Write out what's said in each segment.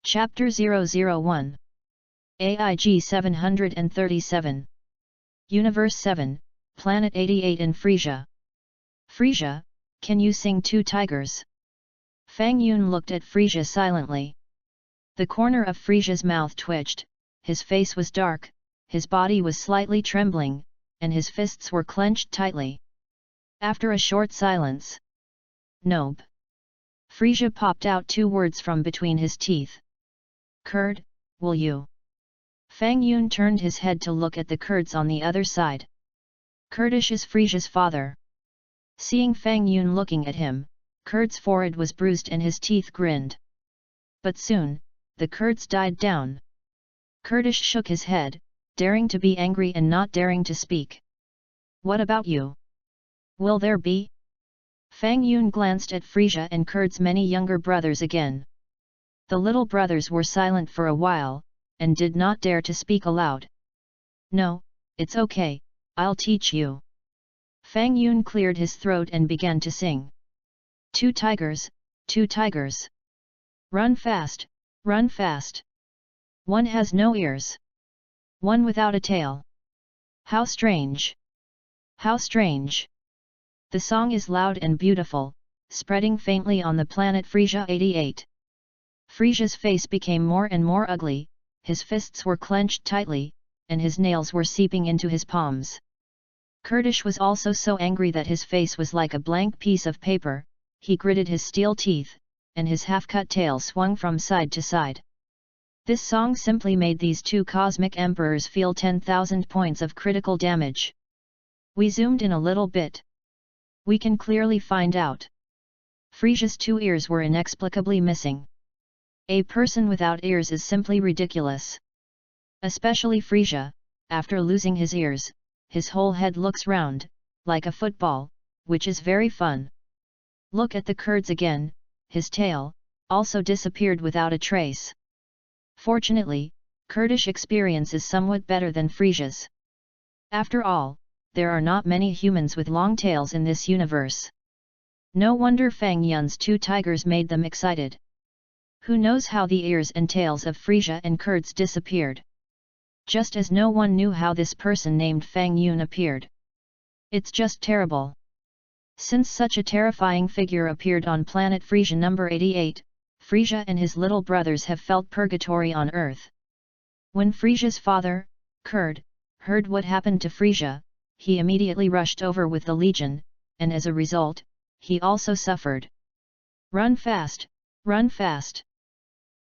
Chapter 001 AIG 737 Universe 7, Planet 88 in Frisia. Frisia, can you sing Two Tigers? Fang Yun looked at Frisia silently. The corner of Frisia's mouth twitched, his face was dark, his body was slightly trembling, and his fists were clenched tightly. After a short silence, "Nope." Frisia popped out two words from between his teeth. "Kurd, will you?" Fang Yun turned his head to look at the Kurds on the other side. Kurdish is Frisia's father. Seeing Fang Yun looking at him, Kurd's forehead was bruised and his teeth grinned. But soon, the Kurds died down. Kurdish shook his head, daring to be angry and not daring to speak. "What about you? Will there be?" Fang Yun glanced at Frisia and Kurd's many younger brothers again. The little brothers were silent for a while, and did not dare to speak aloud. "No, it's okay, I'll teach you." Fang Yun cleared his throat and began to sing. "Two tigers, two tigers. Run fast, run fast. One has no ears. One without a tail. How strange! How strange!" The song is loud and beautiful, spreading faintly on the planet Frisia 88. Frisia's face became more and more ugly, his fists were clenched tightly, and his nails were seeping into his palms. Kurdish was also so angry that his face was like a blank piece of paper, he gritted his steel teeth, and his half-cut tail swung from side to side. This song simply made these two cosmic emperors feel 10,000 points of critical damage. We zoomed in a little bit. We can clearly find out. Frisia's two ears were inexplicably missing. A person without ears is simply ridiculous. Especially Frisia, after losing his ears, his whole head looks round, like a football, which is very fun. Look at the Kurds again, his tail, also disappeared without a trace. Fortunately, Kurdish experience is somewhat better than Frisia's. After all, there are not many humans with long tails in this universe. No wonder Fang Yun's two tigers made them excited. Who knows how the ears and tails of Frisia and Kurds disappeared? Just as no one knew how this person named Fang Yun appeared. It's just terrible. Since such a terrifying figure appeared on planet Frisia number 88, Frisia and his little brothers have felt purgatory on Earth. When Frisia's father, Kurd, heard what happened to Frisia, he immediately rushed over with the legion, and as a result, he also suffered. "Run fast, run fast!"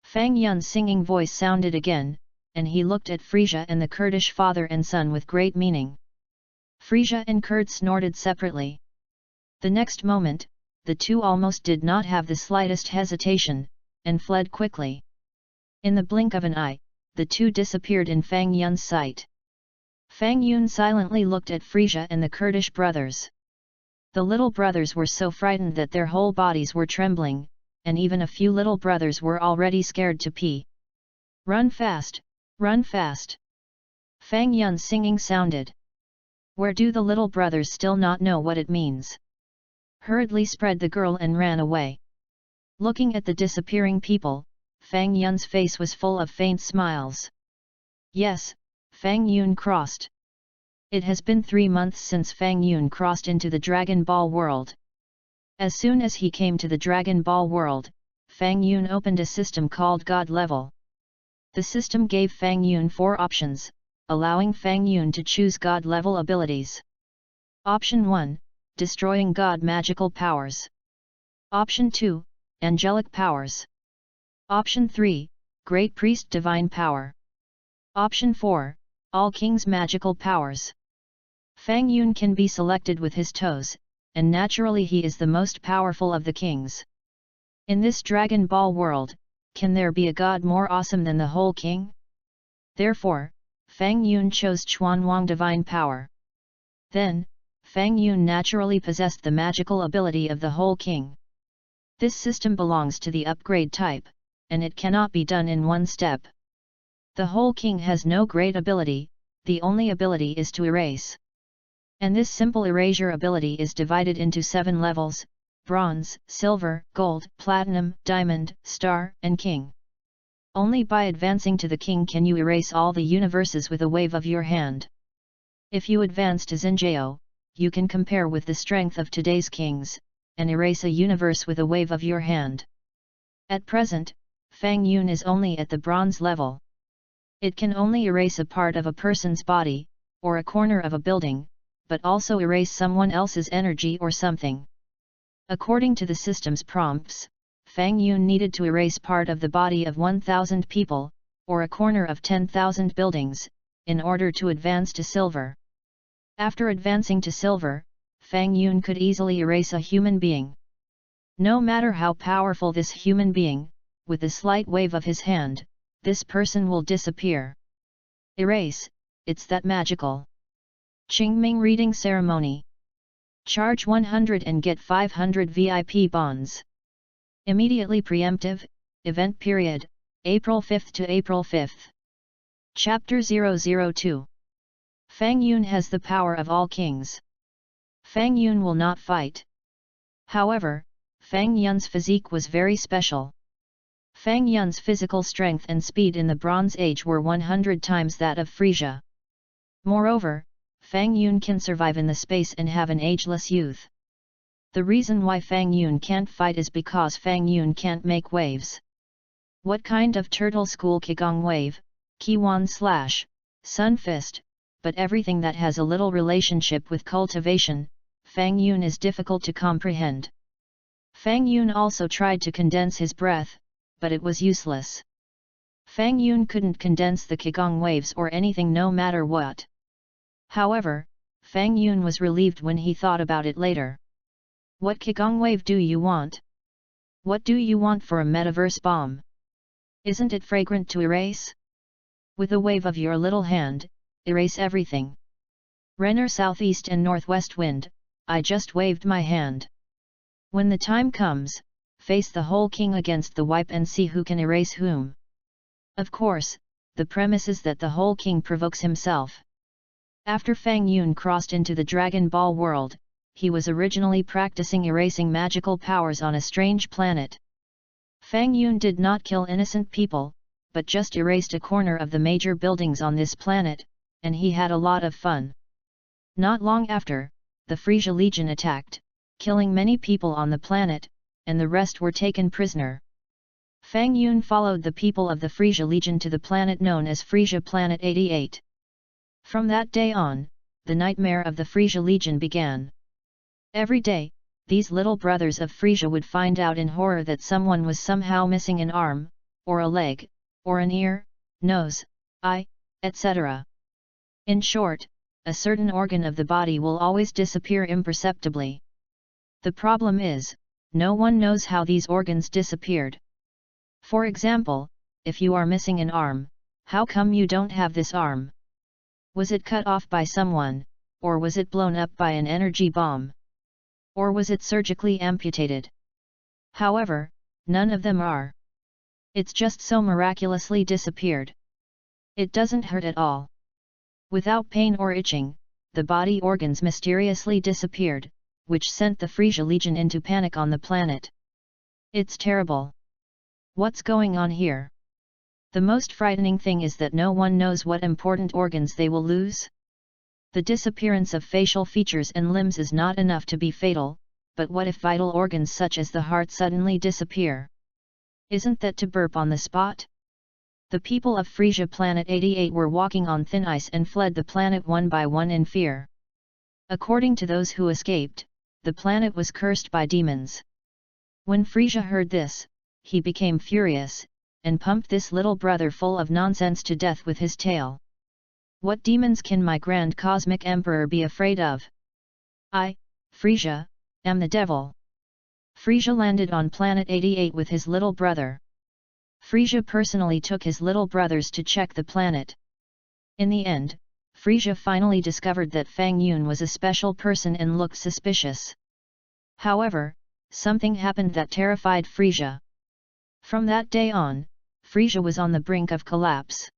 Fang Yun's singing voice sounded again, and he looked at Frisia and the Kurdish father and son with great meaning. Frisia and Kurd snorted separately. The next moment, the two almost did not have the slightest hesitation, and fled quickly. In the blink of an eye, the two disappeared in Fang Yun's sight. Fang Yun silently looked at Frisia and the Kurdish brothers. The little brothers were so frightened that their whole bodies were trembling, and even a few little brothers were already scared to pee. "Run fast, run fast!" Fang Yun's singing sounded. Where do the little brothers still not know what it means? Hurriedly spread the girl and ran away. Looking at the disappearing people, Fang Yun's face was full of faint smiles. Yes, Fang Yun crossed. It has been 3 months since Fang Yun crossed into the Dragon Ball world. As soon as he came to the Dragon Ball world, Fang Yun opened a system called God Level. The system gave Fang Yun 4 options, allowing Fang Yun to choose God Level abilities. Option 1, Destroying God Magical Powers. Option 2, Angelic Powers. Option 3, Great Priest Divine Power. Option 4, All Kings Magical Powers. Fang Yun can be selected with his toes, and naturally he is the most powerful of the kings. In this Dragon Ball world, can there be a god more awesome than the whole king? Therefore, Fang Yun chose Chuanwang Divine Power. Then, Fang Yun naturally possessed the magical ability of the whole king. This system belongs to the upgrade type, and it cannot be done in one step. The whole king has no great ability, the only ability is to erase. And this simple erasure ability is divided into 7 levels: bronze, silver, gold, platinum, diamond, star, and king. Only by advancing to the king can you erase all the universes with a wave of your hand. If you advance to Xinjiao, you can compare with the strength of today's kings, and erase a universe with a wave of your hand. At present, Fang Yun is only at the bronze level. It can only erase a part of a person's body, or a corner of a building, but also erase someone else's energy or something. According to the system's prompts, Fang Yun needed to erase part of the body of 1,000 people, or a corner of 10,000 buildings, in order to advance to silver. After advancing to silver, Fang Yun could easily erase a human being. No matter how powerful this human being, with a slight wave of his hand, this person will disappear. Erase, it's that magical. Qingming Reading Ceremony. Charge 100 and get 500 VIP bonds. Immediately preemptive, event period, April 5 to April 5. Chapter 002. Fang Yun has the power of all kings. Fang Yun will not fight. However, Fang Yun's physique was very special. Fang Yun's physical strength and speed in the Bronze Age were 100 times that of Frisia. Moreover, Fang Yun can survive in the space and have an ageless youth. The reason why Fang Yun can't fight is because Fang Yun can't make waves. What kind of turtle school Qigong wave, Qiwan / Sun Fist, but everything that has a little relationship with cultivation, Fang Yun is difficult to comprehend. Fang Yun also tried to condense his breath, but it was useless. Fang Yun couldn't condense the Qigong waves or anything no matter what. However, Fang Yun was relieved when he thought about it later. What Qigong wave do you want? What do you want for a metaverse bomb? Isn't it fragrant to erase? With a wave of your little hand, erase everything. Renner southeast and northwest wind, I just waved my hand. When the time comes, face the whole king against the wipe and see who can erase whom. Of course, the premise is that the whole king provokes himself. After Fang Yun crossed into the Dragon Ball world, he was originally practicing erasing magical powers on a strange planet. Fang Yun did not kill innocent people, but just erased a corner of the major buildings on this planet, and he had a lot of fun. Not long after, the Frisia Legion attacked, killing many people on the planet, and the rest were taken prisoner. Fang Yun followed the people of the Frisia Legion to the planet known as Frisia Planet 88. From that day on, the nightmare of the Frisia Legion began. Every day, these little brothers of Frisia would find out in horror that someone was somehow missing an arm, or a leg, or an ear, nose, eye, etc. In short, a certain organ of the body will always disappear imperceptibly. The problem is, no one knows how these organs disappeared. For example, if you are missing an arm, how come you don't have this arm? Was it cut off by someone, or was it blown up by an energy bomb? Or was it surgically amputated? However, none of them are. It's just so miraculously disappeared. It doesn't hurt at all. Without pain or itching, the body organs mysteriously disappeared, which sent the Frisia Legion into panic on the planet. It's terrible. What's going on here? The most frightening thing is that no one knows what important organs they will lose. The disappearance of facial features and limbs is not enough to be fatal, but what if vital organs such as the heart suddenly disappear? Isn't that to burp on the spot? The people of Frisia Planet 88 were walking on thin ice and fled the planet one by one in fear. According to those who escaped, the planet was cursed by demons. When Frisia heard this, he became furious, and pumped this little brother full of nonsense to death with his tail. What demons can my grand cosmic emperor be afraid of? I, Frisia, am the devil. Frisia landed on planet 88 with his little brother. Frisia personally took his little brothers to check the planet. In the end, Frisia finally discovered that Fang Yun was a special person and looked suspicious. However, something happened that terrified Frisia. From that day on, Frisia was on the brink of collapse.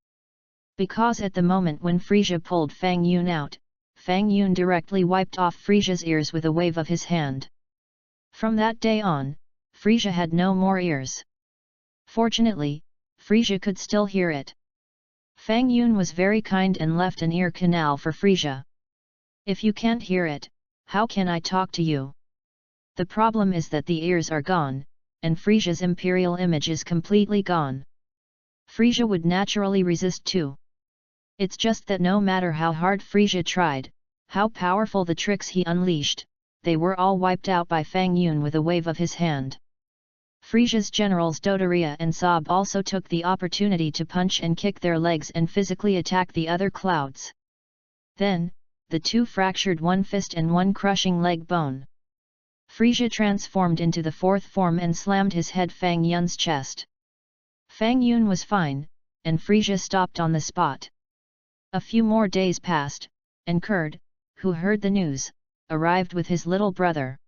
Because at the moment when Frisia pulled Fang Yun out, Fang Yun directly wiped off Frisia's ears with a wave of his hand. From that day on, Frisia had no more ears. Fortunately, Frisia could still hear it. Fang Yun was very kind and left an ear canal for Frisia. If you can't hear it, how can I talk to you? The problem is that the ears are gone, and Frisia's imperial image is completely gone. Frisia would naturally resist too. It's just that no matter how hard Frisia tried, how powerful the tricks he unleashed, they were all wiped out by Fang Yun with a wave of his hand. Frisia's generals Dodoria and Sob also took the opportunity to punch and kick their legs and physically attack the other clouds. Then, the two fractured one fist and one crushing leg bone. Frisia transformed into the fourth form and slammed his head Fang Yun's chest. Fang Yun was fine, and Frisia stopped on the spot. A few more days passed, and Kurd, who heard the news, arrived with his little brother.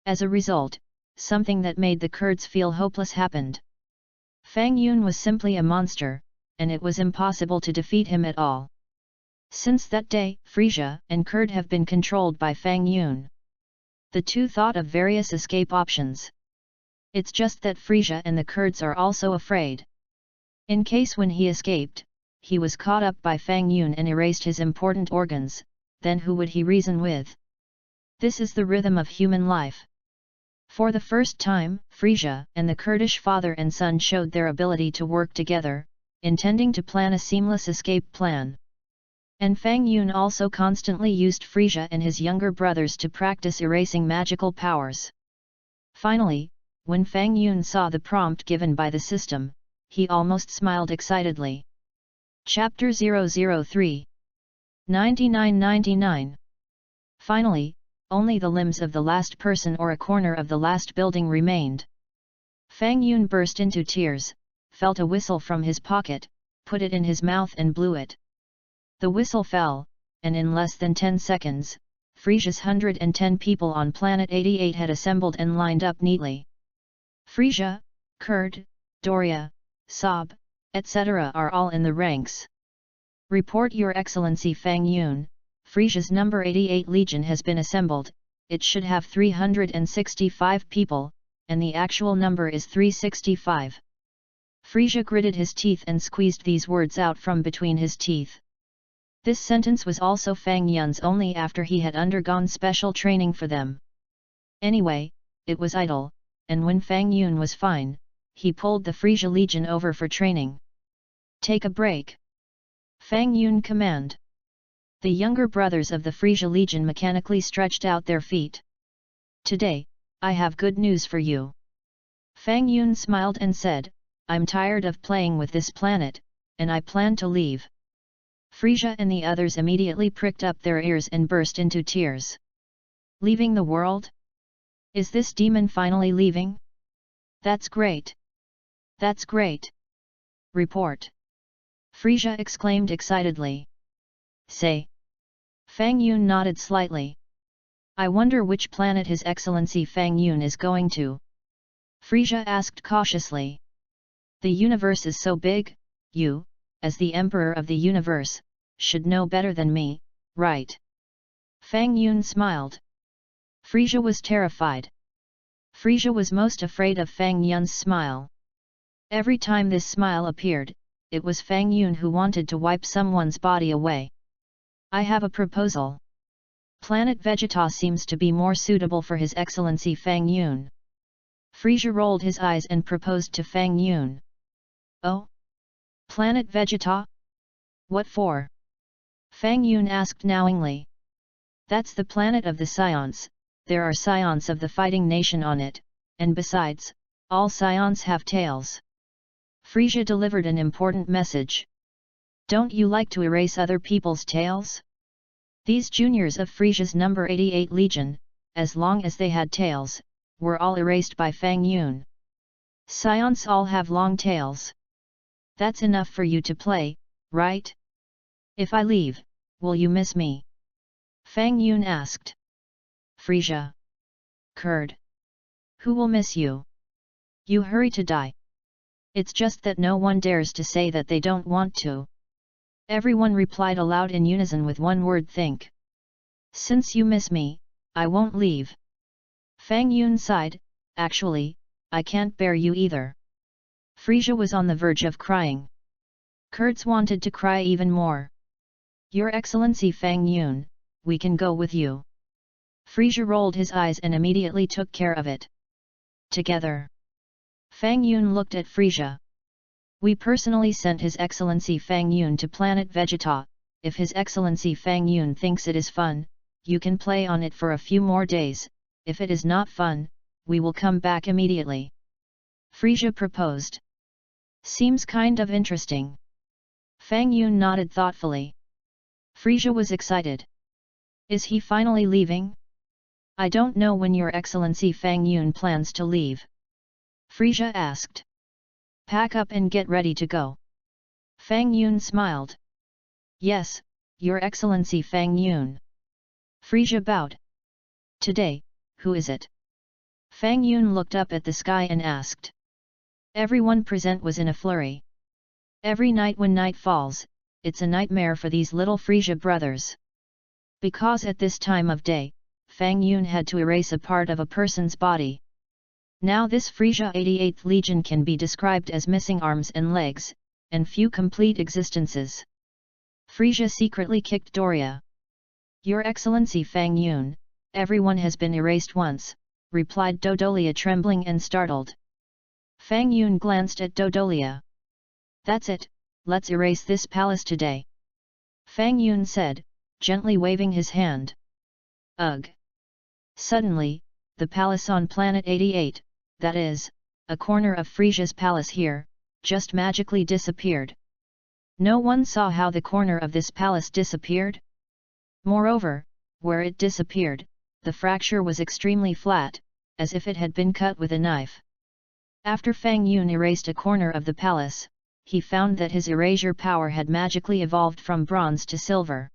As a result, something that made the Kurds feel hopeless happened. Fang Yun was simply a monster, and it was impossible to defeat him at all. Since that day, Frisia and Kurd have been controlled by Fang Yun. The two thought of various escape options. It's just that Frisia and the Kurds are also afraid. In case when he escaped, he was caught up by Fang Yun and erased his important organs, then who would he reason with? This is the rhythm of human life. For the first time, Frisia and the Kurdish father and son showed their ability to work together, intending to plan a seamless escape plan. And Fang Yun also constantly used Frisia and his younger brothers to practice erasing magical powers. Finally, when Fang Yun saw the prompt given by the system, he almost smiled excitedly. Chapter 003 9999. Finally, only the limbs of the last person or a corner of the last building remained. Fang Yun burst into tears, felt a whistle from his pocket, put it in his mouth and blew it. The whistle fell, and in less than 10 seconds, Frisia's 110 people on Planet 88 had assembled and lined up neatly. Frisia, Kurd, Doria, Sob, etc. are all in the ranks. Report Your Excellency Fang Yun, Frisia's number 88 Legion has been assembled. It should have 365 people, and the actual number is 365. Frisia gritted his teeth and squeezed these words out from between his teeth. This sentence was also Fang Yun's only after he had undergone special training for them. Anyway, it was idle, and when Fang Yun was fine, he pulled the Frisia Legion over for training. Take a break. Fang Yun commanded. The younger brothers of the Frisia Legion mechanically stretched out their feet. Today, I have good news for you. Fang Yun smiled and said, I'm tired of playing with this planet, and I plan to leave. Frisia and the others immediately pricked up their ears and burst into tears. Leaving the world? Is this demon finally leaving? That's great! That's great! Report! Frisia exclaimed excitedly. Say! Fang Yun nodded slightly. I wonder which planet His Excellency Fang Yun is going to? Frisia asked cautiously. The universe is so big, you, as the Emperor of the universe, should know better than me, right? Fang Yun smiled. Frisia was terrified. Frisia was most afraid of Fang Yun's smile. Every time this smile appeared, it was Fang Yun who wanted to wipe someone's body away. I have a proposal. Planet Vegeta seems to be more suitable for His Excellency Fang Yun. Frisia rolled his eyes and proposed to Fang Yun. Oh? Planet Vegeta? What for? Fang Yun asked knowingly. That's the planet of the Scions, there are Scions of the fighting nation on it, and besides, all Scions have tails. Frisia delivered an important message. Don't you like to erase other people's tails? These juniors of Frisia's number 88 Legion, as long as they had tails, were all erased by Fang Yun. Scions all have long tails. That's enough for you to play, right? If I leave, will you miss me? Fang Yun asked. Frisia. Kurd. Who will miss you? You hurry to die. It's just that no one dares to say that they don't want to. Everyone replied aloud in unison with one word: think. Since you miss me, I won't leave. Fang Yun sighed, actually, I can't bear you either. Frisia was on the verge of crying. Kurtz wanted to cry even more. Your Excellency Fang Yun, we can go with you. Frisia rolled his eyes and immediately took care of it. Together. Fang Yun looked at Frisia. We personally sent His Excellency Fang Yun to planet Vegeta. If His Excellency Fang Yun thinks it is fun, you can play on it for a few more days. If it is not fun, we will come back immediately. Frisia proposed. Seems kind of interesting. Fang Yun nodded thoughtfully. Frisia was excited. Is he finally leaving? I don't know when Your Excellency Fang Yun plans to leave. Frisia asked. Pack up and get ready to go. Fang Yun smiled. Yes, Your Excellency Fang Yun. Frisia bowed. Today, who is it? Fang Yun looked up at the sky and asked. Everyone present was in a flurry. Every night when night falls, it's a nightmare for these little Frisia brothers. Because at this time of day, Fang Yun had to erase a part of a person's body. Now this Frisia 88th Legion can be described as missing arms and legs, and few complete existences. Frisia secretly kicked Doria. Your Excellency Fang Yun, everyone has been erased once, replied Dodolia trembling and startled. Fang Yun glanced at Dodolia. That's it, let's erase this palace today. Fang Yun said, gently waving his hand. Ugh! Suddenly, the palace on planet 88, that is, a corner of Frisia's palace here, just magically disappeared. No one saw how the corner of this palace disappeared. Moreover, where it disappeared, the fracture was extremely flat, as if it had been cut with a knife. After Fang Yun erased a corner of the palace, he found that his erasure power had magically evolved from bronze to silver.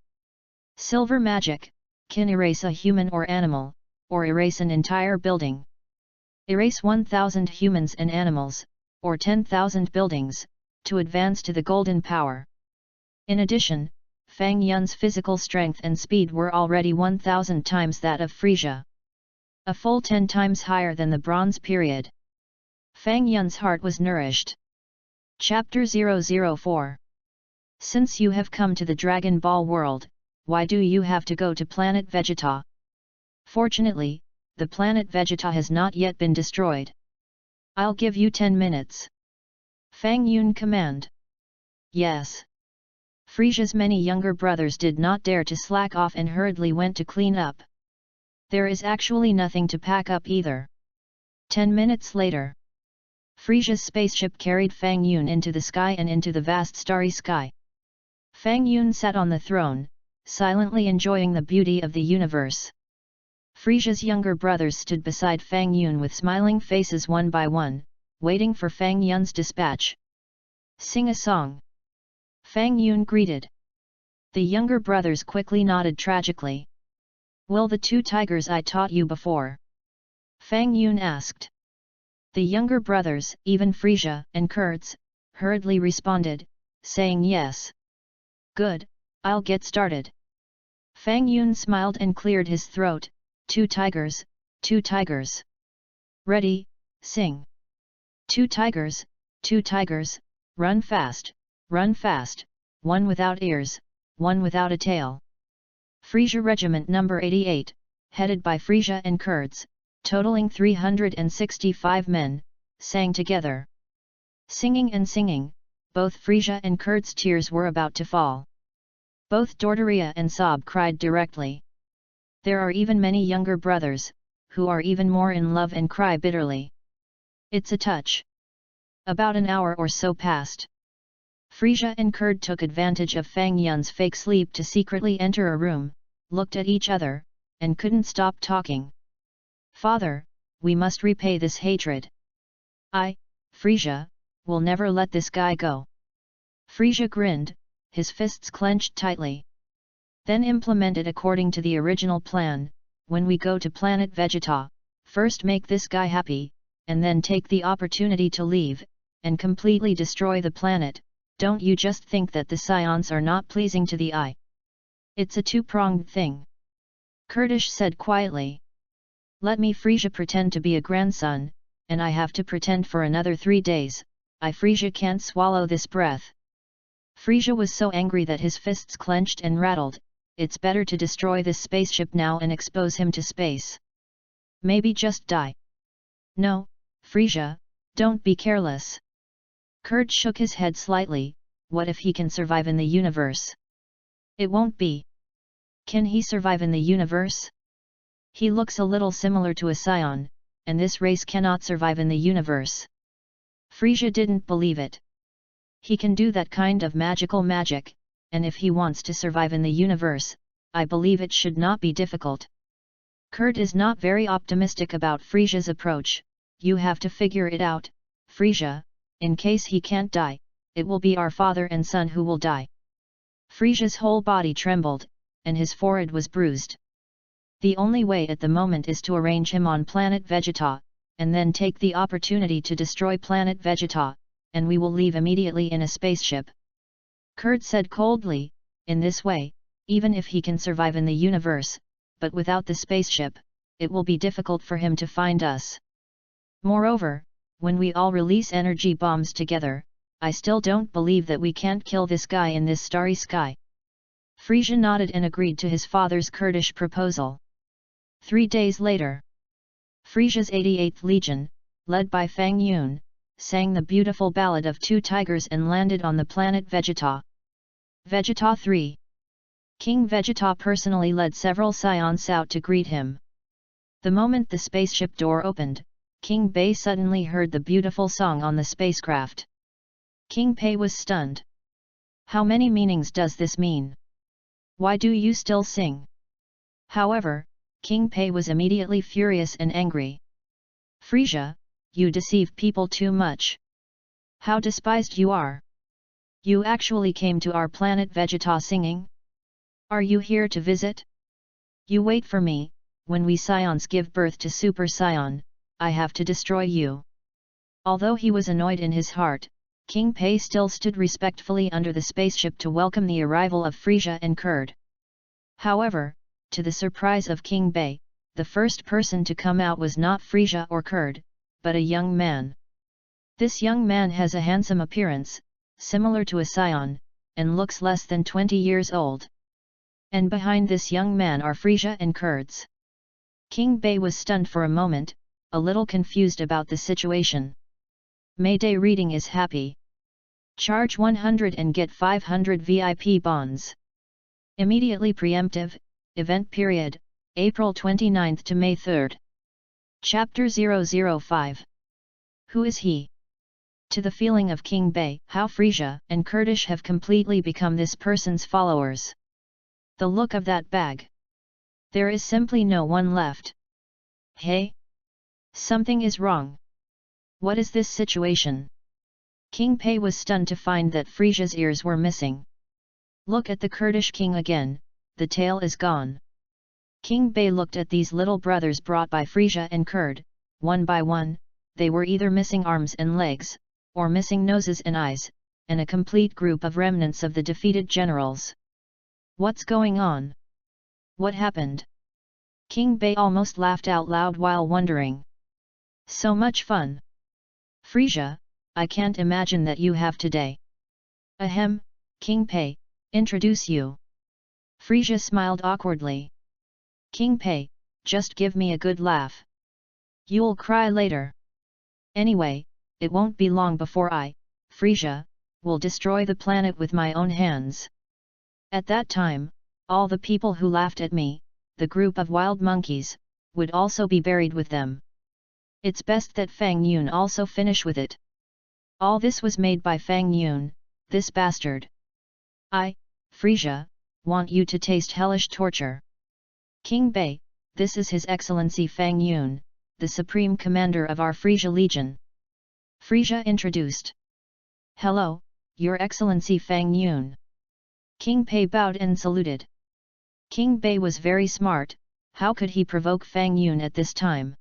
Silver magic can erase a human or animal, or erase an entire building. Erase 1,000 humans and animals, or 10,000 buildings, to advance to the golden power. In addition, Fang Yun's physical strength and speed were already 1,000 times that of Frisia. A full 10 times higher than the Bronze period. Fang Yun's heart was nourished. Chapter 004. Since you have come to the Dragon Ball world, why do you have to go to planet Vegeta? Fortunately, the planet Vegeta has not yet been destroyed. I'll give you 10 minutes. Fang Yun commanded. Yes. Frisia's many younger brothers did not dare to slack off and hurriedly went to clean up. There is actually nothing to pack up either. 10 minutes later. Frisia's spaceship carried Fang Yun into the sky and into the vast starry sky. Fang Yun sat on the throne, silently enjoying the beauty of the universe. Frisia's younger brothers stood beside Fang Yun with smiling faces one by one, waiting for Fang Yun's dispatch. Sing a song. Fang Yun greeted. The younger brothers quickly nodded tragically. Will the two tigers I taught you before? Fang Yun asked. The younger brothers, even Frisia and Kurtz, hurriedly responded, saying yes. Good, I'll get started. Fang Yun smiled and cleared his throat. Two tigers, two tigers. Ready, sing. Two tigers, run fast, one without ears, one without a tail. Frisia Regiment number 88, headed by Frisia and Kurtz, totaling 365 men, sang together. Singing and singing, both Frisia and Kurt's tears were about to fall. Both Dodoria and Sob cried directly. There are even many younger brothers, who are even more in love and cry bitterly. It's a touch. About an hour or so passed. Frisia and Kurt took advantage of Fang Yun's fake sleep to secretly enter a room, looked at each other, and couldn't stop talking. Father, we must repay this hatred. Frisia, will never let this guy go. Frisia grinned, his fists clenched tightly. Then implemented according to the original plan, when we go to planet Vegeta, first make this guy happy, and then take the opportunity to leave, and completely destroy the planet. Don't you just think that the scions are not pleasing to the eye? It's a two-pronged thing. Kurdish said quietly. Let me Frisia pretend to be a grandson, and I have to pretend for another 3 days, Frisia can't swallow this breath. Frisia was so angry that his fists clenched and rattled. It's better to destroy this spaceship now and expose him to space. Maybe just die. No, Frisia, don't be careless. Kurd shook his head slightly. What if he can survive in the universe? It won't be. Can he survive in the universe? He looks a little similar to a scion, and this race cannot survive in the universe. Frisia didn't believe it. He can do that kind of magical magic, and if he wants to survive in the universe, I believe it should not be difficult. Kurd is not very optimistic about Frisia's approach. You have to figure it out, Frisia. In case he can't die, it will be our father and son who will die. Frisia's whole body trembled, and his forehead was bruised. The only way at the moment is to arrange him on planet Vegeta, and then take the opportunity to destroy planet Vegeta, and we will leave immediately in a spaceship. Kurd said coldly, in this way, even if he can survive in the universe, but without the spaceship, it will be difficult for him to find us. Moreover, when we all release energy bombs together, I still don't believe that we can't kill this guy in this starry sky. Frisia nodded and agreed to his father's Kurdish proposal. 3 days later, Frisia's 88th Legion, led by Fang Yun, sang the beautiful ballad of two tigers and landed on the planet Vegeta. Vegeta 3. King Vegeta personally led several scions out to greet him. The moment the spaceship door opened, King Bei suddenly heard the beautiful song on the spacecraft. King Bei was stunned. How many meanings does this mean? Why do you still sing? However, King Bei was immediately furious and angry. Frisia, you deceive people too much. How despised you are! You actually came to our planet Vegeta singing? Are you here to visit? You wait for me. When we scions give birth to Super Scion, I have to destroy you. Although he was annoyed in his heart, King Bei still stood respectfully under the spaceship to welcome the arrival of Frisia and Kurd. However, to the surprise of King Bei, the first person to come out was not Frisia or Kurd, but a young man. This young man has a handsome appearance, similar to a scion, and looks less than 20 years old. And behind this young man are Frisia and Kurds. King Bei was stunned for a moment, a little confused about the situation. Mayday reading is happy. Charge 100 and get 500 VIP bonds. Immediately preemptive, event period, April 29 to May 3. Chapter 005. Who is he? To the feeling of King Bei, how Frisia and Kurdish have completely become this person's followers. The look of that bag. There is simply no one left. Hey? Something is wrong. What is this situation? King Bei was stunned to find that Frisia's ears were missing. Look at the Kurdish king again, the tail is gone. King Bei looked at these little brothers brought by Frisia and Kurd. One by one, they were either missing arms and legs, or missing noses and eyes, and a complete group of remnants of the defeated generals. What's going on? What happened? King Bei almost laughed out loud while wondering. So much fun! Frisia, I can't imagine that you have today. Ahem, King Bei, introduce you. Frisia smiled awkwardly. King Bei, just give me a good laugh. You'll cry later. Anyway, it won't be long before I, Frisia, will destroy the planet with my own hands. At that time, all the people who laughed at me, the group of wild monkeys, would also be buried with them. It's best that Fang Yun also finish with it. All this was made by Fang Yun, this bastard. I, Frisia, want you to taste hellish torture. King Bei, this is His Excellency Fang Yun, the Supreme Commander of our Frisia Legion. Frisia introduced. Hello, Your Excellency Fang Yun. King Bei bowed and saluted. King Bei was very smart, how could he provoke Fang Yun at this time?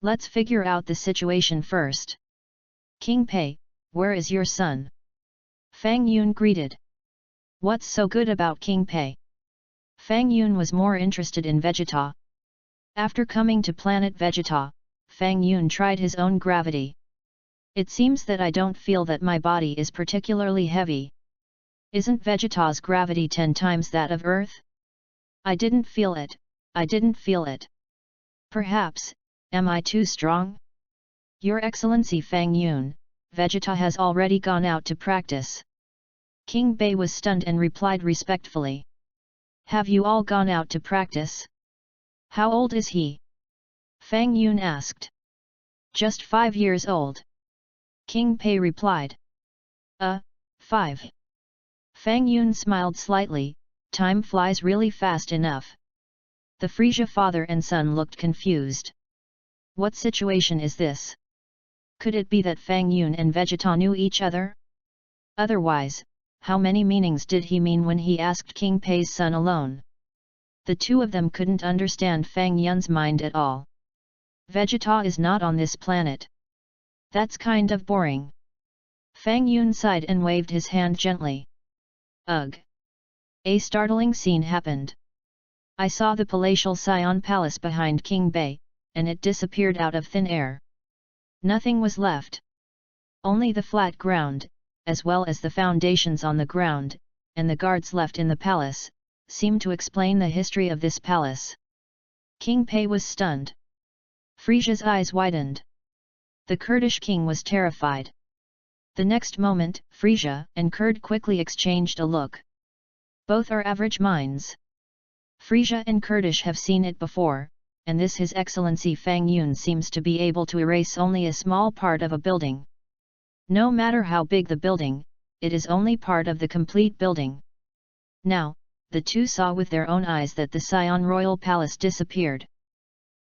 Let's figure out the situation first. King Bei, where is your son? Fang Yun greeted. What's so good about King Bei? Fang Yun was more interested in Vegeta. After coming to planet Vegeta, Fang Yun tried his own gravity. It seems that I don't feel that my body is particularly heavy. Isn't Vegeta's gravity 10 times that of Earth? I didn't feel it, I didn't feel it. Perhaps, am I too strong? Your Excellency Fang Yun, Vegeta has already gone out to practice. King Bei was stunned and replied respectfully. Have you all gone out to practice? How old is he? Fang Yun asked. Just 5 years old. King Bei replied. 5. Fang Yun smiled slightly, time flies really fast enough. The Frisia father and son looked confused. What situation is this? Could it be that Fang Yun and Vegeta knew each other? Otherwise, how many meanings did he mean when he asked King Pei's son alone? The two of them couldn't understand Fang Yun's mind at all. Vegeta is not on this planet. That's kind of boring. Fang Yun sighed and waved his hand gently. Ugh! A startling scene happened. I saw the palatial Sion Palace behind King Bei, and it disappeared out of thin air. Nothing was left. Only the flat ground, as well as the foundations on the ground, and the guards left in the palace, seemed to explain the history of this palace. King Bei was stunned. Frisia's eyes widened. The Kurdish king was terrified. The next moment, Frisia and Kurd quickly exchanged a look. Both are average minds. Frisia and Kurdish have seen it before, and this His Excellency Fang Yun seems to be able to erase only a small part of a building. No matter how big the building, it is only part of the complete building. Now, the two saw with their own eyes that the Sion Royal Palace disappeared.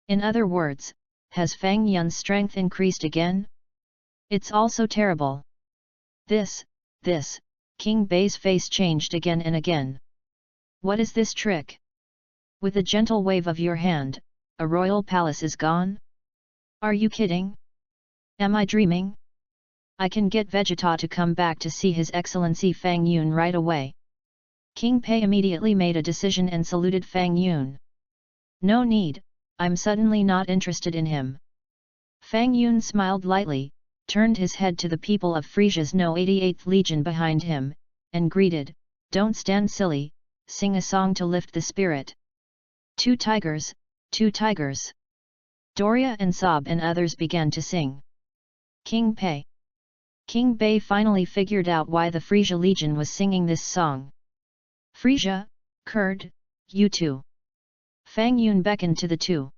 In other words, has Fang Yun's strength increased again? It's also terrible. This, King Bei's face changed again and again. What is this trick? With a gentle wave of your hand, a royal palace is gone? Are you kidding? Am I dreaming? I can get Vegeta to come back to see His Excellency Fang Yun right away. King Bei immediately made a decision and saluted Fang Yun. No need, I'm suddenly not interested in him. Fang Yun smiled lightly, turned his head to the people of Frisia's No 88th Legion behind him, and greeted, Don't stand silly, sing a song to lift the spirit. 2 tigers, 2 tigers. Doria and Sob and others began to sing. King Bei finally figured out why the Frisia Legion was singing this song. Frisia, Kurd, you two. Fang Yun beckoned to the two.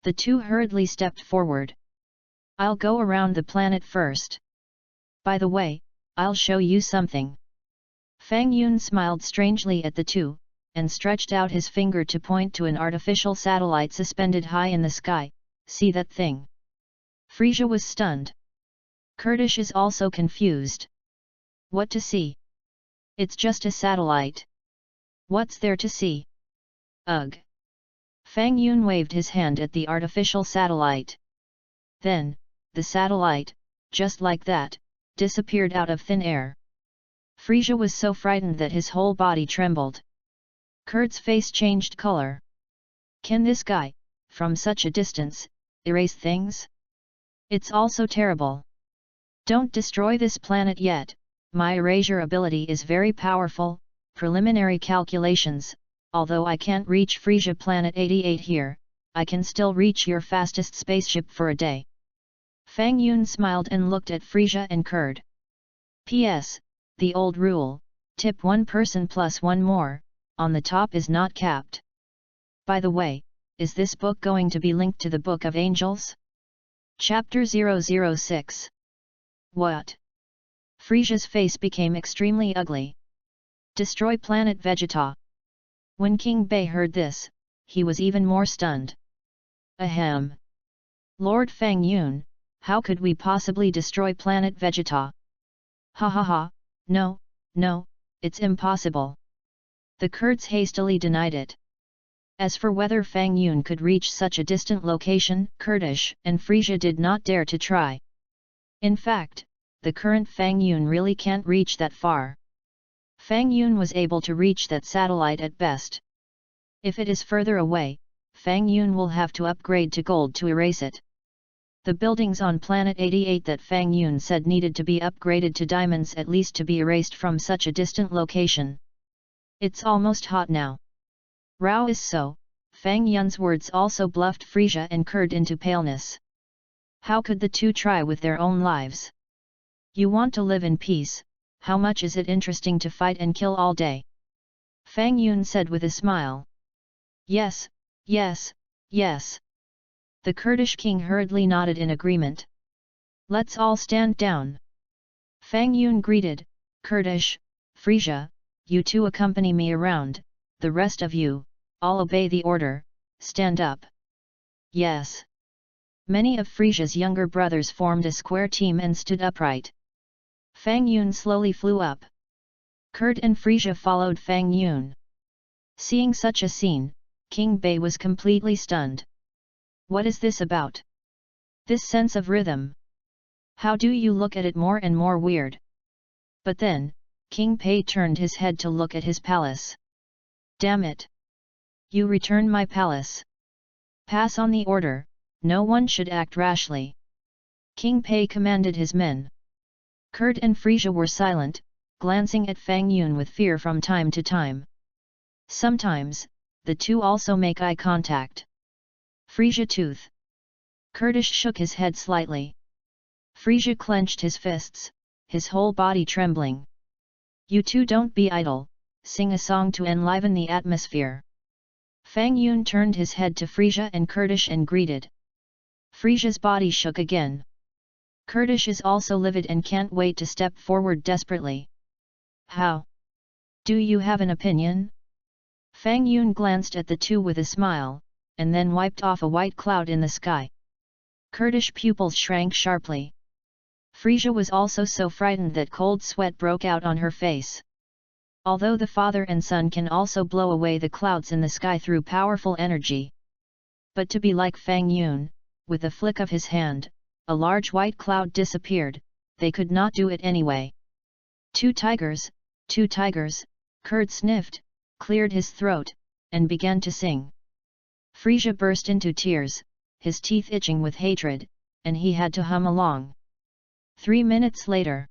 The two hurriedly stepped forward. I'll go around the planet first. By the way, I'll show you something. Fang Yun smiled strangely at the two, and stretched out his finger to point to an artificial satellite suspended high in the sky. See that thing? Frisia was stunned. Kurdish is also confused. What to see? It's just a satellite. What's there to see? Ugh! Fang Yun waved his hand at the artificial satellite. Then, the satellite, just like that, disappeared out of thin air. Frisia was so frightened that his whole body trembled. Kurd's face changed color. Can this guy, from such a distance, erase things? It's also terrible. Don't destroy this planet yet, my erasure ability is very powerful. Preliminary calculations, although I can't reach Frisia Planet 88 here, I can still reach your fastest spaceship for a day. Fang Yun smiled and looked at Frisia and Kurd. P.S. The old rule, tip one person plus one more, on the top is not capped. By the way, is this book going to be linked to the Book of Angels? Chapter 006. What? Frisia's face became extremely ugly. Destroy planet Vegeta. When King Bei heard this, he was even more stunned. Ahem! Lord Fang Yun, how could we possibly destroy planet Vegeta? Ha ha ha, no, it's impossible. The Kurds hastily denied it. As for whether Fang Yun could reach such a distant location, Kurdish and Frisia did not dare to try. In fact, the current Fang Yun really can't reach that far. Fang Yun was able to reach that satellite at best. If it is further away, Fang Yun will have to upgrade to gold to erase it. The buildings on Planet 88 that Fang Yun said needed to be upgraded to diamonds at least to be erased from such a distant location. It's almost hot now. Rao is so, Fang Yun's words also bluffed Frisia and Kurd into paleness. How could the two try with their own lives? You want to live in peace, how much is it interesting to fight and kill all day? Fang Yun said with a smile. Yes, yes, yes. The Kurdish king hurriedly nodded in agreement. Let's all stand down. Fang Yun greeted, Kurdish, Frisia, you two accompany me around, the rest of you, all obey the order, stand up. Yes. Many of Frisia's younger brothers formed a square team and stood upright. Fang Yun slowly flew up. Kurd and Frisia followed Fang Yun. Seeing such a scene, King Bei was completely stunned. What is this about? This sense of rhythm. How do you look at it more and more weird? But then, King Bei turned his head to look at his palace. Damn it! You return my palace. Pass on the order, no one should act rashly. King Bei commanded his men. Kurd and Frisia were silent, glancing at Fang Yun with fear from time to time. Sometimes, the two also make eye contact. Frisia tooth. Kurdish shook his head slightly. Frisia clenched his fists, his whole body trembling. You two don't be idle, sing a song to enliven the atmosphere. Fang Yun turned his head to Frisia and Kurdish and greeted. Frisia's body shook again. Kurdish is also livid and can't wait to step forward desperately. How? Do you have an opinion? Fang Yun glanced at the two with a smile, and then wiped off a white cloud in the sky. Kurdish pupils shrank sharply. Frisia was also so frightened that cold sweat broke out on her face. Although the father and son can also blow away the clouds in the sky through powerful energy. But to be like Fang Yun, with a flick of his hand, a large white cloud disappeared, they could not do it anyway. Two tigers, Kurd sniffed, cleared his throat, and began to sing. Frisia burst into tears, his teeth itching with hatred, and he had to hum along. 3 minutes later.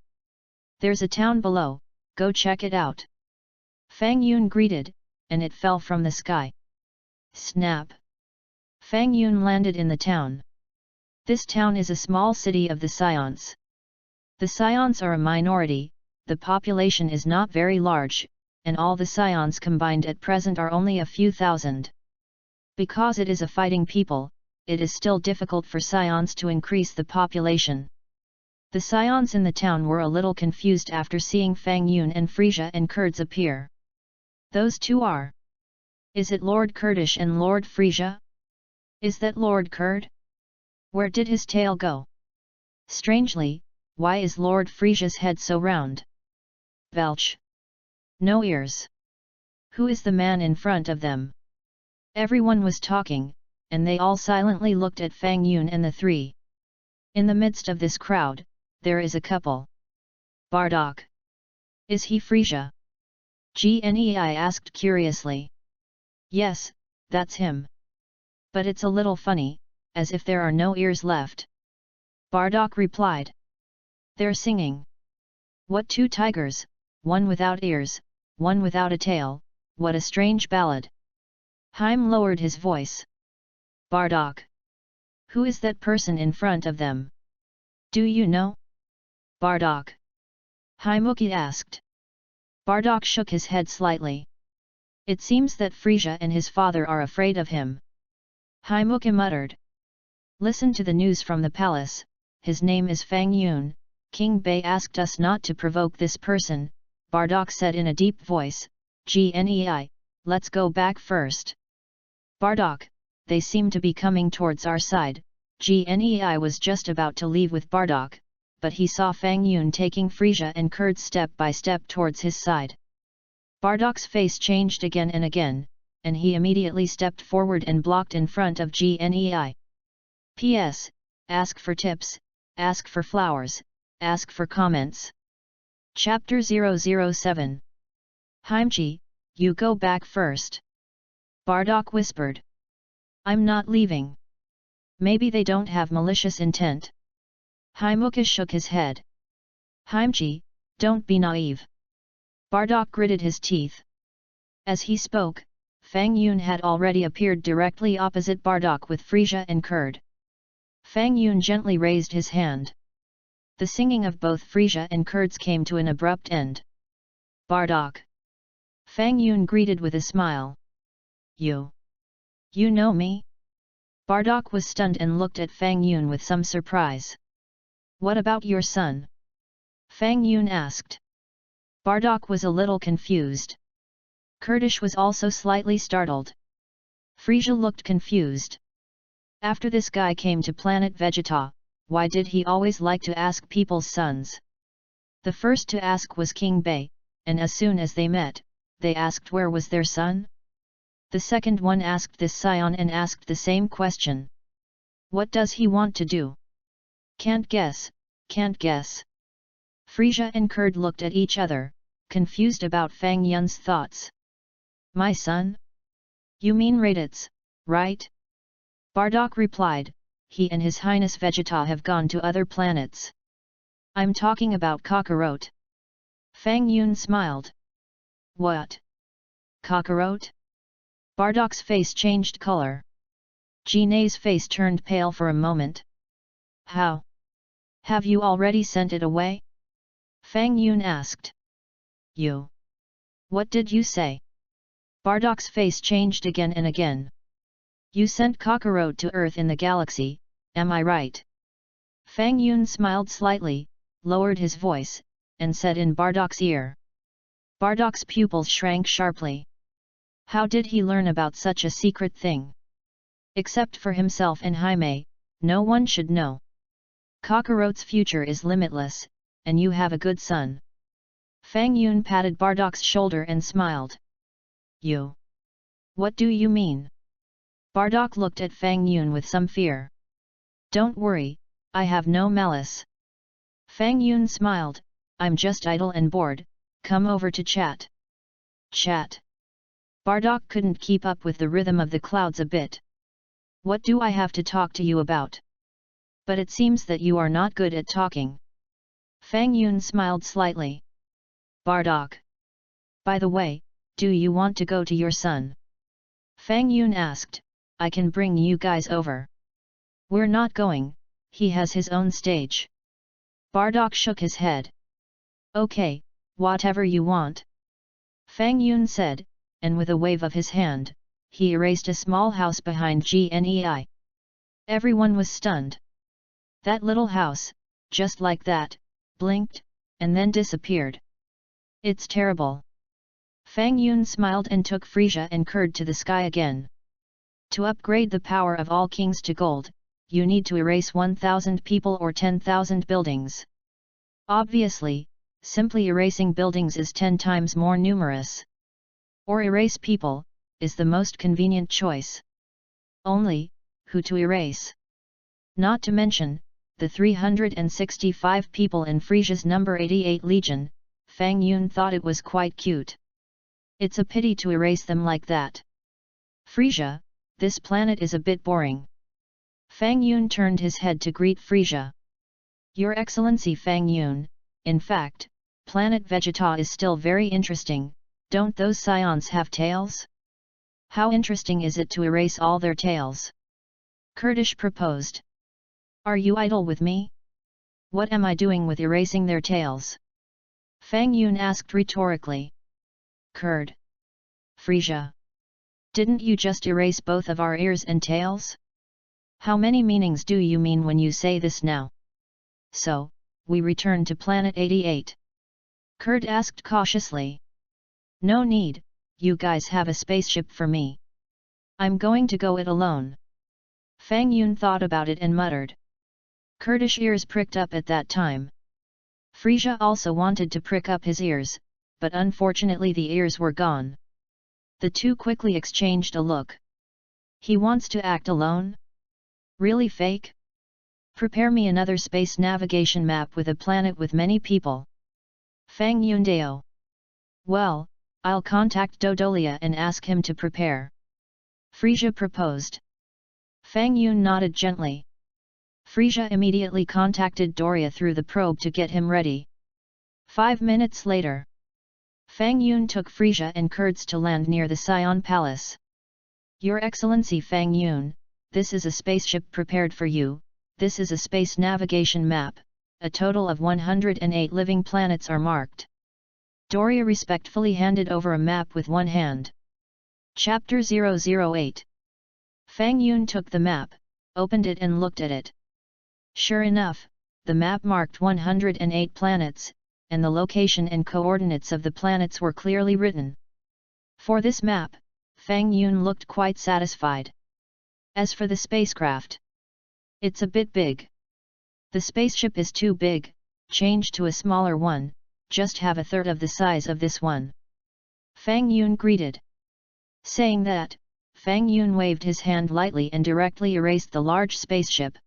There's a town below, go check it out. Fang Yun greeted, and it fell from the sky. Snap! Fang Yun landed in the town. This town is a small city of the Scions. The Scions are a minority, the population is not very large, and all the Scions combined at present are only a few thousand. Because it is a fighting people, it is still difficult for Scions to increase the population. The Scions in the town were a little confused after seeing Fang Yun and Frisia and Kurds appear. Those two are. Is it Lord Kurdish and Lord Frisia? Is that Lord Kurd? Where did his tail go? Strangely, why is Lord Frisia's head so round? Belch. No ears. Who is the man in front of them? Everyone was talking, and they all silently looked at Fang Yun and the three. In the midst of this crowd, there is a couple. Bardock. Is he Frisia? Gnei asked curiously. Yes, that's him. But it's a little funny, as if there are no ears left. Bardock replied. They're singing. What two tigers, one without ears, one without a tail, what a strange ballad. Haim lowered his voice. Bardock. Who is that person in front of them? Do you know? Bardock. Haimuki asked. Bardock shook his head slightly. It seems that Frisia and his father are afraid of him. Haimuki muttered. Listen to the news from the palace, his name is Fang Yun. King Bei asked us not to provoke this person, Bardock said in a deep voice. Gnei, let's go back first. Bardock, they seem to be coming towards our side. Gnei was just about to leave with Bardock, but he saw Fang Yun taking Frisia and Kurd step by step towards his side. Bardock's face changed again and again, and he immediately stepped forward and blocked in front of Gnei. P.S. Ask for tips, ask for flowers, ask for comments. Chapter 007. Haimchi, you go back first. Bardock whispered. I'm not leaving. Maybe they don't have malicious intent. Haimuka shook his head. Haimchi, don't be naive. Bardock gritted his teeth. As he spoke, Fang Yun had already appeared directly opposite Bardock with Frisia and Kurd. Fang Yun gently raised his hand. The singing of both Frisia and Kurds came to an abrupt end. Bardock. Fang Yun greeted with a smile. You know me? Bardock was stunned and looked at Fang Yun with some surprise. What about your son? Fang Yun asked. Bardock was a little confused. Kurdish was also slightly startled. Frisia looked confused. After this guy came to planet Vegeta, why did he always like to ask people's sons? The first to ask was King Bei, and as soon as they met, they asked where was their son? The second one asked this scion and asked the same question. What does he want to do? Can't guess, can't guess. Frisia and Kurd looked at each other, confused about Fang Yun's thoughts. My son? You mean Raditz, right? Bardock replied, he and His Highness Vegeta have gone to other planets. I'm talking about Kakarot. Fang Yun smiled. What? Kakarot? Bardock's face changed color. Jinei's face turned pale for a moment. How? Have you already sent it away? Fang Yun asked. You? What did you say? Bardock's face changed again and again. You sent Kakarot to Earth in the galaxy, am I right? Fang Yun smiled slightly, lowered his voice, and said in Bardock's ear. Bardock's pupils shrank sharply. How did he learn about such a secret thing? Except for himself and Jaime, no one should know. Kakarot's future is limitless, and you have a good son. Fang Yun patted Bardock's shoulder and smiled. You? What do you mean? Bardock looked at Fang Yun with some fear. Don't worry, I have no malice. Fang Yun smiled, I'm just idle and bored, come over to chat. Chat. Bardock couldn't keep up with the rhythm of the clouds a bit. What do I have to talk to you about? But it seems that you are not good at talking. Fang Yun smiled slightly. Bardock. By the way, do you want to go to your son? Fang Yun asked, I can bring you guys over. We're not going, he has his own stage. Bardock shook his head. Okay, whatever you want. Fang Yun said, and with a wave of his hand, he erased a small house behind Gnei. Everyone was stunned. That little house, just like that, blinked, and then disappeared. It's terrible. Fang Yun smiled and took Frisia and Kurd to the sky again. To upgrade the power of all kings to gold, you need to erase 1,000 people or 10,000 buildings. Obviously, simply erasing buildings is 10 times more numerous. Or erase people, is the most convenient choice. Only, who to erase? Not to mention, the 365 people in Frisia's number 88 Legion, Fang Yun thought it was quite cute. It's a pity to erase them like that. Frisia, this planet is a bit boring. Fang Yun turned his head to greet Frisia. Your Excellency Fang Yun, in fact, planet Vegeta is still very interesting, don't those scions have tails? How interesting is it to erase all their tails? Kurdish proposed. Are you idle with me? What am I doing with erasing their tails? Fang Yun asked rhetorically. Kurd. Frisia. Didn't you just erase both of our ears and tails? How many meanings do you mean when you say this now? So, we return to planet 88. Kurd asked cautiously. No need, you guys have a spaceship for me. I'm going to go it alone. Fang Yun thought about it and muttered. Kurdish ears pricked up at that time. Frisia also wanted to prick up his ears, but unfortunately the ears were gone. The two quickly exchanged a look. He wants to act alone? Really fake? Prepare me another space navigation map with a planet with many people. Fang Yun Deo. Well, I'll contact Dodolia and ask him to prepare. Frisia proposed. Fang Yun nodded gently. Frisia immediately contacted Doria through the probe to get him ready. 5 minutes later, Fang Yun took Frisia and Kurds to land near the Sion Palace. Your Excellency Fang Yun, this is a spaceship prepared for you. This is a space navigation map. A total of 108 living planets are marked. Doria respectfully handed over a map with one hand. Chapter 008. Fang Yun took the map, opened it and looked at it. Sure enough, the map marked 108 planets, and the location and coordinates of the planets were clearly written. For this map, Fang Yun looked quite satisfied. As for the spacecraft, it's a bit big. The spaceship is too big, change to a smaller one, just have a third of the size of this one. Fang Yun greeted. Saying that, Fang Yun waved his hand lightly and directly erased the large spaceship.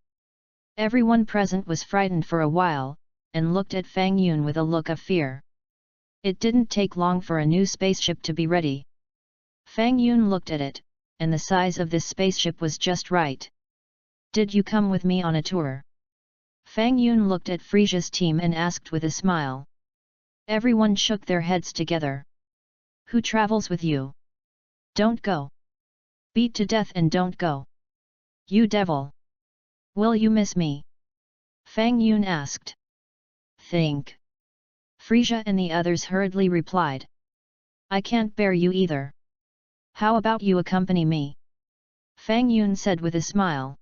Everyone present was frightened for a while, and looked at Fang Yun with a look of fear. It didn't take long for a new spaceship to be ready. Fang Yun looked at it, and the size of this spaceship was just right. Did you come with me on a tour? Fang Yun looked at Frisia's team and asked with a smile. Everyone shook their heads together. Who travels with you? Don't go. Beat to death and don't go. You devil! Will you miss me? Fang Yun asked. Think. Frisia and the others hurriedly replied. I can't bear you either. How about you accompany me? Fang Yun said with a smile.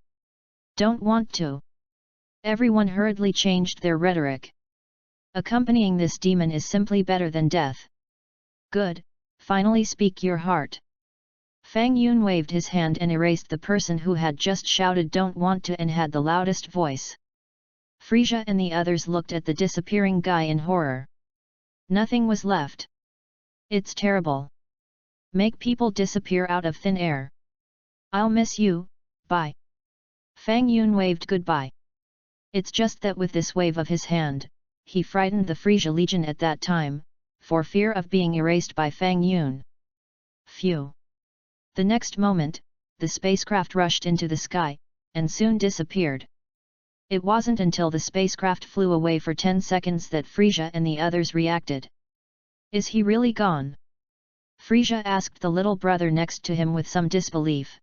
Don't want to. Everyone hurriedly changed their rhetoric. Accompanying this demon is simply better than death. Good, finally speak your heart. Fang Yun waved his hand and erased the person who had just shouted don't want to and had the loudest voice. Frisia and the others looked at the disappearing guy in horror. Nothing was left. It's terrible. Make people disappear out of thin air. I'll miss you, bye. Fang Yun waved goodbye. It's just that with this wave of his hand, he frightened the Frisia Legion at that time, for fear of being erased by Fang Yun. Phew! The next moment, the spacecraft rushed into the sky, and soon disappeared. It wasn't until the spacecraft flew away for 10 seconds that Frisia and the others reacted. Is he really gone? Frisia asked the little brother next to him with some disbelief.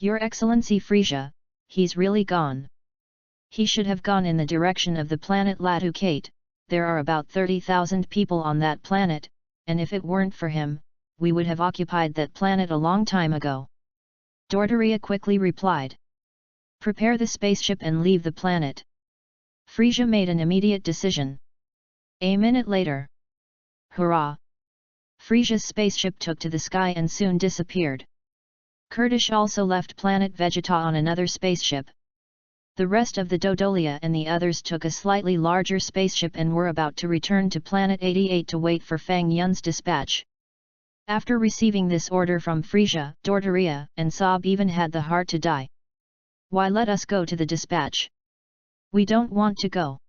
Your Excellency Frisia, he's really gone. He should have gone in the direction of the planet Latukate. There are about 30,000 people on that planet, and if it weren't for him, we would have occupied that planet a long time ago. Doria quickly replied. Prepare the spaceship and leave the planet. Frisia made an immediate decision. A minute later. Hurrah! Frisia's spaceship took to the sky and soon disappeared. Kurdish also left planet Vegeta on another spaceship. The rest of the Dodolia and the others took a slightly larger spaceship and were about to return to planet 88 to wait for Fang Yun's dispatch. After receiving this order from Frisia, Doria and Sob even had the heart to die. Why let us go to the dispatch? We don't want to go.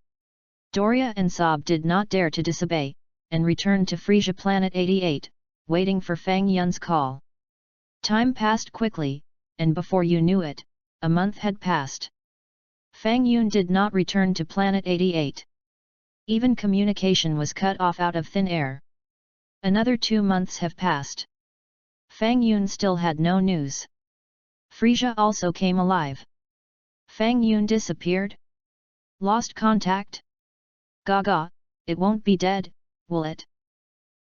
Doria and Sob did not dare to disobey, and returned to Frisia planet 88, waiting for Fang Yun's call. Time passed quickly, and before you knew it, a month had passed. Fang Yun did not return to planet 88. Even communication was cut off out of thin air. Another 2 months have passed. Fang Yun still had no news. Frisia also came alive. Fang Yun disappeared? Lost contact? Gaga, it won't be dead, will it?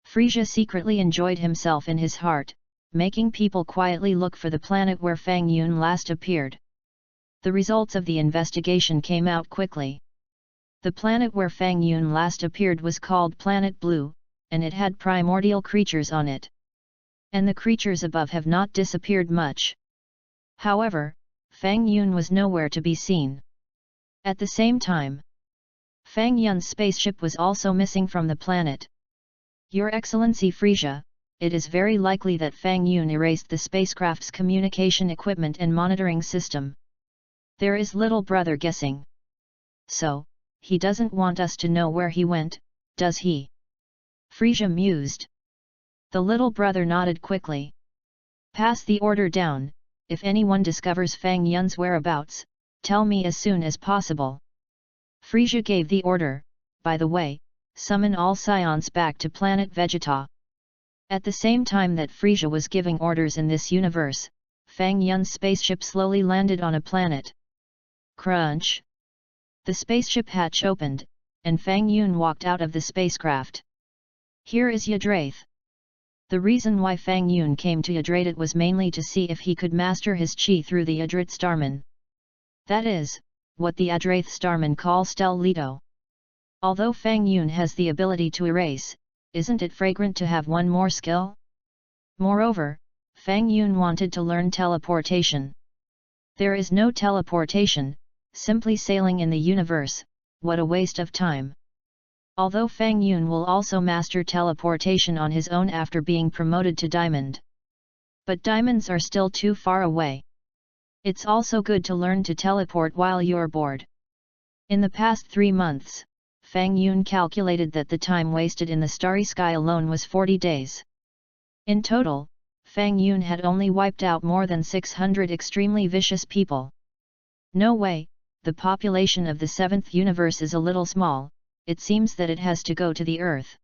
Frisia secretly enjoyed himself in his heart, making people quietly look for the planet where Fang Yun last appeared. The results of the investigation came out quickly. The planet where Fang Yun last appeared was called Planet Blue, and it had primordial creatures on it. And the creatures above have not disappeared much. However, Fang Yun was nowhere to be seen. At the same time, Fang Yun's spaceship was also missing from the planet. Your Excellency Frisia, it is very likely that Fang Yun erased the spacecraft's communication equipment and monitoring system. There is little brother guessing. So, he doesn't want us to know where he went, does he? Frisia mused. The little brother nodded quickly. Pass the order down, if anyone discovers Fang Yun's whereabouts, tell me as soon as possible. Frisia gave the order, by the way, summon all scions back to planet Vegeta. At the same time that Frisia was giving orders in this universe, Fang Yun's spaceship slowly landed on a planet. Crunch! The spaceship hatch opened, and Fang Yun walked out of the spacecraft. Here is Yadraith. The reason why Fang Yun came to Yadraith was mainly to see if he could master his chi through the Yadraith Starman. That is, what the Yadraith Starman call Stellito. Although Fang Yun has the ability to erase, isn't it fragrant to have one more skill? Moreover, Fang Yun wanted to learn teleportation. There is no teleportation, simply sailing in the universe, what a waste of time. Although Fang Yun will also master teleportation on his own after being promoted to Diamond. But diamonds are still too far away. It's also good to learn to teleport while you're bored. In the past 3 months, Fang Yun calculated that the time wasted in the starry sky alone was 40 days. In total, Fang Yun had only wiped out more than 600 extremely vicious people. No way, the population of the 7th universe is a little small, it seems that it has to go to the Earth.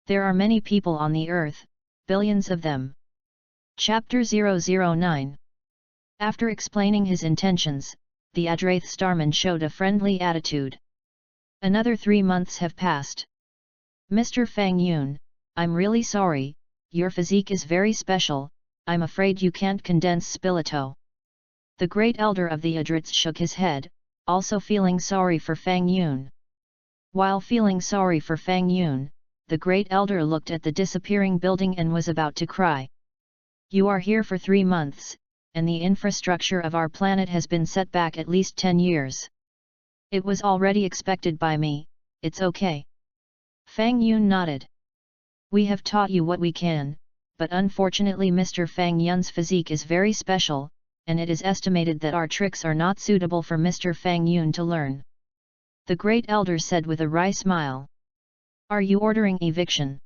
There are many people on the Earth, billions of them. Chapter 009. After explaining his intentions, the Yadraith Starman showed a friendly attitude. Another 3 months have passed. Mr. Fang Yun, I'm really sorry, your physique is very special, I'm afraid you can't condense Spilito. The great elder of the Yadraiths shook his head, also feeling sorry for Fang Yun. While feeling sorry for Fang Yun, the great elder looked at the disappearing building and was about to cry. You are here for 3 months, and the infrastructure of our planet has been set back at least 10 years. It was already expected by me, it's okay. Fang Yun nodded. We have taught you what we can, but unfortunately Mr. Fang Yun's physique is very special, and it is estimated that our tricks are not suitable for Mr. Fang Yun to learn. The great elder said with a wry smile. Are you ordering eviction?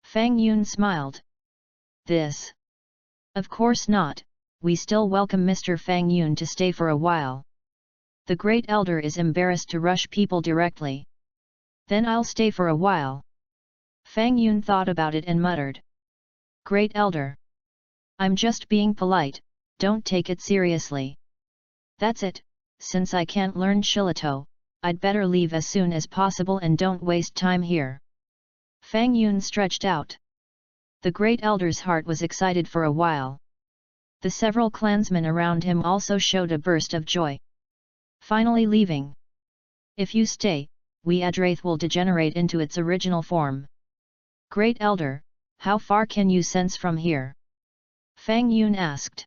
Fang Yun smiled. This? Of course not, we still welcome Mr. Fang Yun to stay for a while. The great elder is embarrassed to rush people directly. Then I'll stay for a while. Fang Yun thought about it and muttered. Great elder. I'm just being polite, don't take it seriously. That's it, since I can't learn Shillito, I'd better leave as soon as possible and don't waste time here. Fang Yun stretched out. The great elder's heart was excited for a while. The several clansmen around him also showed a burst of joy. Finally leaving. If you stay, we Yadraith will degenerate into its original form. Great elder, how far can you sense from here? Fang Yun asked.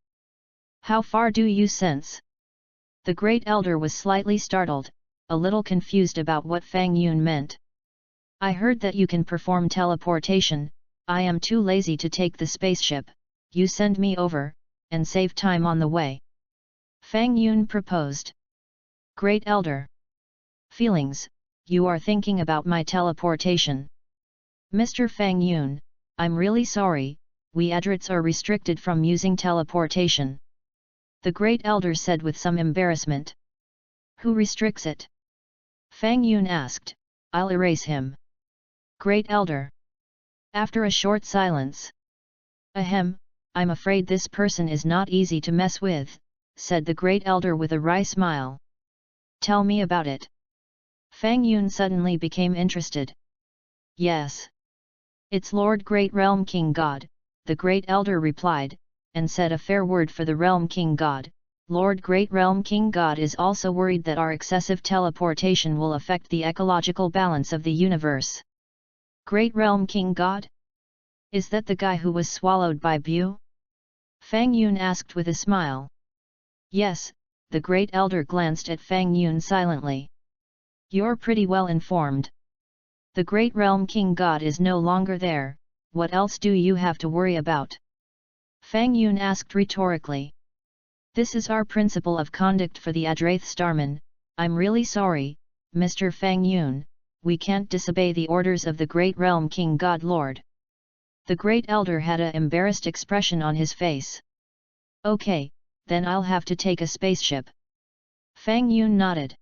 How far do you sense? The great elder was slightly startled, a little confused about what Fang Yun meant. I heard that you can perform teleportation, I am too lazy to take the spaceship, you send me over, and save time on the way. Fang Yun proposed. Great elder. Feelings, you are thinking about my teleportation. Mr. Fang Yun, I'm really sorry, we Yadraiths are restricted from using teleportation. The great elder said with some embarrassment. Who restricts it? Fang Yun asked, I'll erase him. Great elder. After a short silence. Ahem, I'm afraid this person is not easy to mess with, said the great elder with a wry smile. Tell me about it. Fang Yun suddenly became interested. Yes. It's Lord Great Realm King God, the great elder replied, and said a fair word for the Realm King God. Lord Great Realm King God is also worried that our excessive teleportation will affect the ecological balance of the universe. Great Realm King God? Is that the guy who was swallowed by Bu? Fang Yun asked with a smile. Yes, the great elder glanced at Fang Yun silently. You're pretty well informed. The great realm king god is no longer there, what else do you have to worry about? Fang Yun asked rhetorically. This is our principle of conduct for the Yadraith Starman, I'm really sorry, Mr. Fang Yun, we can't disobey the orders of the great realm king god lord. The great elder had an embarrassed expression on his face. Okay, then I'll have to take a spaceship. Fang Yun nodded.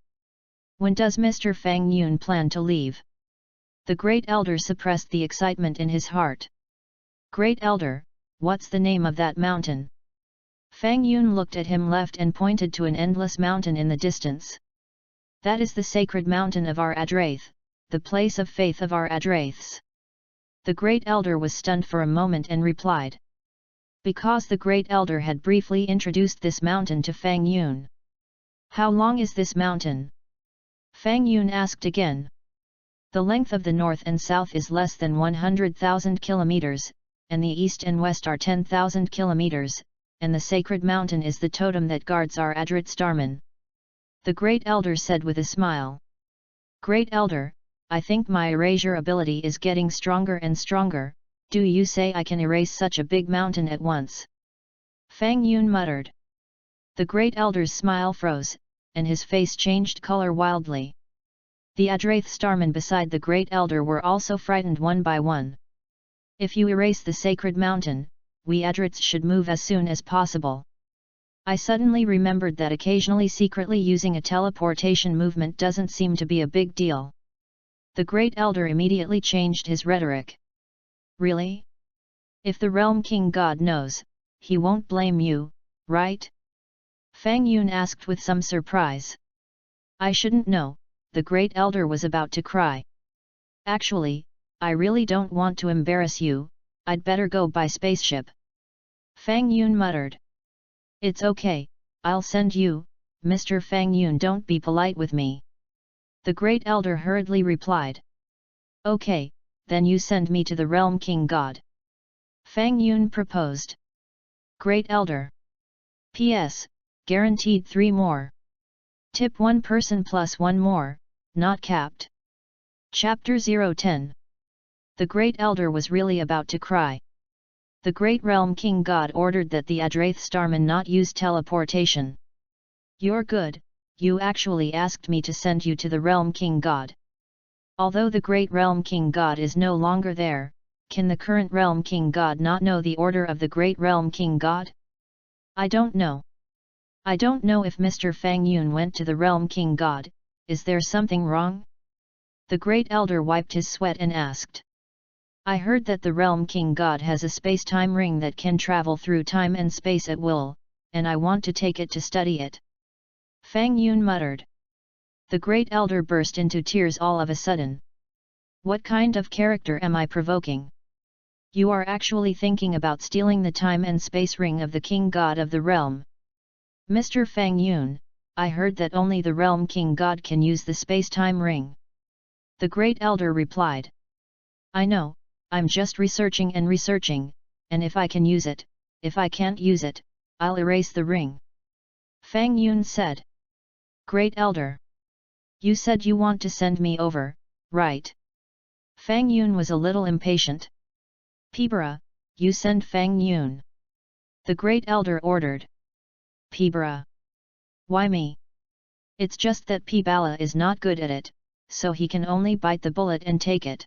When does Mr. Fang Yun plan to leave? The Great Elder suppressed the excitement in his heart. Great Elder, what's the name of that mountain? Fang Yun looked at him left and pointed to an endless mountain in the distance. That is the sacred mountain of our Adraith, the place of faith of our Adraiths. The Great Elder was stunned for a moment and replied. Because the Great Elder had briefly introduced this mountain to Fang Yun. How long is this mountain? Fang Yun asked again. The length of the north and south is less than 100,000 kilometers, and the east and west are 10,000 kilometers, and the sacred mountain is the totem that guards our Adrit Starman. The Great Elder said with a smile. Great Elder, I think my erasure ability is getting stronger and stronger. Do you say I can erase such a big mountain at once? Fang Yun muttered. The Great Elder's smile froze, and his face changed color wildly. The Adraith Starmen beside the Great Elder were also frightened one by one. If you erase the sacred mountain, we Adrits should move as soon as possible. I suddenly remembered that occasionally secretly using a teleportation movement doesn't seem to be a big deal. The Great Elder immediately changed his rhetoric. Really? If the Realm King God knows, he won't blame you, right? Fang Yun asked with some surprise. I shouldn't know, the Great Elder was about to cry. Actually, I really don't want to embarrass you, I'd better go by spaceship. Fang Yun muttered. It's okay, I'll send you, Mr. Fang Yun, don't be polite with me. The Great Elder hurriedly replied. Okay, then you send me to the Realm King God. Fang Yun proposed. Great Elder. P.S. Guaranteed 3 more. Tip 1 person plus 1 more, not capped. Chapter 010. The Great Elder was really about to cry. The Great Realm King God ordered that the Adraith Starman not use teleportation. You're good, you actually asked me to send you to the Realm King God. Although the Great Realm King God is no longer there, can the current Realm King God not know the order of the Great Realm King God? I don't know. I don't know if Mr. Fang Yun went to the Realm King God, is there something wrong? The Great Elder wiped his sweat and asked. I heard that the Realm King God has a space-time ring that can travel through time and space at will, and I want to take it to study it. Fang Yun muttered. The Great Elder burst into tears all of a sudden. What kind of character am I provoking? You are actually thinking about stealing the time and space ring of the King God of the realm. Mr. Fang Yun, I heard that only the Realm King God can use the space-time ring. The Great Elder replied. I know, I'm just researching, and if I can use it, if I can't use it, I'll erase the ring. Fang Yun said. Great Elder. You said you want to send me over, right? Fang Yun was a little impatient. Pibara, you send Fang Yun. The Great Elder ordered. Pibara. Why me? It's just that Pibala is not good at it, so he can only bite the bullet and take it.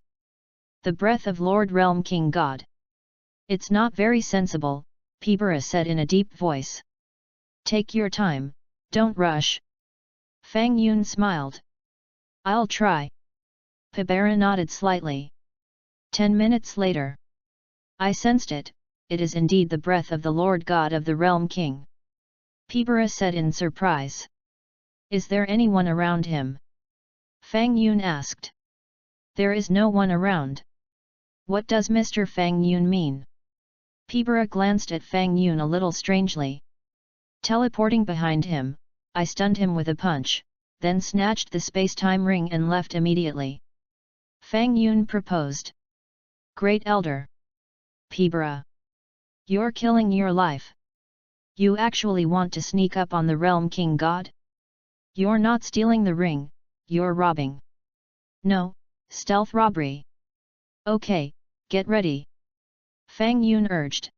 The breath of Lord Realm King God. It's not very sensible, Pibara said in a deep voice. Take your time, don't rush. Fang Yun smiled. I'll try. Pibara nodded slightly. 10 minutes later. I sensed it, it is indeed the breath of the Lord God of the Realm King. Pibara said in surprise. Is there anyone around him? Fang Yun asked. There is no one around. What does Mr. Fang Yun mean? Pibara glanced at Fang Yun a little strangely. Teleporting behind him, I stunned him with a punch, then snatched the space-time ring and left immediately. Fang Yun proposed. Great Elder. Pibara. You're killing your life. You actually want to sneak up on the Realm King God? You're not stealing the ring, you're robbing. No, stealth robbery. Okay, get ready. Fang Yun urged.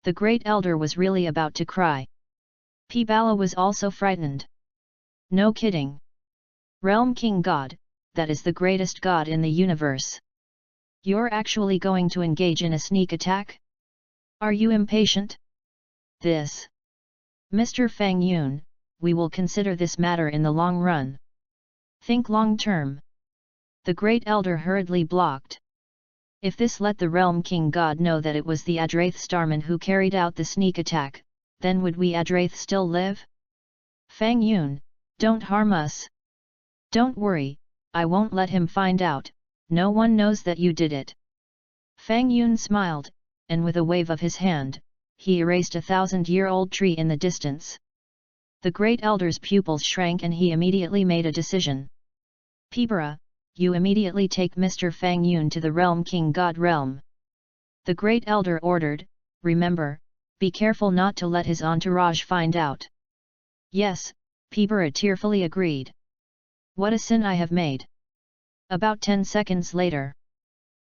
The Great Elder was really about to cry. Pibala was also frightened. No kidding. Realm King God, that is the greatest god in the universe. You're actually going to engage in a sneak attack? Are you impatient? This. Mr. Fang Yun, we will consider this matter in the long run. Think long term. The great elder hurriedly blocked. If this let the realm king god know that it was the Adrath Starman who carried out the sneak attack, then would we Adrath still live? Fang Yun, don't harm us. Don't worry, I won't let him find out, no one knows that you did it. Fang Yun smiled, and with a wave of his hand, he erased a 1,000-year-old tree in the distance. The great elder's pupils shrank and he immediately made a decision. Pibara, you immediately take Mr. Fang Yun to the realm king god realm. The great elder ordered, remember, be careful not to let his entourage find out. Yes, Pibara tearfully agreed. What a sin I have made. About 10 seconds later.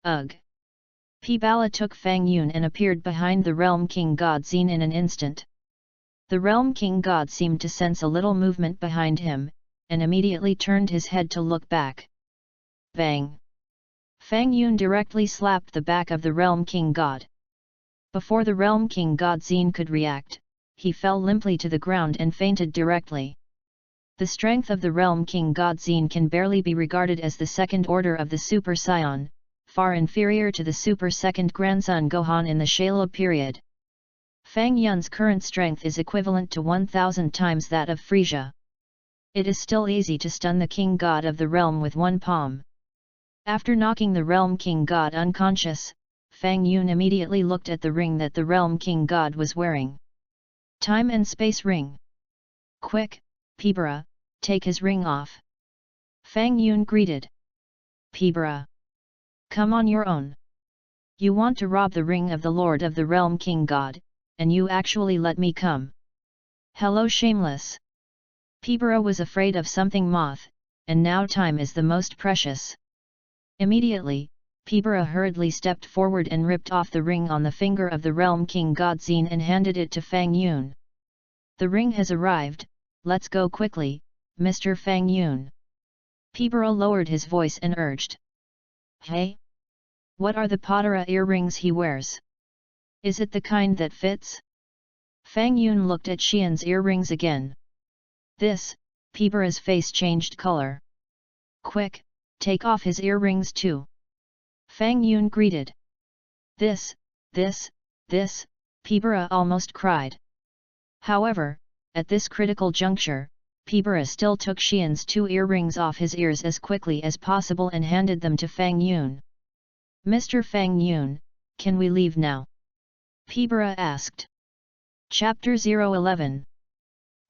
Ugh! Pibala took Fang Yun and appeared behind the realm king god Xin in an instant. The realm king god seemed to sense a little movement behind him, and immediately turned his head to look back. Bang! Fang Yun directly slapped the back of the realm king god. Before the realm king god Xin could react, he fell limply to the ground and fainted directly. The strength of the realm king god Xin can barely be regarded as the second order of the Super Saiyan, far inferior to the Super Second Grandson Gohan in the Shala period. Fang Yun's current strength is equivalent to 1,000 times that of Frisia. It is still easy to stun the king god of the realm with one palm. After knocking the realm king god unconscious, Fang Yun immediately looked at the ring that the realm king god was wearing. Time and space ring. Quick, Pibara, take his ring off. Fang Yun greeted. Pibara. Come on your own. You want to rob the ring of the Lord of the Realm King God, and you actually let me come. Hello shameless. Pibara was afraid of something moth, and now time is the most precious. Immediately, Pibara hurriedly stepped forward and ripped off the ring on the finger of the Realm King God Xin and handed it to Fang Yun. The ring has arrived, let's go quickly, Mr. Fang Yun. Pibara lowered his voice and urged. Hey? What are the Patara earrings he wears? Is it the kind that fits? Fang Yun looked at Xian's earrings again. This, Pibara's face changed color. Quick, take off his earrings too. Fang Yun greeted. This, Pibara almost cried. However, at this critical juncture, Pibara still took Xian's 2 earrings off his ears as quickly as possible and handed them to Fang Yun. Mr. Fang Yun, can we leave now? Pibara asked. Chapter 011.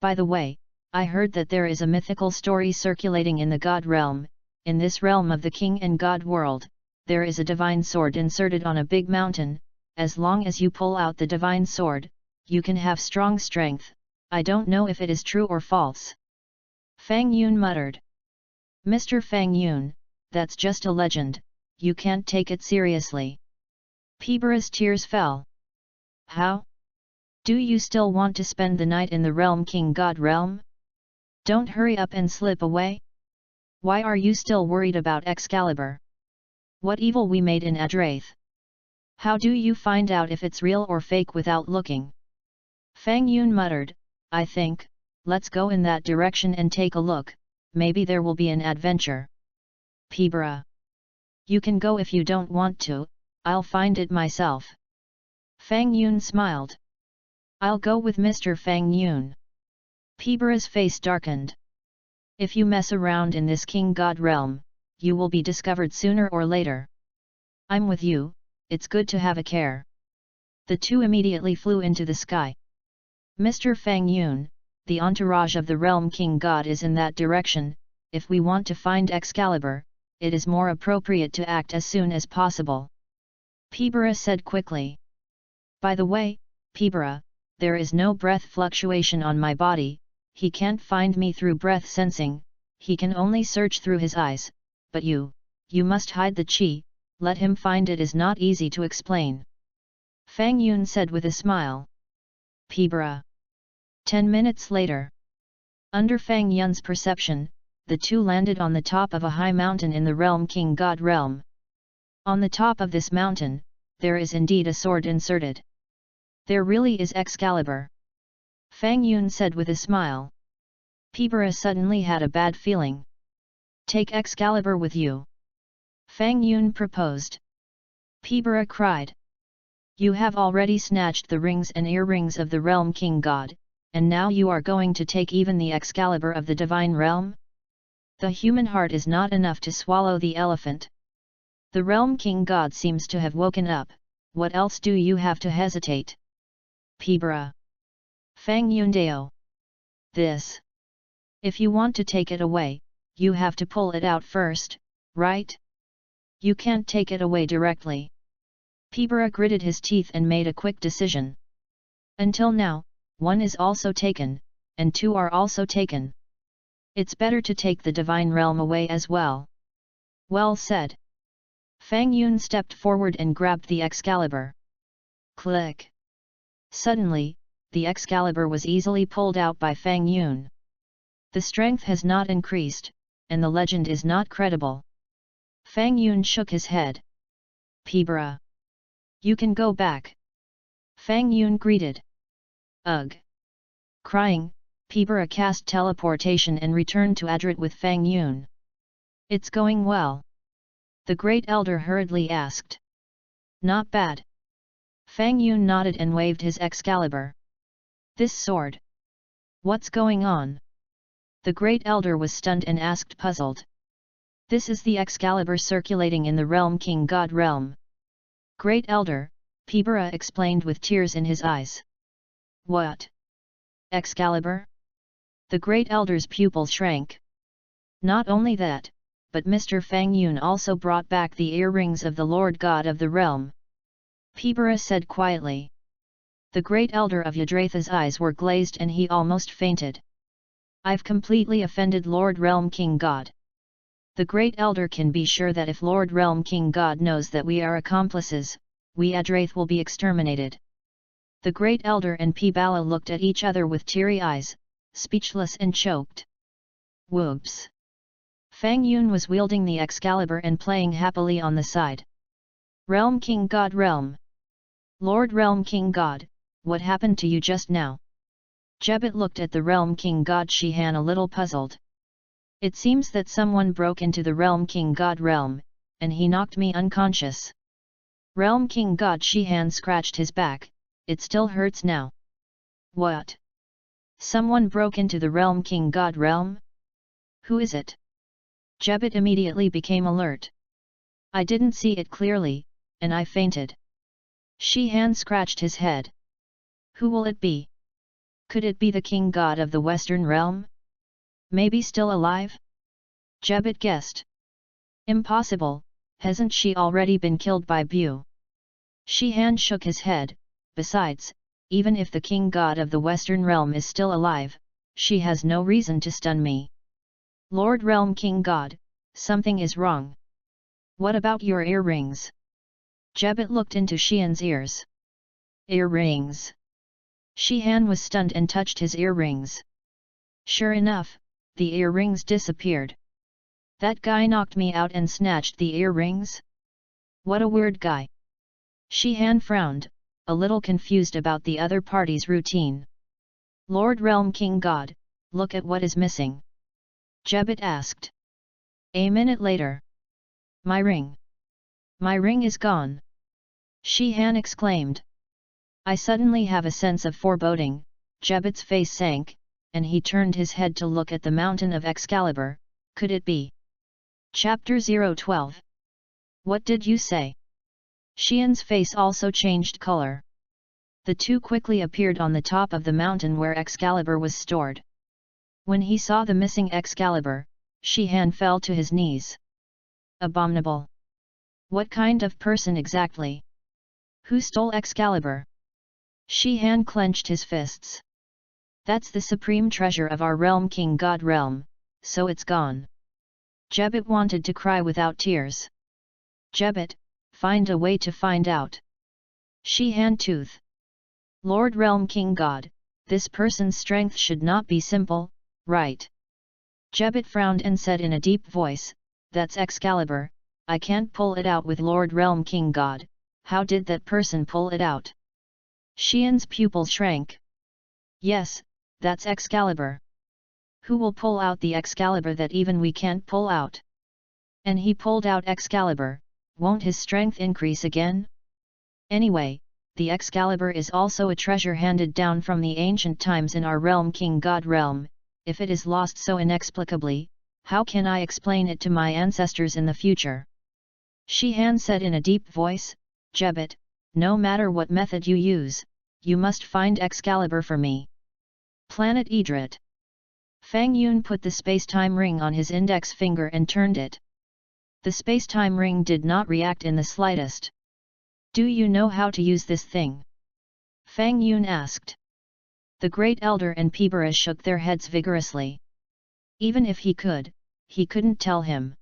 By the way, I heard that there is a mythical story circulating in the God realm. In this realm of the King and God world, there is a divine sword inserted on a big mountain. As long as you pull out the divine sword, you can have strong strength. I don't know if it is true or false. Fang Yun muttered. Mr. Fang Yun, that's just a legend, you can't take it seriously. Pibara's tears fell. How? Do you still want to spend the night in the Realm King God realm? Don't hurry up and slip away? Why are you still worried about Excalibur? What evil we made in Adrath? How do you find out if it's real or fake without looking? Fang Yun muttered, I think, let's go in that direction and take a look, maybe there will be an adventure. Pibara. You can go if you don't want to, I'll find it myself. Fang Yun smiled. I'll go with Mr. Fang Yun. Pibara's face darkened. If you mess around in this King God realm, you will be discovered sooner or later. I'm with you, it's good to have a care. The two immediately flew into the sky. Mr. Fang Yun, the entourage of the Realm King God is in that direction. If we want to find Excalibur, it is more appropriate to act as soon as possible. Pibara said quickly. By the way, Pibara, there is no breath fluctuation on my body, he can't find me through breath sensing, he can only search through his eyes, but you must hide the chi, let him find it is not easy to explain. Fang Yun said with a smile. Pibara. 10 minutes later. Under Fang Yun's perception, the two landed on the top of a high mountain in the Realm King God realm. On the top of this mountain, there is indeed a sword inserted. There really is Excalibur. Fang Yun said with a smile. Pibara suddenly had a bad feeling. Take Excalibur with you. Fang Yun proposed. Pibara cried. You have already snatched the rings and earrings of the Realm King God, and now you are going to take even the Excalibur of the Divine Realm? The human heart is not enough to swallow the elephant. The Realm King God seems to have woken up, what else do you have to hesitate? Pibara. Fang Yundao. This. If you want to take it away, you have to pull it out first, right? You can't take it away directly. Pibara gritted his teeth and made a quick decision. Until now, 1 is also taken, and 2 are also taken. It's better to take the Divine Realm away as well. Well said. Fang Yun stepped forward and grabbed the Excalibur. Click. Suddenly, the Excalibur was easily pulled out by Fang Yun. The strength has not increased, and the legend is not credible. Fang Yun shook his head. Pibara. You can go back. Fang Yun greeted. Ugh. Crying, Pibara cast teleportation and returned to Adrit with Fang Yun. It's going well. The Great Elder hurriedly asked. Not bad. Fang Yun nodded and waved his Excalibur. This sword. What's going on? The Great Elder was stunned and asked puzzled. This is the Excalibur circulating in the Realm King God realm. Great Elder, Pibara explained with tears in his eyes. What? Excalibur? The Great Elder's pupil shrank. Not only that, but Mr. Fang Yun also brought back the earrings of the Lord God of the realm. Pibara said quietly. The Great Elder of Yadratha's eyes were glazed and he almost fainted. I've completely offended Lord Realm King God. The Great Elder can be sure that if Lord Realm King God knows that we are accomplices, we Yadrath will be exterminated. The Great Elder and Pibala looked at each other with teary eyes, speechless and choked. Whoops! Fang Yun was wielding the Excalibur and playing happily on the side. Realm King God Realm! Lord Realm King God, what happened to you just now? Jebet looked at the Realm King God Shihan a little puzzled. It seems that someone broke into the Realm King God realm, and he knocked me unconscious. Realm King God Shihan scratched his back, it still hurts now. What? Someone broke into the Realm King God realm? Who is it? Jebet immediately became alert. I didn't see it clearly, and I fainted. Shihan scratched his head. Who will it be? Could it be the King God of the Western Realm? Maybe still alive? Jebet guessed. Impossible, hasn't she already been killed by Bu? Shihan shook his head, besides, even if the King God of the Western Realm is still alive, she has no reason to stun me. Lord Realm King God, something is wrong. What about your earrings? Jebet looked into Shihan's ears. Earrings. Shihan was stunned and touched his earrings. Sure enough, the earrings disappeared. That guy knocked me out and snatched the earrings? What a weird guy. Shihan frowned, a little confused about the other party's routine. Lord Realm King God, look at what is missing. Jebet asked. A minute later. My ring. My ring is gone. Shihan exclaimed. I suddenly have a sense of foreboding. Jebet's face sank, and he turned his head to look at the mountain of Excalibur. Could it be? Chapter 012. What did you say? Shihan's face also changed color. The two quickly appeared on the top of the mountain where Excalibur was stored. When he saw the missing Excalibur, Shihan fell to his knees. Abominable! What kind of person exactly? Who stole Excalibur? Shihan clenched his fists. That's the supreme treasure of our realm King God realm, so it's gone. Jebet wanted to cry without tears. Jebet, find a way to find out. Shihan tooth. Lord Realm King God, this person's strength should not be simple, right? Jebet frowned and said in a deep voice, that's Excalibur, I can't pull it out with Lord Realm King God, how did that person pull it out? Shihan's pupil shrank. Yes, that's Excalibur. Who will pull out the Excalibur that even we can't pull out? And he pulled out Excalibur, won't his strength increase again? Anyway, the Excalibur is also a treasure handed down from the ancient times in our realm, King God realm. If it is lost so inexplicably, how can I explain it to my ancestors in the future? Shihan said in a deep voice, Jebet, no matter what method you use, you must find Excalibur for me. Planet Idrit. Fang Yun put the space-time ring on his index finger and turned it. The space-time ring did not react in the slightest. Do you know how to use this thing? Fang Yun asked. The Great Elder and Pibara shook their heads vigorously. Even if he could, he couldn't tell him.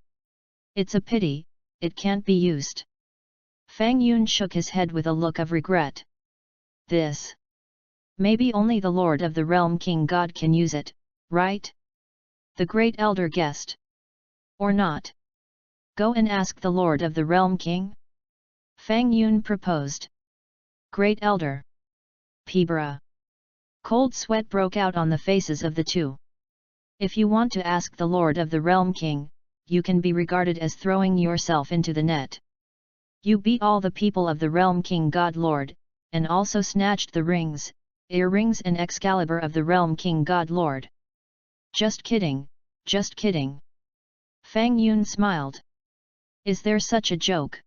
It's a pity, it can't be used. Fang Yun shook his head with a look of regret. This. Maybe only the Lord of the Realm King God can use it, right? The Great Elder guessed. Or not? Go and ask the Lord of the Realm King? Fang Yun proposed. Great Elder. Pibara. Cold sweat broke out on the faces of the two. If you want to ask the Lord of the Realm King, you can be regarded as throwing yourself into the net. You beat all the people of the Realm King God Lord, and also snatched the rings, earrings and Excalibur of the Realm King God Lord. Just kidding, just kidding. Fang Yun smiled. Is there such a joke?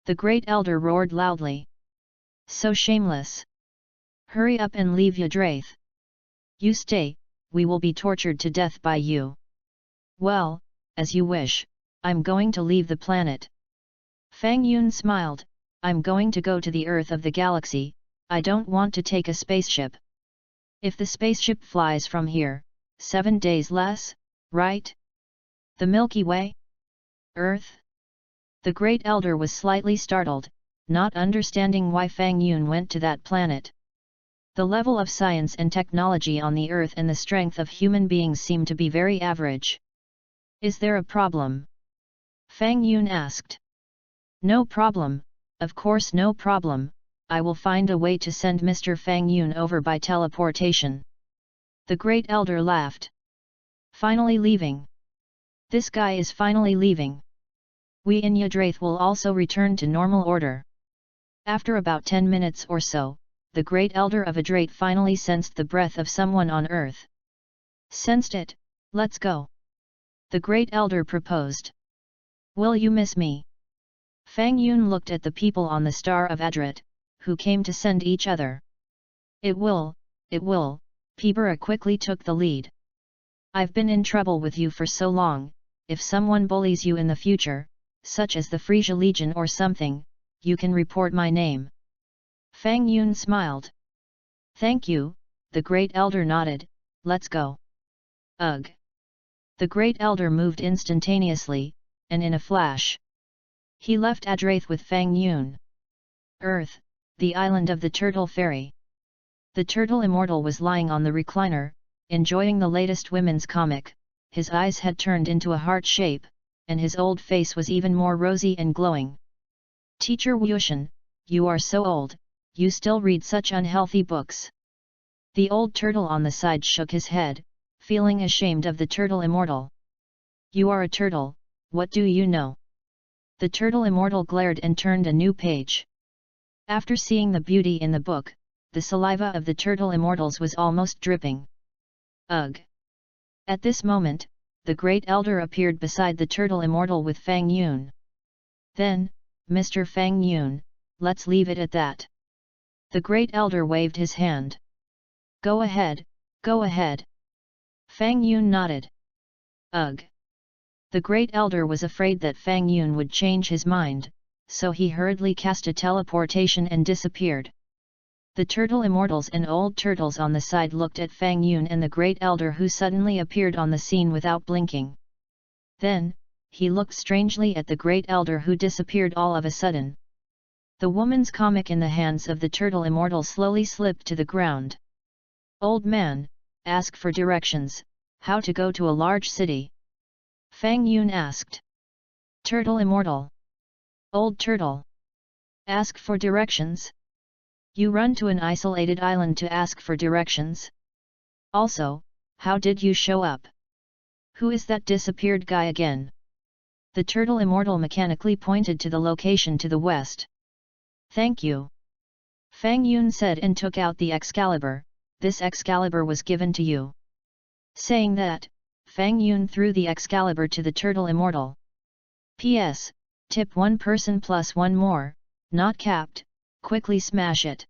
The Great Elder roared loudly. So shameless. Hurry up and leave Yggdrasil. You stay, we will be tortured to death by you. Well, as you wish, I'm going to leave the planet. Fang Yun smiled, I'm going to go to the Earth of the galaxy, I don't want to take a spaceship. If the spaceship flies from here, 7 days less, right? The Milky Way? Earth? The Great Elder was slightly startled, not understanding why Fang Yun went to that planet. The level of science and technology on the Earth and the strength of human beings seem to be very average. Is there a problem? Fang Yun asked. No problem, of course no problem, I will find a way to send Mr. Fang Yun over by teleportation. The Great Elder laughed. Finally leaving. This guy is finally leaving. We in Yggdrasil will also return to normal order. After about 10 minutes or so, the Great Elder of Yggdrasil finally sensed the breath of someone on Earth. Sensed it, let's go. The Great Elder proposed. Will you miss me? Fang Yun looked at the people on the Star of Adrit, who came to send each other. It will, Pibara quickly took the lead. I've been in trouble with you for so long, if someone bullies you in the future, such as the Frisia Legion or something, you can report my name. Fang Yun smiled. Thank you, the Great Elder nodded, let's go. Ugh. The Great Elder moved instantaneously, and in a flash. He left Yggdrasil with Fang Yun. Earth, the island of the Turtle Fairy. The Turtle Immortal was lying on the recliner, enjoying the latest women's comic. His eyes had turned into a heart shape, and his old face was even more rosy and glowing. Teacher Wushan, you are so old, you still read such unhealthy books. The old turtle on the side shook his head, feeling ashamed of the Turtle Immortal. You are a turtle, what do you know? The Turtle Immortal glared and turned a new page. After seeing the beauty in the book, the saliva of the Turtle Immortals was almost dripping. Ugh! At this moment, the Great Elder appeared beside the Turtle Immortal with Fang Yun. Then, Mr. Fang Yun, let's leave it at that. The Great Elder waved his hand. Go ahead, go ahead. Fang Yun nodded. Ugh! The Great Elder was afraid that Fang Yun would change his mind, so he hurriedly cast a teleportation and disappeared. The Turtle Immortals and old turtles on the side looked at Fang Yun and the Great Elder, who suddenly appeared on the scene without blinking. Then, he looked strangely at the Great Elder, who disappeared all of a sudden. The woman's comic in the hands of the Turtle Immortal slowly slipped to the ground. Old man, ask for directions, how to go to a large city? Fang Yun asked. Turtle Immortal. Old Turtle. Ask for directions? You run to an isolated island to ask for directions? Also, how did you show up? Who is that disappeared guy again? The turtle immortal mechanically pointed to the location to the west. Thank you. Fang Yun said and took out the Excalibur. This Excalibur was given to you. Saying that, Fang Yun threw the Excalibur to the turtle immortal. P.S. Tip 1 person plus 1 more, not capped, quickly smash it.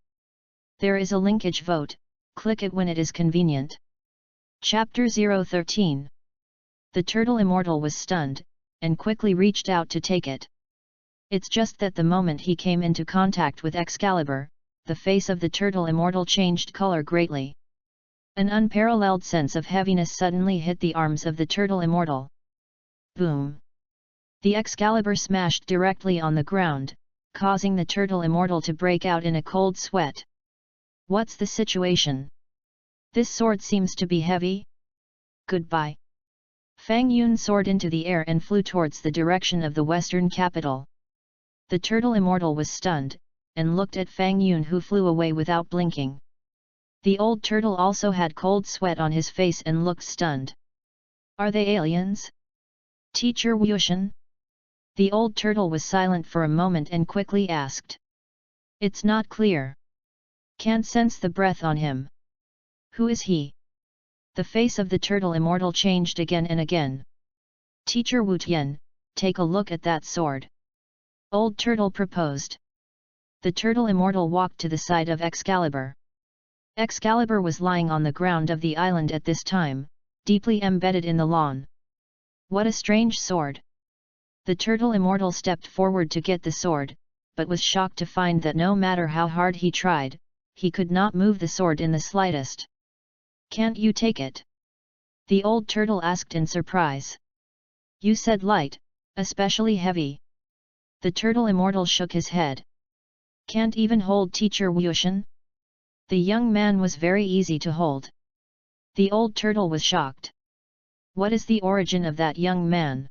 There is a linkage vote, click it when it is convenient. Chapter 013. The turtle immortal was stunned, and quickly reached out to take it. It's just that the moment he came into contact with Excalibur, the face of the turtle immortal changed color greatly. An unparalleled sense of heaviness suddenly hit the arms of the turtle immortal. Boom! The Excalibur smashed directly on the ground, causing the turtle immortal to break out in a cold sweat. What's the situation? This sword seems to be heavy? Goodbye. Fang Yun soared into the air and flew towards the direction of the western capital. The turtle immortal was stunned, and looked at Fang Yun, who flew away without blinking. The old turtle also had cold sweat on his face and looked stunned. Are they aliens? Teacher Wuxian? The old turtle was silent for a moment and quickly asked. It's not clear. Can't sense the breath on him. Who is he? The face of the turtle immortal changed again and again. Teacher Wu Tian, take a look at that sword. Old turtle proposed. The turtle immortal walked to the side of Excalibur. Excalibur was lying on the ground of the island at this time, deeply embedded in the lawn. What a strange sword! The turtle immortal stepped forward to get the sword, but was shocked to find that no matter how hard he tried, he could not move the sword in the slightest. Can't you take it? The old turtle asked in surprise. You said light, especially heavy. The turtle immortal shook his head. Can't even hold Teacher Wuxian? The young man was very easy to hold. The old turtle was shocked. What is the origin of that young man?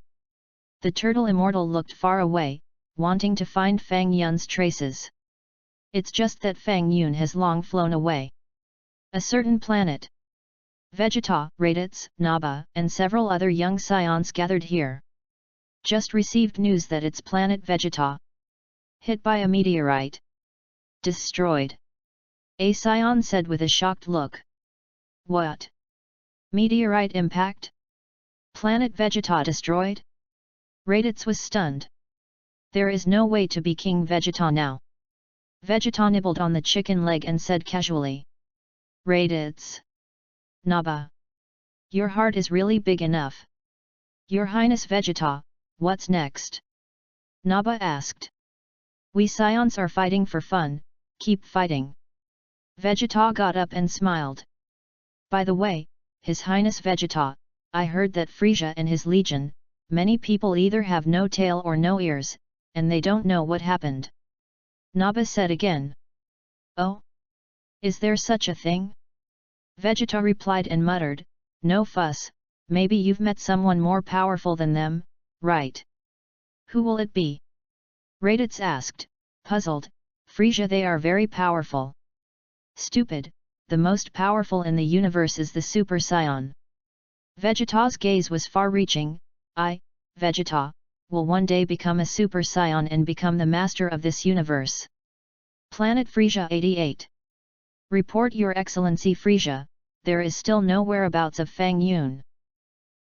The turtle immortal looked far away, wanting to find Fang Yun's traces. It's just that Fang Yun has long flown away. A certain planet. Vegeta, Raditz, Naba, and several other young scions gathered here. Just received news that its planet Vegeta hit by a meteorite. Destroyed. A scion said with a shocked look. What? Meteorite impact? Planet Vegeta destroyed? Raditz was stunned. There is no way to be King Vegeta now. Vegeta nibbled on the chicken leg and said casually. Raditz. Naba. Your heart is really big enough. Your Highness Vegeta, what's next? Naba asked. We scions are fighting for fun, keep fighting. Vegeta got up and smiled. By the way, His Highness Vegeta, I heard that Frisia and his legion, many people either have no tail or no ears, and they don't know what happened. Naba said again. Oh? Is there such a thing? Vegeta replied and muttered, no fuss, maybe you've met someone more powerful than them, right? Who will it be? Raditz asked, puzzled. Frisia, they are very powerful. Stupid, the most powerful in the universe is the Super Saiyan. Vegeta's gaze was far-reaching. I, Vegeta, will one day become a Super Saiyan and become the master of this universe. Planet Frisia 88. Report Your Excellency Frisia, there is still no whereabouts of Fang Yun.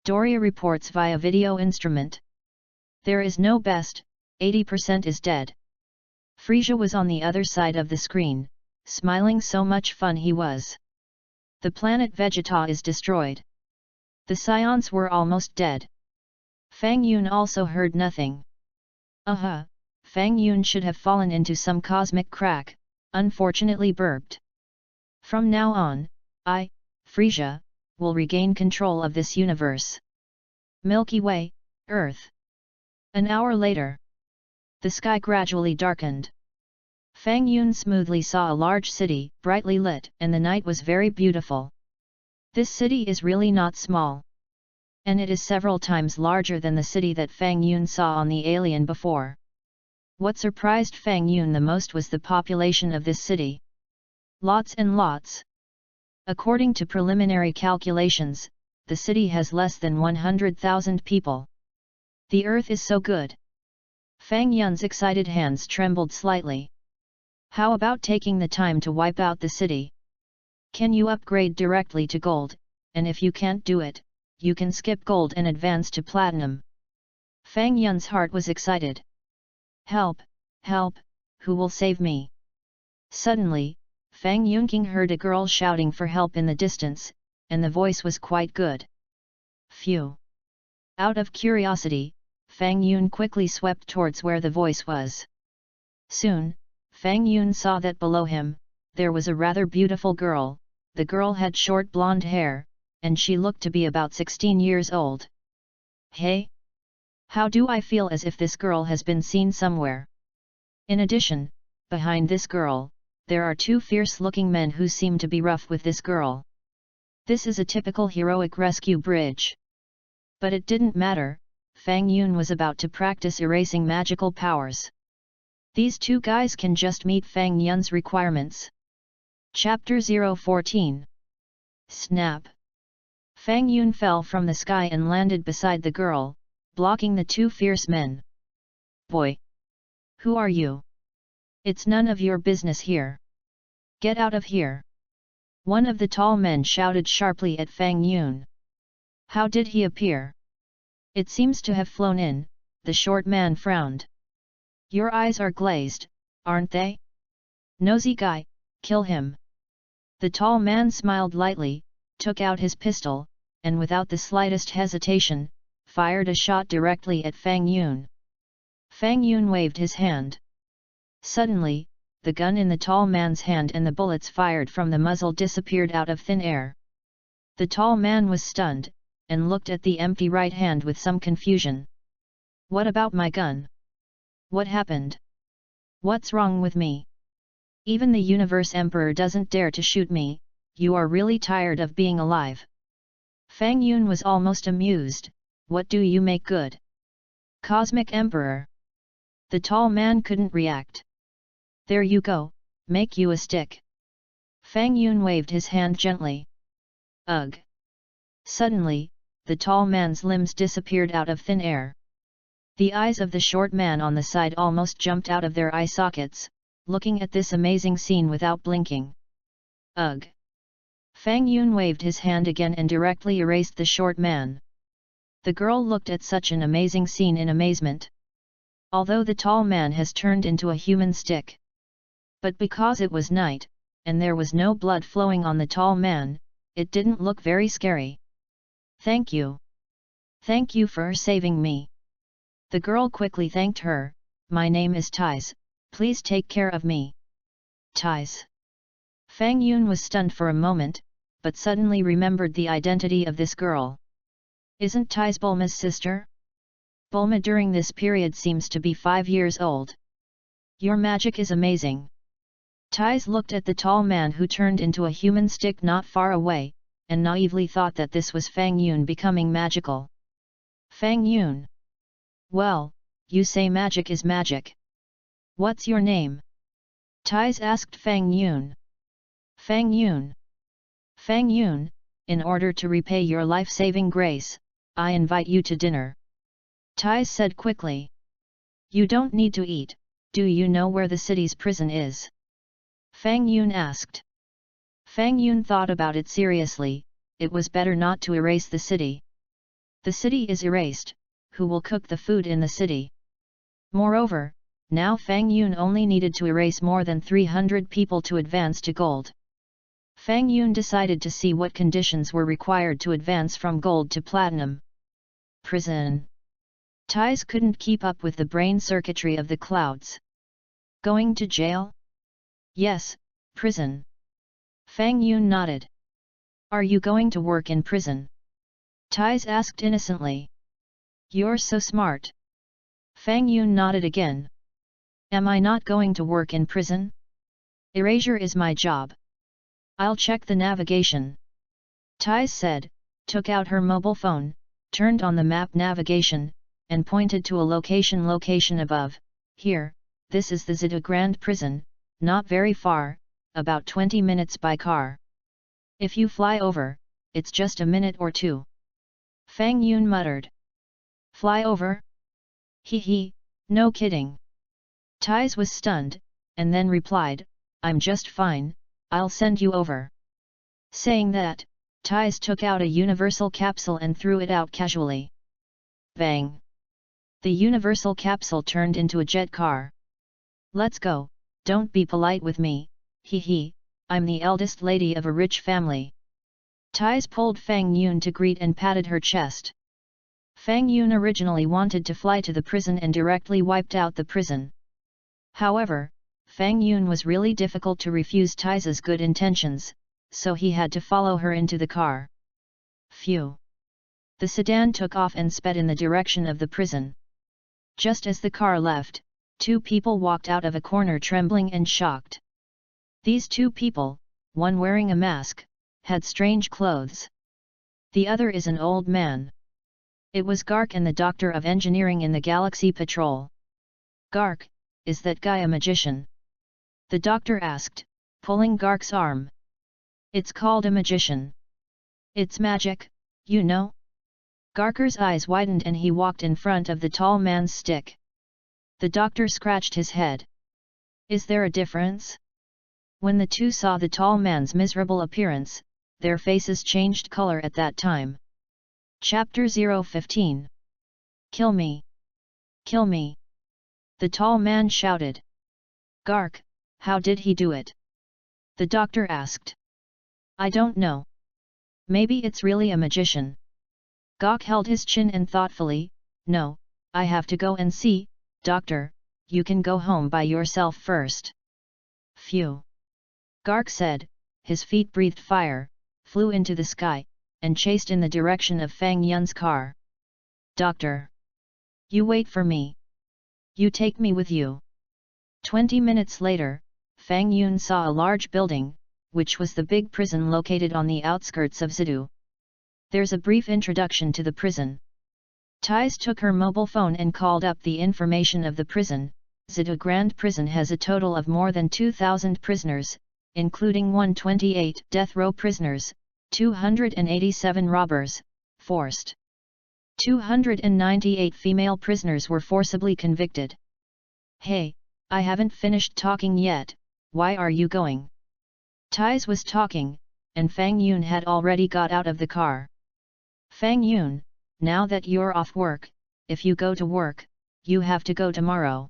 Doria reports via video instrument. There is no best, 80% is dead. Frisia was on the other side of the screen, smiling, so much fun he was. The planet Vegeta is destroyed. The scions were almost dead. Fang Yun also heard nothing. Fang Yun should have fallen into some cosmic crack, unfortunately burped. From now on, I, Frisia, will regain control of this universe. Milky Way, Earth. An hour later. The sky gradually darkened. Fang Yun smoothly saw a large city, brightly lit, and the night was very beautiful. This city is really not small. And it is several times larger than the city that Fang Yun saw on the alien before. What surprised Fang Yun the most was the population of this city. Lots and lots. According to preliminary calculations, the city has less than 100,000 people. The earth is so good. Fang Yun's excited hands trembled slightly. How about taking the time to wipe out the city? Can you upgrade directly to gold, and if you can't do it, you can skip gold and advance to platinum. Fang Yun's heart was excited. Help, help, who will save me? Suddenly, Fang Yunqing heard a girl shouting for help in the distance, and the voice was quite good. Phew! Out of curiosity, Fang Yun quickly swept towards where the voice was. Soon, Fang Yun saw that below him, there was a rather beautiful girl. The girl had short blonde hair, and she looked to be about 16 years old. Hey! How do I feel as if this girl has been seen somewhere? In addition, behind this girl, there are two fierce-looking men who seem to be rough with this girl. This is a typical heroic rescue bridge. But it didn't matter, Fang Yun was about to practice erasing magical powers. These two guys can just meet Fang Yun's requirements. Chapter 014. Snap! Fang Yun fell from the sky and landed beside the girl, blocking the two fierce men. Boy! Who are you? It's none of your business here. Get out of here! One of the tall men shouted sharply at Fang Yun. How did he appear? It seems to have flown in, the short man frowned. Your eyes are glazed, aren't they? Nosy guy, kill him. The tall man smiled lightly, took out his pistol, and without the slightest hesitation, fired a shot directly at Fang Yun. Fang Yun waved his hand. Suddenly, the gun in the tall man's hand and the bullets fired from the muzzle disappeared out of thin air. The tall man was stunned, and looked at the empty right hand with some confusion. What about my gun? What happened? What's wrong with me? Even the Universe Emperor doesn't dare to shoot me. You are really tired of being alive. Fang Yun was almost amused. What do you make good? Cosmic Emperor. The tall man couldn't react. There you go, make you a stick. Fang Yun waved his hand gently. Ugh! Suddenly, the tall man's limbs disappeared out of thin air. The eyes of the short man on the side almost jumped out of their eye sockets, looking at this amazing scene without blinking. Ugh! Fang Yun waved his hand again and directly erased the short man. The girl looked at such an amazing scene in amazement. Although the tall man has turned into a human stick. But because it was night, and there was no blood flowing on the tall man, it didn't look very scary. Thank you. Thank you for saving me. The girl quickly thanked her. My name is Tais, please take care of me. Tais. Fang Yun was stunned for a moment, but suddenly remembered the identity of this girl. Isn't Tais Bulma's sister? Bulma during this period seems to be 5 years old. Your magic is amazing. Tais looked at the tall man who turned into a human stick not far away, and naively thought that this was Fang Yun becoming magical. Fang Yun. Well, you say magic is magic. What's your name? Tais asked Fang Yun. Fang Yun. Fang Yun, in order to repay your life-saving grace, I invite you to dinner. Tais said quickly. You don't need to eat, do you know where the city's prison is? Fang Yun asked. Fang Yun thought about it seriously, it was better not to erase the city. The city is erased, who will cook the food in the city? Moreover, now Fang Yun only needed to erase more than 300 people to advance to gold. Fang Yun decided to see what conditions were required to advance from gold to platinum. Prison. Tais couldn't keep up with the brain circuitry of the clouds. Going to jail? Yes, prison. Fang Yun nodded. Are you going to work in prison? Tais asked innocently. You're so smart. Fang Yun nodded again. Am I not going to work in prison? Erasure is my job. I'll check the navigation. Tais said, took out her mobile phone, turned on the map navigation, and pointed to a location above. Here, this is the Zita Grand Prison, not very far, about 20 minutes by car. If you fly over, it's just a minute or two. Fang Yun muttered. Fly over? Hee, no kidding. Tais was stunned, and then replied, I'm just fine, I'll send you over. Saying that, Tais took out a universal capsule and threw it out casually. Bang! The universal capsule turned into a jet car. Let's go, don't be polite with me, hee, I'm the eldest lady of a rich family. Tais pulled Fang Yun to greet and patted her chest. Fang Yun originally wanted to fly to the prison and directly wiped out the prison. However, Fang Yun was really difficult to refuse Tais's good intentions, so he had to follow her into the car. Phew! The sedan took off and sped in the direction of the prison. Just as the car left, two people walked out of a corner trembling and shocked. These two people, one wearing a mask, had strange clothes. The other is an old man. It was Gark and the Doctor of Engineering in the Galaxy Patrol. Gark, is that guy a magician? The Doctor asked, pulling Gark's arm. It's called a magician. It's magic, you know? Garker's eyes widened and he walked in front of the tall man's stick. The Doctor scratched his head. Is there a difference? When the two saw the tall man's miserable appearance, their faces changed color at that time. Chapter 015. Kill me! Kill me! The tall man shouted. Gark, how did he do it? The Doctor asked. I don't know. Maybe it's really a magician. Gark held his chin and thoughtfully, no, I have to go and see, Doctor, you can go home by yourself first. Phew! Gark said, his feet breathed fire, flew into the sky, and chased in the direction of Fang Yun's car. Doctor! You wait for me. You take me with you. 20 minutes later, Fang Yun saw a large building, which was the big prison located on the outskirts of Zidu. There's a brief introduction to the prison. Tais took her mobile phone and called up the information of the prison. Zidu Grand Prison has a total of more than 2,000 prisoners, including 128 death row prisoners, 287 robbers, forced. 298 female prisoners were forcibly convicted. Hey, I haven't finished talking yet, why are you going? Tais was talking, and Fang Yun had already got out of the car. Fang Yun, now that you're off work, if you go to work, you have to go tomorrow.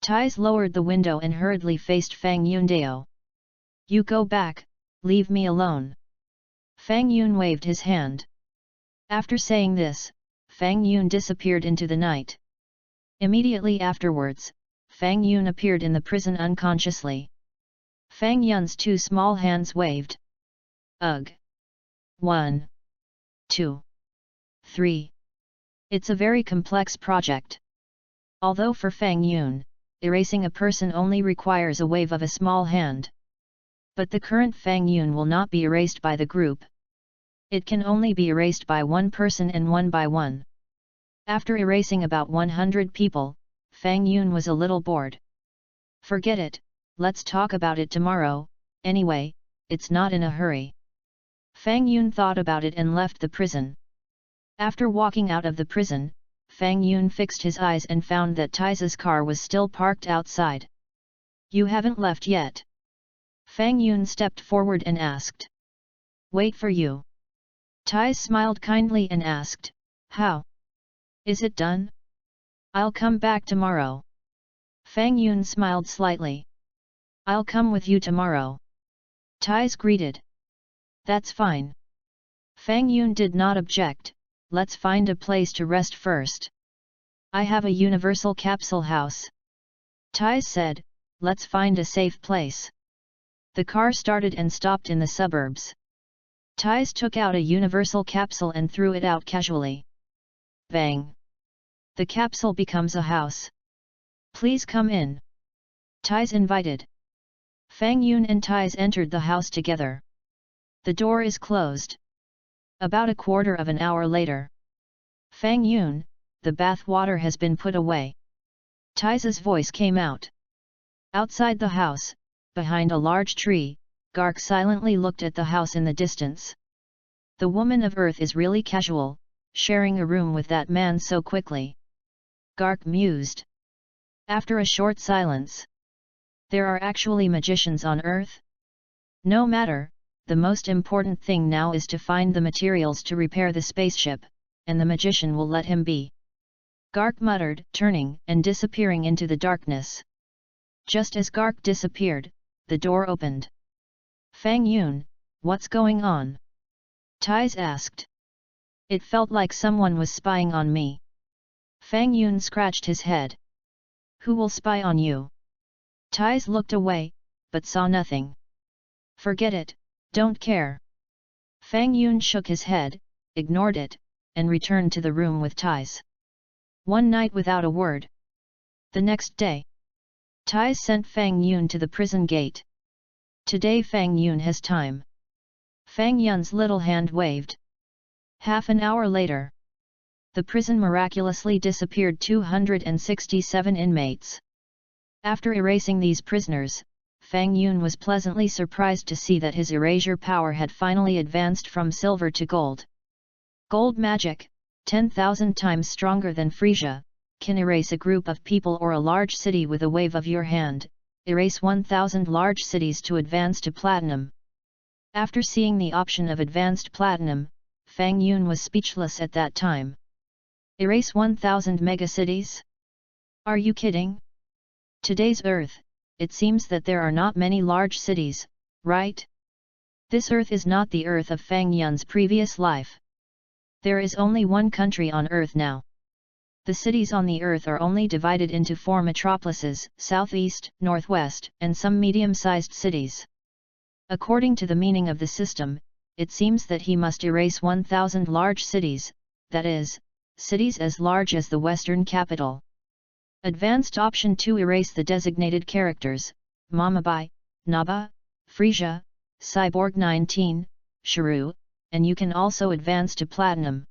Tais lowered the window and hurriedly faced Fang Yun Dao. You go back, leave me alone. Fang Yun waved his hand. After saying this, Fang Yun disappeared into the night. Immediately afterwards, Fang Yun appeared in the prison unconsciously. Fang Yun's two small hands waved. Ugh! 1, 2, 3. It's a very complex project. Although for Fang Yun, erasing a person only requires a wave of a small hand. But the current Fang Yun will not be erased by the group. It can only be erased by one person and one by one. After erasing about 100 people, Fang Yun was a little bored. Forget it, let's talk about it tomorrow, anyway, it's not in a hurry. Fang Yun thought about it and left the prison. After walking out of the prison, Fang Yun fixed his eyes and found that Tais's car was still parked outside. You haven't left yet? Fang Yun stepped forward and asked. Wait for you. Tais smiled kindly and asked, how? Is it done? I'll come back tomorrow. Fang Yun smiled slightly. I'll come with you tomorrow. Tais greeted. That's fine. Fang Yun did not object, let's find a place to rest first. I have a universal capsule house. Tais said, let's find a safe place. The car started and stopped in the suburbs. Tais took out a universal capsule and threw it out casually. Bang! The capsule becomes a house. Please come in. Tais invited. Fang Yun and Tais entered the house together. The door is closed. About a quarter of an hour later. Fang Yun, the bath water has been put away. Tais's voice came out. Outside the house, behind a large tree, Gark silently looked at the house in the distance. The woman of Earth is really casual, sharing a room with that man so quickly. Gark mused. After a short silence. There are actually magicians on Earth? No matter, the most important thing now is to find the materials to repair the spaceship, and the magician will let him be. Gark muttered, turning and disappearing into the darkness. Just as Gark disappeared, the door opened. Fang Yun, what's going on? Tais asked. It felt like someone was spying on me. Fang Yun scratched his head. Who will spy on you? Tais looked away, but saw nothing. Forget it, don't care. Fang Yun shook his head, ignored it, and returned to the room with Tais. One night without a word. The next day, Tais sent Fang Yun to the prison gate. Today Fang Yun has time. Fang Yun's little hand waved. Half an hour later, the prison miraculously disappeared 267 inmates. After erasing these prisoners, Fang Yun was pleasantly surprised to see that his erasure power had finally advanced from silver to gold. Gold magic, 10,000 times stronger than Frisia, can erase a group of people or a large city with a wave of your hand, erase 1,000 large cities to advance to platinum. After seeing the option of advanced platinum, Fang Yun was speechless at that time. Erase 1,000 megacities? Are you kidding? Today's Earth, it seems that there are not many large cities, right? This Earth is not the Earth of Fang Yun's previous life. There is only one country on Earth now. The cities on the Earth are only divided into 4 metropolises, southeast, northwest, and some medium-sized cities. According to the meaning of the system, it seems that he must erase 1,000 large cities, that is, cities as large as the western capital. Advanced option 2 erase the designated characters, Mamabai, Naba, Frisia, Cyborg 19, Sharu, and you can also advance to platinum.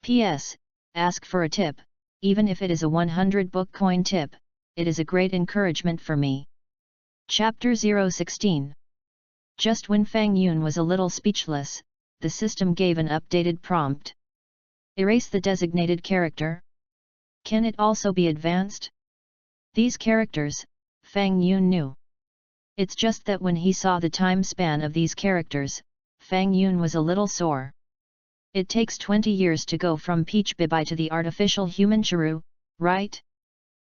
P.S. Ask for a tip, even if it is a 100 book coin tip, it is a great encouragement for me. Chapter 016. Just when Fang Yun was a little speechless, the system gave an updated prompt. Erase the designated character? Can it also be advanced? These characters, Fang Yun knew. It's just that when he saw the time span of these characters, Fang Yun was a little sore. It takes 20 years to go from Peach Bibai to the artificial human Chiru, right?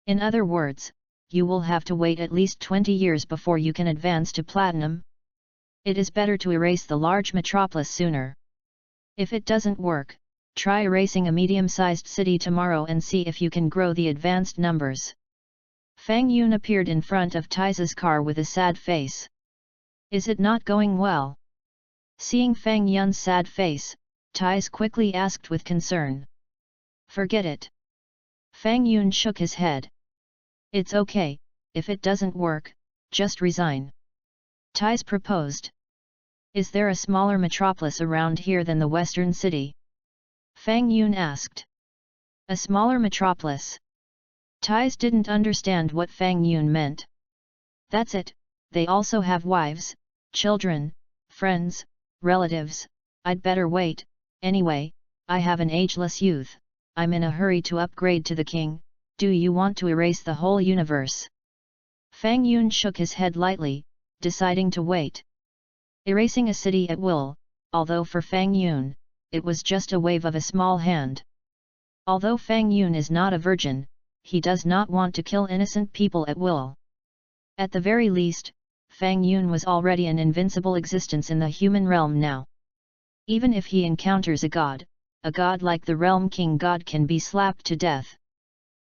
In other words, you will have to wait at least 20 years before you can advance to platinum. It is better to erase the large metropolis sooner. If it doesn't work, try erasing a medium-sized city tomorrow and see if you can grow the advanced numbers. Fang Yun appeared in front of Tais's car with a sad face. Is it not going well? Seeing Fang Yun's sad face, Tais quickly asked with concern. Forget it. Fang Yun shook his head. It's okay, if it doesn't work, just resign. Tais proposed. Is there a smaller metropolis around here than the western city? Fang Yun asked. A smaller metropolis? Tais didn't understand what Fang Yun meant. That's it, they also have wives, children, friends, relatives. I'd better wait. Anyway, I have an ageless youth, I'm in a hurry to upgrade to the king. Do you want to erase the whole universe? Fang Yun shook his head lightly, deciding to wait. Erasing a city at will, although for Fang Yun, it was just a wave of a small hand. Although Fang Yun is not a virgin, he does not want to kill innocent people at will. At the very least, Fang Yun was already an invincible existence in the human realm now. Even if he encounters a god like the realm king god can be slapped to death.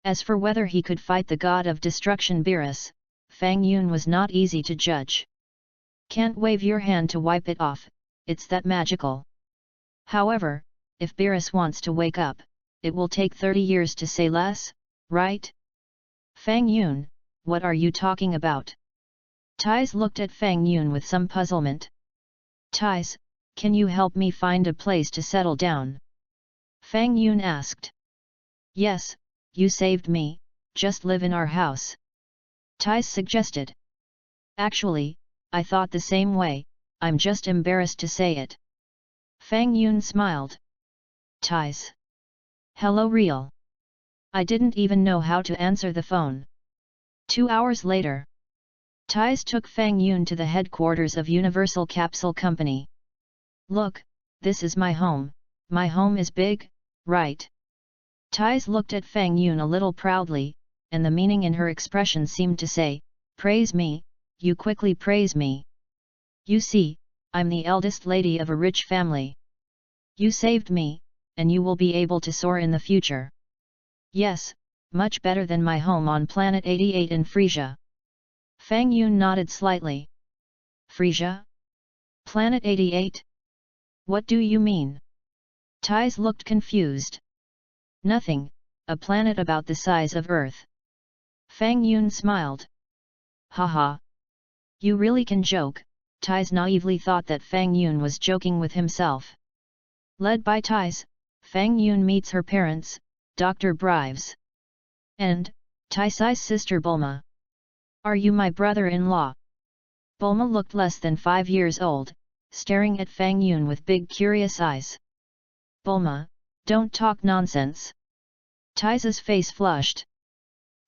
As for whether he could fight the god of destruction Beerus, Fang Yun was not easy to judge. Can't wave your hand to wipe it off, it's that magical. However, if Beerus wants to wake up, it will take 30 years to say less, right? Fang Yun, what are you talking about? Tais looked at Fang Yun with some puzzlement. Tais, can you help me find a place to settle down? Fang Yun asked. Yes, you saved me, just live in our house. Tais suggested. Actually, I thought the same way, I'm just embarrassed to say it. Fang Yun smiled. Ties. Hello real. I didn't even know how to answer the phone. 2 hours later. Ties took Fang Yun to the headquarters of Universal Capsule Company. Look, this is my home is big, right? Ties looked at Fang Yun a little proudly, and the meaning in her expression seemed to say, praise me, you quickly praise me. You see, I'm the eldest lady of a rich family. You saved me, and you will be able to soar in the future. Yes, much better than my home on Planet 88 in Frisia. Fang Yun nodded slightly. Frisia? Planet 88? What do you mean? Ties looked confused. Nothing, a planet about the size of Earth. Fang Yun smiled. Haha. You really can joke, Ties naively thought that Fang Yun was joking with himself. Led by Ties, Fang Yun meets her parents, Dr. Brives. And, Tai's sister Bulma. Are you my brother-in-law? Bulma looked less than 5 years old, staring at Fang Yun with big curious eyes. Bulma, don't talk nonsense. Tai's face flushed.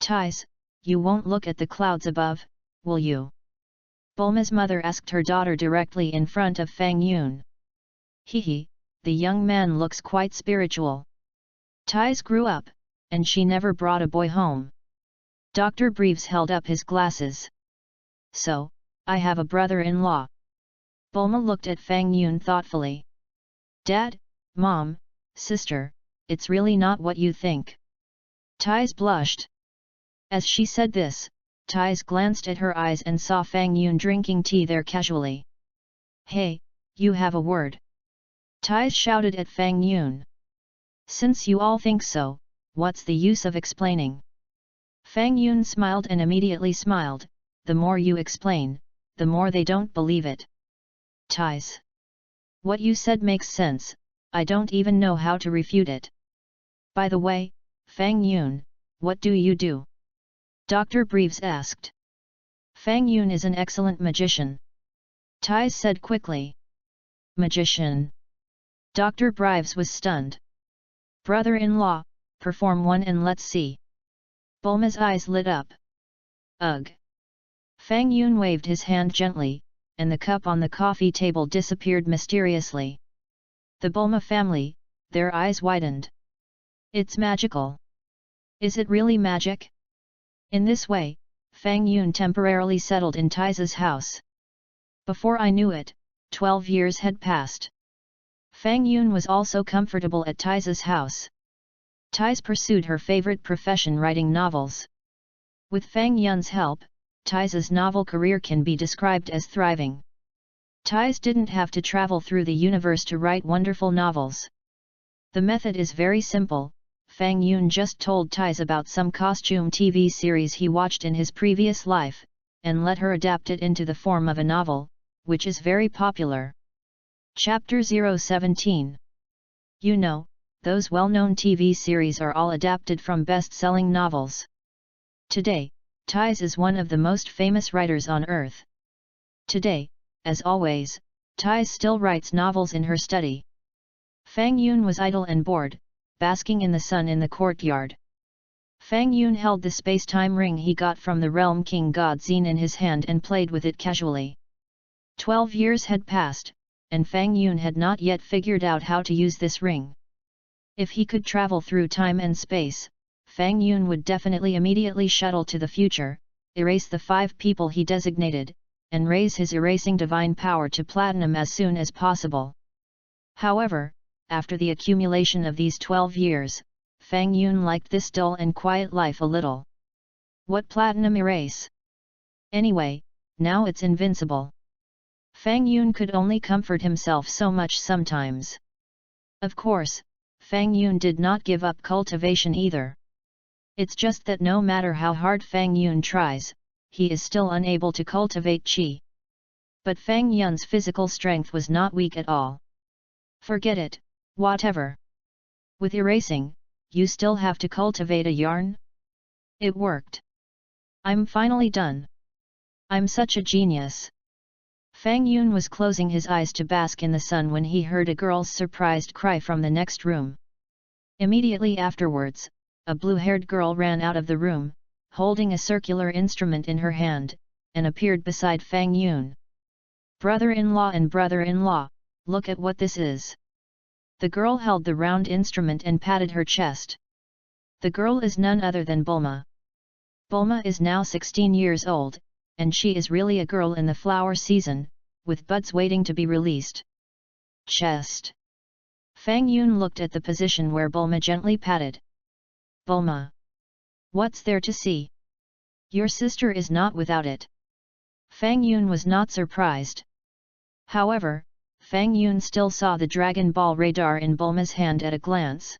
Tais, you won't look at the clouds above, will you? Bulma's mother asked her daughter directly in front of Fang Yun. Hehe, the young man looks quite spiritual. Tais grew up, and she never brought a boy home. Dr. Brives held up his glasses. So, I have a brother-in-law. Bulma looked at Fang Yun thoughtfully. Dad, Mom, Sister, it's really not what you think. Tais blushed. As she said this, Tais glanced at her eyes and saw Fang Yun drinking tea there casually. Hey, you have a word. Tais shouted at Fang Yun. Since you all think so, what's the use of explaining? Fang Yun smiled and immediately smiled, the more you explain, the more they don't believe it. Tais. What you said makes sense, I don't even know how to refute it. By the way, Fang Yun, what do you do? Dr. Brives asked. Fang Yun is an excellent magician. Tais said quickly. Magician. Dr. Brives was stunned. Brother-in-law, perform one and let's see. Bulma's eyes lit up. Ugh. Fang Yun waved his hand gently, and the cup on the coffee table disappeared mysteriously. The Bulma family, their eyes widened. It's magical. Is it really magic? In this way, Fang Yun temporarily settled in Tai's house. Before I knew it, 12 years had passed. Fang Yun was also comfortable at Tai's house. Tais pursued her favorite profession, writing novels. With Fang Yun's help, Tai's novel career can be described as thriving. Tais didn't have to travel through the universe to write wonderful novels. The method is very simple. Fang Yun just told Tais about some costume TV series he watched in his previous life, and let her adapt it into the form of a novel, which is very popular. Chapter 017. You know, those well-known TV series are all adapted from best-selling novels. Today, Tais is one of the most famous writers on earth. Today, as always, Tais still writes novels in her study. Fang Yun was idle and bored, basking in the sun in the courtyard. Fang Yun held the space-time ring he got from the Realm King God Xin in his hand and played with it casually. 12 years had passed, and Fang Yun had not yet figured out how to use this ring. If he could travel through time and space, Fang Yun would definitely immediately shuttle to the future, erase the 5 people he designated, and raise his erasing divine power to platinum as soon as possible. However, after the accumulation of these 12 years, Fang Yun liked this dull and quiet life a little. What platinum erase? Anyway, now it's invincible. Fang Yun could only comfort himself so much sometimes. Of course, Fang Yun did not give up cultivation either. It's just that no matter how hard Fang Yun tries, he is still unable to cultivate qi. But Fang Yun's physical strength was not weak at all. Forget it, whatever. With erasing, you still have to cultivate a yarn? It worked. I'm finally done. I'm such a genius. Fang Yun was closing his eyes to bask in the sun when he heard a girl's surprised cry from the next room. Immediately afterwards, a blue-haired girl ran out of the room, holding a circular instrument in her hand, and appeared beside Fang Yun. Brother-in-law and brother-in-law, look at what this is. The girl held the round instrument and patted her chest. The girl is none other than Bulma. Bulma is now 16 years old, and she is really a girl in the flower season, with buds waiting to be released. Chest. Fang Yun looked at the position where Bulma gently patted. Bulma. What's there to see? Your sister is not without it. Fang Yun was not surprised. However, Fang Yun still saw the Dragon Ball radar in Bulma's hand at a glance.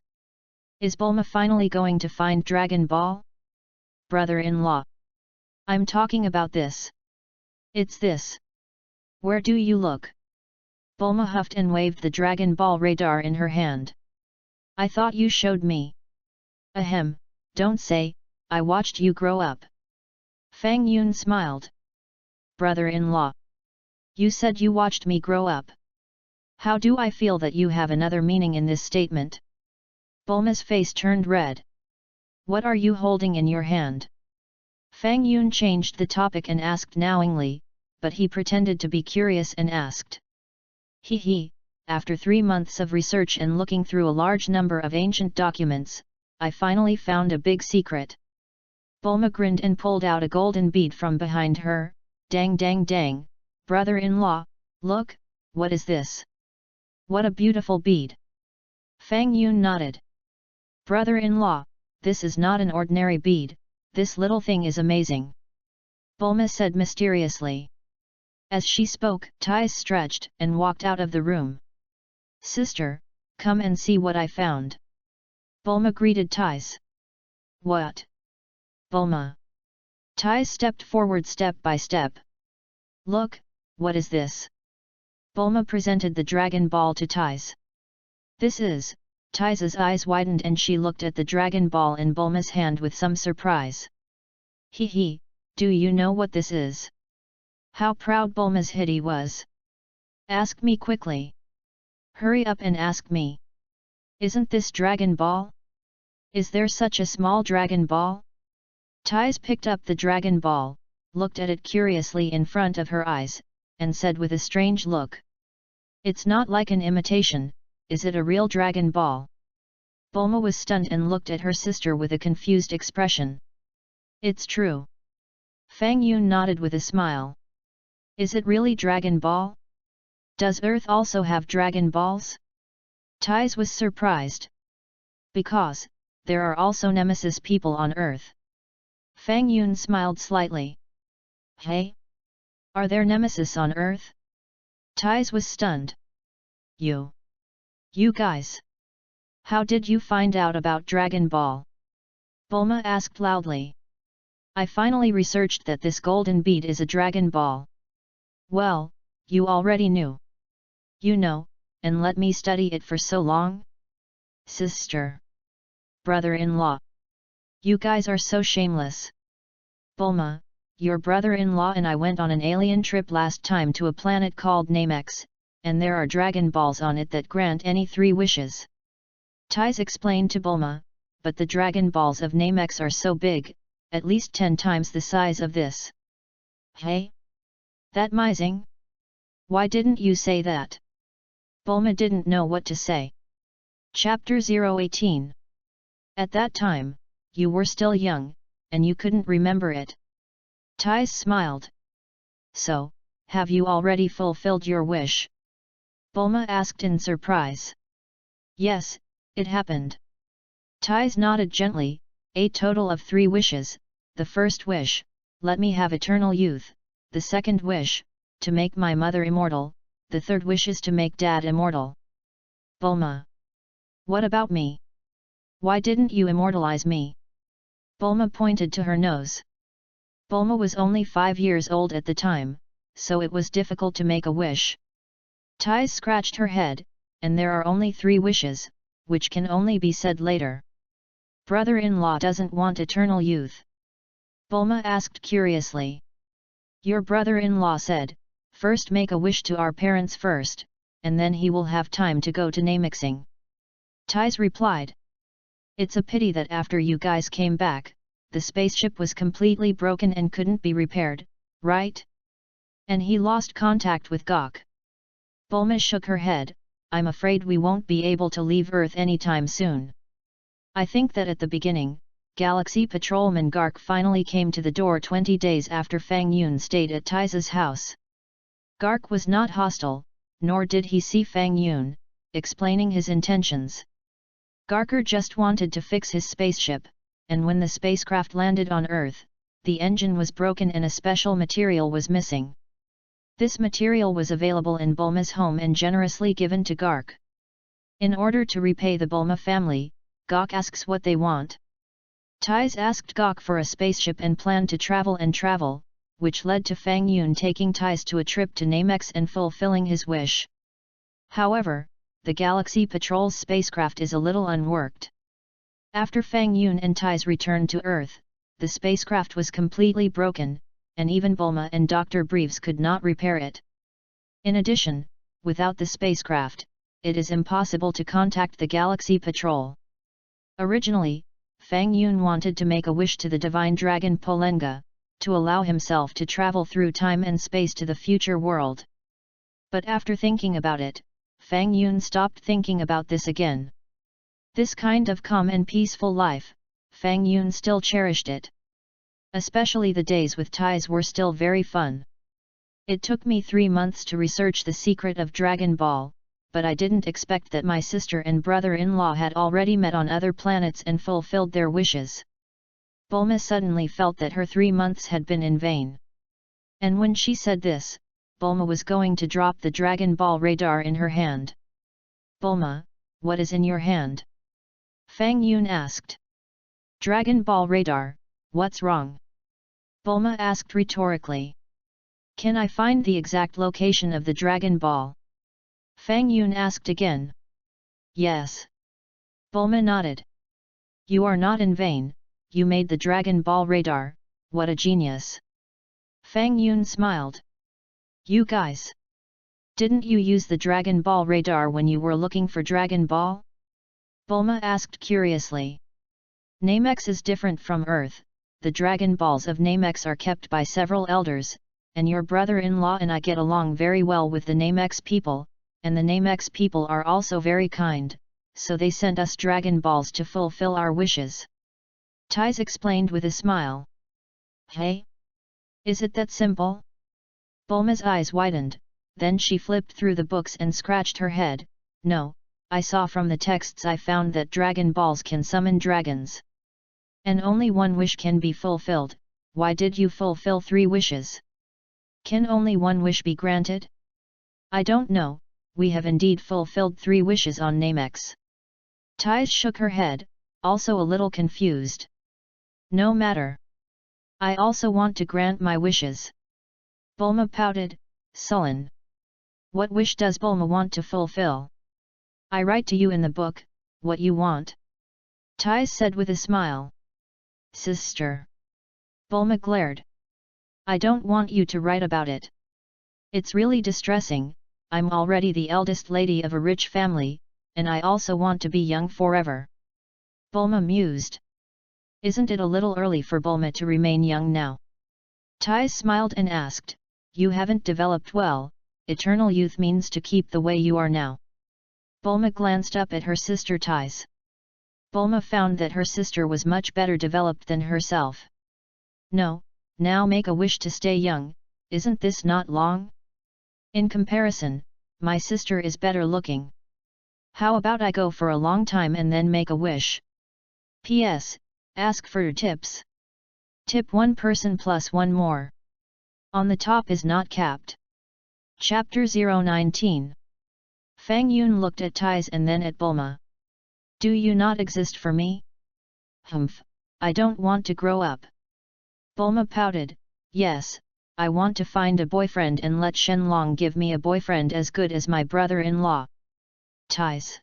Is Bulma finally going to find Dragon Ball? Brother-in-law. I'm talking about this. It's this. Where do you look? Bulma huffed and waved the Dragon Ball radar in her hand. I thought you showed me. Ahem, don't say, I watched you grow up. Fang Yun smiled. Brother-in-law. You said you watched me grow up. How do I feel that you have another meaning in this statement? Bulma's face turned red. What are you holding in your hand? Fang Yun changed the topic and asked knowingly, but he pretended to be curious and asked. He, after 3 months of research and looking through a large number of ancient documents, I finally found a big secret. Bulma grinned and pulled out a golden bead from behind her. Dang dang dang, brother-in-law, look, what is this? What a beautiful bead. Fang Yun nodded. Brother-in-law, this is not an ordinary bead, this little thing is amazing. Bulma said mysteriously. As she spoke, ties stretched and walked out of the room. Sister, come and see what I found. Bulma greeted Ties. What? Bulma. Ties stepped forward step by step. Look, what is this? Bulma presented the Dragon Ball to Ties. This is. Ties's eyes widened and she looked at the Dragon Ball in Bulma's hand with some surprise. He, do you know what this is? How proud Bulma's hitty was. Ask me quickly. Hurry up and ask me. Isn't this Dragon Ball? Is there such a small Dragon Ball? Ties picked up the Dragon Ball, looked at it curiously in front of her eyes, and said with a strange look. It's not like an imitation, is it a real Dragon Ball? Bulma was stunned and looked at her sister with a confused expression. It's true. Fang Yun nodded with a smile. Is it really Dragon Ball? Does Earth also have Dragon Balls? Ties was surprised. Because, there are also Nemesis people on Earth. Fang Yun smiled slightly. Hey? Are there Nemesis on Earth? Ties was stunned. You guys. How did you find out about Dragon Ball? Bulma asked loudly. I finally researched that this golden bead is a Dragon Ball. Well, you already knew. You know, and let me study it for so long? Sister. Brother-in-law. You guys are so shameless. Bulma, your brother-in-law and I went on an alien trip last time to a planet called Namex, and there are Dragon Balls on it that grant any 3 wishes. Ties explained to Bulma, but the Dragon Balls of Namex are so big, at least 10 times the size of this. Hey? That amazing? Why didn't you say that? Bulma didn't know what to say. Chapter 018. At that time, you were still young, and you couldn't remember it. Ties smiled. So, have you already fulfilled your wish? Bulma asked in surprise. Yes, it happened. Ties nodded gently. A total of 3 wishes. The first wish, let me have eternal youth. The second wish, to make my mother immortal. The third wish is to make Dad immortal. Bulma. What about me? Why didn't you immortalize me? Bulma pointed to her nose. Bulma was only 5 years old at the time, so it was difficult to make a wish. Ties scratched her head, and there are only 3 wishes, which can only be said later. Brother-in-law doesn't want eternal youth. Bulma asked curiously. Your brother-in-law said, first make a wish to our parents first, and then he will have time to go to Namixing. Tais replied. It's a pity that after you guys came back, the spaceship was completely broken and couldn't be repaired, right? And he lost contact with Gok. Bulma shook her head. I'm afraid we won't be able to leave Earth anytime soon. I think that at the beginning, Galaxy Patrolman Gark finally came to the door 20 days after Fang Yun stayed at Tais's house. Gark was not hostile, nor did he see Fang Yun, explaining his intentions. Garker just wanted to fix his spaceship, and when the spacecraft landed on Earth, the engine was broken and a special material was missing. This material was available in Bulma's home and generously given to Gark. In order to repay the Bulma family, Gok asks what they want. Tais asked Gok for a spaceship and planned to travel, which led to Fang Yun taking Tais to a trip to Namex and fulfilling his wish. However, the Galaxy Patrol's spacecraft is a little unworked. After Fang Yun and Tais returned to Earth, the spacecraft was completely broken, and even Bulma and Dr. Breves could not repair it. In addition, without the spacecraft, it is impossible to contact the Galaxy Patrol. Originally, Fang Yun wanted to make a wish to the divine dragon Polenga, to allow himself to travel through time and space to the future world. But after thinking about it, Fang Yun stopped thinking about this again. This kind of calm and peaceful life, Fang Yun still cherished it. Especially the days with Tais were still very fun. It took me 3 months to research the secret of Dragon Ball, but I didn't expect that my sister and brother-in-law had already met on other planets and fulfilled their wishes. Bulma suddenly felt that her 3 months had been in vain. And when she said this, Bulma was going to drop the Dragon Ball radar in her hand. Bulma, what is in your hand? Fang Yun asked. Dragon Ball radar, what's wrong? Bulma asked rhetorically. Can I find the exact location of the Dragon Ball? Fang Yun asked again. Yes. Bulma nodded. You are not in vain, you made the Dragon Ball radar, what a genius. Fang Yun smiled. You guys. Didn't you use the Dragon Ball radar when you were looking for Dragon Ball? Bulma asked curiously. Namex is different from Earth, the Dragon Balls of Namex are kept by several elders, and your brother-in-law and I get along very well with the Namex people, and the Namex people are also very kind, so they sent us Dragon Balls to fulfill our wishes. Tais explained with a smile. Hey? Is it that simple? Bulma's eyes widened, then she flipped through the books and scratched her head. No, I saw from the texts I found that Dragon Balls can summon dragons. And only one wish can be fulfilled. Why did you fulfill 3 wishes? Can only one wish be granted? I don't know, we have indeed fulfilled 3 wishes on Namex. Tais shook her head, also a little confused. No matter. I also want to grant my wishes. Bulma pouted, sullen. What wish does Bulma want to fulfill? I write to you in the book, what you want. Tais said with a smile. Sister. Bulma glared. I don't want you to write about it. It's really distressing, I'm already the eldest lady of a rich family, and I also want to be young forever. Bulma mused. Isn't it a little early for Bulma to remain young now? Tais smiled and asked, you haven't developed well, eternal youth means to keep the way you are now. Bulma glanced up at her sister Tais. Bulma found that her sister was much better developed than herself. No, now make a wish to stay young, isn't this not long? In comparison, my sister is better looking. How about I go for a long time and then make a wish? P.S. Ask for tips. Tip 1 person plus 1 more. On the top is not capped. Chapter 019. Fang Yun looked at Tais and then at Bulma. Do you not exist for me? Humph, I don't want to grow up. Bulma pouted, yes, I want to find a boyfriend and let Shenlong give me a boyfriend as good as my brother-in-law. Tais.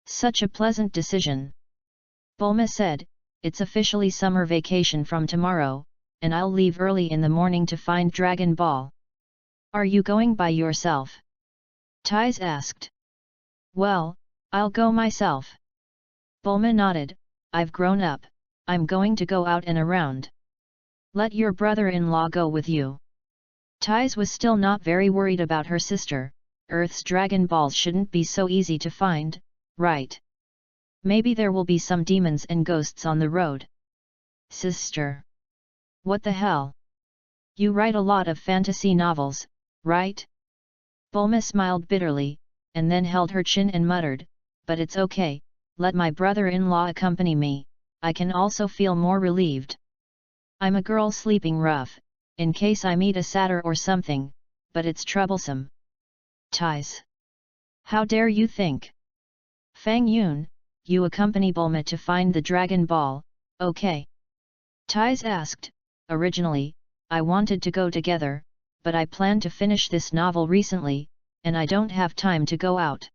Such a pleasant decision. Bulma said, it's officially summer vacation from tomorrow, and I'll leave early in the morning to find Dragon Ball. Are you going by yourself? Tais asked. Well, I'll go myself. Bulma nodded. I've grown up, I'm going to go out and around. Let your brother-in-law go with you. Tais was still not very worried about her sister. Earth's Dragon Balls shouldn't be so easy to find, right? Maybe there will be some demons and ghosts on the road. Sister. What the hell? You write a lot of fantasy novels, right? Bulma smiled bitterly, and then held her chin and muttered, but it's okay, let my brother-in-law accompany me, I can also feel more relieved. I'm a girl sleeping rough, in case I meet a satyr or something, but it's troublesome. Tais. How dare you think? Fang Yun, you accompany Bulma to find the Dragon Ball, okay? Tais asked, originally, I wanted to go together, but I planned to finish this novel recently, and I don't have time to go out.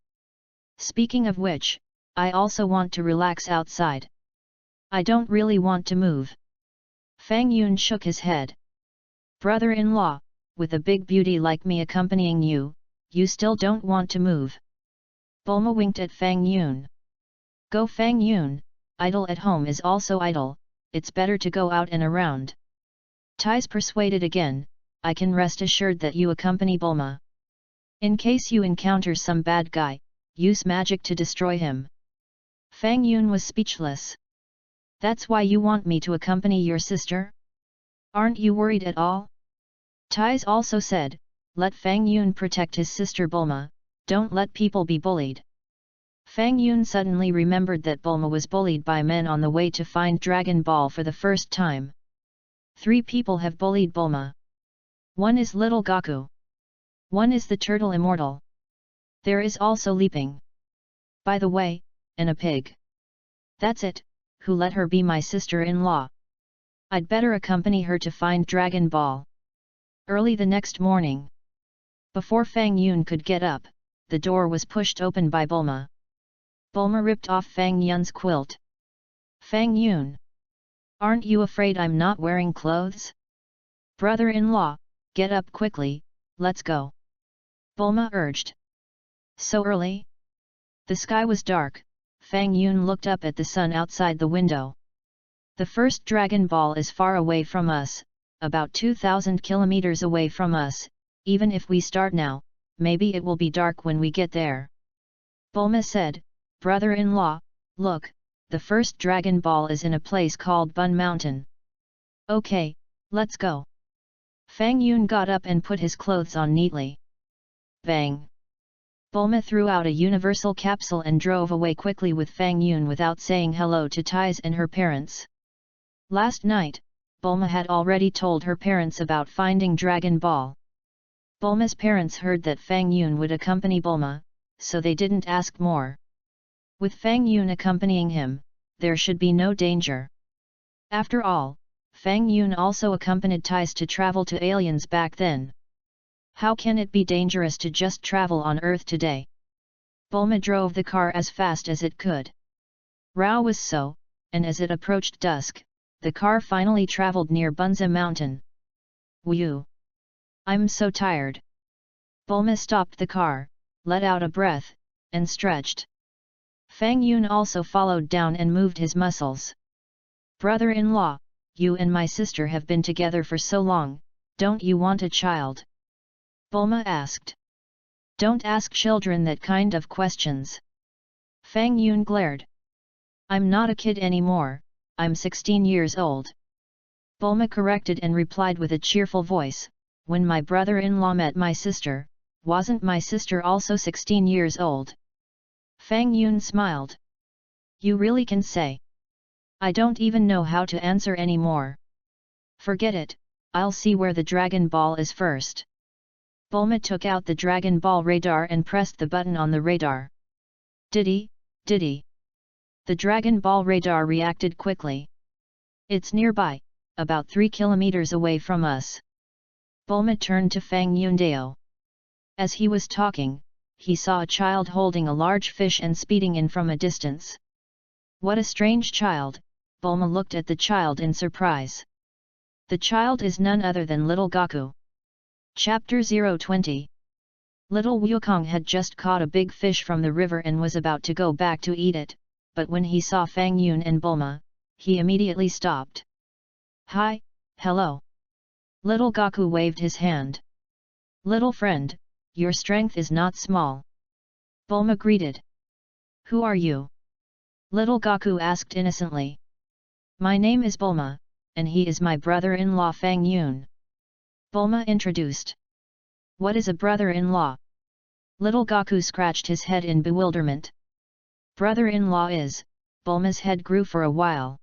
Speaking of which, I also want to relax outside. I don't really want to move. Fang Yun shook his head. Brother-in-law, with a big beauty like me accompanying you, you still don't want to move. Bulma winked at Fang Yun. Go Fang Yun, idle at home is also idle, it's better to go out and around. Tais persuaded again, I can rest assured that you accompany Bulma. In case you encounter some bad guy, use magic to destroy him. Fang Yun was speechless. That's why you want me to accompany your sister? Aren't you worried at all? Tais also said, let Fang Yun protect his sister Bulma, don't let people be bullied. Fang Yun suddenly remembered that Bulma was bullied by men on the way to find Dragon Ball for the first time. 3 people have bullied Bulma. One is little Goku. One is the turtle immortal. There is also Leaping. By the way, and a pig. That's it, who let her be my sister-in-law? I'd better accompany her to find Dragon Ball. Early the next morning. Before Fang Yun could get up, the door was pushed open by Bulma. Bulma ripped off Fang Yun's quilt. Fang Yun! Aren't you afraid I'm not wearing clothes? Brother-in-law, get up quickly, let's go. Bulma urged. So early? The sky was dark. Fang Yun looked up at the sun outside the window. The first Dragon Ball is far away from us, about 2,000 kilometers away from us, even if we start now, maybe it will be dark when we get there. Bulma said, brother-in-law, look, the first Dragon Ball is in a place called Bun Mountain. Okay, let's go. Fang Yun got up and put his clothes on neatly. Bang! Bulma threw out a universal capsule and drove away quickly with Fang Yun without saying hello to Tais and her parents. Last night, Bulma had already told her parents about finding Dragon Ball. Bulma's parents heard that Fang Yun would accompany Bulma, so they didn't ask more. With Fang Yun accompanying him, there should be no danger. After all, Fang Yun also accompanied Tais to travel to aliens back then. How can it be dangerous to just travel on Earth today? Bulma drove the car as fast as it could. Rao was so, and as it approached dusk, the car finally traveled near Bunza Mountain. Whew! I'm so tired. Bulma stopped the car, let out a breath, and stretched. Fang Yun also followed down and moved his muscles. Brother-in-law, you and my sister have been together for so long, don't you want a child? Bulma asked. Don't ask children that kind of questions. Fang Yun glared. I'm not a kid anymore, I'm 16 years old. Bulma corrected and replied with a cheerful voice, when my brother-in-law met my sister, wasn't my sister also 16 years old? Fang Yun smiled. You really can say. I don't even know how to answer anymore. Forget it, I'll see where the Dragon Ball is first. Bulma took out the Dragon Ball radar and pressed the button on the radar. Diddy, diddy. The Dragon Ball radar reacted quickly. It's nearby, about 3 kilometers away from us. Bulma turned to Fang Yundao. As he was talking, he saw a child holding a large fish and speeding in from a distance. What a strange child, Bulma looked at the child in surprise. The child is none other than little Gaku. Chapter 020. Little Wukong had just caught a big fish from the river and was about to go back to eat it, but when he saw Fang Yun and Bulma, he immediately stopped. Hi, hello. Little Gaku waved his hand. Little friend, your strength is not small. Bulma greeted. Who are you? Little Gaku asked innocently. My name is Bulma, and he is my brother-in-law Fang Yun. Bulma introduced. What is a brother-in-law? Little Gaku scratched his head in bewilderment. Brother-in-law is, Bulma's head grew for a while.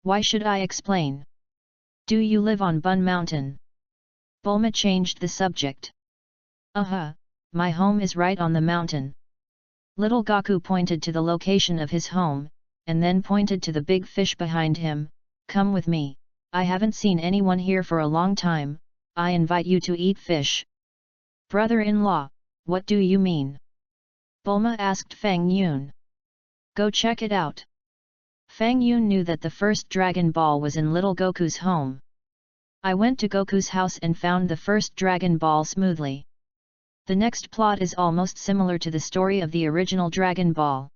Why should I explain? Do you live on Bun Mountain? Bulma changed the subject. My home is right on the mountain. Little Gaku pointed to the location of his home, and then pointed to the big fish behind him. Come with me, I haven't seen anyone here for a long time, I invite you to eat fish. Brother-in-law, what do you mean? Bulma asked Fang Yun. Go check it out. Fang Yun knew that the first Dragon Ball was in little Goku's home. I went to Goku's house and found the first Dragon Ball smoothly. The next plot is almost similar to the story of the original Dragon Ball.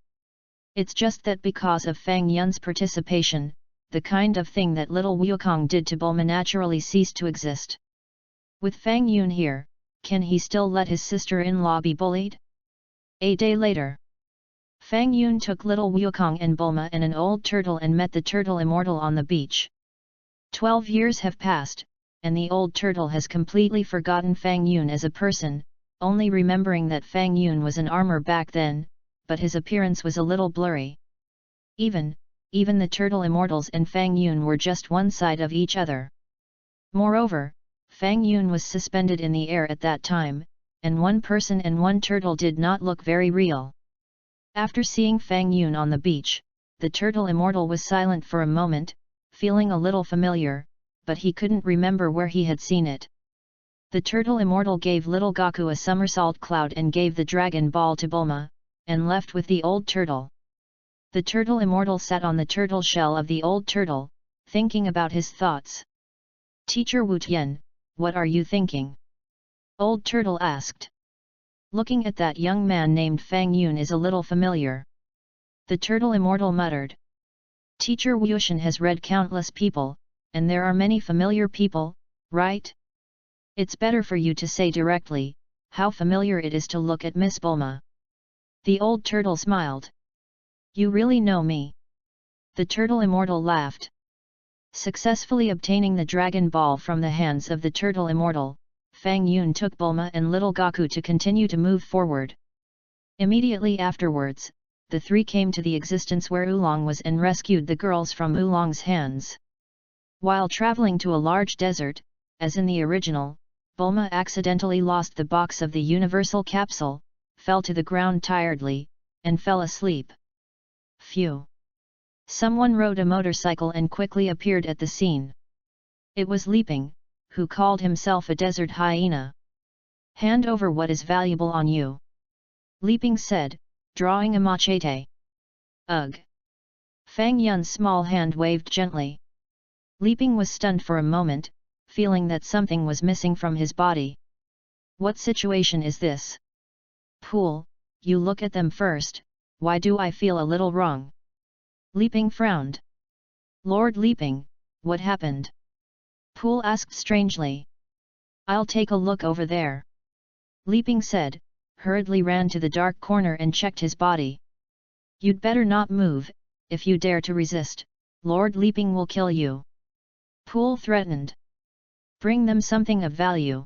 It's just that because of Fang Yun's participation, the kind of thing that little Wukong did to Bulma naturally ceased to exist. With Fang Yun here, can he still let his sister-in-law be bullied? A day later, Fang Yun took little Wukong and Bulma and an old turtle and met the turtle immortal on the beach. 12 years have passed, and the old turtle has completely forgotten Fang Yun as a person, only remembering that Fang Yun was an armor back then, but his appearance was a little blurry. Even the turtle immortals and Fang Yun were just one side of each other. Moreover, Fang Yun was suspended in the air at that time, and one person and one turtle did not look very real. After seeing Fang Yun on the beach, the turtle immortal was silent for a moment, feeling a little familiar, but he couldn't remember where he had seen it. The turtle immortal gave little Gaku a somersault cloud and gave the Dragon Ball to Bulma, and left with the old turtle. The turtle immortal sat on the turtle shell of the old turtle, thinking about his thoughts. Teacher Wu Tian, what are you thinking? Old turtle asked. Looking at that young man named Fang Yun is a little familiar. The turtle immortal muttered. Teacher Wu Tian has read countless people, and there are many familiar people, right? It's better for you to say directly, how familiar it is to look at Miss Bulma. The old turtle smiled. You really know me? The turtle immortal laughed. Successfully obtaining the Dragon Ball from the hands of the turtle immortal, Fang Yun took Bulma and little Gaku to continue to move forward. Immediately afterwards, the three came to the existence where Oolong was and rescued the girls from Oolong's hands. While traveling to a large desert, as in the original, Bulma accidentally lost the box of the universal capsule, fell to the ground tiredly, and fell asleep. Phew! Someone rode a motorcycle and quickly appeared at the scene. It was Leaping, who called himself a desert hyena. Hand over what is valuable on you. Leaping said, drawing a machete. Ugh! Fang Yun's small hand waved gently. Leaping was stunned for a moment, feeling that something was missing from his body. What situation is this? Pool, you look at them first, why do I feel a little wrong? Leaping frowned. Lord Leaping, what happened? Pool asked strangely. I'll take a look over there. Leaping said, hurriedly ran to the dark corner and checked his body. You'd better not move, if you dare to resist, Lord Leaping will kill you. Pool threatened. Bring them something of value.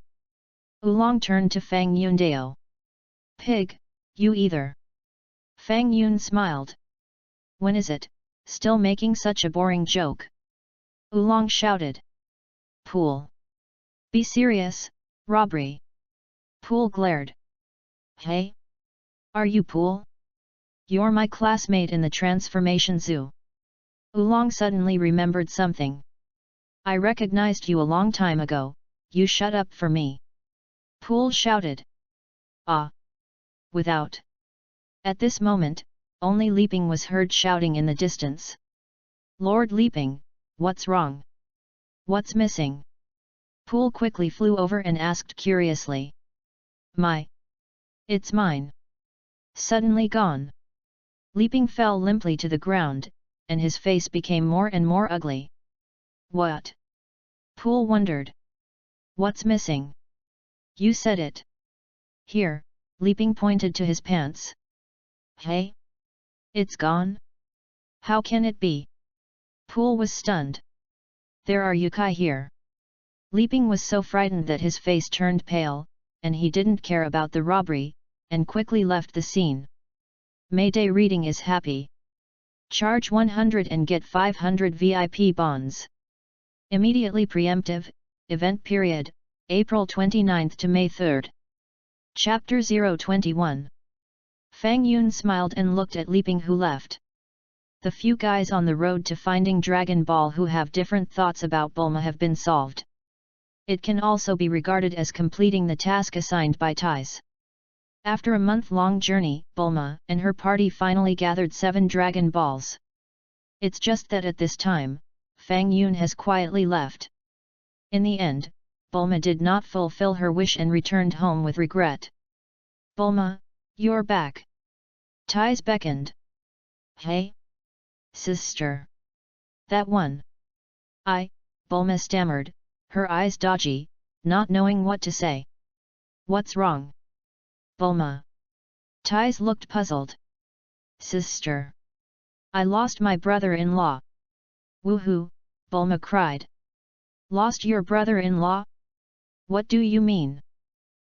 Oolong turned to Fang Yun Dao. Pig, you either. Fang Yun smiled. When is it, still making such a boring joke? Oolong shouted. Pool. Be serious, robbery. Pool glared. Hey? Are you Pool? You're my classmate in the transformation zoo. Oolong suddenly remembered something. I recognized you a long time ago, you shut up for me. Pool shouted. Ah! Without. At this moment, only Leaping was heard shouting in the distance. Lord Leaping, what's wrong? What's missing? Pool quickly flew over and asked curiously. It's mine. Suddenly gone. Leaping fell limply to the ground, and his face became more and more ugly. What? Pool wondered. What's missing? You said it. Here, Leaping pointed to his pants. Hey? It's gone? How can it be? Pool was stunned. There are yokai here. Leaping was so frightened that his face turned pale, and he didn't care about the robbery, and quickly left the scene. Mayday reading is happy. Charge 100 and get 500 VIP bonds. Immediately preemptive, event period, April 29 to May 3. Chapter 021. Fang Yun smiled and looked at Leaping, who left. The few guys on the road to finding Dragon Ball who have different thoughts about Bulma have been solved. It can also be regarded as completing the task assigned by Tais. After a month-long journey, Bulma and her party finally gathered 7 Dragon Balls. It's just that at this time, Fang Yun has quietly left. In the end, Bulma did not fulfill her wish and returned home with regret. Bulma, you're back. Tais beckoned. Hey? Sister. That one. Bulma stammered, her eyes dodgy, not knowing what to say. What's wrong? Bulma. Tais looked puzzled. Sister. I lost my brother-in-law. Woohoo, Bulma cried. Lost your brother-in-law? What do you mean?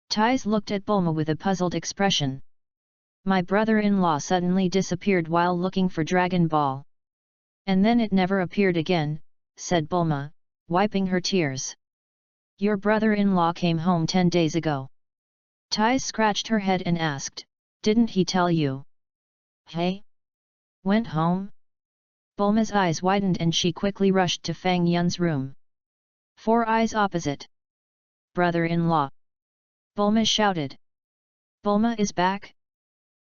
Tais looked at Bulma with a puzzled expression. My brother-in-law suddenly disappeared while looking for Dragon Ball. And then it never appeared again, said Bulma, wiping her tears. Your brother-in-law came home 10 days ago. Tais scratched her head and asked, didn't he tell you? Hey? Went home? Bulma's eyes widened and she quickly rushed to Fang Yun's room. 4 eyes opposite. Brother-in-law. Bulma shouted. Bulma is back?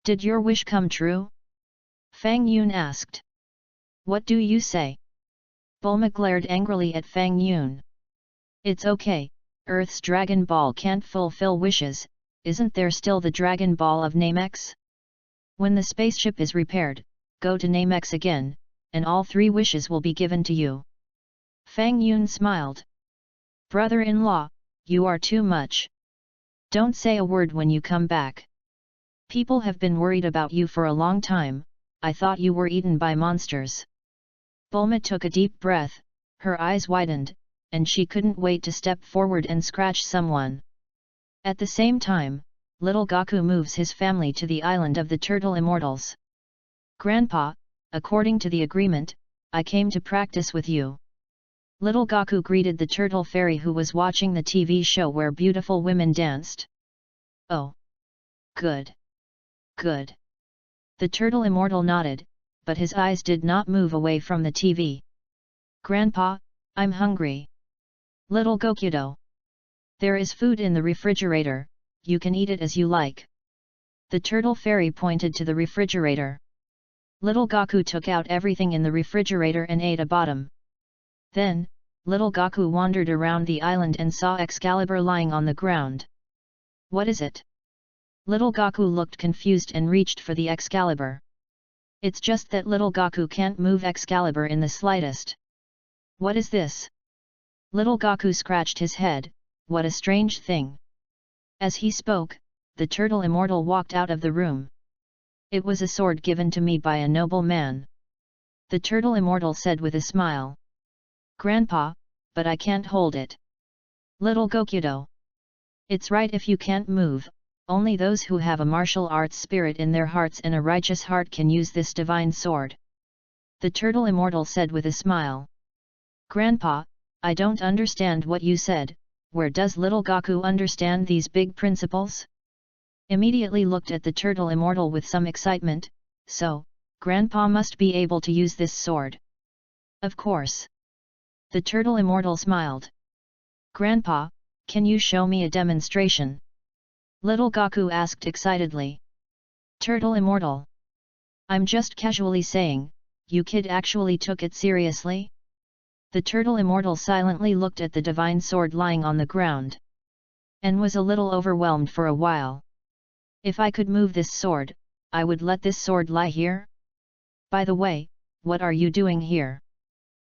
Did your wish come true? Fang Yun asked. What do you say? Bulma glared angrily at Fang Yun. It's okay, Earth's Dragon Ball can't fulfill wishes, isn't there still the Dragon Ball of Namex? When the spaceship is repaired, go to Namex again, and all 3 wishes will be given to you. Fang Yun smiled. Brother-in-law, you are too much. Don't say a word when you come back. People have been worried about you for a long time, I thought you were eaten by monsters. Bulma took a deep breath, her eyes widened, and she couldn't wait to step forward and scratch someone. At the same time, little Gaku moves his family to the island of the Turtle Immortals. Grandpa, according to the agreement, I came to practice with you. Little Gaku greeted the turtle fairy who was watching the TV show where beautiful women danced. Oh. Good. Good. The turtle immortal nodded, but his eyes did not move away from the TV. Grandpa, I'm hungry. Little Gokudo. There is food in the refrigerator, you can eat it as you like. The turtle fairy pointed to the refrigerator. Little Gaku took out everything in the refrigerator and ate a bottom. Then, little Gaku wandered around the island and saw Excalibur lying on the ground. What is it? Little Gaku looked confused and reached for the Excalibur. It's just that little Gaku can't move Excalibur in the slightest. What is this? Little Gaku scratched his head, what a strange thing. As he spoke, the turtle immortal walked out of the room. It was a sword given to me by a noble man. The turtle immortal said with a smile. Grandpa, but I can't hold it. Little Gokudo. It's right if you can't move, only those who have a martial arts spirit in their hearts and a righteous heart can use this divine sword. The turtle immortal said with a smile. Grandpa, I don't understand what you said, where does little Gaku understand these big principles? Immediately looked at the turtle immortal with some excitement, so, Grandpa must be able to use this sword. Of course. The turtle immortal smiled. Grandpa, can you show me a demonstration? Little Gaku asked excitedly. Turtle immortal. I'm just casually saying, you kid actually took it seriously? The turtle immortal silently looked at the divine sword lying on the ground, and was a little overwhelmed for a while. If I could move this sword, I would let this sword lie here? By the way, what are you doing here?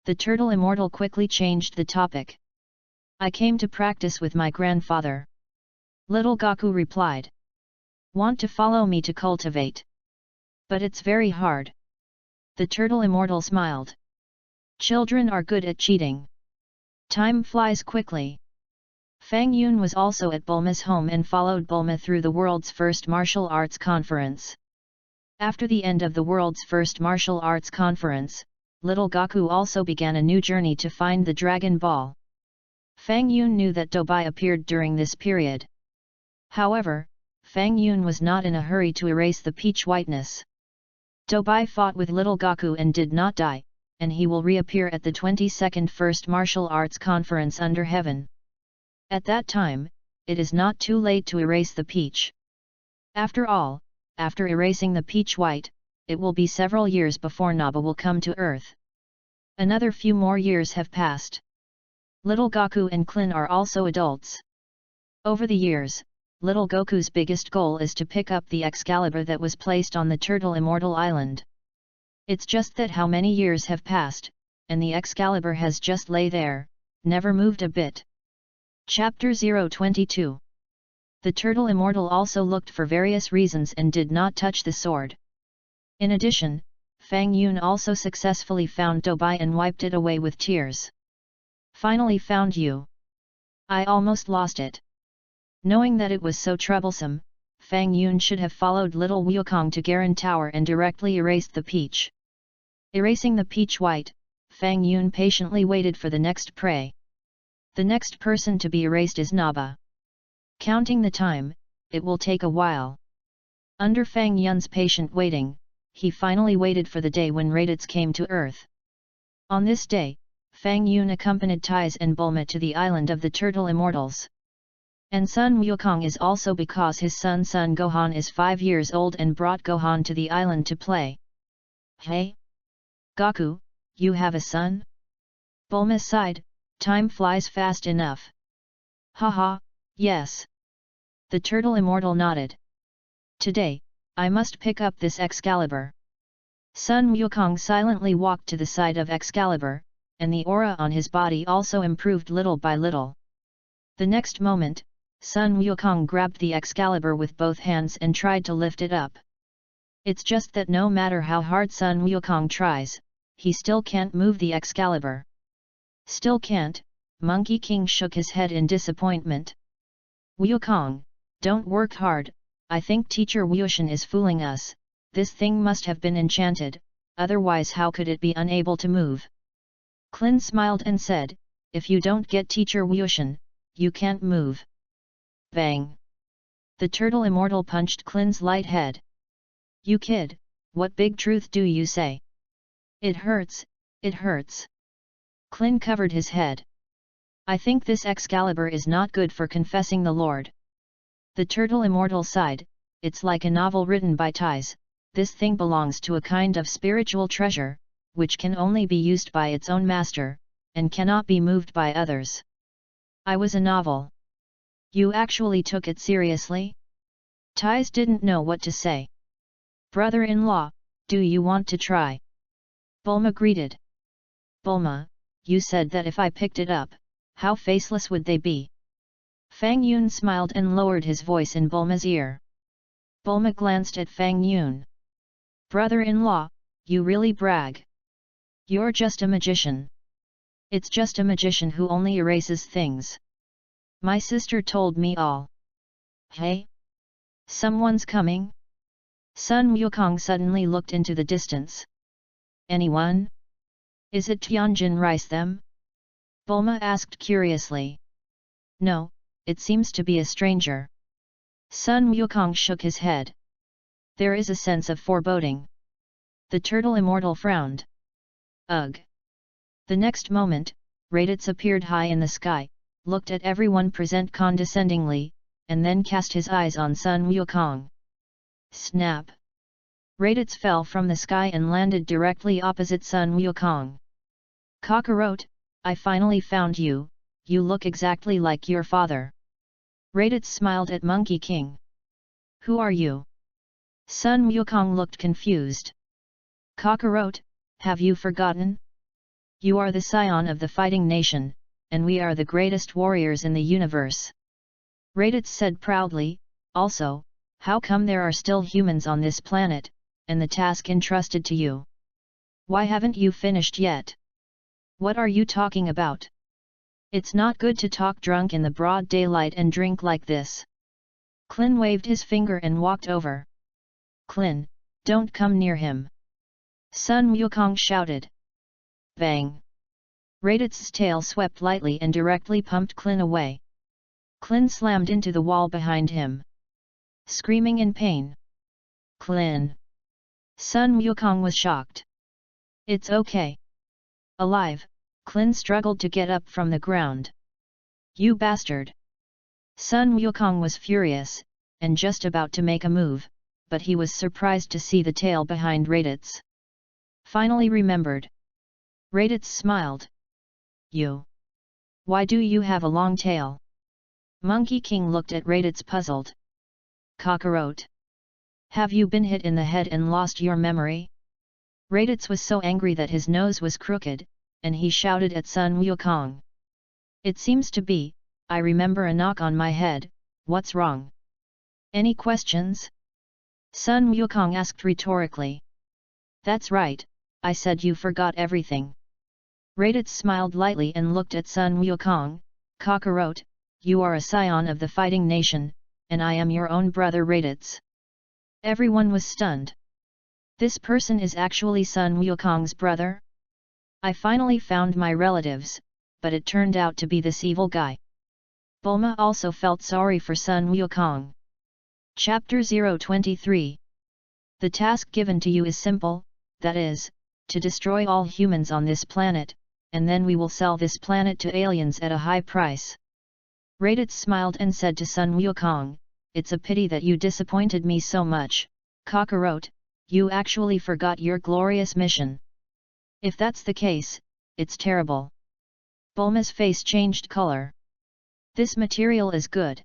The turtle immortal quickly changed the topic. I came to practice with my grandfather. Little Gaku replied. Want to follow me to cultivate? But it's very hard. The turtle immortal smiled. Children are good at cheating. Time flies quickly. Fang Yun was also at Bulma's home and followed Bulma through the world's first martial arts conference. After the end of the world's first martial arts conference, little Gaku also began a new journey to find the Dragon Ball. Fang Yun knew that Doubai appeared during this period. However, Fang Yun was not in a hurry to erase the peach whiteness. Doubai fought with little Gaku and did not die, and he will reappear at the 22nd First Martial Arts Conference under heaven. At that time, it is not too late to erase the peach. After all, after erasing the peach white, it will be several years before Naba will come to Earth. Another few more years have passed. Little Gaku and Klin are also adults. Over the years, little Goku's biggest goal is to pick up the Excalibur that was placed on the Turtle Immortal Island. It's just that how many years have passed, and the Excalibur has just lay there, never moved a bit. Chapter 022. The Turtle Immortal also looked for various reasons and did not touch the sword. In addition, Fang Yun also successfully found Doubai and wiped it away with tears. Finally found you. I almost lost it. Knowing that it was so troublesome, Fang Yun should have followed little Wukong to Garin Tower and directly erased the peach. Erasing the peach white, Fang Yun patiently waited for the next prey. The next person to be erased is Naba. Counting the time, it will take a while. Under Fang Yun's patient waiting, he finally waited for the day when Raditz came to Earth. On this day, Fang Yun accompanied Tais and Bulma to the island of the Turtle Immortals. And Sun Wukong is also because his son Gohan is 5 years old and brought Gohan to the island to play. Hey? Gaku, you have a son? Bulma sighed, time flies fast enough. Haha, yes. The Turtle Immortal nodded. Today, I must pick up this Excalibur. Sun Wukong silently walked to the side of Excalibur, and the aura on his body also improved little by little. The next moment, Sun Wukong grabbed the Excalibur with both hands and tried to lift it up. It's just that no matter how hard Sun Wukong tries, he still can't move the Excalibur. Still can't, Monkey King shook his head in disappointment. Wukong, don't work hard, I think Teacher Wushin is fooling us, this thing must have been enchanted, otherwise how could it be unable to move? Klin smiled and said, if you don't get Teacher Wushin, you can't move. Bang! The Turtle Immortal punched Klin's light head. You kid, what big truth do you say? It hurts, it hurts. Klin covered his head. I think this Excalibur is not good for confessing the Lord. The Turtle Immortal sighed, it's like a novel written by Tais, this thing belongs to a kind of spiritual treasure, which can only be used by its own master, and cannot be moved by others. I was a novel. You actually took it seriously? Tais didn't know what to say. Brother-in-law, do you want to try? Bulma greeted. Bulma, you said that if I picked it up, how faceless would they be? Fang Yun smiled and lowered his voice in Bulma's ear. Bulma glanced at Fang Yun. Brother-in-law, you really brag. You're just a magician. It's just a magician who only erases things. My sister told me all. Hey? Someone's coming? Sun Wukong suddenly looked into the distance. Anyone? Is it Tianjin Rice them? Bulma asked curiously. No, it seems to be a stranger. Sun Wukong shook his head. There is a sense of foreboding. The Turtle Immortal frowned. Ugh! The next moment, Raditz appeared high in the sky, looked at everyone present condescendingly, and then cast his eyes on Sun Wukong. Snap! Raditz fell from the sky and landed directly opposite Sun Wukong. Cockroach, I finally found you, you look exactly like your father. Raditz smiled at Monkey King. Who are you? Sun Wukong looked confused. Kakarot, have you forgotten? You are the scion of the fighting nation, and we are the greatest warriors in the universe. Raditz said proudly. Also, how come there are still humans on this planet, and the task entrusted to you? Why haven't you finished yet? What are you talking about? It's not good to talk drunk in the broad daylight and drink like this. Klin waved his finger and walked over. Klin, don't come near him. Sun Wukong shouted. Bang! Raditz's tail swept lightly and directly pumped Klin away. Klin slammed into the wall behind him, screaming in pain. Klin! Sun Wukong was shocked. It's okay. Alive, Klin struggled to get up from the ground. You bastard! Sun Wukong was furious, and just about to make a move, but he was surprised to see the tail behind Raditz. Finally remembered. Raditz smiled. You! Why do you have a long tail? Monkey King looked at Raditz puzzled. Kakarot! Have you been hit in the head and lost your memory? Raditz was so angry that his nose was crooked, and he shouted at Sun Wukong. It seems to be, I remember a knock on my head, what's wrong? Any questions? Sun Wukong asked rhetorically. That's right, I said you forgot everything. Raditz smiled lightly and looked at Sun Wukong. Kakarot, you are a scion of the fighting nation, and I am your own brother Raditz. Everyone was stunned. This person is actually Sun Wukong's brother? I finally found my relatives, but it turned out to be this evil guy. Bulma also felt sorry for Sun Wukong. Chapter 023. The task given to you is simple, that is, to destroy all humans on this planet, and then we will sell this planet to aliens at a high price. Raditz smiled and said to Sun Wukong, it's a pity that you disappointed me so much, Kakarot, you actually forgot your glorious mission. If that's the case, it's terrible. Bulma's face changed color. This material is good.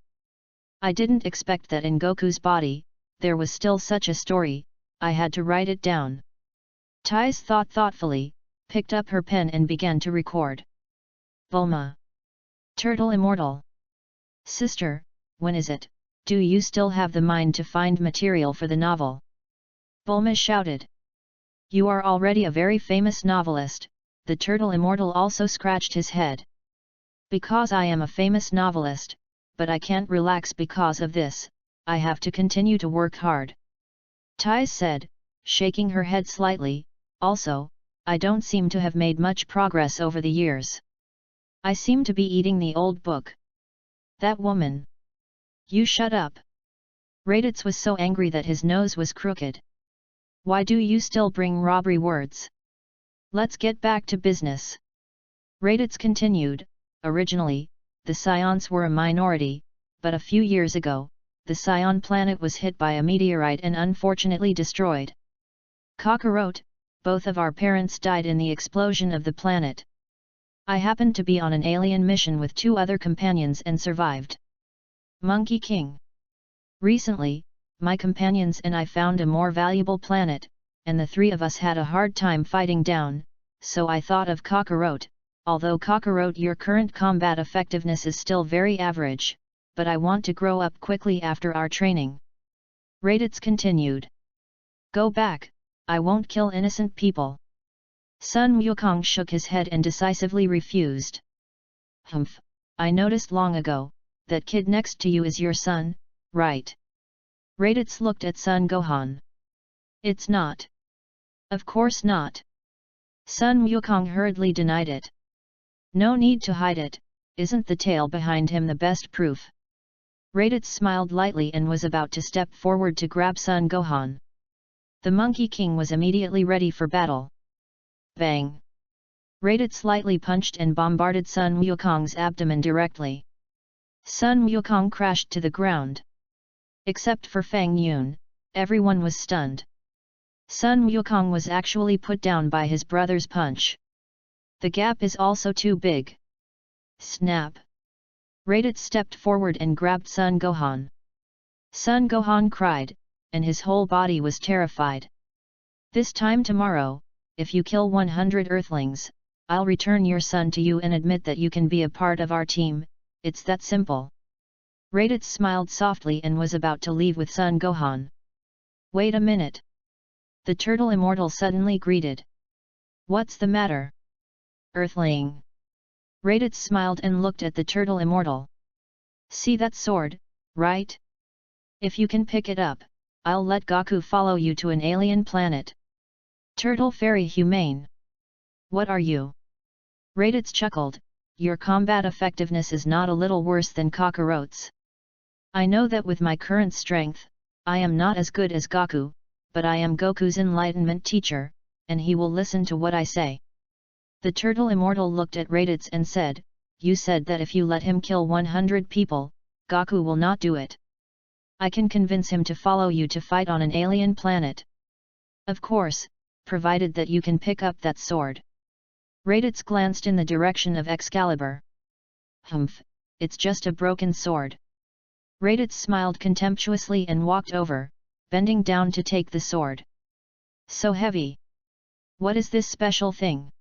I didn't expect that in Goku's body, there was still such a story, I had to write it down. Taiz thought thoughtfully, picked up her pen and began to record. Bulma. Turtle Immortal. Sister, when is it? Do you still have the mind to find material for the novel? Bulma shouted. You are already a very famous novelist, the Turtle Immortal also scratched his head. Because I am a famous novelist, but I can't relax because of this, I have to continue to work hard. Taiz said, shaking her head slightly, also, I don't seem to have made much progress over the years. I seem to be eating the old book. That woman. You shut up. Raditz was so angry that his nose was crooked. Why do you still bring robbery words? Let's get back to business. Raditz continued, originally, the Scions were a minority, but a few years ago, the Scion planet was hit by a meteorite and unfortunately destroyed. Kakarot, both of our parents died in the explosion of the planet. I happened to be on an alien mission with 2 other companions and survived. Monkey King. Recently, my companions and I found a more valuable planet, and the 3 of us had a hard time fighting down, so I thought of Kakarot. Although Kakarot, your current combat effectiveness is still very average, but I want to grow up quickly after our training. Raditz continued. Go back, I won't kill innocent people. Sun Wukong shook his head and decisively refused. Humph, I noticed long ago, that kid next to you is your son, right? Raditz looked at Sun Gohan. It's not. Of course not. Sun Wukong hurriedly denied it. No need to hide it, isn't the tail behind him the best proof? Raditz smiled lightly and was about to step forward to grab Sun Gohan. The Monkey King was immediately ready for battle. Bang! Raditz lightly punched and bombarded Sun Wukong's abdomen directly. Sun Wukong crashed to the ground. Except for Fang Yun, everyone was stunned. Sun Wukong was actually put down by his brother's punch. The gap is also too big. Snap! Raditz stepped forward and grabbed Sun Gohan. Sun Gohan cried, and his whole body was terrified. This time tomorrow, if you kill 100 Earthlings, I'll return your son to you and admit that you can be a part of our team, it's that simple. Raditz smiled softly and was about to leave with Sun Gohan. Wait a minute. The Turtle Immortal suddenly greeted. What's the matter? Earthling. Raditz smiled and looked at the Turtle Immortal. See that sword, right? If you can pick it up, I'll let Goku follow you to an alien planet. Turtle Fairy Humane. What are you? Raditz chuckled, your combat effectiveness is not a little worse than Kakarot's. I know that with my current strength, I am not as good as Goku, but I am Goku's enlightenment teacher, and he will listen to what I say. The Turtle Immortal looked at Raditz and said, you said that if you let him kill 100 people, Goku will not do it. I can convince him to follow you to fight on an alien planet. Of course, provided that you can pick up that sword. Raditz glanced in the direction of Excalibur. Humph, it's just a broken sword. Raditz smiled contemptuously and walked over, bending down to take the sword. So heavy. What is this special thing?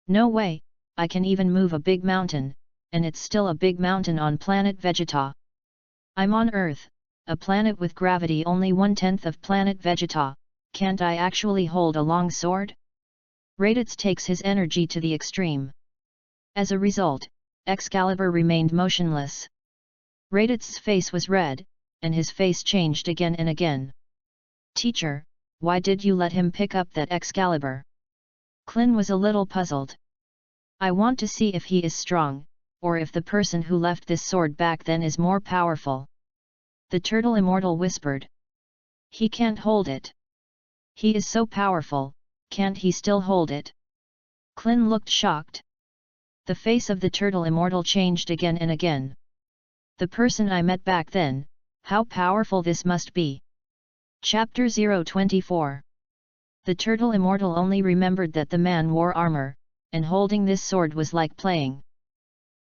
No way, I can even move a big mountain, and it's still a big mountain on planet Vegeta. I'm on Earth, a planet with gravity only 1/10 of planet Vegeta, can't I actually hold a long sword? Raditz takes his energy to the extreme. As a result, Excalibur remained motionless. Raditz's face was red, and his face changed again and again. Teacher, why did you let him pick up that Excalibur? Klin was a little puzzled. I want to see if he is strong, or if the person who left this sword back then is more powerful. The Turtle Immortal whispered. He can't hold it. He is so powerful, can't he still hold it? Klin looked shocked. The face of the Turtle Immortal changed again and again. The person I met back then, how powerful this must be. Chapter 024. The Turtle Immortal only remembered that the man wore armor, and holding this sword was like playing.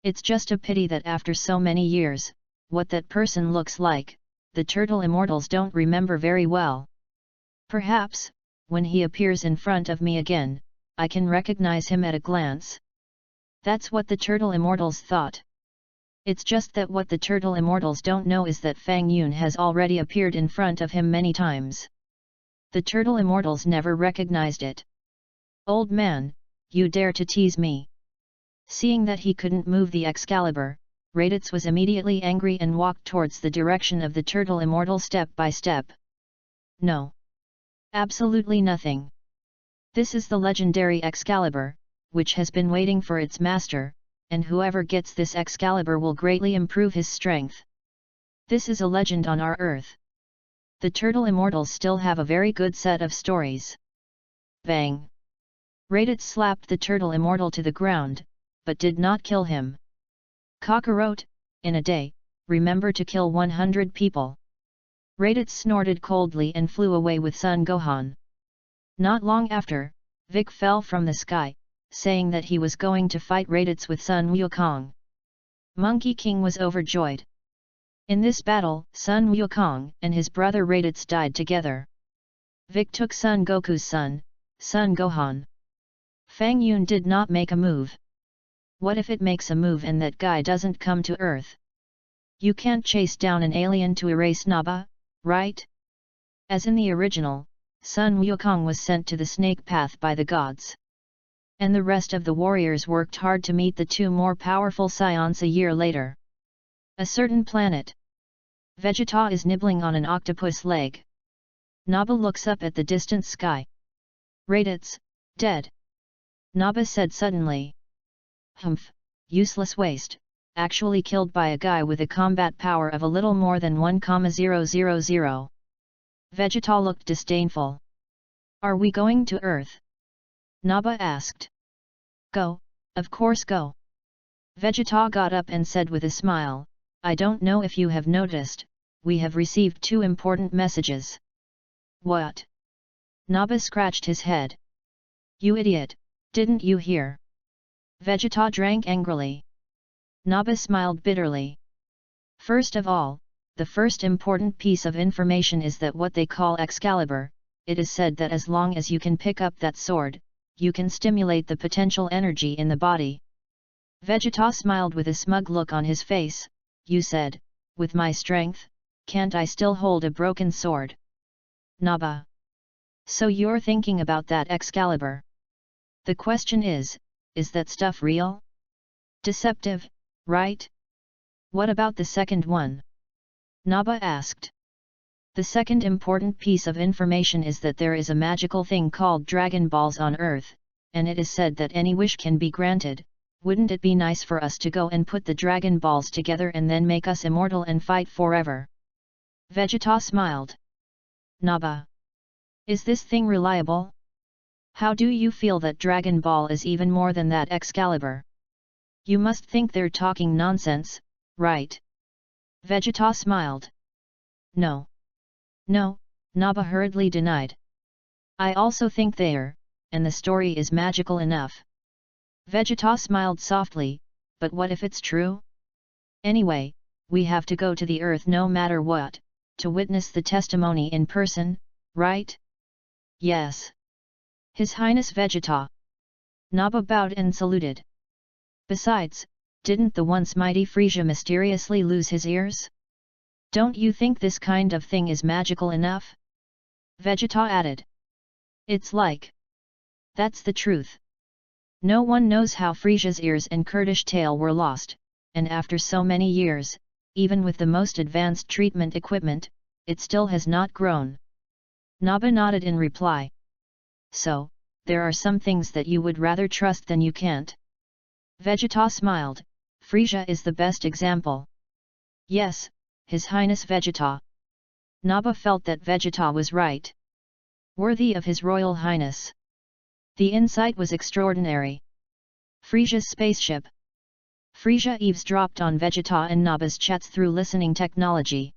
It's just a pity that after so many years, what that person looks like, the Turtle Immortals don't remember very well. Perhaps, when he appears in front of me again, I can recognize him at a glance. That's what the Turtle Immortals thought. It's just that what the Turtle Immortals don't know is that Fang Yun has already appeared in front of him many times. The Turtle Immortals never recognized it. Old man, you dare to tease me. Seeing that he couldn't move the Excalibur, Raditz was immediately angry and walked towards the direction of the Turtle Immortal step by step. No. Absolutely nothing. This is the legendary Excalibur, which has been waiting for its master, and whoever gets this Excalibur will greatly improve his strength. This is a legend on our Earth. The Turtle Immortals still have a very good set of stories. Bang! Raditz slapped the Turtle Immortal to the ground, but did not kill him. Kakarot, in a day, remember to kill 100 people. Raditz snorted coldly and flew away with Son Gohan. Not long after, Vic fell from the sky, saying that he was going to fight Raditz with Sun Wukong. Monkey King was overjoyed. In this battle, Sun Wukong and his brother Raditz died together. Vic took Son Goku's son, Son Gohan. Fang Yun did not make a move. What if it makes a move and that guy doesn't come to Earth? You can't chase down an alien to erase Naba, right? As in the original, Sun Wukong was sent to the snake path by the gods. And the rest of the warriors worked hard to meet the two more powerful scions a year later. A certain planet. Vegeta is nibbling on an octopus leg. Naba looks up at the distant sky. Raditz, dead. Naba said suddenly. Humph, useless waste, actually killed by a guy with a combat power of a little more than 1,000. Vegeta looked disdainful. Are we going to Earth? Naba asked. Go, of course go. Vegeta got up and said with a smile, I don't know if you have noticed, we have received 2 important messages. What? Naba scratched his head. You idiot, didn't you hear? Vegeta drank angrily. Naba smiled bitterly. First of all, the first important piece of information is that what they call Excalibur, it is said that as long as you can pick up that sword, you can stimulate the potential energy in the body. Vegeta smiled with a smug look on his face. You said, with my strength, can't I still hold a broken sword? Naba. So you're thinking about that Excalibur. The question is that stuff real? Deceptive, right? What about the second one? Naba asked. The second important piece of information is that there is a magical thing called Dragon Balls on Earth, and it is said that any wish can be granted. Wouldn't it be nice for us to go and put the Dragon Balls together and then make us immortal and fight forever? Vegeta smiled. Naba. Is this thing reliable? How do you feel that Dragon Ball is even more than that Excalibur? You must think they're talking nonsense, right? Vegeta smiled. No. No, Naba hurriedly denied. I also think they're, and the story is magical enough. Vegeta smiled softly, but what if it's true? Anyway, we have to go to the Earth no matter what, to witness the testimony in person, right? Yes. His Highness Vegeta. Naba bowed and saluted. Besides, didn't the once mighty Frieza mysteriously lose his ears? Don't you think this kind of thing is magical enough? Vegeta added. It's like. That's the truth. No one knows how Frieza's ears and Kurdish tail were lost, and after so many years, even with the most advanced treatment equipment, it still has not grown. Naba nodded in reply. So, there are some things that you would rather trust than you can't. Vegeta smiled. Frieza is the best example. Yes, His Highness Vegeta. Naba felt that Vegeta was right. Worthy of His Royal Highness. The insight was extraordinary. Frieza's spaceship. Frieza eavesdropped on Vegeta and Naba's chats through listening technology.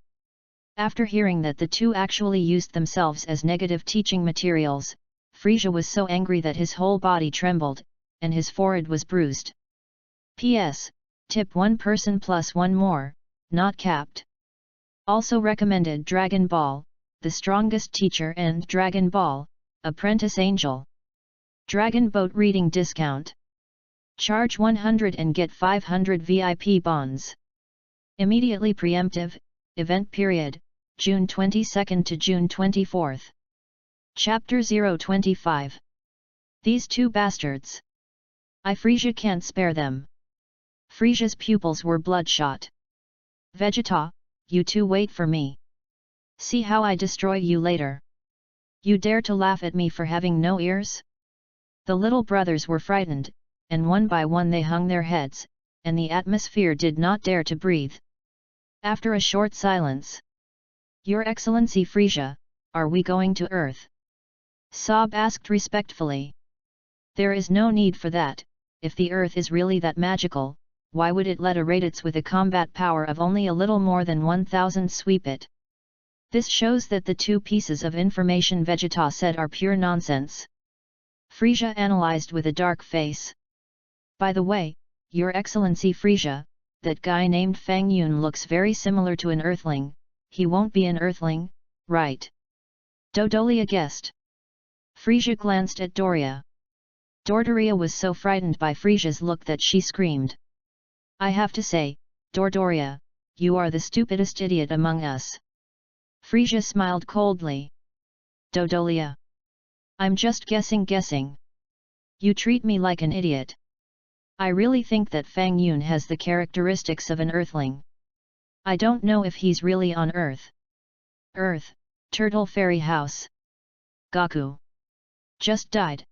After hearing that the two actually used themselves as negative teaching materials, Frieza was so angry that his whole body trembled, and his forehead was bruised. P.S. Tip 1 person plus 1 more, not capped. Also recommended Dragon Ball, The Strongest Teacher and Dragon Ball, Apprentice Angel. Dragon Boat reading discount. Charge 100 and get 500 VIP bonds. Immediately preemptive, event period, June 22 to June 24. Chapter 025. These two bastards. Frieza can't spare them. Frieza's pupils were bloodshot. Vegeta, you two wait for me. See how I destroy you later. You dare to laugh at me for having no ears? The little brothers were frightened, and one by one they hung their heads, and the atmosphere did not dare to breathe. After a short silence. Your Excellency Frieza, are we going to Earth? Sob asked respectfully. There is no need for that. If the Earth is really that magical, why would it let a Raditz with a combat power of only a little more than 1000 sweep it? This shows that the two pieces of information Vegeta said are pure nonsense. Frieza analyzed with a dark face. By the way, Your Excellency Frieza, that guy named Fang Yun looks very similar to an Earthling. He won't be an Earthling, right? Dodolia guessed. Frieza glanced at Doria. Dodoria was so frightened by Frieza's look that she screamed. I have to say, Dodoria, you are the stupidest idiot among us. Frieza smiled coldly. Dodolia. I'm just guessing. You treat me like an idiot. I really think that Fang Yun has the characteristics of an Earthling. I don't know if he's really on Earth. Earth, Turtle Fairy House. Gaku. Just died.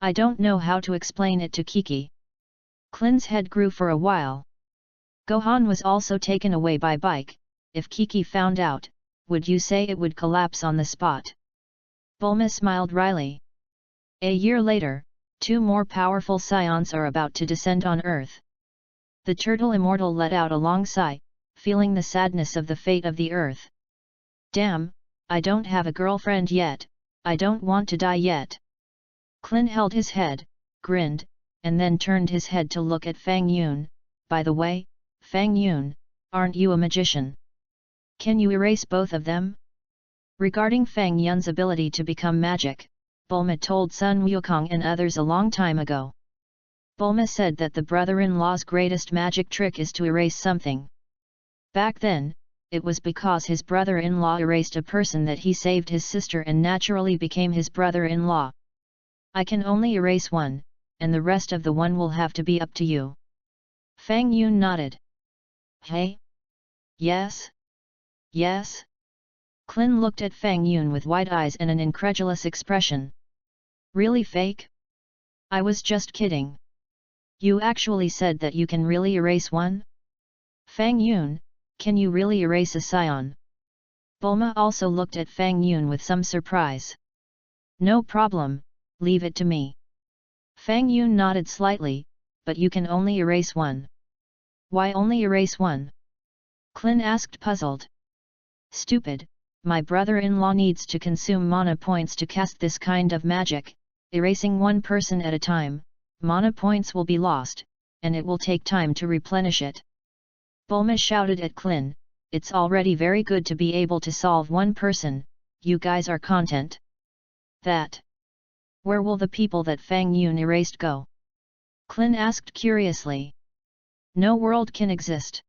I don't know how to explain it to Kiki. Klin's head grew for a while. Gohan was also taken away by Bike. If Kiki found out, would you say it would collapse on the spot? Bulma smiled wryly. A year later, two more powerful scions are about to descend on Earth. The turtle immortal let out a long sigh, feeling the sadness of the fate of the Earth. Damn, I don't have a girlfriend yet, I don't want to die yet. Klin held his head, grinned, and then turned his head to look at Fang Yun. By the way, Fang Yun, aren't you a magician? Can you erase both of them? Regarding Fang Yun's ability to become magic, Bulma told Sun Wukong and others a long time ago. Bulma said that the brother-in-law's greatest magic trick is to erase something. Back then, it was because his brother-in-law erased a person that he saved his sister and naturally became his brother-in-law. I can only erase one, and the rest of the one will have to be up to you. Fang Yun nodded. Hey? Yes? Yes? Clin looked at Fang Yun with wide eyes and an incredulous expression. Really fake? I was just kidding. You actually said that you can really erase one? Fang Yun, can you really erase a scion? Bulma also looked at Fang Yun with some surprise. No problem, leave it to me. Fang Yun nodded slightly, but you can only erase one. Why only erase one? Clin asked puzzled. Stupid, my brother-in-law needs to consume mana points to cast this kind of magic. Erasing one person at a time, mana points will be lost, and it will take time to replenish it. Bulma shouted at Clin, it's already very good to be able to solve one person, you guys are content. That. Where will the people that Fang Yun erased go? Clin asked curiously. No world can exist.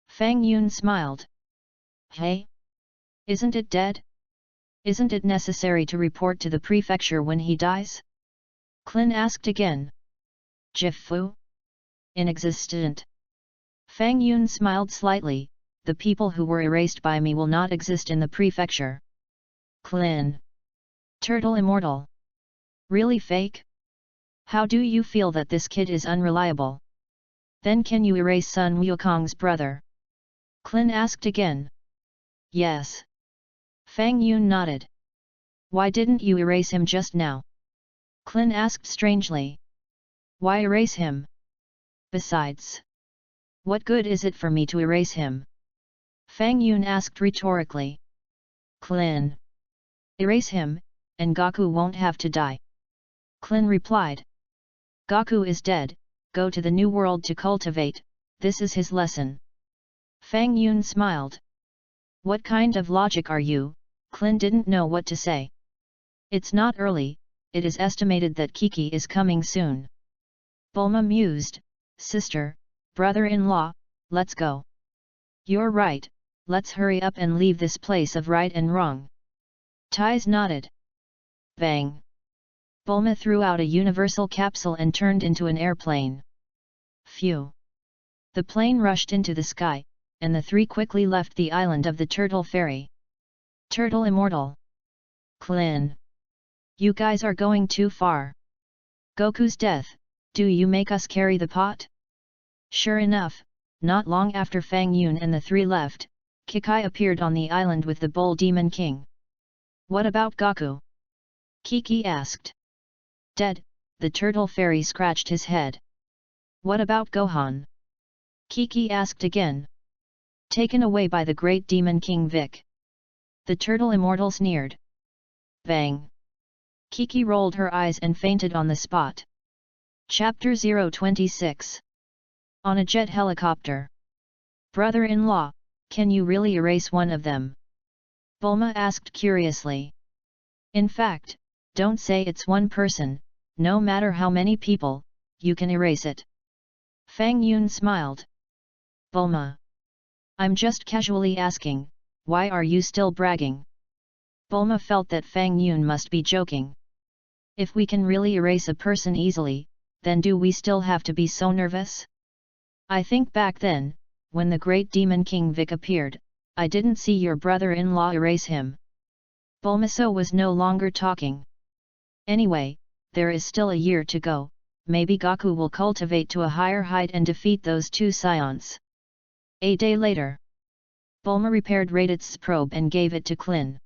Fang Yun smiled. Hey? Isn't it dead? Isn't it necessary to report to the prefecture when he dies? Clin asked again. Jifu? Inexistent. Fang Yun smiled slightly, the people who were erased by me will not exist in the prefecture. Clin. Turtle immortal. Really fake? How do you feel that this kid is unreliable? Then can you erase Sun Wukong's brother? Clin asked again. Yes. Fang Yun nodded. Why didn't you erase him just now? Clin asked strangely. Why erase him? Besides, what good is it for me to erase him? Fang Yun asked rhetorically. Clin. Erase him, and Gaku won't have to die. Clin replied. Gaku is dead, go to the new world to cultivate, this is his lesson. Fang Yun smiled. What kind of logic are you? Clin didn't know what to say. It's not early, it is estimated that Kiki is coming soon. Bulma mused, sister, brother-in-law, let's go. You're right, let's hurry up and leave this place of right and wrong. Tais nodded. Bang! Bulma threw out a universal capsule and turned into an airplane. Phew! The plane rushed into the sky, and the three quickly left the island of the Turtle Fairy. Turtle immortal. Clin. You guys are going too far. Goku's death, do you make us carry the pot? Sure enough, not long after Fang Yun and the three left, Kikai appeared on the island with the Bull Demon King. What about Gaku? Kiki asked. Dead, the Turtle Fairy scratched his head. What about Gohan? Kiki asked again. Taken away by the great Demon King Vic. The Turtle Immortal sneered. Bang! Kiki rolled her eyes and fainted on the spot. Chapter 026. On a jet helicopter. Brother-in-law, can you really erase one of them? Bulma asked curiously. In fact, don't say it's one person, no matter how many people, you can erase it. Fang Yun smiled. Bulma. I'm just casually asking, why are you still bragging? Bulma felt that Fang Yun must be joking. If we can really erase a person easily, then do we still have to be so nervous? I think back then, when the great Demon King Vic appeared, I didn't see your brother-in-law erase him. Bulmaso was no longer talking. Anyway, there is still a year to go, maybe Gaku will cultivate to a higher height and defeat those two scions. A day later. Bulma repaired Radith's probe and gave it to Clin.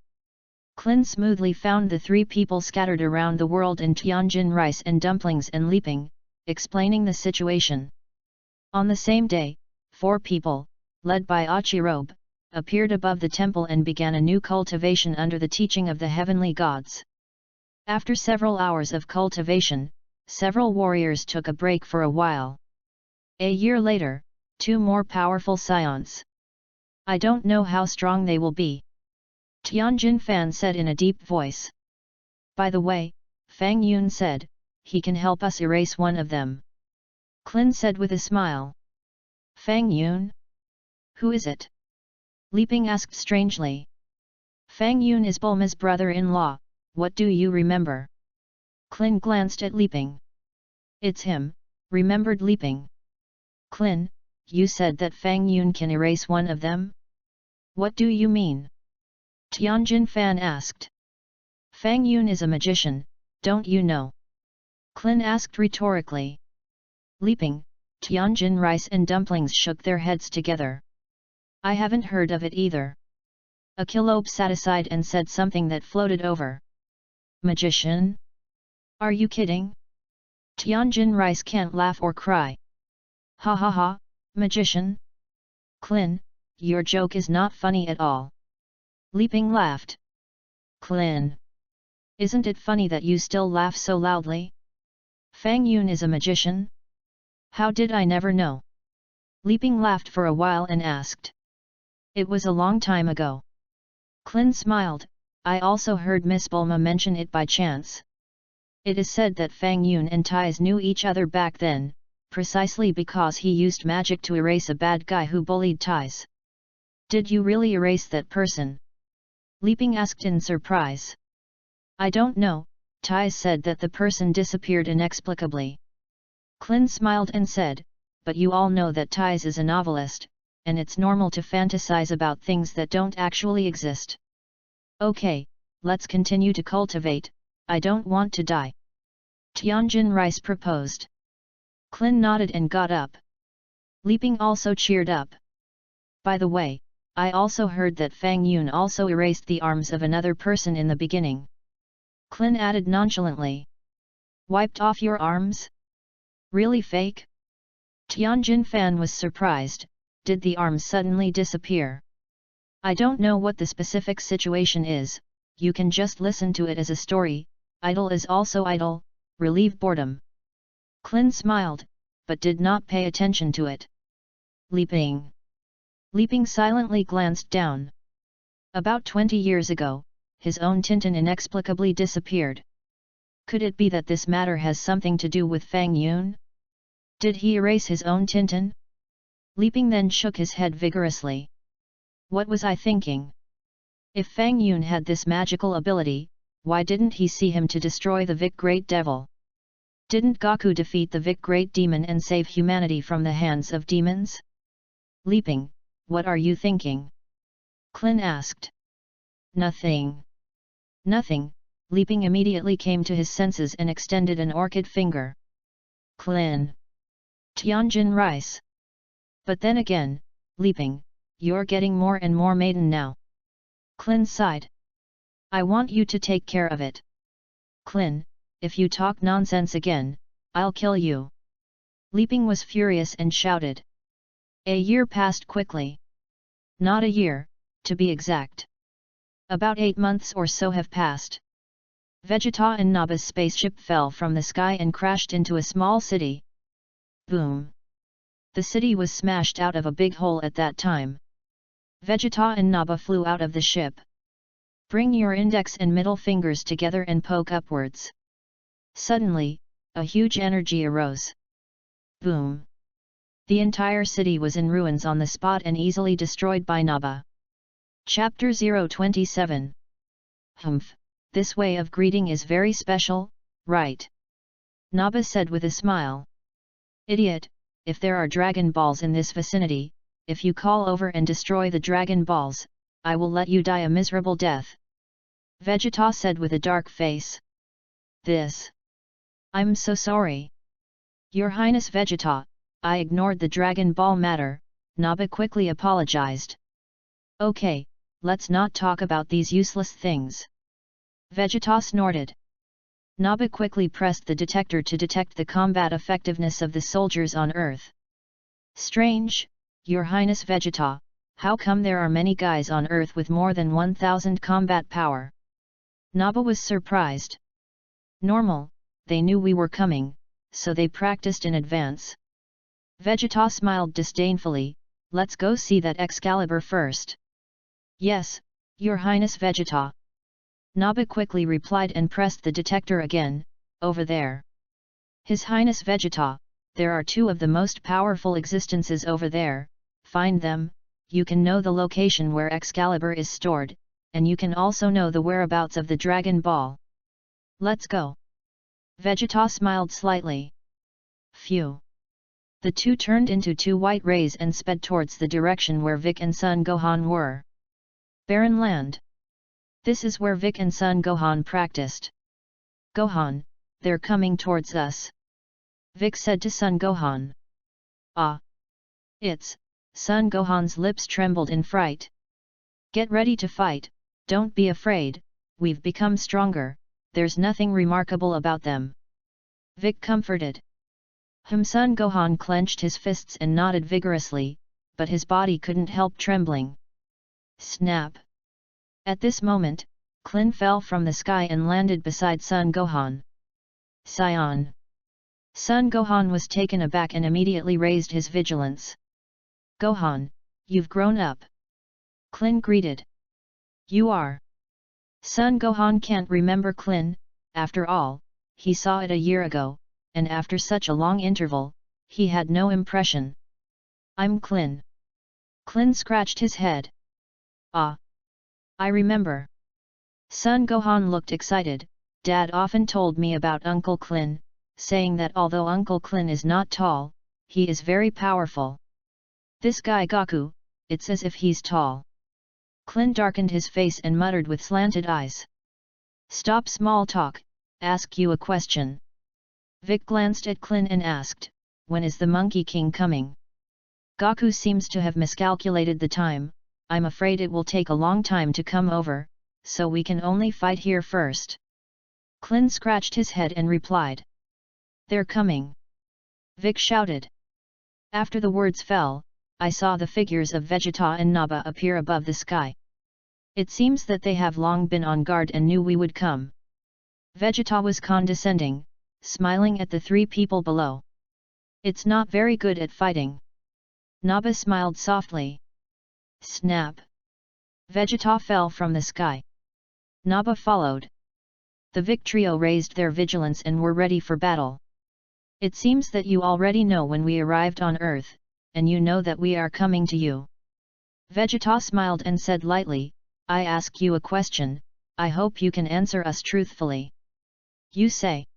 Clin smoothly found the three people scattered around the world in Tianjin rice and dumplings and leaping, explaining the situation. On the same day, 4 people, led by Achirobe, appeared above the temple and began a new cultivation under the teaching of the heavenly gods. After several hours of cultivation, several warriors took a break for a while. A year later, 2 more powerful scions. I don't know how strong they will be. Tianjin Fan said in a deep voice. By the way, Fang Yun said, he can help us erase one of them. Clin said with a smile. Fang Yun? Who is it? Li Ping asked strangely. Fang Yun is Bulma's brother-in-law, what do you remember? Clin glanced at Li Ping. It's him, remembered Li Ping. Clin, you said that Fang Yun can erase one of them? What do you mean? Tianjin Fan asked. Fang Yun is a magician, don't you know? Clin asked rhetorically. Li Ping, Tianjin Rice and Dumplings shook their heads together. I haven't heard of it either. Akilobe sat aside and said something that floated over. Magician? Are you kidding? Tianjin Rice can't laugh or cry. Ha ha ha, magician? Clin, your joke is not funny at all. Li Ping laughed. Clin. Isn't it funny that you still laugh so loudly? Fang Yun is a magician? How did I never know? Li Ping laughed for a while and asked. It was a long time ago. Clin smiled, I also heard Miss Bulma mention it by chance. It is said that Fang Yun and Tais knew each other back then, precisely because he used magic to erase a bad guy who bullied Tais. Did you really erase that person? Li Ping asked in surprise. I don't know, Tais said that the person disappeared inexplicably. Clin smiled and said, but you all know that Tais is a novelist, and it's normal to fantasize about things that don't actually exist. Okay, let's continue to cultivate, I don't want to die. Tianjin Rice proposed. Clin nodded and got up. Li Ping also cheered up. By the way, I also heard that Fang Yun also erased the arms of another person in the beginning. Clin added nonchalantly. Wiped off your arms? Really fake? Tianjin Fan was surprised, did the arms suddenly disappear? I don't know what the specific situation is, you can just listen to it as a story, idle is also idle, relieve boredom. Clin smiled, but did not pay attention to it. Li Ping. Li Ping silently glanced down. About 20 years ago, his own Tintin inexplicably disappeared. Could it be that this matter has something to do with Fang Yun? Did he erase his own Tintin? Li Ping then shook his head vigorously. What was I thinking? If Fang Yun had this magical ability, why didn't he see him to destroy the Vic Great Devil? Didn't Goku defeat the Vic Great Demon and save humanity from the hands of demons? Li Ping, what are you thinking? Clin asked. Nothing. Nothing, Li Ping immediately came to his senses and extended an orchid finger. Clin. Tianjin Rice. But then again, Li Ping, you're getting more and more maiden now. Clin sighed. I want you to take care of it. Clin, if you talk nonsense again, I'll kill you. Li Ping was furious and shouted. A year passed quickly. Not a year, to be exact. About 8 months or so have passed. Vegeta and Naba's spaceship fell from the sky and crashed into a small city. Boom! The city was smashed out of a big hole at that time. Vegeta and Naba flew out of the ship. Bring your index and middle fingers together and poke upwards. Suddenly, a huge energy arose. Boom! The entire city was in ruins on the spot and easily destroyed by Naba. Chapter 027. Humph, this way of greeting is very special, right? Naba said with a smile. Idiot, if there are Dragon Balls in this vicinity, if you call over and destroy the Dragon Balls, I will let you die a miserable death. Vegeta said with a dark face. This. I'm so sorry. Your Highness Vegeta, I ignored the Dragon Ball matter, Naba quickly apologized. Okay, let's not talk about these useless things. Vegeta snorted. Naba quickly pressed the detector to detect the combat effectiveness of the soldiers on Earth. Strange, Your Highness Vegeta, how come there are many guys on Earth with more than 1000 combat power? Naba was surprised. Normal, they knew we were coming, so they practiced in advance. Vegeta smiled disdainfully, let's go see that Excalibur first. Yes, Your Highness Vegeta. Naba quickly replied and pressed the detector again, over there. His Highness Vegeta, there are two of the most powerful existences over there, find them, you can know the location where Excalibur is stored, and you can also know the whereabouts of the Dragon Ball. Let's go. Vegeta smiled slightly. Phew. The two turned into two white rays and sped towards the direction where Vic and Son Gohan were. Barren Land. This is where Vic and Son Gohan practiced. Gohan, they're coming towards us. Vic said to Son Gohan. Ah. It's, Son Gohan's lips trembled in fright. Get ready to fight, don't be afraid, we've become stronger, there's nothing remarkable about them. Vic comforted. Son Gohan clenched his fists and nodded vigorously, but his body couldn't help trembling. Snap! At this moment, Klin fell from the sky and landed beside Son Gohan. Scion! Son Gohan was taken aback and immediately raised his vigilance. Gohan, you've grown up. Klin greeted. You are. Son Gohan can't remember Klin, after all, he saw it a year ago, and after such a long interval, he had no impression. I'm Klin. Klin scratched his head. Ah! I remember. Son Gohan looked excited, Dad often told me about Uncle Klin, saying that although Uncle Klin is not tall, he is very powerful. This guy Goku, it's as if he's tall. Klin darkened his face and muttered with slanted eyes. Stop small talk, ask you a question. Vic glanced at Klin and asked, when is the Monkey King coming? Goku seems to have miscalculated the time, I'm afraid it will take a long time to come over, so we can only fight here first. Klin scratched his head and replied. They're coming. Vic shouted. After the words fell, I saw the figures of Vegeta and Naba appear above the sky. It seems that they have long been on guard and knew we would come. Vegeta was condescending, smiling at the three people below. It's not very good at fighting. Naba smiled softly. Snap! Vegeta fell from the sky. Naba followed. The Vic trio raised their vigilance and were ready for battle. It seems that you already know when we arrived on Earth, and you know that we are coming to you. Vegeta smiled and said lightly, I ask you a question, I hope you can answer us truthfully. You say.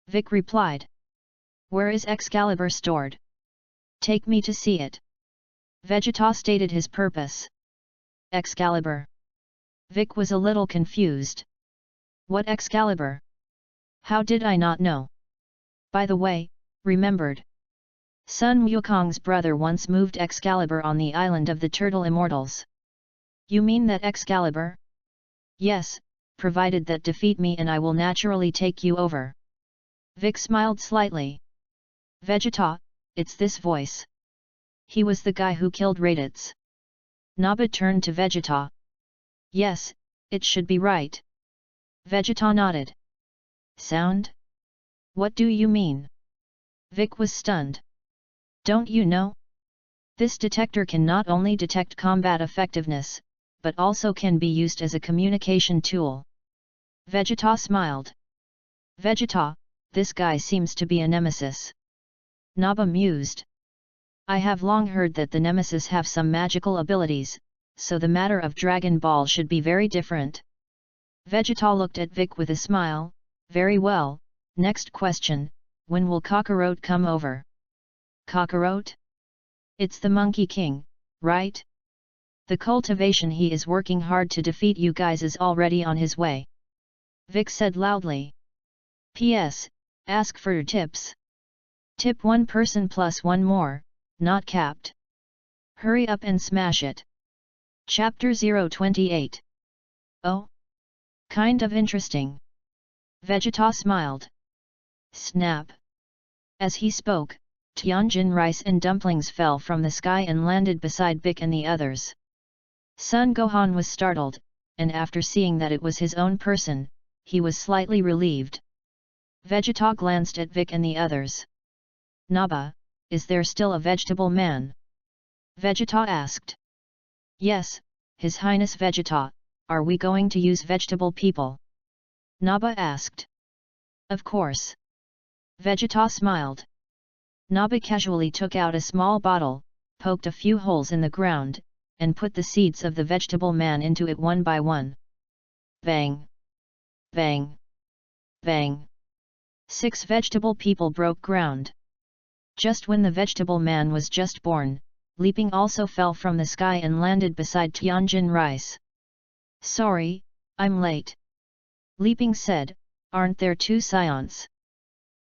Vic replied. Where is Excalibur stored? Take me to see it. Vegeta stated his purpose. Excalibur. Vic was a little confused. What Excalibur? How did I not know? By the way, remembered. Sun Wukong's brother once moved Excalibur on the island of the Turtle Immortals. You mean that Excalibur? Yes, provided that defeat me and I will naturally take you over. Vic smiled slightly. Vegeta, it's this voice. He was the guy who killed Raditz. Naba turned to Vegeta. Yes, it should be right. Vegeta nodded. Sound? What do you mean? Vic was stunned. Don't you know? This detector can not only detect combat effectiveness, but also can be used as a communication tool. Vegeta smiled. Vegeta, this guy seems to be a nemesis. Naba mused. I have long heard that the nemesis have some magical abilities, so the matter of Dragon Ball should be very different. Vegeta looked at Vic with a smile. Very well, next question, when will Kakarot come over? Kakarot? It's the Monkey King, right? The cultivation he is working hard to defeat you guys is already on his way. Vic said loudly. P.S. Ask for your tips. Tip one person plus one more, not capped. Hurry up and smash it. Chapter 028. Oh? Kind of interesting. Vegeta smiled. Snap. As he spoke, Tianjin rice and dumplings fell from the sky and landed beside Vic and the others. Son Gohan was startled, and after seeing that it was his own person, he was slightly relieved. Vegeta glanced at Vic and the others. Naba, is there still a vegetable man? Vegeta asked. Yes, His Highness Vegeta, are we going to use vegetable people? Naba asked. Of course. Vegeta smiled. Naba casually took out a small bottle, poked a few holes in the ground, and put the seeds of the vegetable man into it one by one. Bang! Bang! Bang! 6 vegetable people broke ground. Just when the vegetable man was just born, leaping also fell from the sky and landed beside Tianjin Rice. Sorry, I'm late. Leaping said, aren't there 2 scions?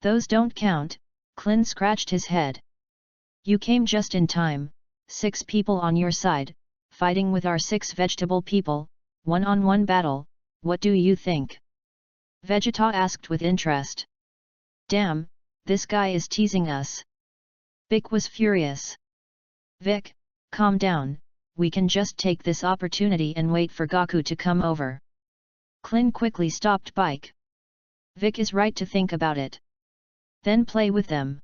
Those don't count, Klin scratched his head. You came just in time, 6 people on your side, fighting with our 6 vegetable people, one-on-one battle, what do you think? Vegeta asked with interest. Damn, this guy is teasing us. Vic was furious. Vic, calm down, we can just take this opportunity and wait for Goku to come over. Klin quickly stopped Bike. Vic is right to think about it. Then play with them.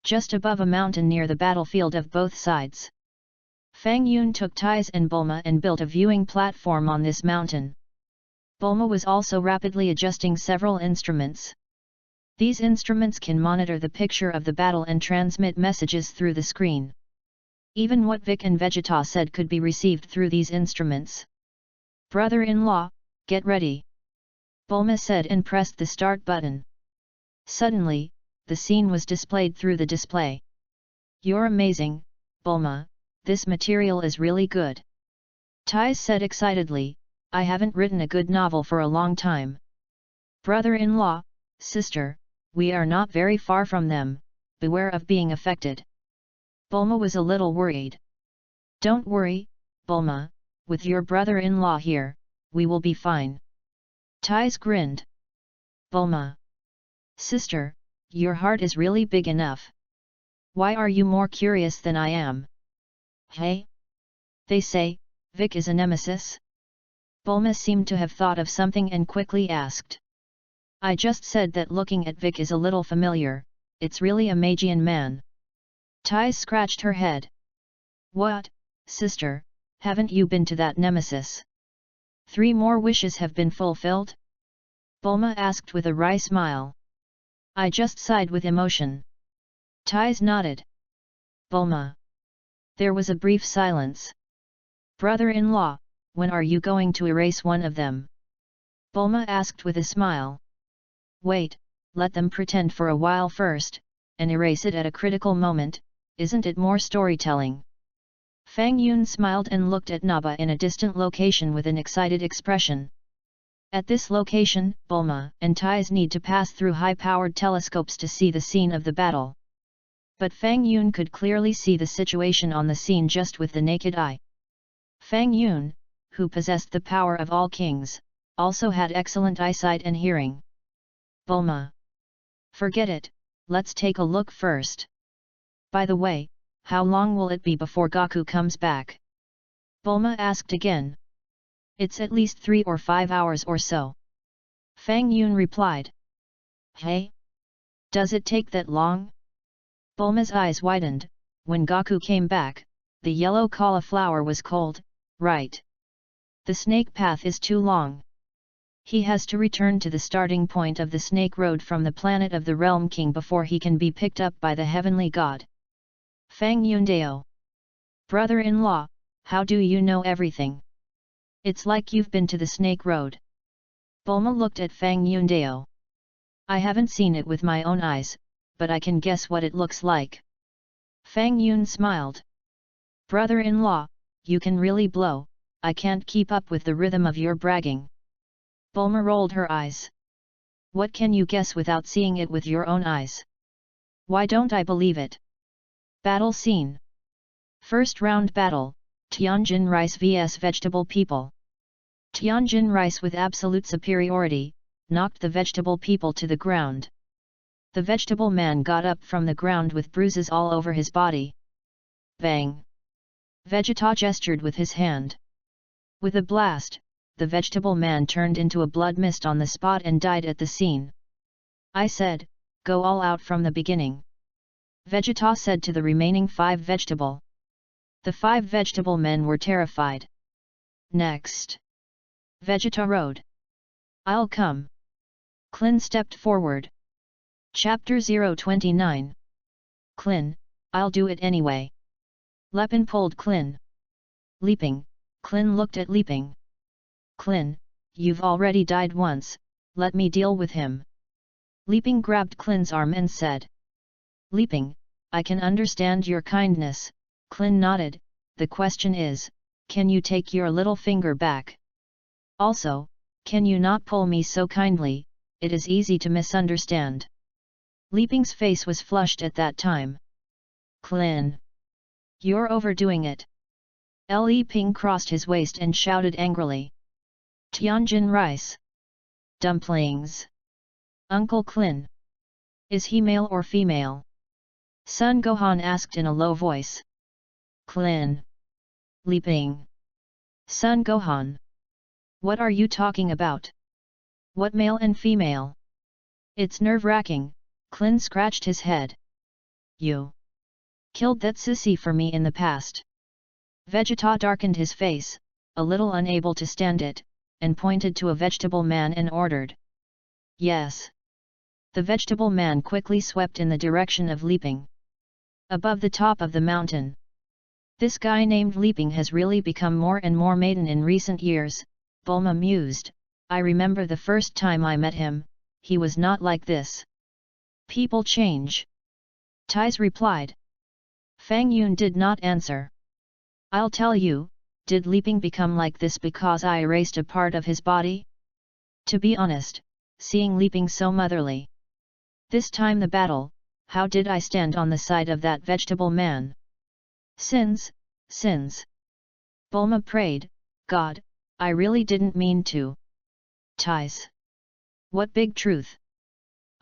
Just above a mountain near the battlefield of both sides. Fang Yun took Tais and Bulma and built a viewing platform on this mountain. Bulma was also rapidly adjusting several instruments. These instruments can monitor the picture of the battle and transmit messages through the screen. Even what Vic and Vegeta said could be received through these instruments. Brother-in-law, get ready. Bulma said and pressed the start button. Suddenly, the scene was displayed through the display. You're amazing, Bulma, this material is really good. Tais said excitedly, I haven't written a good novel for a long time. Brother-in-law, sister, we are not very far from them, beware of being affected. Bulma was a little worried. Don't worry, Bulma, with your brother-in-law here, we will be fine. Tais grinned. Bulma. Sister, your heart is really big enough. Why are you more curious than I am? Hey? They say, Vic is a nemesis? Bulma seemed to have thought of something and quickly asked. I just said that looking at Vic is a little familiar, it's really a Magian man. Tais scratched her head. What, sister, haven't you been to that nemesis? 3 more wishes have been fulfilled? Bulma asked with a wry smile. I just sighed with emotion. Tais nodded. Bulma. There was a brief silence. Brother-in-law, when are you going to erase one of them? Bulma asked with a smile. Wait, let them pretend for a while first, and erase it at a critical moment, isn't it more storytelling? Fang Yun smiled and looked at Naba in a distant location with an excited expression. At this location, Bulma and Tais need to pass through high-powered telescopes to see the scene of the battle. But Fang Yun could clearly see the situation on the scene just with the naked eye. Fang Yun, who possessed the power of all kings, also had excellent eyesight and hearing. Bulma. Forget it, let's take a look first. By the way, how long will it be before Goku comes back? Bulma asked again. It's at least 3 or 5 hours or so. Fang Yun replied. Hey? Does it take that long? Bulma's eyes widened. When Goku came back, the yellow cauliflower was cold, right? The snake path is too long. He has to return to the starting point of the snake road from the planet of the Realm King before he can be picked up by the heavenly god. Fang Yundao. Brother-in-law, how do you know everything? It's like you've been to the snake road. Bulma looked at Fang Yundao. I haven't seen it with my own eyes, but I can guess what it looks like. Fang Yun smiled. Brother-in-law, you can really blow, I can't keep up with the rhythm of your bragging. Bulma rolled her eyes. What can you guess without seeing it with your own eyes? Why don't I believe it? Battle scene. First round battle, Tianjin Rice vs Vegetable People. Tianjin Rice with absolute superiority, knocked the vegetable people to the ground. The vegetable man got up from the ground with bruises all over his body. Bang! Vegeta gestured with his hand. With a blast, the vegetable man turned into a blood mist on the spot and died at the scene. I said, go all out from the beginning. Vegeta said to the remaining 5 vegetable. The 5 vegetable men were terrified. Next. Vegeta rode. I'll come. Klin stepped forward. Chapter 029. Klin, I'll do it anyway. Lepin pulled Klin. Leaping, Klin looked at Leaping. Klin, you've already died once, let me deal with him. Leaping grabbed Klin's arm and said. Leaping, I can understand your kindness. Klin nodded, the question is, can you take your little finger back? Also, can you not pull me so kindly, it is easy to misunderstand. Leaping's face was flushed at that time. Klin. You're overdoing it. Leaping crossed his waist and shouted angrily. Tianjin rice. Dumplings. Uncle Klin. Is he male or female? Sun Gohan asked in a low voice. Klin. Leaping. Sun Gohan. What are you talking about? What male and female? It's nerve-wracking, Klin scratched his head. You killed that sissy for me in the past. Vegeta darkened his face, a little unable to stand it, and pointed to a vegetable man and ordered. Yes. The vegetable man quickly swept in the direction of Leaping. Above the top of the mountain. This guy named Leaping has really become more and more maiden in recent years, Bulma mused. I remember the first time I met him, he was not like this. People change. Tais replied. Fang Yun did not answer. I'll tell you, did Leaping become like this because I erased a part of his body? To be honest, seeing Leaping so motherly. This time the battle, how did I stand on the side of that vegetable man? Sins. Bulma prayed, God, I really didn't mean to. Tais. What big truth.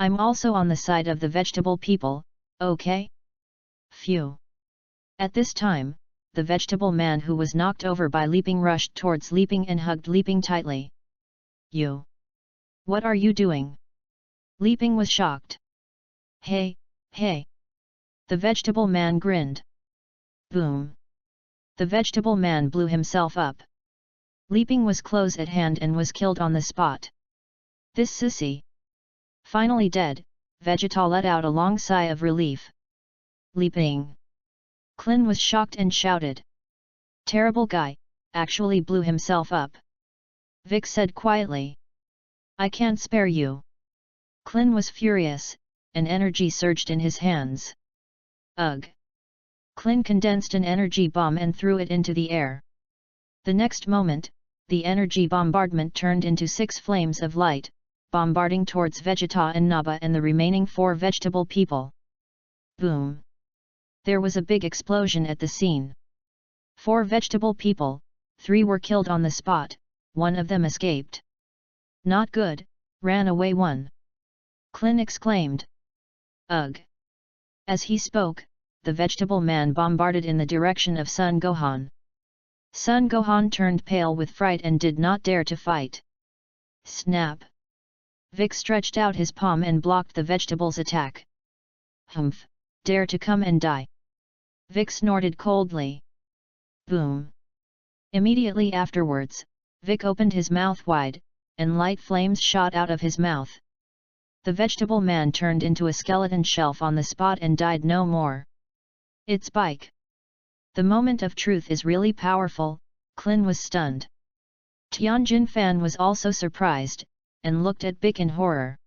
I'm also on the side of the vegetable people, okay? Phew. At this time, the vegetable man who was knocked over by Leaping rushed towards Leaping and hugged Leaping tightly. You. What are you doing? Leaping was shocked. Hey. The vegetable man grinned. Boom. The vegetable man blew himself up. Leaping was close at hand and was killed on the spot. This sissy. Finally dead, Vegeta let out a long sigh of relief. Leaping. Klin was shocked and shouted. Terrible guy, actually blew himself up. Vic said quietly. I can't spare you. Klin was furious, and energy surged in his hands. Ugh. Klin condensed an energy bomb and threw it into the air. The next moment, the energy bombardment turned into 6 flames of light, bombarding towards Vegeta and Nappa and the remaining 4 vegetable people. Boom! There was a big explosion at the scene. 4 vegetable people, 3 were killed on the spot, 1 of them escaped. Not good, ran away 1. Klin exclaimed. Ugh! As he spoke, the vegetable man bombarded in the direction of Sun Gohan. Sun Gohan turned pale with fright and did not dare to fight. Snap! Vic stretched out his palm and blocked the vegetable's attack. Humph! Dare to come and die! Vic snorted coldly. Boom! Immediately afterwards, Vic opened his mouth wide, and light flames shot out of his mouth. The vegetable man turned into a skeleton shelf on the spot and died no more. It's Bike. The moment of truth is really powerful, Klin was stunned. Tianjin Fan was also surprised, and looked at Vic in horror.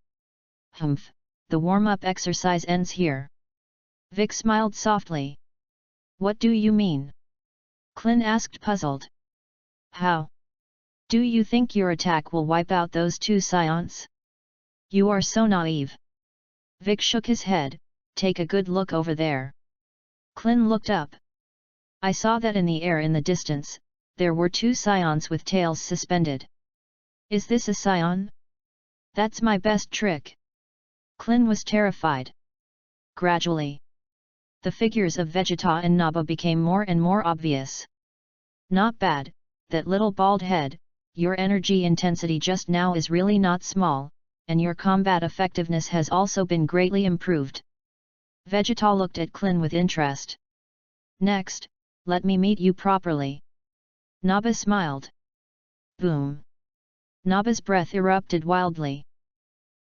Humph, the warm-up exercise ends here. Vic smiled softly. What do you mean? Klin asked puzzled. How? Do you think your attack will wipe out those 2 Scions? You are so naive. Vic shook his head, take a good look over there. Klin looked up. I saw that in the air in the distance, there were 2 Scions with tails suspended. Is this a Scion? That's my best trick. Klin was terrified. Gradually, the figures of Vegeta and Nappa became more and more obvious. Not bad, that little bald head, your energy intensity just now is really not small, and your combat effectiveness has also been greatly improved. Vegeta looked at Klin with interest. Next, let me meet you properly. Naba smiled. Boom. Naba's breath erupted wildly.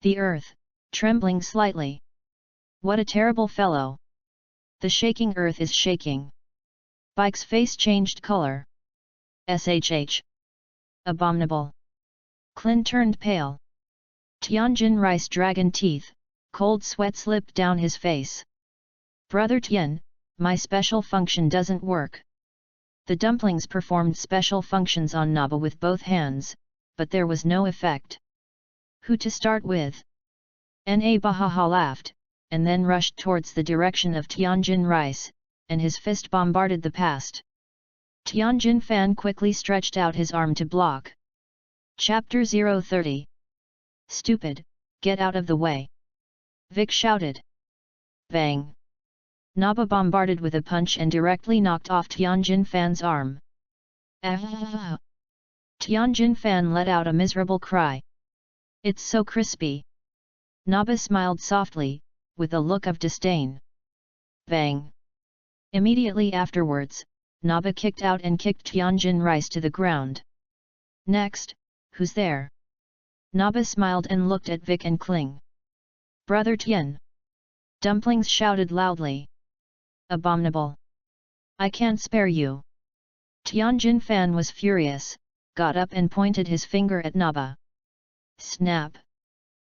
The earth, trembling slightly. What a terrible fellow. The shaking earth is shaking. Bike's face changed color. SHH. Abominable. Klin turned pale. Tianjin Rice dragon teeth, cold sweat slipped down his face. Brother Tian, my special function doesn't work. The dumplings performed special functions on Naba with both hands, but there was no effect. Who to start with? Na Bahaha laughed, and then rushed towards the direction of Tianjin Rice, and his fist bombarded the past. Tianjin Fan quickly stretched out his arm to block. Chapter 030. Stupid, get out of the way. Vic shouted. Bang. Naba bombarded with a punch and directly knocked off Tianjin Fan's arm. Ah! Tianjin Fan let out a miserable cry. It's so crispy. Naba smiled softly, with a look of disdain. Bang. Immediately afterwards, Naba kicked out and kicked Tianjin Rice to the ground. Next, who's there? Naba smiled and looked at Vic and Kling. Brother Tian. Dumplings shouted loudly. Abominable. I can't spare you. Tianjin Fan was furious, got up and pointed his finger at Naba. Snap.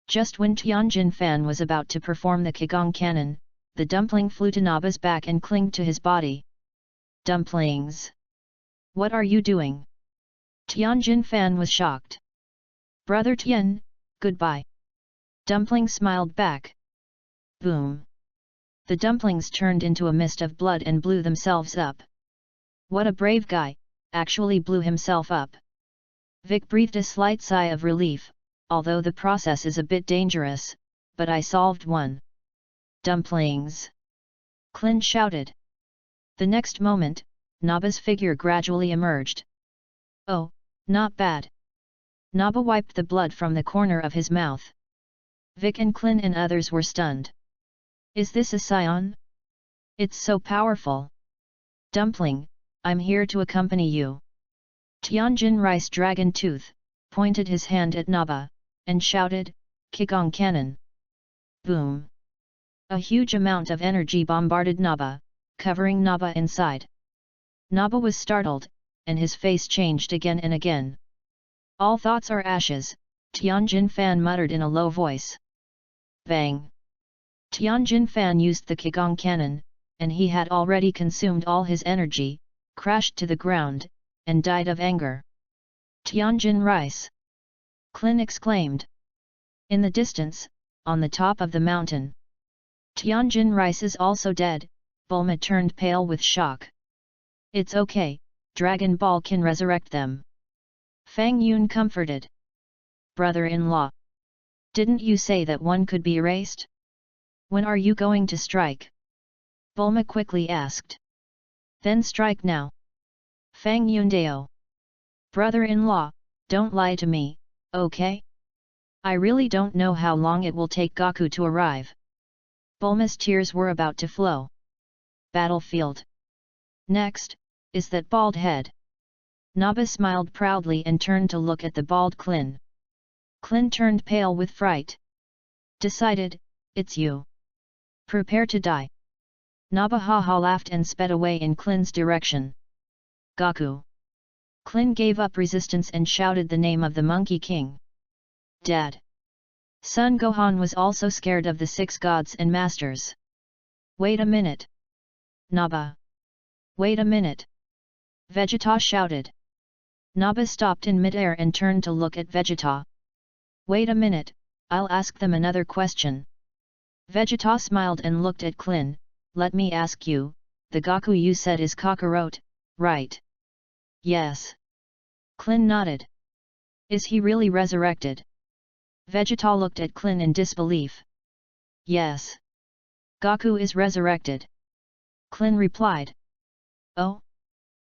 Just when Tianjin Fan was about to perform the Qigong Cannon, the dumpling flew to Naba's back and clinged to his body. Dumplings! What are you doing? Tianjin Fan was shocked. Brother Tian, goodbye. Dumpling smiled back. Boom! The dumplings turned into a mist of blood and blew themselves up. What a brave guy, actually blew himself up. Vic breathed a slight sigh of relief, although the process is a bit dangerous, but I solved one. Dumplings! Klin shouted. The next moment, Naba's figure gradually emerged. Oh, not bad. Naba wiped the blood from the corner of his mouth. Vic and Klin and others were stunned. Is this a scion? It's so powerful. Dumpling, I'm here to accompany you. Tianjin Rice Dragon Tooth pointed his hand at Naba, and shouted, Qigong Cannon. Boom! A huge amount of energy bombarded Naba, covering Naba inside. Naba was startled, and his face changed again and again. All thoughts are ashes, Tianjin Fan muttered in a low voice. Bang! Tianjin Fan used the Qigong Cannon, and he had already consumed all his energy, crashed to the ground, and died of anger. Tianjin Rice! Klin exclaimed. In the distance, on the top of the mountain. Tianjin Rice is also dead, Bulma turned pale with shock. It's okay, Dragon Ball can resurrect them. Fang Yun comforted. Brother-in-law. Didn't you say that one could be erased? When are you going to strike? Bulma quickly asked. Then strike now. Fang Yundao. Brother-in-law, don't lie to me, okay? I really don't know how long it will take Goku to arrive. Bulma's tears were about to flow. Battlefield. Next, is that bald head. Naba smiled proudly and turned to look at the bald Klin. Klin turned pale with fright. Decided, it's you. Prepare to die. Naba haha laughed and sped away in Klin's direction. Goku. Klin gave up resistance and shouted the name of the Monkey King. Dad. Son Gohan was also scared of the 6 gods and masters. Wait a minute. Naba. Wait a minute. Vegeta shouted. Naba stopped in midair and turned to look at Vegeta. Wait a minute, I'll ask them another question. Vegeta smiled and looked at Klin. Let me ask you, the Goku you said is Kakarot, right? Yes. Klin nodded. Is he really resurrected? Vegeta looked at Klin in disbelief. Yes. Goku is resurrected. Klin replied. Oh?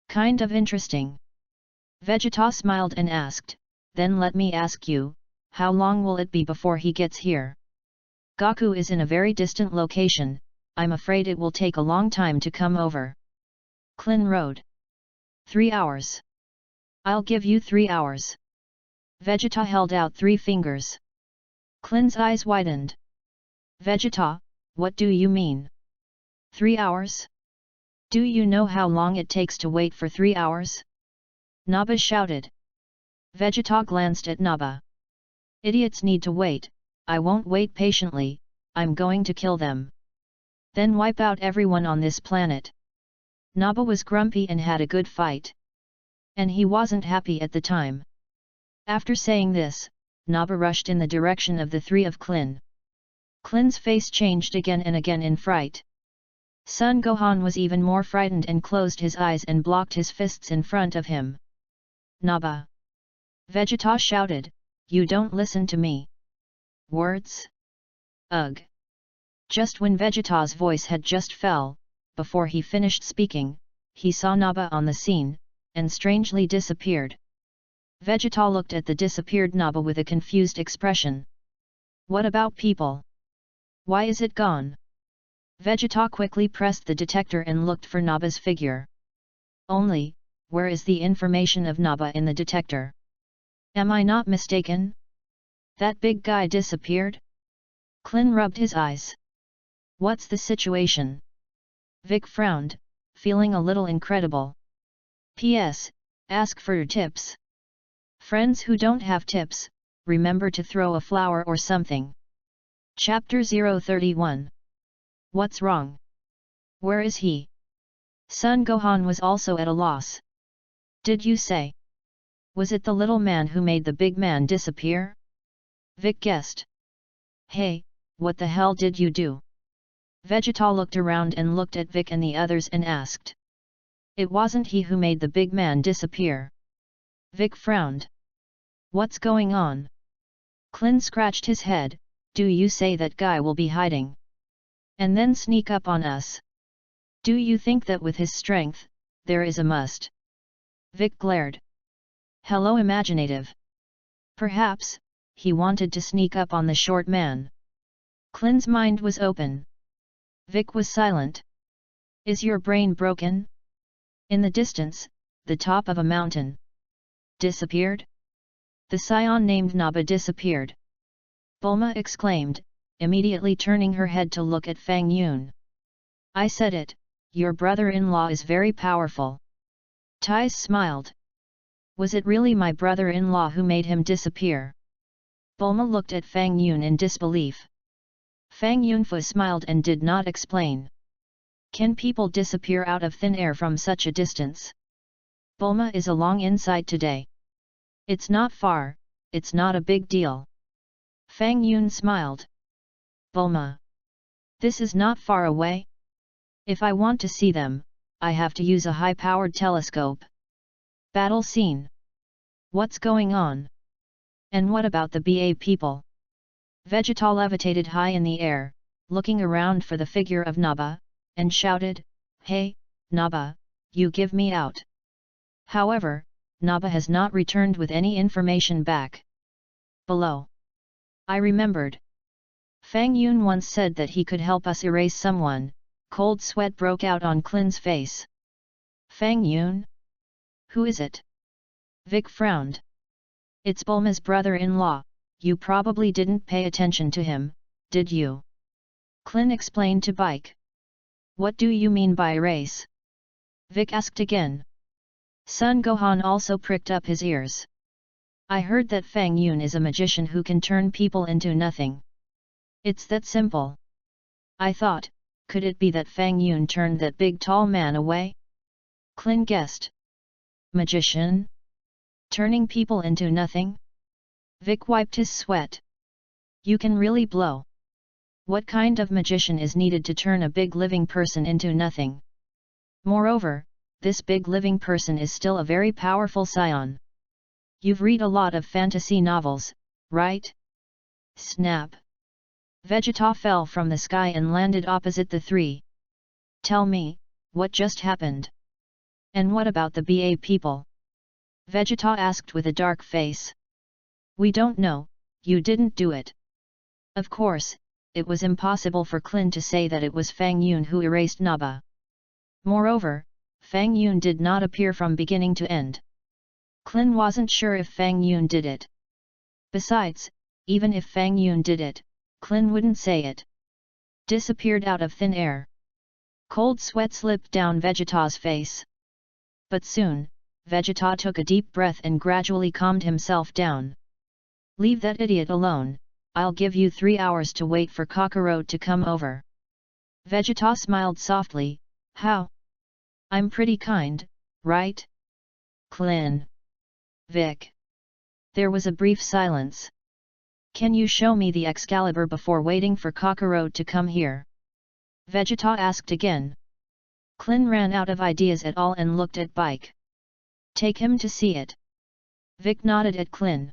Kind of interesting. Vegeta smiled and asked, then let me ask you, how long will it be before he gets here? Gaku is in a very distant location, I'm afraid it will take a long time to come over. Clin wrote. 3 hours. I'll give you 3 hours. Vegeta held out 3 fingers. Clin's eyes widened. Vegeta, what do you mean? 3 hours? Do you know how long it takes to wait for 3 hours? Naba shouted. Vegeta glanced at Naba. Idiots need to wait, I won't wait patiently, I'm going to kill them. Then wipe out everyone on this planet. Naba was grumpy and had a good fight. And he wasn't happy at the time. After saying this, Naba rushed in the direction of the 3 of Clin. Clin's face changed again and again in fright. Son Gohan was even more frightened and closed his eyes and blocked his fists in front of him. Naba! Vegeta shouted, you don't listen to me. Words? Ugh! Just when Vegeta's voice had just fell, before he finished speaking, he saw Naba on the scene, and strangely disappeared. Vegeta looked at the disappeared Naba with a confused expression. What about people? Why is it gone? Vegeta quickly pressed the detector and looked for Naba's figure. Only, where is the information of Naba in the detector? Am I not mistaken? That big guy disappeared? Clin rubbed his eyes. What's the situation? Vic frowned, feeling a little incredible. P.S. Ask for your tips. Friends who don't have tips, remember to throw a flower or something. Chapter 031. What's wrong? Where is he? Son Gohan was also at a loss. Did you say? Was it the little man who made the big man disappear? Vic guessed. Hey, what the hell did you do? Vegeta looked around and looked at Vic and the others and asked. It wasn't he who made the big man disappear. Vic frowned. What's going on? Clin scratched his head, do you say that guy will be hiding? And then sneak up on us? Do you think that with his strength, there is a must? Vic glared. Hello imaginative. Perhaps, he wanted to sneak up on the short man. Clin's mind was open. Vic was silent. Is your brain broken? In the distance, the top of a mountain. Disappeared? The scion named Naba disappeared. Bulma exclaimed, immediately turning her head to look at Fang Yun. I said it, your brother-in-law is very powerful. Tais smiled. Was it really my brother-in-law who made him disappear? Bulma looked at Fang Yun in disbelief. Fang Yunfa smiled and did not explain. Can people disappear out of thin air from such a distance? Bulma is along inside today. It's not far, it's not a big deal. Fang Yun smiled. Bulma. This is not far away? If I want to see them, I have to use a high-powered telescope. Battle scene. What's going on? And what about the BA people? Vegeta levitated high in the air, looking around for the figure of Naba, and shouted, Hey, Naba, you give me out. However, Naba has not returned with any information back. Below. I remembered. Fang Yun once said that he could help us erase someone. Cold sweat broke out on Clin's face. Fang Yun? Who is it? Vic frowned. It's Bulma's brother-in-law, you probably didn't pay attention to him, did you? Clin explained to Bike. What do you mean by erase? Vic asked again. Son Gohan also pricked up his ears. I heard that Fang Yun is a magician who can turn people into nothing. It's that simple. I thought, could it be that Fang Yun turned that big tall man away? Clin guessed. Magician? Turning people into nothing? Vic wiped his sweat. You can really blow. What kind of magician is needed to turn a big living person into nothing? Moreover, this big living person is still a very powerful scion. You've read a lot of fantasy novels, right? Snap! Vegeta fell from the sky and landed opposite the 3. Tell me, what just happened? And what about the BA people? Vegeta asked with a dark face. We don't know, you didn't do it. Of course, it was impossible for Clin to say that it was Fang Yun who erased Naba. Moreover, Fang Yun did not appear from beginning to end. Clin wasn't sure if Fang Yun did it. Besides, even if Fang Yun did it, Clin wouldn't say it. Disappeared out of thin air. Cold sweat slipped down Vegeta's face. But soon, Vegeta took a deep breath and gradually calmed himself down. Leave that idiot alone, I'll give you 3 hours to wait for Kakarot to come over. Vegeta smiled softly, how? I'm pretty kind, right? Clin. Vic. There was a brief silence. Can you show me the Excalibur before waiting for Kakarot to come here? Vegeta asked again. Clin ran out of ideas at all and looked at Bike. Take him to see it. Vic nodded at Clin.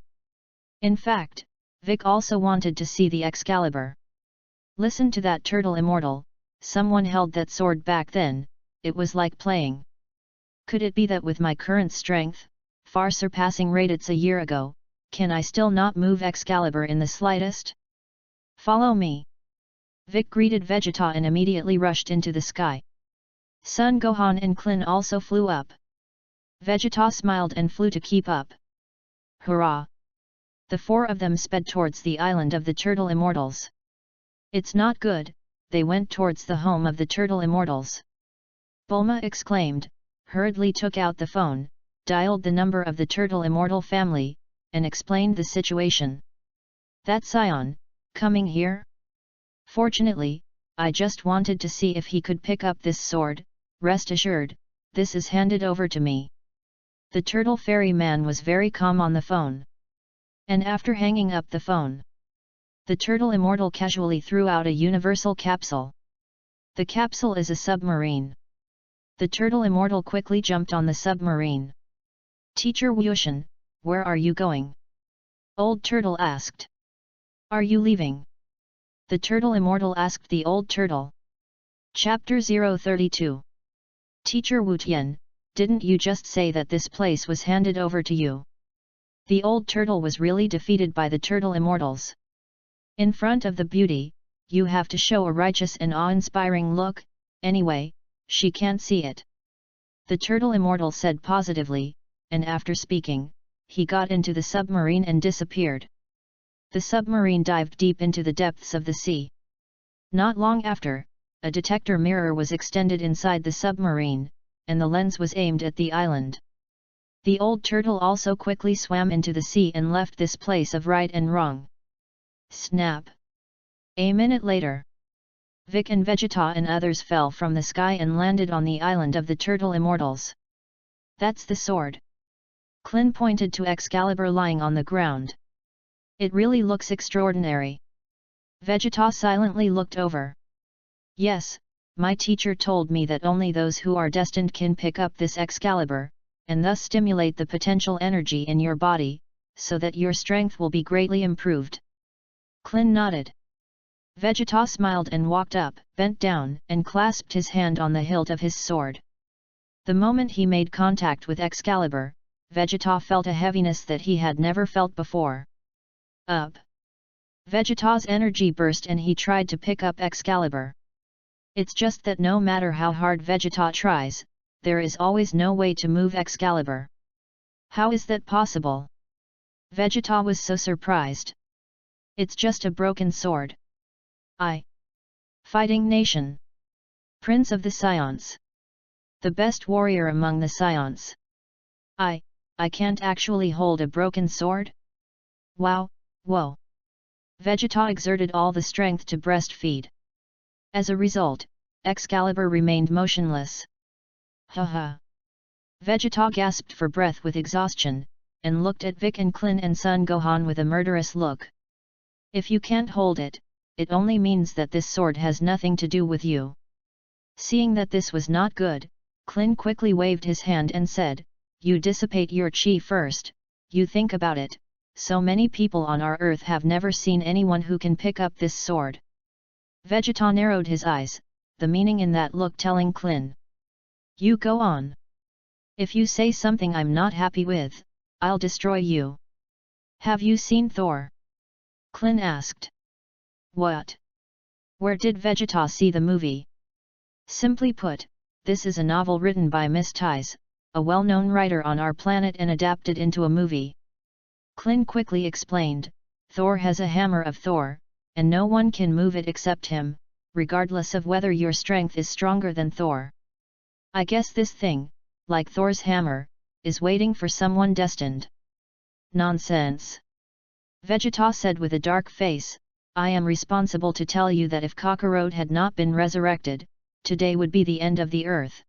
In fact, Vic also wanted to see the Excalibur. Listen to that turtle immortal, someone held that sword back then, it was like playing. Could it be that with my current strength, far surpassing Raditz a year ago, can I still not move Excalibur in the slightest? Follow me. Vic greeted Vegeta and immediately rushed into the sky. Son Gohan and Clin also flew up. Vegeta smiled and flew to keep up. Hurrah! The 4 of them sped towards the island of the Turtle Immortals. It's not good, they went towards the home of the Turtle Immortals. Bulma exclaimed, hurriedly took out the phone, dialed the number of the Turtle Immortal family, and explained the situation. That Scion, coming here? Fortunately, I just wanted to see if he could pick up this sword, rest assured, this is handed over to me. The Turtle Fairy Man was very calm on the phone. And after hanging up the phone, the Turtle Immortal casually threw out a universal capsule. The capsule is a submarine. The Turtle Immortal quickly jumped on the submarine. Teacher Wushan, where are you going? Old Turtle asked. Are you leaving? The Turtle Immortal asked the Old Turtle. Chapter 032. Teacher Wu Tian, didn't you just say that this place was handed over to you? The Old Turtle was really defeated by the Turtle Immortals. In front of the beauty, you have to show a righteous and awe-inspiring look, anyway, she can't see it. The Turtle Immortal said positively, and after speaking, he got into the submarine and disappeared. The submarine dived deep into the depths of the sea. Not long after, a detector mirror was extended inside the submarine, and the lens was aimed at the island. The Old Turtle also quickly swam into the sea and left this place of right and wrong. Snap! A minute later, Vic and Vegeta and others fell from the sky and landed on the island of the Turtle Immortals. That's the sword. Clin pointed to Excalibur lying on the ground. It really looks extraordinary. Vegeta silently looked over. Yes, my teacher told me that only those who are destined can pick up this Excalibur, and thus stimulate the potential energy in your body, so that your strength will be greatly improved. Clin nodded. Vegeta smiled and walked up, bent down, and clasped his hand on the hilt of his sword. The moment he made contact with Excalibur, Vegeta felt a heaviness that he had never felt before. Up! Vegeta's energy burst and he tried to pick up Excalibur. It's just that no matter how hard Vegeta tries, there is always no way to move Excalibur. How is that possible? Vegeta was so surprised. It's just a broken sword. Fighting Nation. Prince of the Scions. The best warrior among the Scions. I can't actually hold a broken sword? Wow, whoa. Vegeta exerted all the strength to breastfeed. As a result, Excalibur remained motionless. Haha. Vegeta gasped for breath with exhaustion, and looked at Vic and Clin and Son Gohan with a murderous look. If you can't hold it, it only means that this sword has nothing to do with you. Seeing that this was not good, Clin quickly waved his hand and said, you dissipate your chi first, you think about it, so many people on our earth have never seen anyone who can pick up this sword. Vegeta narrowed his eyes, the meaning in that look telling Clin. You go on. If you say something I'm not happy with, I'll destroy you. Have you seen Thor? Clint asked. What? Where did Vegeta see the movie? Simply put, this is a novel written by Miss Ties, a well-known writer on our planet and adapted into a movie. Clint quickly explained, Thor has a hammer of Thor, and no one can move it except him, regardless of whether your strength is stronger than Thor. I guess this thing, like Thor's hammer, is waiting for someone destined. Nonsense. Vegeta said with a dark face, I am responsible to tell you that if Kakarot had not been resurrected, today would be the end of the Earth.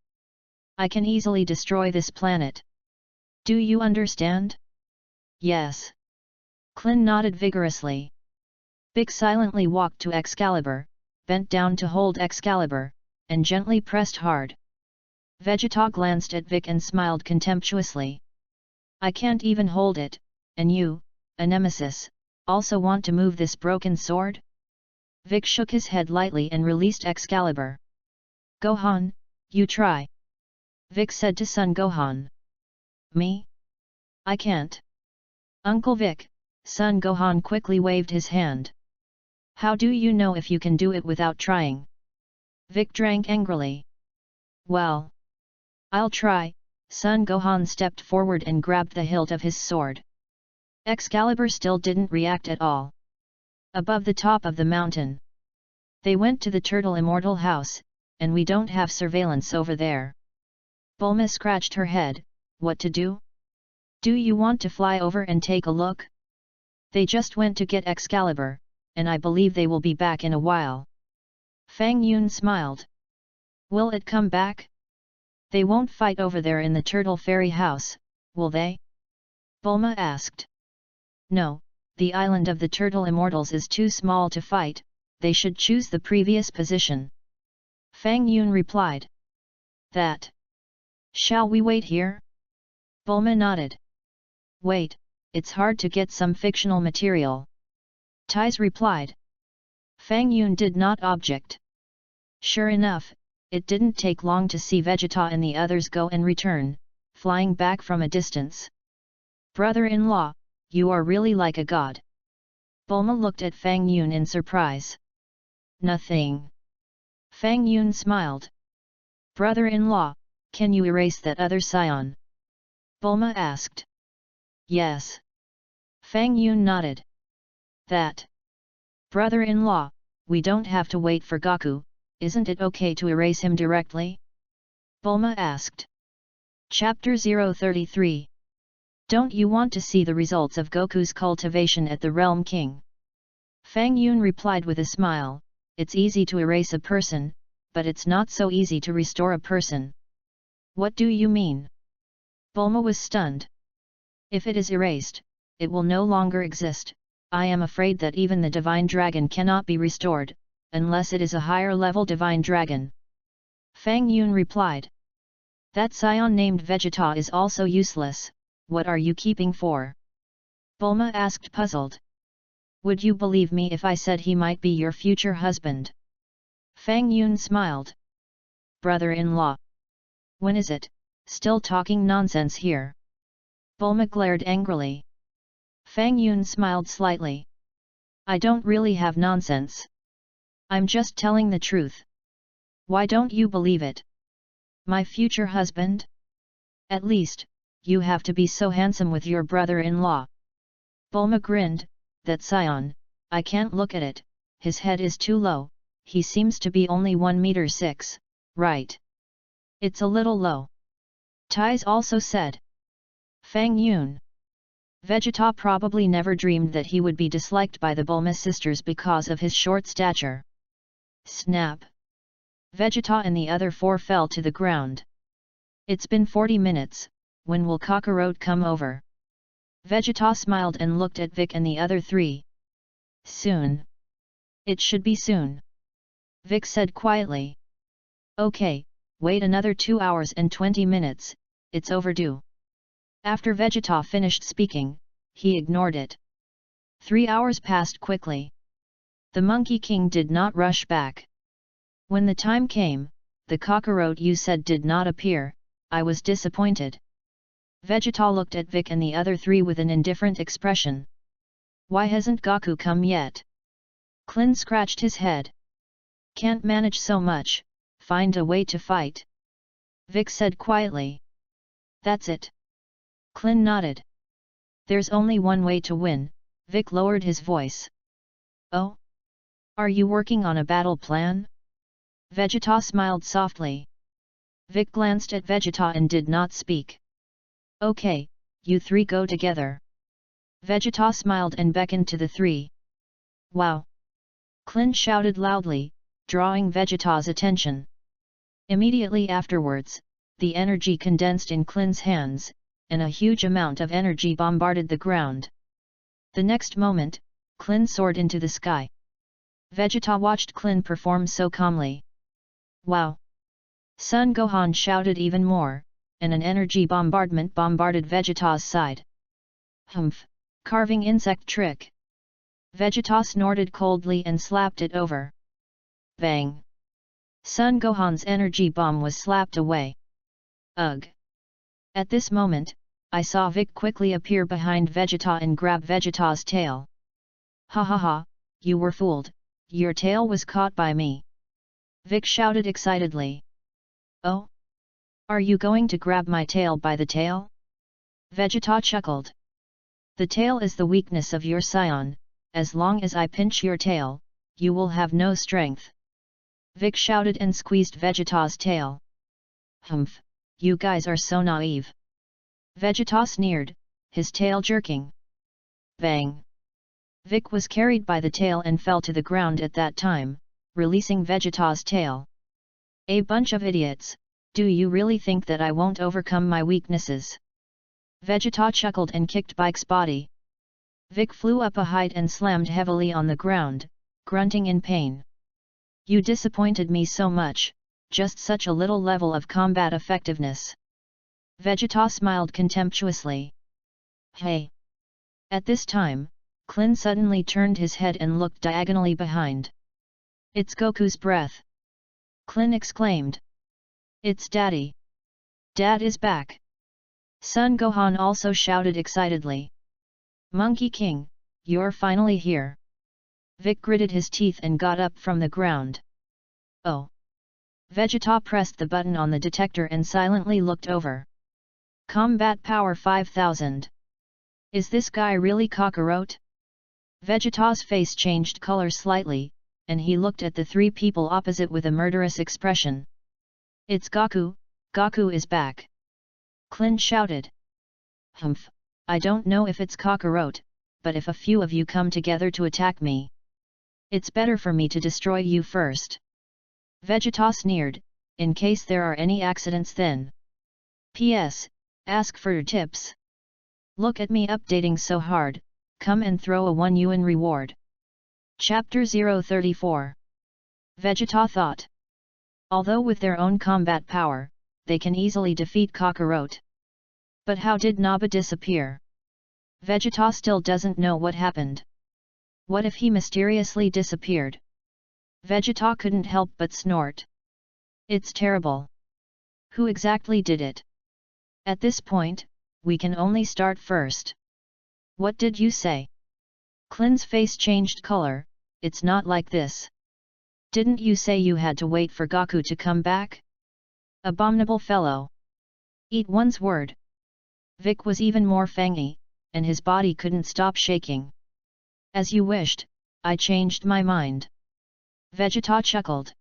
I can easily destroy this planet. Do you understand? Yes. Clint nodded vigorously. Vic silently walked to Excalibur, bent down to hold Excalibur, and gently pressed hard. Vegeta glanced at Vic and smiled contemptuously. I can't even hold it, and you, a nemesis, also want to move this broken sword? Vic shook his head lightly and released Excalibur. Gohan, you try. Vic said to Son Gohan. Me? I can't. Uncle Vic, Son Gohan quickly waved his hand. How do you know if you can do it without trying? Vic drank angrily. Well, I'll try. Son Gohan stepped forward and grabbed the hilt of his sword. Excalibur still didn't react at all. Above the top of the mountain. They went to the Turtle Immortal house, and we don't have surveillance over there. Bulma scratched her head, what to do? Do you want to fly over and take a look? They just went to get Excalibur, and I believe they will be back in a while. Fang Yun smiled. Will it come back? They won't fight over there in the Turtle Fairy house, will they? Bulma asked. No, the island of the Turtle Immortals is too small to fight, they should choose the previous position. Fang Yun replied. That. Shall we wait here? Bulma nodded. Wait, it's hard to get some fictional material. Ties replied. Fang Yun did not object. Sure enough, it didn't take long to see Vegeta and the others go and return, flying back from a distance. Brother-in-law, you are really like a god. Bulma looked at Fang Yun in surprise. Nothing. Fang Yun smiled. Brother-in-law, can you erase that other scion? Bulma asked. Yes. Fang Yun nodded. That. Brother-in-law, we don't have to wait for Goku, isn't it okay to erase him directly? Bulma asked. Chapter 033. Don't you want to see the results of Goku's cultivation at the Realm King? Fang Yun replied with a smile, it's easy to erase a person, but it's not so easy to restore a person. What do you mean? Bulma was stunned. If it is erased, it will no longer exist. I am afraid that even the Divine Dragon cannot be restored, unless it is a higher level Divine Dragon. Fang Yun replied. That scion named Vegeta is also useless, what are you keeping for? Bulma asked puzzled. Would you believe me if I said he might be your future husband? Fang Yun smiled. Brother-in-law. When is it? Still talking nonsense here. Bulma glared angrily. Fang Yun smiled slightly. I don't really have nonsense. I'm just telling the truth. Why don't you believe it? My future husband? At least, you have to be so handsome with your brother-in-law. Bulma grinned, that scion, I can't look at it, his head is too low, he seems to be only 1 meter 6, right? It's a little low. Ties also said. Fang Yun. Vegeta probably never dreamed that he would be disliked by the Bulma sisters because of his short stature. Snap! Vegeta and the other 4 fell to the ground. It's been 40 minutes, when will Kakarot come over? Vegeta smiled and looked at Vic and the other 3. Soon. It should be soon. Vic said quietly. Okay, wait another 2 hours and 20 minutes, it's overdue. After Vegeta finished speaking, he ignored it. 3 hours passed quickly. The Monkey King did not rush back. When the time came, the Kakarot you said did not appear, I was disappointed. Vegeta looked at Vic and the other 3 with an indifferent expression. Why hasn't Goku come yet? Klin scratched his head. Can't manage so much, find a way to fight. Vic said quietly. That's it. Klin nodded. There's only one way to win, Vic lowered his voice. Oh? Are you working on a battle plan? Vegeta smiled softly. Vic glanced at Vegeta and did not speak. Okay, you three go together. Vegeta smiled and beckoned to the three. Wow! Klin shouted loudly, drawing Vegeta's attention. Immediately afterwards, the energy condensed in Klin's hands, and a huge amount of energy bombarded the ground. The next moment, Klin soared into the sky. Vegeta watched Klin perform so calmly. Wow! Son Gohan shouted even more, and an energy bombardment bombarded Vegeta's side. Humph! Carving insect trick! Vegeta snorted coldly and slapped it over. Bang! Son Gohan's energy bomb was slapped away. Ugh! At this moment, I saw Vic quickly appear behind Vegeta and grab Vegeta's tail. Ha ha ha, you were fooled, your tail was caught by me. Vic shouted excitedly. Oh? Are you going to grab my tail by the tail? Vegeta chuckled. The tail is the weakness of your scion, as long as I pinch your tail, you will have no strength. Vic shouted and squeezed Vegeta's tail. Humph, you guys are so naive. Vegeta sneered, his tail jerking. Bang! Vic was carried by the tail and fell to the ground at that time, releasing Vegeta's tail. A bunch of idiots, do you really think that I won't overcome my weaknesses? Vegeta chuckled and kicked Bike's body. Vic flew up a height and slammed heavily on the ground, grunting in pain. You disappointed me so much, just such a little level of combat effectiveness. Vegeta smiled contemptuously. Hey! At this time, Klin suddenly turned his head and looked diagonally behind. It's Goku's breath! Klin exclaimed. It's Daddy! Dad is back! Son Gohan also shouted excitedly. Monkey King, you're finally here! Vic gritted his teeth and got up from the ground. Oh! Vegeta pressed the button on the detector and silently looked over. Combat Power 5000. Is this guy really Kakarot? Vegeta's face changed color slightly, and he looked at the three people opposite with a murderous expression. It's Goku, Goku is back! Klin shouted. Humph, I don't know if it's Kakarot, but if a few of you come together to attack me, it's better for me to destroy you first. Vegeta sneered, in case there are any accidents then. P.S. Ask for your tips. Look at me updating so hard, come and throw a 1 UN reward. Chapter 034. Vegeta thought. Although with their own combat power, they can easily defeat Kakarot. But how did Naba disappear? Vegeta still doesn't know what happened. What if he mysteriously disappeared? Vegeta couldn't help but snort. It's terrible. Who exactly did it? At this point, we can only start first. What did you say? Klin's face changed color, it's not like this. Didn't you say you had to wait for Goku to come back? Abominable fellow. Eat one's word. Vic was even more fangy, and his body couldn't stop shaking. As you wished, I changed my mind. Vegeta chuckled.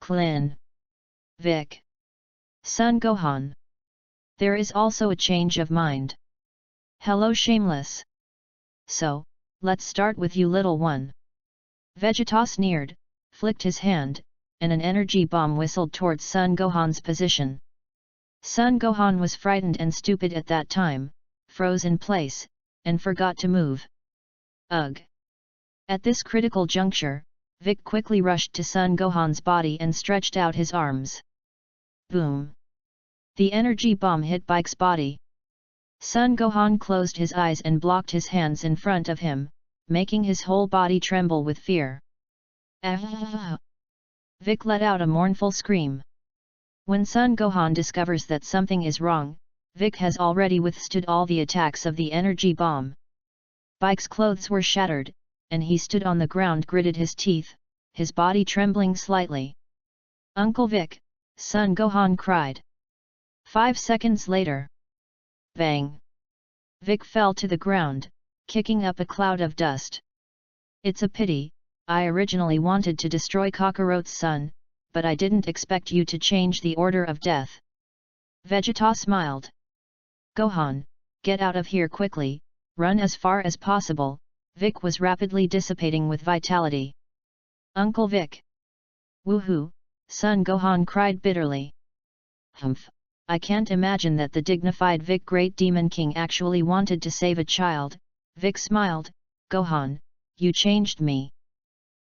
Klin. Vic. Son Gohan. There is also a change of mind. Hello Shameless. So, let's start with you little one. Vegeta sneered, flicked his hand, and an energy bomb whistled towards Son Gohan's position. Son Gohan was frightened and stupid at that time, froze in place, and forgot to move. Ugh! At this critical juncture, Vic quickly rushed to Son Gohan's body and stretched out his arms. Boom! The energy bomb hit Bike's body. Son Gohan closed his eyes and blocked his hands in front of him, making his whole body tremble with fear. Ah! Vic let out a mournful scream. When Son Gohan discovers that something is wrong, Vic has already withstood all the attacks of the energy bomb. Vic's clothes were shattered, and he stood on the ground, gritted his teeth, his body trembling slightly. "Uncle Vic!" Son Gohan cried. 5 seconds later. Bang! Vic fell to the ground, kicking up a cloud of dust. "It's a pity, I originally wanted to destroy Kakarot's son, but I didn't expect you to change the order of death." Vegeta smiled. "Gohan, get out of here quickly, run as far as possible." Vic was rapidly dissipating with vitality. "Uncle Vic!" "Woohoo!" Son Gohan cried bitterly. "Humph! I can't imagine that the dignified Vic Great Demon King actually wanted to save a child." Vic smiled. "Gohan, you changed me.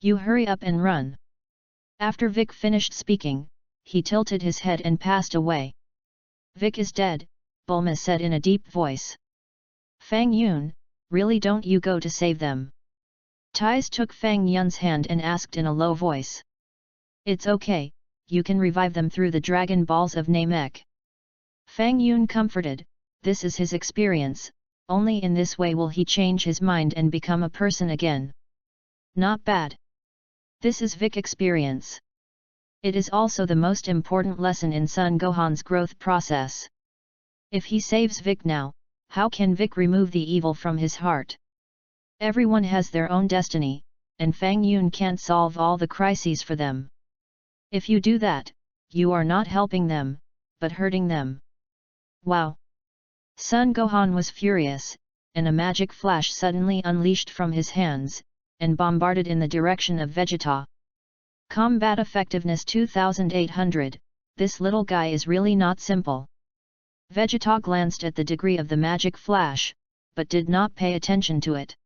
You hurry up and run." After Vic finished speaking, he tilted his head and passed away. "Vic is dead," Bulma said in a deep voice. "Fang Yun, really don't you go to save them?" Tais took Fang Yun's hand and asked in a low voice. "It's okay, you can revive them through the Dragon Balls of Namek." Fang Yun comforted, "This is his experience, only in this way will he change his mind and become a person again." "Not bad. This is Vic experience. It is also the most important lesson in Son Gohan's growth process. If he saves Vic now, how can Vic remove the evil from his heart? Everyone has their own destiny, and Fang Yun can't solve all the crises for them. If you do that, you are not helping them, but hurting them." "Wow!" Son Gohan was furious, and a magic flash suddenly unleashed from his hands, and bombarded in the direction of Vegeta. Combat effectiveness 2800, this little guy is really not simple. Vegeta glanced at the degree of the magic flash, but did not pay attention to it.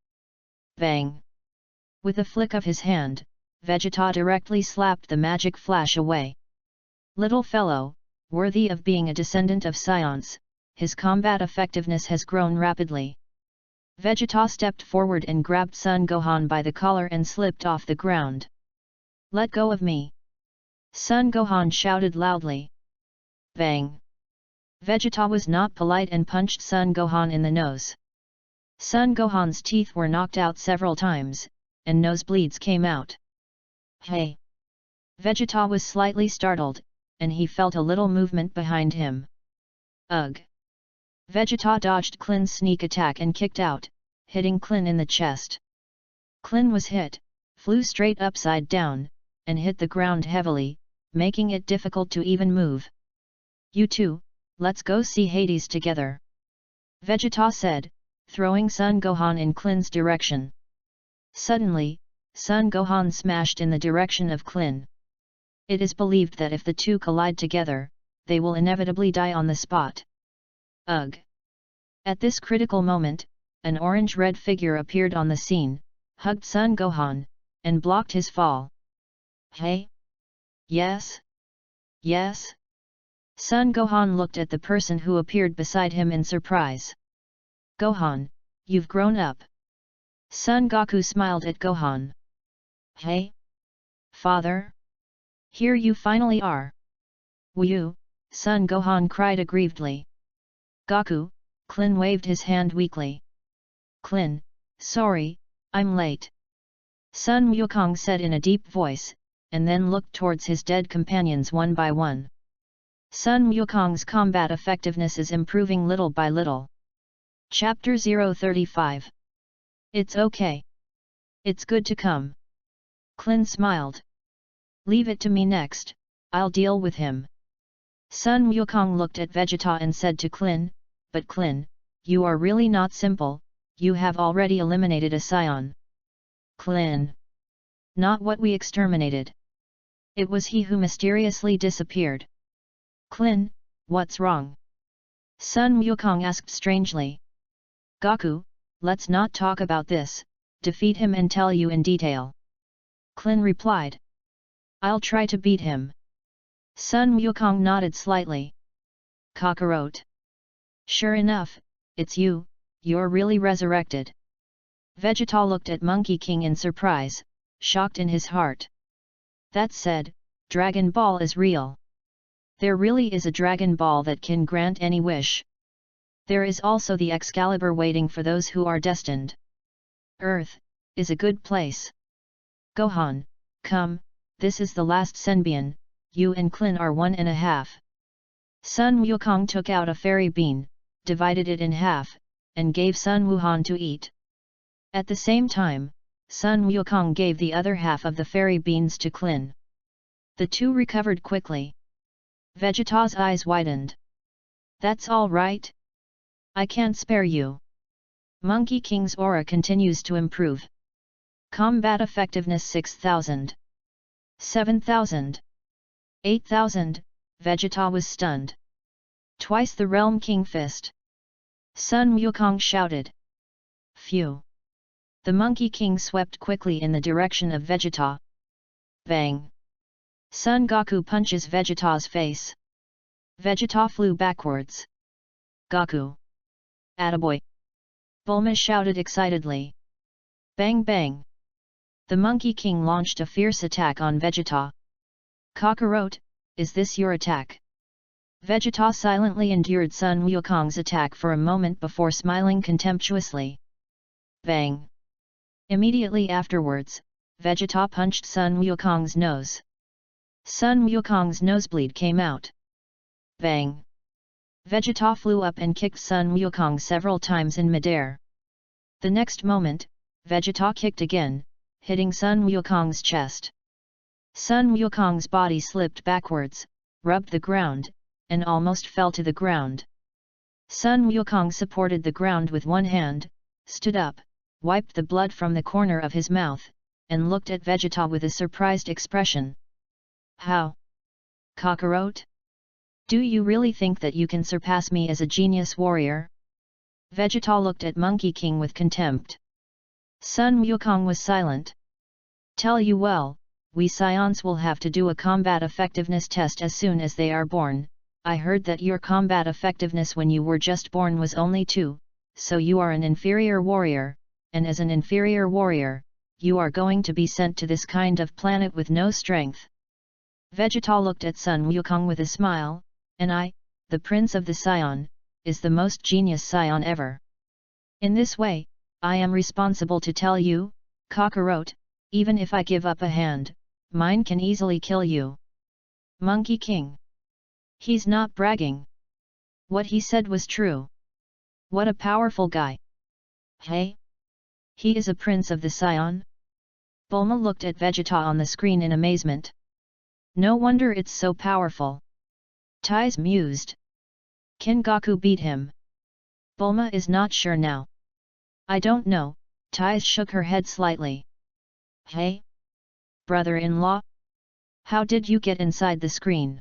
Bang! With a flick of his hand, Vegeta directly slapped the magic flash away. "Little fellow, worthy of being a descendant of Scions, his combat effectiveness has grown rapidly." Vegeta stepped forward and grabbed Son Gohan by the collar and slipped off the ground. "Let go of me!" Son Gohan shouted loudly. Bang! Vegeta was not polite and punched Son Gohan in the nose. Son Gohan's teeth were knocked out several times, and nosebleeds came out. "Hey!" Vegeta was slightly startled, and he felt a little movement behind him. "Ugh!" Vegeta dodged Klin's sneak attack and kicked out, hitting Klin in the chest. Klin was hit, flew straight upside down, and hit the ground heavily, making it difficult to even move. "You two, let's go see Hades together," Vegeta said, throwing Son Gohan in Klin's direction. Suddenly, Son Gohan smashed in the direction of Klin. It is believed that if the two collide together, they will inevitably die on the spot. Ugh! At this critical moment, an orange-red figure appeared on the scene, hugged Son Gohan, and blocked his fall. "Hey? Yes? Yes?" Son Gohan looked at the person who appeared beside him in surprise. "Gohan, you've grown up." Son Goku smiled at Gohan. "Hey? Father? Here you finally are." "Woo!" Son Gohan cried aggrievedly. "Goku," Klin waved his hand weakly. "Klin, sorry, I'm late," Sun Wukong said in a deep voice, and then looked towards his dead companions one by one. Sun Wukong's combat effectiveness is improving little by little. Chapter 035. It's okay. It's good to come. Klin smiled. "Leave it to me next, I'll deal with him." Sun Wukong looked at Vegeta and said to Klin, "But Klin, you are really not simple, you have already eliminated a scion." Klin. "Not what we exterminated. It was he who mysteriously disappeared." "Klin, what's wrong?" Sun Wukong asked strangely. "Goku, let's not talk about this, defeat him and tell you in detail." Klin replied. "I'll try to beat him." Sun Wukong nodded slightly. "Kakarot. Sure enough, it's you, you're really resurrected." Vegeta looked at Monkey King in surprise, shocked in his heart. That said, Dragon Ball is real. There really is a Dragon Ball that can grant any wish. There is also the Excalibur waiting for those who are destined. Earth is a good place. Gohan, come, this is the last Senbian, you and Klin are 1.5. Sun Wukong took out a fairy bean, divided it in half, and gave Sun Wuhan to eat. At the same time, Sun Wukong gave the other half of the fairy beans to Klin. The two recovered quickly. Vegeta's eyes widened. That's all right? I can't spare you. Monkey King's aura continues to improve. Combat effectiveness 6,000. 7,000. 8,000, Vegeta was stunned. Twice the Realm King Fist. Sun Wukong shouted. Phew. The Monkey King swept quickly in the direction of Vegeta. Bang. Son Goku punches Vegeta's face. Vegeta flew backwards. Goku. Attaboy. Bulma shouted excitedly. Bang bang. The Monkey King launched a fierce attack on Vegeta. Kakarot, is this your attack? Vegeta silently endured Sun Wukong's attack for a moment before smiling contemptuously. Bang. Immediately afterwards, Vegeta punched Sun Wukong's nose. Sun Wukong's nosebleed came out. Bang. Vegeta flew up and kicked Sun Wukong several times in midair. The next moment, Vegeta kicked again, hitting Sun Wukong's chest. Sun Wukong's body slipped backwards, rubbed the ground, and almost fell to the ground. Sun Wukong supported the ground with one hand, stood up, wiped the blood from the corner of his mouth, and looked at Vegeta with a surprised expression. How? Kakarot? Do you really think that you can surpass me as a genius warrior? Vegeta looked at Monkey King with contempt. Sun Wukong was silent. Tell you well, we Scions will have to do a combat effectiveness test as soon as they are born. I heard that your combat effectiveness when you were just born was only 2, so you are an inferior warrior, and as an inferior warrior, you are going to be sent to this kind of planet with no strength. Vegeta looked at Sun Wukong with a smile, and I, the Prince of the Scion, is the most genius Scion ever. In this way, I am responsible to tell you, Kakarot, even if I give up a hand, mine can easily kill you. Monkey King. He's not bragging. What he said was true. What a powerful guy. Hey? He is a Prince of the Scion? Bulma looked at Vegeta on the screen in amazement. No wonder it's so powerful. Taiz mused. Can Goku beat him? Bulma is not sure now. I don't know, Taiz shook her head slightly. Hey? Brother-in-law? How did you get inside the screen?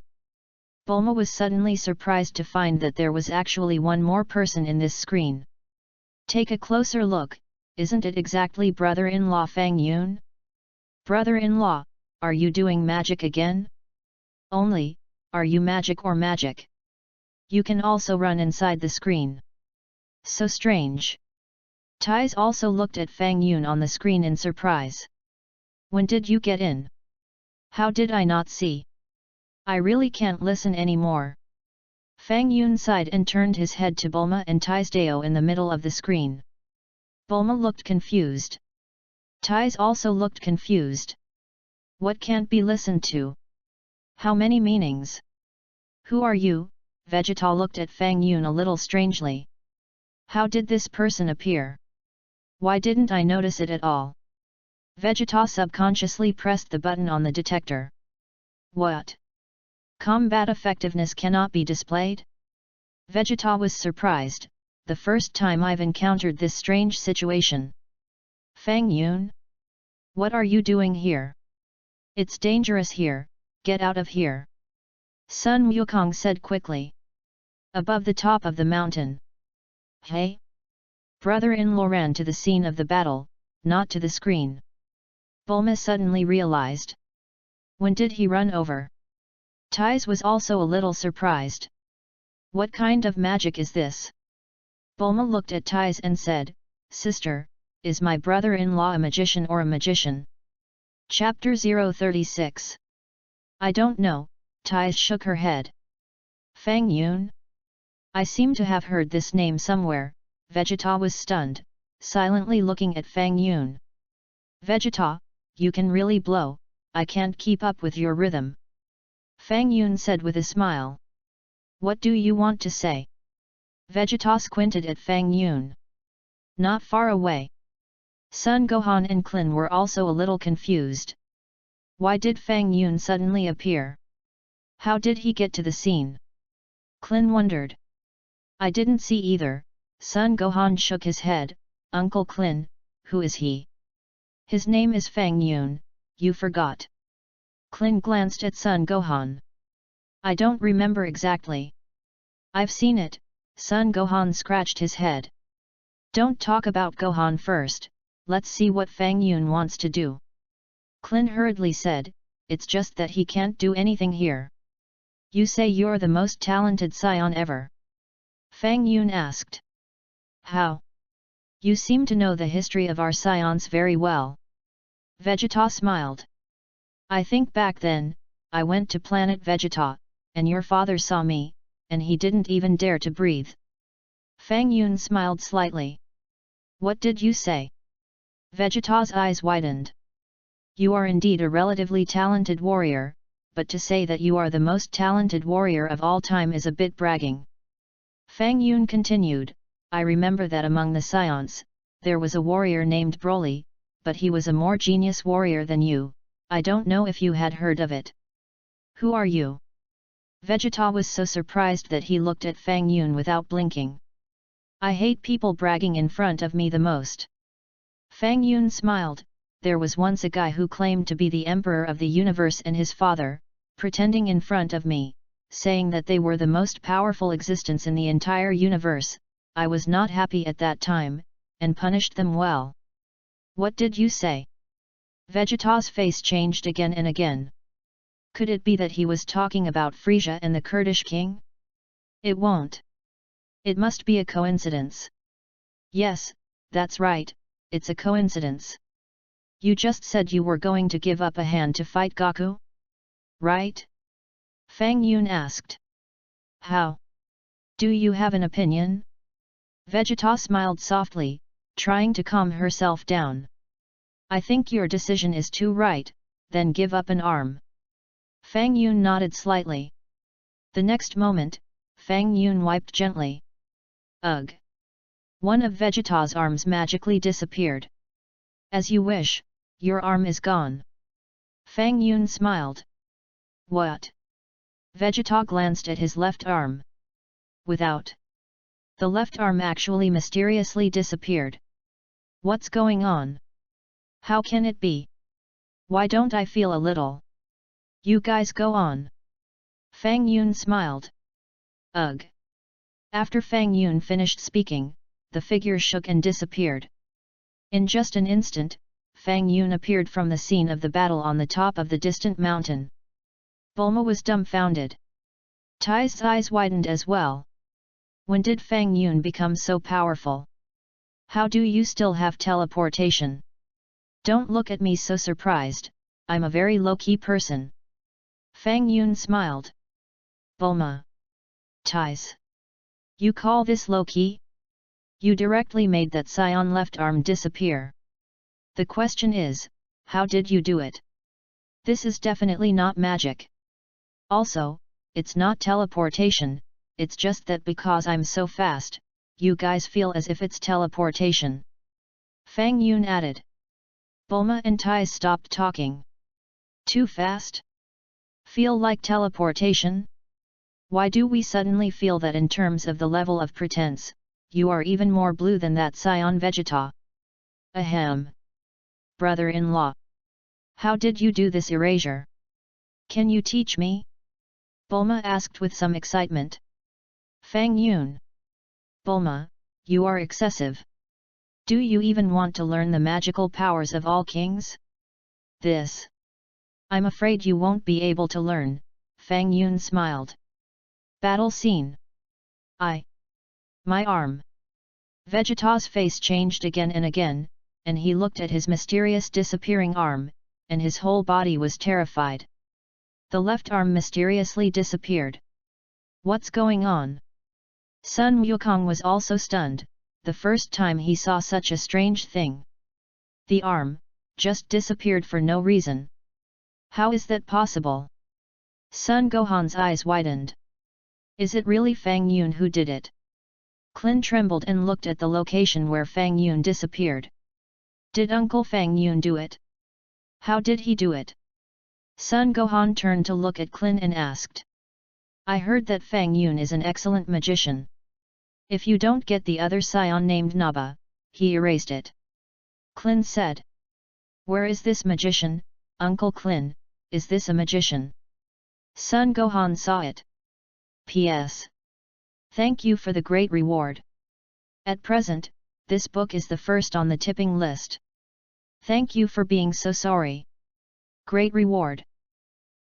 Bulma was suddenly surprised to find that there was actually one more person in this screen. Take a closer look, isn't it exactly brother-in-law Fang Yun? Brother-in-law, are you doing magic again? Only, are you magic or magic? You can also run inside the screen. So strange. Taiz also looked at Fang Yun on the screen in surprise. When did you get in? How did I not see? I really can't listen anymore. Fang Yun sighed and turned his head to Bulma and Taiz Dao in the middle of the screen. Bulma looked confused. Taiz also looked confused. What can't be listened to? How many meanings? Who are you? Vegeta looked at Fang Yun a little strangely. How did this person appear? Why didn't I notice it at all? Vegeta subconsciously pressed the button on the detector. What? Combat effectiveness cannot be displayed? Vegeta was surprised, the first time I've encountered this strange situation. Fang Yun? What are you doing here? It's dangerous here, get out of here. Sun Wukong said quickly. Above the top of the mountain. Hey? Brother-in-law ran to the scene of the battle, not to the screen. Bulma suddenly realized. When did he run over? Taiz was also a little surprised. What kind of magic is this? Bulma looked at Taiz and said, Sister, is my brother-in-law a magician or a magician? Chapter 036. I don't know, Taiz shook her head. Fang Yun? I seem to have heard this name somewhere. Vegeta was stunned, silently looking at Fang Yun. Vegeta, you can really blow, I can't keep up with your rhythm. Fang Yun said with a smile. What do you want to say? Vegeta squinted at Fang Yun. Not far away. Sun Gohan and Klin were also a little confused. Why did Fang Yun suddenly appear? How did he get to the scene? Klin wondered. I didn't see either. Sun Gohan shook his head. Uncle Klin, who is he? His name is Fang Yun, you forgot. Klin glanced at Sun Gohan. I don't remember exactly. I've seen it, Sun Gohan scratched his head. Don't talk about Gohan first, let's see what Fang Yun wants to do. Klin hurriedly said, it's just that he can't do anything here. You say you're the most talented scion ever? Fang Yun asked. How? You seem to know the history of our scions very well. Vegeta smiled. I think back then, I went to planet Vegeta, and your father saw me, and he didn't even dare to breathe. Fang Yun smiled slightly. What did you say? Vegeta's eyes widened. You are indeed a relatively talented warrior, but to say that you are the most talented warrior of all time is a bit bragging. Fang Yun continued, I remember that among the scions, there was a warrior named Broly, but he was a more genius warrior than you. I don't know if you had heard of it. Who are you? Vegeta was so surprised that he looked at Fang Yun without blinking. I hate people bragging in front of me the most. Fang Yun smiled. There was once a guy who claimed to be the emperor of the universe and his father, pretending in front of me, saying that they were the most powerful existence in the entire universe. I was not happy at that time, and punished them well. What did you say? Vegeta's face changed again and again. Could it be that he was talking about Frisia and the Kurdish king? It won't. It must be a coincidence. Yes, that's right, it's a coincidence. You just said you were going to give up a hand to fight Goku? Right? Fang Yun asked. How? Do you have an opinion? Vegeta smiled softly, trying to calm herself down. I think your decision is too right, then give up an arm. Fang Yun nodded slightly. The next moment, Fang Yun wiped gently. Ugh! One of Vegeta's arms magically disappeared. As you wish, your arm is gone. Fang Yun smiled. What? Vegeta glanced at his left arm. Without. The left arm actually mysteriously disappeared. What's going on? How can it be? Why don't I feel a little? You guys go on. Fang Yun smiled. Ugh! After Fang Yun finished speaking, the figure shook and disappeared. In just an instant, Fang Yun appeared from the scene of the battle on the top of the distant mountain. Bulma was dumbfounded. Tai's eyes widened as well. When did Fang Yun become so powerful? How do you still have teleportation? Don't look at me so surprised, I'm a very low-key person. Fang Yun smiled. Bulma. Tai's. You call this low-key? You directly made that scion left arm disappear. The question is, how did you do it? This is definitely not magic. Also, it's not teleportation, it's just that because I'm so fast, you guys feel as if it's teleportation. Fang Yun added. Bulma and Tai stopped talking. Too fast? Feel like teleportation? Why do we suddenly feel that in terms of the level of pretense, you are even more blue than that scion Vegeta? Ahem. Brother-in-law. How did you do this erasure? Can you teach me? Bulma asked with some excitement. Fang Yun. Bulma, you are excessive. Do you even want to learn the magical powers of all kings? This. I'm afraid you won't be able to learn, Fang Yun smiled. Battle scene. My arm. Vegeta's face changed again and again, and he looked at his mysterious disappearing arm, and his whole body was terrified. The left arm mysteriously disappeared. What's going on? Sun Wukong was also stunned. the first time he saw such a strange thing. The arm just disappeared for no reason. How is that possible? Sun Gohan's eyes widened. Is it really Fang Yun who did it? Clin trembled and looked at the location where Fang Yun disappeared. Did Uncle Fang Yun do it? How did he do it? Sun Gohan turned to look at Clin and asked. I heard that Fang Yun is an excellent magician. If you don't get the other scion named Naba, he erased it. Clin said. Where is this magician, Uncle Clin? Is this a magician? Sun Gohan saw it. P.S. Thank you for the great reward. At present, this book is the first on the tipping list. Thank you for being so sorry. Great reward.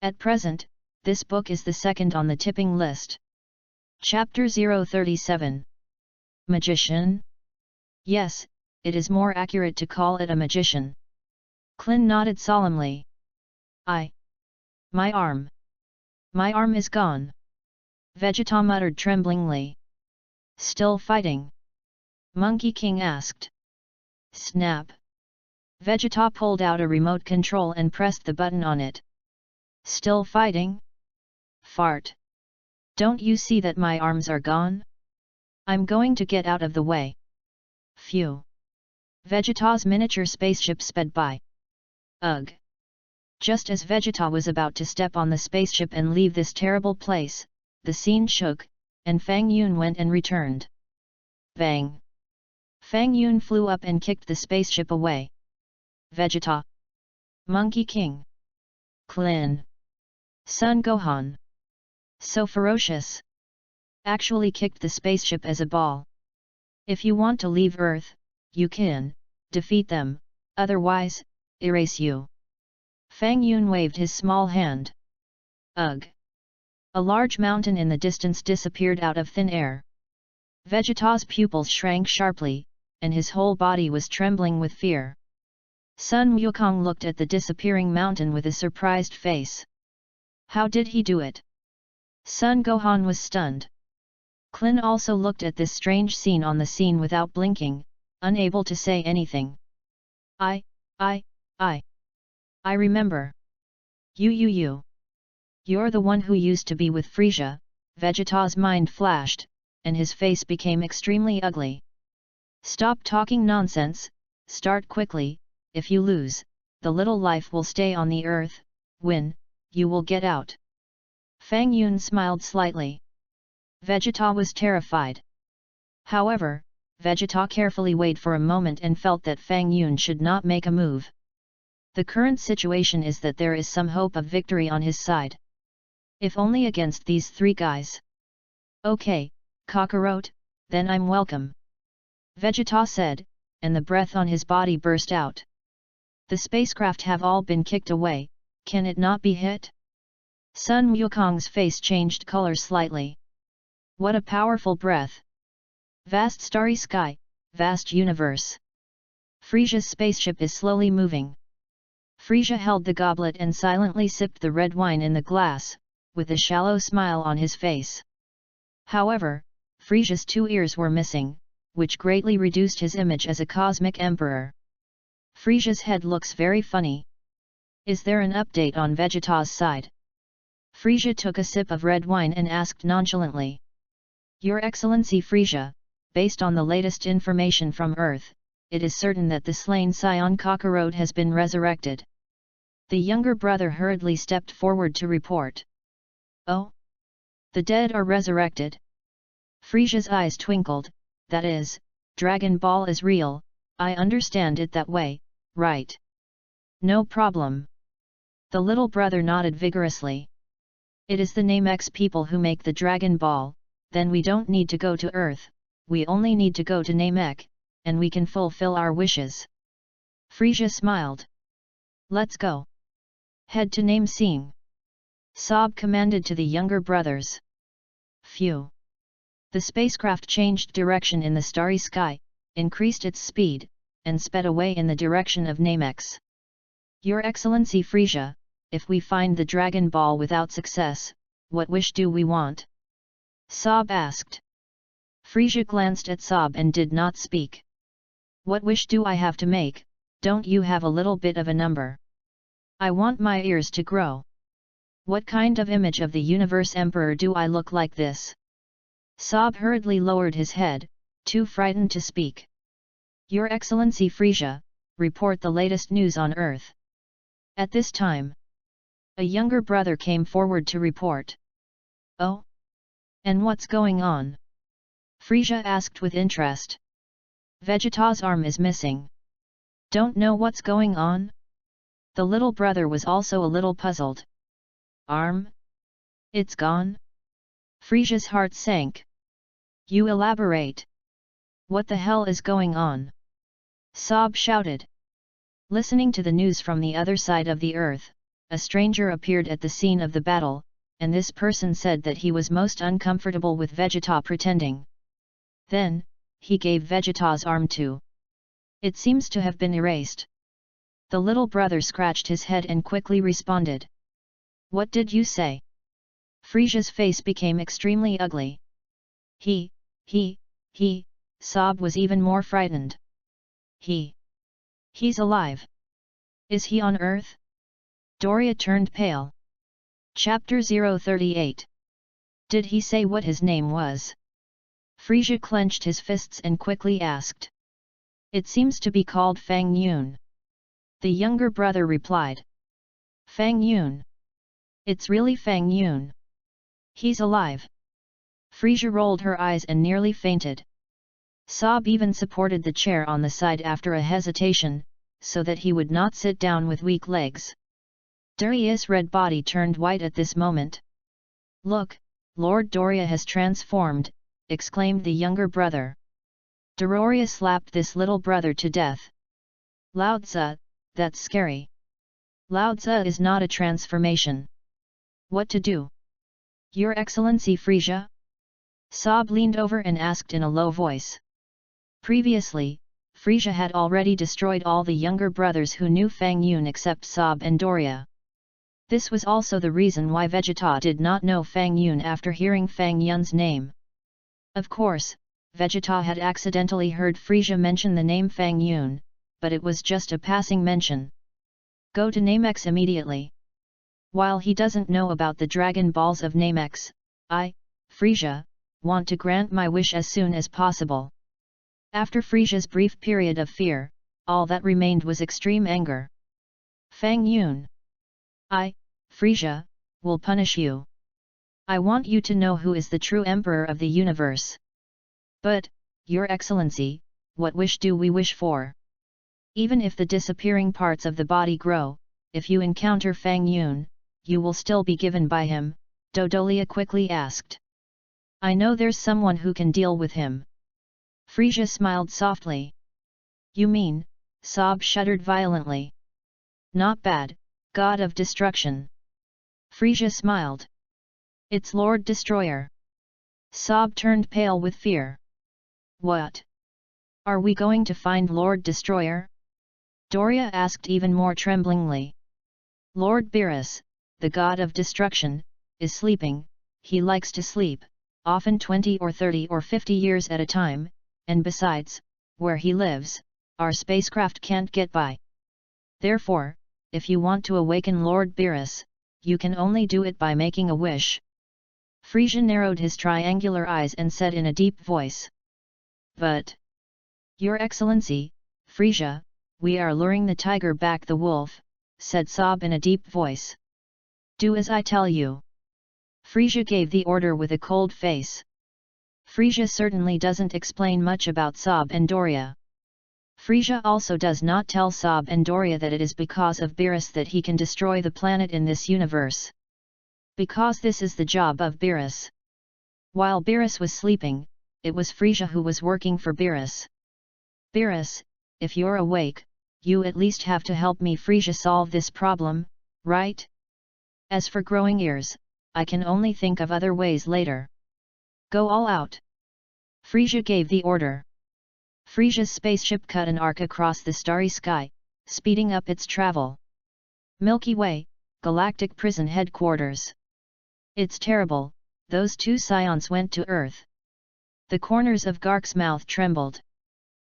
At present, this book is the second on the tipping list. Chapter 037. Magician? Yes, it is more accurate to call it a magician. Clin nodded solemnly. My arm. My arm is gone. Vegeta muttered tremblingly. Still fighting? Monkey King asked. Snap. Vegeta pulled out a remote control and pressed the button on it. Still fighting? Fart. Don't you see that my arms are gone? I'm going to get out of the way. Phew. Vegeta's miniature spaceship sped by. Ugh. Just as Vegeta was about to step on the spaceship and leave this terrible place, the scene shook, and Fang Yun went and returned. Bang! Fang Yun flew up and kicked the spaceship away. Vegeta! Monkey King! Clin! Sun Gohan! So ferocious! Actually kicked the spaceship as a ball. If you want to leave Earth, you can defeat them, otherwise, erase you. Fang Yun waved his small hand. Ugh! A large mountain in the distance disappeared out of thin air. Vegeta's pupils shrank sharply, and his whole body was trembling with fear. Sun Wukong looked at the disappearing mountain with a surprised face. How did he do it? Sun Gohan was stunned. Clin also looked at this strange scene on the scene without blinking, unable to say anything. I remember. You. You're the one who used to be with Frieza. Vegeta's mind flashed, and his face became extremely ugly. Stop talking nonsense, start quickly. If you lose, the little life will stay on the earth. Win, you will get out. Fang Yun smiled slightly. Vegeta was terrified. However, Vegeta carefully weighed for a moment and felt that Fang Yun should not make a move. The current situation is that there is some hope of victory on his side. If only against these three guys. Okay, Kakarot, then I'm welcome. Vegeta said, and the breath on his body burst out. The spacecraft have all been kicked away, can it not be hit? Sun Wukong's face changed color slightly. What a powerful breath! Vast starry sky, vast universe. Frieza's spaceship is slowly moving. Frieza held the goblet and silently sipped the red wine in the glass, with a shallow smile on his face. However, Frieza's 2 ears were missing, which greatly reduced his image as a cosmic emperor. Frieza's head looks very funny. Is there an update on Vegeta's side? Frieza took a sip of red wine and asked nonchalantly. Your Excellency Frieza, based on the latest information from Earth, it is certain that the slain Scion Kakarot has been resurrected. The younger brother hurriedly stepped forward to report. Oh? The dead are resurrected? Frieza's eyes twinkled, that is, Dragon Ball is real, I understand it that way, right? No problem. The little brother nodded vigorously. It is the Namex people who make the Dragon Ball, then we don't need to go to Earth, we only need to go to Namek, and we can fulfill our wishes. Frieza smiled. Let's go. Head to Namesing. Sob commanded to the younger brothers. Phew. The spacecraft changed direction in the starry sky, increased its speed, and sped away in the direction of Namex. Your Excellency Frieza, if we find the Dragon Ball without success, what wish do we want? Sob asked. Frisia glanced at Sob and did not speak. What wish do I have to make? Don't you have a little bit of a number? I want my ears to grow. What kind of image of the universe emperor do I look like this? Sob hurriedly lowered his head, too frightened to speak. Your Excellency Frisia, report the latest news on Earth. At this time, a younger brother came forward to report. Oh? And what's going on? Frisia asked with interest. Vegeta's arm is missing. Don't know what's going on? The little brother was also a little puzzled. Arm? It's gone? Frisia's heart sank. You elaborate. What the hell is going on? Sob shouted. Listening to the news from the other side of the earth, a stranger appeared at the scene of the battle, and this person said that he was most uncomfortable with Vegeta pretending. Then, he gave Vegeta's arm too. It seems to have been erased. The little brother scratched his head and quickly responded. What did you say? Frisia's face became extremely ugly. He, Sob was even more frightened. He's alive. Is he on Earth? Doria turned pale. Chapter 038. Did he say what his name was? Frisia clenched his fists and quickly asked. It seems to be called Fang Yun. The younger brother replied. Fang Yun. It's really Fang Yun. He's alive. Frisia rolled her eyes and nearly fainted. Sob even supported the chair on the side after a hesitation, so that he would not sit down with weak legs. Darius' red body turned white at this moment. Look, Lord Doria has transformed, exclaimed the younger brother. Dororia slapped this little brother to death. Laozi, that's scary. Laozi is not a transformation. What to do? Your Excellency Frisia? Sob leaned over and asked in a low voice. Previously, Frisia had already destroyed all the younger brothers who knew Fang Yun except Sob and Doria. This was also the reason why Vegeta did not know Fang Yun after hearing Fang Yun's name. Of course, Vegeta had accidentally heard Frisia mention the name Fang Yun, but it was just a passing mention. Go to Namex immediately. While he doesn't know about the Dragon Balls of Namex, I, Frisia, want to grant my wish as soon as possible. After Frisia's brief period of fear, all that remained was extreme anger. Fang Yun. I, Frisia, will punish you. I want you to know who is the true emperor of the universe. But, Your Excellency, what wish do we wish for? Even if the disappearing parts of the body grow, if you encounter Fang Yun, you will still be given by him, Dodolia quickly asked. I know there's someone who can deal with him. Frisia smiled softly. You mean? Sob shuddered violently. Not bad, God of Destruction. Frisia smiled. It's Lord Destroyer. Sob turned pale with fear. What? Are we going to find Lord Destroyer? Doria asked even more tremblingly. Lord Beerus, the God of Destruction, is sleeping. He likes to sleep, often 20 or 30 or 50 years at a time, and besides, where he lives, our spacecraft can't get by. Therefore, if you want to awaken Lord Beerus, you can only do it by making a wish. Frisia narrowed his triangular eyes and said in a deep voice. But, Your Excellency, Frisia, we are luring the tiger back the wolf, said Sob in a deep voice. Do as I tell you. Frisia gave the order with a cold face. Frisia certainly doesn't explain much about Sob and Doria. Frisia also does not tell Sob and Doria that it is because of Beerus that he can destroy the planet in this universe. Because this is the job of Beerus. While Beerus was sleeping, it was Frisia who was working for Beerus. Beerus, if you're awake, you at least have to help me Frisia solve this problem, right? As for growing ears, I can only think of other ways later. Go all out. Frisia gave the order. Frisia's spaceship cut an arc across the starry sky, speeding up its travel. Milky Way, Galactic Prison Headquarters. It's terrible, those two scions went to Earth. The corners of Gark's mouth trembled.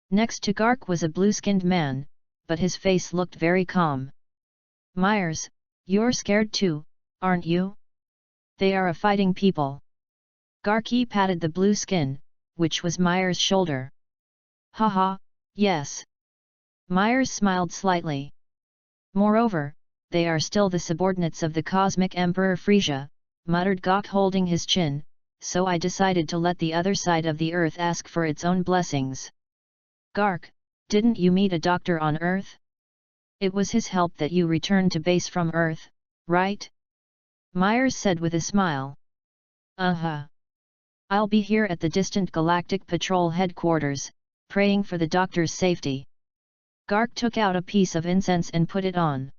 Next to Gark was a blue-skinned man, but his face looked very calm. Myers, you're scared too, aren't you? They are a fighting people. Garky patted the blue skin, which was Myers' shoulder. Haha, yes. Myers smiled slightly. Moreover, they are still the subordinates of the Cosmic Emperor Frisia, muttered Gok holding his chin, so I decided to let the other side of the earth ask for its own blessings. Gark, didn't you meet a doctor on Earth? It was his help that you returned to base from Earth, right? Myers said with a smile. Uh-huh. I'll be here at the distant Galactic Patrol headquarters, praying for the doctor's safety. Gark took out a piece of incense and put it on.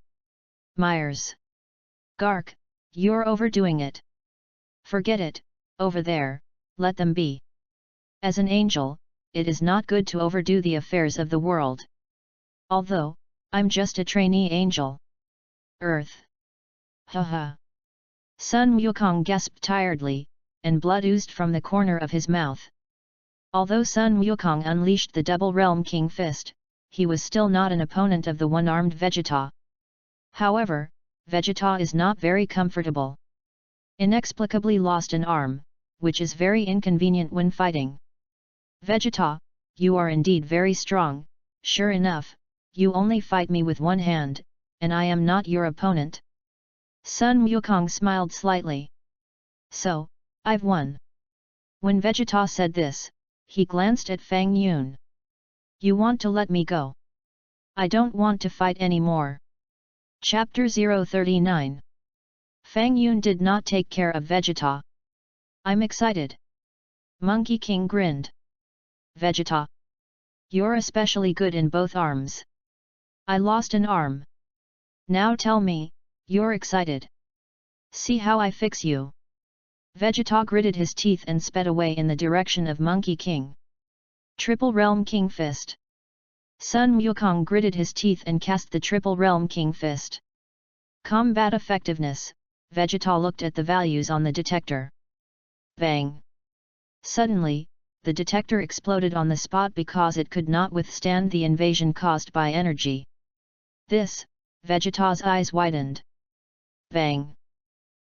Myers. Gark, you're overdoing it. Forget it, over there, let them be. As an angel, it is not good to overdo the affairs of the world. Although, I'm just a trainee angel. Earth. Haha. Sun Wukong gasped tiredly, and blood oozed from the corner of his mouth. Although Sun Wukong unleashed the Double Realm King Fist, he was still not an opponent of the one-armed Vegeta. However, Vegeta is not very comfortable. Inexplicably lost an arm, which is very inconvenient when fighting. Vegeta, you are indeed very strong, sure enough, you only fight me with one hand, and I am not your opponent. Sun Wukong smiled slightly. So, I've won. When Vegeta said this, he glanced at Fang Yun. You want to let me go? I don't want to fight anymore. Chapter 039. Fang Yun did not take care of Vegeta. I'm excited. Monkey King grinned. Vegeta. You're especially good in both arms. I lost an arm. Now tell me, you're excited. See how I fix you. Vegeta gritted his teeth and sped away in the direction of Monkey King. Triple Realm King Fist. Sun Wukong gritted his teeth and cast the Triple Realm King Fist. Combat effectiveness. Vegeta looked at the values on the detector. Bang! Suddenly, the detector exploded on the spot because it could not withstand the invasion caused by energy. This, Vegeta's eyes widened. Bang!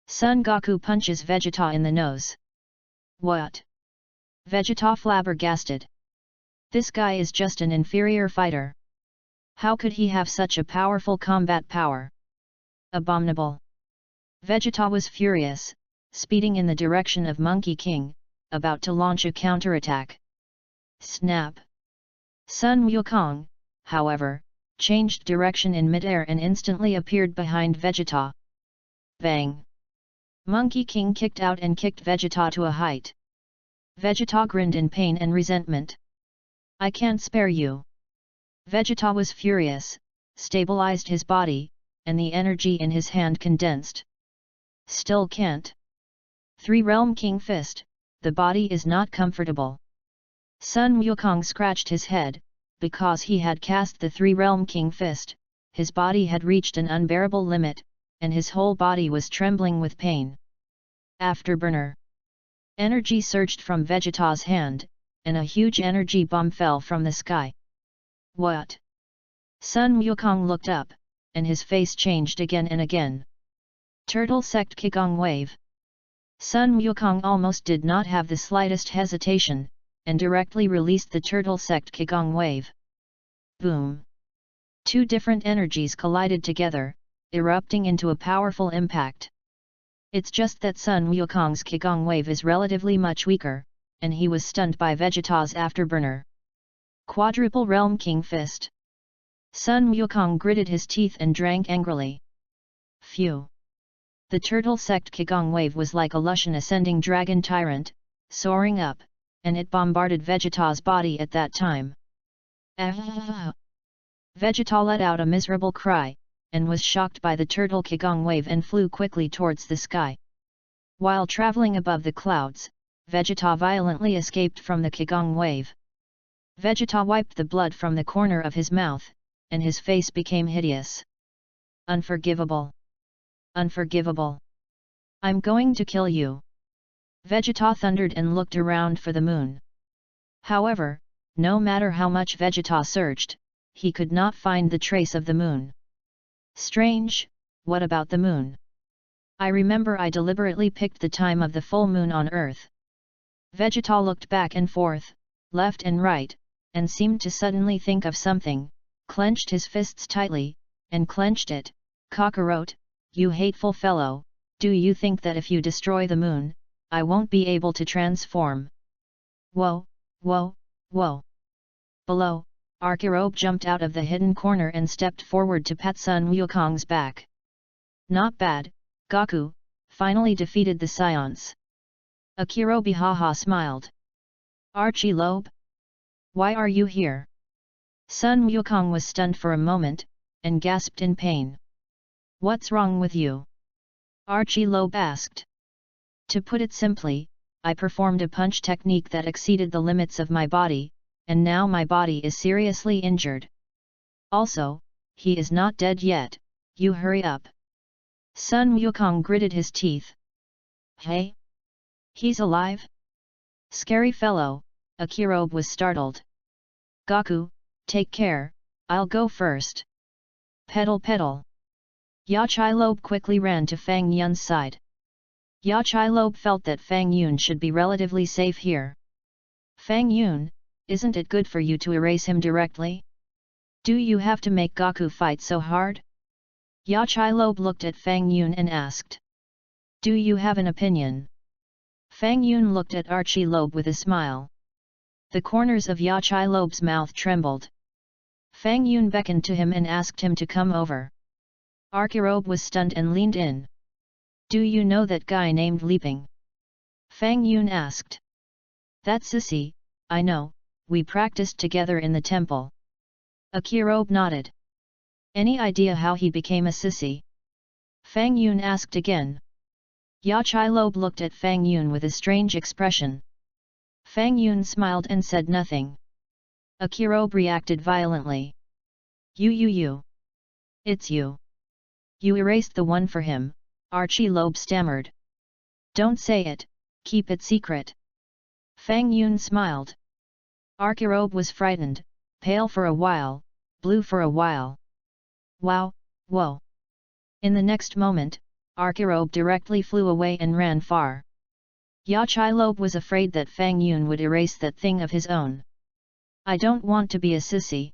Son Goku punches Vegeta in the nose. What? Vegeta flabbergasted. This guy is just an inferior fighter. How could he have such a powerful combat power? Abominable. Vegeta was furious, speeding in the direction of Monkey King, about to launch a counterattack. Snap! Sun Wukong, however, changed direction in midair and instantly appeared behind Vegeta. Bang! Monkey King kicked out and kicked Vegeta to a height. Vegeta grinned in pain and resentment. I can't spare you. Vegeta was furious, stabilized his body, and the energy in his hand condensed. Still can't. Three-Realm King Fist, the body is not comfortable. Sun Wukong scratched his head, because he had cast the Three-Realm King Fist, his body had reached an unbearable limit, and his whole body was trembling with pain. Afterburner. Energy surged from Vegeta's hand, and a huge energy bomb fell from the sky. What? Sun Wukong looked up, and his face changed again and again. Turtle Sect Qigong Wave. Sun Wukong almost did not have the slightest hesitation, and directly released the Turtle Sect Qigong Wave. Boom! Two different energies collided together, erupting into a powerful impact. It's just that Sun Wukong's Qigong Wave is relatively much weaker, and he was stunned by Vegeta's Afterburner. Quadruple Realm King Fist. Sun Wukong gritted his teeth and drank angrily. Phew! The Turtle Sect Qigong Wave was like a Lushan ascending dragon tyrant, soaring up, and it bombarded Vegeta's body at that time. Ah! Vegeta let out a miserable cry, and was shocked by the Turtle Qigong Wave and flew quickly towards the sky. While traveling above the clouds, Vegeta violently escaped from the Qigong Wave. Vegeta wiped the blood from the corner of his mouth, and his face became hideous. Unforgivable! Unforgivable! I'm going to kill you! Vegeta thundered and looked around for the moon. However, no matter how much Vegeta searched, he could not find the trace of the moon. Strange, what about the moon? I remember I deliberately picked the time of the full moon on Earth. Vegeta looked back and forth, left and right, and seemed to suddenly think of something, clenched his fists tightly, and clenched it. Kakarot, you hateful fellow, do you think that if you destroy the moon, I won't be able to transform? Whoa, whoa, whoa. Below, Archirobe jumped out of the hidden corner and stepped forward to pat Sun Wukong's back. Not bad, Goku, finally defeated the Scions. Akirobe haha smiled. Archilobe? Why are you here? Sun Wukong was stunned for a moment, and gasped in pain. What's wrong with you? Archilobe asked. To put it simply, I performed a punch technique that exceeded the limits of my body, and now my body is seriously injured. Also, he is not dead yet, you hurry up. Sun Wukong gritted his teeth. Hey? He's alive? Scary fellow, Akirobe was startled. Goku, take care, I'll go first. Pedal pedal. Yachilobe quickly ran to Fang Yun's side. Yachilobe felt that Fang Yun should be relatively safe here. Fang Yun, isn't it good for you to erase him directly? Do you have to make Goku fight so hard? Yachilobe looked at Fang Yun and asked. Do you have an opinion? Fang Yun looked at Archilobe with a smile. The corners of Yachilobe's mouth trembled. Fang Yun beckoned to him and asked him to come over. Archirobe was stunned and leaned in. Do you know that guy named Leaping? Fang Yun asked. That sissy, I know, we practiced together in the temple. Akirobe nodded. Any idea how he became a sissy? Fang Yun asked again. Yachilobe looked at Fang Yun with a strange expression. Fang Yun smiled and said nothing. Akirobe reacted violently. You. It's you. You erased the one for him, Archilobe stammered. Don't say it, keep it secret. Fang Yun smiled. Archirobe was frightened, pale for a while, blue for a while. Wow, whoa. In the next moment, Archirobe directly flew away and ran far. Yachilobe was afraid that Fang Yun would erase that thing of his own. I don't want to be a sissy.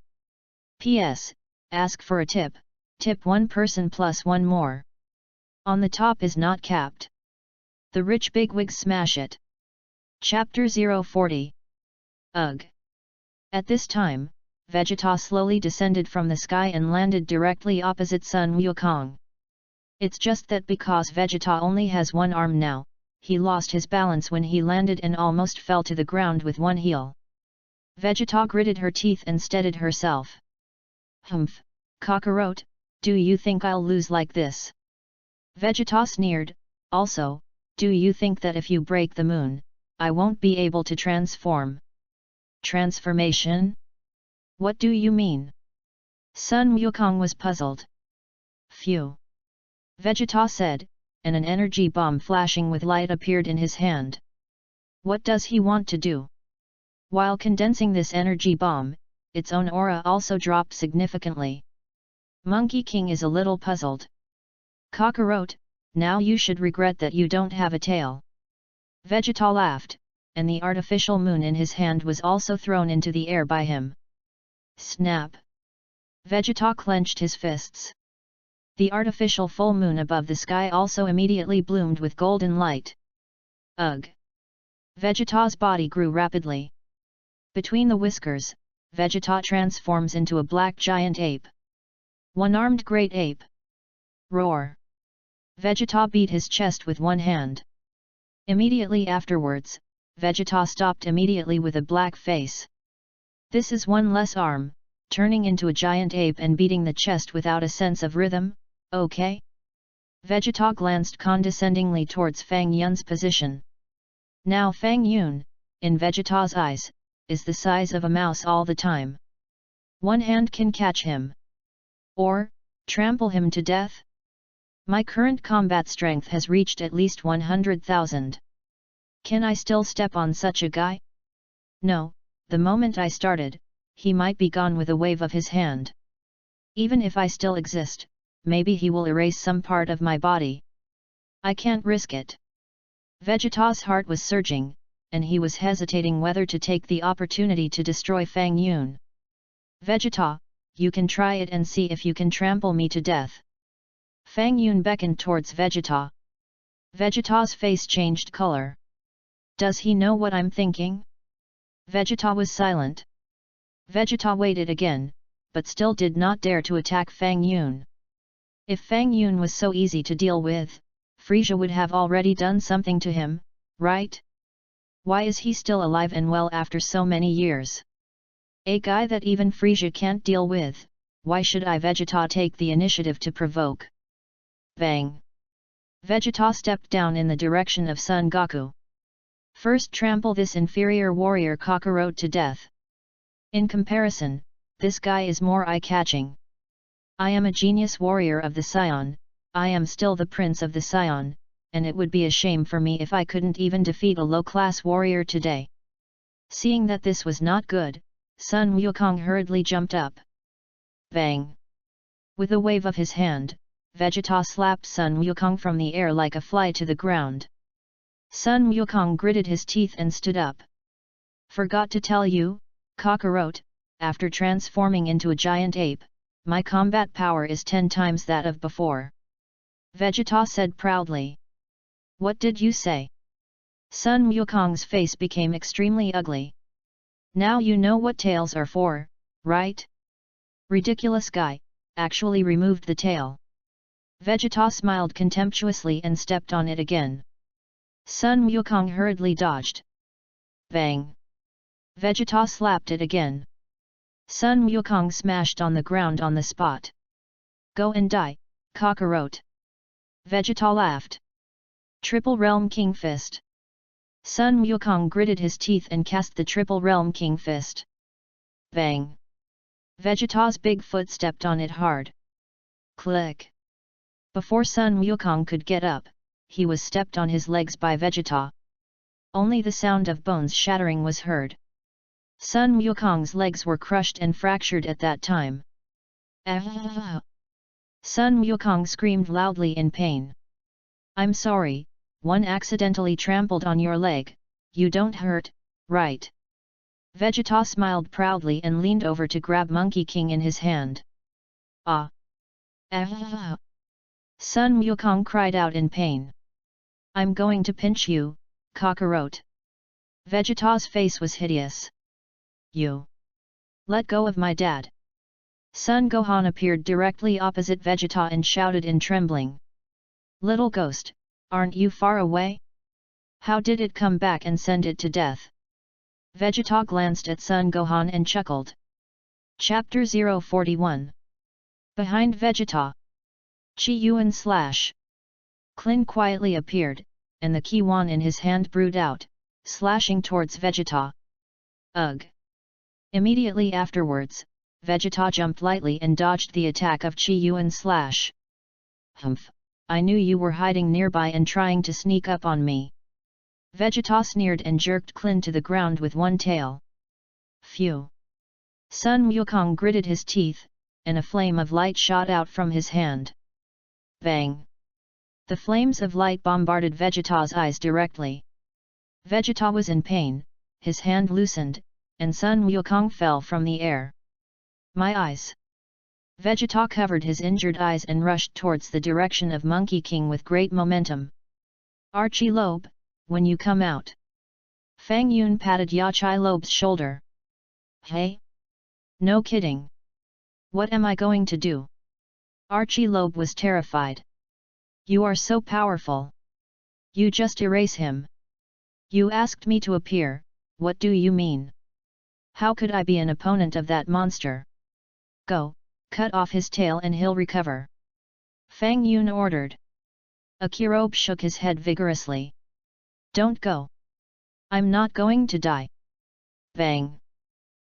P.S. Ask for a tip, tip one person plus one more. On the top is not capped. The rich bigwigs smash it. Chapter 040. Ugh. At this time, Vegeta slowly descended from the sky and landed directly opposite Sun Wukong. It's just that because Vegeta only has one arm now, he lost his balance when he landed and almost fell to the ground with one heel. Vegeta gritted her teeth and steadied herself. Humph, Kakarot, do you think I'll lose like this? Vegeta sneered. Also, do you think that if you break the moon, I won't be able to transform? Transformation? What do you mean? Sun Wukong was puzzled. Phew. Vegeta said, and an energy bomb flashing with light appeared in his hand. What does he want to do? While condensing this energy bomb, its own aura also dropped significantly. Monkey King is a little puzzled. Kakarot, now you should regret that you don't have a tail. Vegeta laughed, and the artificial moon in his hand was also thrown into the air by him. Snap! Vegeta clenched his fists. The artificial full moon above the sky also immediately bloomed with golden light. Ugh! Vegeta's body grew rapidly. Between the whiskers, Vegeta transforms into a black giant ape. One-armed great ape. Roar! Vegeta beat his chest with one hand. Immediately afterwards, Vegeta stopped immediately with a black face. This is one less arm, turning into a giant ape and beating the chest without a sense of rhythm, okay? Vegeta glanced condescendingly towards Fang Yun's position. Now Fang Yun, in Vegeta's eyes, is the size of a mouse all the time. One hand can catch him. Or, trample him to death? My current combat strength has reached at least 100,000. Can I still step on such a guy? No, the moment I started, he might be gone with a wave of his hand. Even if I still exist, maybe he will erase some part of my body. I can't risk it. Vegeta's heart was surging, and he was hesitating whether to take the opportunity to destroy Fang Yun. Vegeta, you can try it and see if you can trample me to death. Fang Yun beckoned towards Vegeta. Vegeta's face changed color. Does he know what I'm thinking? Vegeta was silent. Vegeta waited again, but still did not dare to attack Fang Yun. If Fang Yun was so easy to deal with, Frieza would have already done something to him, right? Why is he still alive and well after so many years? A guy that even Frieza can't deal with, why should I Vegeta take the initiative to provoke? Bang! Vegeta stepped down in the direction of Son Goku. First trample this inferior warrior Kakarot to death. In comparison, this guy is more eye-catching. I am a genius warrior of the Scion, I am still the prince of the Scion, and it would be a shame for me if I couldn't even defeat a low-class warrior today. Seeing that this was not good, Sun Wukong hurriedly jumped up. Bang! With a wave of his hand, Vegeta slapped Sun Wukong from the air like a fly to the ground. Sun Wukong gritted his teeth and stood up. Forgot to tell you, Kakarot, after transforming into a giant ape, my combat power is 10 times that of before. Vegeta said proudly. What did you say? Sun Wukong's face became extremely ugly. Now you know what tails are for, right? Ridiculous guy, actually removed the tail. Vegeta smiled contemptuously and stepped on it again. Sun Wukong hurriedly dodged. Bang! Vegeta slapped it again. Sun Wukong smashed on the ground on the spot. Go and die, Kakarot. Vegeta laughed. Triple Realm King Fist. Sun Wukong gritted his teeth and cast the Triple Realm King Fist. Bang! Vegeta's big foot stepped on it hard. Click! Before Sun Wukong could get up, he was stepped on his legs by Vegeta. Only the sound of bones shattering was heard. Sun Wukong's legs were crushed and fractured at that time. Ah! Sun Wukong screamed loudly in pain. I'm sorry, one accidentally trampled on your leg, you don't hurt, right? Vegeta smiled proudly and leaned over to grab Monkey King in his hand. Ah! Ah! Sun Wukong cried out in pain. I'm going to pinch you, Kakarot. Vegeta's face was hideous. You! Let go of my dad. Son Gohan appeared directly opposite Vegeta and shouted in trembling. Little ghost, aren't you far away? How did it come back and send it to death? Vegeta glanced at Son Gohan and chuckled. Chapter 041. Behind Vegeta. Chi Yuan / Klin quietly appeared, and the Ki Wan in his hand brewed out, slashing towards Vegeta. Ugh! Immediately afterwards, Vegeta jumped lightly and dodged the attack of Chi Yuan / Humph! I knew you were hiding nearby and trying to sneak up on me. Vegeta sneered and jerked Klin to the ground with one tail. Phew! Sun Wukong gritted his teeth, and a flame of light shot out from his hand. Bang! The flames of light bombarded Vegeta's eyes directly. Vegeta was in pain, his hand loosened, and Sun Wukong fell from the air. My eyes! Vegeta covered his injured eyes and rushed towards the direction of Monkey King with great momentum. Archie Lobe, when you come out. Fang Yun patted Yachi Lobe's shoulder. Hey? No kidding. What am I going to do? Archie Lobe was terrified. You are so powerful. You just erase him. You asked me to appear, what do you mean? How could I be an opponent of that monster? Go, cut off his tail and he'll recover. Fang Yun ordered. Akirobe shook his head vigorously. Don't go. I'm not going to die. Bang!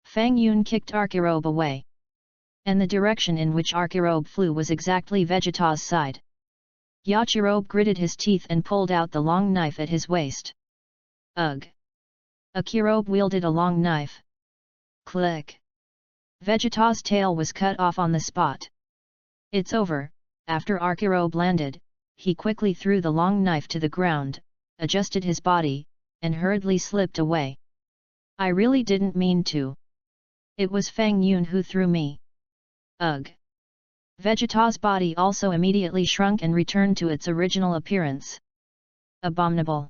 Fang Yun kicked Akirobe away. And the direction in which Akirobe flew was exactly Vegeta's side. Yachirobe gritted his teeth and pulled out the long knife at his waist. Ugh! Akirobe wielded a long knife, Click. Vegeta's tail was cut off on the spot. It's over. After Arkirobe landed, he quickly threw the long knife to the ground, adjusted his body, and hurriedly slipped away. I really didn't mean to. It was Fang Yun who threw me. Ugh. Vegeta's body also immediately shrunk and returned to its original appearance. Abominable.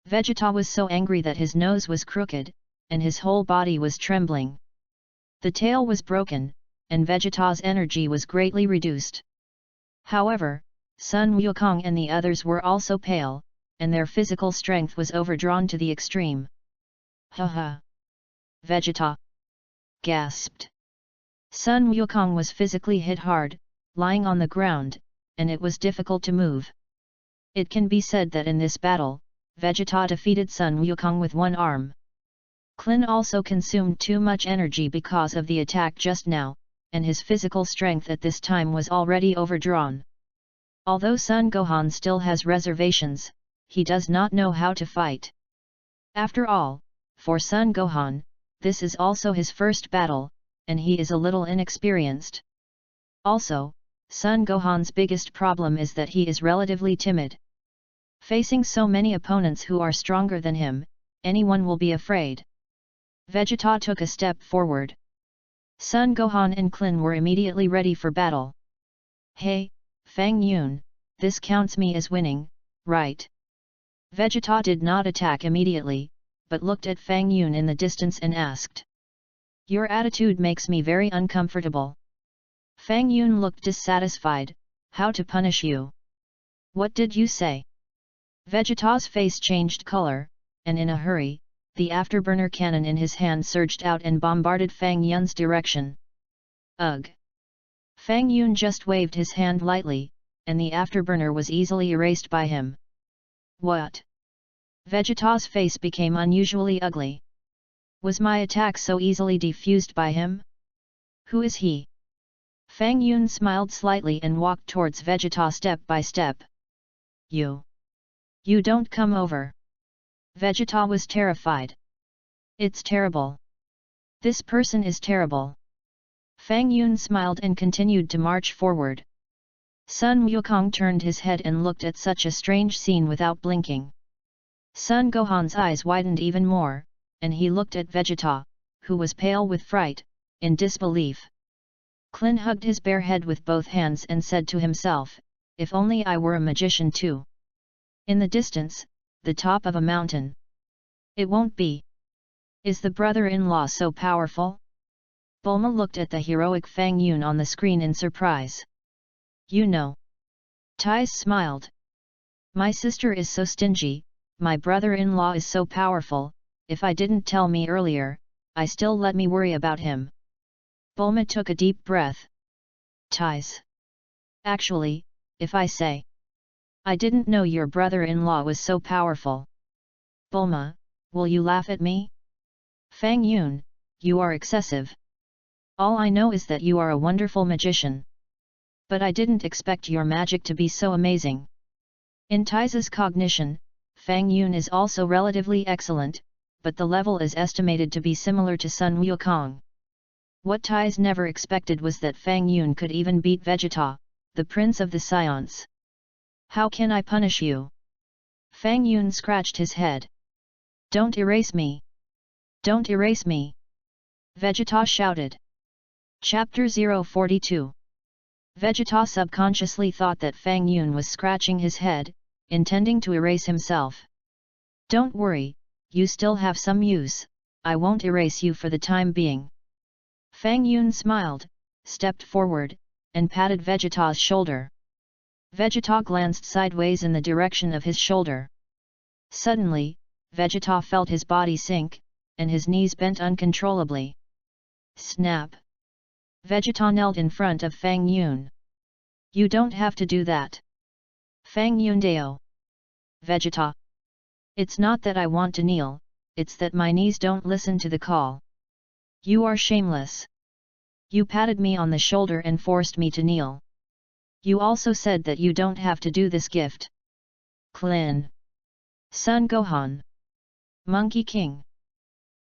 Vegeta was so angry that his nose was crooked, and his whole body was trembling. The tail was broken, and Vegeta's energy was greatly reduced. However, Sun Wukong and the others were also pale, and their physical strength was overdrawn to the extreme. Haha! Vegeta! Gasped. Sun Wukong was physically hit hard, lying on the ground, and it was difficult to move. It can be said that in this battle, Vegeta defeated Sun Wukong with one arm. Klin also consumed too much energy because of the attack just now, and his physical strength at this time was already overdrawn. Although Sun Gohan still has reservations, he does not know how to fight. After all, for Sun Gohan, this is also his first battle, and he is a little inexperienced. Also, Sun Gohan's biggest problem is that he is relatively timid. Facing so many opponents who are stronger than him, anyone will be afraid. Vegeta took a step forward. Sun Gohan and Klin were immediately ready for battle. Hey, Fang Yun, this counts me as winning, right? Vegeta did not attack immediately, but looked at Fang Yun in the distance and asked. Your attitude makes me very uncomfortable. Fang Yun looked dissatisfied. How to punish you? What did you say? Vegeta's face changed color, and in a hurry, the afterburner cannon in his hand surged out and bombarded Fang Yun's direction. Ugh! Fang Yun just waved his hand lightly, and the afterburner was easily erased by him. What? Vegeta's face became unusually ugly. Was my attack so easily defused by him? Who is he? Fang Yun smiled slightly and walked towards Vegeta step by step. You don't come over. Vegeta was terrified. It's terrible. This person is terrible. Fang Yun smiled and continued to march forward. Sun Wukong turned his head and looked at such a strange scene without blinking. Sun Gohan's eyes widened even more, and he looked at Vegeta, who was pale with fright, in disbelief. Klin hugged his bare head with both hands and said to himself, if only I were a magician too. In the distance, the top of a mountain. It won't be. Is the brother-in-law so powerful? Bulma looked at the heroic Fang Yun on the screen in surprise. You know. Taiz smiled. My sister is so stingy, my brother-in-law is so powerful, if I didn't tell me earlier, I still let me worry about him. Bulma took a deep breath. Taiz. Actually, if I say. I didn't know your brother-in-law was so powerful. Bulma, will you laugh at me? Fang Yun, you are excessive. All I know is that you are a wonderful magician. But I didn't expect your magic to be so amazing. In Taiz's cognition, Fang Yun is also relatively excellent, but the level is estimated to be similar to Sun Wukong. What Taiz never expected was that Fang Yun could even beat Vegeta, the prince of the Scions. How can I punish you? Fang Yun scratched his head. Don't erase me! Don't erase me! Vegeta shouted. Chapter 042. Vegeta subconsciously thought that Fang Yun was scratching his head, intending to erase himself. Don't worry, you still have some use, I won't erase you for the time being. Fang Yun smiled, stepped forward, and patted Vegeta's shoulder. Vegeta glanced sideways in the direction of his shoulder. Suddenly, Vegeta felt his body sink, and his knees bent uncontrollably. Snap! Vegeta knelt in front of Fang Yun. You don't have to do that. Fang Yun Deo. Vegeta. It's not that I want to kneel, it's that my knees don't listen to the call. You are shameless. You patted me on the shoulder and forced me to kneel. You also said that you don't have to do this gift. Klin. Sun Gohan. Monkey King.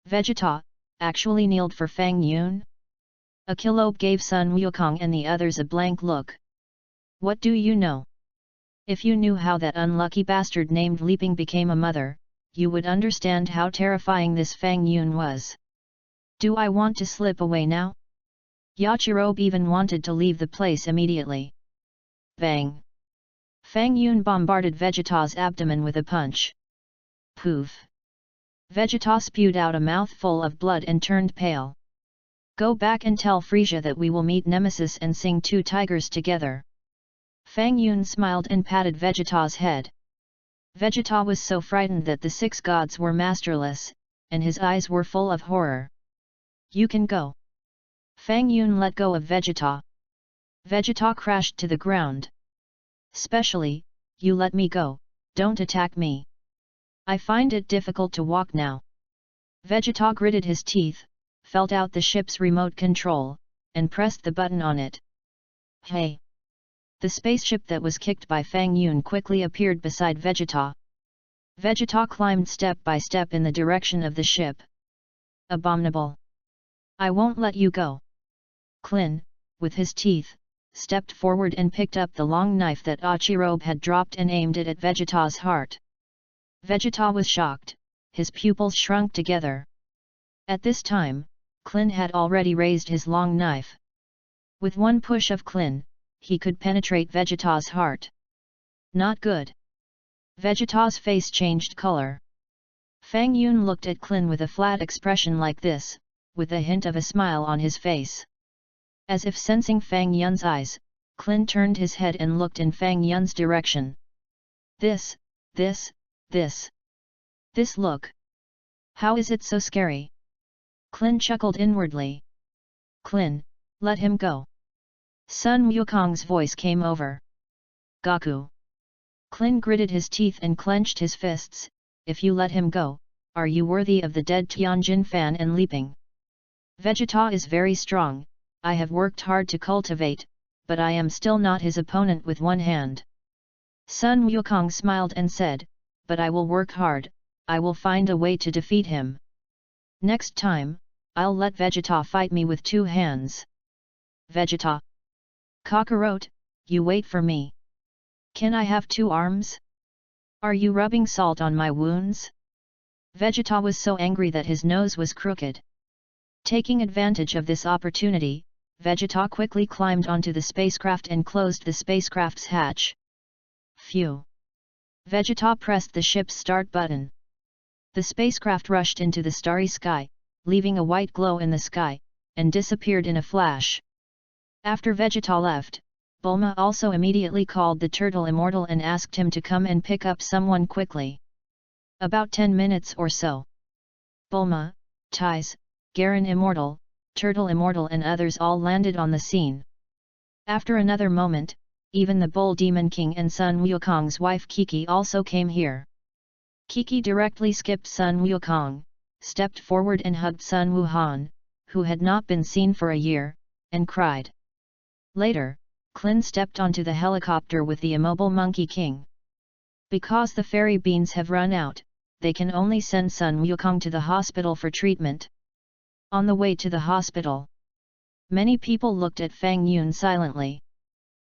Vegeta, actually kneeled for Fang Yun? Akilobe gave Sun Wukong and the others a blank look. What do you know? If you knew how that unlucky bastard named Leaping became a mother, you would understand how terrifying this Fang Yun was. Do I want to slip away now? Yachirobe even wanted to leave the place immediately. Bang! Fang Yun bombarded Vegeta's abdomen with a punch. Poof! Vegeta spewed out a mouthful of blood and turned pale. Go back and tell Frisia that we will meet Nemesis and sing Two Tigers together. Fang Yun smiled and patted Vegeta's head. Vegeta was so frightened that the 6 gods were masterless, and his eyes were full of horror. You can go. Fang Yun let go of Vegeta. Vegeta crashed to the ground. Specially, you let me go, don't attack me. I find it difficult to walk now. Vegeta gritted his teeth, felt out the ship's remote control, and pressed the button on it. Hey! The spaceship that was kicked by Fang Yun quickly appeared beside Vegeta. Vegeta climbed step by step in the direction of the ship. Abominable! I won't let you go. Klin, with his teeth, stepped forward and picked up the long knife that Achirobe had dropped and aimed it at Vegeta's heart. Vegeta was shocked, his pupils shrunk together. At this time, Klin had already raised his long knife. With one push of Klin, he could penetrate Vegeta's heart. Not good. Vegeta's face changed color. Fang Yun looked at Klin with a flat expression like this, with a hint of a smile on his face. As if sensing Fang Yun's eyes, Klin turned his head and looked in Fang Yun's direction. This look. How is it so scary? Klin chuckled inwardly. Klin, let him go. Sun Wukong's voice came over. Gaku. Klin gritted his teeth and clenched his fists. If you let him go, are you worthy of the dead Tianjin Fan and Leaping? Vegeta is very strong, I have worked hard to cultivate, but I am still not his opponent with one hand. Sun Wukong smiled and said, but I will work hard, I will find a way to defeat him. Next time, I'll let Vegeta fight me with 2 hands. Vegeta. Kakarot, you wait for me. Can I have 2 arms? Are you rubbing salt on my wounds? Vegeta was so angry that his nose was crooked. Taking advantage of this opportunity, Vegeta quickly climbed onto the spacecraft and closed the spacecraft's hatch. Phew! Vegeta pressed the ship's start button. The spacecraft rushed into the starry sky, leaving a white glow in the sky, and disappeared in a flash. After Vegeta left, Bulma also immediately called the Turtle Immortal and asked him to come and pick up someone quickly. About 10 minutes or so. Bulma, Tais, Garen Immortal, Turtle Immortal and others all landed on the scene. After another moment, even the Bull Demon King and Sun Wukong's wife Kiki also came here. Kiki directly skipped Sun Wukong, stepped forward and hugged Sun Wuhan, who had not been seen for a year, and cried. Later, Klin stepped onto the helicopter with the immobile Monkey King. Because the fairy beans have run out, they can only send Sun Wukong to the hospital for treatment. On the way to the hospital, many people looked at Fang Yun silently.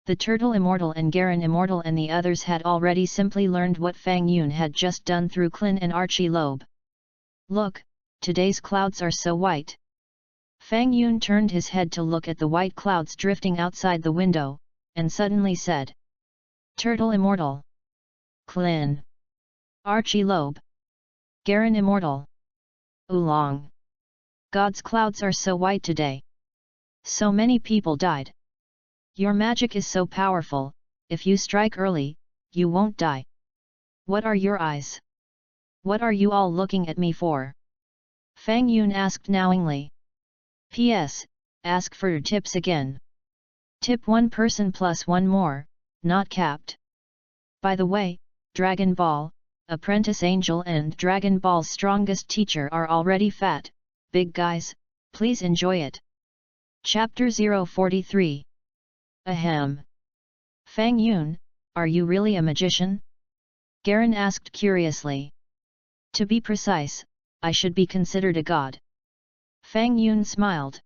The Turtle Immortal and Garen Immortal and the others had already simply learned what Fang Yun had just done through Klin and Archie-Lobe. Look, today's clouds are so white. Fang Yun turned his head to look at the white clouds drifting outside the window, and suddenly said. Turtle Immortal. Klin. Archie-Lobe. Garen Immortal. Oolong. God's clouds are so white today. So many people died. Your magic is so powerful, if you strike early, you won't die. What are your eyes? What are you all looking at me for? Fang Yun asked knowingly. P.S. Ask for your tips again. Tip 1 person plus 1 more, not capped. By the way, Dragon Ball, Apprentice Angel and Dragon Ball's strongest teacher are already fat, big guys, please enjoy it. Chapter 043. Ahem. Fang Yun, are you really a magician? Garen asked curiously. To be precise, I should be considered a god. Fang Yun smiled.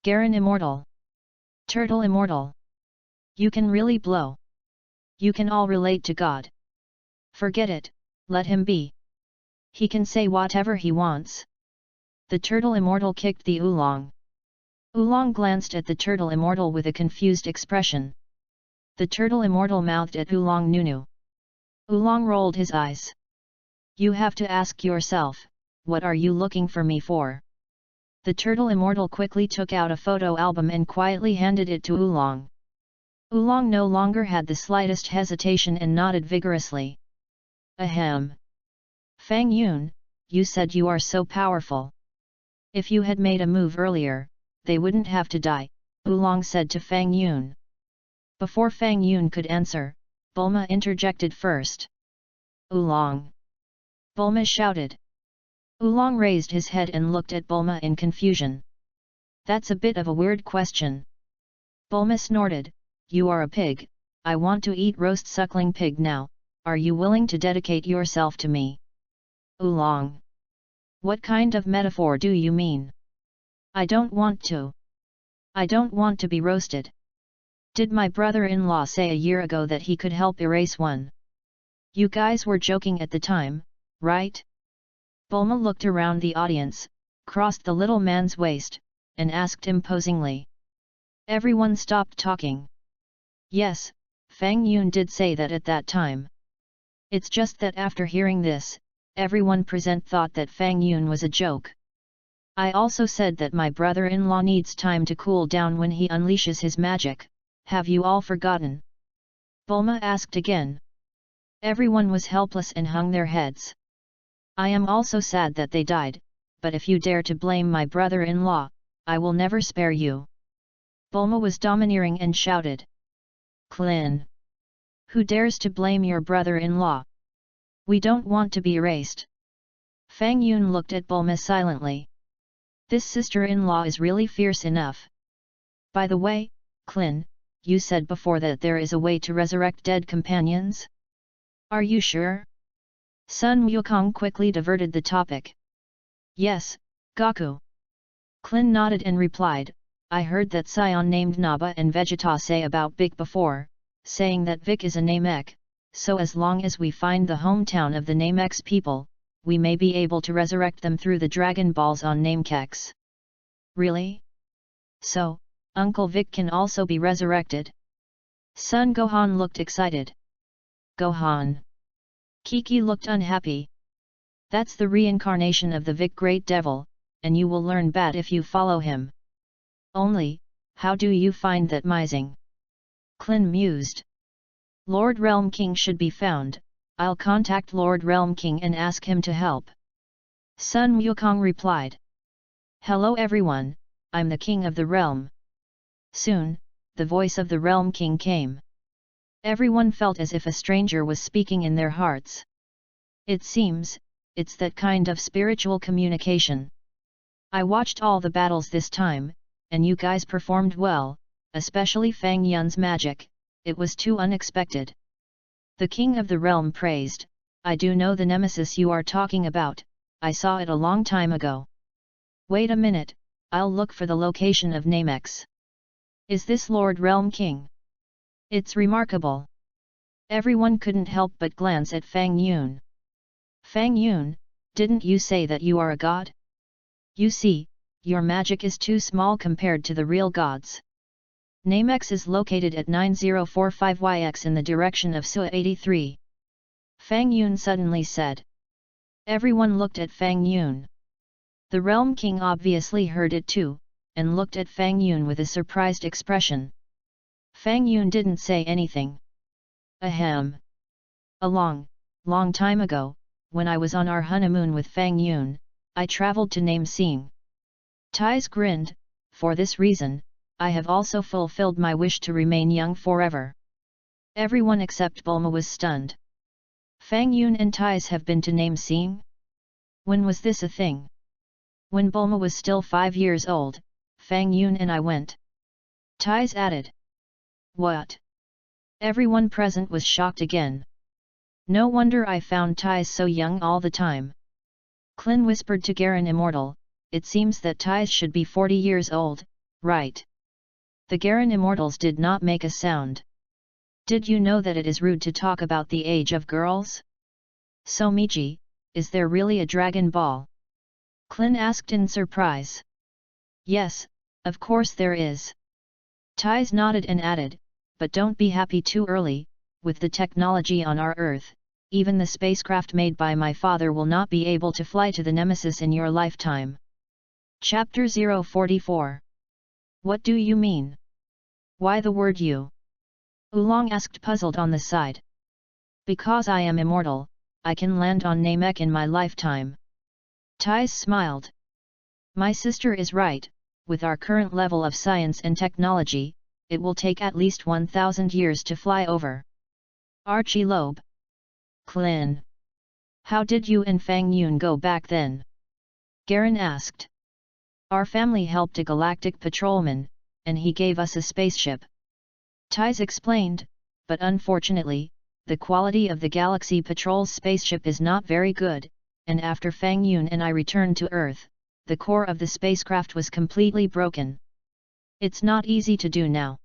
Garen immortal. Turtle immortal. You can really blow. You can all relate to God. Forget it, let him be. He can say whatever he wants. The turtle immortal kicked the oolong. Oolong glanced at the turtle immortal with a confused expression. The turtle immortal mouthed at Oolong Nunu. Oolong rolled his eyes. You have to ask yourself, what are you looking for me for? The turtle immortal quickly took out a photo album and quietly handed it to Oolong. Oolong no longer had the slightest hesitation and nodded vigorously. Ahem. Fang Yun, you said you are so powerful. If you had made a move earlier, they wouldn't have to die, Oolong said to Fang Yun. Before Fang Yun could answer, Bulma interjected first. Oolong! Bulma shouted. Oolong raised his head and looked at Bulma in confusion. That's a bit of a weird question. Bulma snorted, you are a pig, I want to eat roast suckling pig now, are you willing to dedicate yourself to me? Oolong! What kind of metaphor do you mean? I don't want to. I don't want to be roasted. Did my brother-in-law say a year ago that he could help erase one? You guys were joking at the time, right? Bulma looked around the audience, crossed the little man's waist, and asked imposingly. Everyone stopped talking. Yes, Fang Yun did say that at that time. It's just that after hearing this, everyone present thought that Fang Yun was a joke. I also said that my brother-in-law needs time to cool down when he unleashes his magic, have you all forgotten? Bulma asked again. Everyone was helpless and hung their heads. I am also sad that they died, but if you dare to blame my brother-in-law, I will never spare you. Bulma was domineering and shouted. Klin! Who dares to blame your brother-in-law? We don't want to be erased. Fang Yun looked at Bulma silently. This sister-in-law is really fierce enough. By the way, Klin, you said before that there is a way to resurrect dead companions? Are you sure? Sun Wukong quickly diverted the topic. Yes, Goku. Klin nodded and replied, I heard that Sion named Naba and Vegeta say about Vic before, saying that Vic is a Namek, so as long as we find the hometown of the Namex people, we may be able to resurrect them through the Dragon Balls on Namekex. Really? So, Uncle Vic can also be resurrected? Son Gohan looked excited. Gohan. Kiki looked unhappy. That's the reincarnation of the Vic Great Devil, and you will learn bad if you follow him. Only, how do you find that mising? Klin mused. Lord Realm King should be found, I'll contact Lord Realm King and ask him to help. Sun Wukong replied. Hello everyone, I'm the King of the Realm. Soon, the voice of the Realm King came. Everyone felt as if a stranger was speaking in their hearts. It seems, it's that kind of spiritual communication. I watched all the battles this time, and you guys performed well, especially Fang Yun's magic, it was too unexpected. The King of the Realm praised, I do know the nemesis you are talking about, I saw it a long time ago. Wait a minute, I'll look for the location of Namex. Is this Lord Realm King? It's remarkable. Everyone couldn't help but glance at Fang Yun. Fang Yun, didn't you say that you are a god? You see, your magic is too small compared to the real gods. Namex is located at 9045YX in the direction of Sua 83. Fang Yun suddenly said. Everyone looked at Fang Yun. The Realm King obviously heard it too, and looked at Fang Yun with a surprised expression. Fang Yun didn't say anything. Ahem. A long time ago, when I was on our honeymoon with Fang Yun, I traveled to Namesing. Tais grinned, for this reason, I have also fulfilled my wish to remain young forever. Everyone except Bulma was stunned. Fang Yun and Tais have been to Namesing? When was this a thing? When Bulma was still 5 years old, Fang Yun and I went. Tais added. What? Everyone present was shocked again. No wonder I found Tais so young all the time. Klin whispered to Garen Immortal, it seems that Tais should be 40 years old, right? The Garen immortals did not make a sound. Did you know that it is rude to talk about the age of girls? So Miji, is there really a Dragon Ball? Klin asked in surprise. Yes, of course there is. Tais nodded and added, but don't be happy too early, with the technology on our Earth, even the spacecraft made by my father will not be able to fly to the Nemesis in your lifetime. Chapter 044. What do you mean? Why the word you? Oolong asked puzzled on the side. Because I am immortal, I can land on Namek in my lifetime. Tais smiled. My sister is right, with our current level of science and technology, it will take at least 1,000 years to fly over. Archie Loeb. Klin. How did you and Fang Yun go back then? Garen asked. Our family helped a galactic patrolman, and he gave us a spaceship. Tais explained, but unfortunately, the quality of the Galaxy Patrol's spaceship is not very good, and after Fang Yun and I returned to Earth, the core of the spacecraft was completely broken. It's not easy to do now.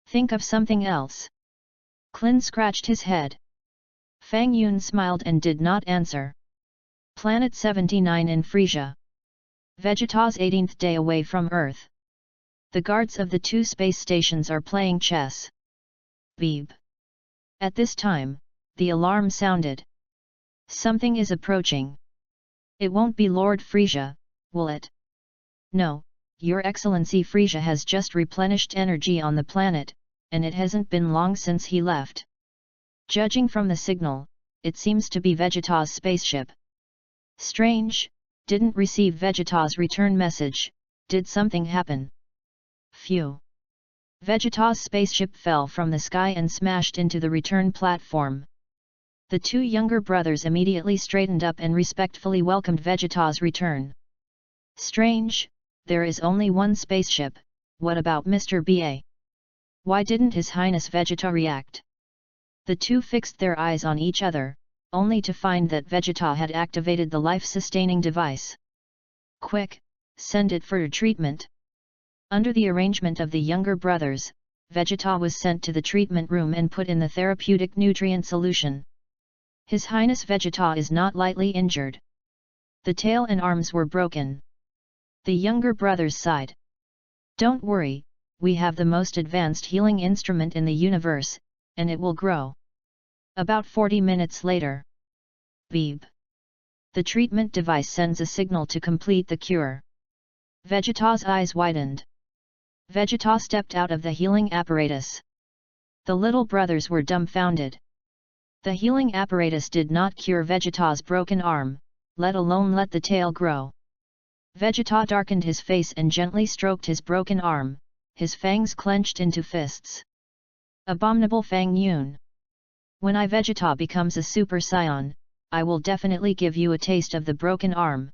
Think of something else. Klin scratched his head. Fang Yun smiled and did not answer. Planet 79 in Frisia. Vegeta's 18th day away from Earth. The guards of the two space stations are playing chess. Beep. At this time, the alarm sounded. Something is approaching. It won't be Lord Frisia, will it? No, Your Excellency. Frisia has just replenished energy on the planet, and it hasn't been long since he left. Judging from the signal, it seems to be Vegeta's spaceship. Strange, didn't receive Vegeta's return message. Did something happen? Phew. Vegeta's spaceship fell from the sky and smashed into the return platform. The two younger brothers immediately straightened up and respectfully welcomed Vegeta's return. Strange, there is only one spaceship. What about Mr. B.A.? Why didn't His Highness Vegeta react? The two fixed their eyes on each other, only to find that Vegeta had activated the life-sustaining device. Quick, send it for treatment. Under the arrangement of the younger brothers, Vegeta was sent to the treatment room and put in the therapeutic nutrient solution. His Highness Vegeta is not lightly injured. The tail and arms were broken. The younger brothers sighed. Don't worry, we have the most advanced healing instrument in the universe, and it will grow. About 40 minutes later. Beep. The treatment device sends a signal to complete the cure. Vegeta's eyes widened. Vegeta stepped out of the healing apparatus. The little brothers were dumbfounded. The healing apparatus did not cure Vegeta's broken arm, let alone let the tail grow. Vegeta darkened his face and gently stroked his broken arm, his fangs clenched into fists. Abominable Fang Yun. When I Vegeta becomes a Super Saiyan, I will definitely give you a taste of the broken arm.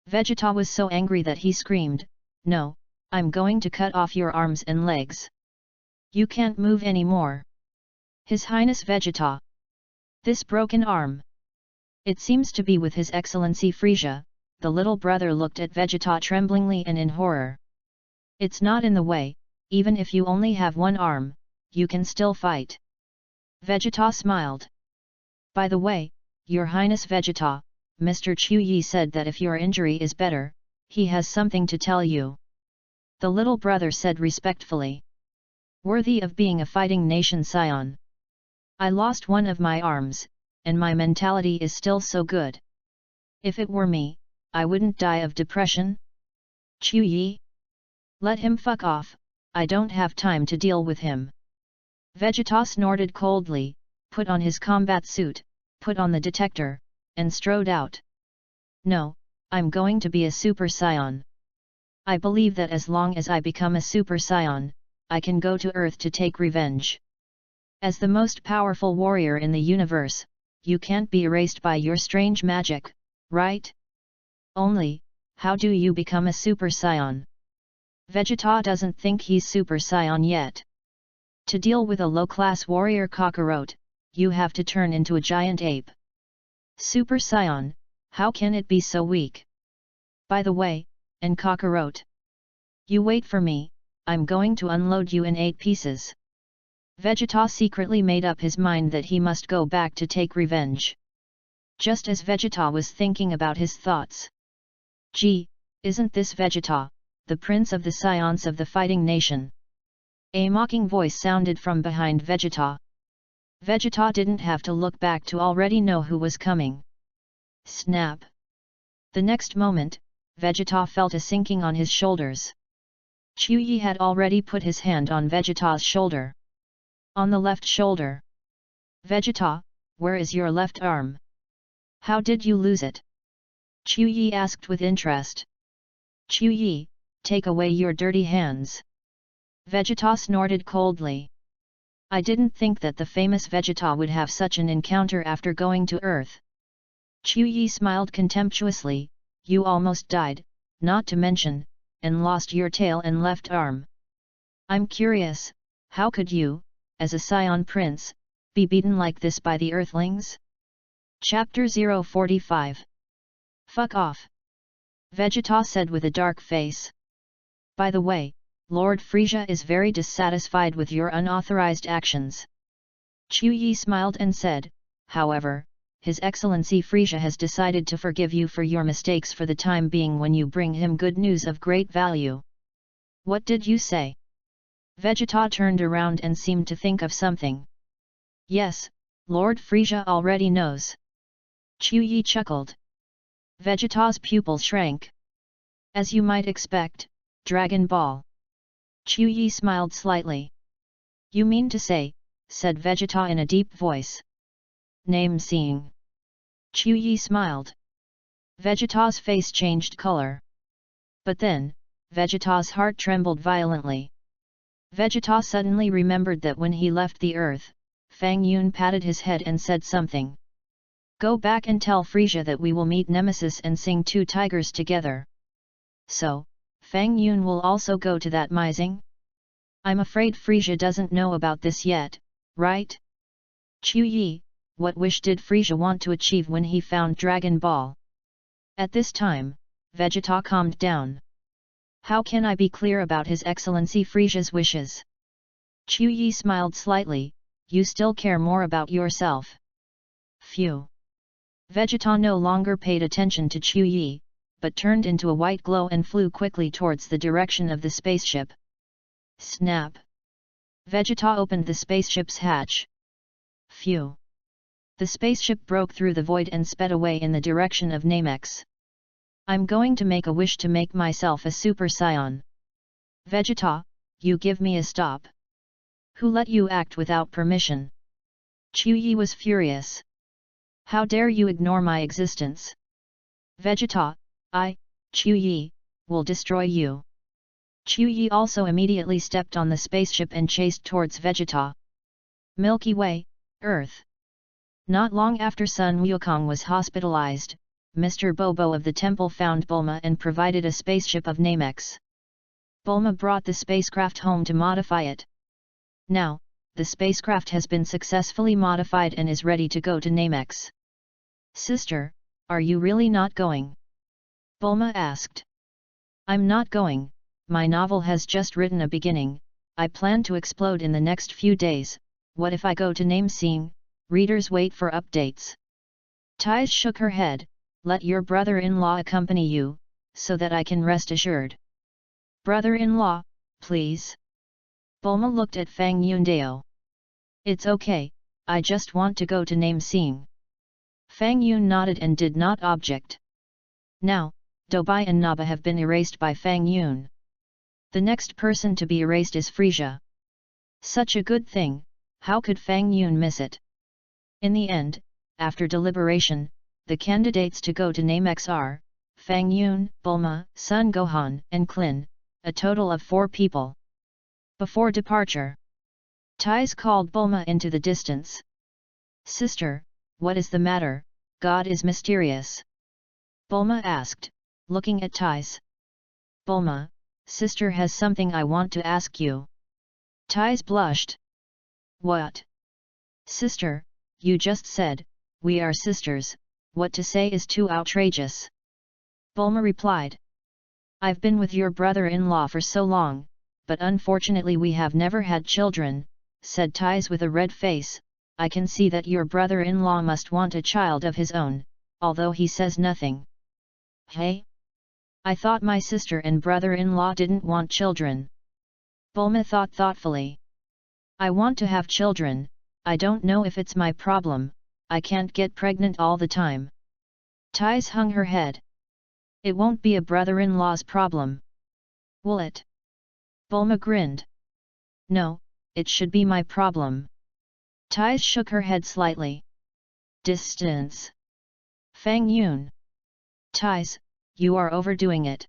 Vegeta was so angry that he screamed, No, I'm going to cut off your arms and legs. You can't move anymore. His Highness Vegeta. This broken arm. It seems to be with His Excellency Frisia. The little brother looked at Vegeta tremblingly and in horror. It's not in the way, even if you only have one arm, you can still fight. Vegeta smiled. By the way, Your Highness Vegeta, Mr. Chu Yi said that if your injury is better, he has something to tell you. The little brother said respectfully. Worthy of being a fighting nation scion. I lost one of my arms, and my mentality is still so good. If it were me, I wouldn't die of depression. Chu Yi? Let him fuck off, I don't have time to deal with him. Vegeta snorted coldly, put on his combat suit, put on the detector, and strode out. No, I'm going to be a Super Saiyan. I believe that as long as I become a Super Saiyan, I can go to Earth to take revenge. As the most powerful warrior in the universe, you can't be erased by your strange magic, right? Only, how do you become a Super Saiyan? Vegeta doesn't think he's Super Saiyan yet. To deal with a low-class warrior Kakarot, you have to turn into a giant ape. Super Saiyan, how can it be so weak? By the way, and Kakarot. You wait for me, I'm going to unload you in 8 pieces. Vegeta secretly made up his mind that he must go back to take revenge. Just as Vegeta was thinking about his thoughts. Gee, isn't this Vegeta, the prince of the scions of the fighting nation? A mocking voice sounded from behind Vegeta. Vegeta didn't have to look back to already know who was coming. Snap! The next moment, Vegeta felt a sinking on his shoulders. Chuyi had already put his hand on Vegeta's shoulder. On the left shoulder. Vegeta, where is your left arm? How did you lose it? Chuyi asked with interest. Chuyi, take away your dirty hands. Vegeta snorted coldly. I didn't think that the famous Vegeta would have such an encounter after going to Earth. Chuyi smiled contemptuously, you almost died, not to mention, and lost your tail and left arm. I'm curious, how could you, as a Scion Prince, be beaten like this by the Earthlings? Chapter 045. Fuck off! Vegeta said with a dark face. By the way, Lord Frieza is very dissatisfied with your unauthorized actions. Chuyi smiled and said, however, His Excellency Frieza has decided to forgive you for your mistakes for the time being when you bring him good news of great value. What did you say? Vegeta turned around and seemed to think of something. Yes, Lord Frieza already knows. Chuyi chuckled. Vegeta's pupils shrank. As you might expect, Dragon Ball. Chuyi smiled slightly. You mean to say, said Vegeta in a deep voice. Name seeing. Chuyi smiled. Vegeta's face changed color. But then, Vegeta's heart trembled violently. Vegeta suddenly remembered that when he left the earth, Fang Yun patted his head and said something. Go back and tell Frieza that we will meet Nemesis and sing 2 tigers together. So, Fang Yun will also go to that meeting? I'm afraid Frieza doesn't know about this yet, right? Chuyi, what wish did Frieza want to achieve when he found Dragon Ball? At this time, Vegeta calmed down. How can I be clear about His Excellency Frieza's wishes? Chuyi smiled slightly, you still care more about yourself. Phew. Vegeta no longer paid attention to Chuyi, but turned into a white glow and flew quickly towards the direction of the spaceship. Snap! Vegeta opened the spaceship's hatch. Phew! The spaceship broke through the void and sped away in the direction of Namex. I'm going to make a wish to make myself a Super Saiyan. Vegeta, you give me a stop. Who let you act without permission? Chuyi was furious. How dare you ignore my existence? Vegeta, Chuyi, will destroy you. Chuyi also immediately stepped on the spaceship and chased towards Vegeta. Milky Way, Earth. Not long after Sun Wukong was hospitalized, Mr. Bobo of the temple found Bulma and provided a spaceship of Namex. Bulma brought the spacecraft home to modify it. Now, the spacecraft has been successfully modified and is ready to go to Namex. Sister, are you really not going? Bulma asked. I'm not going, my novel has just written a beginning, I plan to explode in the next few days, what if I go to Nameseeing? Readers wait for updates. Tais shook her head, let your brother-in-law accompany you, so that I can rest assured. Brother-in-law, please. Bulma looked at Fang Yundao. It's okay, I just want to go to Nameseeing. Fang Yun nodded and did not object. Now, Dobai and Naba have been erased by Fang Yun. The next person to be erased is Frieza. Such a good thing, how could Fang Yun miss it? In the end, after deliberation, the candidates to go to Namex are, Fang Yun, Bulma, Sun Gohan and Klin, a total of 4 people. Before departure, Tais called Bulma into the distance. Sister, what is the matter? God is mysterious. Bulma asked, looking at Tais. Bulma, sister has something I want to ask you. Tais blushed. What? Sister, you just said, we are sisters, what to say is too outrageous. Bulma replied. I've been with your brother-in-law for so long, but unfortunately we have never had children, said Tais with a red face. I can see that your brother-in-law must want a child of his own, although he says nothing. Hey? I thought my sister and brother-in-law didn't want children. Bulma thought thoughtfully. I want to have children, I don't know if it's my problem, I can't get pregnant all the time. Tais hung her head. It won't be a brother-in-law's problem. Will it? Bulma grinned. No, it should be my problem. Tais shook her head slightly. Distance. Fang Yun. Tais, you are overdoing it.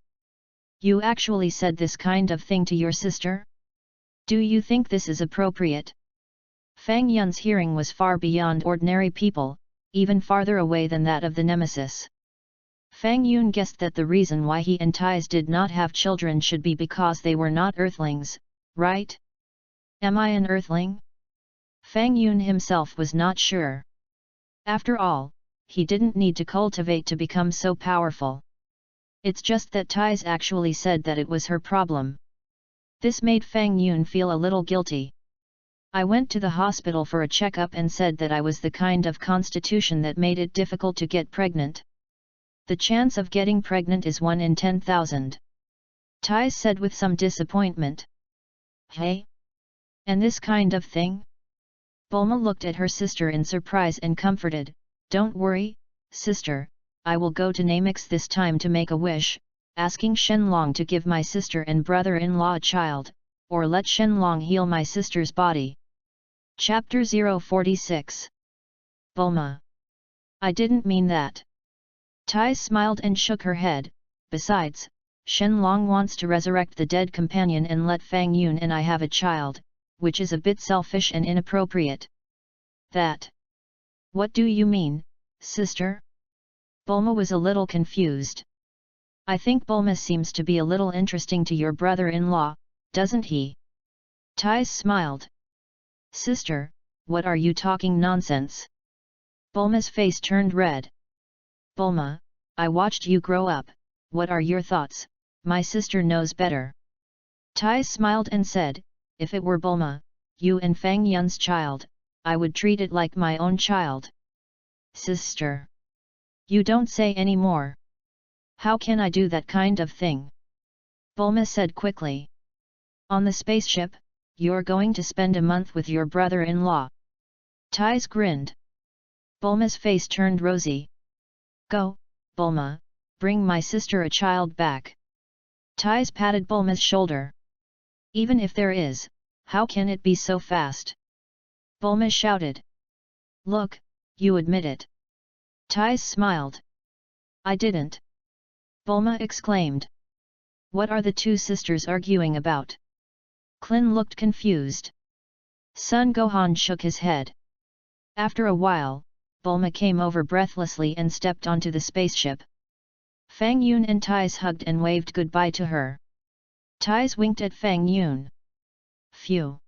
You actually said this kind of thing to your sister? Do you think this is appropriate? Fang Yun's hearing was far beyond ordinary people, even farther away than that of the nemesis. Fang Yun guessed that the reason why he and Tais did not have children should be because they were not earthlings, right? Am I an earthling? Fang Yun himself was not sure. After all, he didn't need to cultivate to become so powerful. It's just that Tais actually said that it was her problem. This made Fang Yun feel a little guilty. I went to the hospital for a checkup and said that I was the kind of constitution that made it difficult to get pregnant. The chance of getting pregnant is 1 in 10,000. Tais said with some disappointment. Hey? And this kind of thing? Bulma looked at her sister in surprise and comforted. Don't worry, sister, I will go to Namex this time to make a wish, asking Shenlong to give my sister and brother-in-law a child, or let Shenlong heal my sister's body. Chapter 046. Bulma. I didn't mean that. Tais smiled and shook her head. Besides, Shenlong wants to resurrect the dead companion and let Fang Yun and I have a child, which is a bit selfish and inappropriate. That. What do you mean, sister? Bulma was a little confused. I think Bulma seems to be a little interesting to your brother-in-law, doesn't he? Tais smiled. Sister, what are you talking nonsense? Bulma's face turned red. Bulma, I watched you grow up, what are your thoughts? My sister knows better. Tais smiled and said, if it were Bulma, you and Fang Yun's child, I would treat it like my own child. Sister. You don't say any more. How can I do that kind of thing? Bulma said quickly. On the spaceship, you're going to spend a month with your brother-in-law. Tais grinned. Bulma's face turned rosy. Go, Bulma, bring my sister a child back. Tais patted Bulma's shoulder. Even if there is, how can it be so fast? Bulma shouted. Look, you admit it. Tais smiled. I didn't. Bulma exclaimed. What are the two sisters arguing about? Klin looked confused. Son Gohan shook his head. After a while, Bulma came over breathlessly and stepped onto the spaceship. Fang Yun and Tais hugged and waved goodbye to her. Tais winked at Fang Yun. Phew!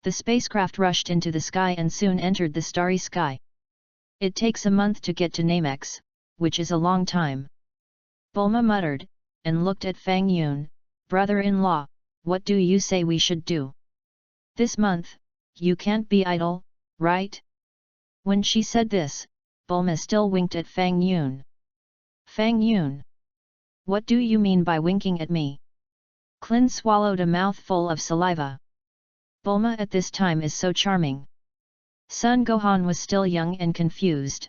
The spacecraft rushed into the sky and soon entered the starry sky. It takes a month to get to Namex, which is a long time. Bulma muttered, and looked at Fang Yun. Brother-in-law, what do you say we should do? This month, you can't be idle, right? When she said this, Bulma still winked at Fang Yun. Fang Yun! What do you mean by winking at me? Klin swallowed a mouthful of saliva. Bulma at this time is so charming. Son Gohan was still young and confused.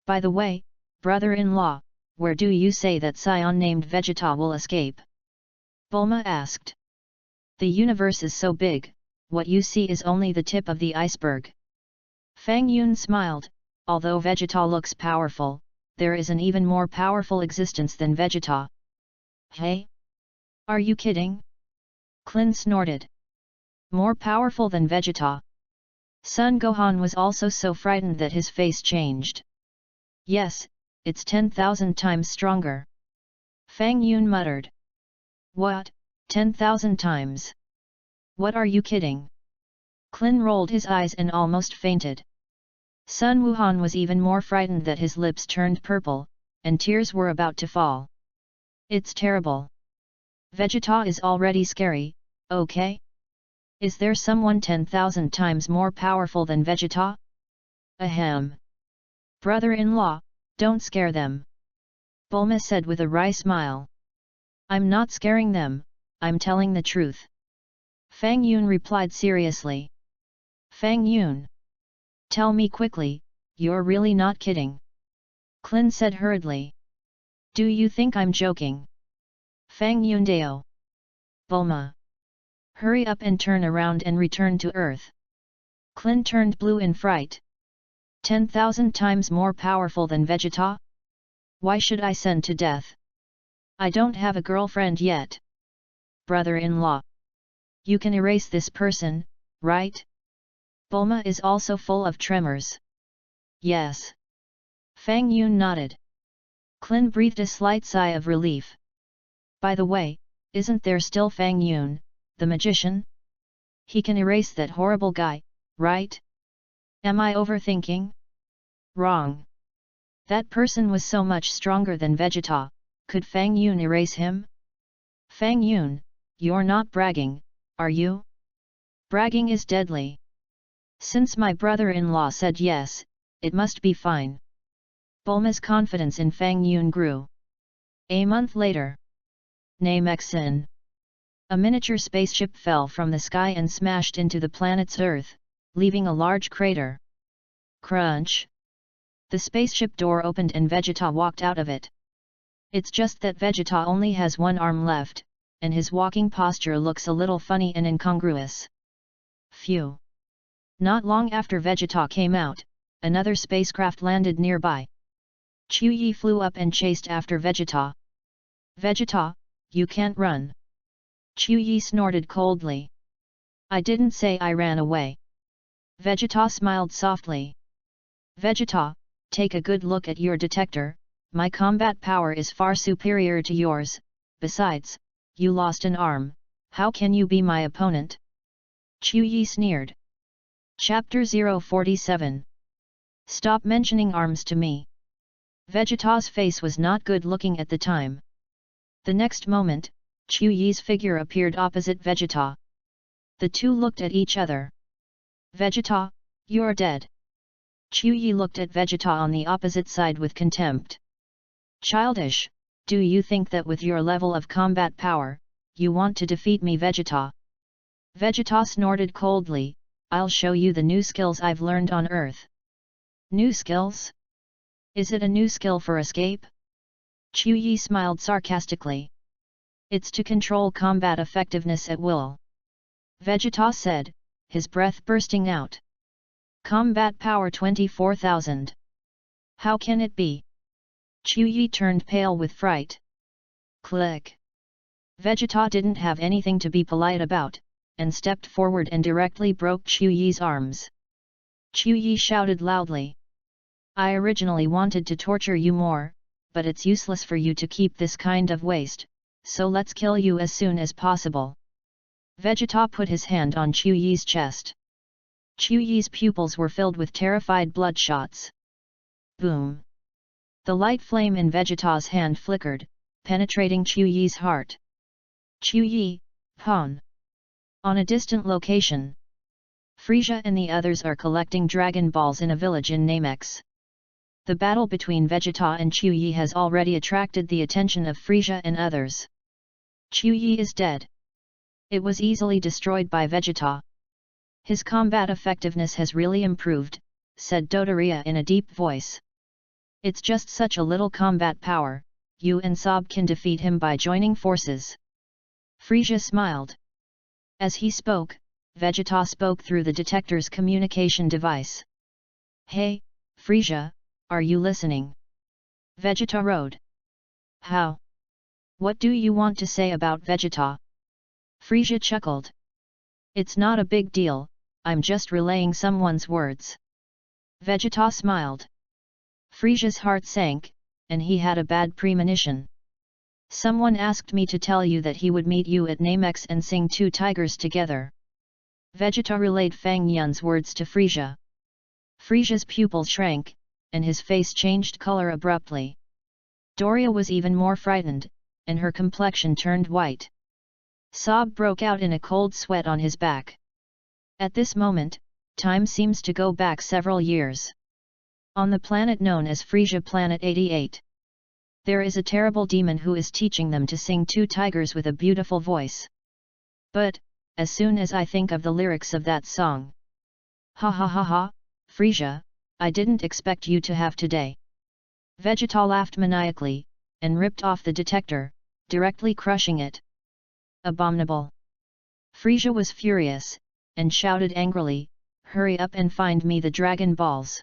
By the way, brother-in-law, where do you say that scion named Vegeta will escape? Bulma asked. The universe is so big, what you see is only the tip of the iceberg. Fang Yun smiled, although Vegeta looks powerful, there is an even more powerful existence than Vegeta. Hey? Are you kidding? Klin snorted. More powerful than Vegeta? Son Gohan was also so frightened that his face changed. Yes, it's 10,000 times stronger. Fang Yun muttered. What, 10,000 times? What are you kidding? Klin rolled his eyes and almost fainted. Sun Wuhan was even more frightened that his lips turned purple. and tears were about to fall. It's terrible. Vegeta is already scary, okay? Is there someone 10,000 times more powerful than Vegeta? Ahem. Brother-in-law, don't scare them. Bulma said with a wry smile. I'm not scaring them, I'm telling the truth. Fang Yun replied seriously. Fang Yun. Tell me quickly, you're really not kidding. Klin said hurriedly. Do you think I'm joking? Fang Yundao. Bulma. Hurry up and turn around and return to Earth. Klin turned blue in fright. 10,000 times more powerful than Vegeta? Why should I send to death? I don't have a girlfriend yet. Brother-in-law. You can erase this person, right? Bulma is also full of tremors. Yes. Fang Yun nodded. Klin breathed a slight sigh of relief. By the way, isn't there still Fang Yun, the magician? He can erase that horrible guy, right? Am I overthinking? Wrong. That person was so much stronger than Vegeta, could Fang Yun erase him? Fang Yun, you're not bragging, are you? Bragging is deadly. Since my brother-in-law said yes, it must be fine. Bulma's confidence in Fang Yun grew. A month later. Namexin. A miniature spaceship fell from the sky and smashed into the planet's Earth, leaving a large crater. Crunch! The spaceship door opened and Vegeta walked out of it. It's just that Vegeta only has one arm left, and his walking posture looks a little funny and incongruous. Phew! Not long after Vegeta came out, another spacecraft landed nearby. Chuyi flew up and chased after Vegeta. Vegeta, you can't run. Chuyi snorted coldly. I didn't say I ran away. Vegeta smiled softly. Vegeta, take a good look at your detector, my combat power is far superior to yours, besides, you lost an arm, how can you be my opponent? Chuyi sneered. Chapter 047. Stop mentioning arms to me. Vegeta's face was not good looking at the time. The next moment, Chuyi's figure appeared opposite Vegeta. The two looked at each other. Vegeta, you're dead. Chuyi looked at Vegeta on the opposite side with contempt. Childish, do you think that with your level of combat power, you want to defeat me, Vegeta? Vegeta snorted coldly, I'll show you the new skills I've learned on Earth. New skills? Is it a new skill for escape? Chuyi smiled sarcastically. It's to control combat effectiveness at will. Vegeta said, his breath bursting out. Combat power 24,000. How can it be? Chuyi turned pale with fright. Click. Vegeta didn't have anything to be polite about, and stepped forward and directly broke Chuyi's arms. Chuyi shouted loudly. I originally wanted to torture you more, but it's useless for you to keep this kind of waste, so let's kill you as soon as possible. Vegeta put his hand on Chuyi's chest. Chuyi's pupils were filled with terrified bloodshots. Boom! The light flame in Vegeta's hand flickered, penetrating Chuyi's heart. Chuyi, Pawn. On a distant location. Frieza and the others are collecting Dragon Balls in a village in Namex. The battle between Vegeta and Chuyi has already attracted the attention of Frieza and others. Chuyi is dead. It was easily destroyed by Vegeta. His combat effectiveness has really improved, said Dodoria in a deep voice. It's just such a little combat power, you and Sob can defeat him by joining forces. Frieza smiled. As he spoke, Vegeta spoke through the detector's communication device. Hey, Frieza, are you listening? Vegeta rode. How? What do you want to say about Vegeta? Frieza chuckled. It's not a big deal, I'm just relaying someone's words. Vegeta smiled. Frieza's heart sank, and he had a bad premonition. Someone asked me to tell you that he would meet you at Namex and sing Two Tigers together. Vegeta relayed Fang Yun's words to Frieza. Frieza's pupils shrank, and his face changed color abruptly. Doria was even more frightened, and her complexion turned white. Sob broke out in a cold sweat on his back. At this moment, time seems to go back several years. On the planet known as Frisia Planet 88. There is a terrible demon who is teaching them to sing two tigers with a beautiful voice. But, as soon as I think of the lyrics of that song. Ha ha ha ha, Frisia, I didn't expect you to have today. Vegeta laughed maniacally, and ripped off the detector, directly crushing it. Abominable. Frisia was furious, and shouted angrily, hurry up and find me the Dragon Balls.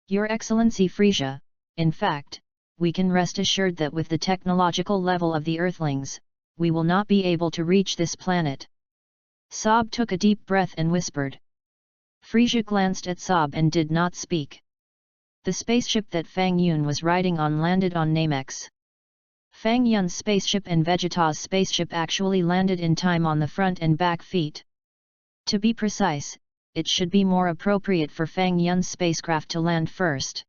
Your Excellency Frisia, in fact, we can rest assured that with the technological level of the Earthlings, we will not be able to reach this planet. Sob took a deep breath and whispered. Frisia glanced at Sob and did not speak. The spaceship that Fang Yun was riding on landed on Namex. Fang Yun's spaceship and Vegeta's spaceship actually landed in time on the front and back feet. To be precise, it should be more appropriate for Fang Yun's spacecraft to land first.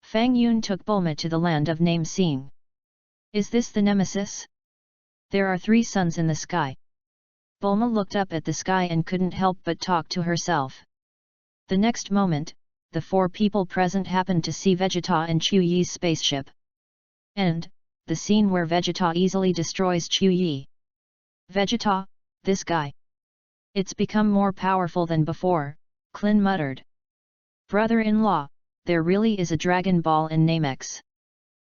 Fang Yun took Bulma to the land of Namesing. Is this the Nemesis? There are 3 suns in the sky. Bulma looked up at the sky and couldn't help but talk to herself. The next moment, the 4 people present happened to see Vegeta and Chu Yi's spaceship. And, the scene where Vegeta easily destroys Chu Yi. Vegeta, this guy. It's become more powerful than before, Klin muttered. Brother-in-law, there really is a Dragon Ball in Namex.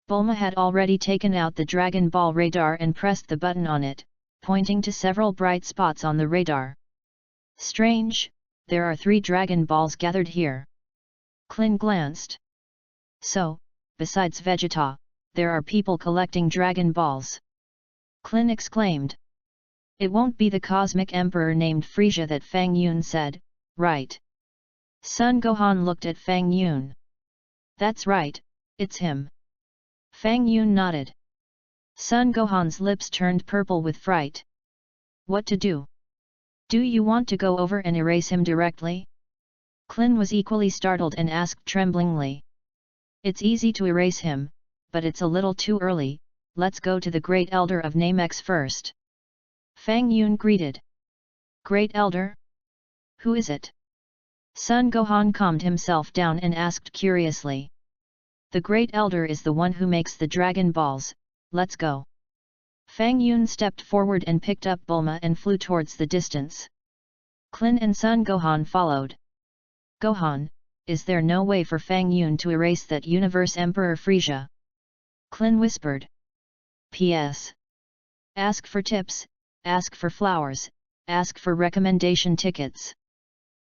Bulma had already taken out the Dragon Ball radar and pressed the button on it, pointing to several bright spots on the radar. Strange, there are 3 Dragon Balls gathered here. Klin glanced. So, besides Vegeta, there are people collecting Dragon Balls. Klin exclaimed. It won't be the Cosmic Emperor named Frisia that Fang Yun said, right? Son Gohan looked at Fang Yun. That's right, it's him. Fang Yun nodded. Son Gohan's lips turned purple with fright. What to do? Do you want to go over and erase him directly? Klin was equally startled and asked tremblingly. It's easy to erase him, but it's a little too early, let's go to the Great Elder of Namex first. Fang Yun greeted. Great Elder? Who is it? Son Gohan calmed himself down and asked curiously. The Great Elder is the one who makes the Dragon Balls, let's go. Fang Yun stepped forward and picked up Bulma and flew towards the distance. Klin and Son Gohan followed. Gohan, is there no way for Fang Yun to erase that Universe Emperor Frisia? Klin whispered. P.S. Ask for tips, ask for flowers, ask for recommendation tickets.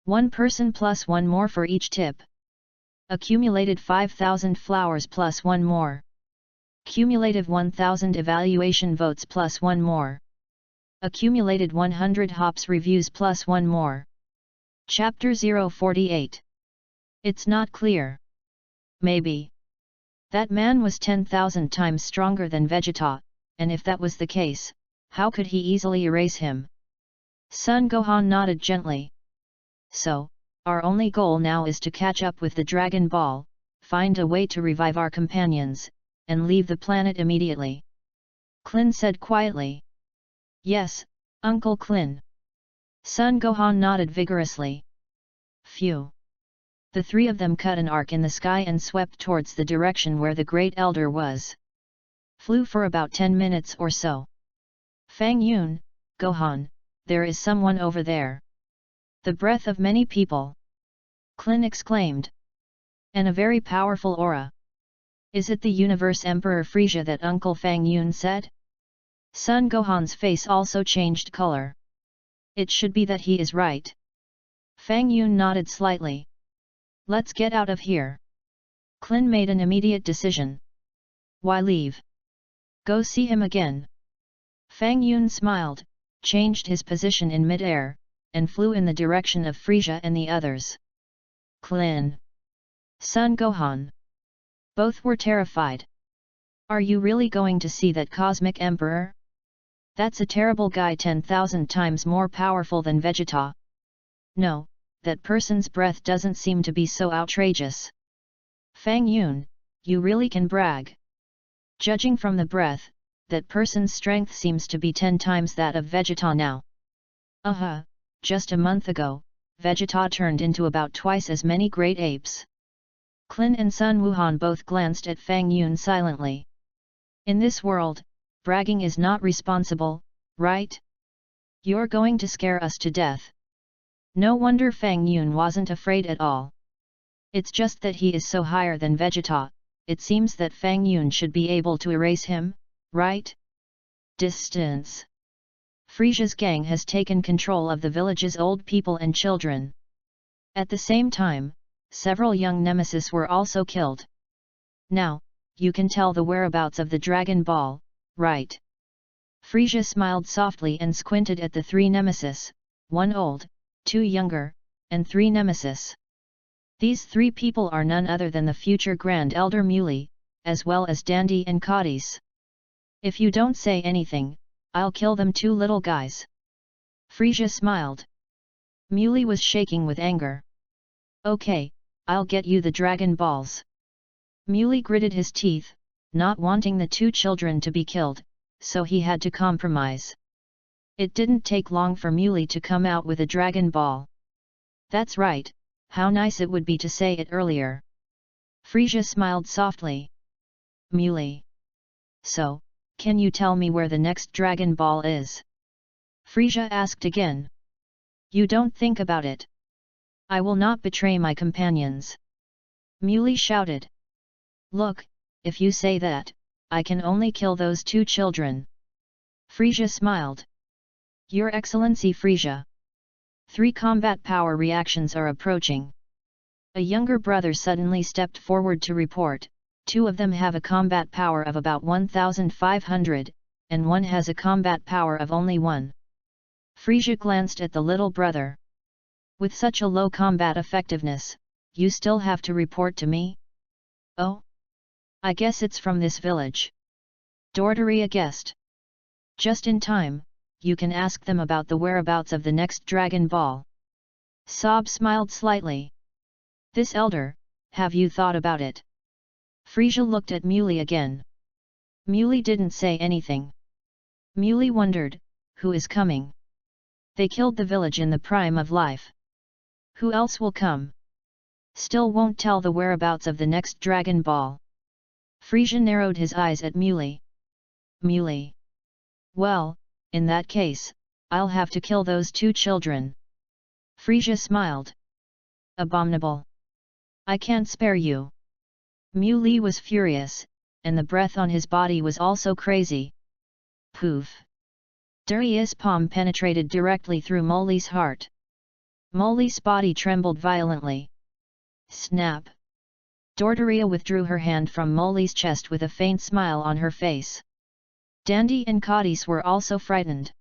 1 person plus 1 more for each tip. Accumulated 5,000 flowers plus 1 more. Cumulative 1,000 evaluation votes plus 1 more. Accumulated 100 hops reviews plus 1 more. Chapter 048. It's not clear. Maybe. That man was 10,000 times stronger than Vegeta, and if that was the case, how could he easily erase him? Son Gohan nodded gently. So, our only goal now is to catch up with the Dragon Ball, find a way to revive our companions, and leave the planet immediately. Klin said quietly. Yes, Uncle Klin. Son Gohan nodded vigorously. Phew. The 3 of them cut an arc in the sky and swept towards the direction where the Great Elder was. Flew for about 10 minutes or so. Fang Yun, Gohan, there is someone over there. The breath of many people. Klin exclaimed. And a very powerful aura. Is it the Universe Emperor Frisia that Uncle Fang Yun said? Son Gohan's face also changed color. It should be that he is right. Fang Yun nodded slightly. Let's get out of here. Klin made an immediate decision. Why leave? Go see him again. Fang Yun smiled, changed his position in mid-air, and flew in the direction of Frisia and the others. Klin. Son Gohan. Both were terrified. Are you really going to see that Cosmic Emperor? That's a terrible guy 10,000 times more powerful than Vegeta. No, that person's breath doesn't seem to be so outrageous. Fang Yun, you really can brag. Judging from the breath, that person's strength seems to be 10 times that of Vegeta now. Just a month ago, Vegeta turned into about twice as many great apes. Klin and Sun Wuhan both glanced at Fang Yun silently. In this world, bragging is not responsible, right? You're going to scare us to death. No wonder Fang Yun wasn't afraid at all. It's just that he is so higher than Vegeta, it seems that Fang Yun should be able to erase him, right? Distance. Frisia's gang has taken control of the village's old people and children. At the same time, several young nemesis were also killed. Now, you can tell the whereabouts of the Dragon Ball, right? Frisia smiled softly and squinted at the 3 nemesis, 1 old, 2 younger, and 3 nemesis. These 3 people are none other than the future Grand Elder Muley, as well as Dandy and Codis. If you don't say anything, I'll kill them 2 little guys. Frisia smiled. Muley was shaking with anger. Okay, I'll get you the Dragon Balls. Muley gritted his teeth, not wanting the 2 children to be killed, so he had to compromise. It didn't take long for Muley to come out with a Dragon Ball. That's right, how nice it would be to say it earlier. Frisia smiled softly. Muley. So, can you tell me where the next Dragon Ball is? Frisia asked again. You don't think about it. I will not betray my companions. Muley shouted. Look, if you say that, I can only kill those 2 children. Frisia smiled. Your Excellency Frisia. 3 combat power reactions are approaching. A younger brother suddenly stepped forward to report, 2 of them have a combat power of about 1,500, and 1 has a combat power of only 1. Frisia glanced at the little brother. With such a low combat effectiveness, you still have to report to me? Oh? I guess it's from this village. Doordaria guessed. Just in time, you can ask them about the whereabouts of the next Dragon Ball. Sob smiled slightly. This elder, have you thought about it? Frisia looked at Muley again. Muley didn't say anything. Muley wondered, who is coming? They killed the village in the prime of life. Who else will come? Still won't tell the whereabouts of the next Dragon Ball. Frisia narrowed his eyes at Muley. Muley. Well, in that case, I'll have to kill those 2 children. Frisia smiled. Abominable. I can't spare you. Muley was furious, and the breath on his body was also crazy. Poof. Darius' palm penetrated directly through Molly's heart. Molly's body trembled violently. Snap. Doordaria withdrew her hand from Molly's chest with a faint smile on her face. Dandy and Codis were also frightened.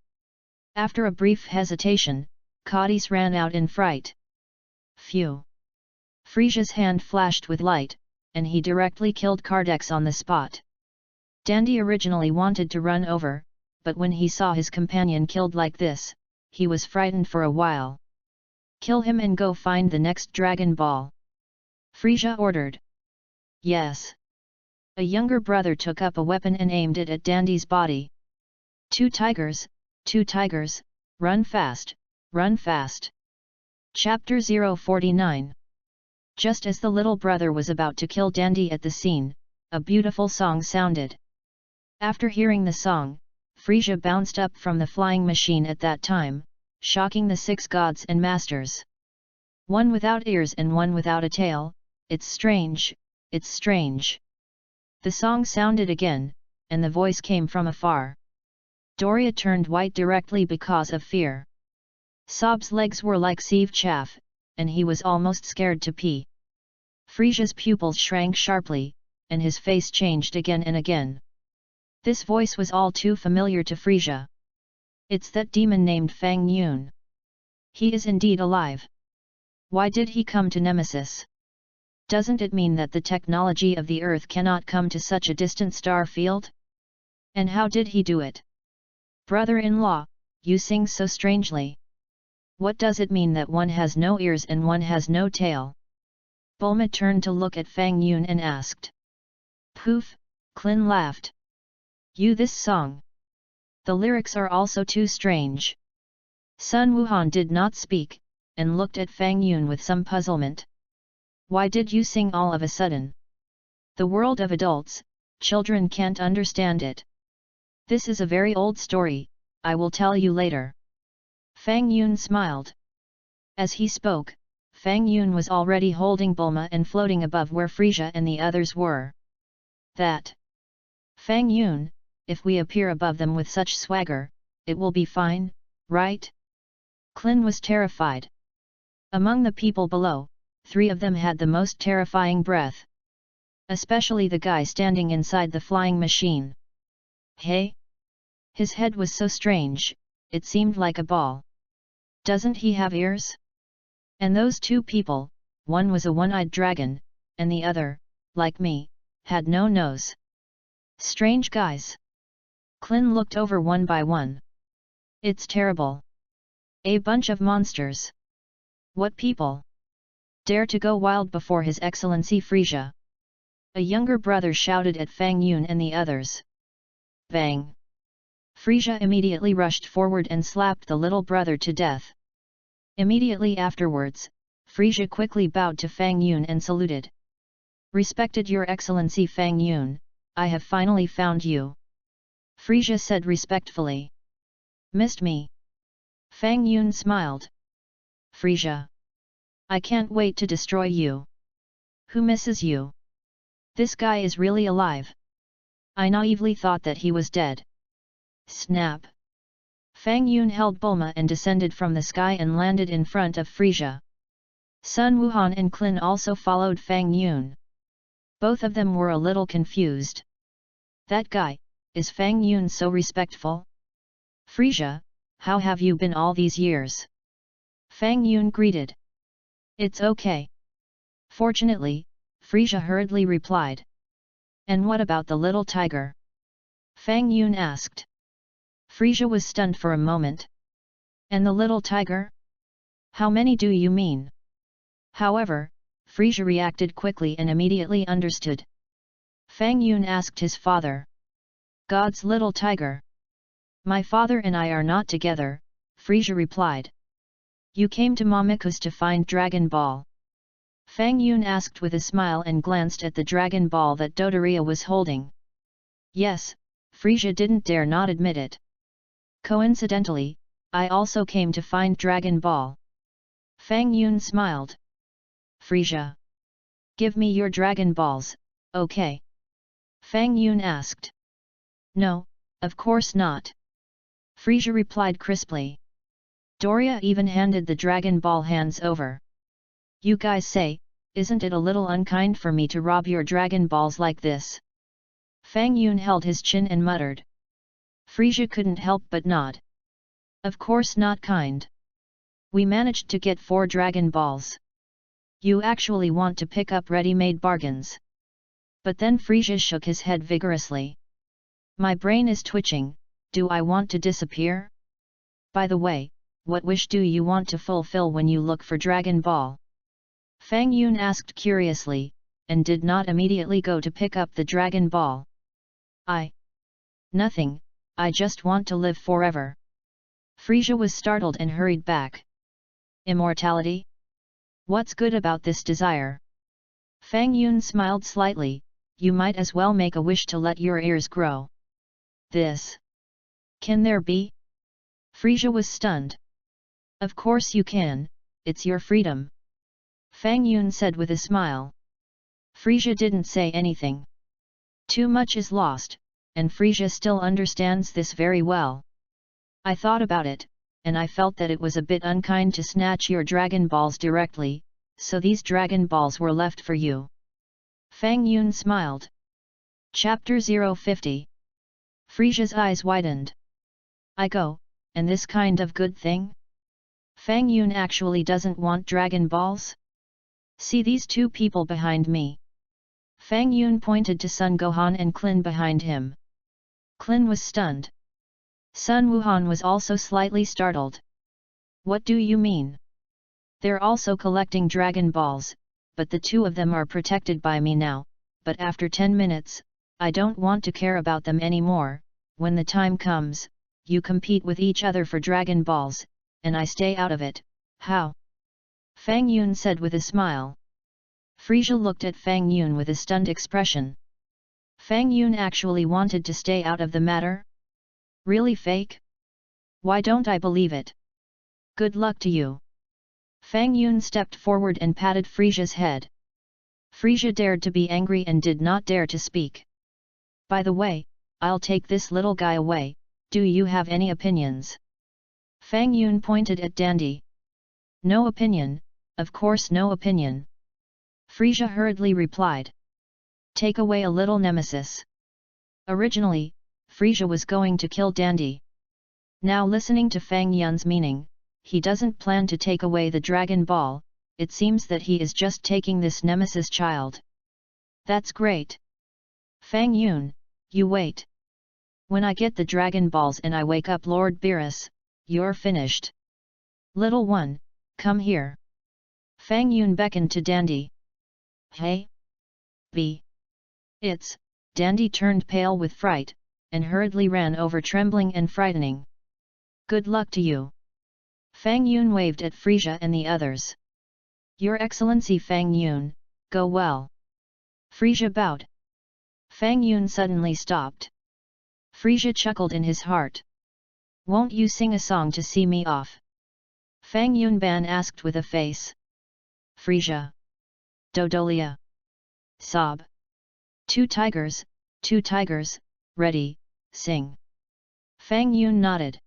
After a brief hesitation, Codis ran out in fright. Phew. Frisia's hand flashed with light, and he directly killed Cardex on the spot. Dandy originally wanted to run over, but when he saw his companion killed like this, he was frightened for a while. Kill him and go find the next Dragon Ball. Frisia ordered. Yes. A younger brother took up a weapon and aimed it at Dandy's body. 2 tigers, run fast, run fast. Chapter 049. Just as the little brother was about to kill Dandy at the scene, a beautiful song sounded. After hearing the song, Frisia bounced up from the flying machine at that time, shocking the 6 gods and masters. 1 without ears and 1 without a tail, it's strange, it's strange. The song sounded again, and the voice came from afar. Doria turned white directly because of fear. Sob's legs were like sieve chaff, and he was almost scared to pee. Frisia's pupils shrank sharply, and his face changed again and again. This voice was all too familiar to Frisia. It's that demon named Fang Yun. He is indeed alive. Why did he come to Nemesis? Doesn't it mean that the technology of the Earth cannot come to such a distant star field? And how did he do it? Brother-in-law, you sing so strangely. What does it mean that one has no ears and one has no tail? Bulma turned to look at Fang Yun and asked. Poof, Clin laughed. You this song. The lyrics are also too strange. Sun Wuhan did not speak, and looked at Fang Yun with some puzzlement. Why did you sing all of a sudden? The world of adults, children can't understand it. This is a very old story, I will tell you later. Fang Yun smiled. As he spoke, Fang Yun was already holding Bulma and floating above where Frisia and the others were. That. Fang Yun, if we appear above them with such swagger, it will be fine, right? Clin was terrified. Among the people below, 3 of them had the most terrifying breath. Especially the guy standing inside the flying machine. Hey? His head was so strange, it seemed like a ball. Doesn't he have ears? And those 2 people, one was a one-eyed dragon, and the other, like me, had no nose. Strange guys. Clin looked over one by one. It's terrible. A bunch of monsters. What people dare to go wild before His Excellency Frisia? A younger brother shouted at Fang Yun and the others. Bang! Frisia immediately rushed forward and slapped the little brother to death. Immediately afterwards, Frisia quickly bowed to Fang Yun and saluted. Respected Your Excellency Fang Yun, I have finally found you. Frisia said respectfully. Missed me? Fang Yun smiled. Frisia. I can't wait to destroy you. Who misses you? This guy is really alive. I naively thought that he was dead. Snap. Fang Yun held Bulma and descended from the sky and landed in front of Frisia. Sun Wuhan and Clin also followed Fang Yun. Both of them were a little confused. That guy, is Fang Yun so respectful? Frisia, how have you been all these years? Fang Yun greeted. It's okay. Fortunately, Frisia hurriedly replied. And what about the little tiger? Fang Yun asked. Frisia was stunned for a moment. And the little tiger? How many do you mean? However, Frisia reacted quickly and immediately understood. Fang Yun asked his father. God's little tiger. My father and I are not together, Frisia replied. You came to Mamakus to find Dragon Ball. Fang Yun asked with a smile and glanced at the Dragon Ball that Dodoria was holding. Yes, Frisia didn't dare not admit it. Coincidentally, I also came to find Dragon Ball. Fang Yun smiled. Frisia. Give me your Dragon Balls, okay? Fang Yun asked. No, of course not. Frisia replied crisply. Doria even handed the Dragon Ball hands over. You guys say, isn't it a little unkind for me to rob your Dragon Balls like this? Fang Yun held his chin and muttered. Frisia couldn't help but nod. Of course not kind. We managed to get 4 Dragon Balls. You actually want to pick up ready-made bargains. But then Frisia shook his head vigorously. My brain is twitching, do I want to disappear? By the way, what wish do you want to fulfill when you look for Dragon Ball? Fang Yun asked curiously, and did not immediately go to pick up the Dragon Ball. Nothing, I just want to live forever. Frisia was startled and hurried back. Immortality? What's good about this desire? Fang Yun smiled slightly, you might as well make a wish to let your ears grow. This. Can there be? Frisia was stunned. Of course you can, it's your freedom. Fang Yun said with a smile. Frisia didn't say anything. Too much is lost, and Frisia still understands this very well. I thought about it, and I felt that it was a bit unkind to snatch your Dragon Balls directly, so these Dragon Balls were left for you. Fang Yun smiled. Chapter 050. Frisia's eyes widened. I go, and this kind of good thing? Fang Yun actually doesn't want Dragon Balls? See these 2 people behind me. Fang Yun pointed to Sun Gohan and Clin behind him. Clin was stunned. Sun Wuhan was also slightly startled. What do you mean? They're also collecting Dragon Balls, but the 2 of them are protected by me now, but after 10 minutes, I don't want to care about them anymore. When the time comes, you compete with each other for Dragon Balls, and I stay out of it. How? Fang Yun said with a smile. Frisia looked at Fang Yun with a stunned expression. Fang Yun actually wanted to stay out of the matter? Really fake? Why don't I believe it? Good luck to you. Fang Yun stepped forward and patted Frisia's head. Frisia dared to be angry and did not dare to speak. By the way, I'll take this little guy away, do you have any opinions? Fang Yun pointed at Dandy. No opinion, of course no opinion. Frisia hurriedly replied. Take away a little nemesis. Originally, Frisia was going to kill Dandy. Now listening to Fang Yun's meaning, he doesn't plan to take away the Dragon Ball, it seems that he is just taking this nemesis child. That's great. Fang Yun, you wait. When I get the Dragon Balls and I wake up Lord Beerus, you're finished. Little one, come here. Fang Yun beckoned to Dandy. Hey? It's, Dandy turned pale with fright, and hurriedly ran over trembling and frightening. Good luck to you. Fang Yun waved at Frisia and the others. Your Excellency Fang Yun, go well. Frisia bowed. Fang Yun suddenly stopped. Frisia chuckled in his heart. Won't you sing a song to see me off? Fang Yun Ban asked with a face. Frisia. Dodolia. Sob. Two tigers, ready, sing. Fang Yun nodded.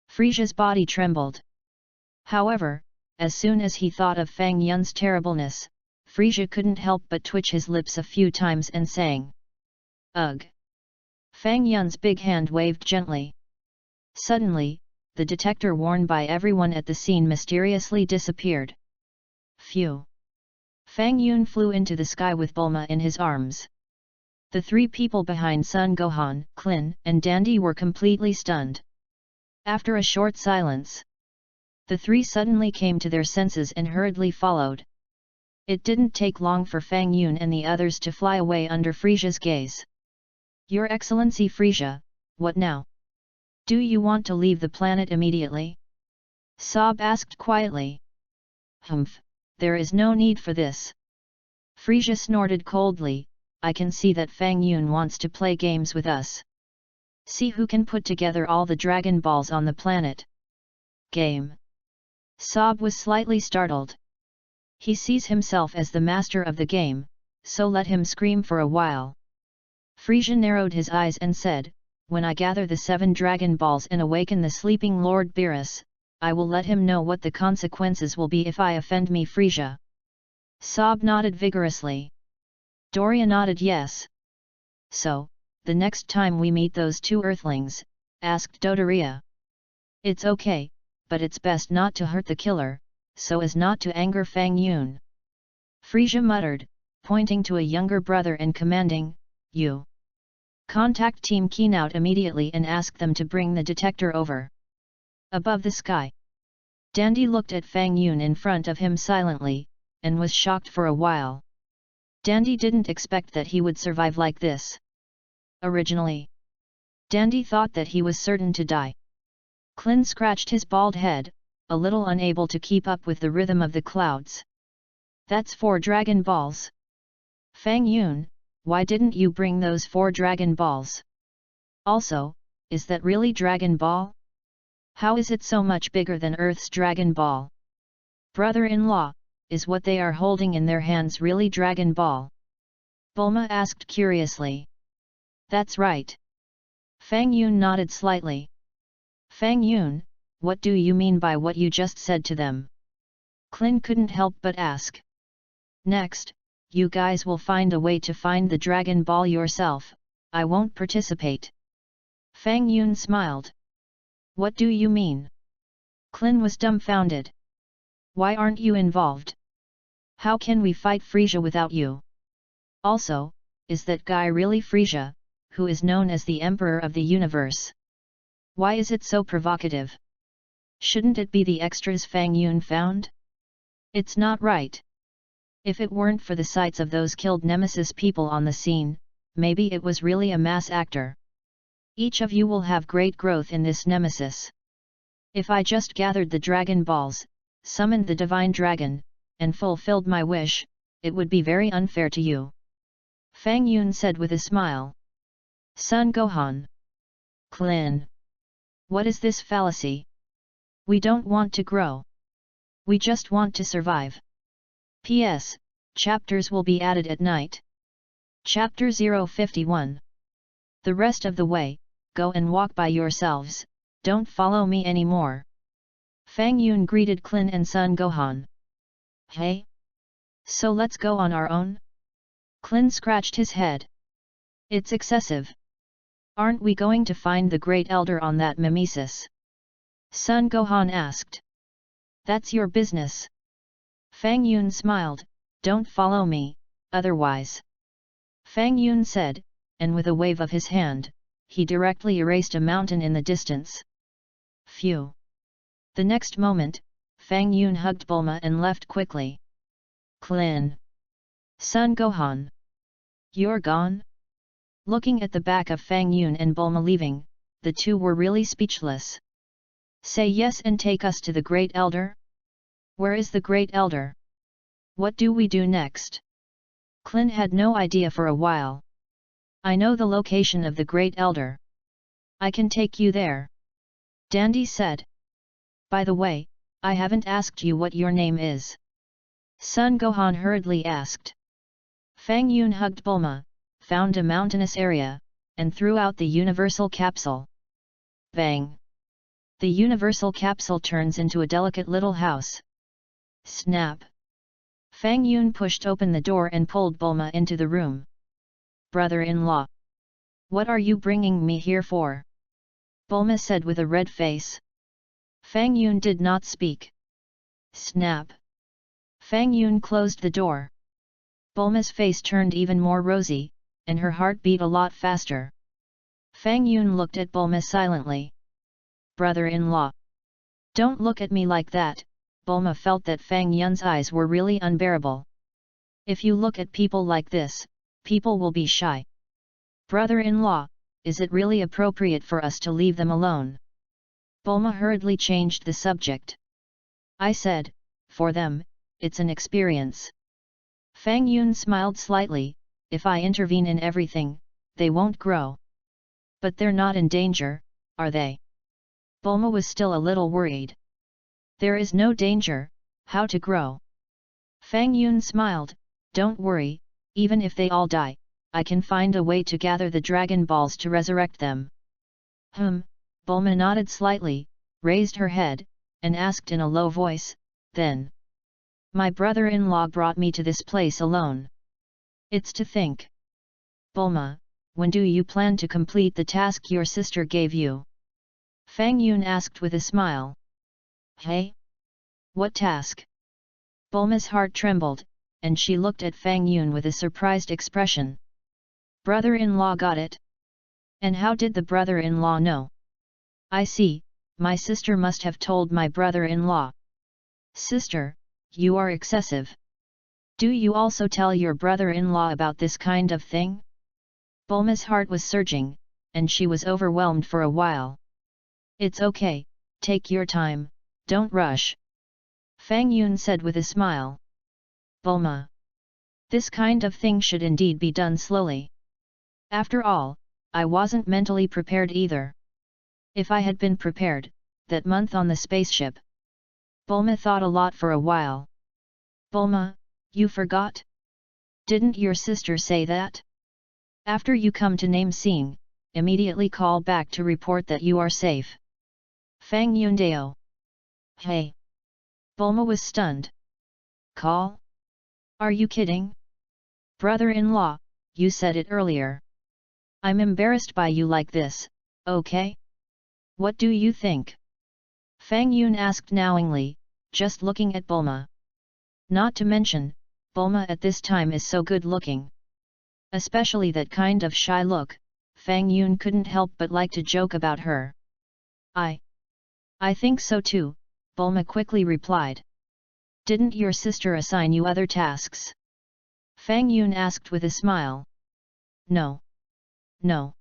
Frisia's body trembled. However, as soon as he thought of Fang Yun's terribleness, Frisia couldn't help but twitch his lips a few times and sang. Ugh! Fang Yun's big hand waved gently. Suddenly, the detector worn by everyone at the scene mysteriously disappeared. Phew! Fang Yun flew into the sky with Bulma in his arms. The three people behind Sun Gohan, Klin, and Dandy were completely stunned. After a short silence, the three suddenly came to their senses and hurriedly followed. It didn't take long for Fang Yun and the others to fly away under Frisia's gaze. Your Excellency Frisia, what now? Do you want to leave the planet immediately? Sob asked quietly. Humph, there is no need for this. Frisia snorted coldly, I can see that Fang Yun wants to play games with us. See who can put together all the Dragon Balls on the planet. Game. Sob was slightly startled. He sees himself as the master of the game, so let him scream for a while. Frisia narrowed his eyes and said, when I gather the 7 Dragon Balls and awaken the sleeping Lord Beerus, I will let him know what the consequences will be if I offend me. Frisia. Sob nodded vigorously. Doria nodded yes. So, the next time we meet those 2 Earthlings, asked Dodoria. It's okay, but it's best not to hurt the killer, so as not to anger Fang Yun. Frisia muttered, pointing to a younger brother and commanding, you. Contact Team Keynote immediately and ask them to bring the detector over. Above the sky. Dandy looked at Fang Yun in front of him silently, and was shocked for a while. Dandy didn't expect that he would survive like this. Originally, Dandy thought that he was certain to die. Klin scratched his bald head, a little unable to keep up with the rhythm of the clouds. That's 4 Dragon Balls. Fang Yun, why didn't you bring those 4 Dragon Balls? Also, is that really Dragon Ball? How is it so much bigger than Earth's Dragon Ball? Brother-in-law, is what they are holding in their hands really Dragon Ball? Bulma asked curiously. That's right. Fang Yun nodded slightly. Fang Yun, what do you mean by what you just said to them? Klin couldn't help but ask. Next, you guys will find a way to find the Dragon Ball yourself, I won't participate. Fang Yun smiled. What do you mean? Klin was dumbfounded. Why aren't you involved? How can we fight Frisia without you? Also, is that guy really Frisia, who is known as the Emperor of the Universe? Why is it so provocative? Shouldn't it be the extras Fang Yun found? It's not right. If it weren't for the sights of those killed Nemesis people on the scene, maybe it was really a mass actor. Each of you will have great growth in this nemesis. If I just gathered the Dragon Balls, summoned the Divine Dragon, and fulfilled my wish, it would be very unfair to you. Fang Yun said with a smile. Son Gohan. Klin. What is this fallacy? We don't want to grow. We just want to survive. P.S. Chapters will be added at night. Chapter 051. The rest of the way, go and walk by yourselves, don't follow me anymore. Fang Yun greeted Klin and Son Gohan. Hey? So let's go on our own? Klin scratched his head. It's excessive. Aren't we going to find the Great Elder on that mimesis? Son Gohan asked. That's your business. Fang Yun smiled, don't follow me, otherwise. Fang Yun said, and with a wave of his hand, he directly erased a mountain in the distance. Phew. The next moment, Fang Yun hugged Bulma and left quickly. Klin. Son Gohan. You're gone? Looking at the back of Fang Yun and Bulma leaving, the two were really speechless. Say yes and take us to the Great Elder? Where is the Great Elder? What do we do next? Klin had no idea for a while. I know the location of the Great Elder. I can take you there. Dandy said. By the way, I haven't asked you what your name is. Son Gohan hurriedly asked. Fang Yun hugged Bulma, found a mountainous area, and threw out the universal capsule. Bang! The universal capsule turns into a delicate little house. Snap! Fang Yun pushed open the door and pulled Bulma into the room. Brother-in-law. What are you bringing me here for? Bulma said with a red face. Fang Yun did not speak. Snap! Fang Yun closed the door. Bulma's face turned even more rosy, and her heart beat a lot faster. Fang Yun looked at Bulma silently. Brother-in-law. Don't look at me like that. Bulma felt that Fang Yun's eyes were really unbearable. If you look at people like this, people will be shy. Brother-in-law, is it really appropriate for us to leave them alone? Bulma hurriedly changed the subject. I said, for them, it's an experience. Fang Yun smiled slightly, if I intervene in everything, they won't grow. But they're not in danger, are they? Bulma was still a little worried. There is no danger, how to grow? Fang Yun smiled, don't worry, even if they all die, I can find a way to gather the Dragon Balls to resurrect them. Bulma nodded slightly, raised her head, and asked in a low voice, then. My brother-in-law brought me to this place alone. It's to think. Bulma, when do you plan to complete the task your sister gave you? Fang Yun asked with a smile. Hey? What task? Bulma's heart trembled, and she looked at Fang Yun with a surprised expression. Brother-in-law got it. And how did the brother-in-law know? I see, my sister must have told my brother-in-law. Sister, you are excessive. Do you also tell your brother-in-law about this kind of thing? Bulma's heart was surging, and she was overwhelmed for a while. It's okay, take your time, don't rush. Fang Yun said with a smile. Bulma. This kind of thing should indeed be done slowly. After all, I wasn't mentally prepared either. If I had been prepared, that month on the spaceship. Bulma thought a lot for a while. Bulma, you forgot? Didn't your sister say that? After you come to Namesing, immediately call back to report that you are safe. Fang Yundao. Hey! Bulma was stunned. Call? Are you kidding? Brother-in-law, you said it earlier. I'm embarrassed by you like this, okay? What do you think? Fang Yun asked knowingly, just looking at Bulma. Not to mention, Bulma at this time is so good looking. Especially that kind of shy look, Fang Yun couldn't help but like to joke about her. I think so too, Bulma quickly replied. Didn't your sister assign you other tasks? Fang Yun asked with a smile. No. No.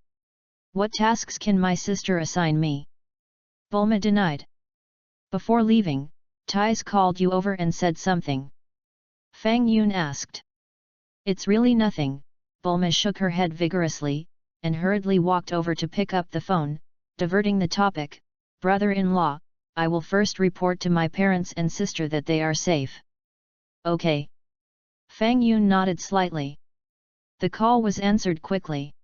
What tasks can my sister assign me? Bulma denied. Before leaving, Tais called you over and said something. Fang Yun asked. It's really nothing, Bulma shook her head vigorously, and hurriedly walked over to pick up the phone, diverting the topic. Brother-in-law, I will first report to my parents and sister that they are safe. Okay. Fang Yun nodded slightly. The call was answered quickly.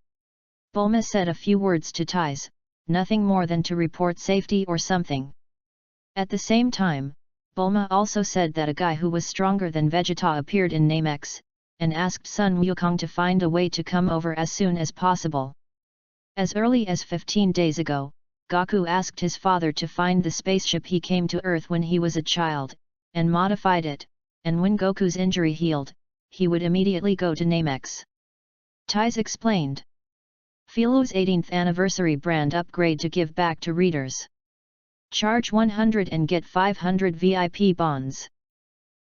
Bulma said a few words to Tais, nothing more than to report safety or something. At the same time, Bulma also said that a guy who was stronger than Vegeta appeared in Namex, and asked Sun Wukong to find a way to come over as soon as possible. As early as 15 days ago, Goku asked his father to find the spaceship he came to Earth when he was a child, and modified it, and when Goku's injury healed, he would immediately go to Namex. Tais explained. Philo's 18th anniversary brand upgrade to give back to readers. Charge 100 and get 500 VIP bonds.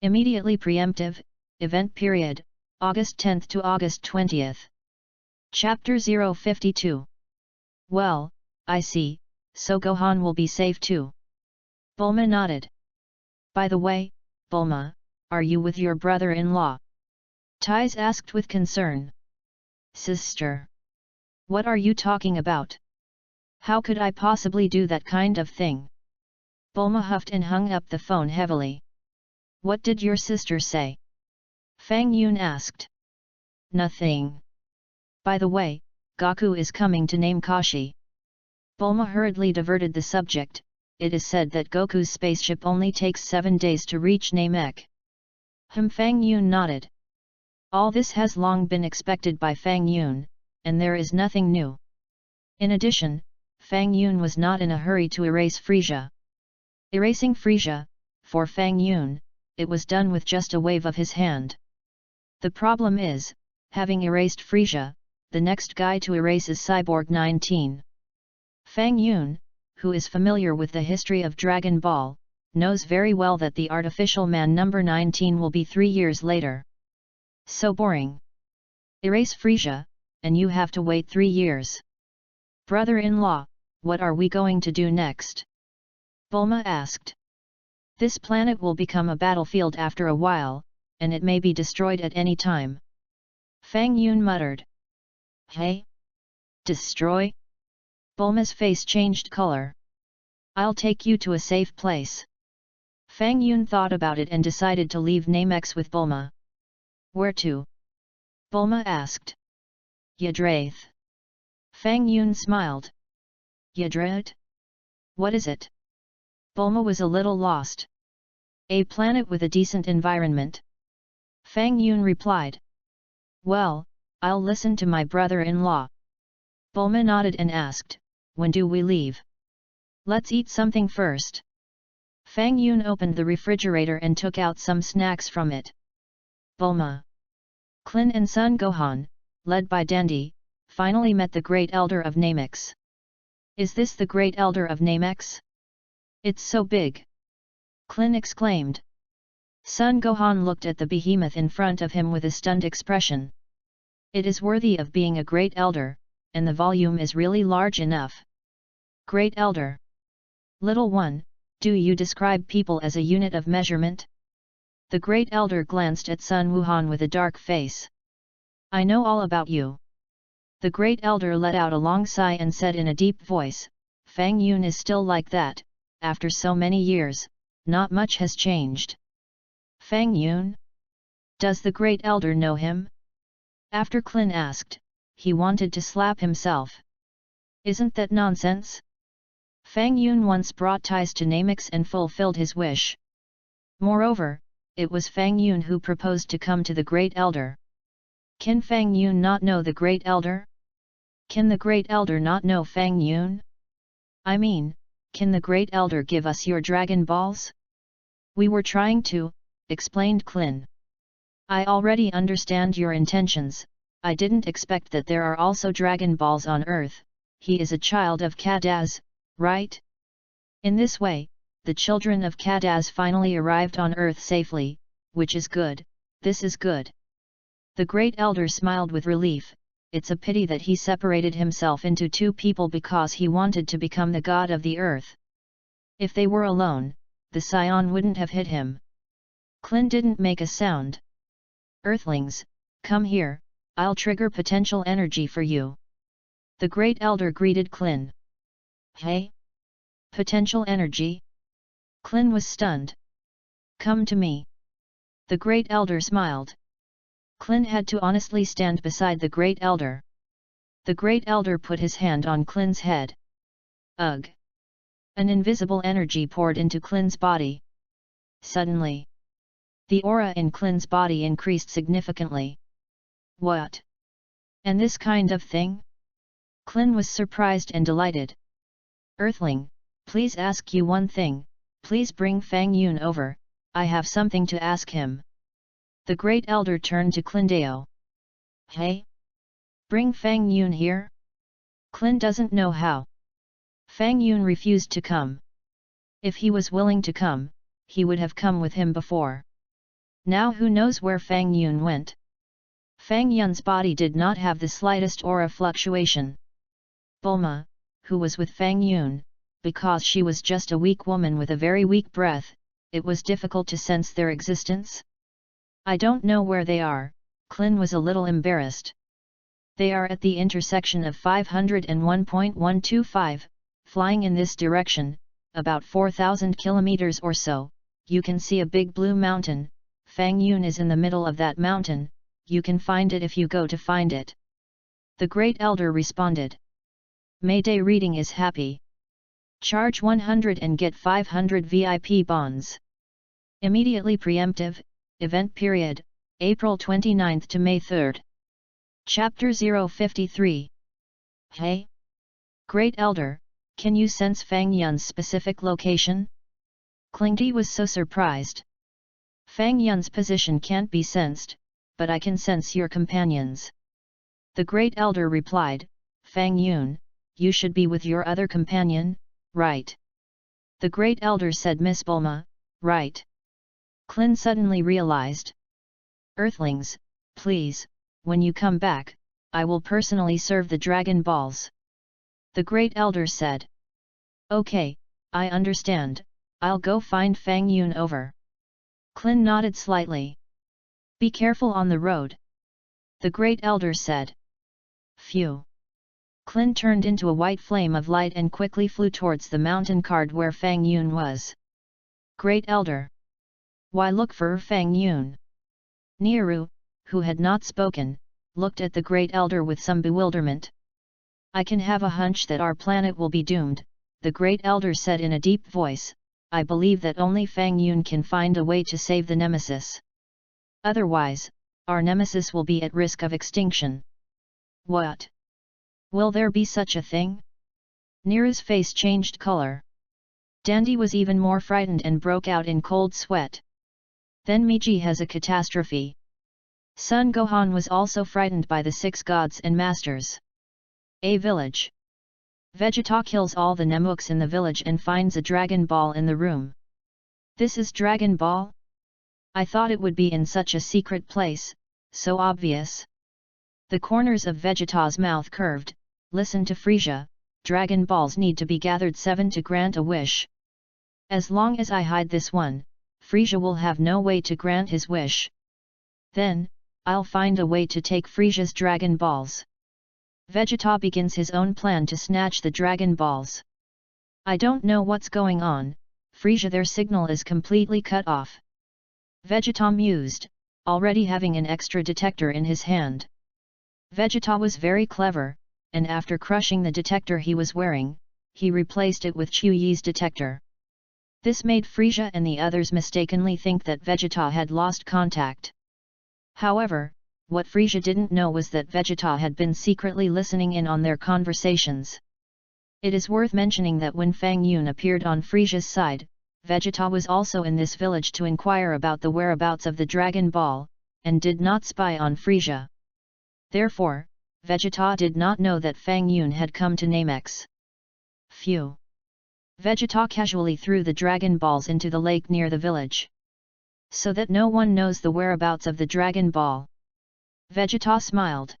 Immediately preemptive, event period, August 10th to August 20th. Chapter 052. Well, I see, so Gohan will be safe too. Bulma nodded. By the way, Bulma, are you with your brother-in-law? Tais asked with concern. Sister. What are you talking about? How could I possibly do that kind of thing? Bulma huffed and hung up the phone heavily. What did your sister say? Fang Yun asked. Nothing. By the way, Goku is coming to Namekashi. Bulma hurriedly diverted the subject. It is said that Goku's spaceship only takes 7 days to reach Namek. Fang Yun nodded. All this has long been expected by Fang Yun, and there is nothing new. In addition, Fang Yun was not in a hurry to erase Frisia. Erasing Frisia, for Fang Yun, it was done with just a wave of his hand. The problem is, having erased Frisia, the next guy to erase is Cyborg 19. Fang Yun, who is familiar with the history of Dragon Ball, knows very well that the artificial man number 19 will be 3 years later. So boring. Erase Frisia, and you have to wait 3 years. Brother-in-law, what are we going to do next? Bulma asked. This planet will become a battlefield after a while, and it may be destroyed at any time. Fang Yun muttered. Hey? Destroy? Bulma's face changed color. I'll take you to a safe place. Fang Yun thought about it and decided to leave Namex with Bulma. Where to? Bulma asked. Yadrath. Fang Yun smiled. Yadrath? What is it? Bulma was a little lost. A planet with a decent environment. Fang Yun replied. Well, I'll listen to my brother-in-law. Bulma nodded and asked, when do we leave? Let's eat something first. Fang Yun opened the refrigerator and took out some snacks from it. Bulma. Klin and Son Gohan, led by Dandy, finally met the Great Elder of Namex. Is this the Great Elder of Namex? It's so big! Klin exclaimed. Son Gohan looked at the behemoth in front of him with a stunned expression. It is worthy of being a Great Elder, and the volume is really large enough. Great Elder. Little one, do you describe people as a unit of measurement? The Great Elder glanced at Sun Wuhan with a dark face. I know all about you. The Great Elder let out a long sigh and said in a deep voice, Fang Yun is still like that, after so many years, not much has changed. Fang Yun? Does the Great Elder know him? After Klin asked, he wanted to slap himself. Isn't that nonsense? Fang Yun once brought ties to Namex and fulfilled his wish. Moreover, it was Fang Yun who proposed to come to the Great Elder. Can Fang Yun not know the Great Elder? Can the Great Elder not know Fang Yun? I mean, can the Great Elder give us your Dragon Balls? We were trying to, explained Klin. I already understand your intentions. I didn't expect that there are also Dragon Balls on Earth. He is a child of Kadaz, right? In this way, the children of Kadaz finally arrived on Earth safely, which is good, this is good. The Great Elder smiled with relief, it's a pity that he separated himself into two people because he wanted to become the god of the earth. If they were alone, the scion wouldn't have hit him. Clin didn't make a sound. Earthlings, come here, I'll trigger potential energy for you. The Great Elder greeted Clin. Hey? Potential energy? Clin was stunned. Come to me. The Great Elder smiled. Clin had to honestly stand beside the Great Elder. The Great Elder put his hand on Clin's head. Ugh! An invisible energy poured into Clin's body. Suddenly, the aura in Clin's body increased significantly. What? And this kind of thing? Clin was surprised and delighted. Earthling, please ask you one thing, please bring Fang Yun over, I have something to ask him. The Great Elder turned to Clindeo. Hey? Bring Fang Yun here? Clin doesn't know how. Fang Yun refused to come. If he was willing to come, he would have come with him before. Now who knows where Fang Yun went? Fang Yun's body did not have the slightest aura fluctuation. Bulma, who was with Fang Yun, because she was just a weak woman with a very weak breath, it was difficult to sense their existence. I don't know where they are, Clin was a little embarrassed. They are at the intersection of 501.125, flying in this direction, about 4,000 kilometers or so, you can see a big blue mountain, Fang Yun is in the middle of that mountain, you can find it if you go to find it. The Great Elder responded. Mayday reading is happy. Charge 100 and get 500 VIP bonds. Immediately preemptive, event period, April 29 to May 3. Chapter 053. Hey? Great Elder, can you sense Fang Yun's specific location? Klingdi was so surprised. Fang Yun's position can't be sensed, but I can sense your companions. The Great Elder replied, Fang Yun, you should be with your other companion, right? The Great Elder said Miss Bulma, right. Clin suddenly realized. Earthlings, please, when you come back, I will personally serve the Dragon Balls. The Great Elder said. Okay, I understand, I'll go find Fang Yun over. Clin nodded slightly. Be careful on the road. The Great Elder said. Phew. Clin turned into a white flame of light and quickly flew towards the mountain card where Fang Yun was. Great Elder. Why look for Fang Yun? Niru, who had not spoken, looked at the Great Elder with some bewilderment. I can have a hunch that our planet will be doomed, the Great Elder said in a deep voice. I believe that only Fang Yun can find a way to save the Nemesis. Otherwise, our Nemesis will be at risk of extinction. What? Will there be such a thing? Niru's face changed color. Dandy was even more frightened and broke out in cold sweat. Then Miji has a catastrophe. Son Gohan was also frightened by the 6 gods and masters. A village. Vegeta kills all the Nemuks in the village and finds a Dragon Ball in the room. This is Dragon Ball? I thought it would be in such a secret place, so obvious. The corners of Vegeta's mouth curved. Listen to Frieza, Dragon Balls need to be gathered 7 to grant a wish. As long as I hide this one, Frieza will have no way to grant his wish. Then, I'll find a way to take Frieza's Dragon Balls. Vegeta begins his own plan to snatch the Dragon Balls. I don't know what's going on, Frieza, their signal is completely cut off. Vegeta mused, already having an extra detector in his hand. Vegeta was very clever, and after crushing the detector he was wearing, he replaced it with Chuyi's detector. This made Frieza and the others mistakenly think that Vegeta had lost contact. However, what Frieza didn't know was that Vegeta had been secretly listening in on their conversations. It is worth mentioning that when Fang Yun appeared on Frieza's side, Vegeta was also in this village to inquire about the whereabouts of the Dragon Ball, and did not spy on Frieza. Therefore, Vegeta did not know that Fang Yun had come to Namex. Phew! Vegeta casually threw the Dragon Balls into the lake near the village. So that no one knows the whereabouts of the Dragon Ball. Vegeta smiled.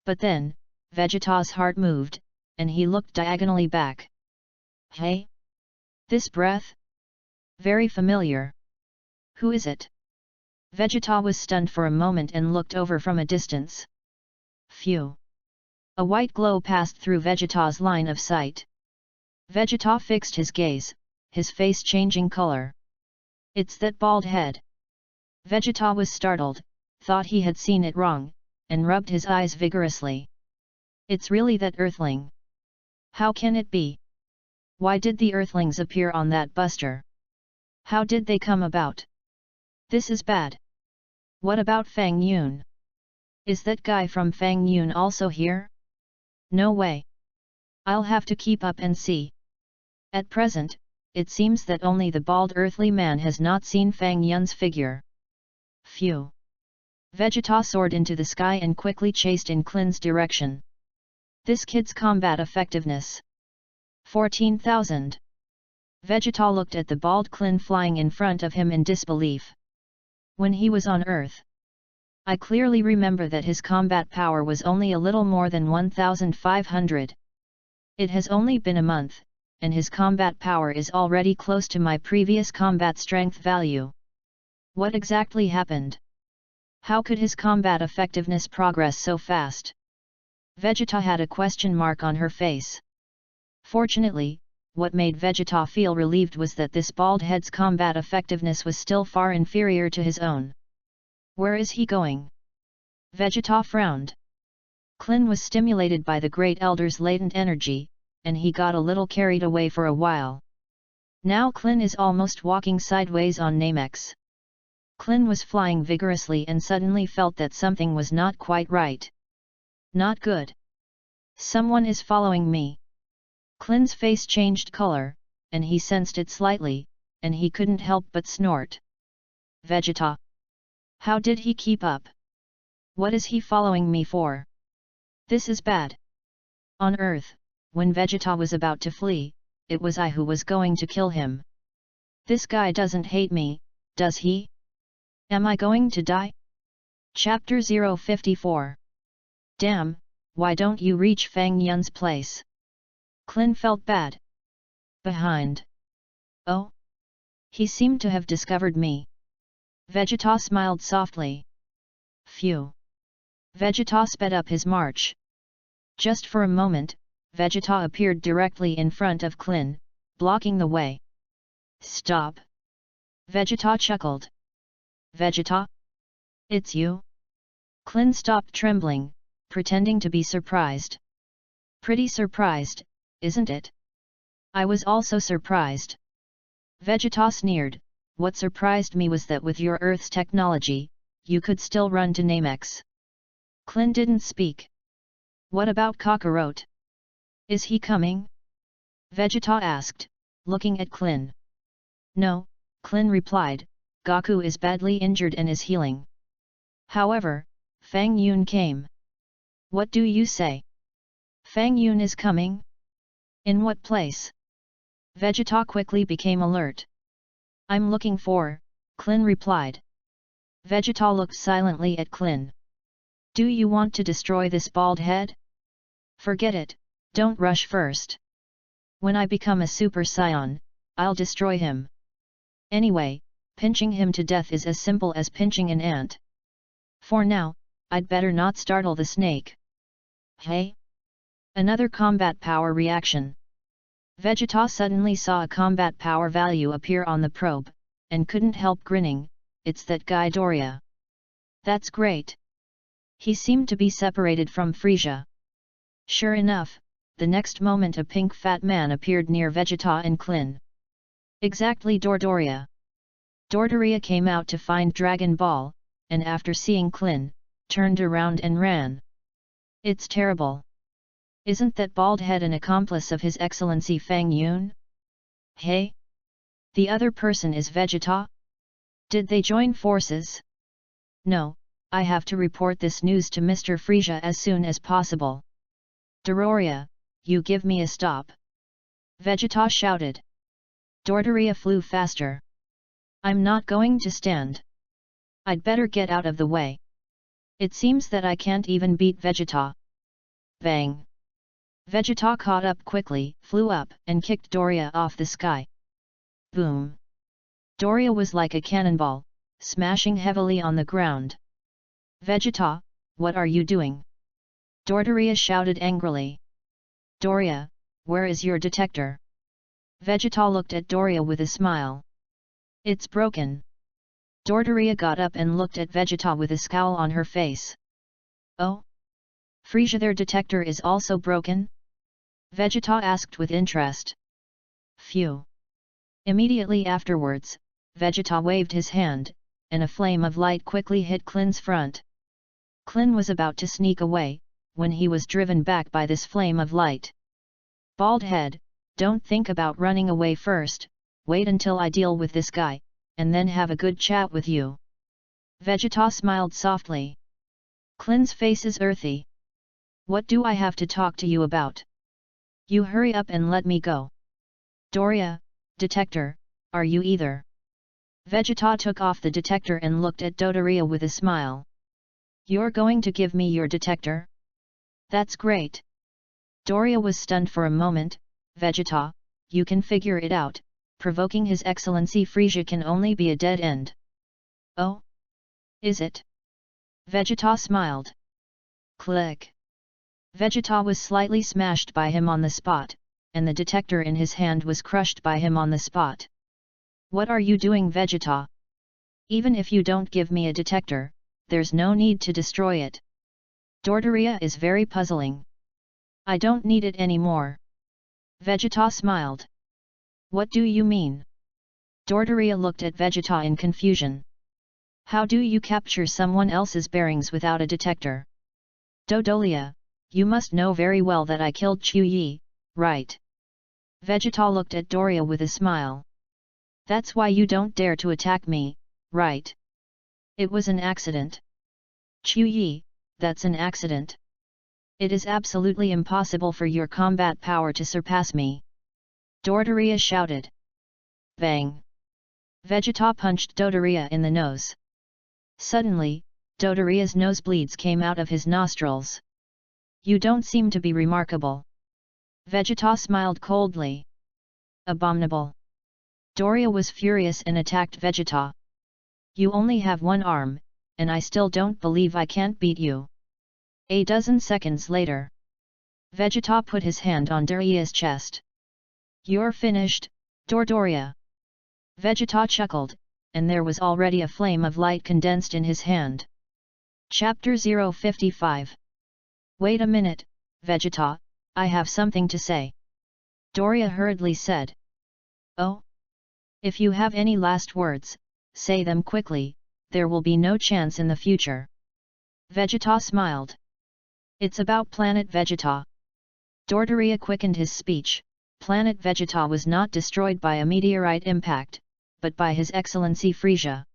But then, Vegeta's heart moved, and he looked diagonally back. Hey? This breath? Very familiar. Who is it? Vegeta was stunned for a moment and looked over from a distance. Phew! A white glow passed through Vegeta's line of sight. Vegeta fixed his gaze, his face changing color. It's that bald head. Vegeta was startled, thought he had seen it wrong, and rubbed his eyes vigorously. It's really that Earthling. How can it be? Why did the Earthlings appear on that buster? How did they come about? This is bad. What about Fang Yun? Is that guy from Fang Yun also here? No way. I'll have to keep up and see. At present, it seems that only the bald earthly man has not seen Fang Yun's figure. Phew! Vegeta soared into the sky and quickly chased in Klin's direction. This kid's combat effectiveness. 14,000. Vegeta looked at the bald Klin flying in front of him in disbelief. When he was on Earth, I clearly remember that his combat power was only a little more than 1,500. It has only been a month, and his combat power is already close to my previous combat strength value. What exactly happened? How could his combat effectiveness progress so fast? Vegeta had a question mark on her face. Fortunately, what made Vegeta feel relieved was that this bald head's combat effectiveness was still far inferior to his own. Where is he going? Vegeta frowned. Klin was stimulated by the Great Elder's latent energy, and he got a little carried away for a while. Now Klin is almost walking sideways on Namex. Klin was flying vigorously and suddenly felt that something was not quite right. Not good. Someone is following me. Klin's face changed color, and he sensed it slightly, and he couldn't help but snort. Vegeta! How did he keep up? What is he following me for? This is bad. On Earth, when Vegeta was about to flee, it was I who was going to kill him. This guy doesn't hate me, does he? Am I going to die? Chapter 054. Damn, why don't you reach Fang Yun's place? Klin felt bad. Behind. Oh? He seemed to have discovered me. Vegeta smiled softly. Phew. Vegeta sped up his march. Just for a moment, Vegeta appeared directly in front of Klin, blocking the way. Stop! Vegeta chuckled. Vegeta? It's you? Klin stopped trembling, pretending to be surprised. Pretty surprised, isn't it? I was also surprised. Vegeta sneered. What surprised me was that with your Earth's technology, you could still run to Namex. Klin didn't speak. What about Kakarot? Is he coming? Vegeta asked, looking at Klin. No, Klin replied, Goku is badly injured and is healing. However, Fang Yun came. What do you say? Fang Yun is coming? In what place? Vegeta quickly became alert. I'm looking for, Klin replied. Vegeta looked silently at Klin. Do you want to destroy this bald head? Forget it, don't rush first. When I become a Super Saiyan, I'll destroy him. Anyway, pinching him to death is as simple as pinching an ant. For now, I'd better not startle the snake. Hey? Another combat power reaction. Vegeta suddenly saw a combat power value appear on the probe, and couldn't help grinning. It's that guy Doria. That's great. He seemed to be separated from Frieza. Sure enough, the next moment a pink fat man appeared near Vegeta and Klin. Exactly Doria. Doria came out to find Dragon Ball, and after seeing Klin, turned around and ran. It's terrible. Isn't that bald head an accomplice of His Excellency Fang Yun? Hey? The other person is Vegeta? Did they join forces? No, I have to report this news to Mr. Frieza as soon as possible. Doria, you give me a stop. Vegeta shouted. Doria flew faster. I'm not going to stand. I'd better get out of the way. It seems that I can't even beat Vegeta. Bang! Vegeta caught up quickly, flew up, and kicked Doria off the sky. Boom! Doria was like a cannonball, smashing heavily on the ground. Vegeta, what are you doing? Doria shouted angrily. Doria, where is your detector? Vegeta looked at Doria with a smile. It's broken. Doria got up and looked at Vegeta with a scowl on her face. Oh? Frieza, their detector is also broken? Vegeta asked with interest. Phew! Immediately afterwards, Vegeta waved his hand, and a flame of light quickly hit Klin's front. Klin was about to sneak away, when he was driven back by this flame of light. Bald head, don't think about running away first, wait until I deal with this guy, and then have a good chat with you. Vegeta smiled softly. Klin's face is earthy. What do I have to talk to you about? You hurry up and let me go. Doria, detector, are you either? Vegeta took off the detector and looked at Doria with a smile. You're going to give me your detector? That's great. Doria was stunned for a moment. Vegeta, you can figure it out, provoking His Excellency Frieza can only be a dead end. Oh? Is it? Vegeta smiled. Click. Vegeta was slightly smashed by him on the spot, and the detector in his hand was crushed by him on the spot. What are you doing, Vegeta? Even if you don't give me a detector, there's no need to destroy it. Doria is very puzzling. I don't need it anymore. Vegeta smiled. What do you mean? Doria looked at Vegeta in confusion. How do you capture someone else's bearings without a detector? Doria, you must know very well that I killed Chuyi, right? Vegeta looked at Doria with a smile. That's why you don't dare to attack me, right? It was an accident. Chuyi, that's an accident. It is absolutely impossible for your combat power to surpass me. Doria shouted. Bang! Vegeta punched Doria in the nose. Suddenly, Doria's nosebleeds came out of his nostrils. You don't seem to be remarkable. Vegeta smiled coldly. Abominable. Doria was furious and attacked Vegeta. You only have one arm, and I still don't believe I can't beat you. A dozen seconds later, Vegeta put his hand on Doria's chest. You're finished, Doria. Vegeta chuckled, and there was already a flame of light condensed in his hand. Chapter 055. Wait a minute, Vegeta, I have something to say. Doria hurriedly said. Oh? If you have any last words, say them quickly, there will be no chance in the future. Vegeta smiled. It's about Planet Vegeta. Doria quickened his speech. Planet Vegeta was not destroyed by a meteorite impact, but by His Excellency Frieza.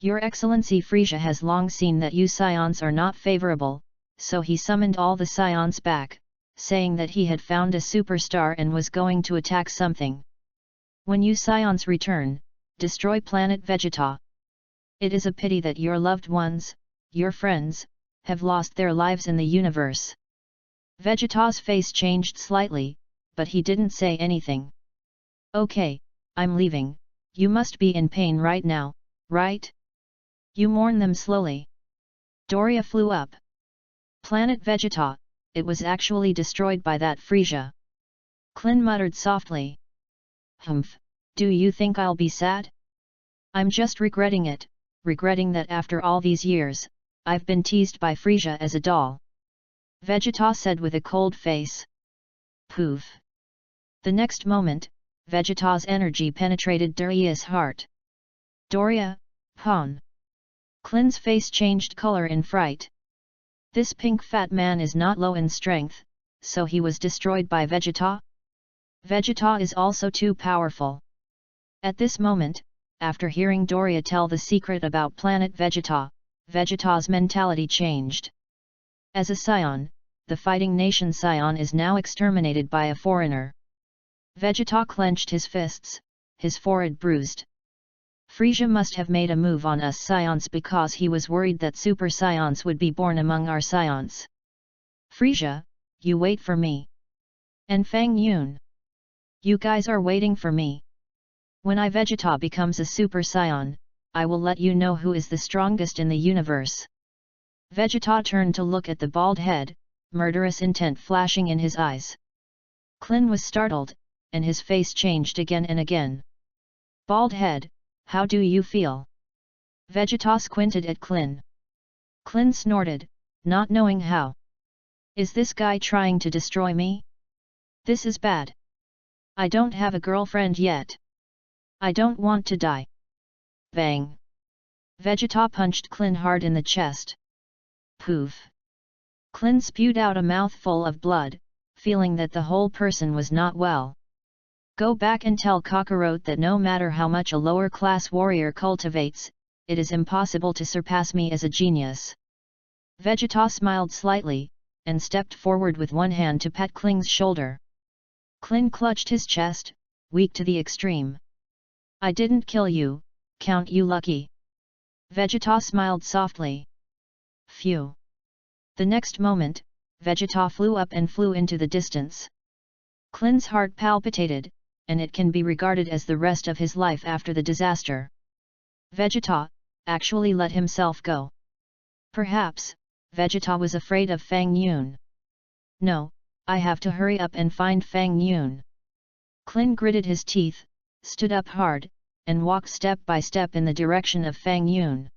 Your Excellency Frieza has long seen that you Scions are not favorable, so he summoned all the Scions back, saying that he had found a superstar and was going to attack something. When you Scions return, destroy Planet Vegeta. It is a pity that your loved ones, your friends, have lost their lives in the universe. Vegeta's face changed slightly, but he didn't say anything. Okay, I'm leaving, you must be in pain right now, right? You mourn them slowly. Doria flew up. Planet Vegeta, it was actually destroyed by that Frieza. Klin muttered softly. Humph, do you think I'll be sad? I'm just regretting it, regretting that after all these years, I've been teased by Frieza as a doll. Vegeta said with a cold face. Poof. The next moment, Vegeta's energy penetrated Doria's heart. Doria, Pawn. Klin's face changed color in fright. This pink fat man is not low in strength, so he was destroyed by Vegeta? Vegeta is also too powerful. At this moment, after hearing Doria tell the secret about Planet Vegeta, Vegeta's mentality changed. As a Scion, the fighting nation Scion is now exterminated by a foreigner. Vegeta clenched his fists, his forehead bruised. Frieza must have made a move on us Scions because he was worried that Super Scions would be born among our Scions. Frieza, you wait for me. And Fang Yun, you guys are waiting for me. When I Vegeta becomes a Super Saiyan, I will let you know who is the strongest in the universe. Vegeta turned to look at the bald head, murderous intent flashing in his eyes. Klin was startled, and his face changed again and again. Bald head, how do you feel? Vegeta squinted at Klin. Klin snorted, not knowing how. Is this guy trying to destroy me? This is bad. I don't have a girlfriend yet. I don't want to die. Bang! Vegeta punched Klin hard in the chest. Poof! Klin spewed out a mouthful of blood, feeling that the whole person was not well. Go back and tell Kakarot that no matter how much a lower-class warrior cultivates, it is impossible to surpass me as a genius. Vegeta smiled slightly, and stepped forward with one hand to pat Klin's shoulder. Klin clutched his chest, weak to the extreme. I didn't kill you, count you lucky. Vegeta smiled softly. Phew. The next moment, Vegeta flew up and flew into the distance. Klin's heart palpitated, and it can be regarded as the rest of his life after the disaster. Vegeta actually let himself go. Perhaps Vegeta was afraid of Fang Yun. No, I have to hurry up and find Fang Yun. Klin gritted his teeth, stood up hard, and walked step by step in the direction of Fang Yun.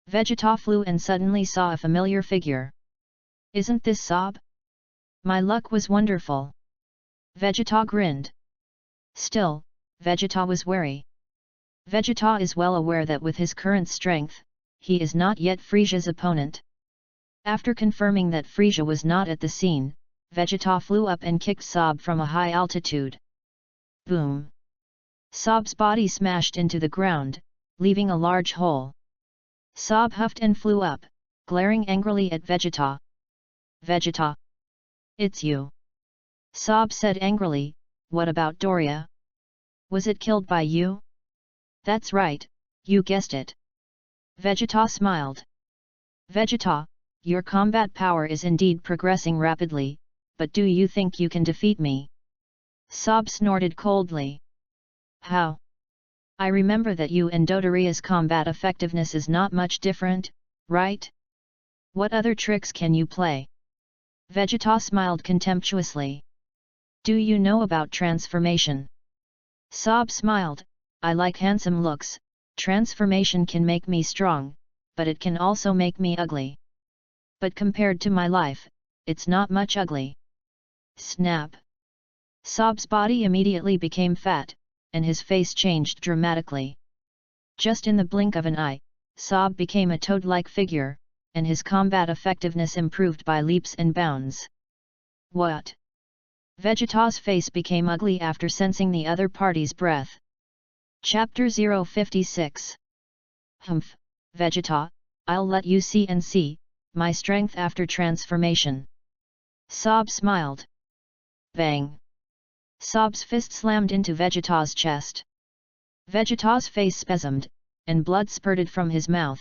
Vegeta flew and suddenly saw a familiar figure. Isn't this Sob? My luck was wonderful. Vegeta grinned. Still, Vegeta was wary. Vegeta is well aware that with his current strength, he is not yet Frieza's opponent. After confirming that Frieza was not at the scene, Vegeta flew up and kicked Sob from a high altitude. Boom! Sob's body smashed into the ground, leaving a large hole. Sob huffed and flew up, glaring angrily at Vegeta. Vegeta! It's you! Sob said angrily, what about Doria? Was it killed by you? That's right, you guessed it. Vegeta smiled. Vegeta, your combat power is indeed progressing rapidly, but do you think you can defeat me? Sob snorted coldly. How? I remember that you and Dodoria's combat effectiveness is not much different, right? What other tricks can you play? Vegeta smiled contemptuously. Do you know about transformation? Sob smiled, I like handsome looks, transformation can make me strong, but it can also make me ugly. But compared to my life, it's not much ugly. Snap! Sob's body immediately became fat, and his face changed dramatically. Just in the blink of an eye, Sob became a toad-like figure, and his combat effectiveness improved by leaps and bounds. What? Vegeta's face became ugly after sensing the other party's breath. Chapter 056. Humph, Vegeta, I'll let you see my strength after transformation. Sob smiled. Bang! Sob's fist slammed into Vegeta's chest. Vegeta's face spasmed, and blood spurted from his mouth.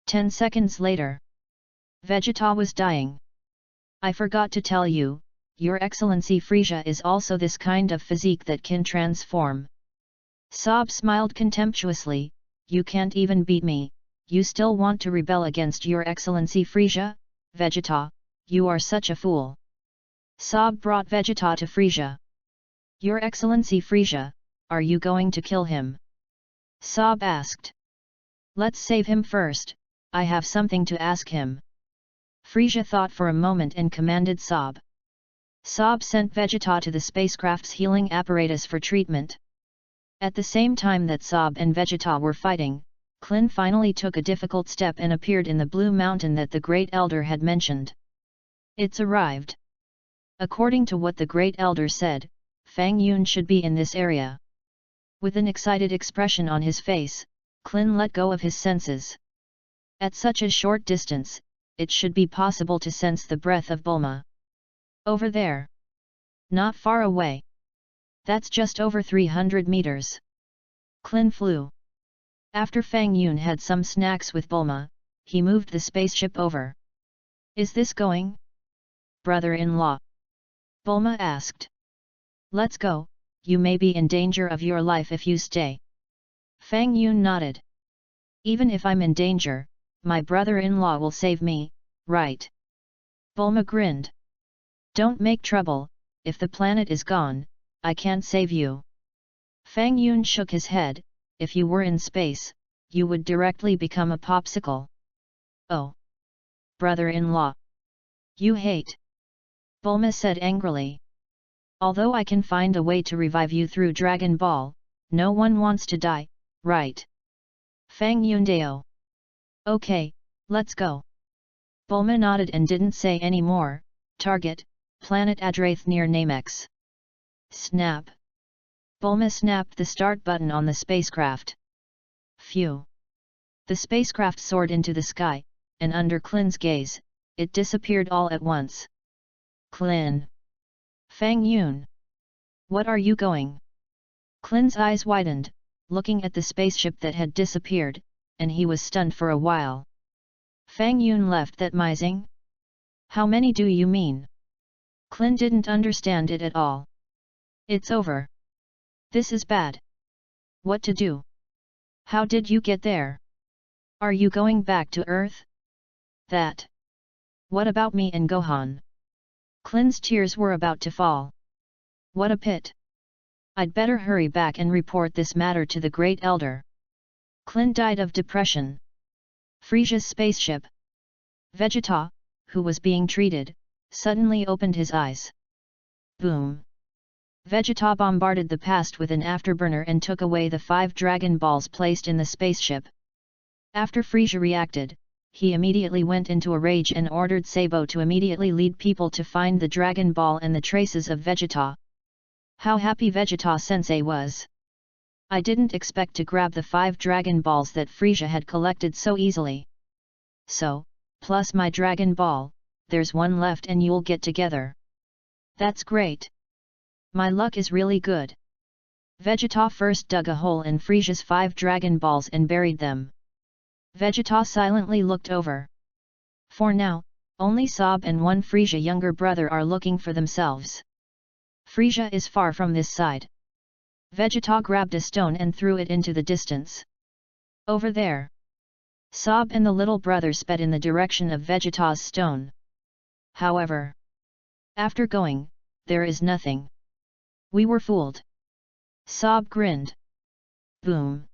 10 seconds later, Vegeta was dying. I forgot to tell you, Your Excellency Frieza is also this kind of physique that can transform. Sob smiled contemptuously, you can't even beat me, you still want to rebel against Your Excellency Frieza? Vegeta, you are such a fool. Sob brought Vegeta to Frieza. Your Excellency Frieza, are you going to kill him? Sob asked. Let's save him first, I have something to ask him. Frieza thought for a moment and commanded Sob. Sob sent Vegeta to the spacecraft's healing apparatus for treatment. At the same time that Sob and Vegeta were fighting, Klin finally took a difficult step and appeared in the blue mountain that the Great Elder had mentioned. It's arrived. According to what the Great Elder said, Fang Yun should be in this area. With an excited expression on his face, Klin let go of his senses. At such a short distance, it should be possible to sense the breath of Bulma. Over there. Not far away. That's just over 300 meters. Klin flew. After Fang Yun had some snacks with Bulma, he moved the spaceship over. Is this going? brother-in-law? Bulma asked. Let's go, you may be in danger of your life if you stay. Fang Yun nodded. Even if I'm in danger, my brother-in-law will save me, right? Bulma grinned. Don't make trouble, if the planet is gone, I can't save you. Fang Yun shook his head, if you were in space, you would directly become a popsicle. Oh! Brother-in-law! You hate! Bulma said angrily. Although I can find a way to revive you through Dragon Ball, no one wants to die, right? Fang Yundao. Okay, let's go. Bulma nodded and didn't say any more. Target, Planet Adrath near Namex. Snap. Bulma snapped the start button on the spacecraft. Phew. The spacecraft soared into the sky, and under Klin's gaze, it disappeared all at once. Klin. Fang Yun. What are you going? Klin's eyes widened, looking at the spaceship that had disappeared, and he was stunned for a while. Fang Yun left that mising? How many do you mean? Klin didn't understand it at all. It's over. This is bad. What to do? How did you get there? Are you going back to Earth? That. What about me and Gohan? Klin's tears were about to fall. What a pit. I'd better hurry back and report this matter to the Great Elder. Klin died of depression. Frisia's spaceship. Vegeta, who was being treated, suddenly opened his eyes. Boom! Vegeta bombarded the past with an afterburner and took away the 5 Dragon Balls placed in the spaceship. After Frisia reacted, he immediately went into a rage and ordered Sabo to immediately lead people to find the Dragon Ball and the traces of Vegeta. How happy Vegeta-sensei was! I didn't expect to grab the 5 Dragon Balls that Frisia had collected so easily. So, plus my Dragon Ball, there's one left and you'll get together. That's great! My luck is really good. Vegeta first dug a hole in Frisia's 5 Dragon Balls and buried them. Vegeta silently looked over. For now, only Sob and one Frisia younger brother are looking for themselves. Frisia is far from this side. Vegeta grabbed a stone and threw it into the distance. Over there. Sob and the little brother sped in the direction of Vegeta's stone. However, after going, there is nothing. We were fooled. Sob grinned. Boom.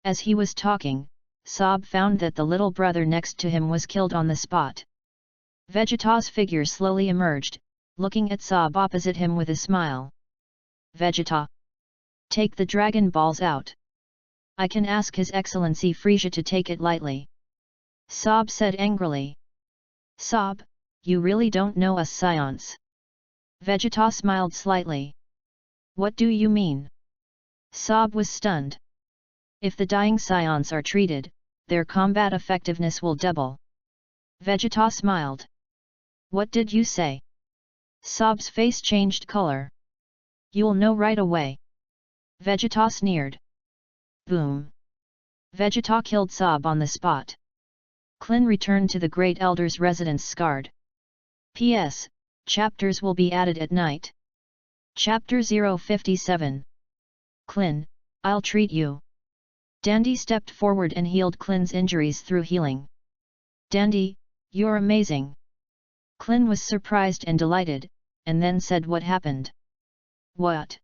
As he was talking, Sob found that the little brother next to him was killed on the spot. Vegeta's figure slowly emerged, looking at Sob opposite him with a smile. Vegeta! Take the Dragon Balls out. I can ask His Excellency Frisia to take it lightly. Sob said angrily. Sob, you really don't know us Scions. Vegeta smiled slightly. What do you mean? Sob was stunned. If the dying Scions are treated, their combat effectiveness will double. Vegeta smiled. What did you say? Sob's face changed color. You'll know right away. Vegeta sneered. Boom. Vegeta killed Sob on the spot. Klin returned to the Great Elder's residence scarred. P.S. Chapters will be added at night. Chapter 057. Klin, I'll treat you. Dandy stepped forward and healed Klin's injuries through healing. Dandy, you're amazing. Klin was surprised and delighted, and then said what happened. What?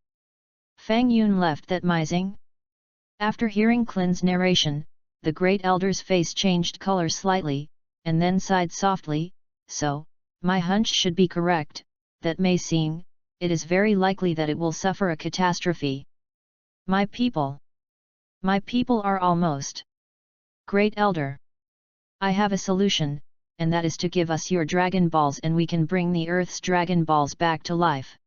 Fang Yun left that mising? After hearing Klin's narration, the Great Elder's face changed color slightly, and then sighed softly, so, my hunch should be correct, that Mei Xing, it is very likely that it will suffer a catastrophe. My people are almost. Great Elder. I have a solution, and that is to give us your Dragon Balls and we can bring the Earth's Dragon Balls back to life.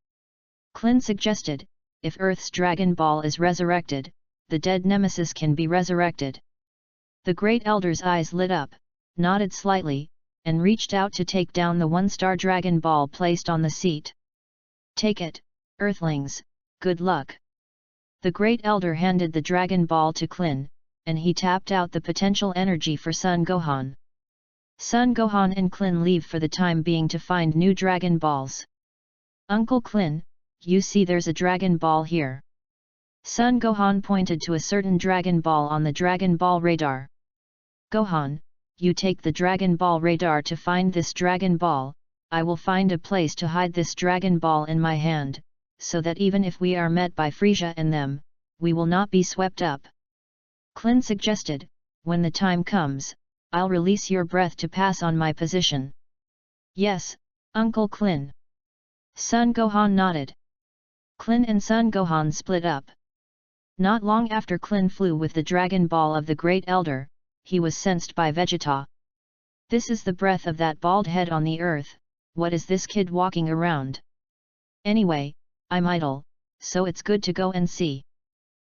Klin suggested, if Earth's Dragon Ball is resurrected, the dead Nemesis can be resurrected. The Great Elder's eyes lit up, nodded slightly, and reached out to take down the one-star Dragon Ball placed on the seat. Take it, Earthlings, good luck. The Great Elder handed the Dragon Ball to Klin, and he tapped out the potential energy for Son Gohan. Son Gohan and Klin leave for the time being to find new Dragon Balls. Uncle Klin, you see there's a Dragon Ball here. Son Gohan pointed to a certain Dragon Ball on the Dragon Ball radar. Gohan, you take the Dragon Ball radar to find this Dragon Ball. I will find a place to hide this Dragon Ball in my hand, so that even if we are met by Frieza and them, we will not be swept up. Klin suggested, when the time comes, I'll release your breath to pass on my position. Yes, Uncle Klin. Son Gohan nodded. Klin and Son Gohan split up. Not long after Klin flew with the Dragon Ball of the Great Elder, he was sensed by Vegeta. This is the breath of that bald head on the earth. What is this kid walking around? Anyway, I'm idle, so it's good to go and see.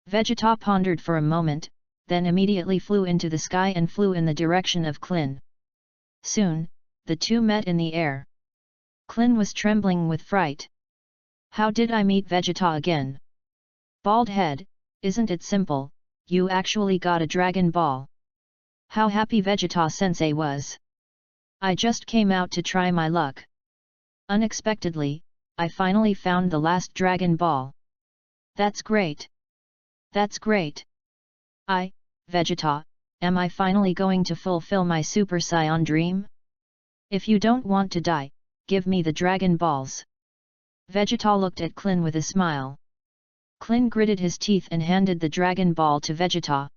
Vegeta pondered for a moment, then immediately flew into the sky and flew in the direction of Klin. Soon, the two met in the air. Klin was trembling with fright. How did I meet Vegeta again? Bald head, isn't it simple, you actually got a Dragon Ball. How happy Vegeta-sensei was. I just came out to try my luck. Unexpectedly, I finally found the last Dragon Ball. That's great. That's great. Vegeta, am I finally going to fulfill my Super Saiyan dream? If you don't want to die, give me the Dragon Balls. Vegeta looked at Klin with a smile. Klin gritted his teeth and handed the Dragon Ball to Vegeta.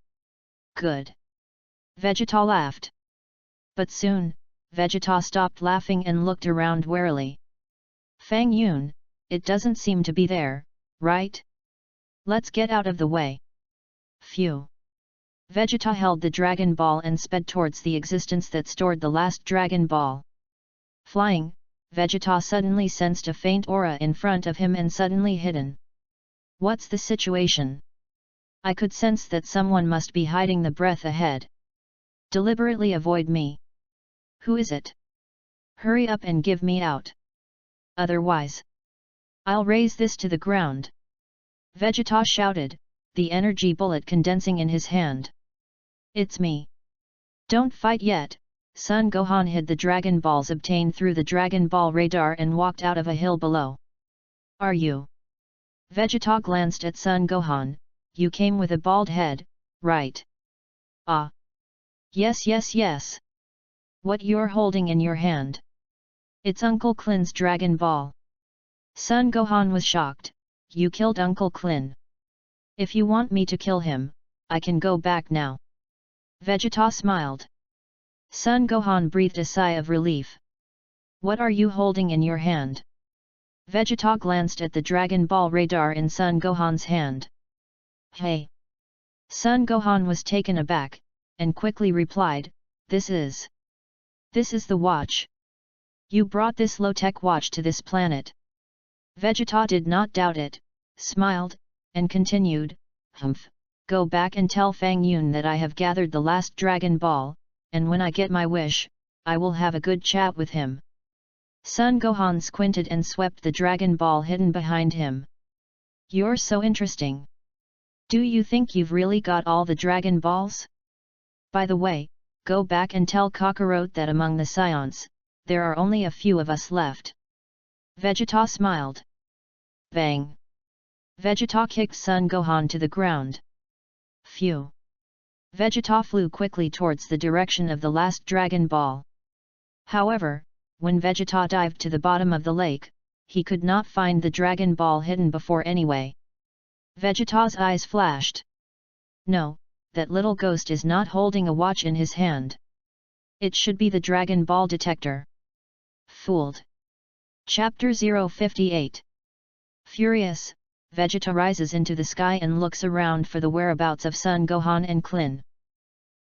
Good. Vegeta laughed. But soon, Vegeta stopped laughing and looked around warily. Fang Yun, it doesn't seem to be there, right? Let's get out of the way. Phew. Vegeta held the Dragon Ball and sped towards the existence that stored the last Dragon Ball. Flying, Vegeta suddenly sensed a faint aura in front of him and suddenly hidden. What's the situation? I could sense that someone must be hiding the breath ahead. Deliberately avoid me. Who is it? Hurry up and give me out. Otherwise, I'll raise this to the ground. Vegeta shouted, the energy bullet condensing in his hand. It's me. Don't fight yet. Son Gohan hid the Dragon Balls obtained through the Dragon Ball radar and walked out of a hill below. Are you? Vegeta glanced at Son Gohan. You came with a bald head, right? Ah. Yes. What you're holding in your hand? It's Uncle Klin's Dragon Ball. Son Gohan was shocked. You killed Uncle Klin. If you want me to kill him, I can go back now. Vegeta smiled. Son Gohan breathed a sigh of relief. What are you holding in your hand? Vegeta glanced at the Dragon Ball radar in Son Gohan's hand. Hey! Son Gohan was taken aback, and quickly replied, This is the watch. You brought this low-tech watch to this planet. Vegeta did not doubt it, smiled, and continued, Go back and tell Fang Yun that I have gathered the last Dragon Ball, and when I get my wish, I will have a good chat with him. Son Gohan squinted and swept the Dragon Ball hidden behind him. You're so interesting. Do you think you've really got all the Dragon Balls? By the way, go back and tell Kakarot that among the Saiyans, there are only a few of us left. Vegeta smiled. Bang! Vegeta kicked Son Gohan to the ground. Phew! Vegeta flew quickly towards the direction of the last Dragon Ball. However, when Vegeta dived to the bottom of the lake, he could not find the Dragon Ball hidden before anyway. Vegeta's eyes flashed. No, that little ghost is not holding a watch in his hand. It should be the Dragon Ball detector. Fooled. Chapter 058. Furious, Vegeta rises into the sky and looks around for the whereabouts of Son Gohan and Klin.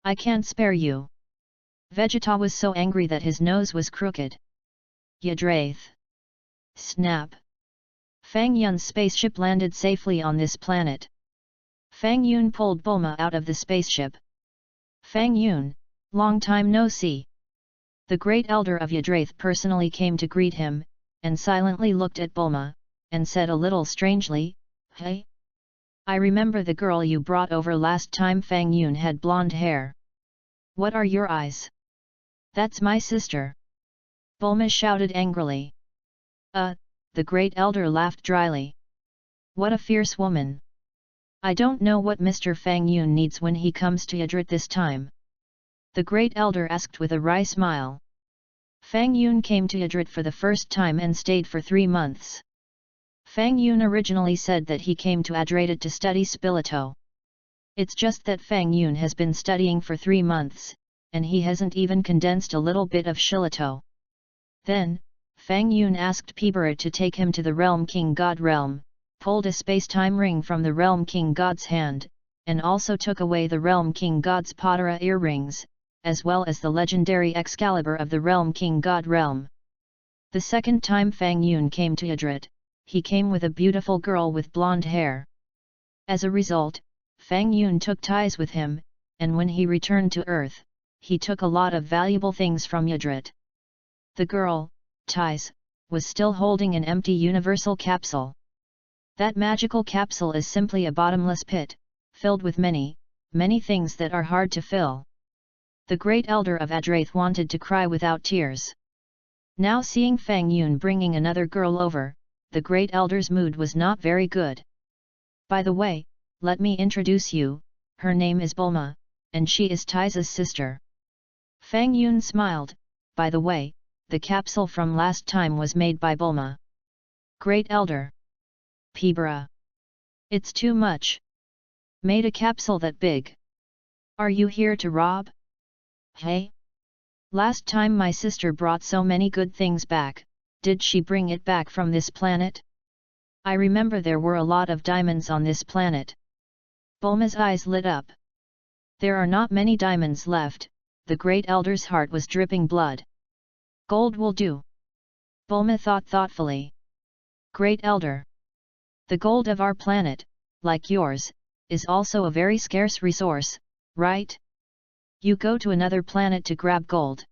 I can't spare you. Vegeta was so angry that his nose was crooked. Yadraith. Snap. Fang Yun's spaceship landed safely on this planet. Fang Yun pulled Bulma out of the spaceship. Fang Yun, long time no see. The great elder of Yadraith personally came to greet him, and silently looked at Bulma, and said a little strangely, Hey? I remember the girl you brought over last time. Fang Yun had blonde hair. What are your eyes? That's my sister! Bulma shouted angrily. The great elder laughed dryly. What a fierce woman! I don't know what Mr. Fang Yun needs when he comes to Yadrit this time. The great elder asked with a wry smile. Fang Yun came to Yadrit for the first time and stayed for 3 months. Fang Yun originally said that he came to Adredat to study Spilito. It's just that Fang Yun has been studying for 3 months, and he hasn't even condensed a little bit of Shillito. Then, Fang Yun asked Pibara to take him to the Realm King God realm, pulled a space-time ring from the Realm King God's hand, and also took away the Realm King God's Patara earrings, as well as the legendary Excalibur of the Realm King God realm. The second time Fang Yun came to Yadrit, he came with a beautiful girl with blonde hair. As a result, Fang Yun took ties with him, and when he returned to Earth, he took a lot of valuable things from Yadrit. The girl, Ties, was still holding an empty universal capsule. That magical capsule is simply a bottomless pit, filled with many, many things that are hard to fill. The great elder of Adrath wanted to cry without tears. Now seeing Fang Yun bringing another girl over, the great elder's mood was not very good. By the way, let me introduce you, her name is Bulma, and she is Taiza's sister. Fang Yun smiled. By the way, the capsule from last time was made by Bulma. Great elder. Pibara. It's too much. Made a capsule that big. Are you here to rob? Hey? Last time my sister brought so many good things back, did she bring it back from this planet? I remember there were a lot of diamonds on this planet. Bulma's eyes lit up. There are not many diamonds left, the great elder's heart was dripping blood. Gold will do. Bulma thought thoughtfully. Great elder. The gold of our planet, like yours, is also a very scarce resource, right? You go to another planet to grab gold.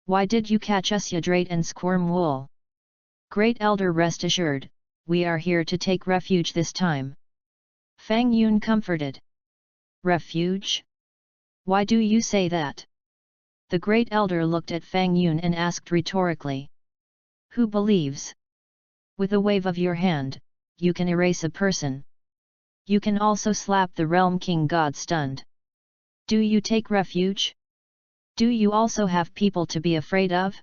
Why did you catch us Yadrat and Squirm Wool? Great elder, rest assured, we are here to take refuge this time. Fang Yun comforted. Refuge? Why do you say that? The great elder looked at Fang Yun and asked rhetorically. Who believes? With a wave of your hand, you can erase a person. You can also slap the Realm King God stunned. Do you take refuge? Do you also have people to be afraid of?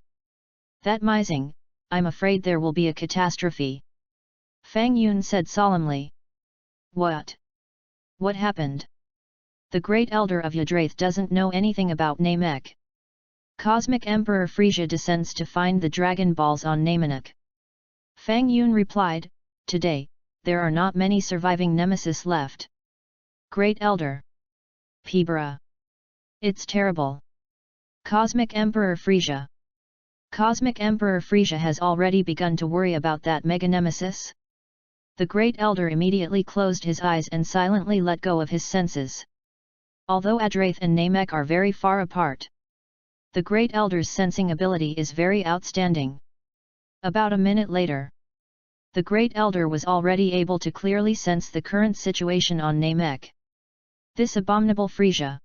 That mising, I'm afraid there will be a catastrophe. Fang Yun said solemnly. What? What happened? The great elder of Yadrath doesn't know anything about Namek. Cosmic Emperor Frisia descends to find the Dragon Balls on Namek. Fang Yun replied, Today, there are not many surviving nemesis left. Great elder. Pibara. It's terrible. Cosmic Emperor Frisia. Cosmic Emperor Frisia has already begun to worry about that mega nemesis. The great elder immediately closed his eyes and silently let go of his senses. Although Adrath and Namek are very far apart, the great elder's sensing ability is very outstanding. About a minute later, the great elder was already able to clearly sense the current situation on Namek. This abominable Frisia.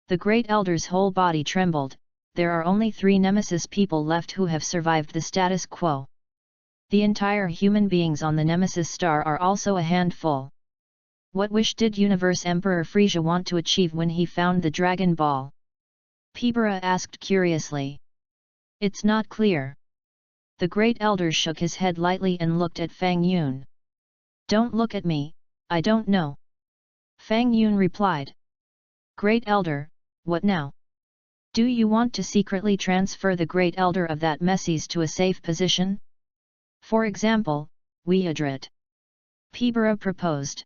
The great elder's whole body trembled. There are only 3 nemesis people left who have survived the status quo. The entire human beings on the Nemesis star are also a handful. What wish did Universe Emperor Frisia want to achieve when he found the Dragon Ball? Pibara asked curiously. It's not clear. The great elder shook his head lightly and looked at Fang Yun. Don't look at me, I don't know. Fang Yun replied. Great elder, what now? Do you want to secretly transfer the great elder of that Messies to a safe position? For example, Yadrat. Pibara proposed.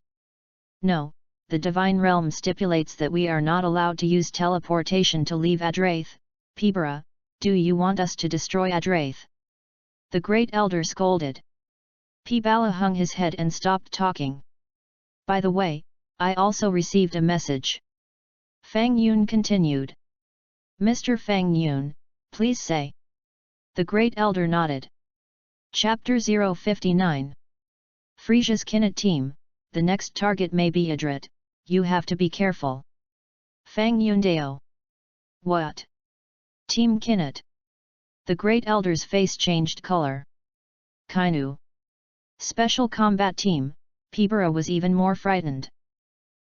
No, the Divine Realm stipulates that we are not allowed to use teleportation to leave Adrath. Pibara, do you want us to destroy Adrath? The great elder scolded. Pibala hung his head and stopped talking. By the way, I also received a message. Fang Yun continued. Mr. Fang Yun, please say. The great elder nodded. Chapter 059. Frisia's Kinnet team, the next target may be Yadrat, you have to be careful. Fang Yundao. What? Team Kinnet. The Great Elder's face changed color. Kainu. Special Combat Team, Pibara was even more frightened.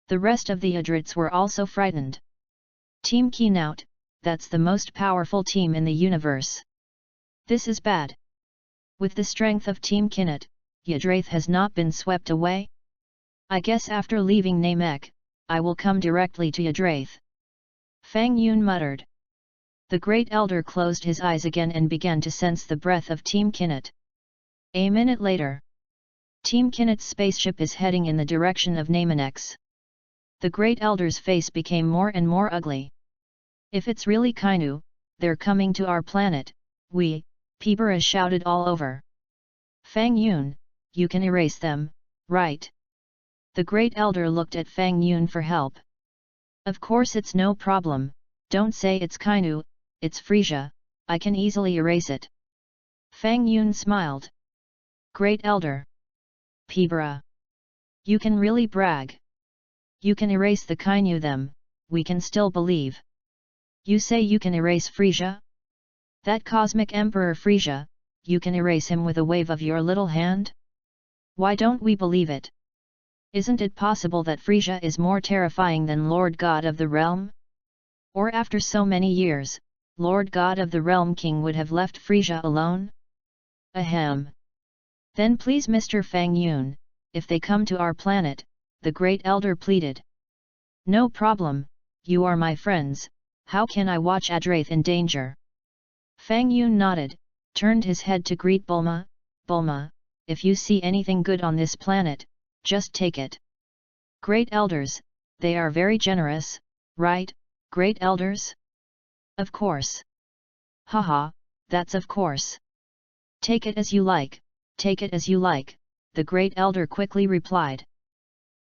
The rest of the Adrits were also frightened. Team Keynote, that's the most powerful team in the universe. This is bad. With the strength of Team Kinnet, Yadraith has not been swept away? I guess after leaving Namek, I will come directly to Yadraith. Fang Yun muttered. The Great Elder closed his eyes again and began to sense the breath of Team Kinnet. A minute later, Team Kinnet's spaceship is heading in the direction of Namenex. The Great Elder's face became more and more ugly. If it's really Kainu, they're coming to our planet, Pibara shouted all over. Fang Yun, you can erase them, right? The Great Elder looked at Fang Yun for help. Of course it's no problem, don't say it's Kainu, it's Frisia, I can easily erase it. Fang Yun smiled. Great Elder. Pibara. You can really brag. You can erase the Kainu them, we can still believe. You say you can erase Frisia? That cosmic Emperor Frisia, you can erase him with a wave of your little hand? Why don't we believe it? Isn't it possible that Frisia is more terrifying than Lord God of the Realm? Or after so many years, Lord God of the Realm King would have left Frisia alone? Ahem. Then please Mr. Fang Yun, if they come to our planet, the Great Elder pleaded. No problem, you are my friends, how can I watch Yadraith in danger? Fang Yun nodded, turned his head to greet Bulma. Bulma, if you see anything good on this planet, just take it. Great Elders, they are very generous, right, Great Elders? Of course. Haha, that's of course. Take it as you like, take it as you like, the Great Elder quickly replied.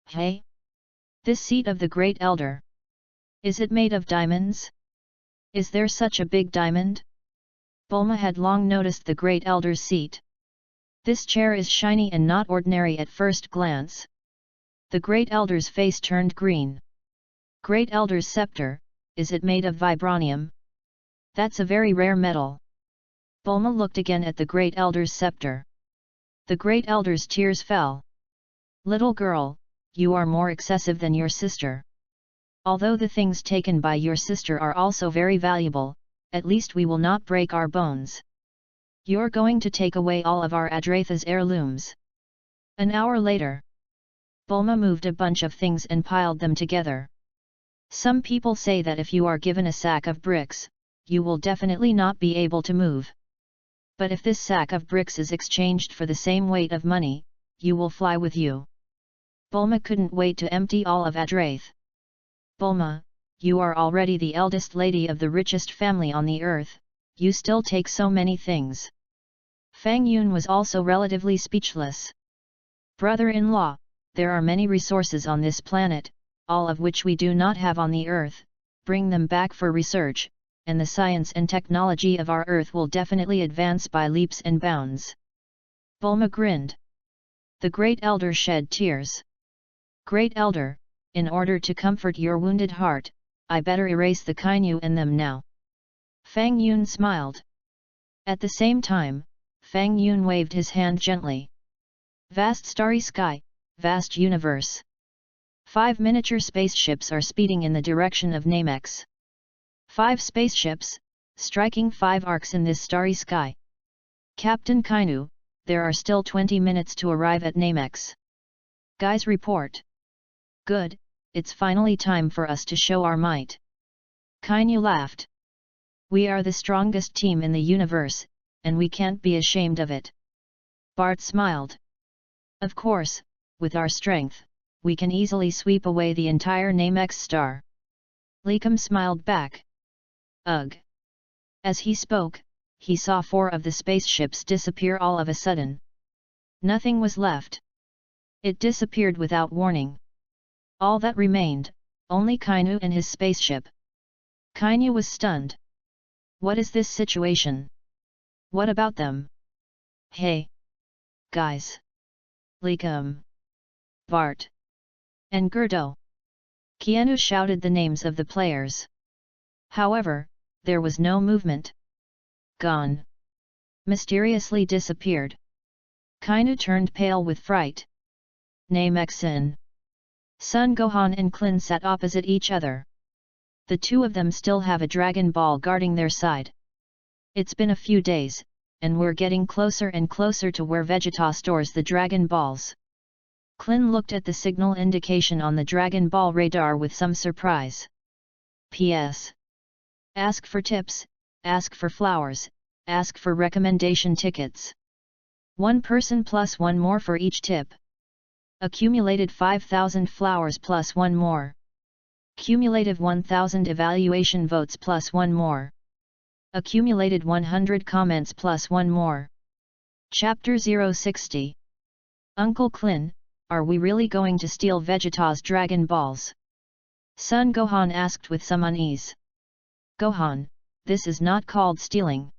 Hey? This seat of the Great Elder. Is it made of diamonds? Is there such a big diamond? Bulma had long noticed the Great Elder's seat. This chair is shiny and not ordinary at first glance. The Great Elder's face turned green. Great Elder's scepter, is it made of vibranium? That's a very rare metal. Bulma looked again at the Great Elder's scepter. The Great Elder's tears fell. Little girl, you are more excessive than your sister. Although the things taken by your sister are also very valuable, at least we will not break our bones. You're going to take away all of our Yadraith's heirlooms. An hour later, Bulma moved a bunch of things and piled them together. Some people say that if you are given a sack of bricks, you will definitely not be able to move. But if this sack of bricks is exchanged for the same weight of money, you will fly with you. Bulma couldn't wait to empty all of Yadraith. Bulma, you are already the eldest lady of the richest family on the earth, you still take so many things. Fang Yun was also relatively speechless. Brother-in-law, there are many resources on this planet, all of which we do not have on the earth, bring them back for research, and the science and technology of our earth will definitely advance by leaps and bounds. Bulma grinned. The Great Elder shed tears. Great Elder, in order to comfort your wounded heart, I better erase the Kainu in them now. Fang Yun smiled. At the same time, Fang Yun waved his hand gently. Vast starry sky, vast universe. 5 miniature spaceships are speeding in the direction of Namex. 5 spaceships, striking 5 arcs in this starry sky. Captain Kainu, there are still 20 minutes to arrive at Namex. Guys report. Good, it's finally time for us to show our might. Kainu laughed. We are the strongest team in the universe, and we can't be ashamed of it. Bart smiled. Of course, with our strength, we can easily sweep away the entire Namex star. Likum smiled back. Ugh. As he spoke, he saw 4 of the spaceships disappear all of a sudden. Nothing was left. It disappeared without warning. All that remained, only Kainu and his spaceship. Kainu was stunned. What is this situation? What about them? Hey! Guys! Likum! Bart! And Gerdo! Keanu shouted the names of the players. However, there was no movement. Gone. Mysteriously disappeared. Kainu turned pale with fright. Namexin. Sun Gohan and Klin sat opposite each other. The two of them still have a Dragon Ball guarding their side. It's been a few days, and we're getting closer and closer to where Vegeta stores the Dragon Balls. Klin looked at the signal indication on the Dragon Ball radar with some surprise. P.S. Ask for tips, ask for flowers, ask for recommendation tickets. One person plus one more for each tip. Accumulated 5,000 flowers plus one more. Cumulative 1,000 evaluation votes plus one more. Accumulated 100 comments plus one more. Chapter 060. Uncle Klin, are we really going to steal Vegeta's Dragon Balls? Son Gohan asked with some unease. Gohan, this is not called stealing.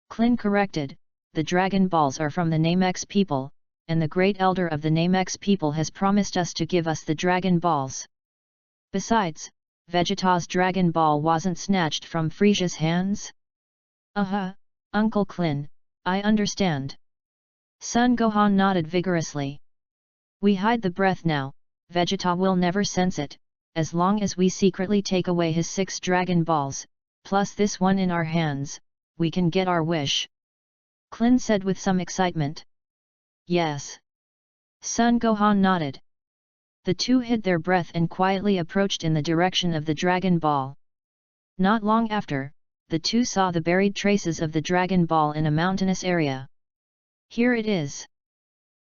Klin corrected, the Dragon Balls are from the Namex people, and the Great Elder of the Namex people has promised us to give us the Dragon Balls. Besides, Vegeta's Dragon Ball wasn't snatched from Frisia's hands? Uncle Klin, I understand. Son Gohan nodded vigorously. We hide the breath now, Vegeta will never sense it, as long as we secretly take away his 6 Dragon Balls, plus this one in our hands, we can get our wish. Klin said with some excitement. Yes. Son Gohan nodded. The two hid their breath and quietly approached in the direction of the Dragon Ball. Not long after, the two saw the buried traces of the Dragon Ball in a mountainous area. Here it is.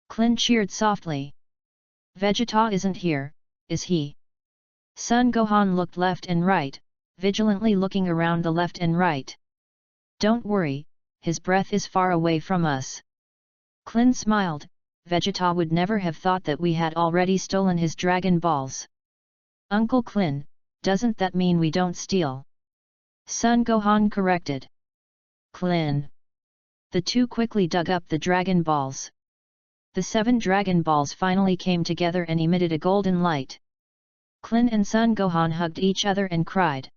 Klin cheered softly. Vegeta isn't here, is he? Son Gohan looked left and right, vigilantly looking around the left and right. Don't worry, his breath is far away from us. Klin smiled, Vegeta would never have thought that we had already stolen his Dragon Balls. Uncle Klin, doesn't that mean we don't steal? Son Gohan corrected. Klin. The two quickly dug up the Dragon Balls. The 7 Dragon Balls finally came together and emitted a golden light. Klin and Son Gohan hugged each other and cried.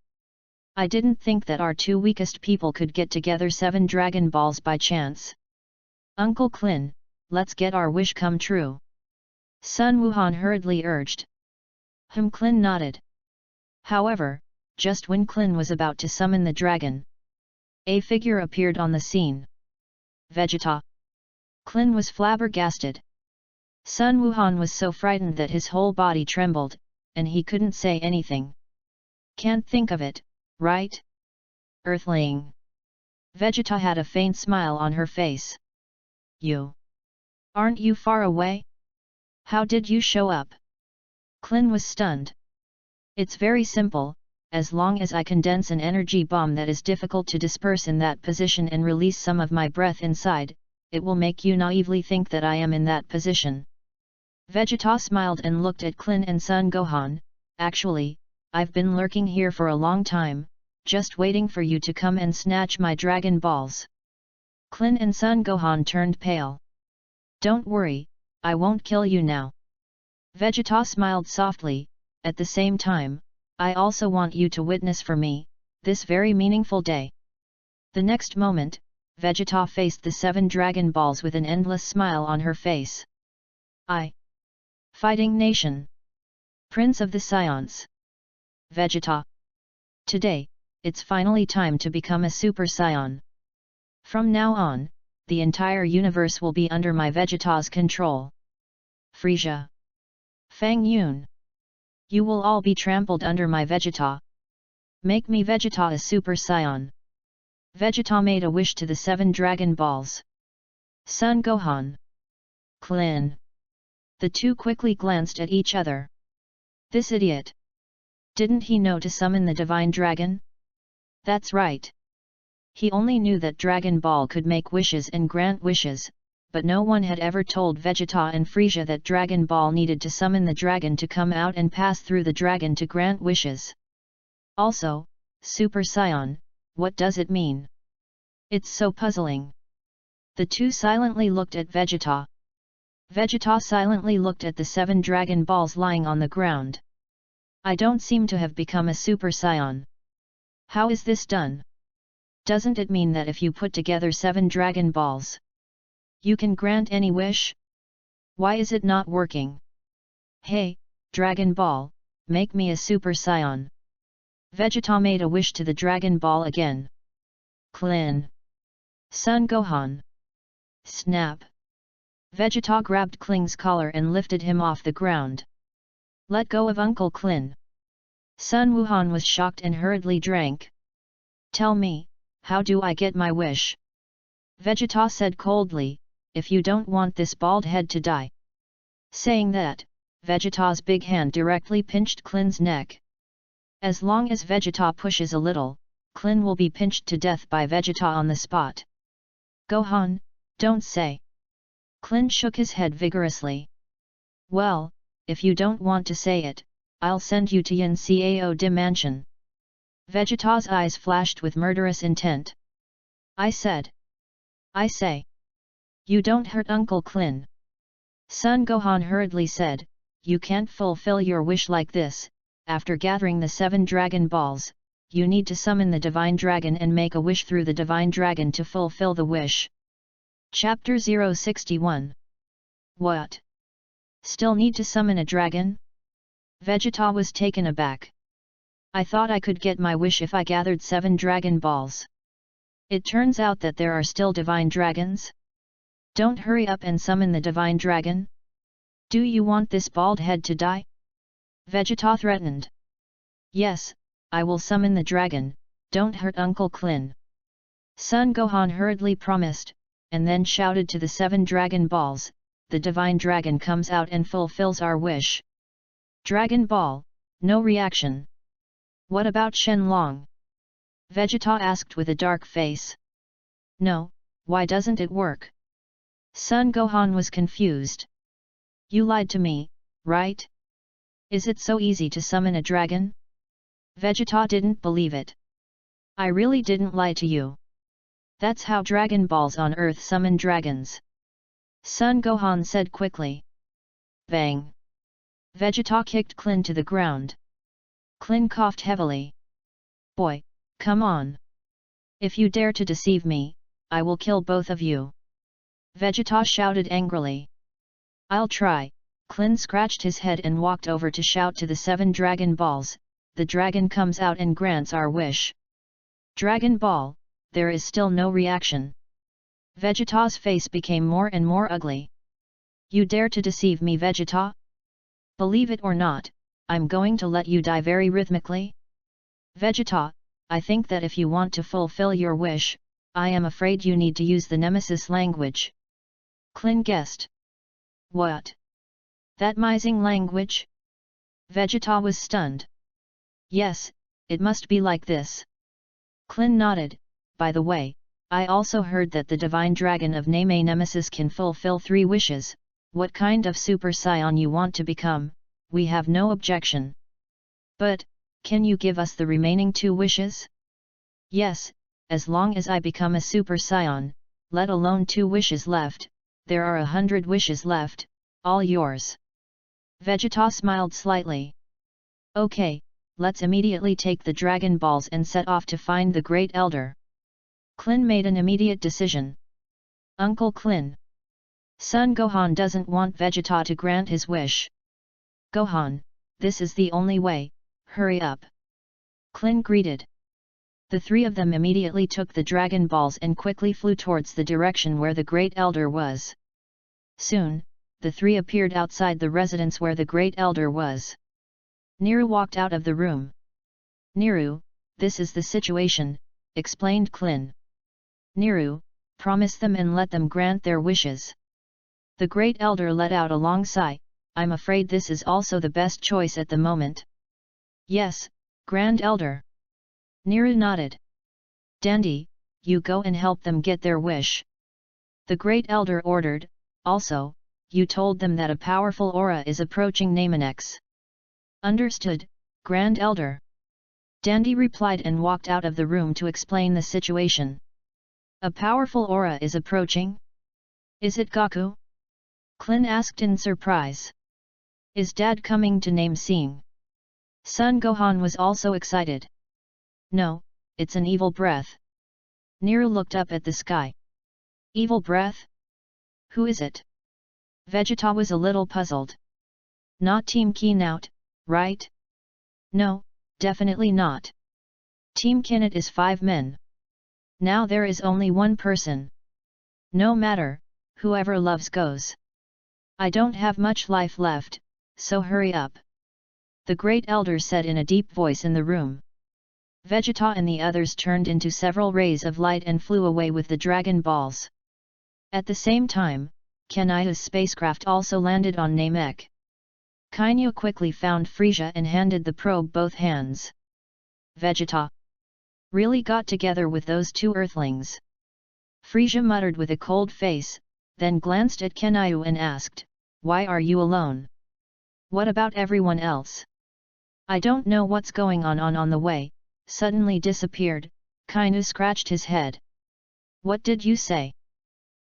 I didn't think that our 2 weakest people could get together 7 Dragon Balls by chance. Uncle Klin, let's get our wish come true. Sun Wuhan hurriedly urged. Klin nodded. However, just when Klin was about to summon the dragon, a figure appeared on the scene. Vegeta. Klin was flabbergasted. Sun Wuhan was so frightened that his whole body trembled, and he couldn't say anything. Can't think of it, right? Earthling. Vegeta had a faint smile on her face. You. Aren't you far away? How did you show up? Klin was stunned. It's very simple, as long as I condense an energy bomb that is difficult to disperse in that position and release some of my breath inside, it will make you naively think that I am in that position. Vegeta smiled and looked at Klin and Son Gohan. Actually, I've been lurking here for a long time, just waiting for you to come and snatch my Dragon Balls. Klin and Son Gohan turned pale. Don't worry, I won't kill you now. Vegeta smiled softly, at the same time, I also want you to witness for me, this very meaningful day. The next moment, Vegeta faced the 7 Dragon Balls with an endless smile on her face. Fighting Nation. Prince of the Scions. Vegeta. Today, it's finally time to become a Super Saiyan. From now on, the entire universe will be under my Vegeta's control. Frisia. Fang Yun. You will all be trampled under my Vegeta. Make me Vegeta a Super Saiyan. Vegeta made a wish to the 7 Dragon Balls. Son Gohan. Klin. The two quickly glanced at each other. This idiot. Didn't he know to summon the Divine Dragon? That's right. He only knew that Dragon Ball could make wishes and grant wishes, but no one had ever told Vegeta and Frisia that Dragon Ball needed to summon the dragon to come out and pass through the dragon to grant wishes. Also, Super Saiyan, what does it mean? It's so puzzling. The two silently looked at Vegeta. Vegeta silently looked at the 7 Dragon Balls lying on the ground. I don't seem to have become a Super Saiyan. How is this done? Doesn't it mean that if you put together 7 Dragon Balls, you can grant any wish? Why is it not working? Hey, Dragon Ball, make me a Super Saiyan. Vegeta made a wish to the Dragon Ball again. Klin. Son Gohan. Snap. Vegeta grabbed Kling's collar and lifted him off the ground. Let go of Uncle Klin. Sun Wuhan was shocked and hurriedly drank. Tell me, how do I get my wish? Vegeta said coldly, if you don't want this bald head to die. Saying that, Vegeta's big hand directly pinched Klin's neck. As long as Vegeta pushes a little, Klin will be pinched to death by Vegeta on the spot. Gohan, don't say. Klin shook his head vigorously. Well, if you don't want to say it, I'll send you to Yin Cao Dimension. Vegeta's eyes flashed with murderous intent. I said. I say. You don't hurt Uncle Klin. Son Gohan hurriedly said, you can't fulfill your wish like this. After gathering the 7 Dragon Balls, you need to summon the Divine Dragon and make a wish through the Divine Dragon to fulfill the wish. Chapter 061. What? Still need to summon a dragon? Vegeta was taken aback. I thought I could get my wish if I gathered 7 Dragon Balls. It turns out that there are still Divine Dragons? Don't hurry up and summon the Divine Dragon? Do you want this bald head to die? Vegeta threatened. Yes, I will summon the dragon, don't hurt Uncle Klin. Son Gohan hurriedly promised, and then shouted to the 7 Dragon Balls, the Divine Dragon comes out and fulfills our wish. Dragon Ball, no reaction. What about Shenlong? Vegeta asked with a dark face. No, why doesn't it work? Son Gohan was confused. You lied to me, right? Is it so easy to summon a dragon? Vegeta didn't believe it. I really didn't lie to you. That's how Dragon Balls on Earth summon dragons. Son Gohan said quickly. Bang! Vegeta kicked Klin to the ground. Klin coughed heavily. Boy, come on! If you dare to deceive me, I will kill both of you. Vegeta shouted angrily. I'll try. Klin scratched his head and walked over to shout to the 7 Dragon Balls, the dragon comes out and grants our wish. Dragon Ball, there is still no reaction. Vegeta's face became more and more ugly. You dare to deceive me, Vegeta? Believe it or not, I'm going to let you die very rhythmically. Vegeta, I think that if you want to fulfill your wish, I am afraid you need to use the Nemesis language. Klin guessed. What? That Mizing language? Vegeta was stunned. Yes, it must be like this. Klin nodded. By the way, I also heard that the Divine Dragon of name Nemesis can fulfill 3 wishes. What kind of Super Saiyan you want to become, we have no objection. But, can you give us the remaining 2 wishes? Yes, as long as I become a Super Saiyan, let alone 2 wishes left, there are 100 wishes left, all yours. Vegeta smiled slightly. Okay, let's immediately take the Dragon Balls and set off to find the Great Elder. Klin made an immediate decision. Uncle Klin. Son Gohan doesn't want Vegeta to grant his wish. Gohan, this is the only way, hurry up. Klin greeted. The 3 of them immediately took the Dragon Balls and quickly flew towards the direction where the Great Elder was. Soon, the 3 appeared outside the residence where the Great Elder was. Niru walked out of the room. Niru, this is the situation, explained Klin. Niru, promise them and let them grant their wishes. The Great Elder let out a long sigh. I'm afraid this is also the best choice at the moment. Yes, Grand Elder. Niru nodded. Dandy, you go and help them get their wish. The Great Elder ordered. Also, you told them that a powerful aura is approaching Namenex. Understood, Grand Elder. Dandy replied and walked out of the room to explain the situation. A powerful aura is approaching? Is it Goku? Klin asked in surprise. Is Dad coming to Namesing? Son Gohan was also excited. No, it's an evil breath. Niru looked up at the sky. Evil breath? Who is it? Vegeta was a little puzzled. Not Team Keynote, right? No, definitely not. Team Kinnet is 5 men. Now there is only one person. No matter, whoever loves goes. I don't have much life left, so hurry up. The Great Elder said in a deep voice in the room. Vegeta and the others turned into several rays of light and flew away with the Dragon Balls. At the same time, Kenia's spacecraft also landed on Namek. Kainu quickly found Frieza and handed the probe both hands. Vegeta really got together with those 2 Earthlings. Frieza muttered with a cold face, then glanced at Keniu and asked, "Why are you alone? What about everyone else?" "I don't know what's going on the way," suddenly disappeared. Kainu scratched his head. "What did you say?"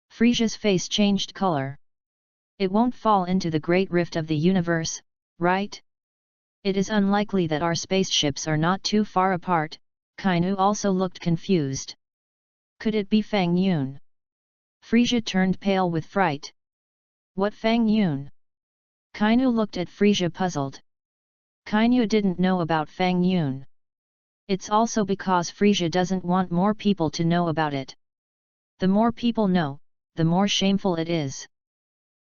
Frieza's face changed color. "It won't fall into the Great Rift of the universe, right? It is unlikely that our spaceships are not too far apart." Kainu also looked confused. Could it be Fang Yun? Frieza turned pale with fright. What Fang Yun? Kainu looked at Frieza puzzled. Kainu didn't know about Fang Yun. It's also because Frieza doesn't want more people to know about it. The more people know, the more shameful it is.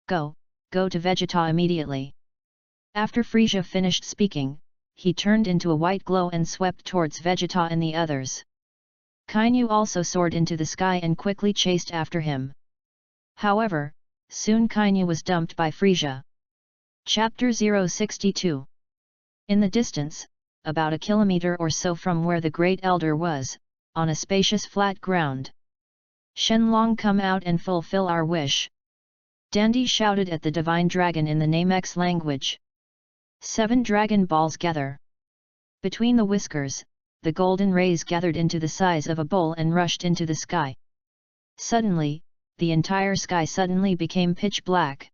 Go to Vegeta immediately." After Frieza finished speaking, he turned into a white glow and swept towards Vegeta and the others. Kainu also soared into the sky and quickly chased after him. However, soon Kainu was dumped by Frieza. Chapter 062. In the distance, about a kilometer or so from where the Great Elder was, on a spacious flat ground. "Shenlong, come out and fulfill our wish!" Dandy shouted at the Divine Dragon in the Namex language. 7 Dragon Balls gather. Between the whiskers, the golden rays gathered into the size of a bowl and rushed into the sky. Suddenly, the entire sky suddenly became pitch black.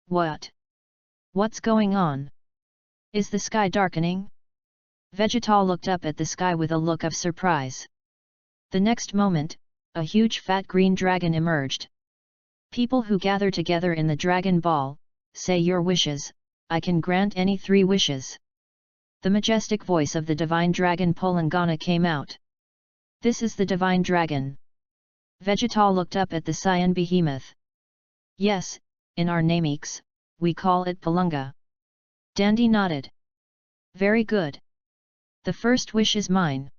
What's going on? Is the sky darkening? Vegeta looked up at the sky with a look of surprise. The next moment, a huge fat green dragon emerged. "People who gather together in the Dragon Ball, say your wishes, I can grant any 3 wishes." The majestic voice of the Divine Dragon Polangana came out. "This is the Divine Dragon." Vegeta looked up at the Saiyan Behemoth. "Yes, in our Nameeks, we call it Palunga." Dandy nodded. "Very good. The first wish is mine."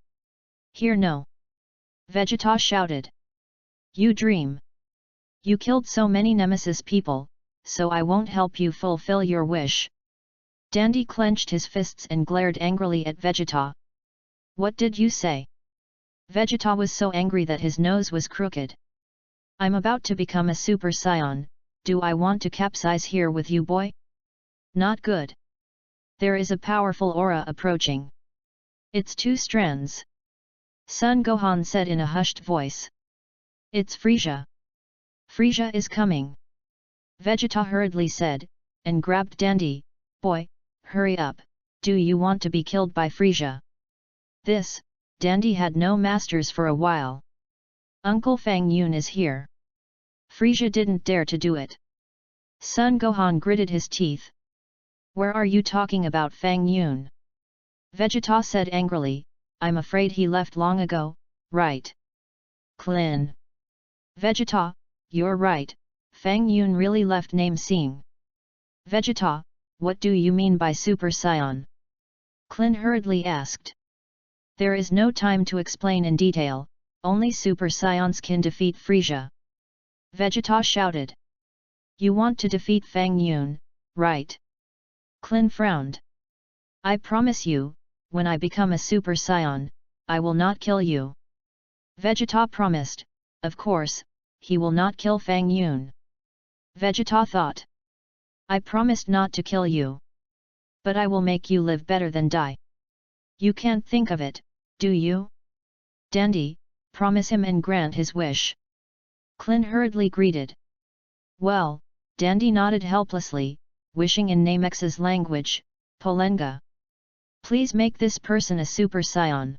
"Here no!" Vegeta shouted. "You dream. You killed so many Nemesis people, so I won't help you fulfill your wish." Dandy clenched his fists and glared angrily at Vegeta. "What did you say?" Vegeta was so angry that his nose was crooked. "I'm about to become a Super Saiyan, do I want to capsize here with you, boy? Not good. There is a powerful aura approaching. It's 2 strands." Son Gohan said in a hushed voice. "It's Frieza. Frieza is coming." Vegeta hurriedly said, and grabbed Dandy. "Boy, hurry up, do you want to be killed by Frieza?" Dandy had no masters for a while. "Uncle Fang Yun is here." Frieza didn't dare to do it. Son Gohan gritted his teeth. "Where are you talking about Fang Yun?" Vegeta said angrily, "I'm afraid he left long ago, right?" Klin. "Vegeta, you're right, Fang Yun really left Namesing." "Vegeta, what do you mean by Super Saiyan?" Klin hurriedly asked. "There is no time to explain in detail, only Super Saiyans can defeat Frieza." Vegeta shouted. "You want to defeat Fang Yun, right?" Klin frowned. "I promise you, when I become a Super Saiyan, I will not kill you." Vegeta promised, of course, he will not kill Fang Yun. Vegeta thought. "I promised not to kill you. But I will make you live better than die. You can't think of it, do you?" "Dandy, promise him and grant his wish." Klin hurriedly greeted. "Well," Dandy nodded helplessly, wishing in Namex's language, Polenga. "Please make this person a Super Saiyan.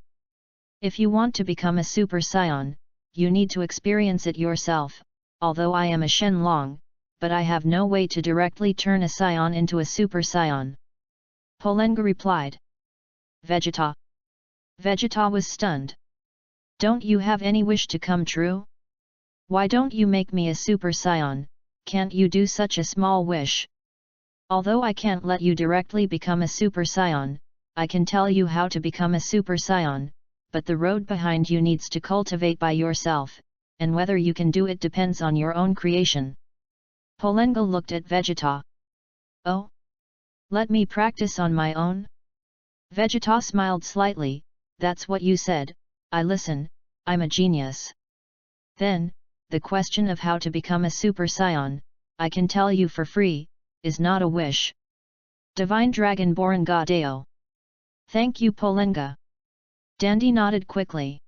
If you want to become a Super Saiyan, you need to experience it yourself, although I am a Shenlong, but I have no way to directly turn a scion into a super scion. Polenga replied. Vegeta. Vegeta was stunned. Don't you have any wish to come true? Why don't you make me a super scion? Can't you do such a small wish? Although I can't let you directly become a super scion, I can tell you how to become a super scion, but the road behind you needs to cultivate by yourself, and whether you can do it depends on your own creation. Polenga looked at Vegeta. Oh? Let me practice on my own? Vegeta smiled slightly. That's what you said, I listen, I'm a genius. Then, the question of how to become a super scion, I can tell you for free, is not a wish. Divine Dragonborn Gadeo. Thank you Polenga. Dandy nodded quickly.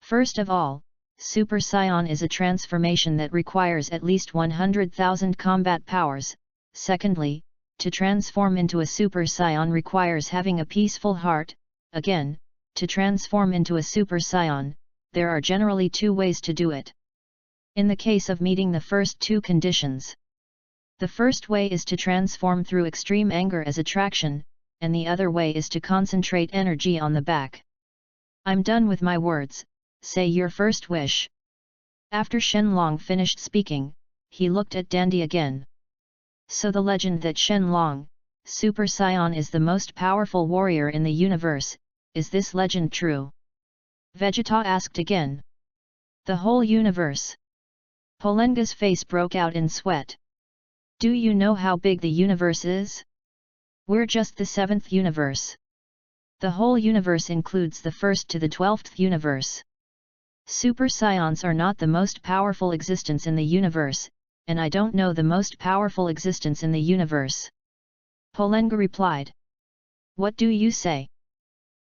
First of all, Super Scion is a transformation that requires at least 100,000 combat powers. Secondly, to transform into a Super Scion requires having a peaceful heart. Again, to transform into a Super Scion, there are generally two ways to do it. In the case of meeting the first two conditions, the first way is to transform through extreme anger as attraction, and the other way is to concentrate energy on the back. I'm done with my words, say your first wish. After Shenlong finished speaking, he looked at Dandy again. So the legend that Shenlong, Super Scion is the most powerful warrior in the universe, is this legend true? Vegeta asked again. The whole universe. Polenga's face broke out in sweat. Do you know how big the universe is? We're just the 7th universe. The whole universe includes the 1st to the 12th universe. Super Scions are not the most powerful existence in the universe, and I don't know the most powerful existence in the universe. Polenga replied. What do you say?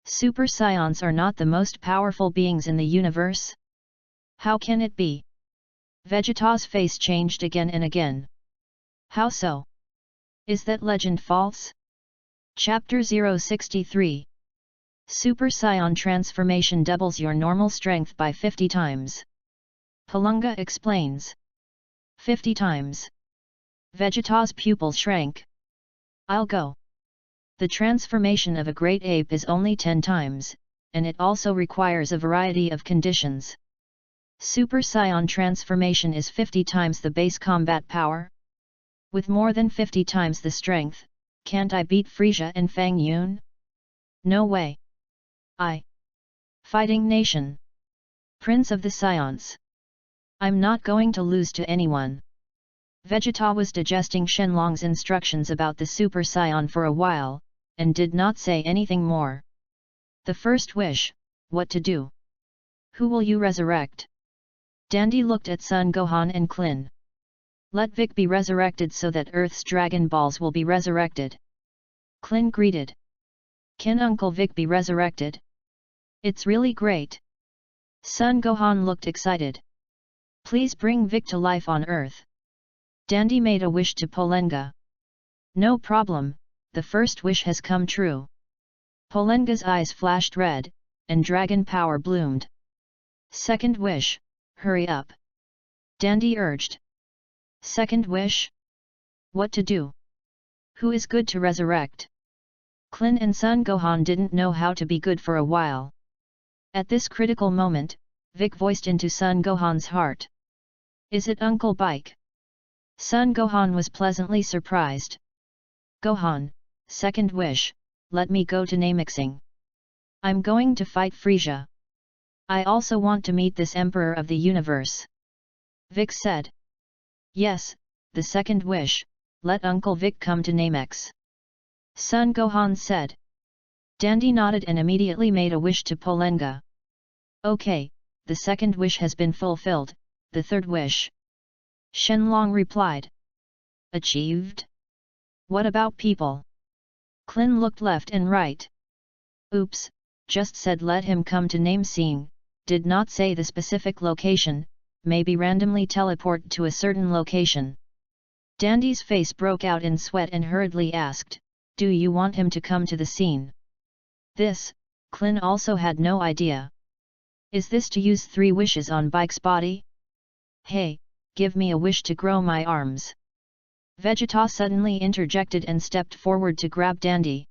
Super Scions are not the most powerful beings in the universe? How can it be? Vegeta's face changed again and again. How so? Is that legend false? Chapter 063. Super Scion transformation doubles your normal strength by 50 times. Polenga explains. 50 times. Vegeta's pupils shrank. I'll go. The transformation of a great ape is only 10 times, and it also requires a variety of conditions. Super Scion transformation is 50 times the base combat power. With more than 50 times the strength, can't I beat Frisia and Fang Yun? No way. Fighting Nation. Prince of the Scions. I'm not going to lose to anyone. Vegeta was digesting Shenlong's instructions about the Super Scion for a while, and did not say anything more. The first wish, what to do? Who will you resurrect? Dandy looked at Son Gohan and Klin. Let Vic be resurrected so that Earth's Dragon Balls will be resurrected. Klin greeted. Can Uncle Vic be resurrected? It's really great. Son Gohan looked excited. Please bring Vic to life on Earth. Dandy made a wish to Polenga. No problem, the first wish has come true. Polenga's eyes flashed red, and dragon power bloomed. Second wish, hurry up. Dandy urged. Second wish? What to do? Who is good to resurrect? Klin and Son Gohan didn't know how to be good for a while. At this critical moment, Vic voiced into Son Gohan's heart. Is it Uncle Bike? Son Gohan was pleasantly surprised. Gohan, second wish, let me go to Namixing. I'm going to fight Frisia. I also want to meet this Emperor of the Universe. Vic said. Yes, the second wish, let Uncle Vic come to Namex. Son Gohan said. Dandy nodded and immediately made a wish to Polenga. Okay, the second wish has been fulfilled, the third wish. Shenlong replied. Achieved? What about people? Klin looked left and right. Oops, just said let him come to Namesing, did not say the specific location, maybe randomly teleport to a certain location. Dandy's face broke out in sweat and hurriedly asked, do you want him to come to the scene? This, Klin also had no idea. Is this to use 3 wishes on Bike's body? Hey, give me a wish to grow my arms. Vegeta suddenly interjected and stepped forward to grab Dandy.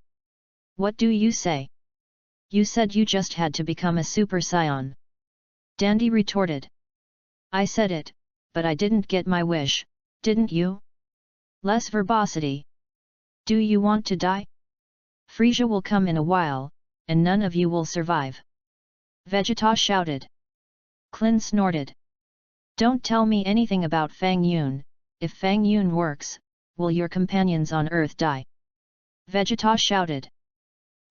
What do you say? You said you just had to become a Super Saiyan. Dandy retorted. I said it, but I didn't get my wish, didn't you? Less verbosity. Do you want to die? Frieza will come in a while, and none of you will survive. Vegeta shouted. Klin snorted. Don't tell me anything about Fang Yun. If Fang Yun works, will your companions on Earth die? Vegeta shouted.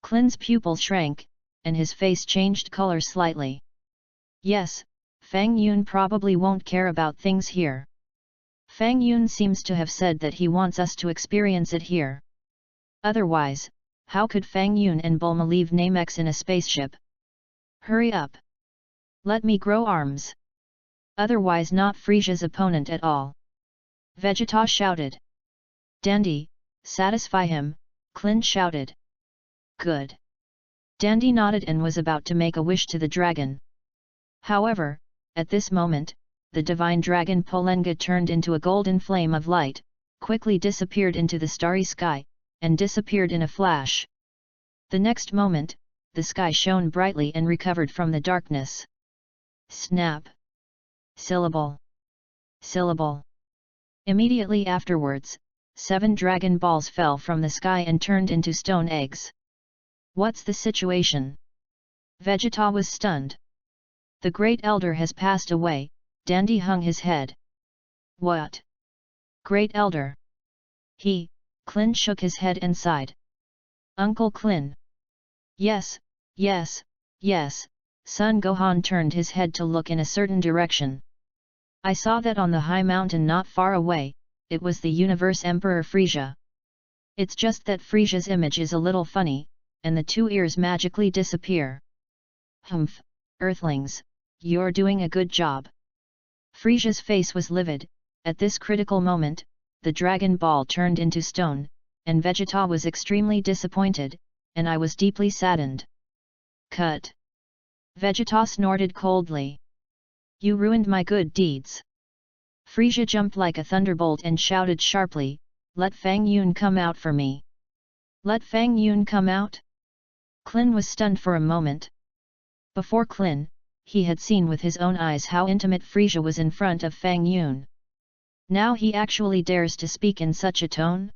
Klin's pupil shrank, and his face changed color slightly. Yes, Fang Yun probably won't care about things here. Fang Yun seems to have said that he wants us to experience it here. Otherwise, how could Fang Yun and Bulma leave Namex in a spaceship? Hurry up! Let me grow arms! Otherwise not Frieza's opponent at all. Vegeta shouted. Dandy, satisfy him, Klin shouted. Good. Dandy nodded and was about to make a wish to the dragon. However, at this moment, the divine dragon Polenga turned into a golden flame of light, quickly disappeared into the starry sky, and disappeared in a flash. The next moment, the sky shone brightly and recovered from the darkness. Snap! Syllable! Syllable! Immediately afterwards, 7 dragon balls fell from the sky and turned into stone eggs. What's the situation? Vegeta was stunned. The Great Elder has passed away, Dandy hung his head. What? Great Elder? Klin shook his head and sighed. Uncle Klin. Yes, yes, yes, Son Gohan turned his head to look in a certain direction. I saw that on the high mountain not far away, it was the Universe Emperor Frieza. It's just that Frieza's image is a little funny, and the 2 ears magically disappear. Humph, Earthlings, you're doing a good job. Frieza's face was livid. At this critical moment, the Dragon Ball turned into stone, and Vegeta was extremely disappointed, and I was deeply saddened. Cut! Vegeta snorted coldly. You ruined my good deeds. Frieza jumped like a thunderbolt and shouted sharply, let Fang Yun come out for me. Let Fang Yun come out? Klin was stunned for a moment. Before Klin, he had seen with his own eyes how intimate Frieza was in front of Fang Yun. Now he actually dares to speak in such a tone?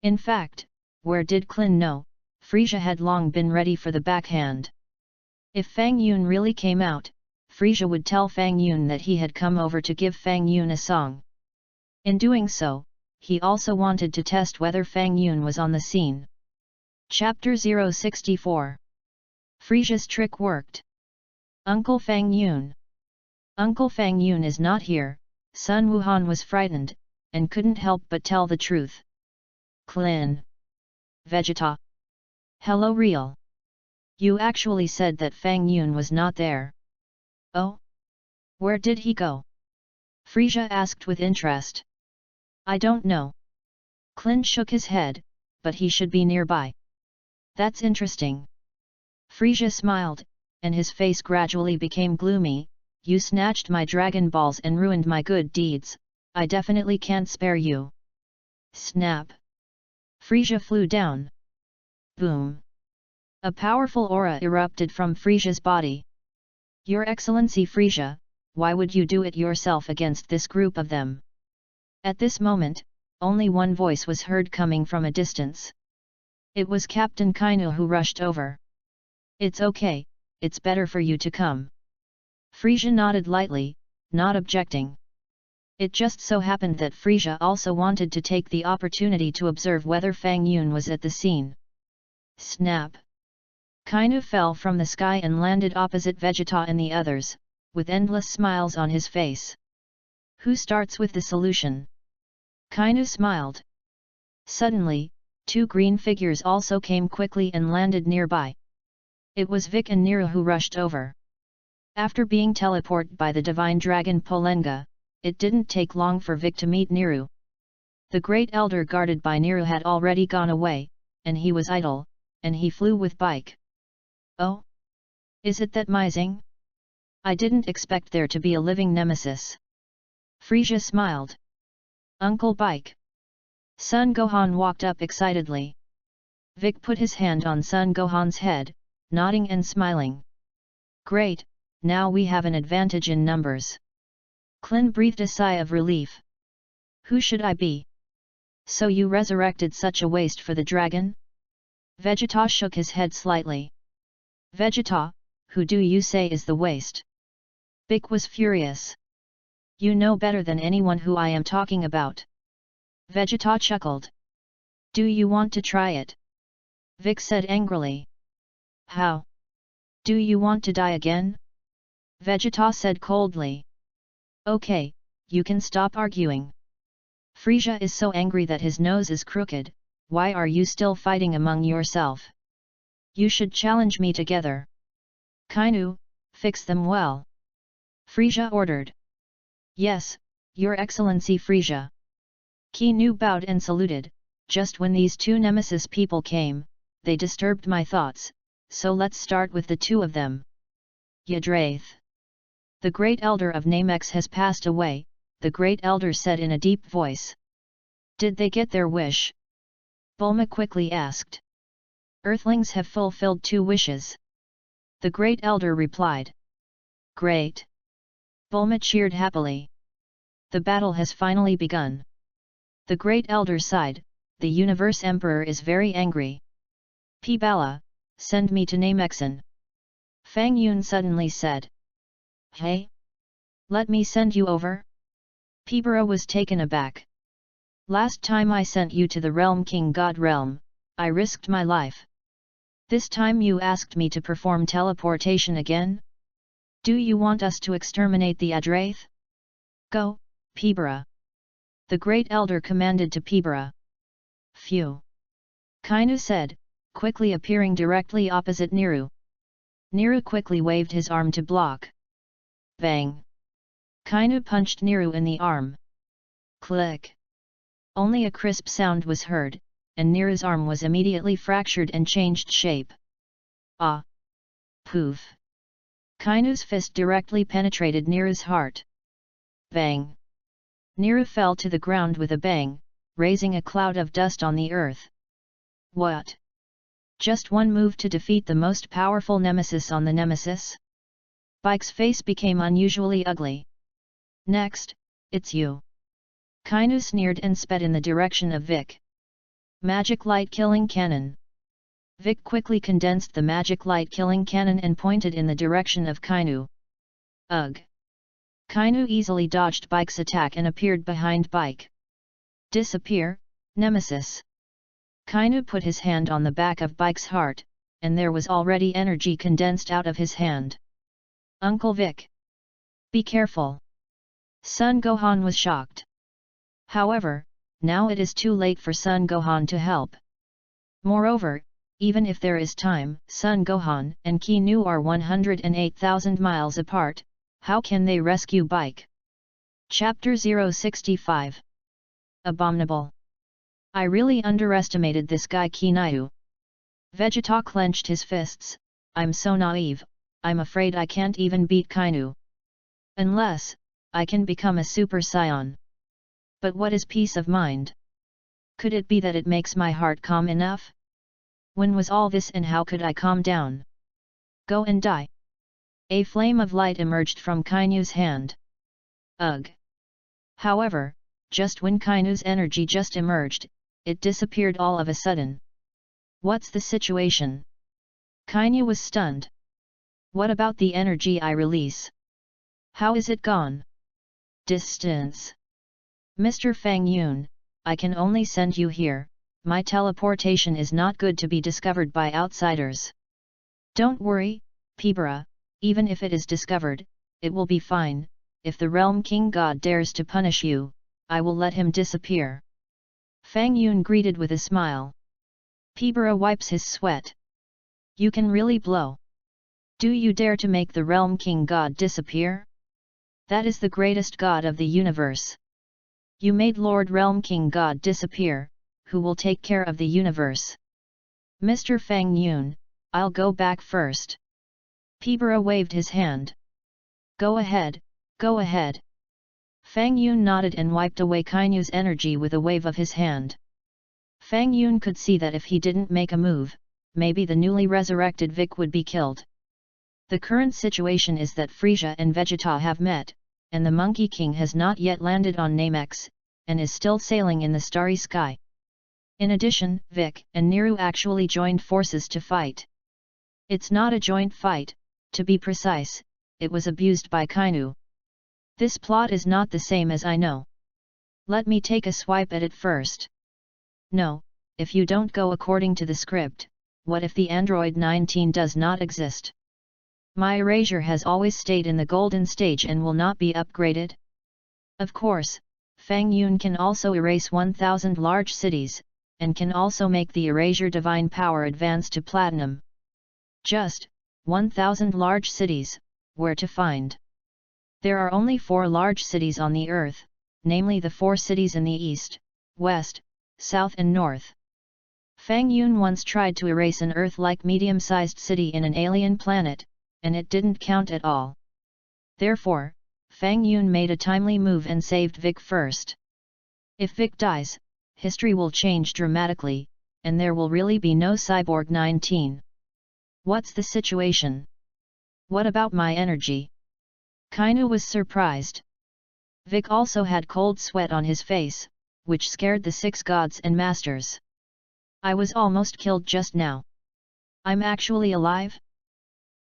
In fact, where did Klin know, Frieza had long been ready for the backhand. If Fang Yun really came out, Frieza would tell Fang Yun that he had come over to give Fang Yun a song. In doing so, he also wanted to test whether Fang Yun was on the scene. Chapter 064. Frieza's trick worked. Uncle Fang Yun. Uncle Fang Yun is not here. Sun Wuhan was frightened, and couldn't help but tell the truth. Klin. Vegeta. Hello real. You actually said that Fang Yun was not there. Oh? Where did he go? Frieza asked with interest. I don't know. Klin shook his head, but he should be nearby. That's interesting. Frieza smiled, and his face gradually became gloomy. You snatched my Dragon Balls and ruined my good deeds, I definitely can't spare you. Snap! Frieza flew down. Boom! A powerful aura erupted from Frieza's body. Your Excellency Frieza, why would you do it yourself against this group of them? At this moment, only one voice was heard coming from a distance. It was Captain Kainu who rushed over. It's okay, it's better for you to come. Frieza nodded lightly, not objecting. It just so happened that Frieza also wanted to take the opportunity to observe whether Fang Yun was at the scene. Snap! Kainu fell from the sky and landed opposite Vegeta and the others, with endless smiles on his face. Who starts with the solution? Kainu smiled. Suddenly, 2 green figures also came quickly and landed nearby. It was Vic and Nero who rushed over. After being teleported by the divine dragon Polenga, it didn't take long for Vic to meet Nero. The Great Elder guarded by Nero had already gone away, and he was idle, and he flew with Bike. Oh? Is it that Mizing? I didn't expect there to be a living nemesis. Frisia smiled. Uncle Bike. Sun Gohan walked up excitedly. Vic put his hand on Sun Gohan's head, nodding and smiling. Great, now we have an advantage in numbers. Klin breathed a sigh of relief. Who should I be? So you resurrected such a waste for the dragon? Vegeta shook his head slightly. Vegeta, who do you say is the waste? Vic was furious. You know better than anyone who I am talking about. Vegeta chuckled. Do you want to try it? Vic said angrily. How? Do you want to die again? Vegeta said coldly. Okay, you can stop arguing. Frisia is so angry that his nose is crooked. Why are you still fighting among yourself? You should challenge me together. Kainu, fix them well. Frisia ordered. Yes, Your Excellency Frisia. Kainu bowed and saluted. Just when these two nemesis people came, they disturbed my thoughts, so let's start with the two of them. Yadraith. The Great Elder of Namex has passed away, the Great Elder said in a deep voice. Did they get their wish? Bulma quickly asked. Earthlings have fulfilled 2 wishes. The Great Elder replied. Great! Bulma cheered happily. The battle has finally begun. The Great Elder sighed, the Universe Emperor is very angry. P-Bala, send me to Namexan. Fang Yun suddenly said. Hey? Let me send you over? P-Bara was taken aback. Last time I sent you to the Realm King God Realm, I risked my life. This time you asked me to perform teleportation again? Do you want us to exterminate the Adraith? Go, P-Bara. The Great Elder commanded to P-Bara. Phew! Kainu said, quickly appearing directly opposite Niru. Niru quickly waved his arm to block. Bang! Kainu punched Niru in the arm. Click! Only a crisp sound was heard, and Niru's arm was immediately fractured and changed shape. Ah! Poof! Kainu's fist directly penetrated Niru's heart. Bang! Niru fell to the ground with a bang, raising a cloud of dust on the earth. What? Just one move to defeat the most powerful nemesis on the nemesis? Bike's face became unusually ugly. Next, it's you. Kainu sneered and sped in the direction of Vic. Magic Light Killing Cannon. Vic quickly condensed the Magic Light Killing Cannon and pointed in the direction of Kainu. Ugh! Kainu easily dodged Bike's attack and appeared behind Bike. Disappear, Nemesis! Kainu put his hand on the back of Bike's heart, and there was already energy condensed out of his hand. Uncle Vic! Be careful! Son Gohan was shocked. However, now it is too late for Son Gohan to help. Moreover, even if there is time, Son Gohan and Kainu are 108,000 miles apart, how can they rescue Bike? Chapter 065. Abominable. I really underestimated this guy Kainu. Vegeta clenched his fists. I'm so naive, I'm afraid I can't even beat Kainu. Unless, I can become a Super Saiyan. But what is peace of mind? Could it be that it makes my heart calm enough? When was all this and how could I calm down? Go and die. A flame of light emerged from Kainu's hand. Ugh! However, just when Kainu's energy just emerged, it disappeared all of a sudden. What's the situation? Kainu was stunned. What about the energy I release? How is it gone? Distance. Mr. Fang Yun, I can only send you here, my teleportation is not good to be discovered by outsiders. Don't worry, P-Bara, even if it is discovered, it will be fine, if the Realm King God dares to punish you, I will let him disappear. Fang Yun greeted with a smile. P-Bara wipes his sweat. You can really blow. Do you dare to make the Realm King God disappear? That is the greatest god of the universe. You made Lord Realm King God disappear, who will take care of the universe? Mr. Fang Yun, I'll go back first. P-Bara waved his hand. Go ahead, go ahead. Fang Yun nodded and wiped away Kainu's energy with a wave of his hand. Fang Yun could see that if he didn't make a move, maybe the newly resurrected Vic would be killed. The current situation is that Frisia and Vegeta have met, and the Monkey King has not yet landed on Namex, and is still sailing in the starry sky. In addition, Vic and Niru actually joined forces to fight. It's not a joint fight, to be precise, it was abused by Kainu. This plot is not the same as I know. Let me take a swipe at it first. No, if you don't go according to the script, what if the Android 19 does not exist? My erasure has always stayed in the golden stage and will not be upgraded? Of course, Fang Yun can also erase 1000 large cities, and can also make the erasure divine power advance to platinum. Just 1000 large cities, where to find? There are only 4 large cities on the earth, namely the 4 cities in the east, west, south and north. Fang Yun once tried to erase an Earth-like medium-sized city in an alien planet, and it didn't count at all. Therefore, Fang Yun made a timely move and saved Vic first. If Vic dies, history will change dramatically, and there will really be no Cyborg 19. What's the situation? What about my energy? Kainu was surprised. Vic also had cold sweat on his face, which scared the 6 gods and masters. I was almost killed just now. I'm actually alive?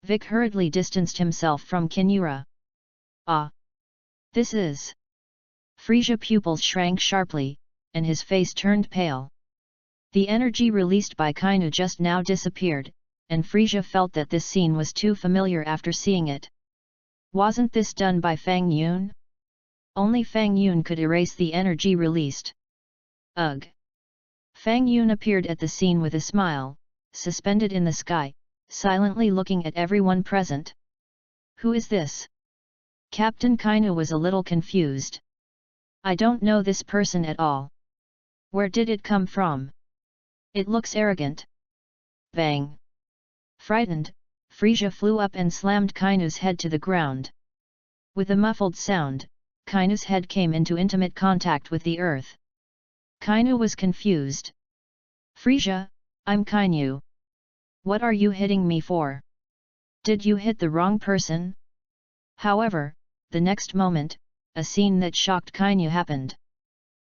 Vic hurriedly distanced himself from Kinura. Ah! This is... Frisia pupils shrank sharply, and his face turned pale. The energy released by Kainu just now disappeared, and Frisia felt that this scene was too familiar after seeing it. Wasn't this done by Fang Yun? Only Fang Yun could erase the energy released. Ugh! Fang Yun appeared at the scene with a smile, suspended in the sky, silently looking at everyone present. Who is this? Captain Kainu was a little confused. I don't know this person at all. Where did it come from? It looks arrogant. Bang! Frightened, Frisia flew up and slammed Kainu's head to the ground. With a muffled sound, Kainu's head came into intimate contact with the earth. Kainu was confused. Frisia, I'm Kainu. What are you hitting me for? Did you hit the wrong person? However, the next moment, a scene that shocked Kainu happened.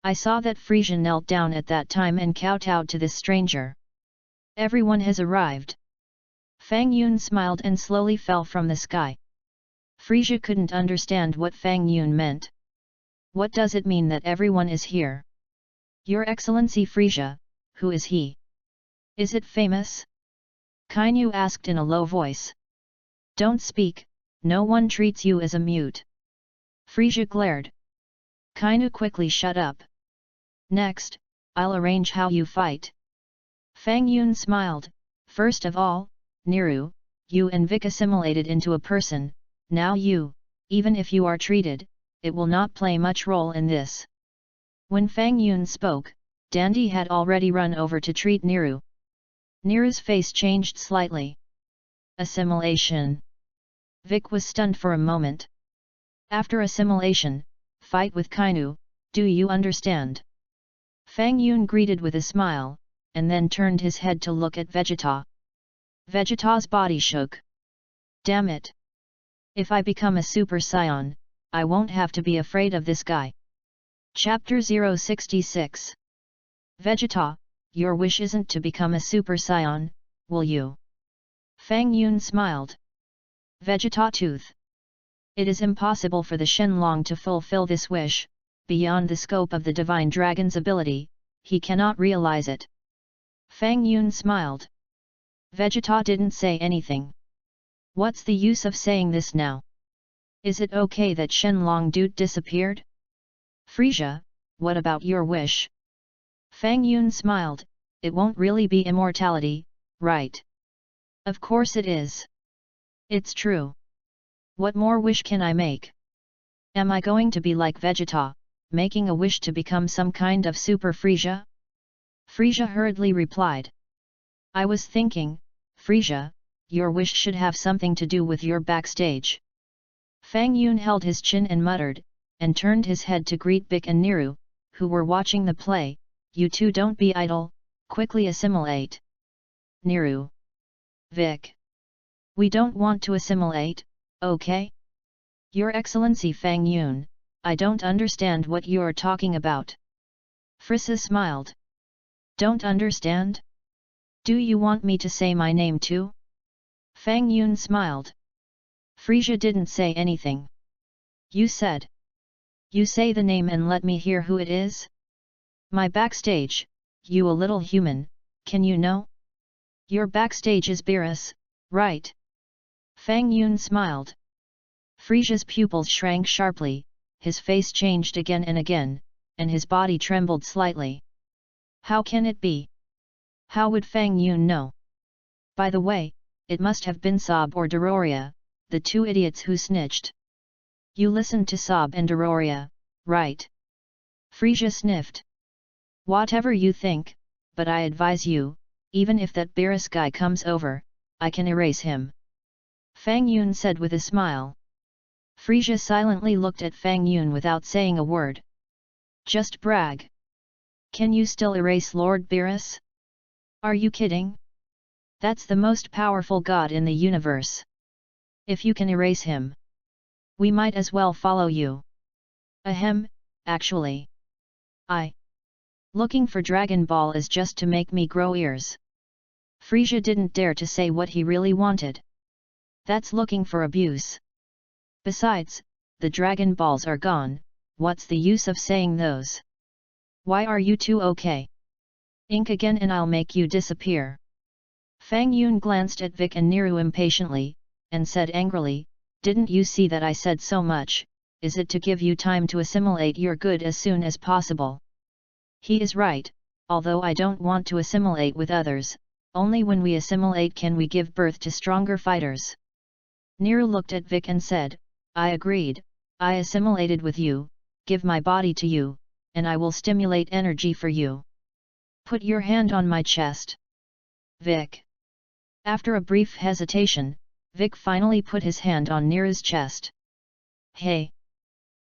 I saw that Frisia knelt down at that time and kowtowed to this stranger. Everyone has arrived. Fang Yun smiled and slowly fell from the sky. Frisia couldn't understand what Fang Yun meant. What does it mean that everyone is here? Your Excellency Frisia, who is he? Is it famous? Kainu asked in a low voice. Don't speak, no one treats you as a mute. Frisia glared. Kainu quickly shut up. Next, I'll arrange how you fight. Fang Yun smiled. First of all, Niru, you and Vic assimilated into a person, now you, even if you are treated, it will not play much role in this. When Fang Yun spoke, Dandy had already run over to treat Niru. Niru's face changed slightly. Assimilation. Vic was stunned for a moment. After assimilation, fight with Kainu, do you understand? Fang Yun greeted with a smile, and then turned his head to look at Vegeta. Vegeta's body shook. Damn it! If I become a Super Saiyan, I won't have to be afraid of this guy. Chapter 066. Vegeta, your wish isn't to become a Super Saiyan, will you? Fang Yun smiled. Vegeta Tooth. It is impossible for the Shenlong to fulfill this wish, beyond the scope of the Divine Dragon's ability, he cannot realize it. Fang Yun smiled. Vegeta didn't say anything. What's the use of saying this now? Is it okay that Shenlong dude disappeared? Frisia, what about your wish? Fang Yun smiled, it won't really be immortality, right? Of course it is. It's true. What more wish can I make? Am I going to be like Vegeta, making a wish to become some kind of Super Frisia? Frisia hurriedly replied. I was thinking, Frisia, your wish should have something to do with your backstage. Fang Yun held his chin and muttered, and turned his head to greet Vic and Niru, who were watching the play. You two don't be idle, quickly assimilate. Niru. Vic. We don't want to assimilate, okay? Your Excellency Fang Yun, I don't understand what you're talking about. Frisa smiled. Don't understand? Do you want me to say my name too? Fang Yun smiled. Frisia didn't say anything. You said. You say the name and let me hear who it is? My backstage, you a little human, can you know? Your backstage is Beerus, right? Fang Yun smiled. Frisia's pupils shrank sharply, his face changed again and again, and his body trembled slightly. How can it be? How would Fang Yun know? By the way, it must have been Sob or Dororia, the two idiots who snitched. You listened to Sob and Dororia, right? Frisia sniffed. Whatever you think, but I advise you, even if that Beerus guy comes over, I can erase him. Fang Yun said with a smile. Frisia silently looked at Fang Yun without saying a word. Just brag. Can you still erase Lord Beerus? Are you kidding? That's the most powerful god in the universe. If you can erase him, we might as well follow you. Ahem, actually. Looking for Dragon Ball is just to make me grow ears. Frisia didn't dare to say what he really wanted. That's looking for abuse. Besides, the Dragon Balls are gone, what's the use of saying those? Why are you two okay? Ink again and I'll make you disappear. Fang Yun glanced at Vic and Niru impatiently, and said angrily, didn't you see that I said so much, is it to give you time to assimilate your good as soon as possible? He is right, although I don't want to assimilate with others, only when we assimilate can we give birth to stronger fighters. Niru looked at Vic and said, I agreed, I assimilated with you, give my body to you, and I will stimulate energy for you. Put your hand on my chest. Vic. After a brief hesitation, Vic finally put his hand on Niru's chest. Hey!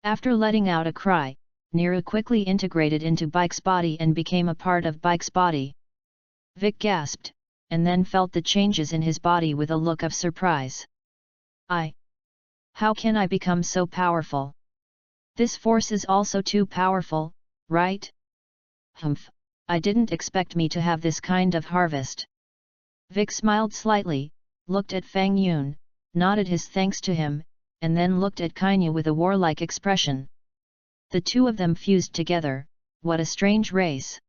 After letting out a cry, Niru quickly integrated into Bike's body and became a part of Bike's body. Vic gasped, and then felt the changes in his body with a look of surprise. How can I become so powerful? This force is also too powerful, right? Humph, I didn't expect me to have this kind of harvest. Vic smiled slightly, looked at Fang Yun, nodded his thanks to him, and then looked at Kainu with a warlike expression. The two of them fused together, what a strange race.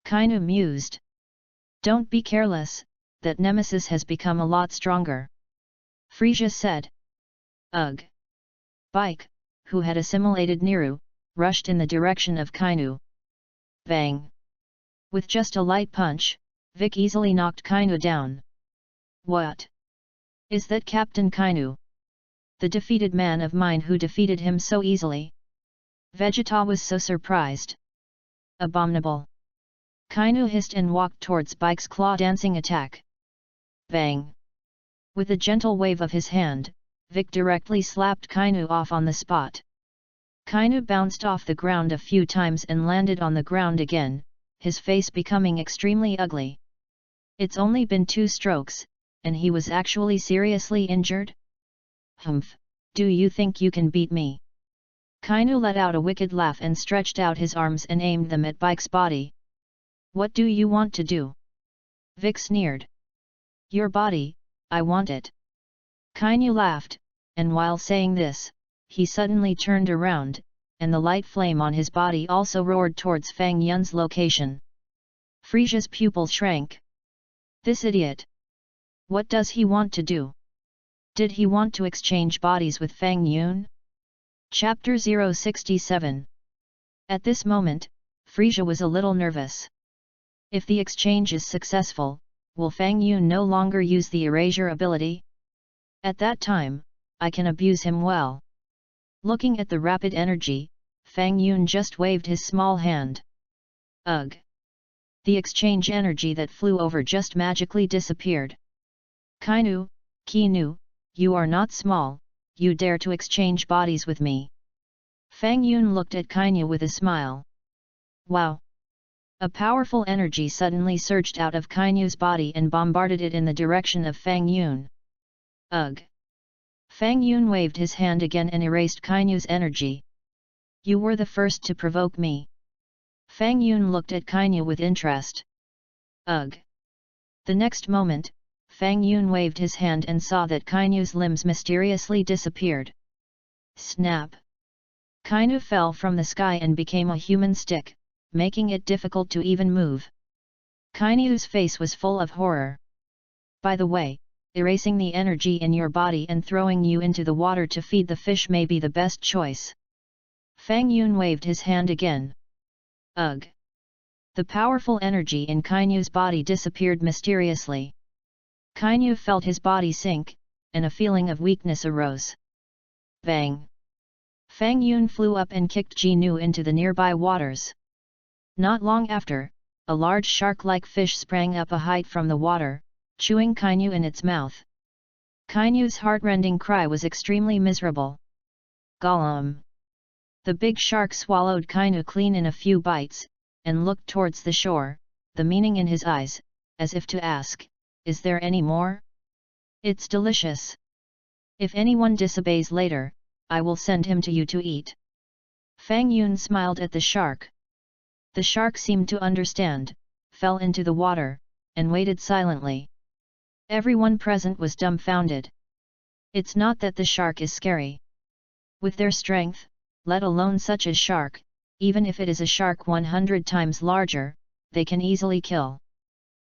Kainu mused. Don't be careless, that nemesis has become a lot stronger. Frisia said. Ugh. Bike, who had assimilated Niru, rushed in the direction of Kainu. Bang! With just a light punch, Vic easily knocked Kainu down. What? Is that Captain Kainu? The defeated man of mine who defeated him so easily? Vegeta was so surprised. Abominable! Kainu hissed and walked towards Bike's claw-dancing attack. Bang! With a gentle wave of his hand, Vic directly slapped Kainu off on the spot. Kainu bounced off the ground a few times and landed on the ground again, his face becoming extremely ugly. It's only been 2 strokes, and he was actually seriously injured? Humph, do you think you can beat me? Kainu let out a wicked laugh and stretched out his arms and aimed them at Bike's body. What do you want to do? Vic sneered. Your body, I want it. Kainu laughed, and while saying this, he suddenly turned around, and the light flame on his body also roared towards Fang Yun's location. Frisia's pupil shrank. This idiot! What does he want to do? Did he want to exchange bodies with Fang Yun? Chapter 067. At this moment, Frisia was a little nervous. If the exchange is successful, will Fang Yun no longer use the erasure ability? At that time, I can abuse him well. Looking at the rapid energy, Fang Yun just waved his small hand. Ugh! The exchange energy that flew over just magically disappeared. Kainu, you are not small, you dare to exchange bodies with me? Fang Yun looked at Kainu with a smile. Wow! A powerful energy suddenly surged out of Kainu's body and bombarded it in the direction of Fang Yun. Ugh! Fang Yun waved his hand again and erased Kainu's energy. You were the first to provoke me. Fang Yun looked at Kainu with interest. Ugh! The next moment, Fang Yun waved his hand and saw that Kainu's limbs mysteriously disappeared. Snap! Kainu fell from the sky and became a human stick, making it difficult to even move. Kainu's face was full of horror. By the way, erasing the energy in your body and throwing you into the water to feed the fish may be the best choice. Fang Yun waved his hand again. Ugh! The powerful energy in Kainu's body disappeared mysteriously. Kainu felt his body sink, and a feeling of weakness arose. Bang! Fang Yun flew up and kicked Ji-nu into the nearby waters. Not long after, a large shark-like fish sprang up a height from the water, chewing Kainu in its mouth. Kainu's heart-rending cry was extremely miserable. Gollum! The big shark swallowed Kainu clean in a few bites, and looked towards the shore, the meaning in his eyes, as if to ask, is there any more? It's delicious. If anyone disobeys later, I will send him to you to eat. Fang Yun smiled at the shark. The shark seemed to understand, fell into the water, and waited silently. Everyone present was dumbfounded. It's not that the shark is scary. With their strength, let alone such a shark, even if it is a shark 100 times larger, they can easily kill.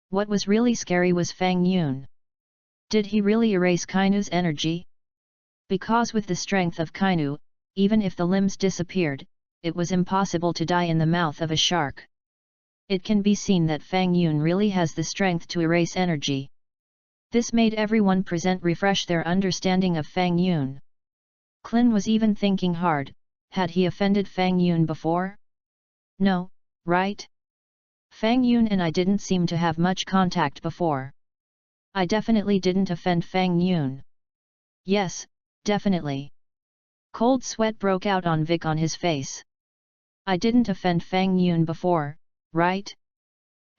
What was really scary was Fang Yun. Did he really erase Kainu's energy? Because with the strength of Kainu, even if the limbs disappeared, it was impossible to die in the mouth of a shark. It can be seen that Fang Yun really has the strength to erase energy. This made everyone present refresh their understanding of Fang Yun. Clin was even thinking hard, had he offended Fang Yun before? No, right? Fang Yun and I didn't seem to have much contact before. I definitely didn't offend Fang Yun. Yes, definitely. Cold sweat broke out on Vic on his face. I didn't offend Fang Yun before, right?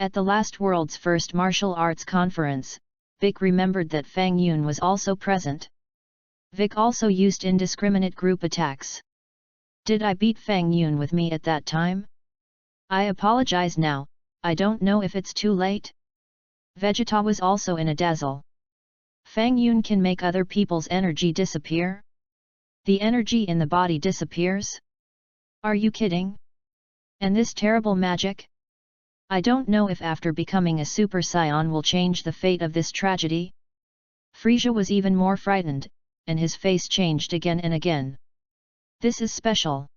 At the last world's first martial arts conference, Vic remembered that Fang Yun was also present. Vic also used indiscriminate group attacks. Did I beat Fang Yun with me at that time? I apologize now, I don't know if it's too late. Vegeta was also in a dazzle. Fang Yun can make other people's energy disappear? The energy in the body disappears? Are you kidding? And this terrible magic? I don't know if after becoming a Super Saiyan will change the fate of this tragedy. Frieza was even more frightened, and his face changed again and again. This is special.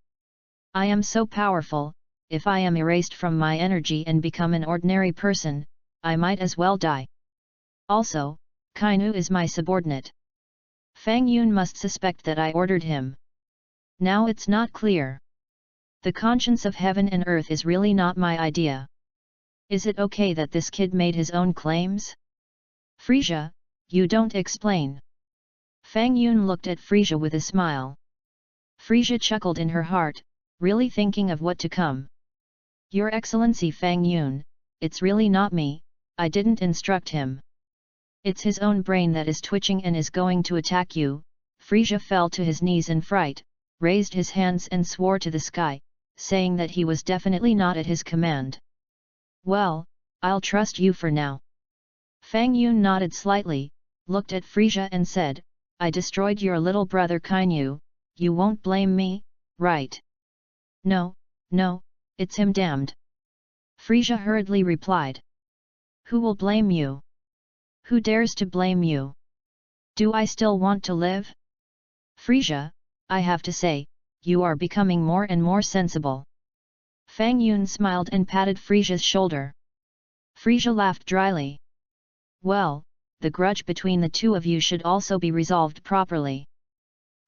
I am so powerful, if I am erased from my energy and become an ordinary person, I might as well die. Also, Kainu is my subordinate. Fang Yun must suspect that I ordered him. Now it's not clear. The conscience of heaven and earth is really not my idea. Is it okay that this kid made his own claims? Frieza, you don't explain. Fang Yun looked at Frieza with a smile. Frieza chuckled in her heart, really thinking of what to come. Your Excellency Fang Yun, it's really not me, I didn't instruct him. It's his own brain that is twitching and is going to attack you. Frieza fell to his knees in fright, raised his hands and swore to the sky, saying that he was definitely not at his command. Well, I'll trust you for now. Fang Yun nodded slightly, looked at Frieza and said, I destroyed your little brother Kainu, you won't blame me, right? No, it's him damned. Frieza hurriedly replied. Who will blame you? Who dares to blame you? Do I still want to live? Frieza, I have to say, you are becoming more and more sensible. Fang Yun smiled and patted Frieza's shoulder. Frieza laughed dryly. Well, the grudge between the two of you should also be resolved properly.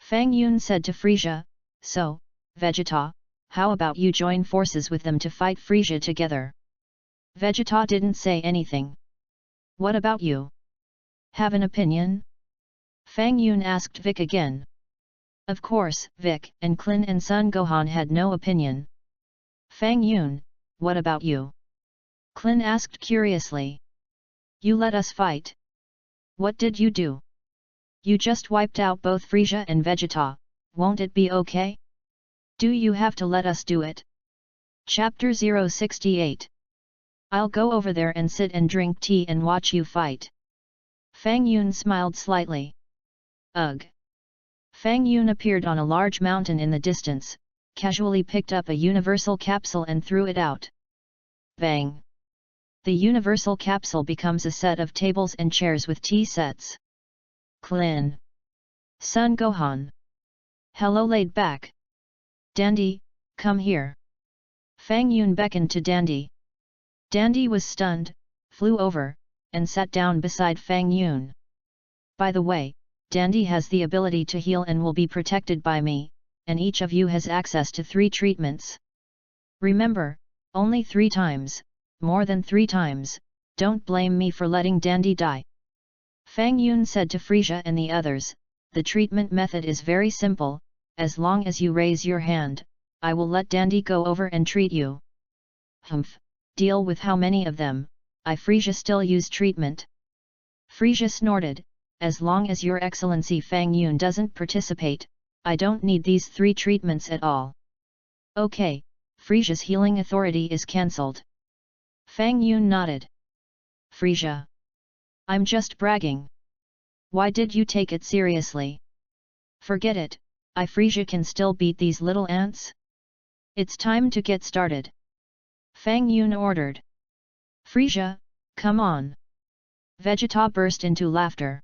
Fang Yun said to Frieza, so, Vegeta, how about you join forces with them to fight Frieza together? Vegeta didn't say anything. What about you? Have an opinion? Fang Yun asked Vic again. Of course, Vic and Klin and Sun Gohan had no opinion. Fang Yun, what about you? Klin asked curiously. You let us fight. What did you do? You just wiped out both Frieza and Vegeta, won't it be okay? Do you have to let us do it? Chapter 068. I'll go over there and sit and drink tea and watch you fight. Fang Yun smiled slightly. Ugh. Fang Yun appeared on a large mountain in the distance, casually picked up a universal capsule and threw it out. Bang! The universal capsule becomes a set of tables and chairs with tea sets. Klin. Sun Gohan. Hello laid back. Dandy, come here. Fang Yun beckoned to Dandy. Dandy was stunned, flew over, and sat down beside Fang Yun. By the way, Dandy has the ability to heal and will be protected by me, and each of you has access to 3 treatments. Remember, only 3 times, more than 3 times, don't blame me for letting Dandy die. Fang Yun said to Frieza and the others, the treatment method is very simple, as long as you raise your hand, I will let Dandy go over and treat you. Humph, deal with how many of them, Frieza still use treatment. Frieza snorted, as long as your excellency Fang Yun doesn't participate, I don't need these 3 treatments at all. Okay, Frieza's healing authority is cancelled. Fang Yun nodded. Frieza. I'm just bragging. Why did you take it seriously? Forget it, Frieza can still beat these little ants? It's time to get started. Fang Yun ordered. Frieza, come on. Vegeta burst into laughter.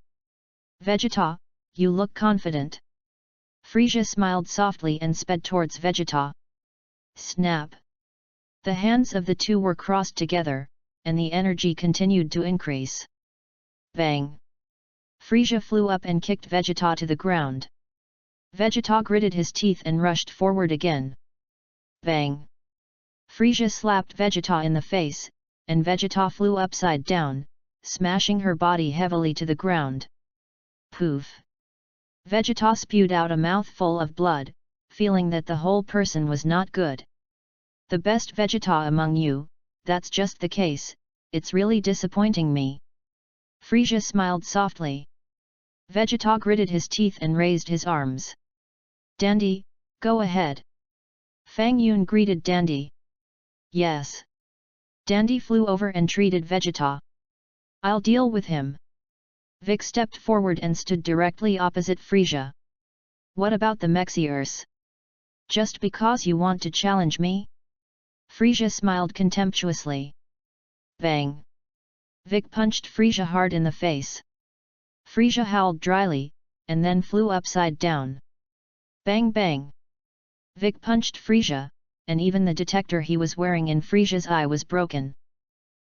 Vegeta, you look confident. Frieza smiled softly and sped towards Vegeta. Snap! The hands of the two were crossed together, and the energy continued to increase. Bang! Frieza flew up and kicked Vegeta to the ground. Vegeta gritted his teeth and rushed forward again. Bang! Frieza slapped Vegeta in the face, and Vegeta flew upside down, smashing her body heavily to the ground. Poof! Vegeta spewed out a mouthful of blood, feeling that the whole person was not good. The best Vegeta among you, that's just the case, it's really disappointing me. Frieza smiled softly. Vegeta gritted his teeth and raised his arms. Dandy, go ahead. Fang Yun greeted Dandy. Yes. Dandy flew over and treated Vegeta. I'll deal with him. Vic stepped forward and stood directly opposite Frieza. What about the Mexiers? Just because you want to challenge me? Frieza smiled contemptuously. Bang! Vic punched Frieza hard in the face. Frieza howled dryly, and then flew upside down. Bang bang! Vic punched Frieza, and even the detector he was wearing in Frieza's eye was broken.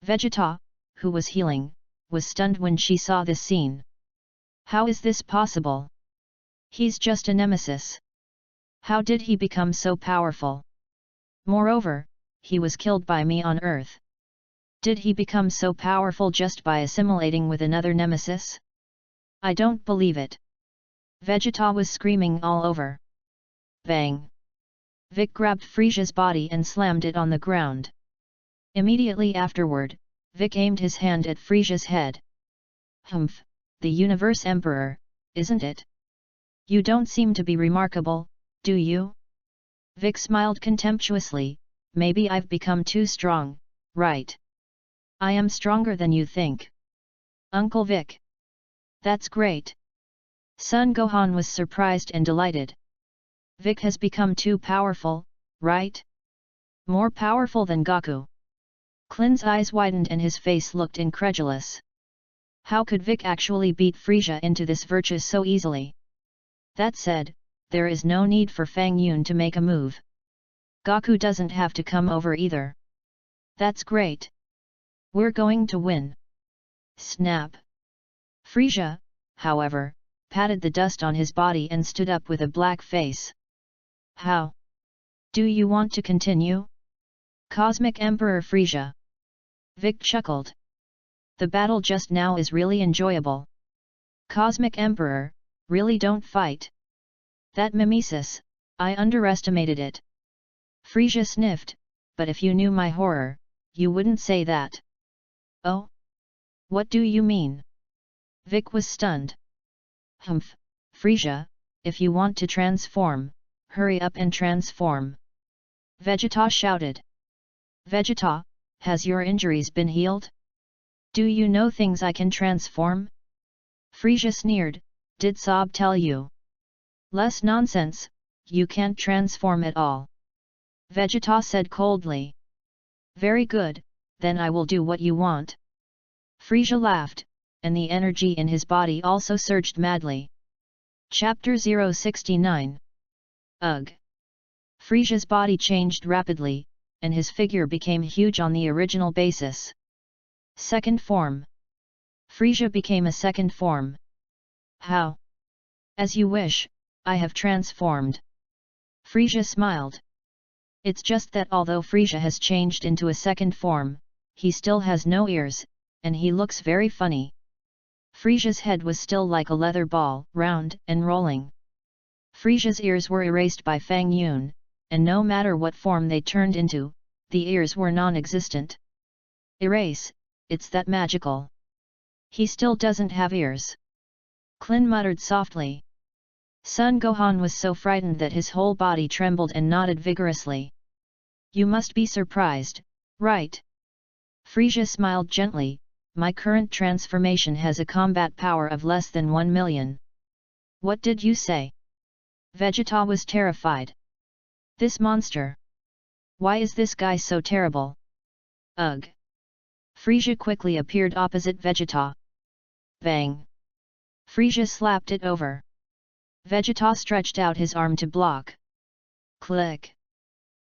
Vegeta, who was healing, was stunned when she saw this scene. How is this possible? He's just a nemesis. How did he become so powerful? Moreover, he was killed by me on Earth. Did he become so powerful just by assimilating with another nemesis? I don't believe it. Vegeta was screaming all over. Bang! Vic grabbed Frieza's body and slammed it on the ground. Immediately afterward, Vic aimed his hand at Frieza's head. Humph, the Universe Emperor, isn't it? You don't seem to be remarkable, do you? Vic smiled contemptuously, maybe I've become too strong, right? I am stronger than you think. Uncle Vic. That's great. Son Gohan was surprised and delighted. Vic has become too powerful, right? More powerful than Goku. Klin's eyes widened and his face looked incredulous. How could Vic actually beat Frieza into this virtue so easily? That said, there is no need for Fang Yun to make a move. Goku doesn't have to come over either. That's great. We're going to win. Snap. Frieza, however, patted the dust on his body and stood up with a black face. How? Do you want to continue? Cosmic Emperor Frieza. Vic chuckled. The battle just now is really enjoyable. Cosmic Emperor, really don't fight. That mimesis, I underestimated it. Frisia sniffed, but if you knew my horror, you wouldn't say that. Oh? What do you mean? Vic was stunned. Humph, Frisia, if you want to transform, hurry up and transform. Vegeta shouted. Vegeta, has your injuries been healed? Do you know things I can transform? Frisia sneered, did Sob tell you? Less nonsense, you can't transform at all. Vegeta said coldly. Very good, then I will do what you want. Frisia laughed, and the energy in his body also surged madly. Chapter 069. Ugh! Frisia's body changed rapidly, and his figure became huge on the original basis. Second form. Frisia became a second form. How? As you wish, I have transformed. Frisia smiled. It's just that although Frisia has changed into a second form, he still has no ears, and he looks very funny. Frisia's head was still like a leather ball, round and rolling. Frisia's ears were erased by Fang Yun, and no matter what form they turned into, the ears were non-existent. Erase, it's that magical. He still doesn't have ears. Klin muttered softly. Son Gohan was so frightened that his whole body trembled and nodded vigorously. You must be surprised, right? Frisia smiled gently. My current transformation has a combat power of less than 1 million. What did you say? Vegeta was terrified. This monster. Why is this guy so terrible? Ugh! Frisia quickly appeared opposite Vegeta. Bang! Frisia slapped it over. Vegeta stretched out his arm to block. Click!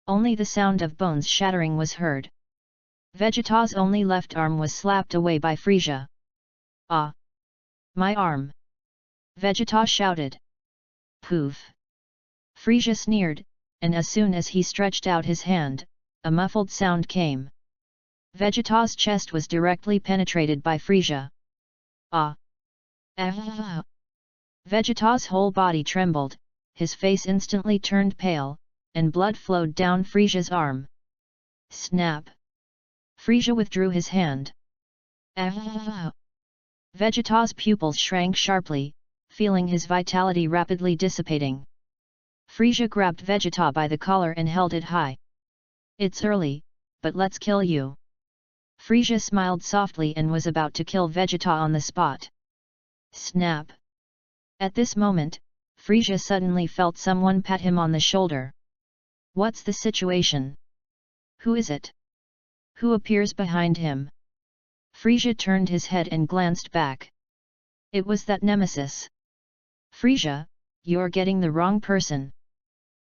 Only the sound of bones shattering was heard. Vegeta's only left arm was slapped away by Frisia. Ah! My arm! Vegeta shouted. Poof! Frisia sneered, and as soon as he stretched out his hand, a muffled sound came. Vegeta's chest was directly penetrated by Frisia. Ah! Ah! Vegeta's whole body trembled, his face instantly turned pale, and blood flowed down Frisia's arm. Snap! Frisia withdrew his hand. Ah! Vegeta's pupils shrank sharply, feeling his vitality rapidly dissipating. Frisia grabbed Vegeta by the collar and held it high. It's early, but let's kill you. Frisia smiled softly and was about to kill Vegeta on the spot. Snap! At this moment, Frisia suddenly felt someone pat him on the shoulder. What's the situation? Who is it? Who appears behind him? Frisia turned his head and glanced back. It was that nemesis. Frisia, you're getting the wrong person.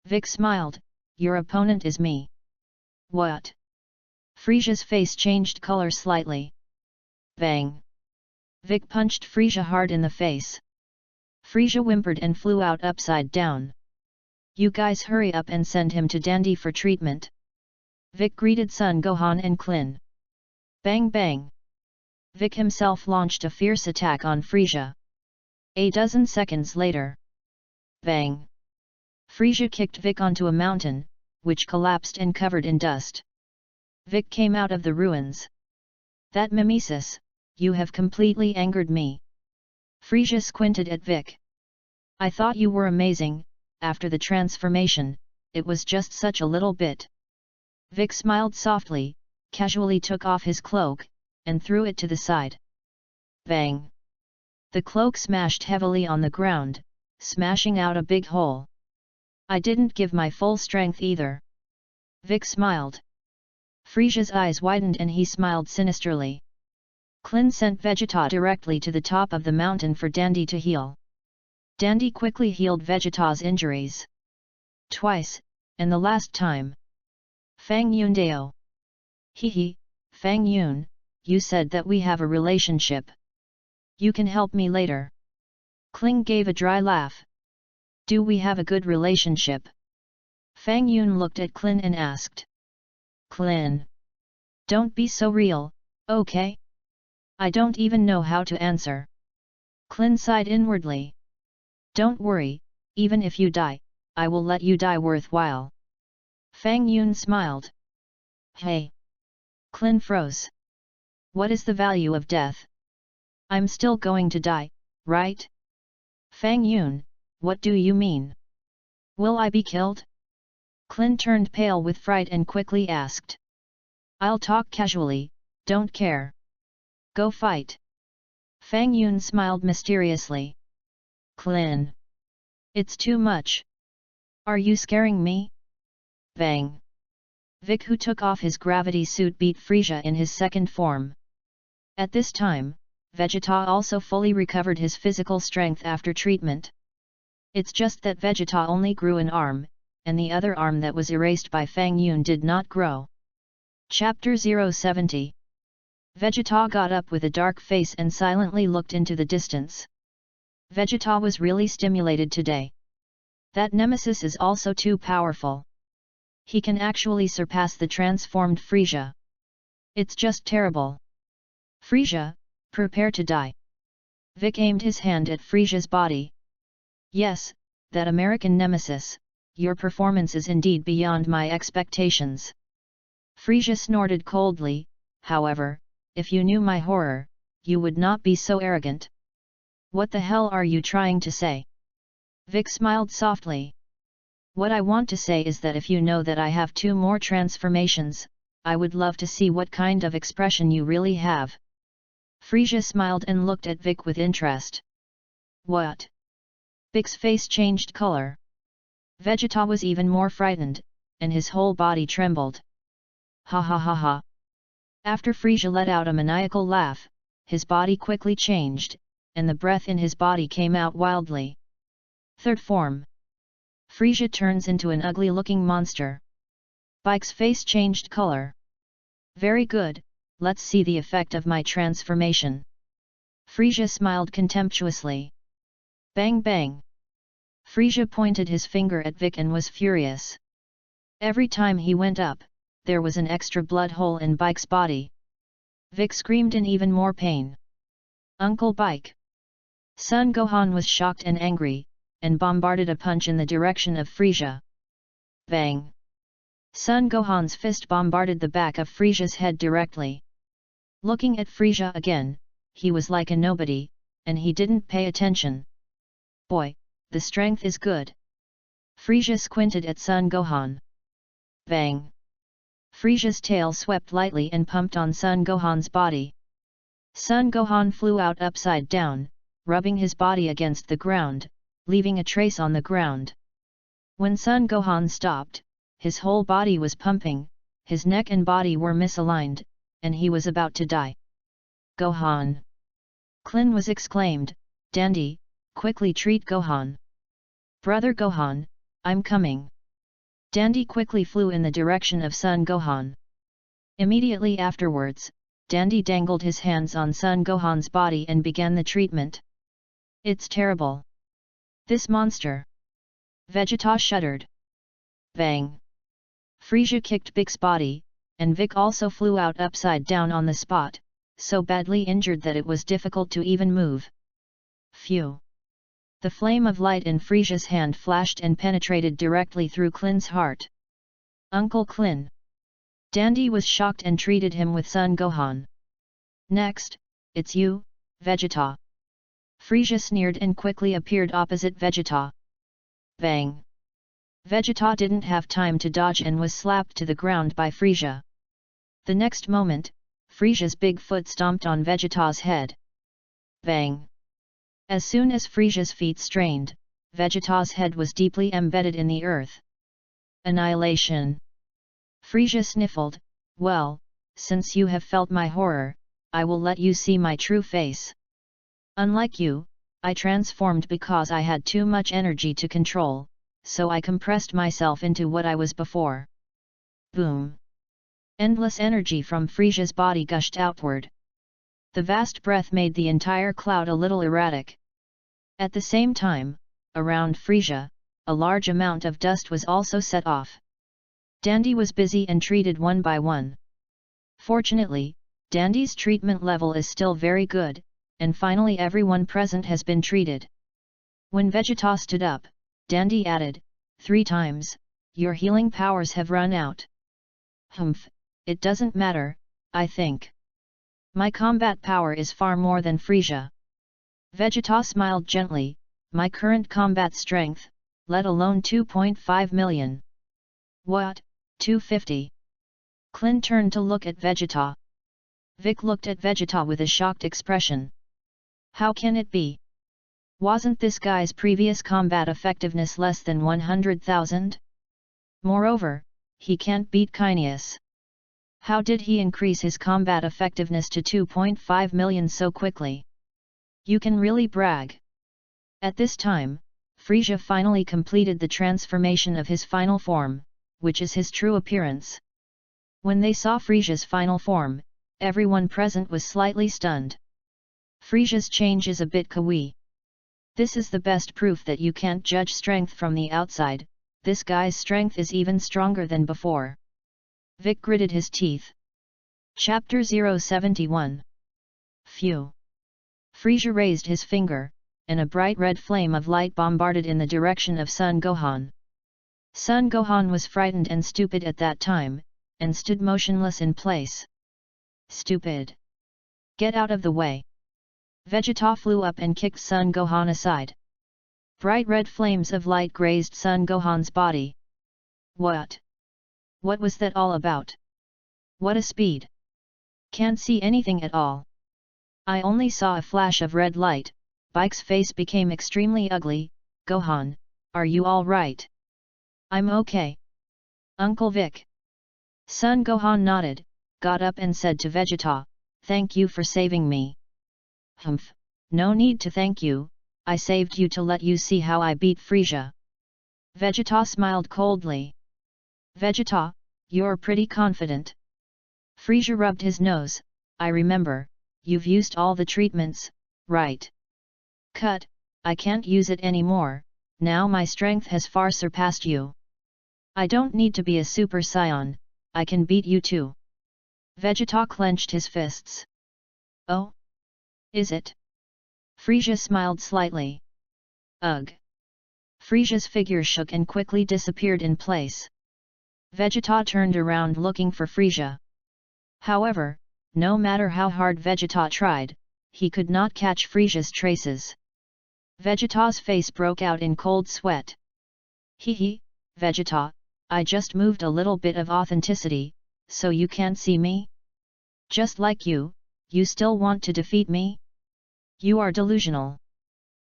Vic smiled, your opponent is me. What? Frisia's face changed color slightly. Bang! Vic punched Frisia hard in the face. Frisia whimpered and flew out upside down. You guys hurry up and send him to Dandy for treatment. Vic greeted Son Gohan and Klin. Bang bang! Vic himself launched a fierce attack on Frisia. A dozen seconds later. Bang! Frisia kicked Vic onto a mountain, which collapsed and covered in dust. Vic came out of the ruins. That mimesis, you have completely angered me. Frisia squinted at Vic. I thought you were amazing, after the transformation, it was just such a little bit. Vic smiled softly, casually took off his cloak, and threw it to the side. Bang! The cloak smashed heavily on the ground, smashing out a big hole. I didn't give my full strength either. Vic smiled. Frisia's eyes widened and he smiled sinisterly. Klin sent Vegeta directly to the top of the mountain for Dandy to heal. Dandy quickly healed Vegeta's injuries. Twice, and the last time. Fang Yun Dao. Hehe, Fang Yun, you said that we have a relationship. You can help me later. Kling gave a dry laugh. Do we have a good relationship? Fang Yun looked at Klin and asked. Klin. Don't be so real, okay? I don't even know how to answer. Klin sighed inwardly. Don't worry, Even if you die, I will let you die worthwhile. Fang Yun smiled. Hey! Clin froze. What is the value of death? I'm still going to die, right? Fang Yun, what do you mean? Will I be killed? Clin turned pale with fright and quickly asked. I'll talk casually, don't care. Go fight. Fang Yun smiled mysteriously. Clin. It's too much. Are you scaring me? Bang. Vic, who took off his gravity suit, beat Frisia in his second form. At this time, Vegeta also fully recovered his physical strength after treatment. It's just that Vegeta only grew an arm, and the other arm that was erased by Fang Yun did not grow. Chapter 070. Vegeta got up with a dark face and silently looked into the distance. Vegeta was really stimulated today. That nemesis is also too powerful. He can actually surpass the transformed Frisia. It's just terrible. Frisia, prepare to die. Vic aimed his hand at Frisia's body. Yes, that American nemesis, your performance is indeed beyond my expectations. Frisia snorted coldly, however, if you knew my horror, you would not be so arrogant. What the hell are you trying to say? Vic smiled softly. What I want to say is that if you know that I have 2 more transformations, I would love to see what kind of expression you really have. Frisia smiled and looked at Vic with interest. What? Vic's face changed color. Vegeta was even more frightened, and his whole body trembled. Ha ha ha ha. After Frisia let out a maniacal laugh, his body quickly changed, and the breath in his body came out wildly. Third form. Frisia turns into an ugly-looking monster. Bike's face changed color. Very good, let's see the effect of my transformation. Frisia smiled contemptuously. Bang bang. Frisia pointed his finger at Vic and was furious. Every time he went up, there was an extra blood hole in Bike's body. Vic screamed in even more pain. Uncle Bike. Son Gohan was shocked and angry, and bombarded a punch in the direction of Frisia. Bang! Son Gohan's fist bombarded the back of Frisia's head directly. Looking at Frisia again, he was like a nobody, and he didn't pay attention. Boy, the strength is good. Frisia squinted at Son Gohan. Bang! Frisia's tail swept lightly and pumped on Son Gohan's body. Son Gohan flew out upside down, rubbing his body against the ground, leaving a trace on the ground. When Son Gohan stopped, his whole body was pumping, his neck and body were misaligned, and he was about to die. Gohan! Clin was exclaimed, Dandy, quickly treat Gohan. Brother Gohan, I'm coming. Dandy quickly flew in the direction of Son Gohan. Immediately afterwards, Dandy dangled his hands on Son Gohan's body and began the treatment. It's terrible. This monster. Vegeta shuddered. Bang! Frisia kicked Vic's body, and Vic also flew out upside down on the spot, so badly injured that it was difficult to even move. Phew! The flame of light in Frisia's hand flashed and penetrated directly through Clin's heart. Uncle Clin! Dandy was shocked and treated him with Son Gohan. Next, it's you, Vegeta. Frisia sneered and quickly appeared opposite Vegeta. Bang! Vegeta didn't have time to dodge and was slapped to the ground by Frisia. The next moment, Frisia's big foot stomped on Vegeta's head. Bang! As soon as Frisia's feet strained, Vegeta's head was deeply embedded in the earth. Annihilation! Frisia sniffled, well, since you have felt my horror, I will let you see my true face. Unlike you, I transformed because I had too much energy to control, so I compressed myself into what I was before. Boom! Endless energy from Frisia's body gushed outward. The vast breath made the entire cloud a little erratic. At the same time, around Frisia, a large amount of dust was also set off. Dandy was busy and treated one by one. Fortunately, Dandy's treatment level is still very good, and finally everyone present has been treated. When Vegeta stood up, Dandy added, 3 times, your healing powers have run out. Humph, it doesn't matter, I think. My combat power is far more than Frisia. Vegeta smiled gently, my current combat strength, let alone 2.5 million. What, 250? Clint turned to look at Vegeta. Vic looked at Vegeta with a shocked expression. How can it be? Wasn't this guy's previous combat effectiveness less than 100,000? Moreover, he can't beat Kineas. How did he increase his combat effectiveness to 2.5 million so quickly? You can really brag. At this time, Frisia finally completed the transformation of his final form, which is his true appearance. When they saw Frisia's final form, everyone present was slightly stunned. Frisia's change is a bit kawaii. This is the best proof that you can't judge strength from the outside, this guy's strength is even stronger than before. Vic gritted his teeth. Chapter 071. Phew. Frisia raised his finger, and a bright red flame of light bombarded in the direction of Sun Gohan. Sun Gohan was frightened and stupid at that time, and stood motionless in place. Stupid! Get out of the way! Vegeta flew up and kicked Sun Gohan aside. Bright red flames of light grazed Sun Gohan's body. What? What was that all about? What a speed! Can't see anything at all. I only saw a flash of red light. Bike's face became extremely ugly. Gohan, are you all right? I'm okay. Uncle Vic. Sun Gohan nodded, got up and said to Vegeta, thank you for saving me. Humph, no need to thank you, I saved you to let you see how I beat Frisia. Vegeta smiled coldly. Vegeta, you're pretty confident. Frisia rubbed his nose, I remember, you've used all the treatments, right? Cut, I can't use it anymore, now my strength has far surpassed you. I don't need to be a Super Saiyan, I can beat you too. Vegeta clenched his fists. Oh? Is it? Frisia smiled slightly. Ugh. Frisia's figure shook and quickly disappeared in place. Vegeta turned around looking for Frisia. However, no matter how hard Vegeta tried, he could not catch Frisia's traces. Vegeta's face broke out in cold sweat. Hee, Vegeta, I just moved a little bit of authenticity, so you can't see me? Just like you still want to defeat me? You are delusional.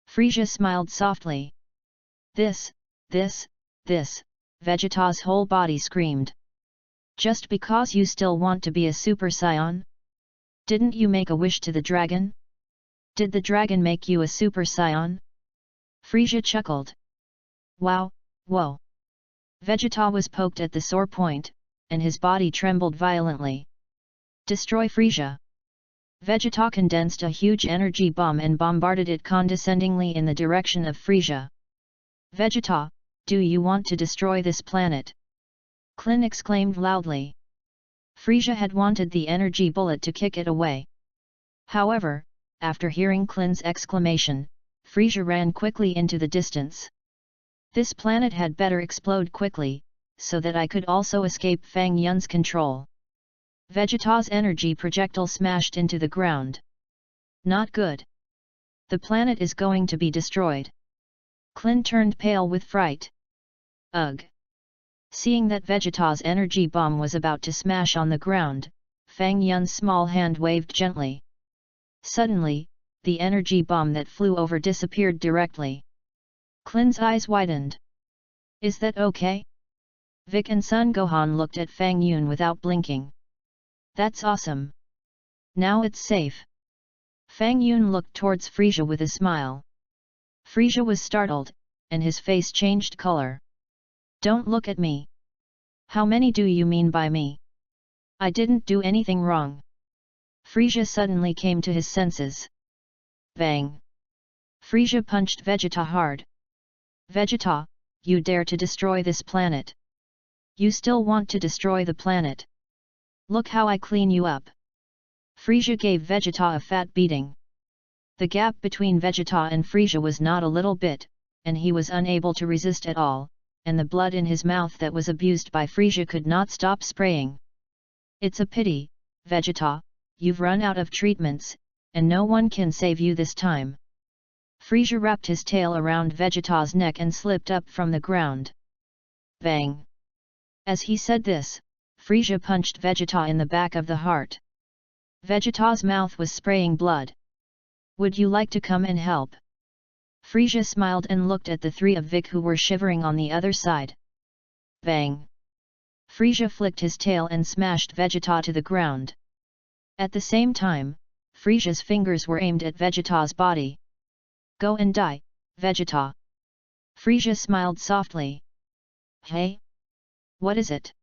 Frisia smiled softly. This, Vegeta's whole body screamed. Just because you still want to be a Super Saiyan? Didn't you make a wish to the dragon? Did the dragon make you a Super Saiyan? Frisia chuckled. Wow, whoa. Vegeta was poked at the sore point, and his body trembled violently. Destroy Frisia. Vegeta condensed a huge energy bomb and bombarded it condescendingly in the direction of Frisia. Vegeta, do you want to destroy this planet? Klin exclaimed loudly. Frisia had wanted the energy bullet to kick it away. However, after hearing Klin's exclamation, Frisia ran quickly into the distance. This planet had better explode quickly, so that I could also escape Fang Yun's control. Vegeta's energy projectile smashed into the ground. Not good. The planet is going to be destroyed. Klin turned pale with fright. Ugh. Seeing that Vegeta's energy bomb was about to smash on the ground, Fang Yun's small hand waved gently. Suddenly, the energy bomb that flew over disappeared directly. Klin's eyes widened. Is that okay? Vic and Sun Gohan looked at Fang Yun without blinking. That's awesome. Now it's safe. Fang Yun looked towards Frisia with a smile. Frisia was startled, and his face changed color. Don't look at me. How many do you mean by me? I didn't do anything wrong. Frisia suddenly came to his senses. Bang! Frisia punched Vegeta hard. Vegeta, you dare to destroy this planet. You still want to destroy the planet. Look how I clean you up. Frisia gave Vegeta a fat beating. The gap between Vegeta and Frisia was not a little bit, and he was unable to resist at all, and the blood in his mouth that was abused by Frisia could not stop spraying. It's a pity, Vegeta, you've run out of treatments, and no one can save you this time. Frisia wrapped his tail around Vegeta's neck and slipped up from the ground. Bang! As he said this, Frisia punched Vegeta in the back of the heart. Vegeta's mouth was spraying blood. Would you like to come and help? Frisia smiled and looked at the three of Vic who were shivering on the other side. Bang! Frisia flicked his tail and smashed Vegeta to the ground. At the same time, Frisia's fingers were aimed at Vegeta's body. Go and die, Vegeta. Frisia smiled softly. Hey? What is it?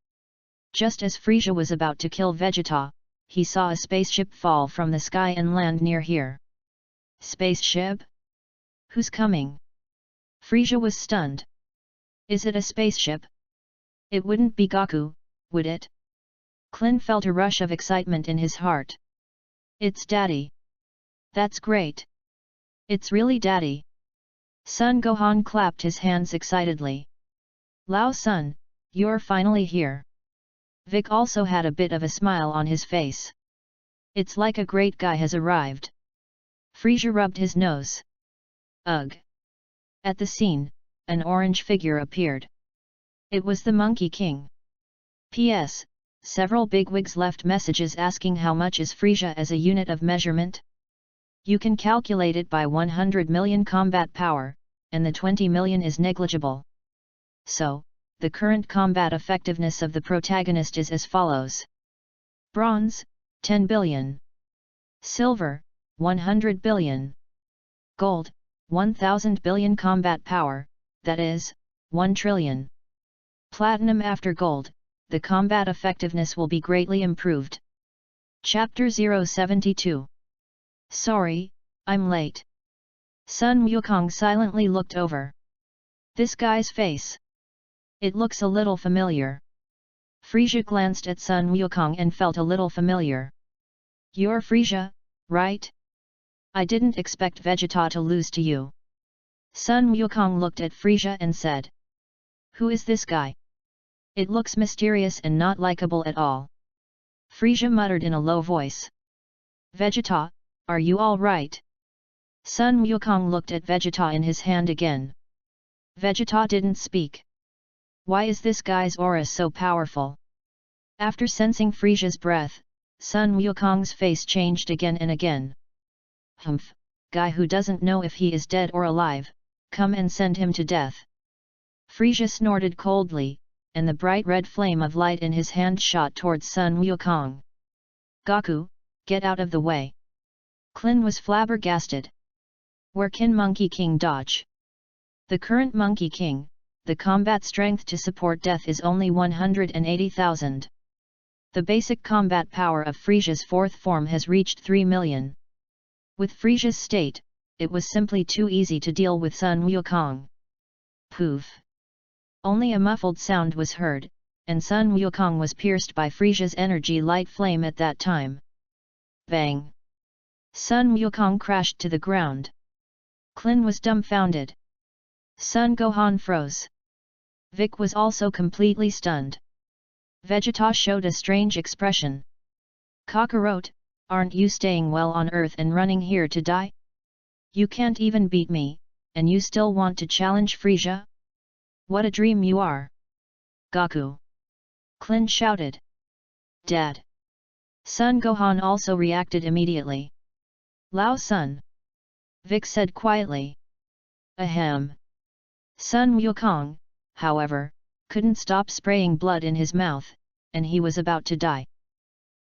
Just as Frisia was about to kill Vegeta, he saw a spaceship fall from the sky and land near here. Spaceship? Who's coming? Frisia was stunned. Is it a spaceship? It wouldn't be Goku, would it? Klin felt a rush of excitement in his heart. It's Daddy. That's great. It's really Daddy. Son Gohan clapped his hands excitedly. Lao Son, you're finally here. Vic also had a bit of a smile on his face. It's like a great guy has arrived. Frisia rubbed his nose. Ugh. At the scene, an orange figure appeared. It was the Monkey King. P.S. Several bigwigs left messages asking how much is Frisia as a unit of measurement. You can calculate it by 100 million combat power, and the 20 million is negligible. So, the current combat effectiveness of the protagonist is as follows. Bronze, 10 billion. Silver, 100 billion. Gold, 1000 billion combat power, that is, 1 trillion. Platinum after gold, the combat effectiveness will be greatly improved. Chapter 072. Sorry, I'm late. Sun Wukong silently looked over. This guy's face. It looks a little familiar. Frisia glanced at Sun Wukong and felt a little familiar. You're Frisia, right? I didn't expect Vegeta to lose to you. Sun Wukong looked at Frisia and said. Who is this guy? It looks mysterious and not likable at all. Frisia muttered in a low voice. Vegeta, are you all right? Sun Wukong looked at Vegeta in his hand again. Vegeta didn't speak. Why is this guy's aura so powerful? After sensing Frisia's breath, Sun Wukong's face changed again and again. Humph, guy who doesn't know if he is dead or alive, come and send him to death. Frisia snorted coldly, and the bright red flame of light in his hand shot towards Sun Wukong. Goku, get out of the way. Klin was flabbergasted. Where can Monkey King dodge? The current Monkey King, the combat strength to support death is only 180,000. The basic combat power of Frisia's fourth form has reached 3 million. With Frisia's state, it was simply too easy to deal with Sun Wukong. Poof! Only a muffled sound was heard, and Sun Wukong was pierced by Frisia's energy light flame at that time. Bang! Sun Wukong crashed to the ground. Klin was dumbfounded. Sun Gohan froze. Vic was also completely stunned. Vegeta showed a strange expression. Kakarot, aren't you staying well on Earth and running here to die? You can't even beat me, and you still want to challenge Frisia? What a dream you are! Goku! Klin shouted. Dad! Sun Gohan also reacted immediately. Lao Sun! Vic said quietly. Ahem! Sun Wukong, however, couldn't stop spraying blood in his mouth, and he was about to die.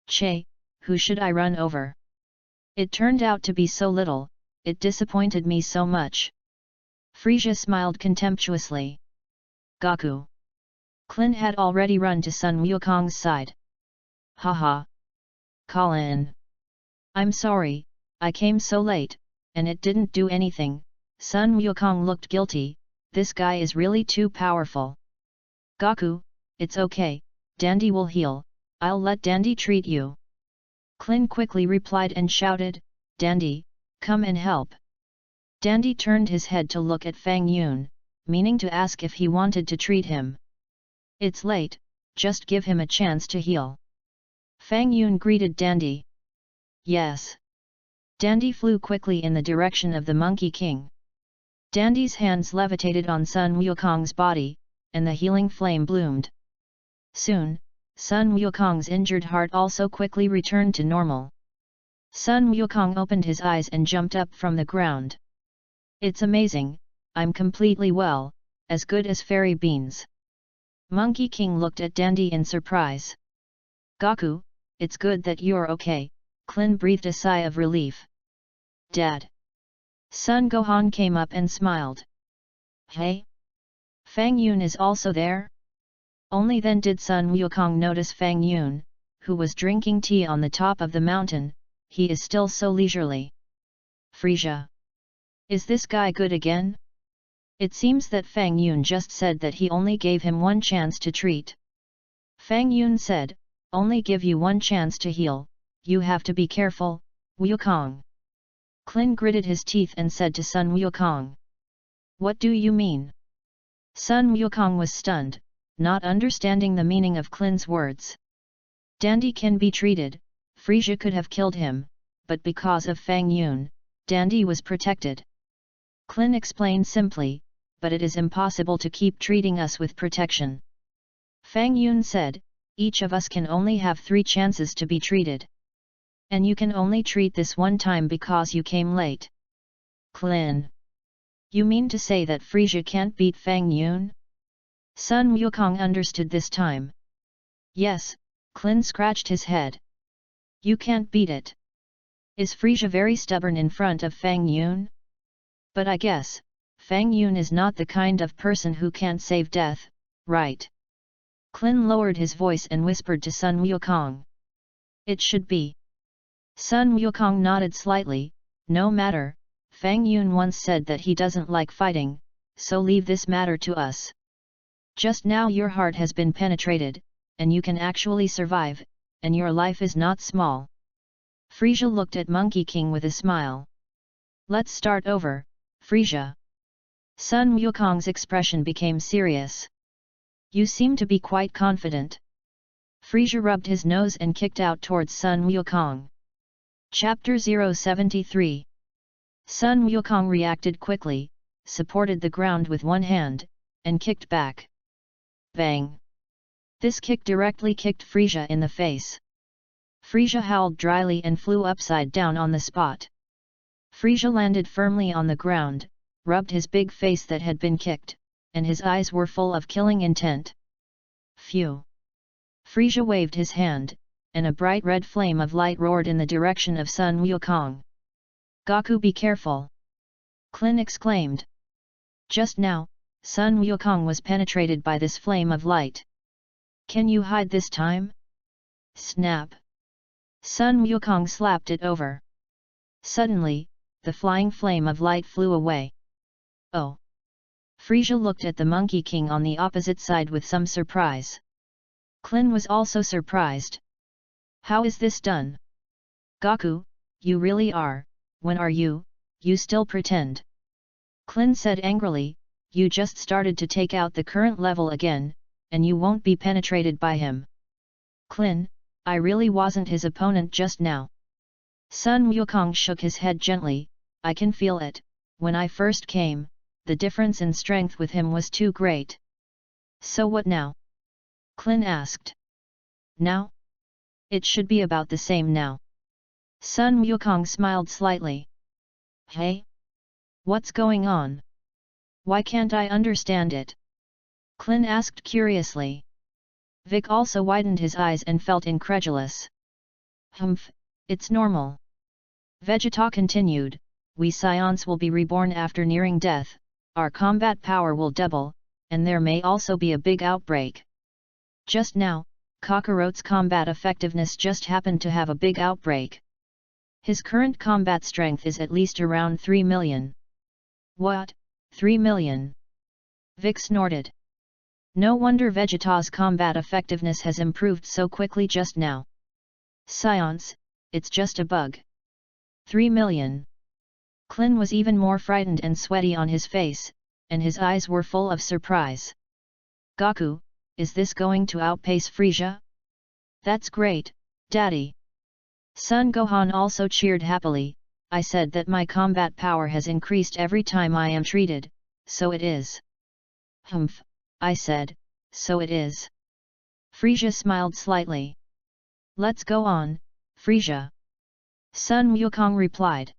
Che, who should I run over? It turned out to be so little, it disappointed me so much. Frisia smiled contemptuously. Goku. Klin had already run to Sun Wukong's side. Haha. Call in. I'm sorry, I came so late, and it didn't do anything. Sun Wukong looked guilty. This guy is really too powerful. Goku, it's okay, Dandy will heal, I'll let Dandy treat you. Klin quickly replied and shouted, Dandy, come and help. Dandy turned his head to look at Fang Yun, meaning to ask if he wanted to treat him. It's late, just give him a chance to heal. Fang Yun greeted Dandy. Yes. Dandy flew quickly in the direction of the Monkey King. Dandy's hands levitated on Sun Wukong's body, and the healing flame bloomed. Soon, Sun Wukong's injured heart also quickly returned to normal. Sun Wukong opened his eyes and jumped up from the ground. It's amazing, I'm completely well, as good as fairy beans. Monkey King looked at Dandy in surprise. Gaku, it's good that you're okay, Klin breathed a sigh of relief. Dad. Sun Gohan came up and smiled. Hey? Fang Yun is also there? Only then did Sun Wukong notice Fang Yun, who was drinking tea on the top of the mountain. He is still so leisurely. Frisia. Is this guy good again? It seems that Fang Yun just said that he only gave him one chance to treat. Fang Yun said, only give you one chance to heal, you have to be careful, Wukong. Klin gritted his teeth and said to Sun Wukong. What do you mean? Sun Wukong was stunned, not understanding the meaning of Klin's words. Dandy can be treated, Frisia could have killed him, but because of Fang Yun, Dandy was protected. Klin explained simply, but it is impossible to keep treating us with protection. Fang Yun said, each of us can only have 3 chances to be treated. And you can only treat this one time because you came late. Klin. You mean to say that Frisia can't beat Fang Yun? Sun Wukong understood this time. Yes, Klin scratched his head. You can't beat it. Is Frisia very stubborn in front of Fang Yun? But I guess, Fang Yun is not the kind of person who can't save death, right? Klin lowered his voice and whispered to Sun Wukong. It should be. Sun Wukong nodded slightly, no matter, Fang Yun once said that he doesn't like fighting, so leave this matter to us. Just now your heart has been penetrated, and you can actually survive, and your life is not small. Frisia looked at Monkey King with a smile. Let's start over, Frisia. Sun Wukong's expression became serious. You seem to be quite confident. Frisia rubbed his nose and kicked out towards Sun Wukong. Chapter 073. Sun Wukong reacted quickly, supported the ground with one hand, and kicked back. Bang! This kick directly kicked Frisia in the face. Frisia howled dryly and flew upside down on the spot. Frisia landed firmly on the ground, rubbed his big face that had been kicked, and his eyes were full of killing intent. Phew! Frisia waved his hand, and a bright red flame of light roared in the direction of Sun Wukong. Gaku, be careful! Klin exclaimed. Just now, Sun Wukong was penetrated by this flame of light. Can you hide this time? Snap! Sun Wukong slapped it over. Suddenly, the flying flame of light flew away. Oh! Frisia looked at the Monkey King on the opposite side with some surprise. Klin was also surprised. How is this done? Gaku, you really are, when are you still pretend? Klin said angrily, you just started to take out the current level again, and you won't be penetrated by him. Klin, I really wasn't his opponent just now. Sun Wukong shook his head gently, I can feel it, when I first came, the difference in strength with him was too great. So what now? Klin asked. Now? It should be about the same now. Sun Wukong smiled slightly. Hey? What's going on? Why can't I understand it? Klin asked curiously. Vic also widened his eyes and felt incredulous. Humph, it's normal. Vegeta continued, we Scions will be reborn after nearing death, our combat power will double, and there may also be a big outbreak. Just now, Kakarot's combat effectiveness just happened to have a big outbreak. His current combat strength is at least around 3 million. What, 3 million? Vic snorted. No wonder Vegeta's combat effectiveness has improved so quickly just now. Science, it's just a bug. 3 million. Klin was even more frightened and sweaty on his face, and his eyes were full of surprise. Gaku, is this going to outpace Frisia? That's great, Daddy. Son Gohan also cheered happily. I said that my combat power has increased every time I am treated, so it is. Humph, I said, so it is. Frisia smiled slightly. Let's go on, Frisia. Sun Wukong replied.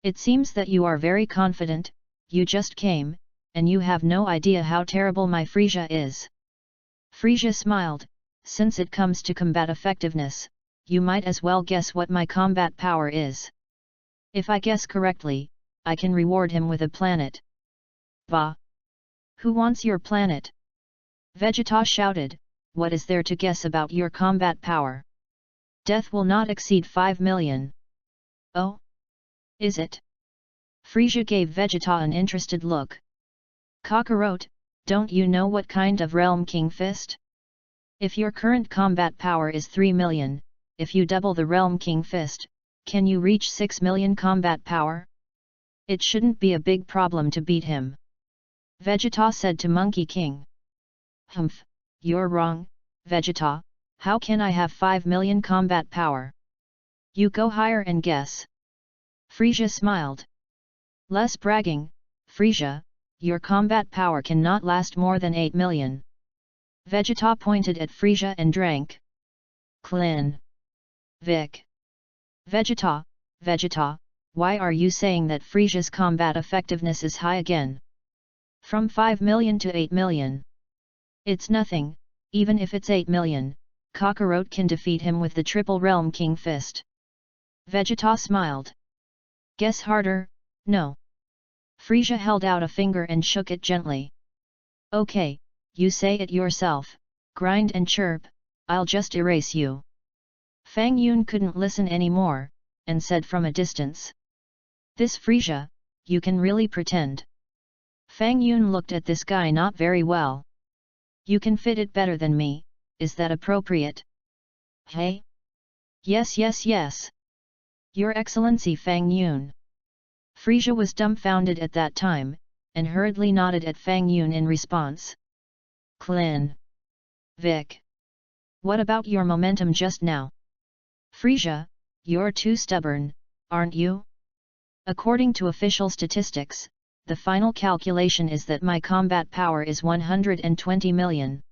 It seems that you are very confident, you just came, and you have no idea how terrible my Frisia is. Frisia smiled, since it comes to combat effectiveness, you might as well guess what my combat power is. If I guess correctly, I can reward him with a planet. Bah! Who wants your planet? Vegeta shouted, what is there to guess about your combat power? Death will not exceed 5 million. Oh? Is it? Frisia gave Vegeta an interested look. Kakarot, don't you know what kind of realm King Fist? If your current combat power is 3 million, if you double the realm King Fist, can you reach 6 million combat power? It shouldn't be a big problem to beat him. Vegeta said to Monkey King. Humph, you're wrong, Vegeta, how can I have 5 million combat power? You go higher and guess. Frisia smiled. Less bragging, Frisia, your combat power cannot last more than 8 million. Vegeta pointed at Frisia and drank. Klin. Vic. Vegeta, why are you saying that Frisia's combat effectiveness is high again? From 5 million to 8 million. It's nothing, even if it's 8 million, Kakarot can defeat him with the Triple Realm King Fist. Vegeta smiled. Guess harder, no. Frisia held out a finger and shook it gently. Okay, you say it yourself, grind and chirp, I'll just erase you. Fang Yun couldn't listen anymore, and said from a distance. This Frisia, you can really pretend. Fang Yun looked at this guy not very well. You can fit it better than me, is that appropriate? Hey? Yes. Your Excellency Fang Yun. Frisia was dumbfounded at that time, and hurriedly nodded at Fang Yun in response. Klin. Vic. What about your momentum just now? Frisia, you're too stubborn, aren't you? According to official statistics, the final calculation is that my combat power is 120 million.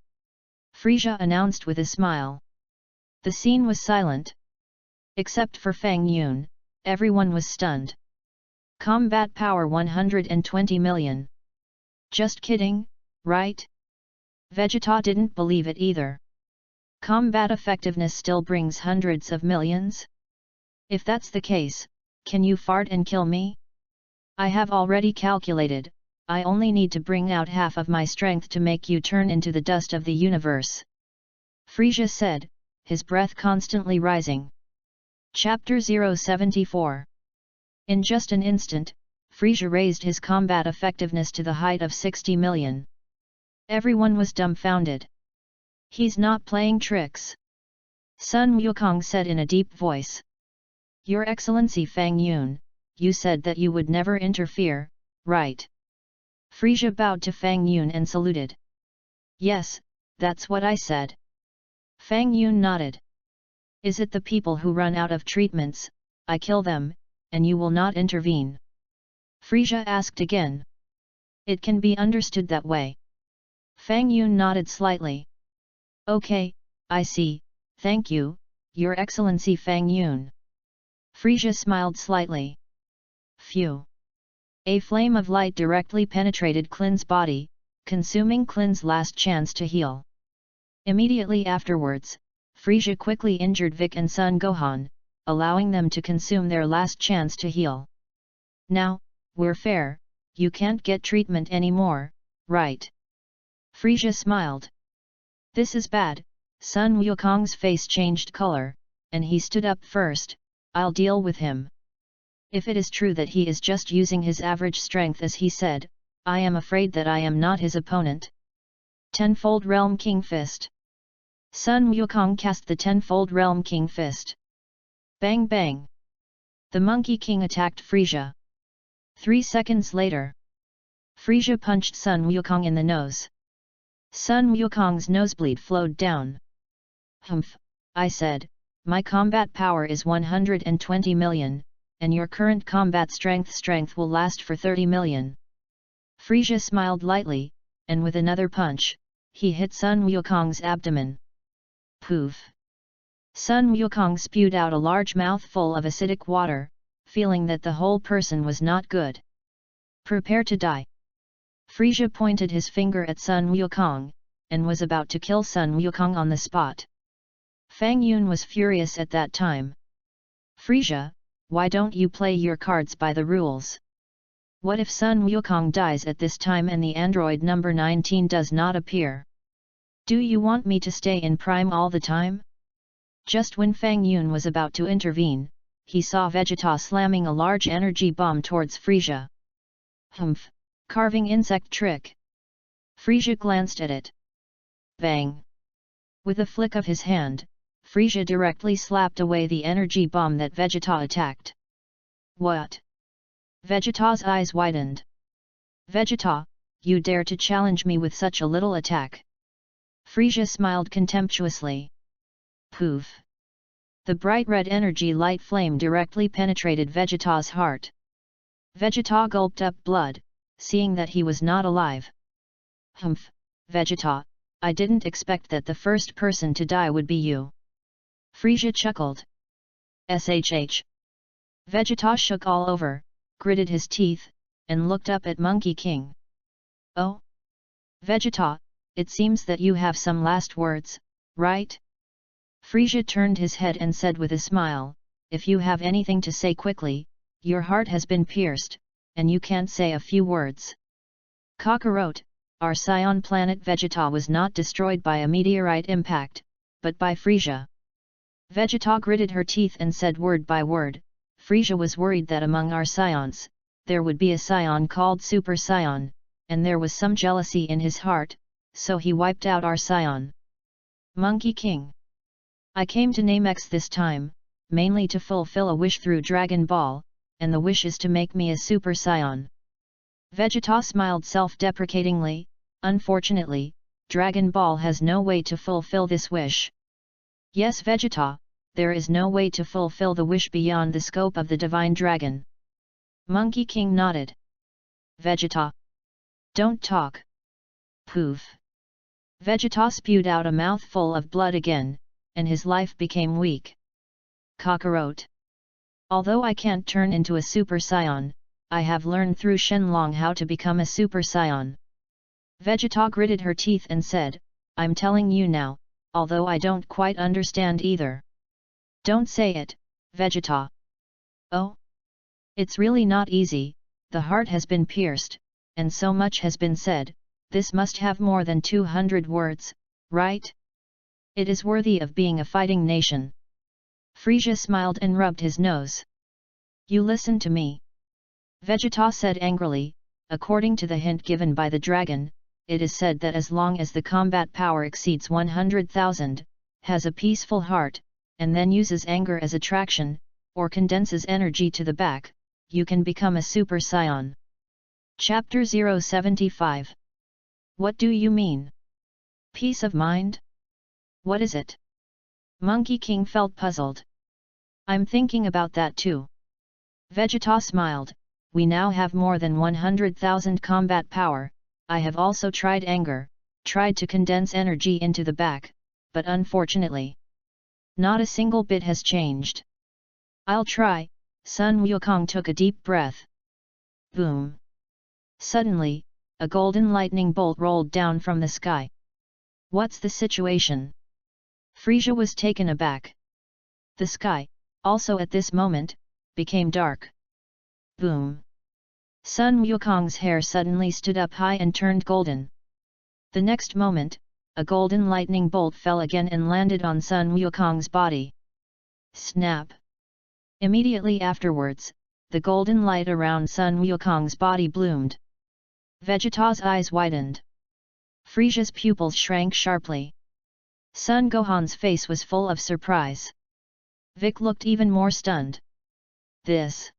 Frisia announced with a smile. The scene was silent. Except for Fang Yun, everyone was stunned. Combat power 120 million. Just kidding, right? Vegeta didn't believe it either. Combat effectiveness still brings hundreds of millions? If that's the case, can you fart and kill me? I have already calculated, I only need to bring out half of my strength to make you turn into the dust of the universe. Frisia said, his breath constantly rising. Chapter 074. In just an instant, Frisia raised his combat effectiveness to the height of 60 million. Everyone was dumbfounded. He's not playing tricks. Sun Wukong said in a deep voice. Your Excellency Fang Yun, you said that you would never interfere, right? Frisia bowed to Fang Yun and saluted. Yes, that's what I said. Fang Yun nodded. Is it the people who run out of treatments, I kill them, and you will not intervene? Frisia asked again. It can be understood that way. Fang Yun nodded slightly. Okay, I see, thank you, Your Excellency Fang Yun. Frisia smiled slightly. Phew. A flame of light directly penetrated Klin's body, consuming Klin's last chance to heal. Immediately afterwards, Frisia quickly injured Vic and Son Gohan, allowing them to consume their last chance to heal. Now, we're fair, you can't get treatment anymore, right? Frisia smiled. This is bad. Sun Wukong's face changed color, and he stood up first. I'll deal with him. If it is true that he is just using his average strength as he said, I am afraid that I am not his opponent. Tenfold Realm King Fist. Sun Wukong cast the Tenfold Realm King Fist. Bang bang. The Monkey King attacked Frisia. 3 seconds later, Frisia punched Sun Wukong in the nose. Sun Wukong's nosebleed flowed down. Humph, I said, my combat power is 120 million, and your current combat strength will last for 30 million. Frisia smiled lightly, and with another punch, he hit Sun Wukong's abdomen. Poof! Sun Wukong spewed out a large mouthful of acidic water, feeling that the whole person was not good. Prepare to die. Frisia pointed his finger at Sun Wukong, and was about to kill Sun Wukong on the spot. Fang Yun was furious at that time. Frisia, why don't you play your cards by the rules? What if Sun Wukong dies at this time and the android number 19 does not appear? Do you want me to stay in Prime all the time? Just when Fang Yun was about to intervene, he saw Vegeta slamming a large energy bomb towards Frisia. Humph, carving insect trick. Frisia glanced at it. Bang! With a flick of his hand, Frisia directly slapped away the energy bomb that Vegeta attacked. What? Vegeta's eyes widened. Vegeta, you dare to challenge me with such a little attack? Frisia smiled contemptuously. Poof! The bright red energy light flame directly penetrated Vegeta's heart. Vegeta gulped up blood, seeing that he was not alive. Humph, Vegeta, I didn't expect that the first person to die would be you. Frisia chuckled. SHH. Vegeta shook all over, gritted his teeth, and looked up at Monkey King. Oh? Vegeta, it seems that you have some last words, right? Frisia turned his head and said with a smile, if you have anything to say quickly, your heart has been pierced, and you can't say a few words. Kakarot, our scion planet Vegeta was not destroyed by a meteorite impact, but by Frisia. Vegeta gritted her teeth and said word by word, Frisia was worried that among our scions, there would be a scion called Super Scion, and there was some jealousy in his heart, so he wiped out our scion. Monkey King. I came to Namex this time, mainly to fulfill a wish through Dragon Ball, and the wish is to make me a Super Scion. Vegeta smiled self-deprecatingly. Unfortunately, Dragon Ball has no way to fulfill this wish. Yes, Vegeta, there is no way to fulfill the wish beyond the scope of the Divine Dragon. Monkey King nodded. Vegeta. Don't talk. Poof. Vegeta spewed out a mouthful of blood again, and his life became weak. Kakarot. Although I can't turn into a Super Scion, I have learned through Shenlong how to become a Super Scion. Vegeta gritted her teeth and said, I'm telling you now, although I don't quite understand either. Don't say it, Vegeta. Oh? It's really not easy, the heart has been pierced, and so much has been said, this must have more than 200 words, right? It is worthy of being a fighting nation. Frisia smiled and rubbed his nose. You listen to me. Vegeta said angrily, according to the hint given by the dragon, it is said that as long as the combat power exceeds 100,000, has a peaceful heart, and then uses anger as attraction, or condenses energy to the back, you can become a Super Scion. Chapter 075. What do you mean? Peace of mind? What is it? Monkey King felt puzzled. I'm thinking about that too. Vegeta smiled, we now have more than 100,000 combat power. I have also tried anger, tried to condense energy into the back, but unfortunately, not a single bit has changed. I'll try. Sun Wukong took a deep breath. Boom! Suddenly, a golden lightning bolt rolled down from the sky. What's the situation? Frisia was taken aback. The sky, also at this moment, became dark. Boom! Sun Wukong's hair suddenly stood up high and turned golden. The next moment, a golden lightning bolt fell again and landed on Sun Wukong's body. Snap! Immediately afterwards, the golden light around Sun Wukong's body bloomed. Vegeta's eyes widened. Frisia's pupils shrank sharply. Sun Gohan's face was full of surprise. Vic looked even more stunned. This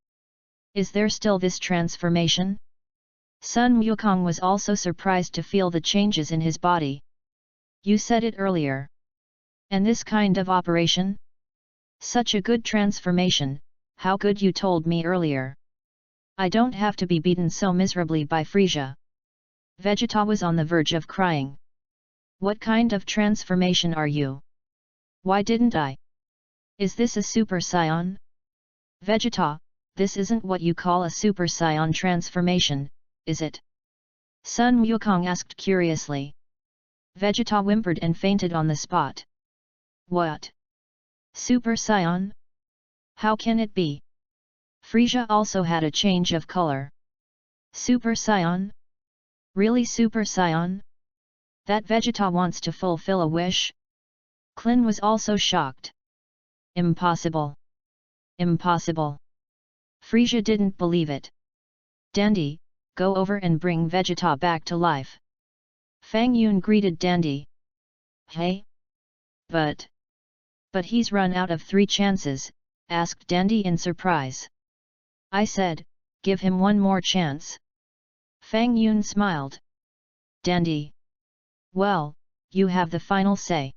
Is there still this transformation? Sun Wukong was also surprised to feel the changes in his body. You said it earlier. And this kind of operation? Such a good transformation, how good you told me earlier. I don't have to be beaten so miserably by Frisia. Vegeta was on the verge of crying. What kind of transformation are you? Why didn't I? Is this a Super Saiyan? Vegeta, this isn't what you call a Super Saiyan transformation, is it? Sun Wukong asked curiously. Vegeta whimpered and fainted on the spot. What? Super Saiyan? How can it be? Frisia also had a change of color. Super Saiyan? Really Super Saiyan? That Vegeta wants to fulfill a wish? Klin was also shocked. Impossible. Impossible. Frisia didn't believe it. Dandy, go over and bring Vegeta back to life. Fang Yun greeted Dandy. Hey? But he's run out of 3 chances, asked Dandy in surprise. I said, give him one more chance. Fang Yun smiled. Dandy. Well, you have the final say.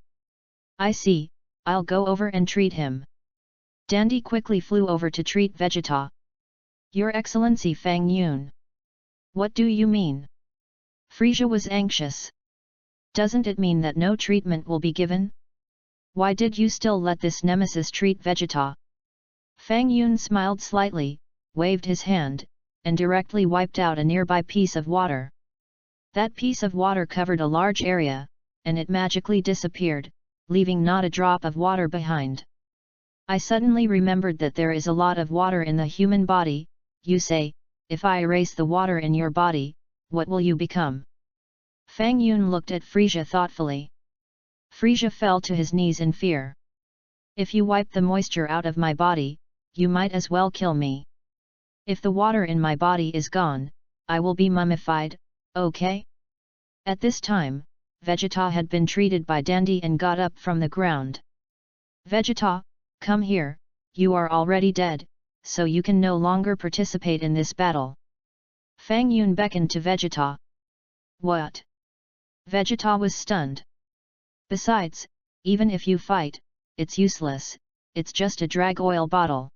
I see, I'll go over and treat him. Dandy quickly flew over to treat Vegeta. Your Excellency Fang Yun. What do you mean? Frisia was anxious. Doesn't it mean that no treatment will be given? Why did you still let this nemesis treat Vegeta? Fang Yun smiled slightly, waved his hand, and directly wiped out a nearby piece of water. That piece of water covered a large area, and it magically disappeared, leaving not a drop of water behind. I suddenly remembered that there is a lot of water in the human body. You say, if I erase the water in your body, what will you become? Fang Yun looked at Frisia thoughtfully. Frisia fell to his knees in fear. If you wipe the moisture out of my body, you might as well kill me. If the water in my body is gone, I will be mummified, okay? At this time, Vegeta had been treated by Dandy and got up from the ground. Vegeta, come here, you are already dead, so you can no longer participate in this battle. Fang Yun beckoned to Vegeta. What? Vegeta was stunned. Besides, even if you fight, it's useless, it's just a drag oil bottle.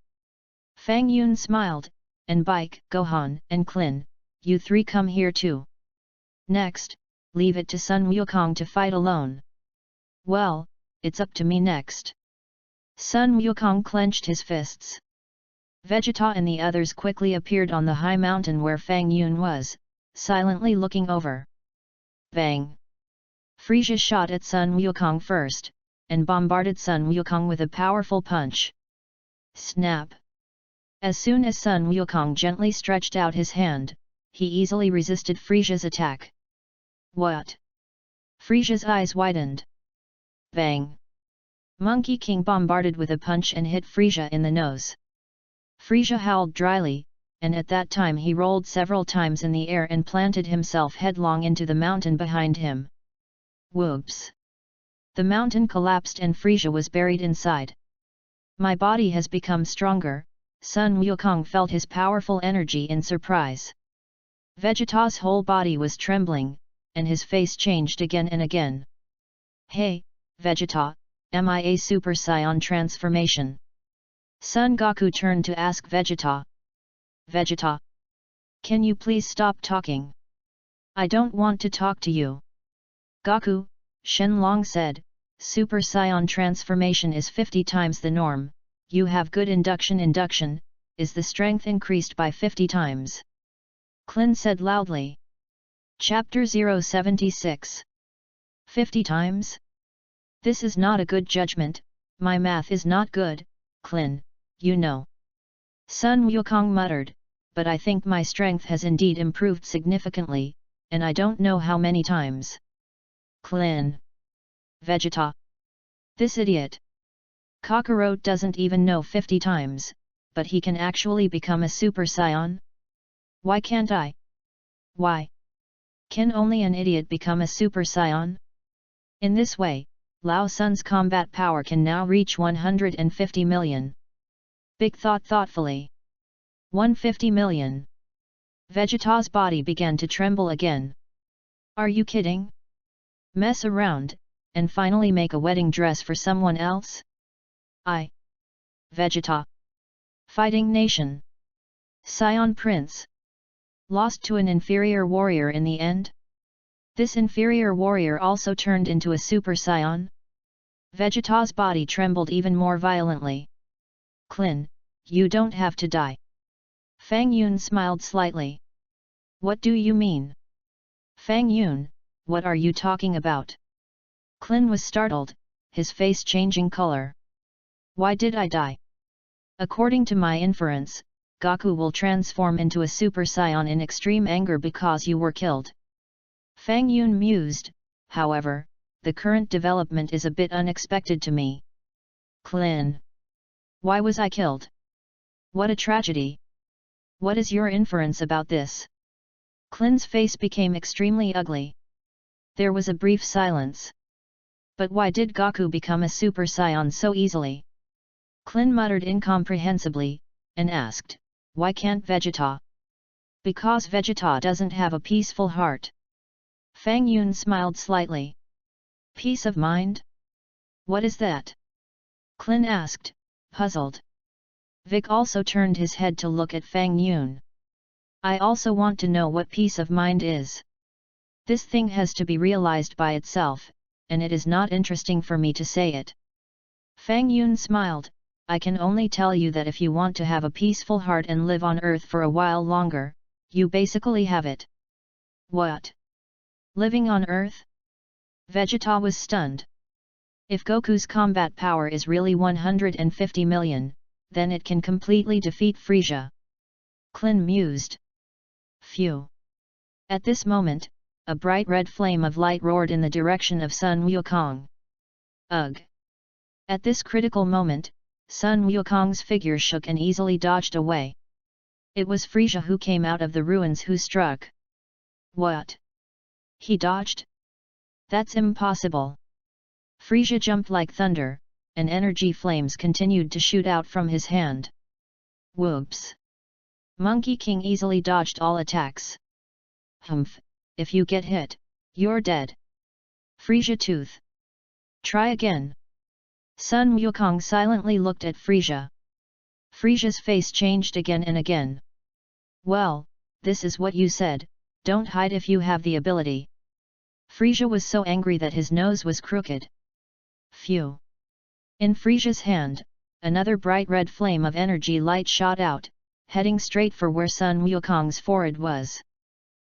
Fang Yun smiled, and Bike, Gohan, and Klin, you 3 come here too. Next, leave it to Sun Wukong to fight alone. Well, it's up to me next. Sun Wukong clenched his fists. Vegeta and the others quickly appeared on the high mountain where Fang Yun was, silently looking over. Bang! Frisia shot at Sun Wukong first, and bombarded Sun Wukong with a powerful punch. Snap! As soon as Sun Wukong gently stretched out his hand, he easily resisted Frisia's attack. What? Frisia's eyes widened. Bang! Monkey King bombarded with a punch and hit Frisia in the nose. Frisia howled dryly, and at that time he rolled several times in the air and planted himself headlong into the mountain behind him. Whoops! The mountain collapsed and Frisia was buried inside. My body has become stronger, Sun Wukong felt his powerful energy in surprise. Vegeta's whole body was trembling, and his face changed again and again. Hey, Vegeta, am I a Super Saiyan transformation? Son Goku turned to ask Vegeta. Vegeta, can you please stop talking? I don't want to talk to you. Goku, Shenlong said, Super Saiyan transformation is 50 times the norm, you have good induction, is the strength increased by 50 times? Klin said loudly. Chapter 076. 50 times? This is not a good judgment, my math is not good, Klin, you know. Sun Wukong muttered, but I think my strength has indeed improved significantly, and I don't know how many times. Klin. Vegeta. This idiot. Kakarot doesn't even know 50 times, but he can actually become a Super Saiyan? Why can't I? Why? Can only an idiot become a Super Saiyan? In this way, Lao Sun's combat power can now reach 150 million. Big thought thoughtfully. 150 million. Vegeta's body began to tremble again. Are you kidding? Mess around, and finally make a wedding dress for someone else? Vegeta. Fighting nation. Scion Prince. Lost to an inferior warrior in the end? This inferior warrior also turned into a Super Saiyan? Vegeta's body trembled even more violently. Klin, you don't have to die. Fang Yun smiled slightly. What do you mean? Fang Yun, what are you talking about? Klin was startled, his face changing color. Why did I die? According to my inference, Goku will transform into a Super Saiyan in extreme anger because you were killed. Fang Yun mused, however, the current development is a bit unexpected to me. Klin. Why was I killed? What a tragedy. What is your inference about this? Klin's face became extremely ugly. There was a brief silence. But why did Goku become a Super Saiyan so easily? Klin muttered incomprehensibly, and asked, why can't Vegeta? Because Vegeta doesn't have a peaceful heart. Fang Yun smiled slightly. Peace of mind? What is that? Klin asked, puzzled. Vic also turned his head to look at Fang Yun. I also want to know what peace of mind is. This thing has to be realized by itself, and it is not interesting for me to say it. Fang Yun smiled, I can only tell you that if you want to have a peaceful heart and live on Earth for a while longer, you basically have it. What? Living on Earth? Vegeta was stunned. If Goku's combat power is really 150 million, then it can completely defeat Frieza. Klin mused. Phew. At this moment, a bright red flame of light roared in the direction of Sun Wukong. Ugh! At this critical moment, Sun Wukong's figure shook and easily dodged away. It was Frieza who came out of the ruins who struck. What? He dodged? That's impossible. Frieza jumped like thunder, and energy flames continued to shoot out from his hand. Whoops! Monkey King easily dodged all attacks. Humph, if you get hit, you're dead. Frieza tooth. Try again. Sun Wukong silently looked at Frieza. Frieza's face changed again and again. Well, this is what you said, don't hide if you have the ability. Frieza was so angry that his nose was crooked. Phew! In Frieza's hand, another bright red flame of energy light shot out, heading straight for where Sun Wukong's forehead was.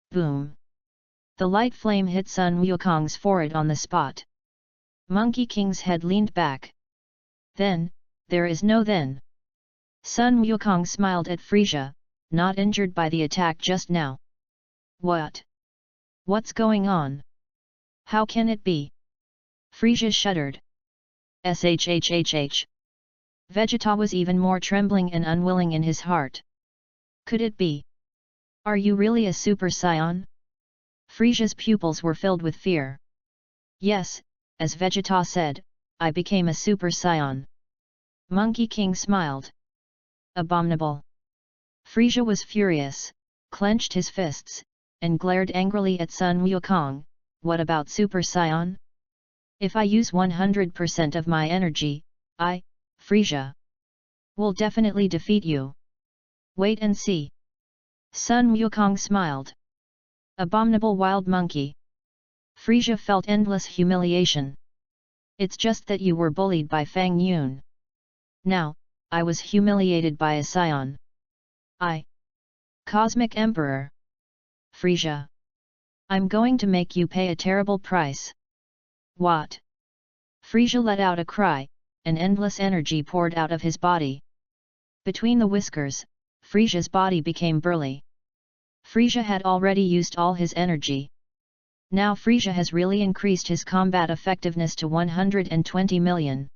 Boom! The light flame hit Sun Wukong's forehead on the spot. Monkey King's head leaned back. Then, there is no then. Sun Wukong smiled at Frieza, not injured by the attack just now. What? What's going on? How can it be? Frieza shuddered. Shhhh. Vegeta was even more trembling and unwilling in his heart. Could it be? Are you really a Super Saiyan? Frieza's pupils were filled with fear. Yes, as Vegeta said, I became a Super Saiyan. Monkey King smiled. Abominable. Frieza was furious, clenched his fists, and glared angrily at Sun Wukong. What about Super Saiyan? If I use 100% of my energy, Frieza, will definitely defeat you. Wait and see. Sun Wukong smiled. Abominable wild monkey. Frieza felt endless humiliation. It's just that you were bullied by Fang Yun. Now, I was humiliated by a Saiyan. Cosmic Emperor. Frieza. I'm going to make you pay a terrible price. What? Frieza let out a cry, and endless energy poured out of his body. Between the whiskers, Frieza's body became burly. Frieza had already used all his energy. Now Frieza has really increased his combat effectiveness to 120 million.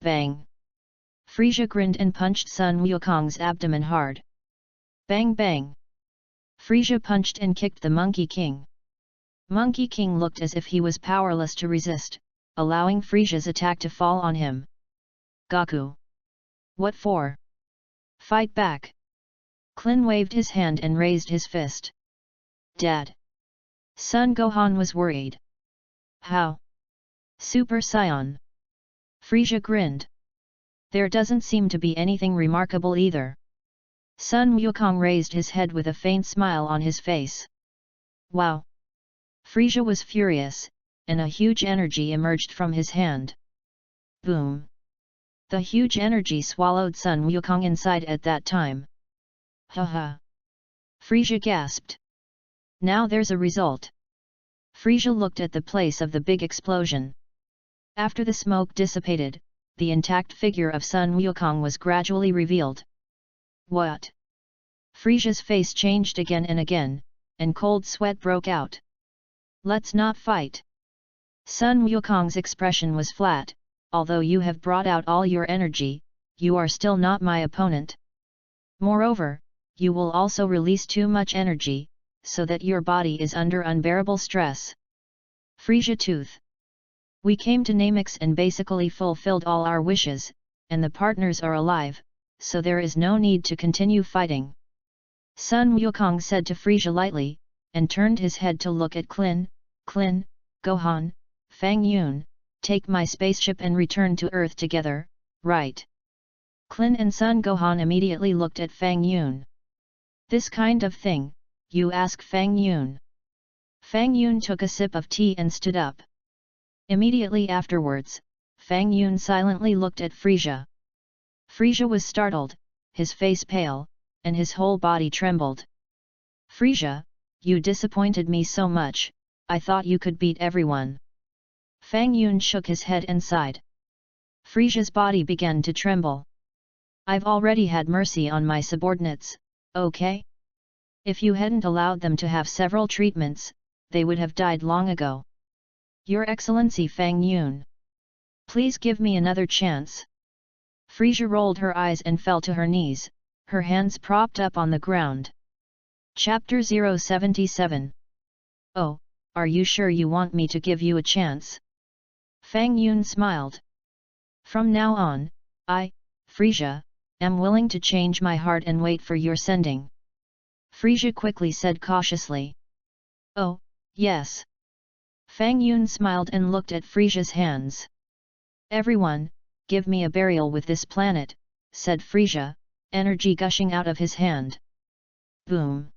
Bang! Frieza grinned and punched Sun Wukong's abdomen hard. Bang bang! Frieza punched and kicked the Monkey King. Monkey King looked as if he was powerless to resist, allowing Frieza's attack to fall on him. Goku! What for? Fight back! Klin waved his hand and raised his fist. Dad! Son Gohan was worried. How? Super Saiyan. Frieza grinned. There doesn't seem to be anything remarkable either. Sun Wukong raised his head with a faint smile on his face. Wow! Frieza was furious, and a huge energy emerged from his hand. Boom! The huge energy swallowed Sun Wukong inside at that time. Haha! Frieza gasped. Now there's a result. Frieza looked at the place of the big explosion. After the smoke dissipated, the intact figure of Sun Wukong was gradually revealed. What? Frieza's face changed again and again, and cold sweat broke out. Let's not fight. Sun Wukong's expression was flat. Although you have brought out all your energy, you are still not my opponent. Moreover, you will also release too much energy, so that your body is under unbearable stress. Frieza Tooth. We came to Namex and basically fulfilled all our wishes, and the partners are alive, so there is no need to continue fighting. Sun Wukong said to Frieza lightly, and turned his head to look at Klin. Klin, Gohan, Fang Yun, take my spaceship and return to Earth together, right? Klin and Son Gohan immediately looked at Fang Yun. This kind of thing, you ask Fang Yun. Fang Yun took a sip of tea and stood up. Immediately afterwards, Fang Yun silently looked at Frieza. Frieza was startled, his face pale, and his whole body trembled. Frieza, you disappointed me so much, I thought you could beat everyone. Fang Yun shook his head and sighed. Frieza's body began to tremble. I've already had mercy on my subordinates, okay? If you hadn't allowed them to have several treatments, they would have died long ago. Your Excellency Fang Yun. Please give me another chance. Frieza rolled her eyes and fell to her knees, her hands propped up on the ground. Chapter 077. Oh, are you sure you want me to give you a chance? Fang Yun smiled. From now on, I, Frieza, am willing to change my heart and wait for your sending. Frieza quickly said cautiously. Oh, yes. Fang Yun smiled and looked at Frieza's hands. Everyone, give me a burial with this planet, said Frieza, energy gushing out of his hand. Boom!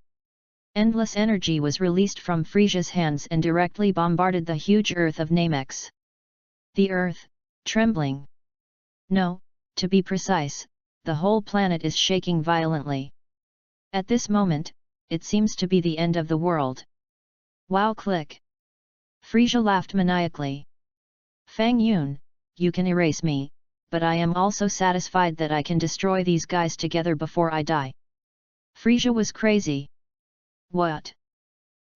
Endless energy was released from Frieza's hands and directly bombarded the huge Earth of Namex. The Earth, trembling. No, to be precise, the whole planet is shaking violently. At this moment, it seems to be the end of the world. Wow! Click! Frieza laughed maniacally. Fang Yun, you can erase me, but I am also satisfied that I can destroy these guys together before I die. Frieza was crazy. What?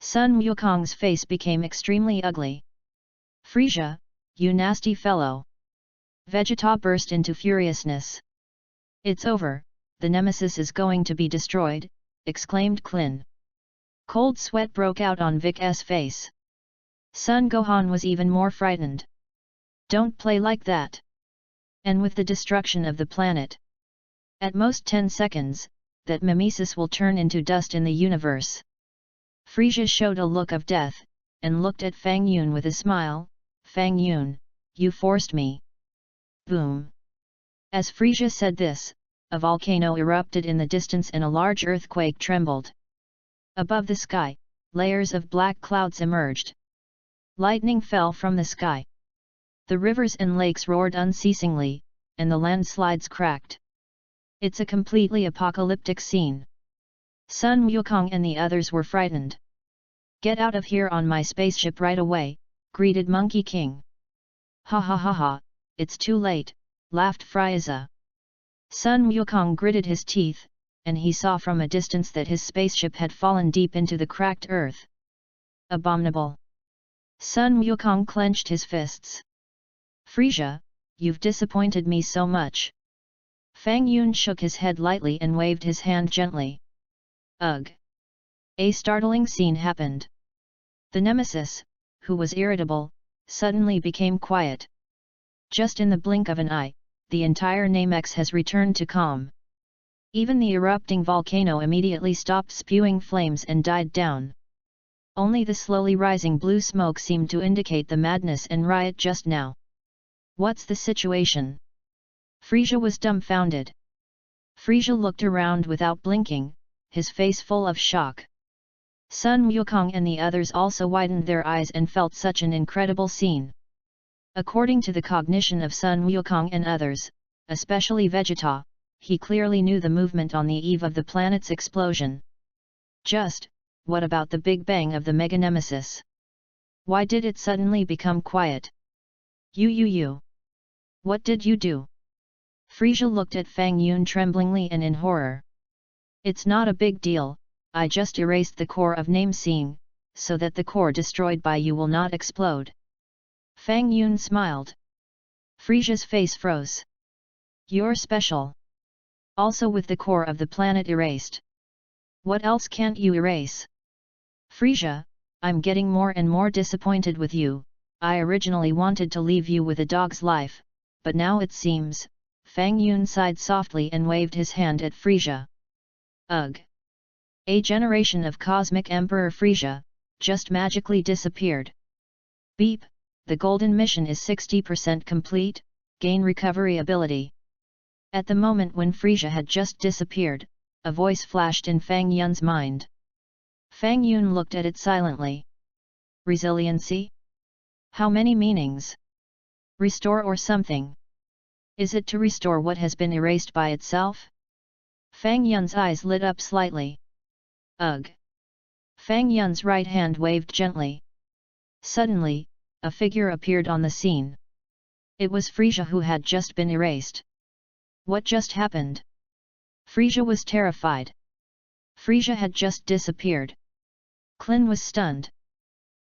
Sun Wukong's face became extremely ugly. Frieza, you nasty fellow! Vegeta burst into furiousness. It's over, the nemesis is going to be destroyed, exclaimed Klin. Cold sweat broke out on Vic's face. Son Gohan was even more frightened. Don't play like that. And with the destruction of the planet. At most 10 seconds, that mimesis will turn into dust in the universe. Frieza showed a look of death, and looked at Fang Yun with a smile. Fang Yun, you forced me. Boom! As Frieza said this, a volcano erupted in the distance and a large earthquake trembled. Above the sky, layers of black clouds emerged. Lightning fell from the sky. The rivers and lakes roared unceasingly, and the landslides cracked. It's a completely apocalyptic scene. Sun Wukong and the others were frightened. Get out of here on my spaceship right away, greeted Monkey King. Ha ha ha ha, it's too late, laughed Frieza. Sun Wukong gritted his teeth, and he saw from a distance that his spaceship had fallen deep into the cracked earth. Abominable! Sun Wukong clenched his fists. Frieza, you've disappointed me so much. Fang Yun shook his head lightly and waved his hand gently. Ugh! A startling scene happened. The nemesis, who was irritable, suddenly became quiet. Just in the blink of an eye, the entire Namex has returned to calm. Even the erupting volcano immediately stopped spewing flames and died down. Only the slowly rising blue smoke seemed to indicate the madness and riot just now. What's the situation? Frisia was dumbfounded. Frisia looked around without blinking, his face full of shock. Sun Wukong and the others also widened their eyes and felt such an incredible scene. According to the cognition of Sun Wukong and others, especially Vegeta, he clearly knew the movement on the eve of the planet's explosion. Just, what about the Big Bang of the Mega Nemesis? Why did it suddenly become quiet? You. What did you do? Frisia looked at Fang Yun tremblingly and in horror. It's not a big deal, I just erased the core of name-seeing, so that the core destroyed by you will not explode. Fang Yun smiled. Frisia's face froze. You're special. Also with the core of the planet erased. What else can't you erase? Frisia, I'm getting more and more disappointed with you. I originally wanted to leave you with a dog's life, but now it seems. Fang Yun sighed softly and waved his hand at Frisia. Ugh! A generation of Cosmic Emperor Frisia just magically disappeared. Beep! The golden mission is 60% complete, gain recovery ability. At the moment when Frisia had just disappeared, a voice flashed in Fang Yun's mind. Fang Yun looked at it silently. Resiliency? How many meanings? Restore or something? Is it to restore what has been erased by itself? Fang Yun's eyes lit up slightly. Ugh! Fang Yun's right hand waved gently. Suddenly, a figure appeared on the scene. It was Frisia who had just been erased. What just happened? Frisia was terrified. Frisia had just disappeared. Clin was stunned.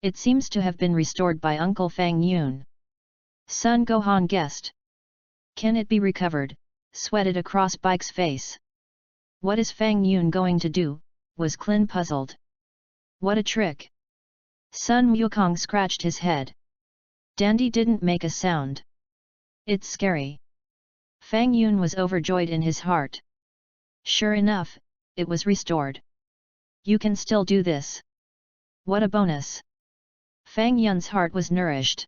It seems to have been restored by Uncle Fang Yun. Sun Gohan guessed. Can it be recovered? Sweated across Bike's face. What is Fang Yun going to do? Was Clin puzzled. What a trick! Sun Wukong scratched his head. Dandy didn't make a sound. It's scary. Fang Yun was overjoyed in his heart. Sure enough, it was restored. You can still do this. What a bonus! Fang Yun's heart was nourished.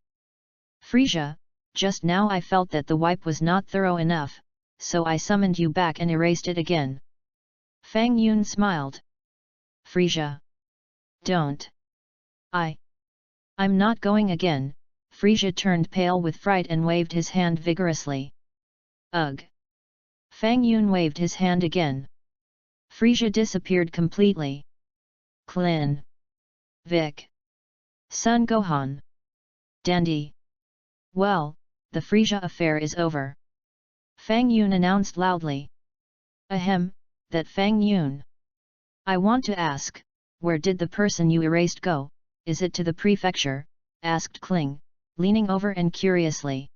Frisia, just now I felt that the wipe was not thorough enough, so I summoned you back and erased it again. Fang Yun smiled. Frisia. Don't. I'm not going again. Frisia turned pale with fright and waved his hand vigorously. Ugh! Fang Yun waved his hand again. Frisia disappeared completely. Clin. Vic. Sun Gohan. Dandy. Well, the Frisia affair is over. Fang Yun announced loudly. Ahem, that Fang Yun. I want to ask, where did the person you erased go? Is it to the prefecture? Asked Kling, leaning over and curiously.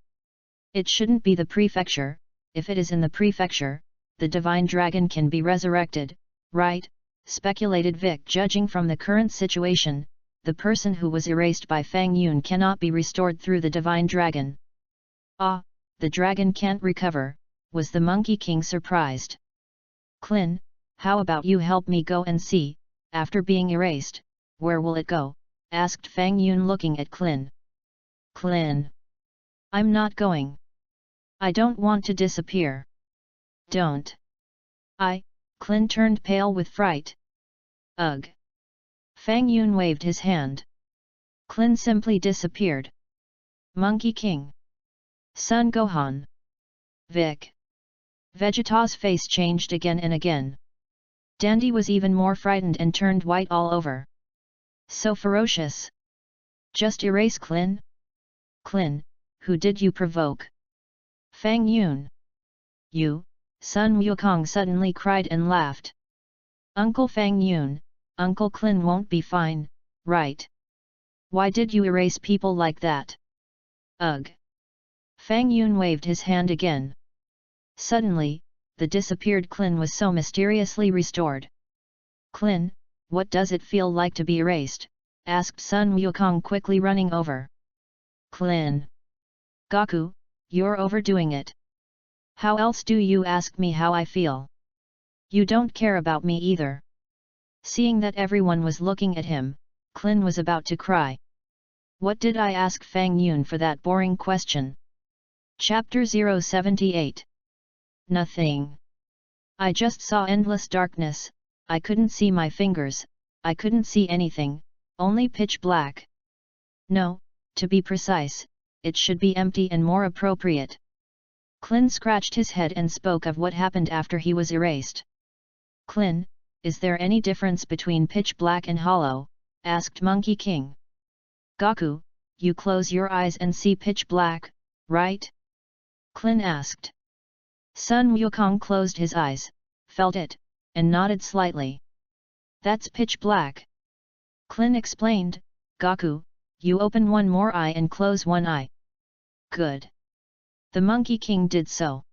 It shouldn't be the prefecture. If it is in the prefecture, the divine dragon can be resurrected, right? Speculated Vic. Judging from the current situation, the person who was erased by Fang Yun cannot be restored through the divine dragon. Ah, the dragon can't recover, was the Monkey King surprised. Clin, how about you help me go and see, after being erased, where will it go? Asked Fang Yun looking at Clin. Clin. I'm not going. I don't want to disappear. Don't. Clin turned pale with fright. Ugh! Fang Yun waved his hand. Clin simply disappeared. Monkey King. Sun Gohan. Vic. Vegeta's face changed again and again. Dandy was even more frightened and turned white all over. So ferocious. Just erase Clin? Clin, who did you provoke? Fang Yun. You, Sun Wukong suddenly cried and laughed. Uncle Fang Yun, Uncle Clin won't be fine, right? Why did you erase people like that? Ugh! Fang Yun waved his hand again. Suddenly, the disappeared Clin was so mysteriously restored. Clin, what does it feel like to be erased? Asked Sun Wukong quickly running over. Clin. Goku, you're overdoing it. How else do you ask me how I feel? You don't care about me either. Seeing that everyone was looking at him, Clin was about to cry. What did I ask Fang Yun for that boring question? Chapter 078. Nothing. I just saw endless darkness, I couldn't see my fingers, I couldn't see anything, only pitch black. No, to be precise, it should be empty and more appropriate. Clin scratched his head and spoke of what happened after he was erased. Clin, is there any difference between pitch black and hollow? Asked Monkey King. Gaku, you close your eyes and see pitch black, right? Clin asked. Sun Wukong closed his eyes, felt it, and nodded slightly. That's pitch black. Clin explained. Gaku, you open one more eye and close one eye. Good. The Monkey King did so.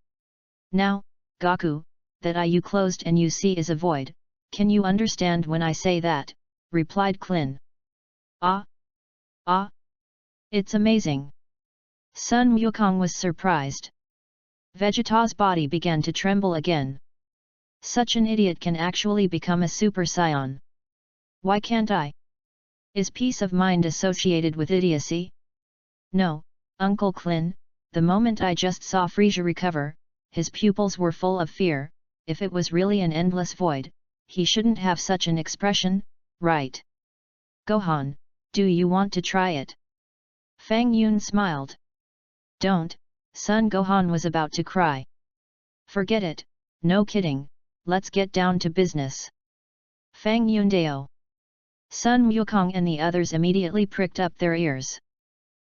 Now, Gaku, that eye you closed and you see is a void, can you understand when I say that? Replied Clin. Ah! Ah! It's amazing. Sun Wukong was surprised. Vegeta's body began to tremble again. Such an idiot can actually become a Super Saiyan. Why can't I? Is peace of mind associated with idiocy? No, Uncle Clin, the moment I just saw Frieza recover, his pupils were full of fear. If it was really an endless void, he shouldn't have such an expression, right? Gohan, do you want to try it? Fang Yun smiled. Don't, Son Gohan was about to cry. Forget it, no kidding, let's get down to business. Fang Yun Dao. Sun Wukong and the others immediately pricked up their ears.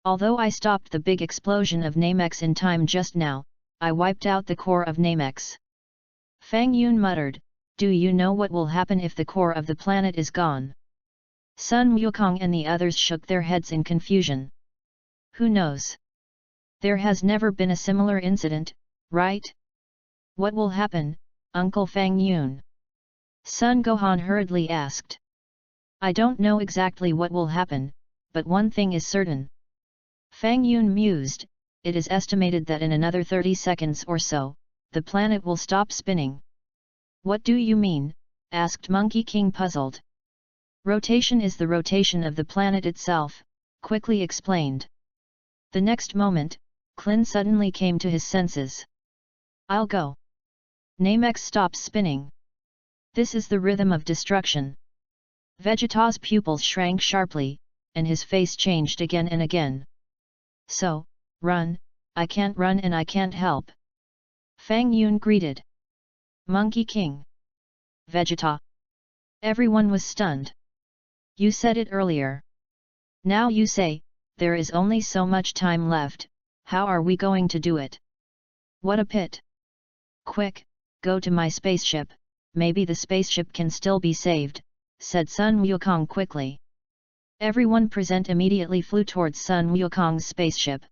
Although I stopped the big explosion of Namex in time just now, I wiped out the core of Namex. Fang Yun muttered, do you know what will happen if the core of the planet is gone? Sun Wukong and the others shook their heads in confusion. Who knows? There has never been a similar incident, right? What will happen, Uncle Fang Yun? Sun Gohan hurriedly asked. I don't know exactly what will happen, but one thing is certain. Fang Yun mused, it is estimated that in another 30 seconds or so, the planet will stop spinning. What do you mean? Asked Monkey King puzzled. Rotation is the rotation of the planet itself, quickly explained. The next moment, Clin suddenly came to his senses. I'll go. Namex stops spinning. This is the rhythm of destruction. Vegeta's pupils shrank sharply, and his face changed again and again. So, run, I can't run and I can't help. Fang Yun greeted. Monkey King. Vegeta. Everyone was stunned. You said it earlier. Now you say, there is only so much time left, how are we going to do it? What a pit! Quick, go to my spaceship, maybe the spaceship can still be saved, said Sun Wukong quickly. Everyone present immediately flew towards Sun Wukong's spaceship.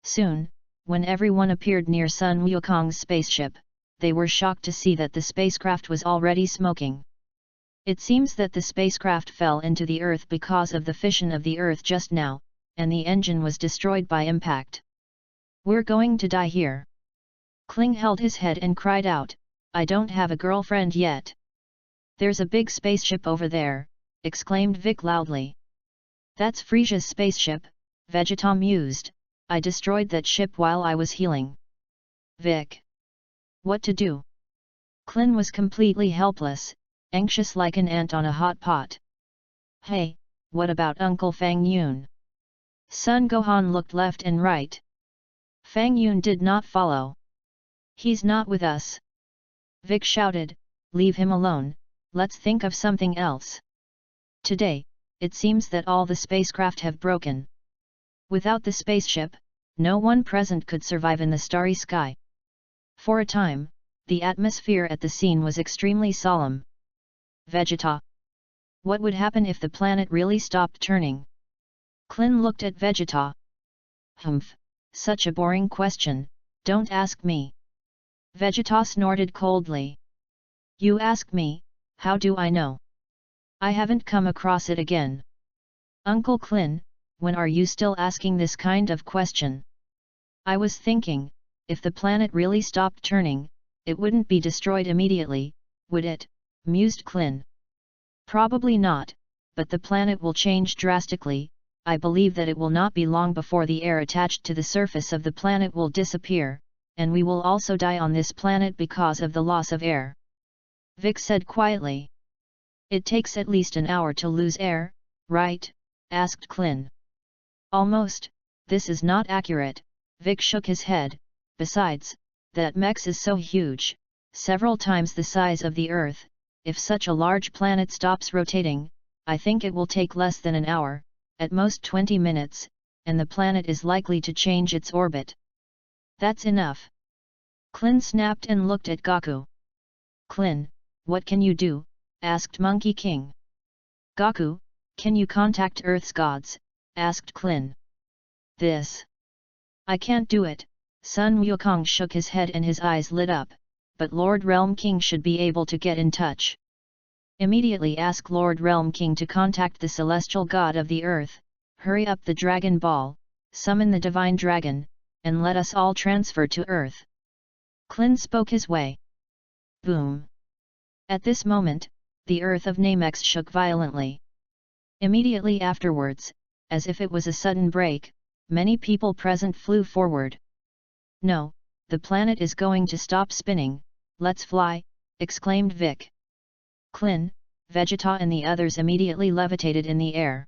Soon, when everyone appeared near Sun Wukong's spaceship, they were shocked to see that the spacecraft was already smoking. It seems that the spacecraft fell into the Earth because of the fission of the Earth just now, and the engine was destroyed by impact. We're going to die here. Kling held his head and cried out, I don't have a girlfriend yet. There's a big spaceship over there, exclaimed Vic loudly. That's Frieza's spaceship, Vegeta mused, I destroyed that ship while I was healing. Vic. What to do? Clin was completely helpless, anxious like an ant on a hot pot. Hey, what about Uncle Fang Yun? Sun Gohan looked left and right. Fang Yun did not follow. He's not with us. Vic shouted, leave him alone, let's think of something else. Today, it seems that all the spacecraft have broken. Without the spaceship, no one present could survive in the starry sky. For a time, the atmosphere at the scene was extremely solemn. Vegeta. What would happen if the planet really stopped turning? Clin looked at Vegeta. Humph, such a boring question, don't ask me. Vegeta snorted coldly. You ask me, how do I know? I haven't come across it again. Uncle Clin, when are you still asking this kind of question? I was thinking, if the planet really stopped turning, it wouldn't be destroyed immediately, would it? Mused Klin. Probably not, but the planet will change drastically. I believe that it will not be long before the air attached to the surface of the planet will disappear, and we will also die on this planet because of the loss of air. Vic said quietly. It takes at least an hour to lose air, right? Asked Klin. Almost. This is not accurate. Vic shook his head. Besides, that Mex is so huge, several times the size of the Earth. If such a large planet stops rotating, I think it will take less than an hour, at most 20 minutes, and the planet is likely to change its orbit. That's enough. Klin snapped and looked at Gaku. Klin, what can you do? Asked Monkey King. Gaku, can you contact Earth's gods? Asked Klin. This. I can't do it. Sun Wukong shook his head and his eyes lit up, but Lord Realm King should be able to get in touch. Immediately ask Lord Realm King to contact the celestial god of the earth, hurry up the Dragon Ball, summon the divine dragon, and let us all transfer to Earth. Klin spoke his way. Boom! At this moment, the earth of Namex shook violently. Immediately afterwards, as if it was a sudden break, many people present flew forward. No, the planet is going to stop spinning, let's fly, exclaimed Vic. Klin, Vegeta and the others immediately levitated in the air.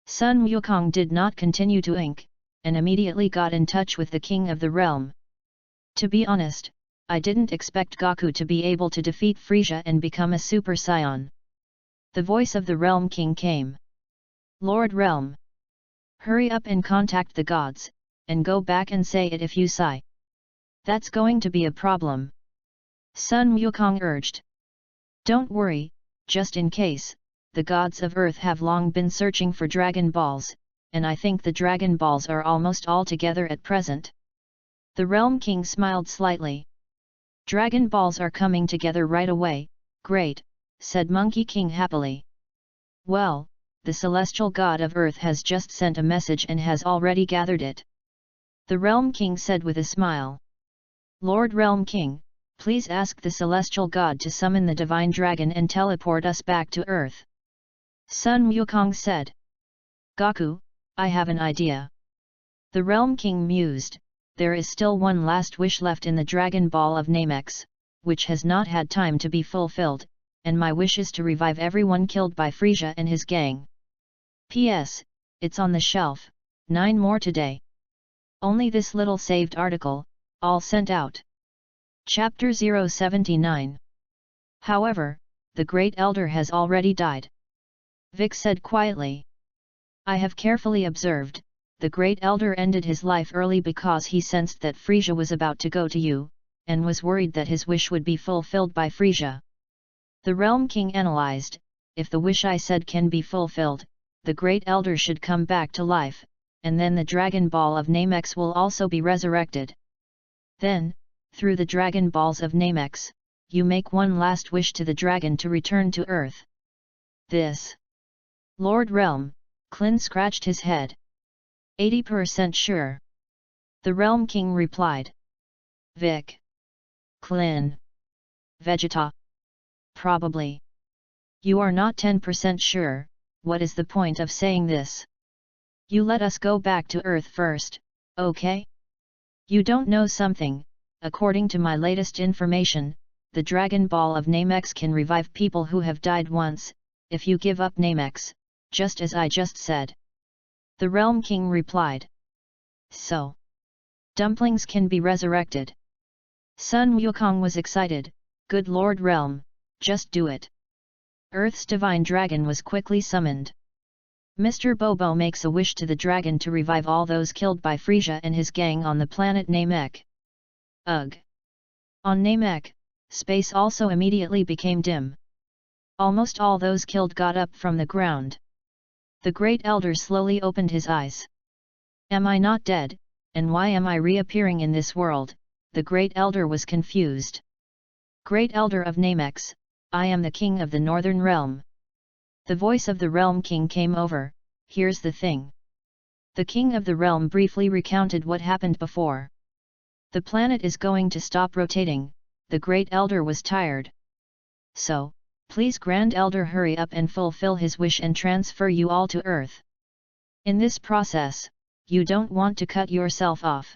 Sun Wukong did not continue to ink, and immediately got in touch with the king of the realm. To be honest, I didn't expect Gaku to be able to defeat Frieza and become a Super Saiyan. The voice of the Realm King came. Lord Realm! Hurry up and contact the gods, and go back and say it if you sigh. That's going to be a problem. Sun Wukong urged. Don't worry, just in case, the gods of Earth have long been searching for Dragon Balls, and I think the Dragon Balls are almost all together at present. The Realm King smiled slightly. Dragon Balls are coming together right away, great, said Monkey King happily. Well, the celestial god of Earth has just sent a message and has already gathered it. The Realm King said with a smile. Lord Realm King, please ask the celestial god to summon the divine dragon and teleport us back to Earth. Sun Wukong said. Gaku, I have an idea. The Realm King mused. There is still one last wish left in the Dragon Ball of Namex, which has not had time to be fulfilled, and my wish is to revive everyone killed by Frieza and his gang. P.S. It's on the shelf, 9 more today. Only this little saved article, all sent out. Chapter 079. However, the Great Elder has already died. Vic said quietly. I have carefully observed. The Great Elder ended his life early because he sensed that Frieza was about to go to you, and was worried that his wish would be fulfilled by Frieza. The Realm King analyzed, if the wish I said can be fulfilled, the Great Elder should come back to life, and then the Dragon Ball of Namex will also be resurrected. Then, through the Dragon Balls of Namex, you make one last wish to the dragon to return to Earth. This. Lord Realm, Klin scratched his head. 80% sure. The Realm King replied. Vic. Klin. Vegeta. Probably. You are not 10% sure, what is the point of saying this? You let us go back to Earth first, okay? You don't know something, according to my latest information, the Dragon Ball of Namex can revive people who have died once, if you give up Namex, just as I just said. The Realm King replied. So. Dumplings can be resurrected. Sun Wukong was excited, good Lord Realm, just do it. Earth's divine dragon was quickly summoned. Mr. Bobo makes a wish to the dragon to revive all those killed by Frieza and his gang on the planet Namek. Ugh. On Namek, space also immediately became dim. Almost all those killed got up from the ground. The Great Elder slowly opened his eyes. Am I not dead, and why am I reappearing in this world? The Great Elder was confused. Great Elder of Namex, I am the King of the Northern Realm. The voice of the Realm King came over, here's the thing. The King of the Realm briefly recounted what happened before. The planet is going to stop rotating, the Great Elder was tired. So, please Grand Elder hurry up and fulfill his wish and transfer you all to Earth. In this process, you don't want to cut yourself off.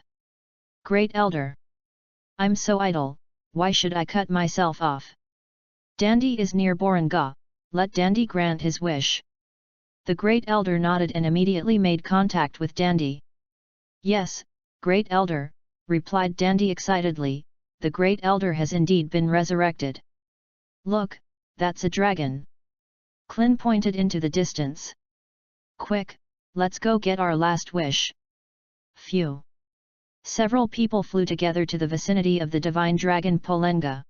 Great Elder. I'm so idle, why should I cut myself off? Dandy is near Boranga, let Dandy grant his wish. The Great Elder nodded and immediately made contact with Dandy. Yes, Great Elder, replied Dandy excitedly, the Great Elder has indeed been resurrected. Look, that's a dragon. Clin pointed into the distance. Quick, let's go get our last wish. Phew. Several people flew together to the vicinity of the divine dragon Polenga.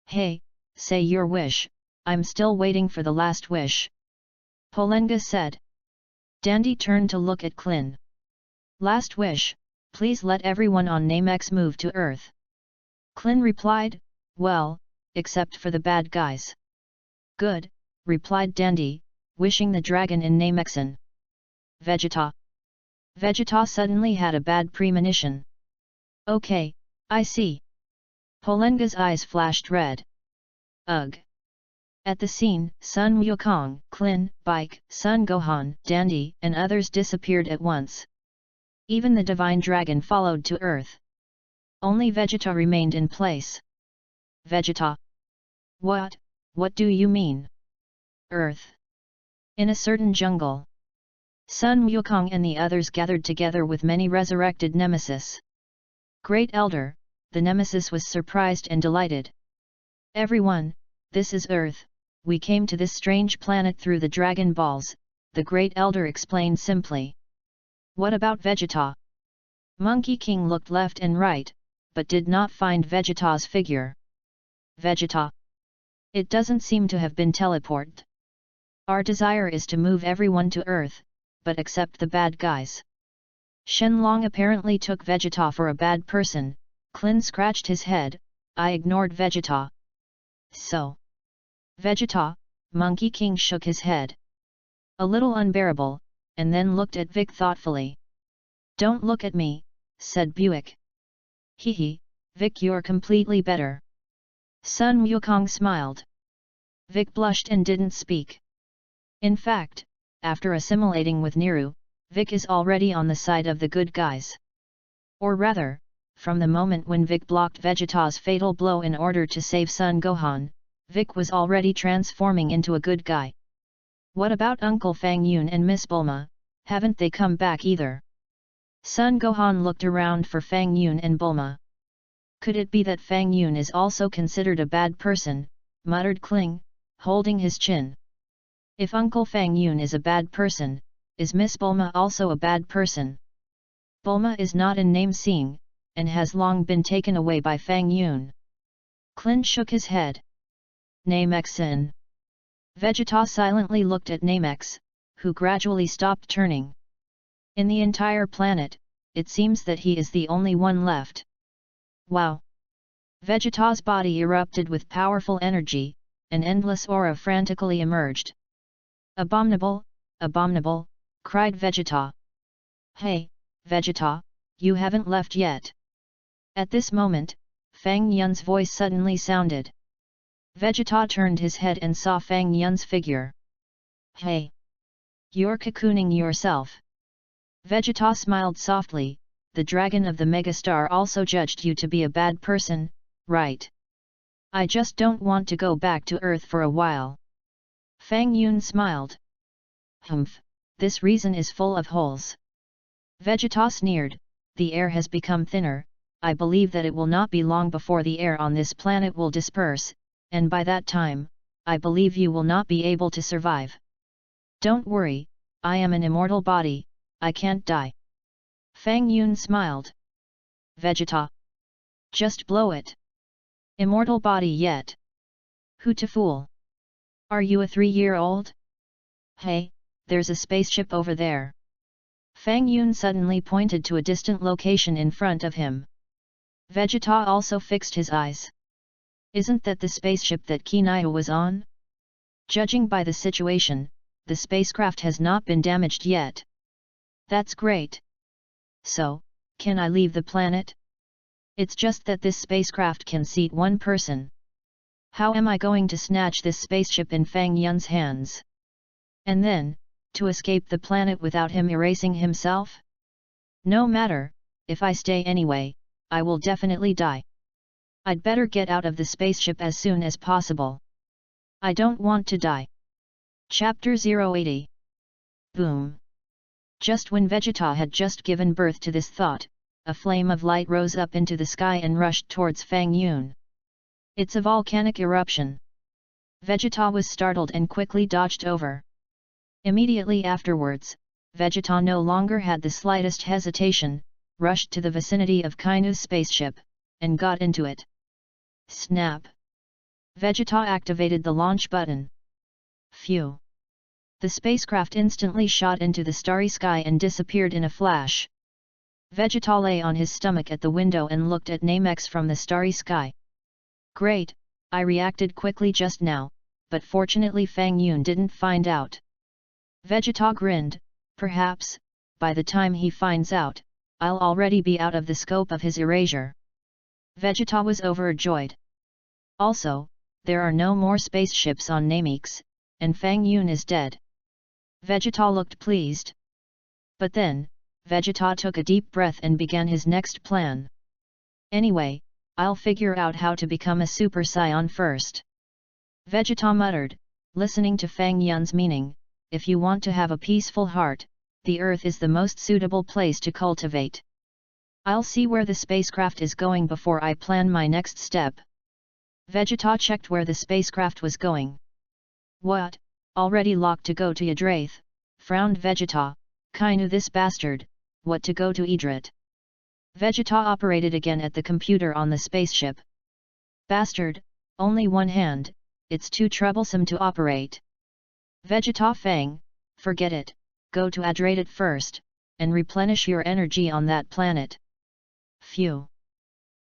Hey, say your wish, I'm still waiting for the last wish. Polenga said. Dandy turned to look at Clin. Last wish, please let everyone on Namex move to Earth. Clin replied, well, except for the bad guys. Good, replied Dandy, wishing the dragon in Namexan. Vegeta. Vegeta suddenly had a bad premonition. Okay, I see. Polenga's eyes flashed red. Ugh. At the scene, Sun Wukong, Clin, Bike, Sun Gohan, Dandy, and others disappeared at once. Even the divine dragon followed to Earth. Only Vegeta remained in place. Vegeta. What do you mean? Earth. In a certain jungle. Sun Wukong and the others gathered together with many resurrected nemesis. Great Elder, the nemesis was surprised and delighted. Everyone, this is Earth, we came to this strange planet through the Dragon Balls, the Great Elder explained simply. What about Vegeta? Monkey King looked left and right, but did not find Vegeta's figure. Vegeta. It doesn't seem to have been teleported. Our desire is to move everyone to Earth, but except the bad guys. Shenlong apparently took Vegeta for a bad person, Clin scratched his head, I ignored Vegeta. So. Vegeta, Monkey King shook his head. A little unbearable, and then looked at Vic thoughtfully. Don't look at me, said Buick. Hehe, Vic, you're completely better. Sun Wukong smiled. Vic blushed and didn't speak. In fact, after assimilating with Niru, Vic is already on the side of the good guys. Or rather, from the moment when Vic blocked Vegeta's fatal blow in order to save Son Gohan, Vic was already transforming into a good guy. What about Uncle Fang Yun and Miss Bulma, haven't they come back either? Son Gohan looked around for Fang Yun and Bulma. Could it be that Fang Yun is also considered a bad person, muttered Kling, holding his chin. If Uncle Fang Yun is a bad person, is Miss Bulma also a bad person? Bulma is not in name seeing, and has long been taken away by Fang Yun. Clin shook his head. Namex-in. Vegeta silently looked at Namex, who gradually stopped turning. In the entire planet, it seems that he is the only one left. Wow! Vegeta's body erupted with powerful energy, an endless aura frantically emerged. Abominable, abominable, cried Vegeta. Hey, Vegeta, you haven't left yet. At this moment, Fang Yun's voice suddenly sounded. Vegeta turned his head and saw Fang Yun's figure. Hey! You're cocooning yourself. Vegeta smiled softly, the dragon of the megastar also judged you to be a bad person, right? I just don't want to go back to Earth for a while. Fang Yun smiled. Humph, this reason is full of holes. Vegeta sneered, the air has become thinner, I believe that it will not be long before the air on this planet will disperse, and by that time, I believe you will not be able to survive. Don't worry, I am an immortal body, I can't die. Fang Yun smiled. Vegeta. Just blow it. Immortal body yet. Who to fool? Are you a 3-year-old? Hey, there's a spaceship over there. Fang Yun suddenly pointed to a distant location in front of him. Vegeta also fixed his eyes. Isn't that the spaceship that Kinaya was on? Judging by the situation, the spacecraft has not been damaged yet. That's great. So, can I leave the planet? It's just that this spacecraft can seat one person. How am I going to snatch this spaceship in Fang Yun's hands? And then, to escape the planet without him erasing himself? No matter, if I stay anyway, I will definitely die. I'd better get out of the spaceship as soon as possible. I don't want to die. Chapter 080. Boom. Just when Vegeta had just given birth to this thought, a flame of light rose up into the sky and rushed towards Fang Yun. It's a volcanic eruption. Vegeta was startled and quickly dodged over. Immediately afterwards, Vegeta no longer had the slightest hesitation, rushed to the vicinity of Kainu's spaceship, and got into it. Snap! Vegeta activated the launch button. Phew! The spacecraft instantly shot into the starry sky and disappeared in a flash. Vegeta lay on his stomach at the window and looked at Namex from the starry sky. Great, I reacted quickly just now, but fortunately Fang Yun didn't find out. Vegeta grinned. Perhaps, by the time he finds out, I'll already be out of the scope of his erasure. Vegeta was overjoyed. Also, there are no more spaceships on Namex, and Fang Yun is dead. Vegeta looked pleased. But then, Vegeta took a deep breath and began his next plan. Anyway, I'll figure out how to become a Super Saiyan first. Vegeta muttered, listening to Fang Yun's meaning, if you want to have a peaceful heart, the Earth is the most suitable place to cultivate. I'll see where the spacecraft is going before I plan my next step. Vegeta checked where the spacecraft was going. What? Already locked to go to Yadrath? Frowned Vegeta. Kainu this bastard, what to go to Idrit? Vegeta operated again at the computer on the spaceship. Bastard, only one hand, it's too troublesome to operate. Vegeta Fang, forget it, go to Adratit first, and replenish your energy on that planet. Phew!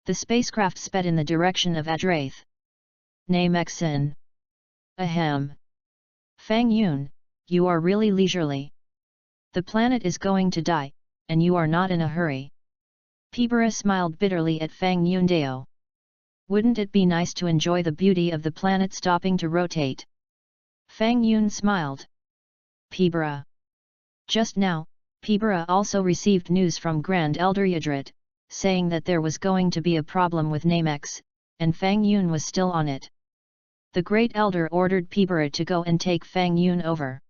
The spacecraft sped in the direction of Adrath. Namexin. Ahem. Fang Yun, you are really leisurely. The planet is going to die, and you are not in a hurry. Pibara smiled bitterly at Fang Yundao. Wouldn't it be nice to enjoy the beauty of the planet stopping to rotate? Fang Yun smiled. Pibara. Just now, Pibara also received news from Grand Elder Yadrit, saying that there was going to be a problem with Namex, and Fang Yun was still on it. The Great Elder ordered Pibara to go and take Fang Yun over.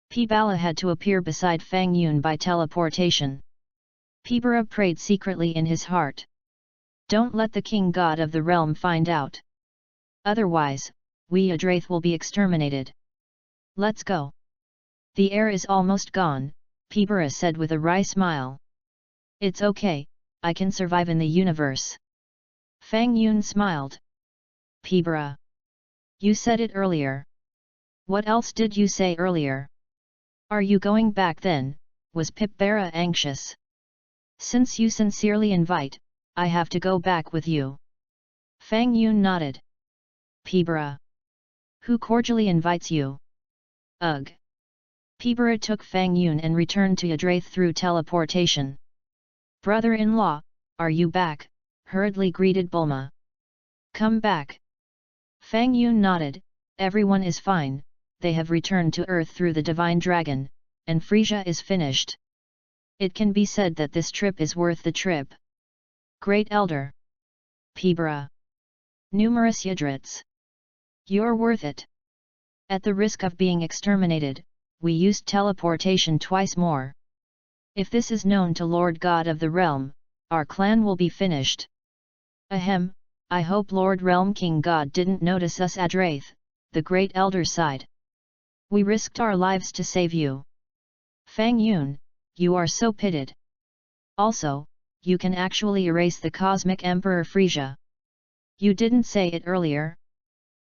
Pibala had to appear beside Fang Yun by teleportation. Pibara prayed secretly in his heart. Don't let the king god of the realm find out. Otherwise, we Yadrath will be exterminated. Let's go. The air is almost gone, Pibara said with a wry smile. It's okay, I can survive in the universe. Fang Yun smiled. Pibara. You said it earlier. What else did you say earlier? Are you going back then? Was Pibara anxious. Since you sincerely invite, I have to go back with you. Fang Yun nodded. Pibara. Who cordially invites you? Ugh. Pibara took Fang Yun and returned to Yadrath through teleportation. Brother-in-law, are you back? Hurriedly greeted Bulma. Come back. Fang Yun nodded, everyone is fine, they have returned to Earth through the Divine Dragon, and Frisia is finished. It can be said that this trip is worth the trip. Great Elder. Pibara. Numerous Yadrits. You're worth it. At the risk of being exterminated, we used teleportation twice more. If this is known to Lord God of the Realm, our clan will be finished. Ahem, I hope Lord Realm King God didn't notice us Adrath, the Great Elder sighed. We risked our lives to save you. Fang Yun, you are so pitted. Also, you can actually erase the Cosmic Emperor Frisia. You didn't say it earlier.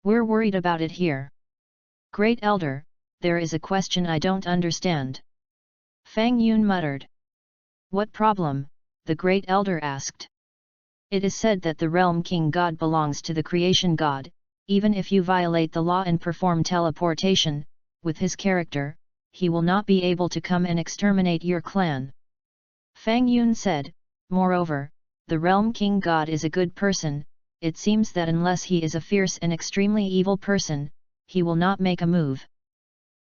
We're worried about it here. Great Elder, there is a question I don't understand. Fang Yun muttered. What problem? The Great Elder asked. It is said that the Realm King God belongs to the Creation God, even if you violate the law and perform teleportation, with his character, he will not be able to come and exterminate your clan. Fang Yun said, moreover, the Realm King God is a good person, it seems that unless he is a fierce and extremely evil person, he will not make a move.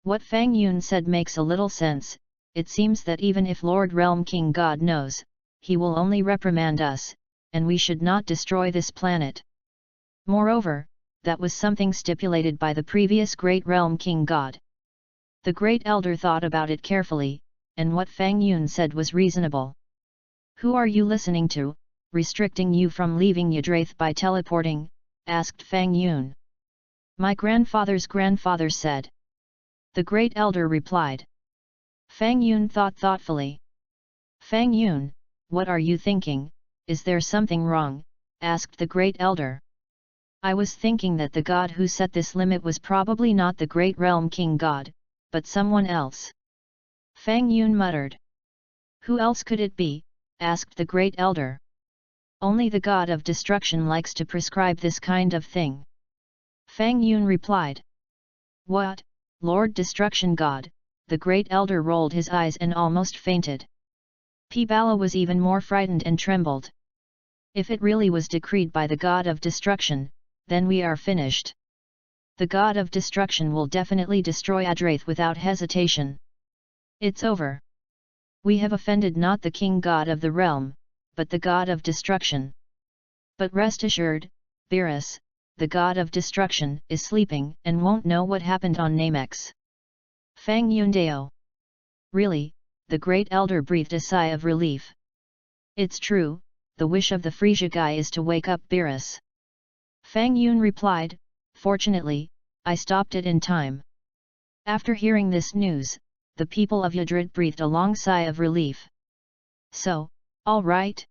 What Fang Yun said makes a little sense. It seems that even if Lord Realm King God knows, he will only reprimand us, and we should not destroy this planet. Moreover, that was something stipulated by the previous Great Realm King God. The Great Elder thought about it carefully, and what Fang Yun said was reasonable. "Who are you listening to, restricting you from leaving Yggdrasil by teleporting?" asked Fang Yun. "My grandfather's grandfather said." The Great Elder replied. Fang Yun thought thoughtfully. "Fang Yun, what are you thinking? Is there something wrong?" asked the Great Elder. "I was thinking that the god who set this limit was probably not the Great Realm King God, but someone else." Fang Yun muttered. "Who else could it be?" asked the Great Elder. "Only the god of destruction likes to prescribe this kind of thing." Fang Yun replied. "What, Lord Destruction God?" The Great Elder rolled his eyes and almost fainted. Pibala was even more frightened and trembled. "If it really was decreed by the god of destruction, then we are finished. The god of destruction will definitely destroy Yggdrasil without hesitation. It's over. We have offended not the king god of the realm, but the god of destruction. But rest assured, Beerus, the god of destruction, is sleeping and won't know what happened on Namex." Fang Yundao. "Really?" the Great Elder breathed a sigh of relief. "It's true, the wish of the Frisia guy is to wake up Beerus." Fang Yun replied, "Fortunately, I stopped it in time." After hearing this news, the people of Yggdrasil breathed a long sigh of relief. "So, all right.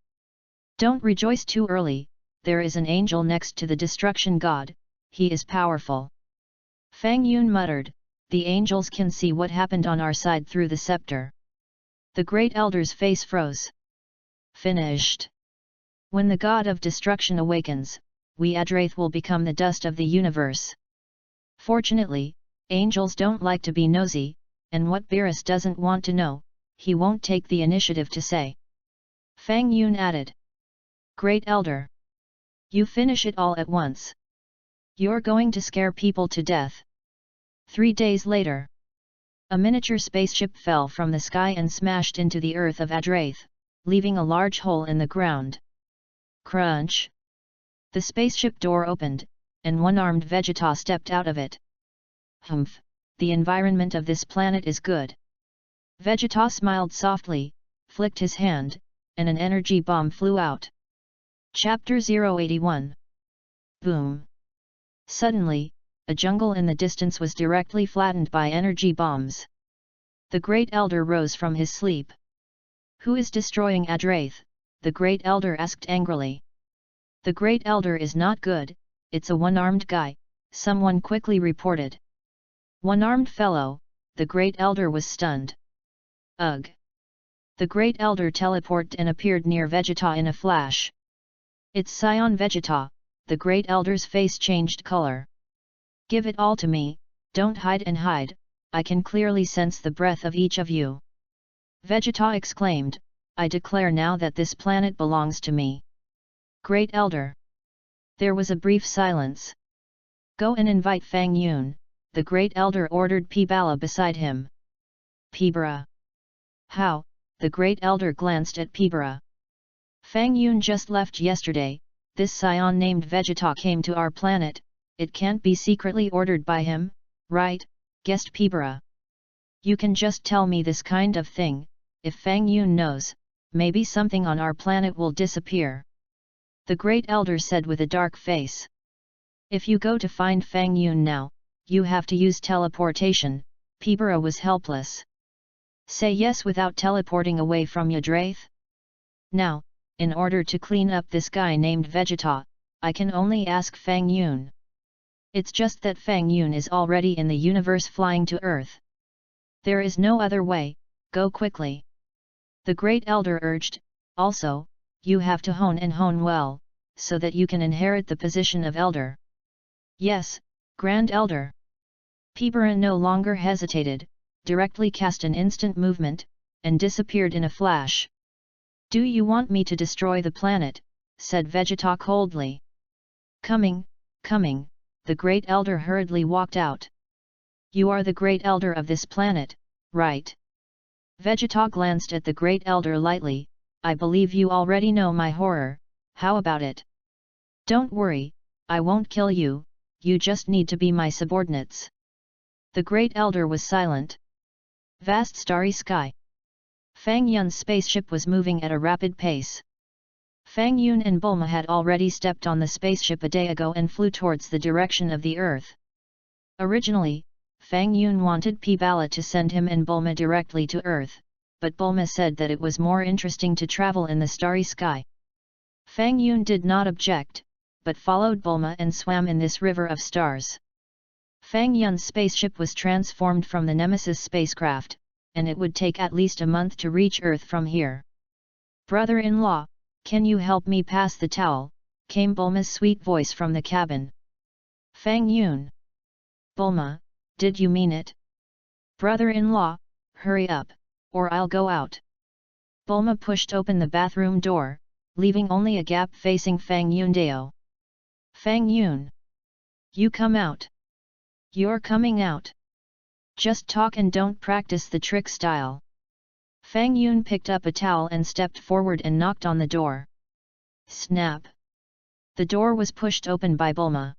Don't rejoice too early, there is an angel next to the destruction god, he is powerful." Fang Yun muttered, "The angels can see what happened on our side through the scepter." The Great Elder's face froze. "Finished. When the god of destruction awakens, we Yggdrasil will become the dust of the universe. Fortunately, angels don't like to be nosy, and what Beerus doesn't want to know, he won't take the initiative to say." Fang Yun added. "Great Elder, you finish it all at once. You're going to scare people to death." 3 days later, a miniature spaceship fell from the sky and smashed into the earth of Yggdrasil, leaving a large hole in the ground. Crunch! The spaceship door opened, and one-armed Vegeta stepped out of it. "Humph, the environment of this planet is good." Vegeta smiled softly, flicked his hand, and an energy bomb flew out. Chapter 081. Boom! Suddenly, a jungle in the distance was directly flattened by energy bombs. The Great Elder rose from his sleep. "Who is destroying Yggdrasil?" the Great Elder asked angrily. "The Great Elder is not good, it's a one-armed guy," someone quickly reported. "One-armed fellow," the Great Elder was stunned. "Ugh!" The Great Elder teleported and appeared near Vegeta in a flash. "It's Scion Vegeta," the Great Elder's face changed color. "Give it all to me, don't hide and hide, I can clearly sense the breath of each of you." Vegeta exclaimed, "I declare now that this planet belongs to me." Great Elder. There was a brief silence. "Go and invite Fang Yun," the Great Elder ordered Pibala beside him. "Pibara." "How?" the Great Elder glanced at Pibara. "Fang Yun just left yesterday, this scion named Vegeta came to our planet, it can't be secretly ordered by him, right?" guessed Pibara. "You can just tell me this kind of thing, if Fang Yun knows, maybe something on our planet will disappear." The Great Elder said with a dark face. "If you go to find Fang Yun now, you have to use teleportation." Pibara was helpless. "Say yes without teleporting away from Yggdrasil? Now, in order to clean up this guy named Vegeta, I can only ask Fang Yun. It's just that Fang Yun is already in the universe flying to Earth. There is no other way, go quickly." The Great Elder urged. "Also, you have to hone well, so that you can inherit the position of Elder." "Yes, Grand Elder." Pibara no longer hesitated, directly cast an instant movement, and disappeared in a flash. "Do you want me to destroy the planet?" said Vegeta coldly. Coming, coming, the Great Elder hurriedly walked out. You are the Great Elder of this planet, right? Vegeta glanced at the Great Elder lightly. I believe you already know my horror, how about it? Don't worry, I won't kill you, you just need to be my subordinates. The Great Elder was silent. Vast starry sky. Fang Yun's spaceship was moving at a rapid pace. Fang Yun and Bulma had already stepped on the spaceship a day ago and flew towards the direction of the Earth. Originally, Fang Yun wanted P-Bala to send him and Bulma directly to Earth, but Bulma said that it was more interesting to travel in the starry sky. Fang Yun did not object, but followed Bulma and swam in this river of stars. Fang Yun's spaceship was transformed from the Nemesis spacecraft, and it would take at least a month to reach Earth from here. Brother-in-law, can you help me pass the towel? Came Bulma's sweet voice from the cabin. Fang Yun. Bulma, did you mean it? Brother-in-law, hurry up, or I'll go out. Bulma pushed open the bathroom door, leaving only a gap facing Fang Yundao. Fang Yun. You come out. You're coming out. Just talk and don't practice the trick style. Fang Yun picked up a towel and stepped forward and knocked on the door. Snap! The door was pushed open by Bulma.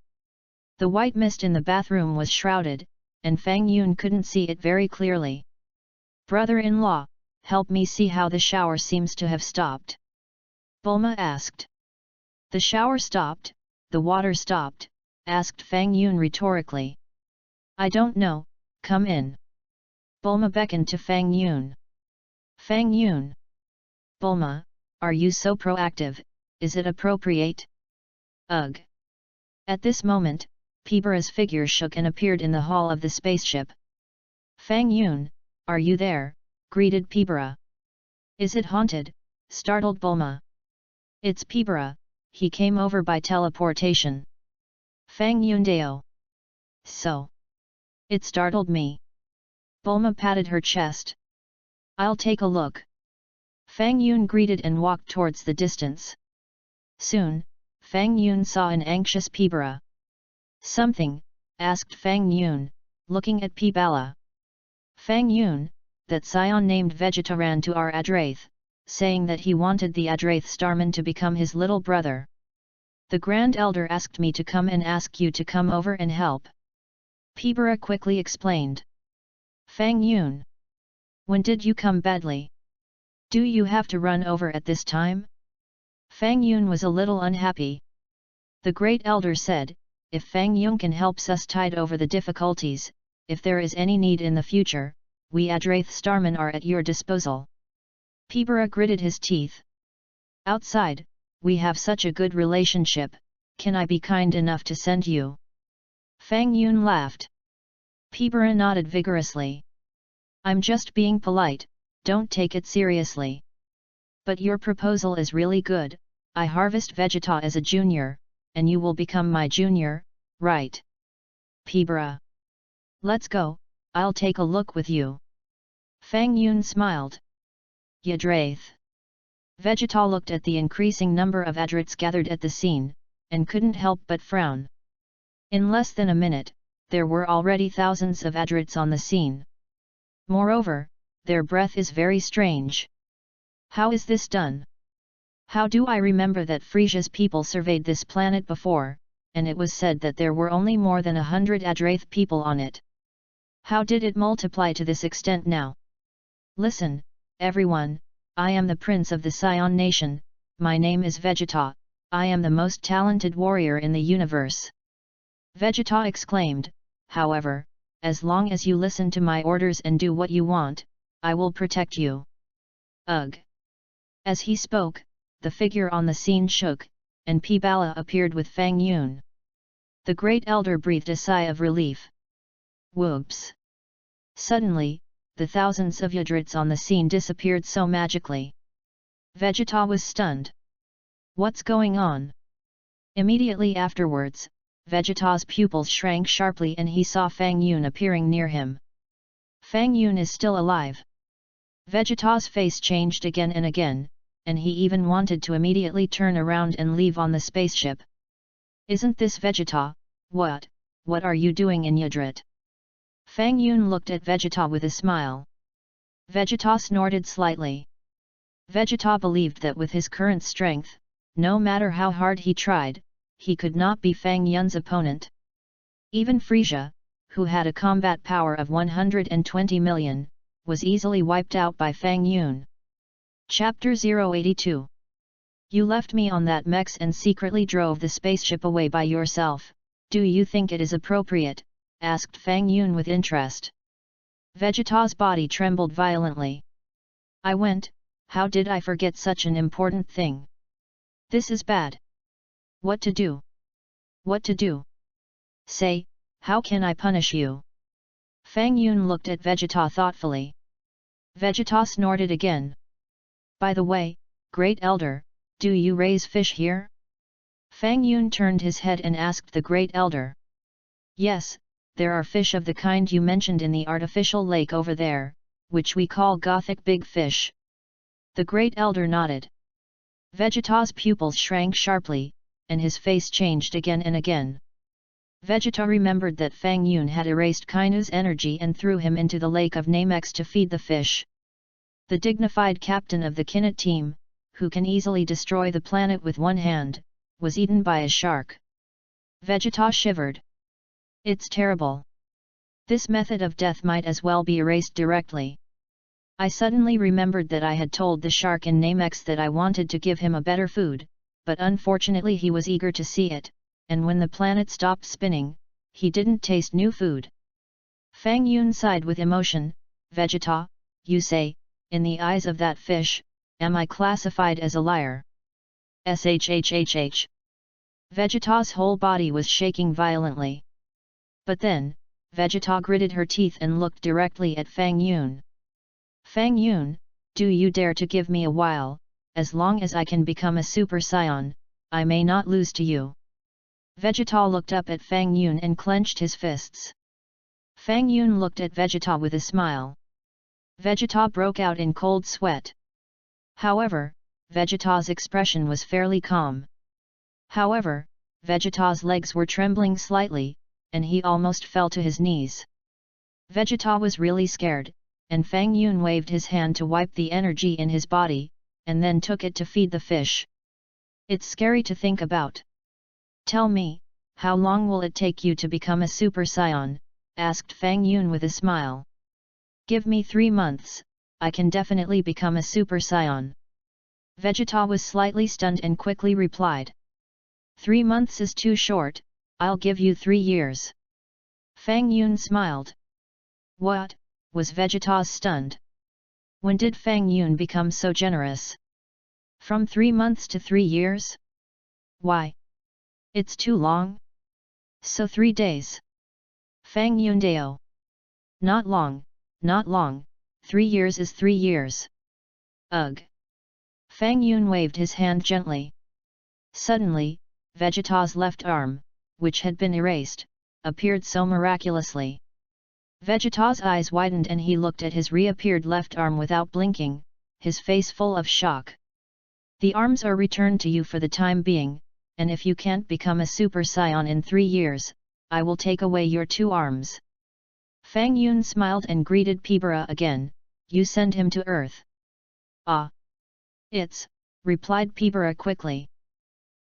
The white mist in the bathroom was shrouded, and Fang Yun couldn't see it very clearly. Brother-in-law, help me see how the shower seems to have stopped. Bulma asked. The shower stopped, the water stopped, asked Fang Yun rhetorically. I don't know, come in. Bulma beckoned to Fang Yun. Fang Yun. Bulma, are you so proactive, is it appropriate? Ugh. At this moment, P-Bara's figure shook and appeared in the hall of the spaceship. Fang Yun, are you there? Greeted P-Bara. Is it haunted? Startled Bulma. It's P-Bara, he came over by teleportation. Fang Yundao. So. It startled me. Bulma patted her chest. I'll take a look. Fang Yun greeted and walked towards the distance. Soon, Fang Yun saw an anxious P-Bara. Something? Asked Fang Yun, looking at P-Bala. Fang Yun, that scion named Vegeta ran to our Adrath, saying that he wanted the Adrath Starman to become his little brother. The Grand Elder asked me to come and ask you to come over and help. P-Bara quickly explained. Fang Yun. When did you come badly? Do you have to run over at this time? Fang Yun was a little unhappy. The Great Elder said, if Fang Yun can help us tide over the difficulties, if there is any need in the future, we Adrath Starmen are at your disposal. P-Bara gritted his teeth. Outside, we have such a good relationship, can I be kind enough to send you? Fang Yun laughed. P-Bara nodded vigorously. I'm just being polite, don't take it seriously. But your proposal is really good, I harvest Vegeta as a junior, and you will become my junior, right? P-Bara. Let's go, I'll take a look with you. Fang Yun smiled. Yadrath. Vegeta looked at the increasing number of Adrats gathered at the scene, and couldn't help but frown. In less than a minute, there were already thousands of Adrats on the scene. Moreover, their breath is very strange. How is this done? How do I remember that Frisia's people surveyed this planet before, and it was said that there were only more than 100 Adrath people on it? How did it multiply to this extent now? Listen, everyone, I am the prince of the Scion nation, my name is Vegeta, I am the most talented warrior in the universe. Vegeta exclaimed, however, as long as you listen to my orders and do what you want, I will protect you. Ugh! As he spoke, the figure on the scene shook, and P-Bala appeared with Fang Yun. The Great Elder breathed a sigh of relief. Whoops! Suddenly, the thousands of Yadrats on the scene disappeared so magically. Vegeta was stunned. What's going on? Immediately afterwards, Vegeta's pupils shrank sharply and he saw Fang Yun appearing near him. Fang Yun is still alive. Vegeta's face changed again and again, and he even wanted to immediately turn around and leave on the spaceship. Isn't this Vegeta? What are you doing in Yudrit? Fang Yun looked at Vegeta with a smile. Vegeta snorted slightly. Vegeta believed that with his current strength, no matter how hard he tried, he could not be Fang Yun's opponent. Even Frieza, who had a combat power of 120 million, was easily wiped out by Fang Yun. Chapter 082. You left me on that mech and secretly drove the spaceship away by yourself. Do you think it is appropriate? Asked Fang Yun with interest. Vegeta's body trembled violently. I went, how did I forget such an important thing? This is bad. What to do? What to do? Say, how can I punish you? Fang Yun looked at Vegeta thoughtfully. Vegeta snorted again. By the way, Great Elder, do you raise fish here? Fang Yun turned his head and asked the Great Elder. Yes, there are fish of the kind you mentioned in the artificial lake over there, which we call Gothic Big Fish. The Great Elder nodded. Vegeta's pupils shrank sharply, and his face changed again and again. Vegeta remembered that Fang Yun had erased Kainu's energy and threw him into the lake of Namex to feed the fish. The dignified captain of the Kinet team, who can easily destroy the planet with one hand, was eaten by a shark. Vegeta shivered. It's terrible. This method of death might as well be erased directly. I suddenly remembered that I had told the shark in Namex that I wanted to give him a better food, but unfortunately he was eager to see it, and when the planet stopped spinning, he didn't taste new food. Fang Yun sighed with emotion. Vegeta, you say, in the eyes of that fish, am I classified as a liar? Shhhh. Vegeta's whole body was shaking violently. But then, Vegeta gritted her teeth and looked directly at Fang Yun. Fang Yun, do you dare to give me a while? As long as I can become a Super Saiyan, I may not lose to you. Vegeta looked up at Fang Yun and clenched his fists. Fang Yun looked at Vegeta with a smile. Vegeta broke out in cold sweat. However, Vegeta's expression was fairly calm. However, Vegeta's legs were trembling slightly, and he almost fell to his knees. Vegeta was really scared, and Fang Yun waved his hand to wipe the energy in his body, and then took it to feed the fish. It's scary to think about. Tell me, how long will it take you to become a Super Saiyan? Asked Fang Yun with a smile. Give me 3 months, I can definitely become a Super Saiyan. Vegeta was slightly stunned and quickly replied. 3 months is too short, I'll give you 3 years. Fang Yun smiled. What? Was Vegeta stunned? When did Fang Yun become so generous? From 3 months to 3 years? Why? It's too long? So 3 days. Fang Yun Deo. Not long, not long, 3 years is 3 years. Ugh. Fang Yun waved his hand gently. Suddenly, Vegeta's left arm, which had been erased, appeared so miraculously. Vegeta's eyes widened and he looked at his reappeared left arm without blinking, his face full of shock. The arms are returned to you for the time being, and if you can't become a Super Saiyan in 3 years, I will take away your 2 arms. Fang Yun smiled and greeted Pibara again. You send him to Earth. Ah. It's, replied Pibara quickly.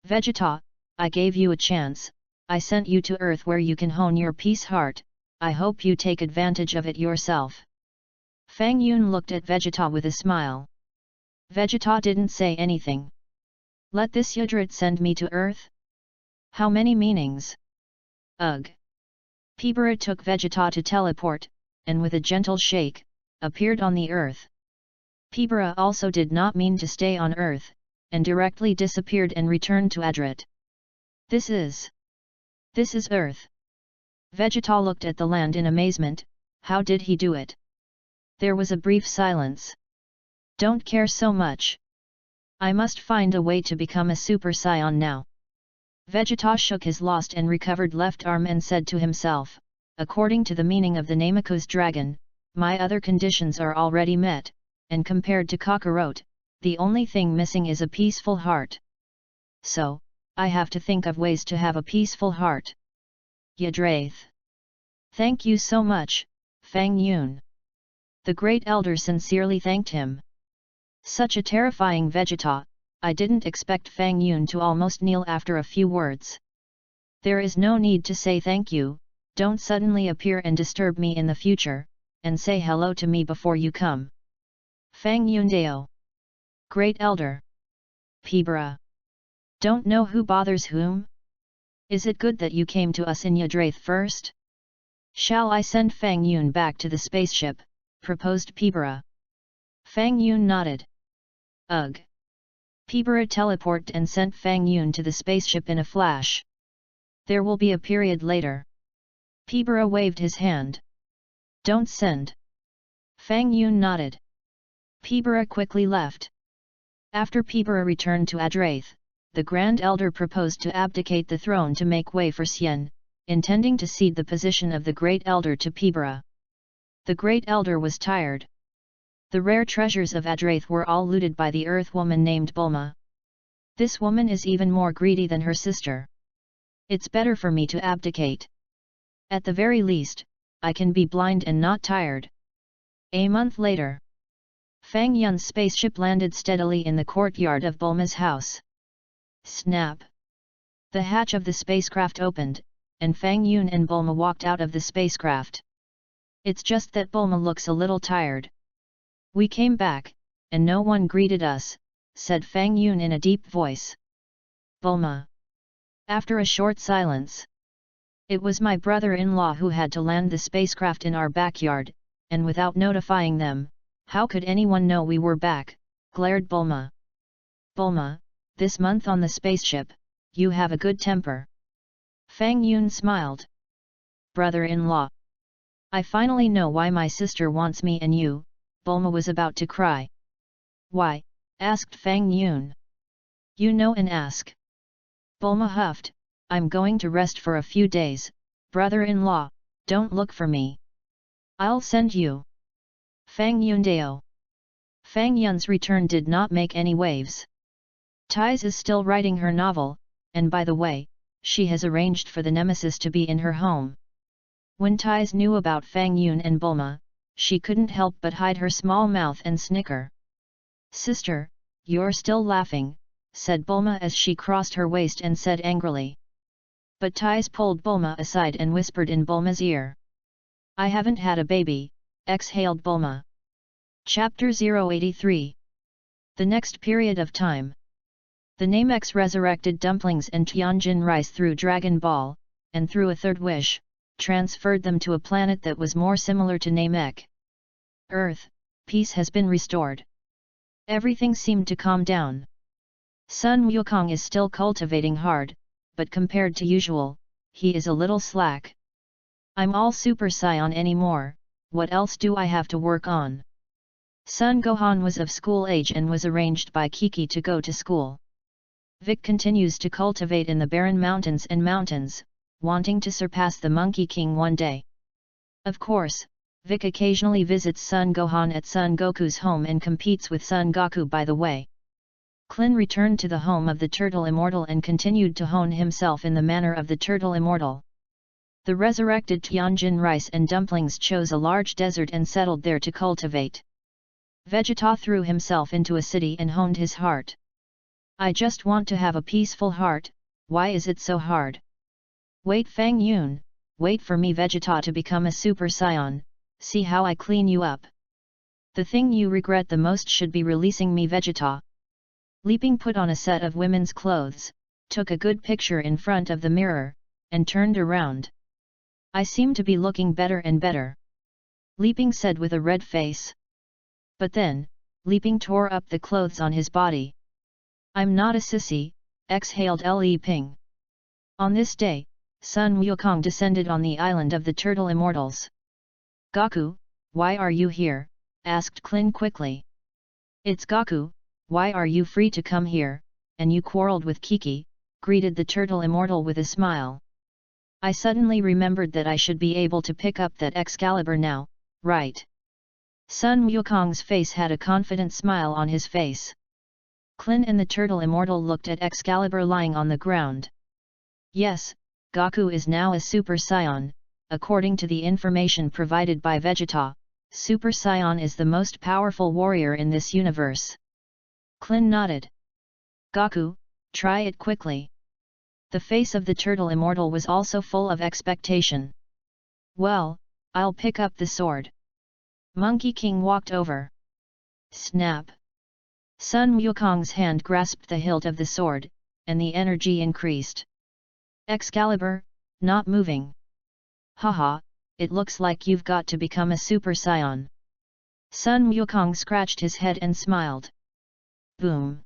Vegeta, I gave you a chance, I sent you to Earth where you can hone your peace heart, I hope you take advantage of it yourself. Fang Yun looked at Vegeta with a smile. Vegeta didn't say anything. Let this Yudrit send me to Earth? How many meanings? Ugh. Pibara took Vegeta to teleport, and with a gentle shake, appeared on the Earth. Pibara also did not mean to stay on Earth, and directly disappeared and returned to Adrit. This is Earth. Vegeta looked at the land in amazement. How did he do it? There was a brief silence. Don't care so much. I must find a way to become a Super Saiyan now. Vegeta shook his lost and recovered left arm and said to himself, according to the meaning of the Nameku's dragon, my other conditions are already met, and compared to Kakarot, the only thing missing is a peaceful heart. So, I have to think of ways to have a peaceful heart. Yadraith. Thank you so much, Fang Yun. The great elder sincerely thanked him. Such a terrifying Vegeta, I didn't expect Fang Yun to almost kneel after a few words. There is no need to say thank you, don't suddenly appear and disturb me in the future, and say hello to me before you come. Fang Yun Dao. Great elder. Pibra. Don't know who bothers whom? Is it good that you came to us in Yadraith first? Shall I send Fang Yun back to the spaceship, proposed Pibra. Fang Yun nodded. Ugh. Pibra teleported and sent Fang Yun to the spaceship in a flash. There will be a period later. Pibra waved his hand. Don't send. Fang Yun nodded. Pibra quickly left. After Pibra returned to Yadraith, the Grand Elder proposed to abdicate the throne to make way for Xian, intending to cede the position of the Great Elder to Pibra. The Great Elder was tired. The rare treasures of Yadraith were all looted by the Earth woman named Bulma. This woman is even more greedy than her sister. It's better for me to abdicate. At the very least, I can be blind and not tired. A month later, Fang Yun's spaceship landed steadily in the courtyard of Bulma's house. Snap! The hatch of the spacecraft opened, and Fang Yun and Bulma walked out of the spacecraft. It's just that Bulma looks a little tired. We came back, and no one greeted us, said Fang Yun in a deep voice. Bulma. After a short silence. It was my brother-in-law who had to land the spacecraft in our backyard, and without notifying them, how could anyone know we were back, glared Bulma. Bulma, this month on the spaceship, you have a good temper. Fang Yun smiled. Brother-in-law. I finally know why my sister wants me and you. Bulma was about to cry. Why? Asked Fang Yun. You know and ask. Bulma huffed, I'm going to rest for a few days, brother-in-law, don't look for me. I'll send you. Fang Yun Dao. Fang Yun's return did not make any waves. Tais is still writing her novel, and by the way, she has arranged for the nemesis to be in her home. When Tais knew about Fang Yun and Bulma, she couldn't help but hide her small mouth and snicker. Sister, you're still laughing, said Bulma as she crossed her waist and said angrily. But Tais pulled Bulma aside and whispered in Bulma's ear. I haven't had a baby, exhaled Bulma. Chapter 083. The next period of time. The Namex resurrected dumplings and Tianjin rice through Dragon Ball, and through a third wish, transferred them to a planet that was more similar to Namek. Earth, peace has been restored. Everything seemed to calm down. Sun Wukong is still cultivating hard, but compared to usual, he is a little slack. I'm all Super Saiyan anymore, what else do I have to work on? Sun Gohan was of school age and was arranged by Kiki to go to school. Vic continues to cultivate in the barren mountains and mountains, wanting to surpass the Monkey King one day. Of course, Vic occasionally visits Son Gohan at Son Goku's home and competes with Son Goku by the way. Klin returned to the home of the Turtle Immortal and continued to hone himself in the manner of the Turtle Immortal. The resurrected Tianjin rice and dumplings chose a large desert and settled there to cultivate. Vegeta threw himself into a city and honed his heart. I just want to have a peaceful heart, why is it so hard? Wait Fang Yun, wait for me Vegeta to become a Super Saiyan, see how I clean you up. The thing you regret the most should be releasing me Vegeta. Leaping put on a set of women's clothes, took a good picture in front of the mirror, and turned around. I seem to be looking better and better. Leaping said with a red face. But then, Leaping tore up the clothes on his body. I'm not a sissy, exhaled Li Ping. On this day, Sun Wukong descended on the island of the Turtle Immortals. Goku, why are you here? Asked Klin quickly. It's Goku, why are you free to come here, and you quarreled with Kiki, greeted the Turtle Immortal with a smile. I suddenly remembered that I should be able to pick up that Excalibur now, right? Sun Wukong's face had a confident smile on his face. Klin and the Turtle Immortal looked at Excalibur lying on the ground. Yes, Gaku is now a Super Saiyan. According to the information provided by Vegeta, Super Saiyan is the most powerful warrior in this universe. Klin nodded. Gaku, try it quickly. The face of the Turtle Immortal was also full of expectation. Well, I'll pick up the sword. Monkey King walked over. Snap! Sun Wukong's hand grasped the hilt of the sword, and the energy increased. Excalibur, not moving. Haha, it looks like you've got to become a Super Saiyan. Sun Wukong scratched his head and smiled. Boom!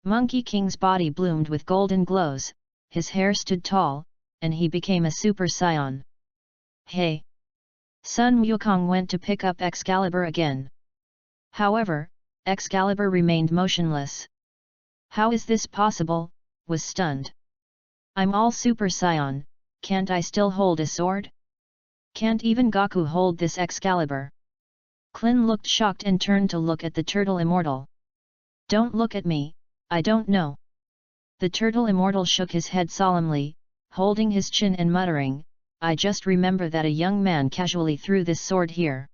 Monkey King's body bloomed with golden glows, his hair stood tall, and he became a Super Saiyan. Hey! Sun Wukong went to pick up Excalibur again. However, Excalibur remained motionless. How is this possible? Was stunned. I'm all Super Saiyan, can't I still hold a sword? Can't even Gaku hold this Excalibur? Klin looked shocked and turned to look at the Turtle Immortal. Don't look at me, I don't know. The Turtle Immortal shook his head solemnly, holding his chin and muttering, I just remember that a young man casually threw this sword here.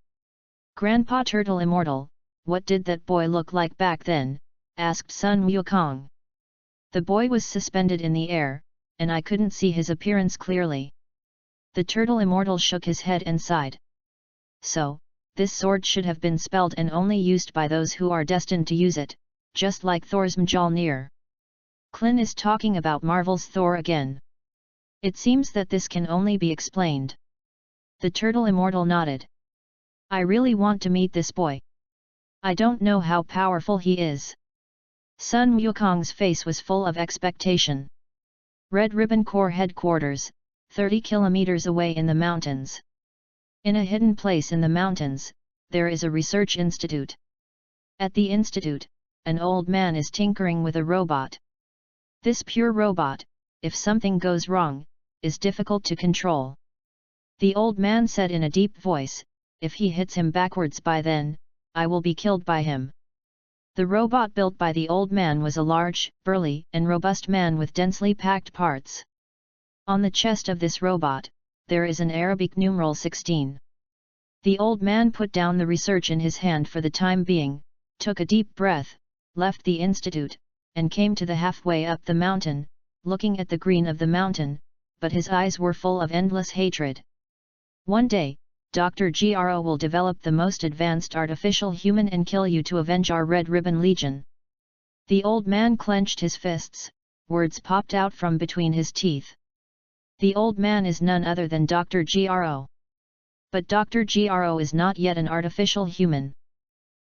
Grandpa Turtle Immortal, what did that boy look like back then? Asked Sun Wukong. The boy was suspended in the air, and I couldn't see his appearance clearly. The Turtle Immortal shook his head and sighed. So, this sword should have been spelled and only used by those who are destined to use it, just like Thor's Mjolnir. Klin is talking about Marvel's Thor again. It seems that this can only be explained. The Turtle Immortal nodded. I really want to meet this boy. I don't know how powerful he is. Sun Wukong's face was full of expectation. Red Ribbon Corps headquarters, 30 kilometers away in the mountains. In a hidden place in the mountains, there is a research institute. At the institute, an old man is tinkering with a robot. This pure robot, if something goes wrong, is difficult to control. The old man said in a deep voice, if he hits him backwards by then, I will be killed by him. The robot built by the old man was a large, burly, and robust man with densely packed parts. On the chest of this robot, there is an Arabic numeral 16. The old man put down the research in his hand for the time being, took a deep breath, left the institute, and came to the halfway up the mountain, looking at the green of the mountain, but his eyes were full of endless hatred. One day, Dr. Gro will develop the most advanced artificial human and kill you to avenge our Red Ribbon Legion. The old man clenched his fists, words popped out from between his teeth. The old man is none other than Dr. Gro. But Dr. Gro is not yet an artificial human.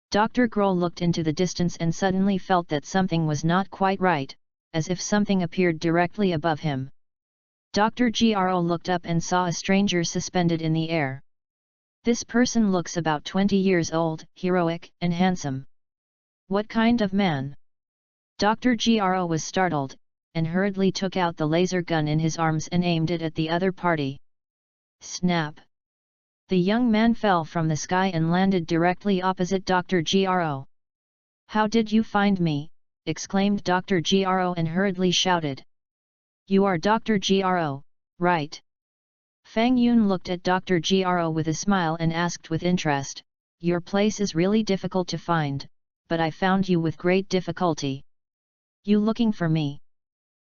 Dr. Gro looked into the distance and suddenly felt that something was not quite right, as if something appeared directly above him. Dr. Gro looked up and saw a stranger suspended in the air. This person looks about 20 years old, heroic, and handsome. What kind of man? Dr. Gro was startled, and hurriedly took out the laser gun in his arms and aimed it at the other party. Snap! The young man fell from the sky and landed directly opposite Dr. Gro. How did you find me? Exclaimed Dr. Gro and hurriedly shouted. You are Dr. Gro, right? Fang Yun looked at Dr. Gro with a smile and asked with interest, your place is really difficult to find, but I found you with great difficulty. You looking for me?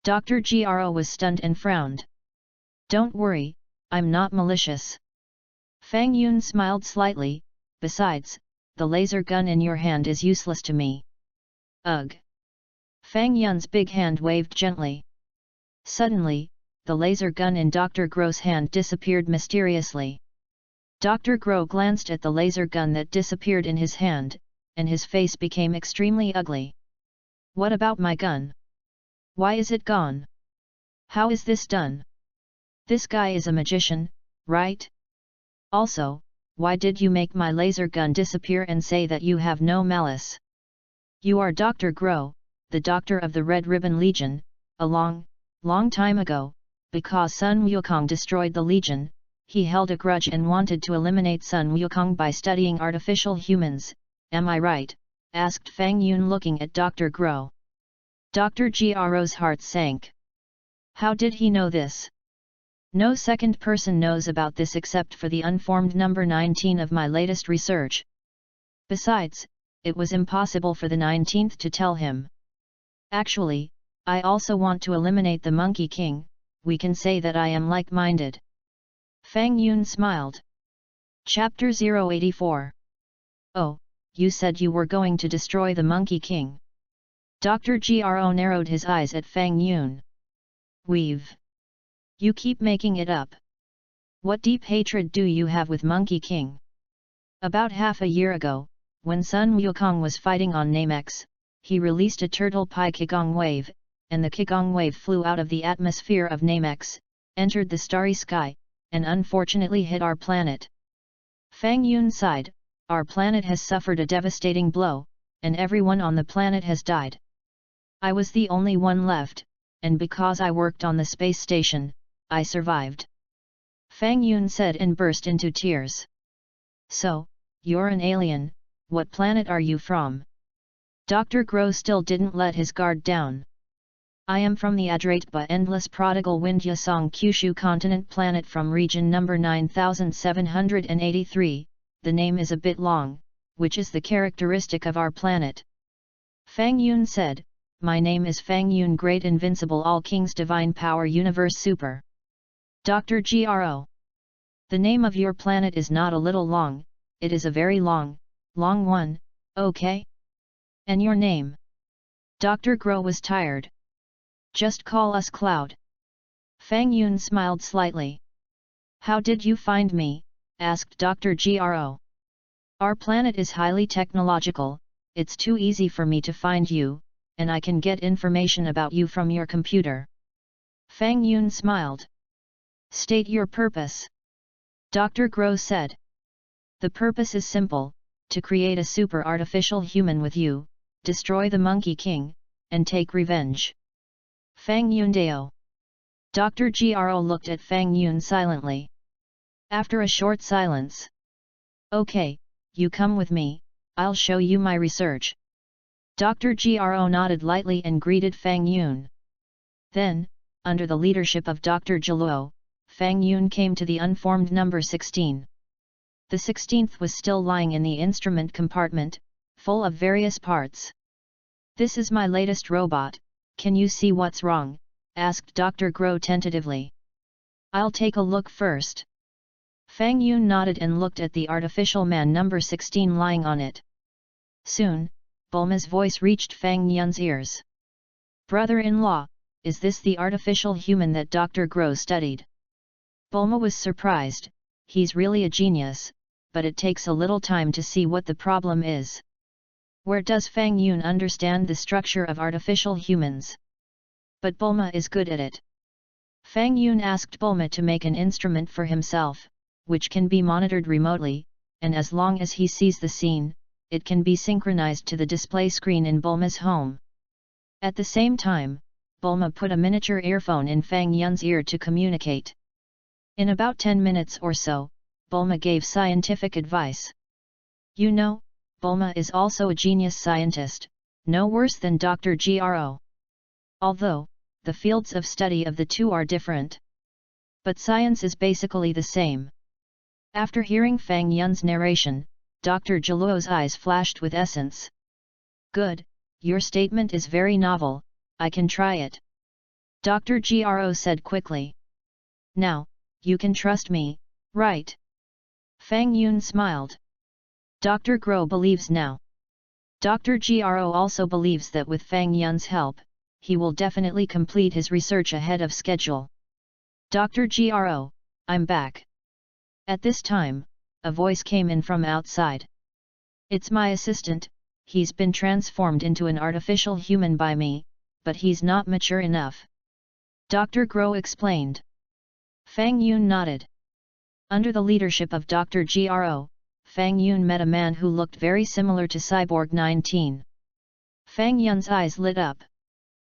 Dr. Gro was stunned and frowned. Don't worry, I'm not malicious. Fang Yun smiled slightly, besides, the laser gun in your hand is useless to me. Ugh! Fang Yun's big hand waved gently. Suddenly, the laser gun in Dr. Gro's hand disappeared mysteriously. Dr. Gro glanced at the laser gun that disappeared in his hand, and his face became extremely ugly. What about my gun? Why is it gone? How is this done? This guy is a magician, right? Also, why did you make my laser gun disappear and say that you have no malice? You are Dr. Gro, the doctor of the Red Ribbon Legion, a long time ago, because Sun Wukong destroyed the Legion, he held a grudge and wanted to eliminate Sun Wukong by studying artificial humans, am I right? asked Fang Yun looking at Dr. Gro. Dr. Gro's heart sank. How did he know this? No second person knows about this except for the unformed number 19 of my latest research. Besides, it was impossible for the 19th to tell him. Actually, I also want to eliminate the Monkey King. We can say that I am like-minded. Fang Yun smiled. Chapter 084. Oh, you said you were going to destroy the Monkey King. Dr. Gro narrowed his eyes at Fang Yun. You keep making it up. What deep hatred do you have with Monkey King? About half a year ago, when Sun Wukong was fighting on Namex, he released a turtle pie Qigong wave, and the Qigong wave flew out of the atmosphere of Namex, entered the starry sky, and unfortunately hit our planet. Fang Yun sighed. Our planet has suffered a devastating blow, and everyone on the planet has died. I was the only one left, and because I worked on the space station, I survived. Fang Yun said and burst into tears. So, you're an alien, what planet are you from? Dr. Gro still didn't let his guard down. I am from the Adratba Endless Prodigal Windyasong Kyushu continent planet from region number 9783, the name is a bit long, which is the characteristic of our planet. Fang Yun said, my name is Fang Yun Great Invincible All Kings Divine Power Universe Super. Dr. Gro. The name of your planet is not a little long, it is a very long one, okay? And your name? Dr. Gro was tired. Just call us Cloud. Fang Yun smiled slightly. How did you find me? Asked Dr. Gro. Our planet is highly technological, it's too easy for me to find you, and I can get information about you from your computer. Fang Yun smiled. State your purpose. Dr. Gro said. The purpose is simple, to create a super artificial human with you, destroy the Monkey King, and take revenge. Fang Yun Deo. Dr. Gro looked at Fang Yun silently. After a short silence. Okay, you come with me, I'll show you my research. Dr. Gro nodded lightly and greeted Fang Yun. Then, under the leadership of Dr. Jiluo, Fang Yun came to the unformed number 16. The 16th was still lying in the instrument compartment, full of various parts. This is my latest robot, can you see what's wrong? Asked Dr. Gro tentatively. I'll take a look first. Fang Yun nodded and looked at the artificial man number 16 lying on it. Soon, Bulma's voice reached Fang Yun's ears. Brother-in-law, is this the artificial human that Dr. Gro studied? Bulma was surprised, he's really a genius, but it takes a little time to see what the problem is. Where does Fang Yun understand the structure of artificial humans? But Bulma is good at it. Fang Yun asked Bulma to make an instrument for himself, which can be monitored remotely, and as long as he sees the scene, it can be synchronized to the display screen in Bulma's home. At the same time, Bulma put a miniature earphone in Fang Yun's ear to communicate. In about 10 minutes or so, Bulma gave scientific advice. You know, Bulma is also a genius scientist, no worse than Dr. Gro. Although, the fields of study of the two are different. But science is basically the same. After hearing Fang Yun's narration, Dr. Jiluo's eyes flashed with essence. Good, your statement is very novel, I can try it. Dr. Gro said quickly. Now, you can trust me, right? Fang Yun smiled. Dr. Gro believes now. Dr. Gro also believes that with Fang Yun's help, he will definitely complete his research ahead of schedule. Dr. Gro, I'm back. At this time, a voice came in from outside. It's my assistant, he's been transformed into an artificial human by me, but he's not mature enough. Dr. Gro explained. Fang Yun nodded. Under the leadership of Dr. Gro, Fang Yun met a man who looked very similar to Cyborg 19. Fang Yun's eyes lit up.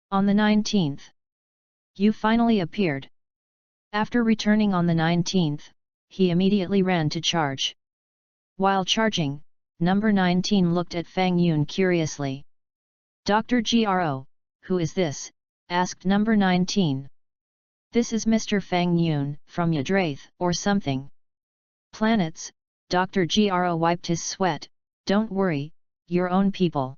On the 19th. You finally appeared. After returning on the 19th, he immediately ran to charge. While charging, Number 19 looked at Fang Yun curiously. Dr. Gro, who is this? Asked number 19. This is Mr. Fang Yun, from Yadraith, or something. Planets, Dr. Gro wiped his sweat, don't worry, your own people.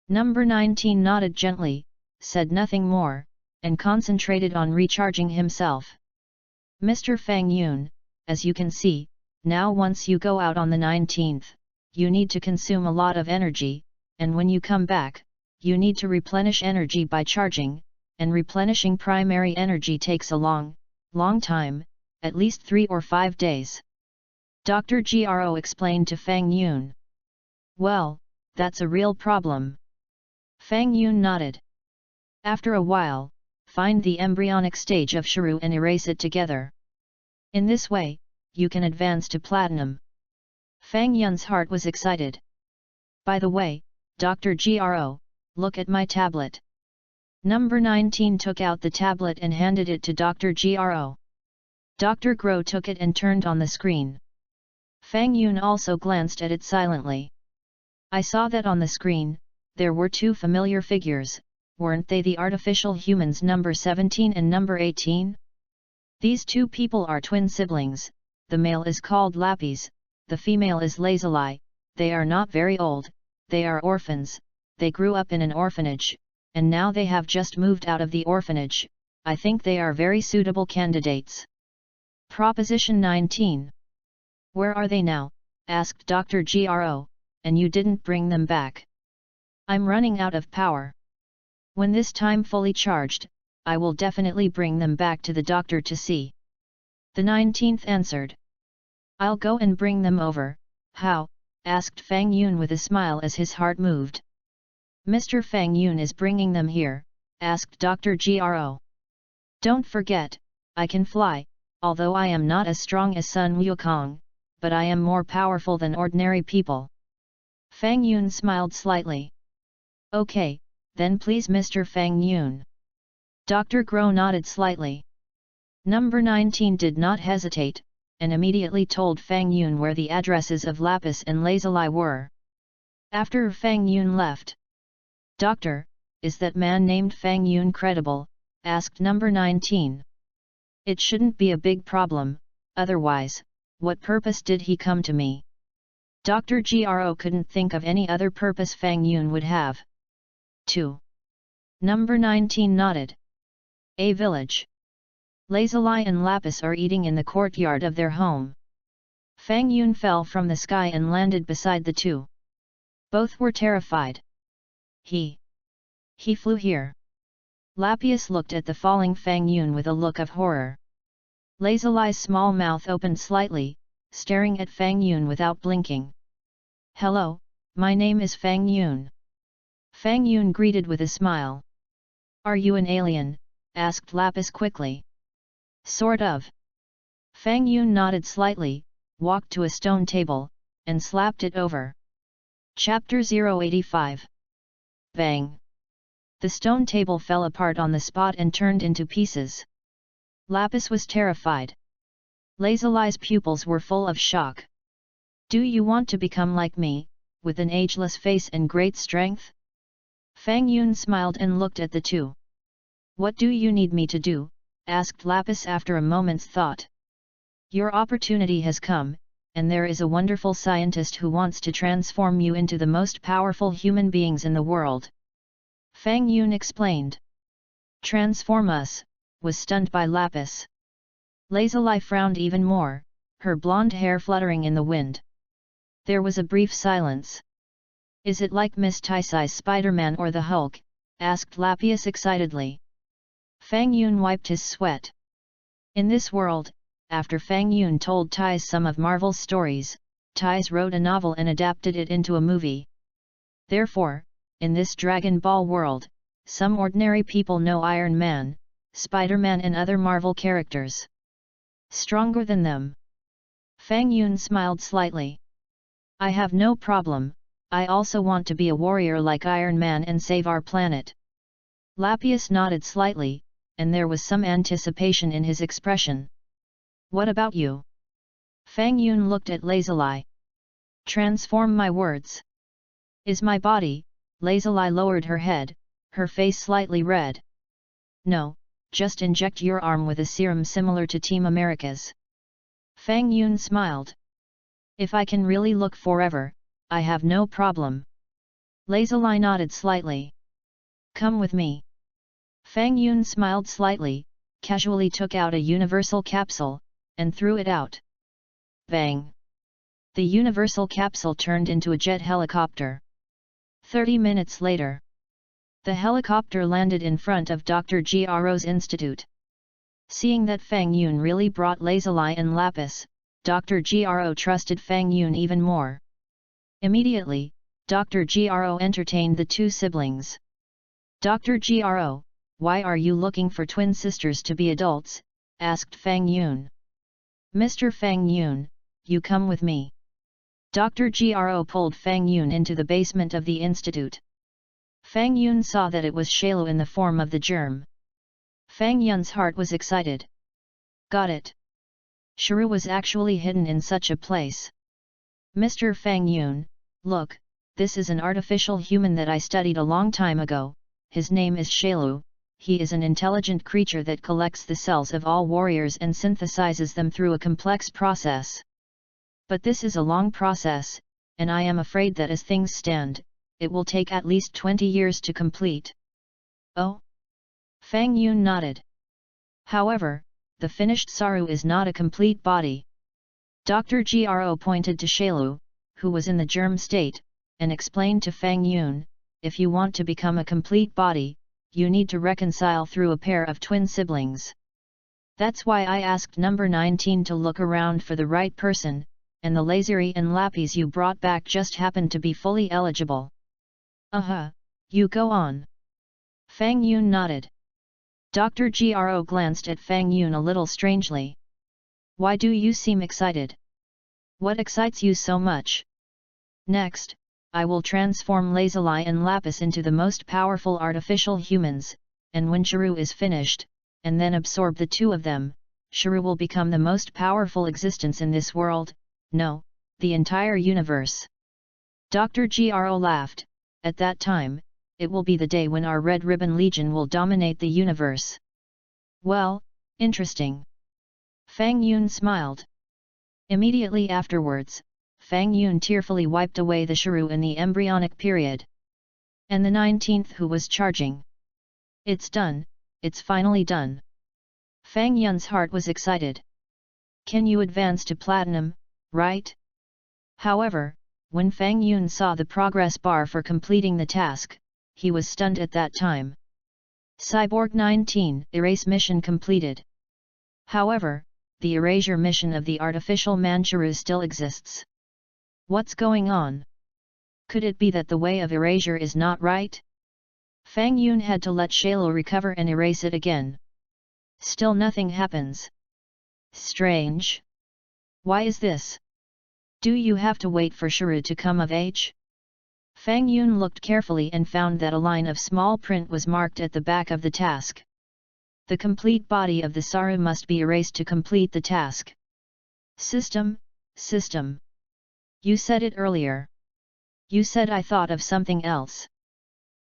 Number 19 nodded gently, said nothing more, and concentrated on recharging himself. Mr. Fang Yun, as you can see, now once you go out on the 19th, you need to consume a lot of energy, and when you come back, you need to replenish energy by charging, and replenishing primary energy takes a long time, at least 3 or 5 days. Dr. Gro explained to Fang Yun. Well, that's a real problem. Fang Yun nodded. After a while, find the embryonic stage of Shiru and erase it together. In this way, you can advance to platinum. Fang Yun's heart was excited. By the way, Dr. Gro, look at my tablet. Number 19 took out the tablet and handed it to Dr. Gro. Dr. Gro took it and turned on the screen. Fang Yun also glanced at it silently. I saw that on the screen, there were 2 familiar figures, weren't they the artificial humans number 17 and number 18? These 2 people are twin siblings, the male is called Lapis, the female is Lazuli, they are not very old, they are orphans, they grew up in an orphanage, and now they have just moved out of the orphanage. I think they are very suitable candidates. Proposition 19. Where are they now? Asked Dr. Gro, and you didn't bring them back. I'm running out of power. When this time fully charged, I will definitely bring them back to the doctor to see. The 19th answered. I'll go and bring them over. How? Asked Fang Yun with a smile as his heart moved. Mr. Fang Yun is bringing them here, asked Dr. Gro. Don't forget, I can fly, although I am not as strong as Sun Wukong, but I am more powerful than ordinary people. Fang Yun smiled slightly. Okay, then please Mr. Fang Yun. Dr. Gro nodded slightly. Number 19 did not hesitate, and immediately told Fang Yun where the addresses of Lapis and Lazuli were. After Fang Yun left. Doctor, is that man named Fang Yun credible? Asked number 19. It shouldn't be a big problem, otherwise, what purpose did he come to me? Dr. Gro couldn't think of any other purpose Fang Yun would have. 2. Number 19 nodded. A village. Lazuli and Lapis are eating in the courtyard of their home. Fang Yun fell from the sky and landed beside the 2. Both were terrified. He flew here. Lapis looked at the falling Fang Yun with a look of horror. Lazuli's small mouth opened slightly, staring at Fang Yun without blinking. Hello, my name is Fang Yun. Fang Yun greeted with a smile. Are you an alien? Asked Lapis quickly. Sort of. Fang Yun nodded slightly, walked to a stone table, and slapped it over. Chapter 085. Bang! The stone table fell apart on the spot and turned into pieces. Lapis was terrified. Lazuli's pupils were full of shock. Do you want to become like me, with an ageless face and great strength? Fang Yun smiled and looked at the 2. What do you need me to do? Asked Lapis after a moment's thought. Your opportunity has come, and there is a wonderful scientist who wants to transform you into the most powerful human beings in the world. Fang Yun explained. Transform us, was stunned by Lapis. Lazuli frowned even more, her blonde hair fluttering in the wind. There was a brief silence. Is it like Miss Taisai's Spider-Man or the Hulk? Asked Lapis excitedly. Fang Yun wiped his sweat. In this world, after Fang Yun told Tais some of Marvel's stories, Tais wrote a novel and adapted it into a movie. Therefore, in this Dragon Ball world, some ordinary people know Iron Man, Spider-Man and other Marvel characters. Stronger than them. Fang Yun smiled slightly. I have no problem, I also want to be a warrior like Iron Man and save our planet. Lapis nodded slightly, and there was some anticipation in his expression. What about you? Fang Yun looked at Lazuli. Transform my words. Is my body? Lazuli lowered her head, her face slightly red. No, just inject your arm with a serum similar to Team America's. Fang Yun smiled. If I can really look forever, I have no problem. Lazuli nodded slightly. Come with me. Fang Yun smiled slightly, casually took out a universal capsule, and threw it out. Bang! The universal capsule turned into a jet helicopter. 30 minutes later, the helicopter landed in front of Dr. Gro's institute. Seeing that Fang Yun really brought Lazuli and Lapis, Dr. Gro trusted Fang Yun even more. Immediately, Dr. Gro entertained the two siblings. Dr. Gro, why are you looking for twin sisters to be adults? Asked Fang Yun. Mr. Fang Yun, you come with me. Dr. Gro pulled Fang Yun into the basement of the institute. Fang Yun saw that it was Shailu in the form of the germ. Fang Yun's heart was excited. Got it. Shiru was actually hidden in such a place. Mr. Fang Yun, look, this is an artificial human that I studied a long time ago. His name is Shailu. He is an intelligent creature that collects the cells of all warriors and synthesizes them through a complex process. But this is a long process, and I am afraid that as things stand, it will take at least 20 years to complete. Oh? Fang Yun nodded. However, the finished Saru is not a complete body. Dr. Gro pointed to Shailu, who was in the germ state, and explained to Fang Yun, if you want to become a complete body, you need to reconcile through a pair of twin siblings. That's why I asked number 19 to look around for the right person, and the Lazuli and Lapis you brought back just happened to be fully eligible. You go on. Fang Yun nodded. Dr. Gro glanced at Fang Yun a little strangely. Why do you seem excited? What excites you so much? Next, I will transform Lazuli and Lapis into the most powerful artificial humans, and when Shiru is finished, and then absorb the two of them, Shiru will become the most powerful existence in this world, no, the entire universe. Dr. Gro laughed. At that time, it will be the day when our Red Ribbon Legion will dominate the universe. Well, interesting. Fang Yun smiled. Immediately afterwards, Fang Yun tearfully wiped away the Shiru in the embryonic period. And the 19th who was charging. It's done, it's finally done. Fang Yun's heart was excited. Can you advance to platinum, right? However, when Fang Yun saw the progress bar for completing the task, he was stunned at that time. Cyborg 19, Erase mission completed. However, the erasure mission of the artificial Manchuru still exists. What's going on? Could it be that the way of erasure is not right? Fang Yun had to let Shailu recover and erase it again. Still nothing happens. Strange. Why is this? Do you have to wait for Shiru to come of age? Fang Yun looked carefully and found that a line of small print was marked at the back of the task. The complete body of the Saru must be erased to complete the task. System. You said it earlier. You said I thought of something else.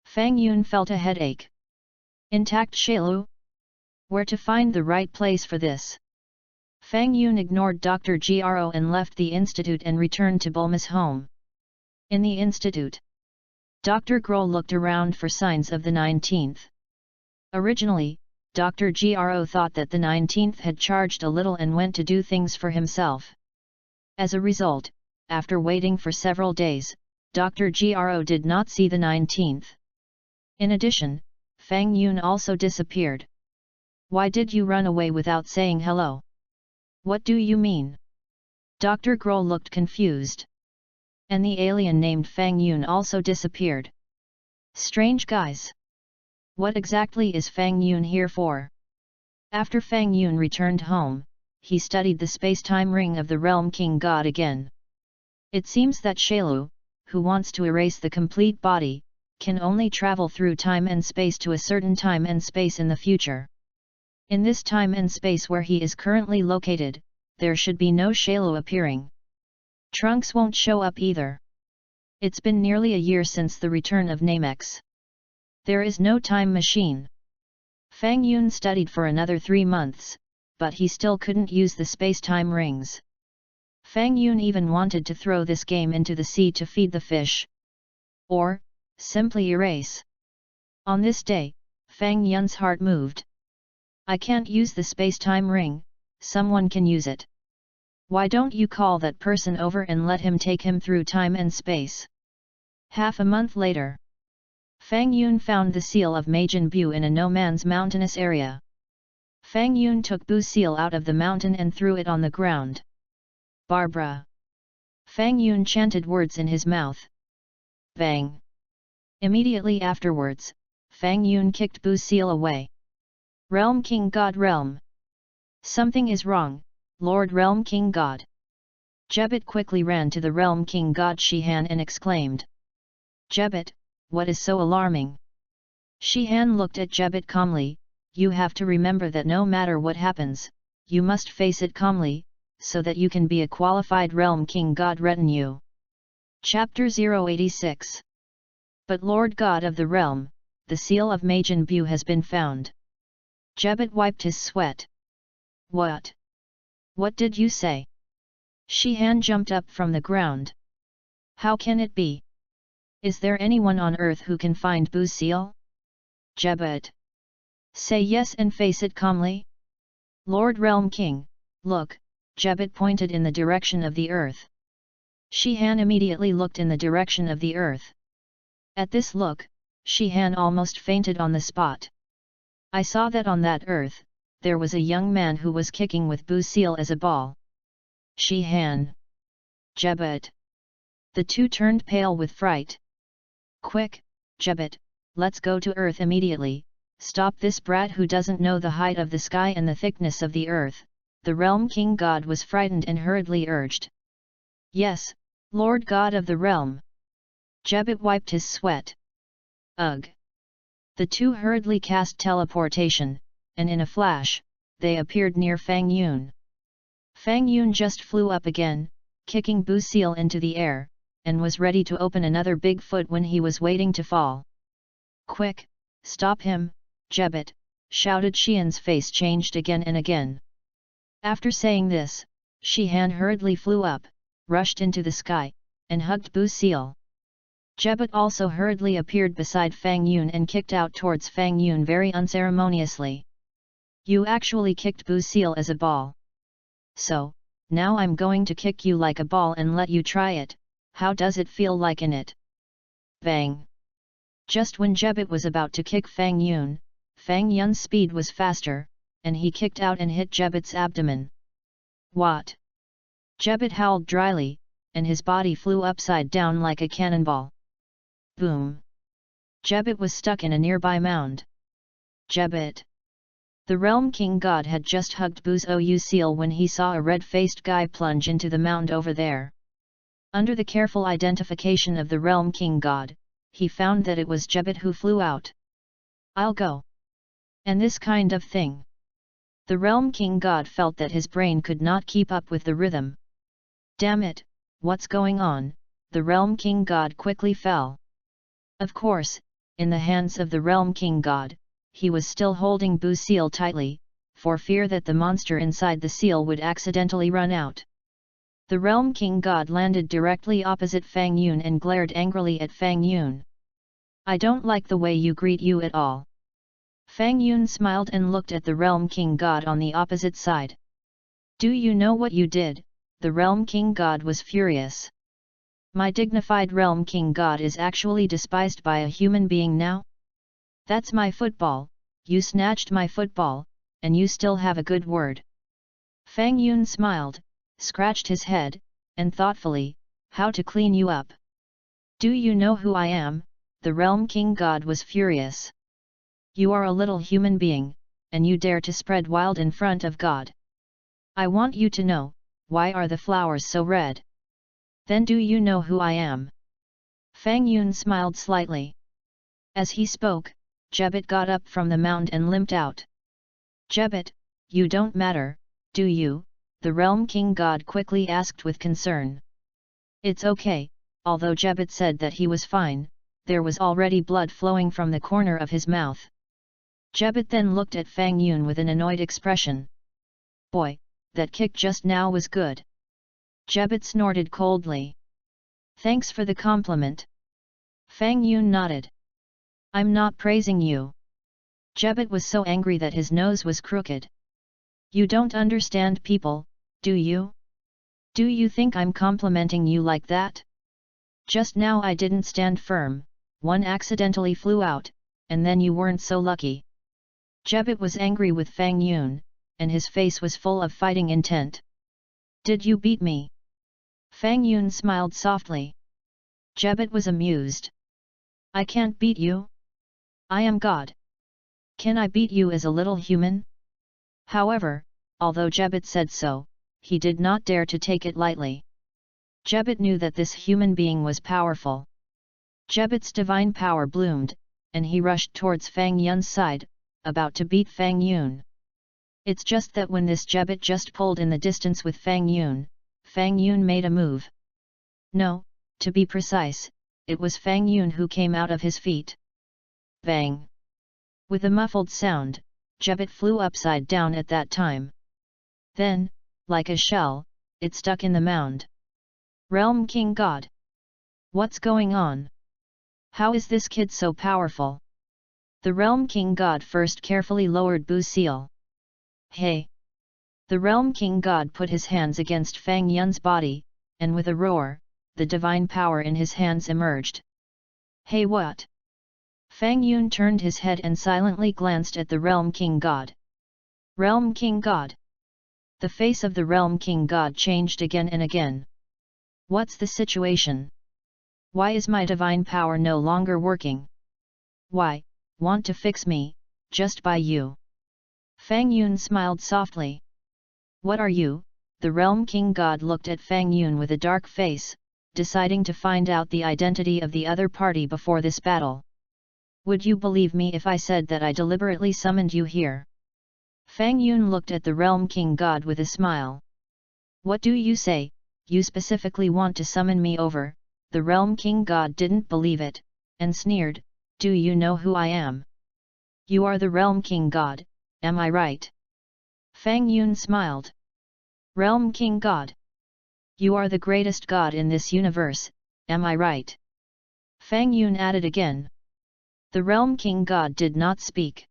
Fang Yun felt a headache. Intact Shailu? Where to find the right place for this? Fang Yun ignored Dr. Gro and left the institute and returned to Bulma's home. In the institute, Dr. Gro looked around for signs of the 19th. Originally, Dr. Gro thought that the 19th had charged a little and went to do things for himself. As a result, after waiting for several days, Dr. Gro did not see the 19th. In addition, Fang Yun also disappeared. Why did you run away without saying hello? What do you mean? Dr. Gro looked confused. And the alien named Fang Yun also disappeared. Strange guys. What exactly is Fang Yun here for? After Fang Yun returned home, he studied the space-time ring of the Realm King God again. It seems that Shailu, who wants to erase the complete body, can only travel through time and space to a certain time and space in the future. In this time and space where he is currently located, there should be no Shailu appearing. Trunks won't show up either. It's been nearly a year since the return of Namex. There is no time machine. Fang Yun studied for another 3 months, but he still couldn't use the space-time rings. Fang Yun even wanted to throw this game into the sea to feed the fish. Or, simply erase. On this day, Fang Yun's heart moved. I can't use the space-time ring, someone can use it. Why don't you call that person over and let him take him through time and space? Half a month later, Fang Yun found the seal of Majin Bu in a no-man's mountainous area. Fang Yun took Bu's seal out of the mountain and threw it on the ground. Barbara. Fang Yun chanted words in his mouth. Bang. Immediately afterwards, Fang Yun kicked Bu's seal away. Realm King God Realm. Something is wrong, Lord Realm King God. Jebet quickly ran to the Realm King God Shihan and exclaimed. Jebet, what is so alarming? Shihan looked at Jebet calmly. You have to remember that no matter what happens, you must face it calmly, so that you can be a qualified Realm King God retinue. Chapter 086. But Lord God of the Realm, the seal of Majin Bu has been found. Jebet wiped his sweat. What? What did you say? Shihan jumped up from the ground. How can it be? Is there anyone on earth who can find Bu's seal? Jebet. Say yes and face it calmly. Lord Realm King, look, Jebet pointed in the direction of the earth. Shihan immediately looked in the direction of the earth. At this look, Shihan almost fainted on the spot. I saw that on that earth, there was a young man who was kicking with Bu's seal as a ball. Shihan. Jebet. The two turned pale with fright. Quick, Jebet, let's go to earth immediately, stop this brat who doesn't know the height of the sky and the thickness of the earth, the Realm King God was frightened and hurriedly urged. Yes, Lord God of the Realm. Jebet wiped his sweat. Ugh. The two hurriedly cast teleportation, and in a flash, they appeared near Fang Yun. Fang Yun just flew up again, kicking Bu's seal into the air, and was ready to open another big foot when he was waiting to fall. Quick, stop him, Jebet, shouted Shihan's face changed again and again. After saying this, Shihan hurriedly flew up, rushed into the sky, and hugged Bu's seal. Jebet also hurriedly appeared beside Fang Yun and kicked out towards Fang Yun very unceremoniously. You actually kicked Bu's seal as a ball. So, now I'm going to kick you like a ball and let you try it, how does it feel like in it? Bang! Just when Jebet was about to kick Fang Yun's speed was faster, and he kicked out and hit Jebet's abdomen. What? Jebet howled dryly, and his body flew upside down like a cannonball. Boom! Jebet was stuck in a nearby mound. Jebet! The Realm King God had just hugged Bu's OU seal when he saw a red-faced guy plunge into the mound over there. Under the careful identification of the Realm King God, he found that it was Jebet who flew out. I'll go. And this kind of thing. The Realm King God felt that his brain could not keep up with the rhythm. Damn it, what's going on? The Realm King God quickly fell. Of course, in the hands of the Realm King God, he was still holding Bu's seal tightly, for fear that the monster inside the seal would accidentally run out. The Realm King God landed directly opposite Fang Yun and glared angrily at Fang Yun. I don't like the way you greet you at all. Fang Yun smiled and looked at the Realm King God on the opposite side. Do you know what you did? The Realm King God was furious. My dignified Realm King God is actually despised by a human being now? That's my football, you snatched my football, and you still have a good word. Fang Yun smiled, scratched his head, and thoughtfully, how to clean you up? Do you know who I am? The Realm King God was furious. You are a little human being, and you dare to spread wild in front of God. I want you to know, why are the flowers so red? Then do you know who I am? Fang Yun smiled slightly. As he spoke, Jebet got up from the mound and limped out. Jebet, you don't matter, do you? The Realm King God quickly asked with concern. It's okay, although Jebet said that he was fine, there was already blood flowing from the corner of his mouth. Jebet then looked at Fang Yun with an annoyed expression. Boy, that kick just now was good. Jebet snorted coldly. Thanks for the compliment. Fang Yun nodded. I'm not praising you. Jebet was so angry that his nose was crooked. You don't understand people, do you? Do you think I'm complimenting you like that? Just now I didn't stand firm, one accidentally flew out, and then you weren't so lucky. Jebet was angry with Fang Yun, and his face was full of fighting intent. Did you beat me? Fang Yun smiled softly. Jebet was amused. I can't beat you. I am God. Can I beat you as a little human? However, although Jebet said so, he did not dare to take it lightly. Jebet knew that this human being was powerful. Jebet's divine power bloomed, and he rushed towards Fang Yun's side, about to beat Fang Yun. It's just that when this Jebet just pulled in the distance with Fang Yun made a move. No, to be precise, it was Fang Yun who came out of his feet. Bang! With a muffled sound, Jebet flew upside down at that time. Then, like a shell, it stuck in the mound. Realm King God! What's going on? How is this kid so powerful? The Realm King God first carefully lowered Bu's seal. Hey! The Realm King God put his hands against Fang Yun's body, and with a roar, the divine power in his hands emerged. Hey what? Fang Yun turned his head and silently glanced at the Realm King God. Realm King God! The face of the Realm King God changed again and again. What's the situation? Why is my divine power no longer working? Why, want to fix me, just by you? Fang Yun smiled softly. What are you? The Realm King God looked at Fang Yun with a dark face, deciding to find out the identity of the other party before this battle. Would you believe me if I said that I deliberately summoned you here? Fang Yun looked at the Realm King God with a smile. What do you say, you specifically want to summon me over? The Realm King God didn't believe it, and sneered, do you know who I am? You are the Realm King God, am I right? Fang Yun smiled. Realm King God! You are the greatest God in this universe, am I right? Fang Yun added again. The Realm King God did not speak.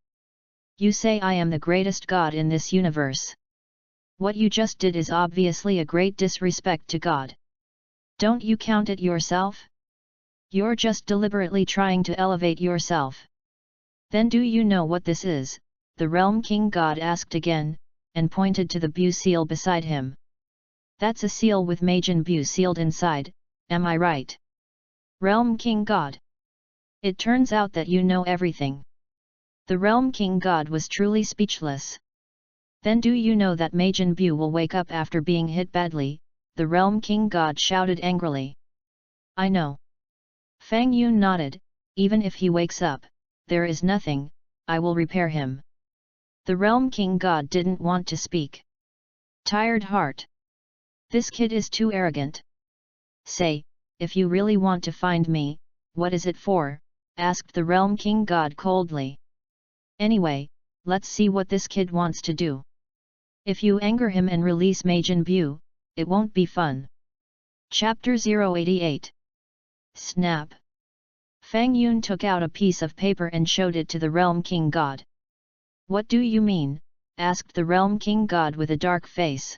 You say I am the greatest God in this universe. What you just did is obviously a great disrespect to God. Don't you count it yourself? You're just deliberately trying to elevate yourself. Then do you know what this is? The Realm King God asked again, and pointed to the Bu seal beside him. That's a seal with Majin Bu sealed inside, am I right? Realm King God! It turns out that you know everything. The Realm King God was truly speechless. Then do you know that Majin Bu will wake up after being hit badly? The Realm King God shouted angrily. I know. Fang Yun nodded, even if he wakes up, there is nothing, I will repair him. The Realm King God didn't want to speak. Tired heart. This kid is too arrogant. Say, if you really want to find me, what is it for? Asked the Realm King God coldly. Anyway, let's see what this kid wants to do. If you anger him and release Majin Bu, it won't be fun. Chapter 088. Snap. Fang Yun took out a piece of paper and showed it to the Realm King God. What do you mean? Asked the Realm King God with a dark face.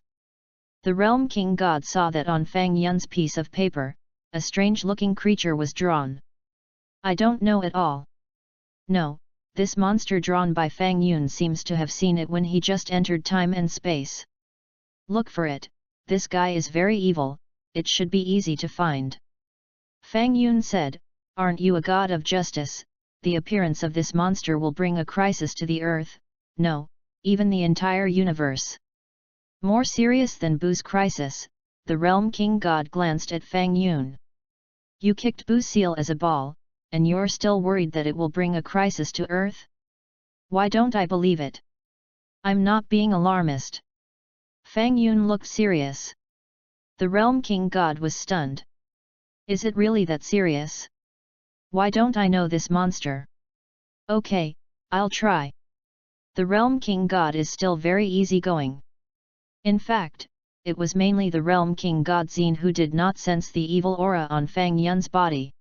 The Realm King God saw that on Fang Yun's piece of paper, a strange-looking creature was drawn. I don't know at all. No, this monster drawn by Fang Yun seems to have seen it when he just entered time and space. Look for it, this guy is very evil, it should be easy to find. Fang Yun said, aren't you a god of justice? The appearance of this monster will bring a crisis to the earth, no, even the entire universe. More serious than Bu's crisis, the Realm King God glanced at Fang Yun. You kicked Bu's seal as a ball, and you're still worried that it will bring a crisis to earth? Why don't I believe it? I'm not being alarmist. Fang Yun looked serious. The Realm King God was stunned. Is it really that serious? Why don't I know this monster? Okay, I'll try. The Realm King God is still very easygoing. In fact, it was mainly the Realm King God Xin who did not sense the evil aura on Fang Yun's body.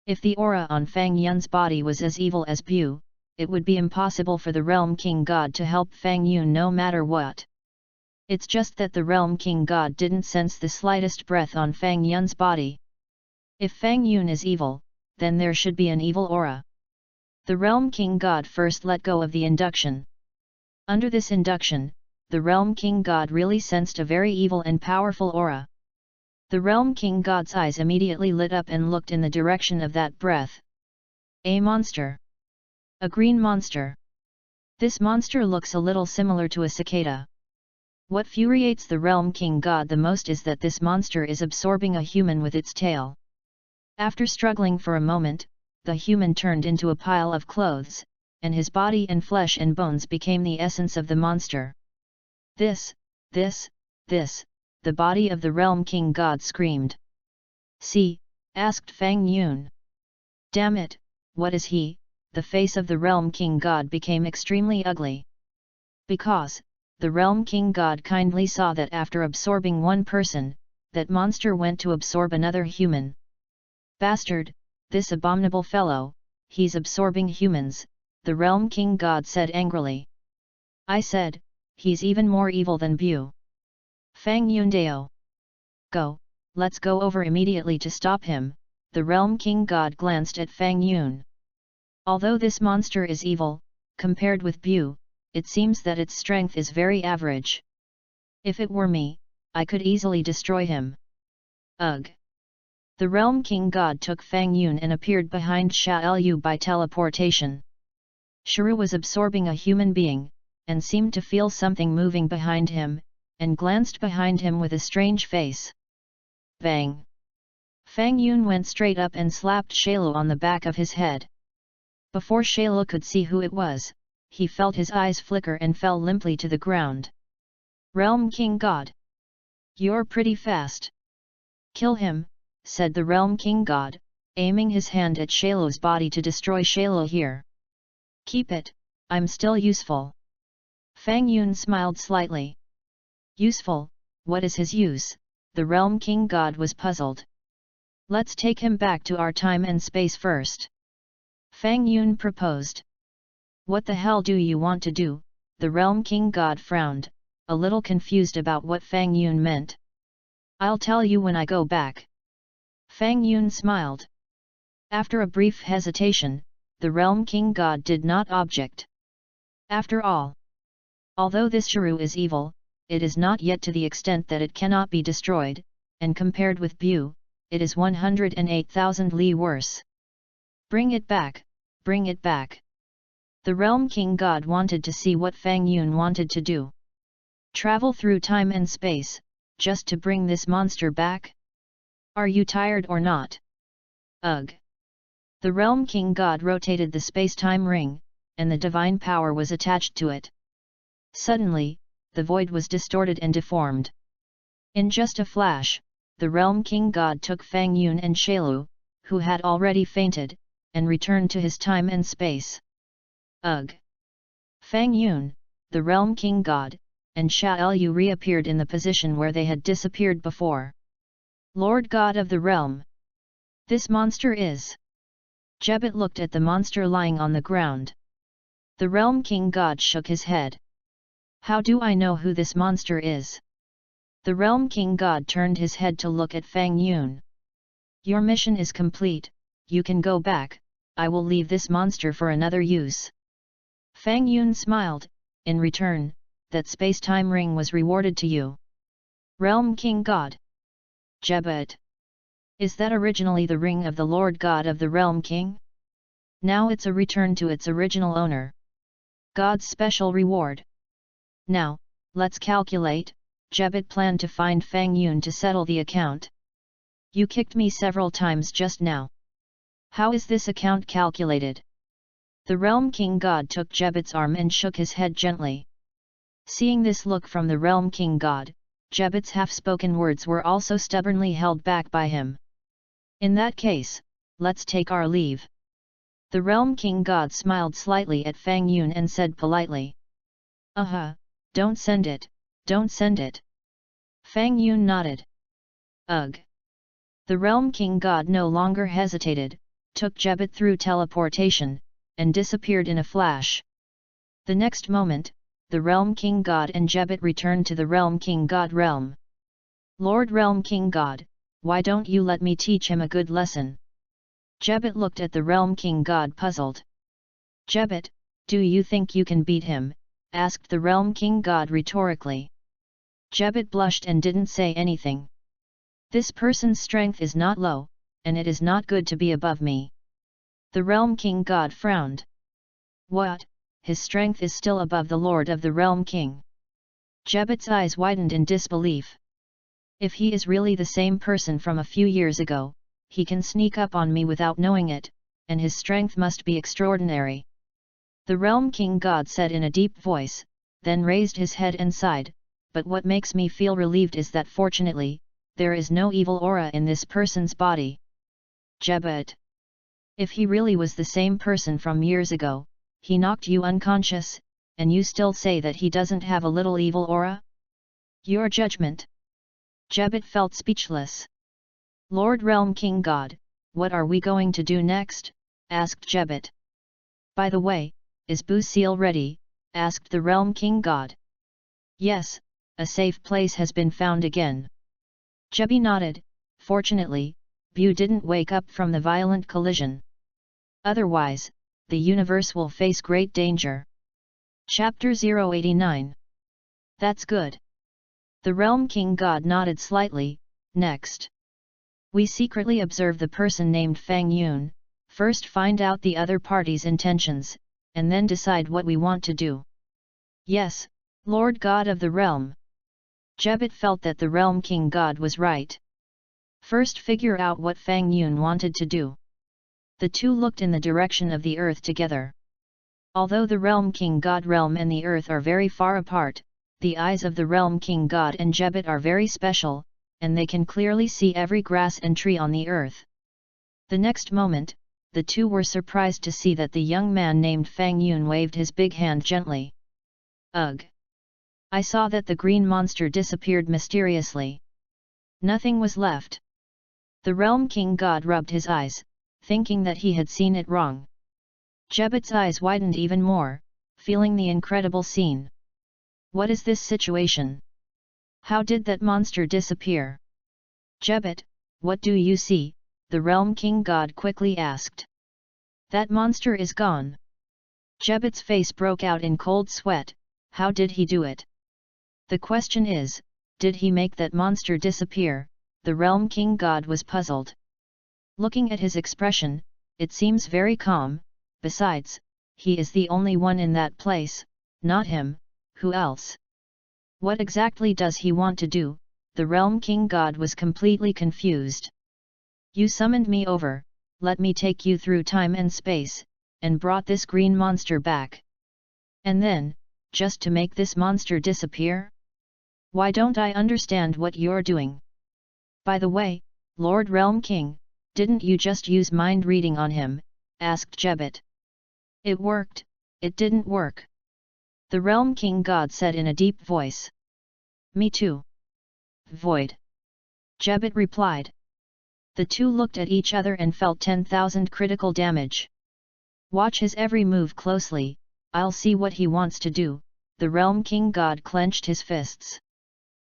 If the aura on Fang Yun's body was as evil as Bu, it would be impossible for the Realm King God to help Fang Yun no matter what. It's just that the Realm King God didn't sense the slightest breath on Fang Yun's body. If Fang Yun is evil, then there should be an evil aura. The Realm King God first let go of the induction. Under this induction, the Realm King God really sensed a very evil and powerful aura. The Realm King God's eyes immediately lit up and looked in the direction of that breath. A monster. A green monster. This monster looks a little similar to a cicada. What infuriates the Realm King God the most is that this monster is absorbing a human with its tail. After struggling for a moment, the human turned into a pile of clothes, and his body and flesh and bones became the essence of the monster. This, the body of the Realm King God screamed. See? Asked Fang Yun. Damn it, what is he? The face of the Realm King God became extremely ugly. Because, the Realm King God kindly saw that after absorbing one person, that monster went to absorb another human. Bastard, this abominable fellow, he's absorbing humans, the Realm King God said angrily. I said, he's even more evil than Bu. Fang Yun Dao. Go, let's go over immediately to stop him, the Realm King God glanced at Fang Yun. Although this monster is evil, compared with Bu, it seems that its strength is very average. If it were me, I could easily destroy him. Ugh! The Realm King God took Fang Yun and appeared behind Sha Lu by teleportation. Shiru was absorbing a human being, and seemed to feel something moving behind him, and glanced behind him with a strange face. Bang! Fang Yun went straight up and slapped Shailu on the back of his head. Before Shailu could see who it was, he felt his eyes flicker and fell limply to the ground. Realm King God! You're pretty fast. Kill him, said the Realm King God, aiming his hand at Shailu's body to destroy Shailu here. Keep it, I'm still useful. Fang Yun smiled slightly. Useful, what is his use? The Realm King God was puzzled. Let's take him back to our time and space first. Fang Yun proposed. What the hell do you want to do? The Realm King God frowned, a little confused about what Fang Yun meant. I'll tell you when I go back. Fang Yun smiled. After a brief hesitation, the Realm King God did not object. After all, although this Shiru is evil, it is not yet to the extent that it cannot be destroyed, and compared with Bu, it is 108,000 li worse. Bring it back, bring it back. The Realm King God wanted to see what Fang Yun wanted to do. Travel through time and space, just to bring this monster back? Are you tired or not? Ugh! The Realm King God rotated the space-time ring, and the divine power was attached to it. Suddenly, the void was distorted and deformed. In just a flash, the Realm King God took Fang Yun and Shailu, who had already fainted, and returned to his time and space. Ugh! Fang Yun, the Realm King God, and Sha Lu reappeared in the position where they had disappeared before. Lord God of the Realm! This monster is... Jebet looked at the monster lying on the ground. The Realm King God shook his head. How do I know who this monster is? The Realm King God turned his head to look at Fang Yun. Your mission is complete, you can go back, I will leave this monster for another use. Fang Yun smiled, in return, that space-time ring was rewarded to you. Realm King God. Jebet. Is that originally the ring of the Lord God of the Realm King? Now it's a return to its original owner. God's special reward. Now, let's calculate. Jebet planned to find Fang Yun to settle the account. You kicked me several times just now. How is this account calculated? The Realm King God took Jebet's arm and shook his head gently. Seeing this look from the Realm King God, Jebet's half-spoken words were also stubbornly held back by him. In that case, let's take our leave. The Realm King God smiled slightly at Fang Yun and said politely. Don't send it, don't send it. Fang Yun nodded. Ugh. The Realm King God no longer hesitated, took Jebet through teleportation, and disappeared in a flash. The next moment, the Realm King God and Jebet returned to the Realm King God realm. Lord Realm King God, why don't you let me teach him a good lesson? Jebet looked at the Realm King God puzzled. Jebet, do you think you can beat him? Asked the Realm King God rhetorically. Jebet blushed and didn't say anything. This person's strength is not low, and it is not good to be above me. The Realm King God frowned. What? His strength is still above the Lord of the Realm King. Jebet's eyes widened in disbelief. If he is really the same person from a few years ago, he can sneak up on me without knowing it, and his strength must be extraordinary. The Realm King God said in a deep voice, then raised his head and sighed, but what makes me feel relieved is that fortunately, there is no evil aura in this person's body. Jebet. If he really was the same person from years ago, he knocked you unconscious, and you still say that he doesn't have a little evil aura? Your judgment. Jebet felt speechless. Lord Realm King God, what are we going to do next? Asked Jebet. By the way, is Bu Seal ready? Asked the Realm King God. Yes, a safe place has been found again. Jebet nodded. Fortunately, Bu didn't wake up from the violent collision. Otherwise, the universe will face great danger. Chapter 089. That's good. The Realm King God nodded slightly. Next, we secretly observe the person named Fang Yun, first find out the other party's intentions, and then decide what we want to do. Yes, Lord God of the Realm. Jebet felt that the Realm King God was right. First figure out what Fang Yun wanted to do. The two looked in the direction of the earth together. Although the Realm King God realm and the earth are very far apart, the eyes of the Realm King God and Jebet are very special, and they can clearly see every grass and tree on the earth. The next moment, the two were surprised to see that the young man named Fang Yun waved his big hand gently. Ugh! I saw that the green monster disappeared mysteriously. Nothing was left. The Realm King God rubbed his eyes, thinking that he had seen it wrong. Jebet's eyes widened even more, feeling the incredible scene. What is this situation? How did that monster disappear? Jebet, what do you see? The Realm King God quickly asked. That monster is gone. Jebet's face broke out in cold sweat. How did he do it? The question is, did he make that monster disappear? The Realm King God was puzzled. Looking at his expression, it seems very calm. Besides, he is the only one in that place, not him. Who else? What exactly does he want to do? The Realm King God was completely confused. You summoned me over, let me take you through time and space, and brought this green monster back. And then, just to make this monster disappear? Why don't I understand what you're doing? By the way, Lord Realm King, didn't you just use mind reading on him? Asked Jebet. It worked, it didn't work. The Realm King God said in a deep voice. Me too. Void. Jebet replied. The two looked at each other and felt 10,000 critical damage. Watch his every move closely, I'll see what he wants to do. The Realm King God clenched his fists.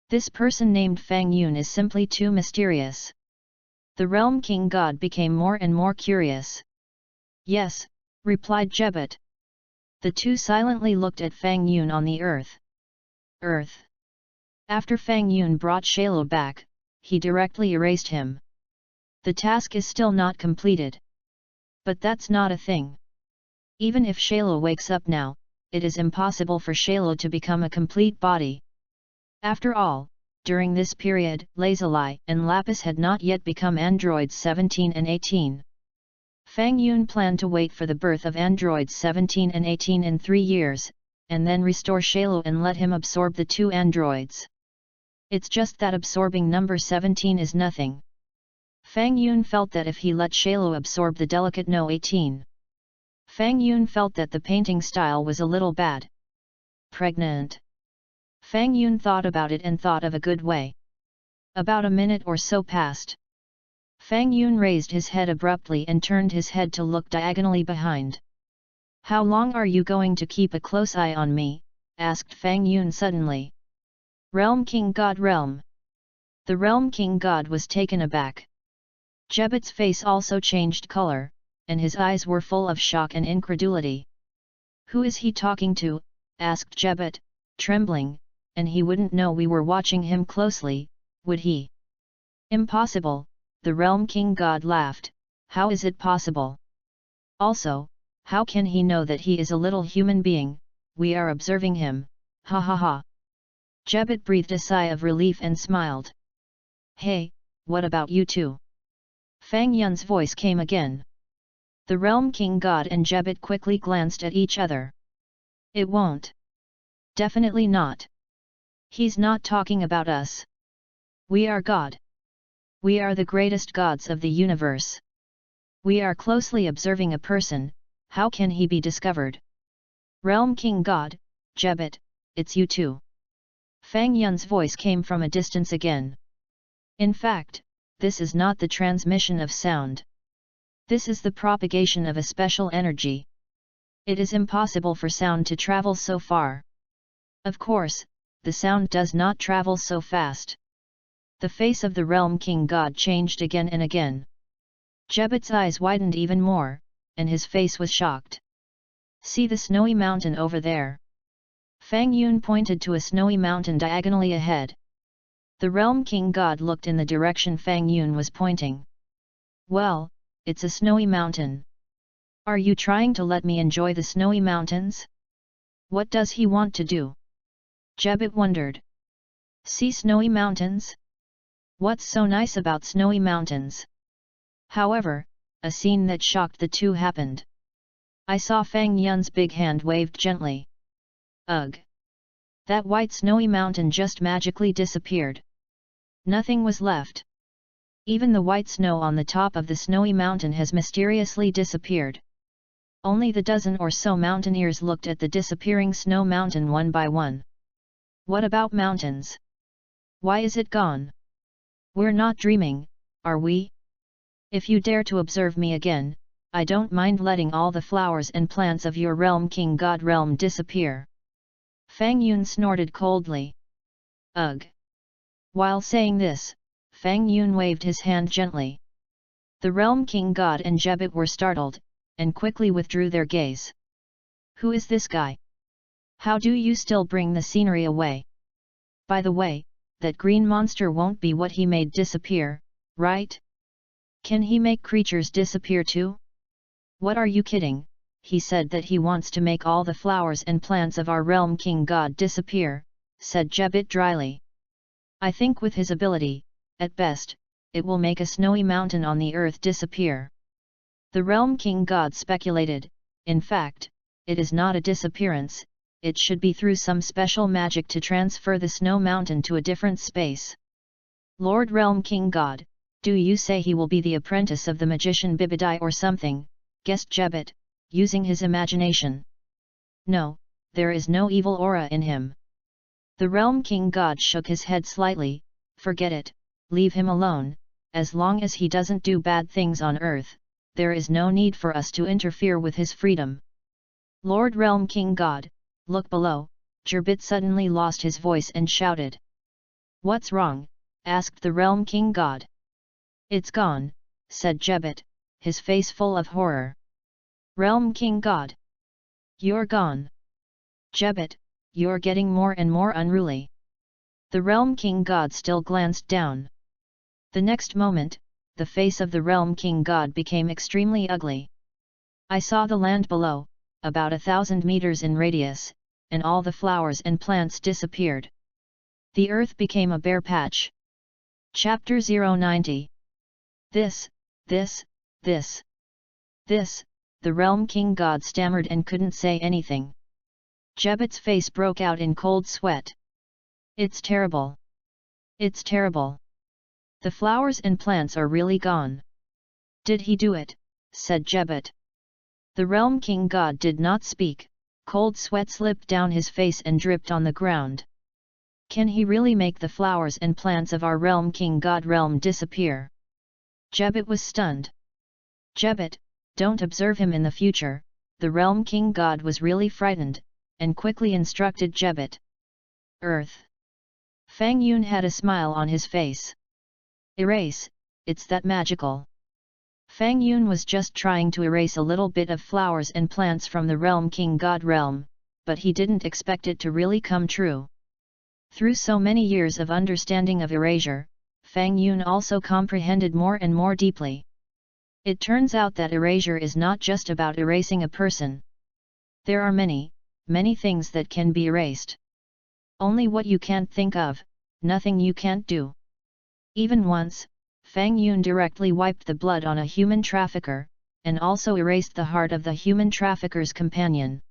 This person named Fang Yun is simply too mysterious. The Realm King God became more and more curious. Yes, replied Jebet. The two silently looked at Fang Yun on the earth. Earth. After Fang Yun brought Shalo back, he directly erased him. The task is still not completed. But that's not a thing. Even if Shalo wakes up now, it is impossible for Shalo to become a complete body. After all, during this period, Lazuli and Lapis had not yet become androids 17 and 18. Fang Yun planned to wait for the birth of androids 17 and 18 in 3 years, and then restore Shalo and let him absorb the 2 androids. It's just that absorbing number 17 is nothing. Fang Yun felt that if he let Shailu absorb the delicate No 18. Fang Yun felt that the painting style was a little bad. Pregnant. Fang Yun thought about it and thought of a good way. About a minute or so passed. Fang Yun raised his head abruptly and turned his head to look diagonally behind. "How long are you going to keep a close eye on me?" asked Fang Yun suddenly. "Realm King God Realm." The Realm King God was taken aback. Jebet's face also changed color, and his eyes were full of shock and incredulity. "Who is he talking to?" asked Jebet, trembling, "and he wouldn't know we were watching him closely, would he?" "Impossible," the Realm King God laughed. "How is it possible? Also, how can he know that he is a little human being? We are observing him, ha ha ha." Jebet breathed a sigh of relief and smiled. "Hey, what about you two?" Fang Yun's voice came again. The Realm King God and Jebet quickly glanced at each other. "It won't. Definitely not. He's not talking about us. We are God. We are the greatest gods of the universe. We are closely observing a person, how can he be discovered?" "Realm King God, Jebet, it's you two." Fang Yun's voice came from a distance again. "In fact, this is not the transmission of sound. This is the propagation of a special energy. It is impossible for sound to travel so far. Of course, the sound does not travel so fast." The face of the Realm King God changed again and again. Jebet's eyes widened even more, and his face was shocked. "See the snowy mountain over there?" Fang Yun pointed to a snowy mountain diagonally ahead. The Realm King God looked in the direction Fang Yun was pointing. "Well, it's a snowy mountain. Are you trying to let me enjoy the snowy mountains? What does he want to do?" Jebet wondered. "See snowy mountains? What's so nice about snowy mountains?" However, a scene that shocked the two happened. I saw Fang Yun's big hand waved gently. Ugh! That white snowy mountain just magically disappeared. Nothing was left. Even the white snow on the top of the snowy mountain has mysteriously disappeared. Only the dozen or so mountaineers looked at the disappearing snow mountain one by one. "What about mountains? Why is it gone? We're not dreaming, are we? If you dare to observe me again, I don't mind letting all the flowers and plants of your Realm King God realm disappear." Fang Yun snorted coldly. Ugh! While saying this, Fang Yun waved his hand gently. The Realm King God and Jebet were startled, and quickly withdrew their gaze. "Who is this guy? How do you still bring the scenery away? By the way, that green monster won't be what he made disappear, right? Can he make creatures disappear too?" "What are you kidding? He said that he wants to make all the flowers and plants of our Realm King God disappear," said Jebet dryly. "I think with his ability, at best, it will make a snowy mountain on the earth disappear." The Realm King God speculated, "In fact, it is not a disappearance, it should be through some special magic to transfer the snow mountain to a different space." "Lord Realm King God, do you say he will be the apprentice of the magician Bibidai or something?" guessed Jebet, using his imagination. "No, there is no evil aura in him." The Realm King God shook his head slightly. "Forget it, leave him alone, as long as he doesn't do bad things on earth, there is no need for us to interfere with his freedom." "Lord Realm King God, look below!" Jebet suddenly lost his voice and shouted. "What's wrong?" asked the Realm King God. "It's gone," said Jebet, his face full of horror. "Realm King God! You're gone! Jebet, you're getting more and more unruly." The Realm King God still glanced down. The next moment, the face of the Realm King God became extremely ugly. I saw the land below, about 1,000 meters in radius, and all the flowers and plants disappeared. The earth became a bare patch. Chapter 090. This, the Realm King God stammered and couldn't say anything. Jebet's face broke out in cold sweat. "It's terrible! It's terrible! The flowers and plants are really gone. Did he do it? Said Jebet. The Realm King God did not speak, cold sweat slipped down his face and dripped on the ground. Can he really make the flowers and plants of our Realm King God realm disappear? Jebet was stunned. Jebet, don't observe him in the future. The Realm King God was really frightened, and quickly instructed Jebet. Earth. Fang Yun had a smile on his face. Erase, it's that magical. Fang Yun was just trying to erase a little bit of flowers and plants from the Realm King God realm, but he didn't expect it to really come true. Through so many years of understanding of erasure, Fang Yun also comprehended more and more deeply. It turns out that erasure is not just about erasing a person. There are many, many things that can be erased. Only what you can't think of, nothing you can't do. Even once, Fang Yun directly wiped the blood on a human trafficker, and also erased the heart of the human trafficker's companion.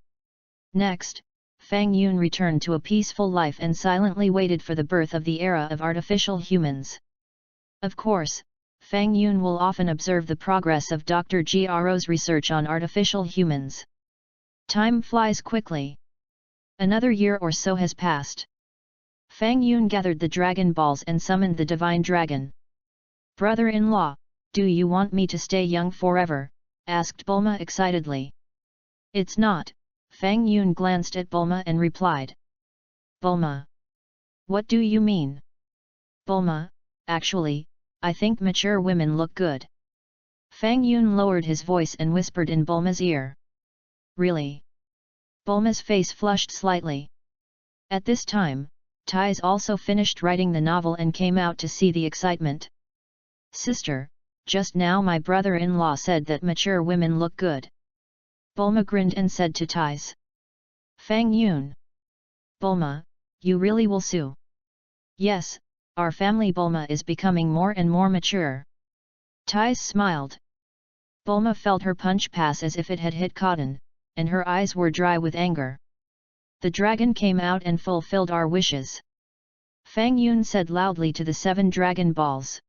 Next, Fang Yun returned to a peaceful life and silently waited for the birth of the era of artificial humans. Of course, Fang Yun will often observe the progress of Dr. Gro's research on artificial humans. Time flies quickly. Another year or so has passed. Fang Yun gathered the Dragon Balls and summoned the Divine Dragon. Brother-in-law, do you want me to stay young forever? Asked Bulma excitedly. It's not, Fang Yun glanced at Bulma and replied. Bulma. What do you mean? Bulma, actually, I think mature women look good. Fang Yun lowered his voice and whispered in Bulma's ear. Really? Bulma's face flushed slightly. At this time, Tais also finished writing the novel and came out to see the excitement. Sister, just now my brother-in-law said that mature women look good. Bulma grinned and said to Tais. Fang Yun. Bulma, you really will sue? Yes, our family Bulma is becoming more and more mature. Tais smiled. Bulma felt her punch pass as if it had hit cotton, and her eyes were dry with anger. The dragon came out and fulfilled our wishes. Fang Yun said loudly to the 7 Dragon Balls.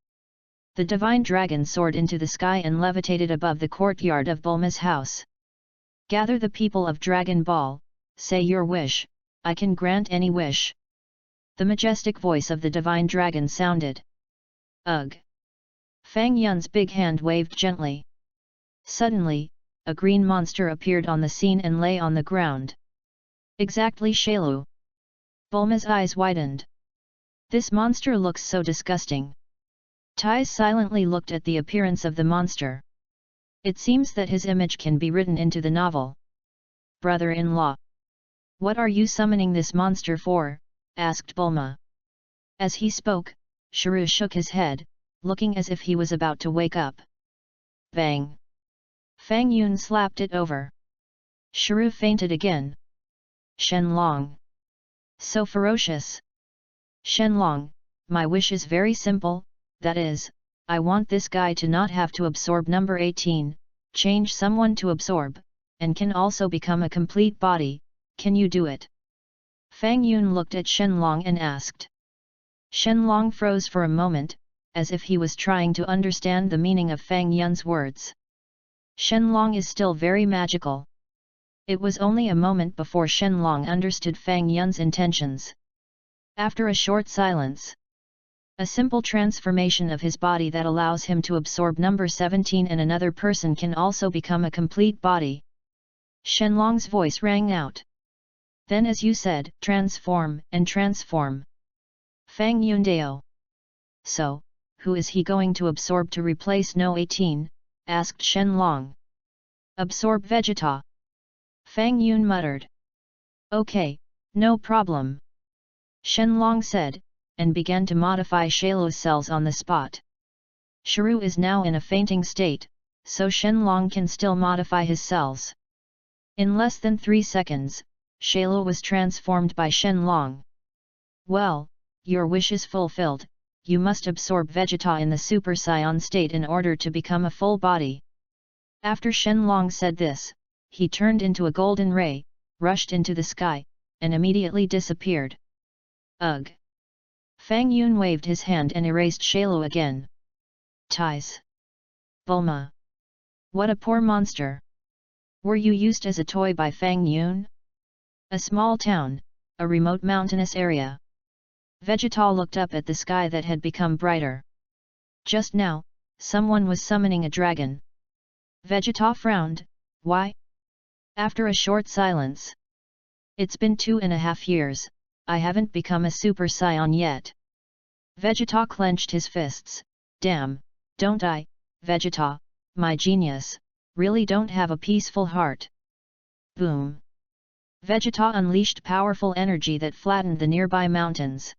The divine dragon soared into the sky and levitated above the courtyard of Bulma's house. Gather the people of Dragon Ball, say your wish, I can grant any wish. The majestic voice of the divine dragon sounded. Ugh! Fang Yun's big hand waved gently. Suddenly, a green monster appeared on the scene and lay on the ground. Exactly Shailu. Bulma's eyes widened. This monster looks so disgusting. Tais silently looked at the appearance of the monster. It seems that his image can be written into the novel. Brother-in-law. What are you summoning this monster for? Asked Bulma. As he spoke, Shuru shook his head, looking as if he was about to wake up. Bang! Fang Yun slapped it over. Shuru fainted again. Shenlong. So ferocious. Shenlong, my wish is very simple, that is, I want this guy to not have to absorb number 18, change someone to absorb, and can also become a complete body, can you do it? Fang Yun looked at Shenlong and asked. Shenlong froze for a moment, as if he was trying to understand the meaning of Fang Yun's words. Shenlong is still very magical. It was only a moment before Shenlong understood Fang Yun's intentions. After a short silence, a simple transformation of his body that allows him to absorb number 17 and another person can also become a complete body. Shenlong's voice rang out. Then as you said, transform and transform. Fang Yundao. So, who is he going to absorb to replace No 18? Asked Shenlong. Absorb Vegeta. Fang Yun muttered. Okay, no problem. Shenlong said, and began to modify Shailu's cells on the spot. Shuru is now in a fainting state, so Shenlong can still modify his cells. In less than 3 seconds, Shailu was transformed by Shenlong. Well, your wish is fulfilled, you must absorb Vegeta in the Super Saiyan state in order to become a full body. After Shenlong said this, he turned into a golden ray, rushed into the sky, and immediately disappeared. Ugh! Fang Yun waved his hand and erased Shailu again. Ties. Bulma. What a poor monster. Were you used as a toy by Fang Yun? A small town, a remote mountainous area. Vegeta looked up at the sky that had become brighter. Just now, someone was summoning a dragon. Vegeta frowned. Why? After a short silence. It's been 2.5 years, I haven't become a Super Saiyan yet. Vegeta clenched his fists. Damn, don't I, Vegeta, my genius, really don't have a peaceful heart. Boom. Vegeta unleashed powerful energy that flattened the nearby mountains.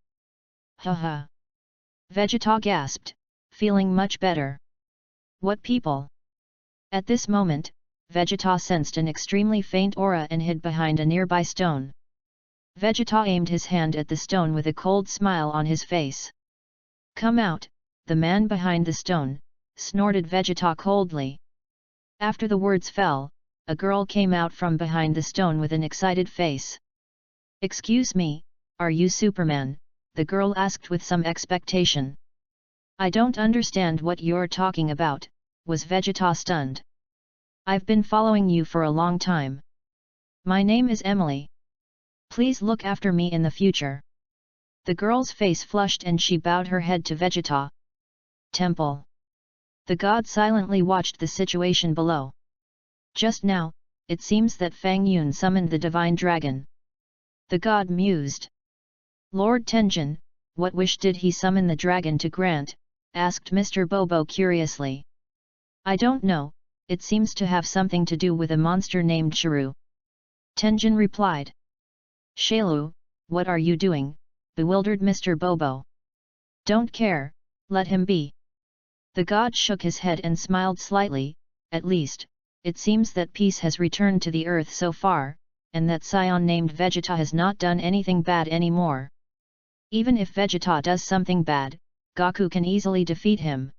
Haha. Vegeta gasped, feeling much better. What people? At this moment, Vegeta sensed an extremely faint aura and hid behind a nearby stone. Vegeta aimed his hand at the stone with a cold smile on his face. Come out, the man behind the stone, snorted Vegeta coldly. After the words fell, a girl came out from behind the stone with an excited face. Excuse me, are you Superman? The girl asked with some expectation. I don't understand what you're talking about, was Vegeta stunned. I've been following you for a long time. My name is Emily. Please look after me in the future. The girl's face flushed and she bowed her head to Vegeta. Temple. The god silently watched the situation below. Just now, it seems that Fang Yun summoned the divine dragon. The god mused. Lord Tenjin, what wish did he summon the dragon to grant? Asked Mr. Bobo curiously. I don't know, it seems to have something to do with a monster named Shiru. Tenjin replied. Shailu, what are you doing? Bewildered Mr. Bobo. Don't care, let him be. The god shook his head and smiled slightly. At least, it seems that peace has returned to the earth so far, and that Scion named Vegeta has not done anything bad anymore. Even if Vegeta does something bad, Goku can easily defeat him.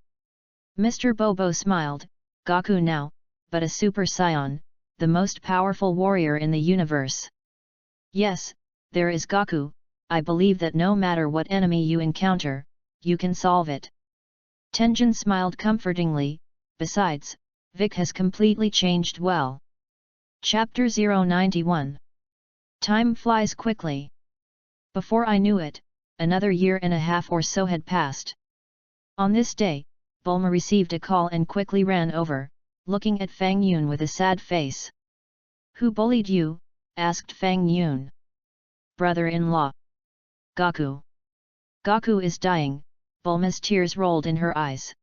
Mr. Bobo smiled. Goku now, but a Super Saiyan, the most powerful warrior in the universe. Yes, there is Goku. I believe that no matter what enemy you encounter, you can solve it. Tenjin smiled comfortingly. Besides, Vic has completely changed well. Chapter 091. Time flies quickly. Before I knew it, another 1.5 years or so had passed. On this day, Bulma received a call and quickly ran over, looking at Fang Yun with a sad face. Who bullied you? Asked Fang Yun. Brother-in-law. Goku. Goku is dying. Bulma's tears rolled in her eyes.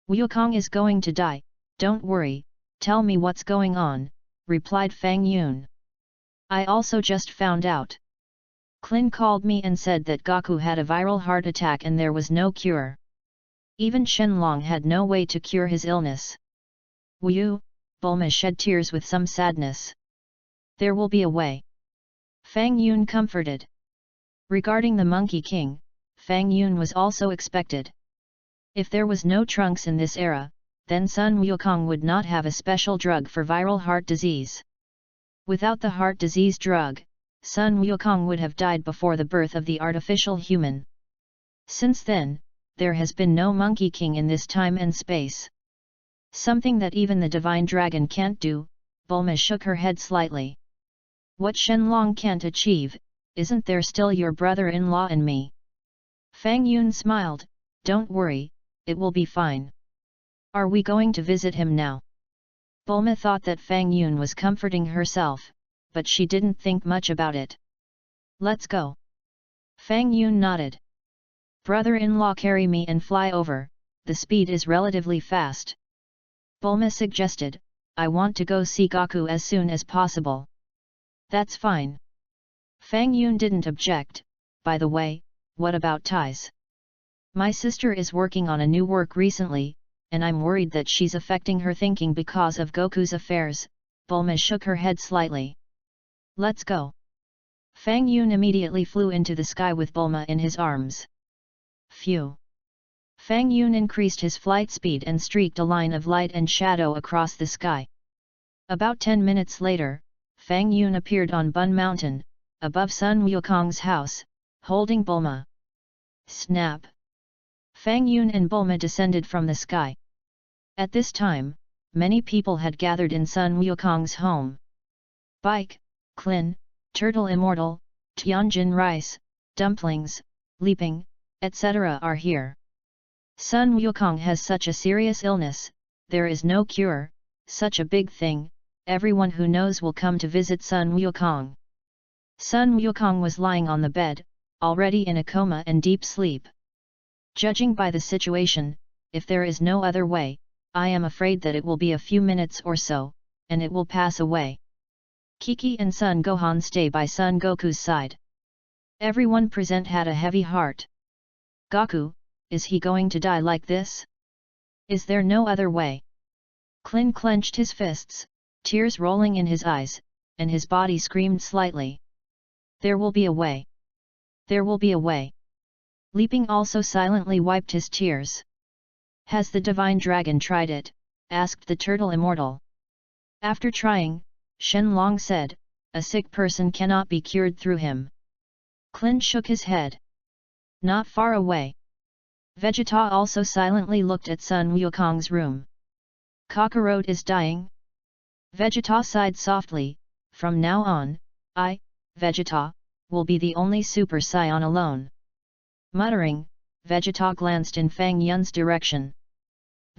Wukong is going to die, don't worry, tell me what's going on, replied Fang Yun. I also just found out. Klin called me and said that Goku had a viral heart attack and there was no cure. Even Shenlong had no way to cure his illness. Wu, Bulma shed tears with some sadness. There will be a way. Fang Yun comforted. Regarding the Monkey King, Fang Yun was also expected. If there was no Trunks in this era, then Sun Wukong would not have a special drug for viral heart disease. Without the heart disease drug, Sun Wukong would have died before the birth of the artificial human. Since then, there has been no Monkey King in this time and space. Something that even the Divine Dragon can't do. Bulma shook her head slightly. What Shenlong can't achieve, isn't there still your brother-in-law and me? Fang Yun smiled. Don't worry, it will be fine. Are we going to visit him now? Bulma thought that Fang Yun was comforting herself, but she didn't think much about it. Let's go. Fang Yun nodded. Brother-in-law, carry me and fly over, the speed is relatively fast. Bulma suggested, I want to go see Goku as soon as possible. That's fine. Fang Yun didn't object. By the way, what about ties? My sister is working on a new work recently, and I'm worried that she's affecting her thinking because of Goku's affairs. Bulma shook her head slightly. Let's go. Fang Yun immediately flew into the sky with Bulma in his arms. Phew. Fang Yun increased his flight speed and streaked a line of light and shadow across the sky. About 10 minutes later, Fang Yun appeared on Bun Mountain, above Sun Wukong's house, holding Bulma. Snap! Fang Yun and Bulma descended from the sky. At this time, many people had gathered in Sun Wukong's home. Bike, Klin, Turtle Immortal, Tianjin Rice, Dumplings, Leaping, etc. are here. Sun Wukong has such a serious illness, there is no cure, such a big thing, everyone who knows will come to visit Sun Wukong. Sun Wukong was lying on the bed, already in a coma and deep sleep. Judging by the situation, if there is no other way, I am afraid that it will be a few minutes or so, and it will pass away. Kiki and Son Gohan stay by Son Goku's side. Everyone present had a heavy heart. Goku, is he going to die like this? Is there no other way? Klin clenched his fists, tears rolling in his eyes, and his body screamed slightly. There will be a way. There will be a way. Leaping also silently wiped his tears. Has the divine dragon tried it? Asked the turtle immortal. After trying, Shenlong said, a sick person cannot be cured through him. Klin shook his head. Not far away. Vegeta also silently looked at Sun Wukong's room. Kakarot is dying? Vegeta sighed softly, from now on, I, Vegeta, will be the only Super Saiyan alone. Muttering, Vegeta glanced in Fang Yun's direction.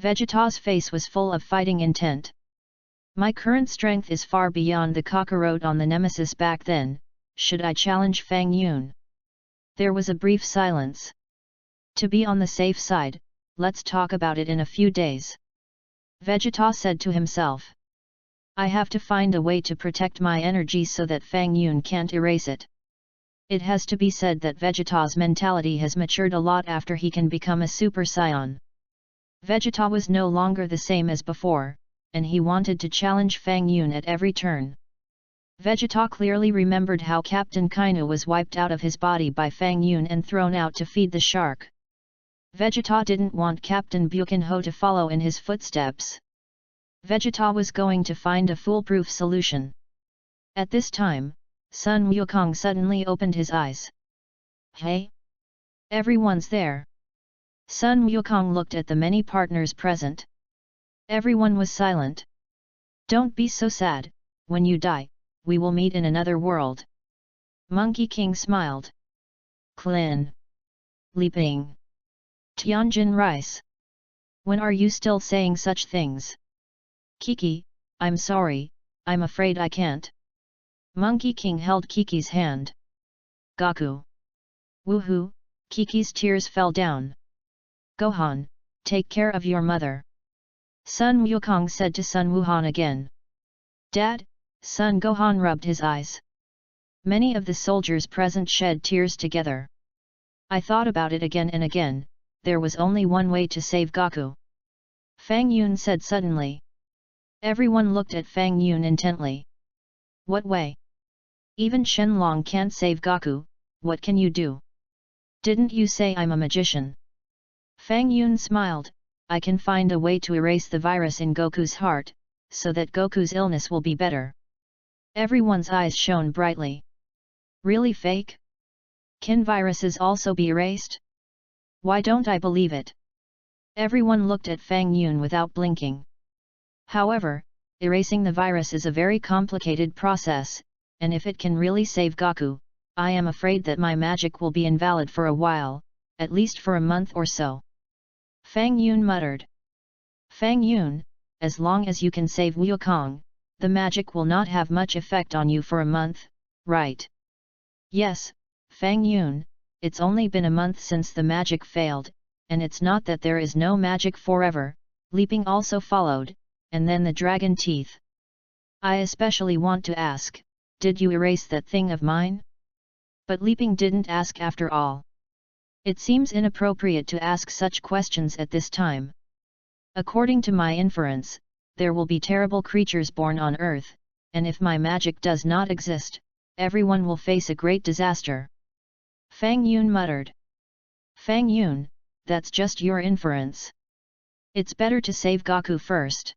Vegeta's face was full of fighting intent. My current strength is far beyond the Kakarot on the Nemesis back then, should I challenge Fang Yun? There was a brief silence. To be on the safe side, let's talk about it in a few days. Vegeta said to himself. I have to find a way to protect my energy so that Fang Yun can't erase it. It has to be said that Vegeta's mentality has matured a lot after he can become a Super Saiyan. Vegeta was no longer the same as before, and he wanted to challenge Fang Yun at every turn. Vegeta clearly remembered how Captain Kainu was wiped out of his body by Fang Yun and thrown out to feed the shark. Vegeta didn't want Captain Bukinho to follow in his footsteps. Vegeta was going to find a foolproof solution. At this time, Sun Wukong suddenly opened his eyes. Hey! Everyone's there. Sun Wukong looked at the many partners present. Everyone was silent. Don't be so sad, when you die, we will meet in another world. Monkey King smiled. Klin. Leaping. Tianjin Rice. When are you still saying such things? Kiki, I'm sorry, I'm afraid I can't. Monkey King held Kiki's hand. Goku. Woohoo, Kiki's tears fell down. Gohan, take care of your mother. Sun Wukong said to Sun Wuhan again. Dad, Sun Gohan rubbed his eyes. Many of the soldiers present shed tears together. I thought about it again and again, there was only one way to save Goku. Fang Yun said suddenly. Everyone looked at Fang Yun intently. What way? Even Shenlong can't save Goku, what can you do? Didn't you say I'm a magician? Fang Yun smiled, I can find a way to erase the virus in Goku's heart, so that Goku's illness will be better. Everyone's eyes shone brightly. Really fake? Can viruses also be erased? Why don't I believe it? Everyone looked at Fang Yun without blinking. However, erasing the virus is a very complicated process, and if it can really save Goku, I am afraid that my magic will be invalid for a while, at least for a month or so. Fang Yun muttered. Fang Yun, as long as you can save Wukong, the magic will not have much effect on you for a month, right? Yes, Fang Yun, it's only been a month since the magic failed, and it's not that there is no magic forever, leaping also followed, and then the dragon teeth. I especially want to ask, did you erase that thing of mine? But leaping didn't ask after all. It seems inappropriate to ask such questions at this time. According to my inference, there will be terrible creatures born on Earth, and if my magic does not exist, everyone will face a great disaster. Fang Yun muttered. Fang Yun, that's just your inference. It's better to save Goku first.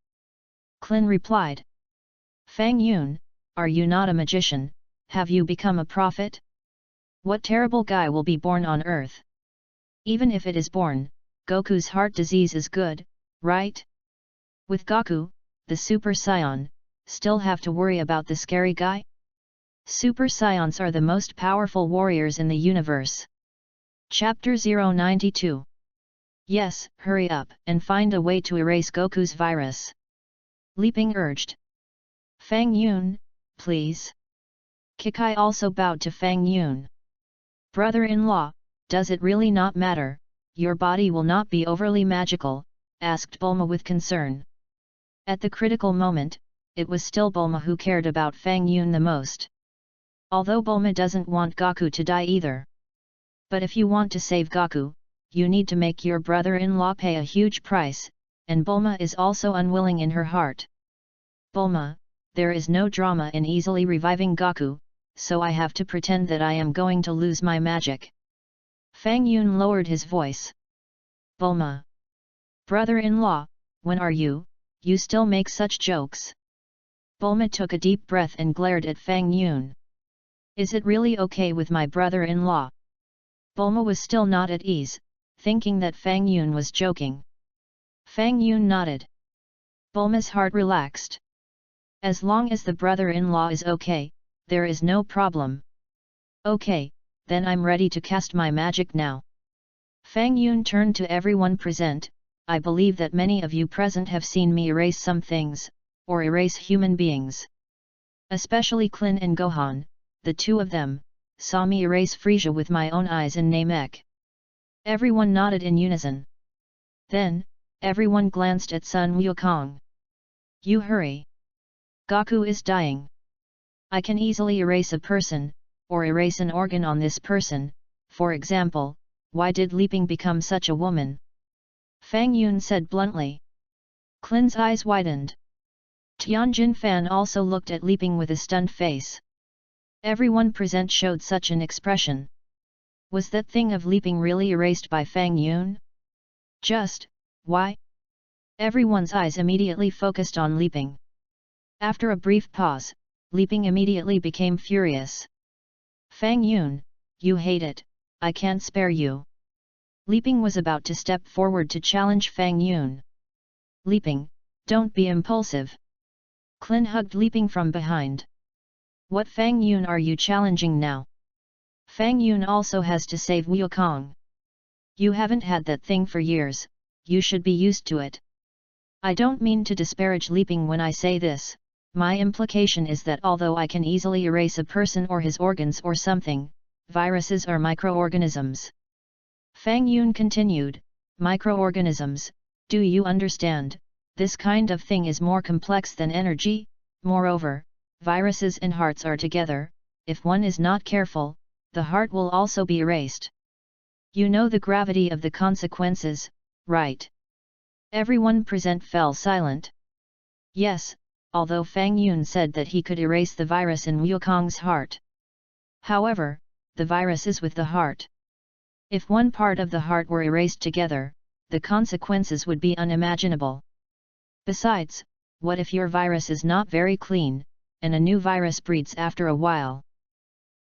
Klin replied. Fang Yun, are you not a magician, have you become a prophet? What terrible guy will be born on Earth? Even if it is born, Goku's heart disease is good, right? With Goku, the Super Saiyan, still have to worry about the scary guy? Super Saiyans are the most powerful warriors in the universe. Chapter 092. Yes, hurry up and find a way to erase Goku's virus. Leaping urged. Fang Yun, please. Kikai also bowed to Fang Yun. Brother-in-law, does it really not matter, your body will not be overly magical, asked Bulma with concern. At the critical moment, it was still Bulma who cared about Fang Yun the most. Although Bulma doesn't want Goku to die either. But if you want to save Goku, you need to make your brother-in-law pay a huge price, and Bulma is also unwilling in her heart. Bulma, there is no drama in easily reviving Goku, so I have to pretend that I am going to lose my magic. Fang Yun lowered his voice. Bulma. Brother-in-law, when are you still make such jokes? Bulma took a deep breath and glared at Fang Yun. Is it really okay with my brother-in-law? Bulma was still not at ease, thinking that Fang Yun was joking. Fang Yun nodded. Bulma's heart relaxed. As long as the brother-in-law is okay, there is no problem. Okay, then I'm ready to cast my magic now. Fang Yun turned to everyone present. I believe that many of you present have seen me erase some things, or erase human beings. Especially Klin and Gohan, the two of them, saw me erase Frieza with my own eyes in Namek. Everyone nodded in unison. Then, everyone glanced at Sun Wukong. You hurry. Goku is dying. I can easily erase a person, or erase an organ on this person, for example, why did leaping become such a woman? Fang Yun said bluntly. Klin's eyes widened. Tianjin Fan also looked at leaping with a stunned face. Everyone present showed such an expression. Was that thing of leaping really erased by Fang Yun? Just, why? Everyone's eyes immediately focused on leaping. After a brief pause, leaping immediately became furious. Fang Yun, you hate it, I can't spare you. Leaping was about to step forward to challenge Fang Yun. Leaping, don't be impulsive. Klin hugged Leaping from behind. What Fang Yun are you challenging now? Fang Yun also has to save Wukong. You haven't had that thing for years, you should be used to it. I don't mean to disparage Leaping when I say this, my implication is that although I can easily erase a person or his organs or something, viruses are microorganisms. Fang Yun continued, microorganisms, do you understand, this kind of thing is more complex than energy, moreover, viruses and hearts are together, if one is not careful, the heart will also be erased. You know the gravity of the consequences, right? Everyone present fell silent. Yes, although Fang Yun said that he could erase the virus in Wukong's heart. However, the virus is with the heart. If one part of the heart were erased together, the consequences would be unimaginable. Besides, what if your virus is not very clean, and a new virus breeds after a while?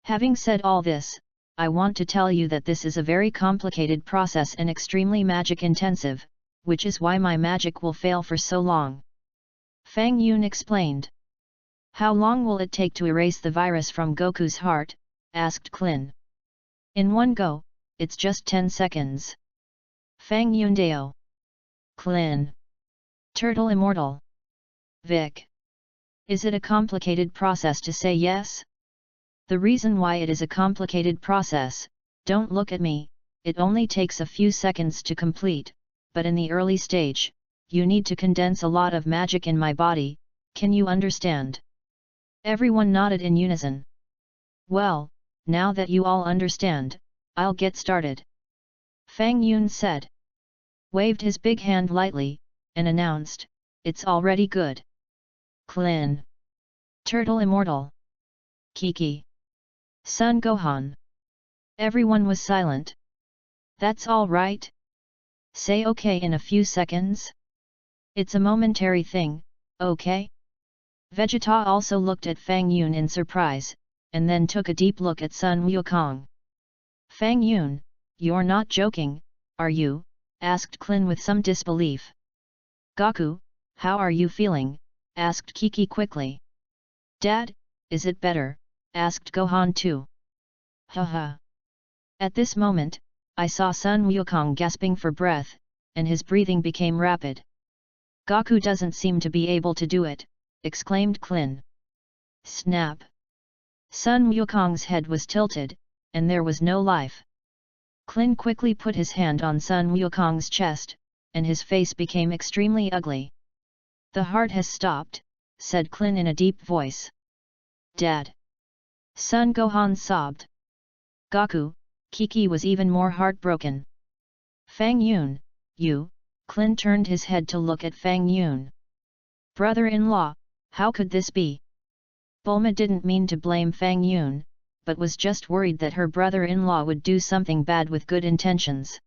Having said all this, I want to tell you that this is a very complicated process and extremely magic intensive, which is why my magic will fail for so long. Fang Yun explained. How long will it take to erase the virus from Goku's heart? Asked Klin. In one go, it's just 10 seconds. Fang Yun Deo. Klin. Turtle Immortal. Vic. Is it a complicated process to say yes? The reason why it is a complicated process, don't look at me, it only takes a few seconds to complete, but in the early stage, you need to condense a lot of magic in my body, can you understand? Everyone nodded in unison. Well, now that you all understand, I'll get started. Fang Yun said. Waved his big hand lightly, and announced, it's already good. Klin. Turtle Immortal. Kiki. Son Gohan. Everyone was silent. That's all right? Say okay in a few seconds? It's a momentary thing, okay? Vegeta also looked at Fang Yun in surprise, and then took a deep look at Sun Wukong. Fang Yun, you're not joking, are you?" asked Klin with some disbelief. "Gaku, how are you feeling?" asked Kiki quickly. "Dad, is it better?" asked Gohan too. "Haha." At this moment, I saw Sun Wukong gasping for breath, and his breathing became rapid. "Gaku doesn't seem to be able to do it," exclaimed Klin. Snap! Sun Wukong's head was tilted, and there was no life. Klin quickly put his hand on Sun Wukong's chest, and his face became extremely ugly. "The heart has stopped," said Klin in a deep voice. "Dad!" Sun Gohan sobbed. Gaku, Kiki was even more heartbroken. "Fang Yun, you," Klin turned his head to look at Fang Yun. "Brother-in-law, how could this be?" Bulma didn't mean to blame Fang Yun, but was just worried that her brother-in-law would do something bad with good intentions.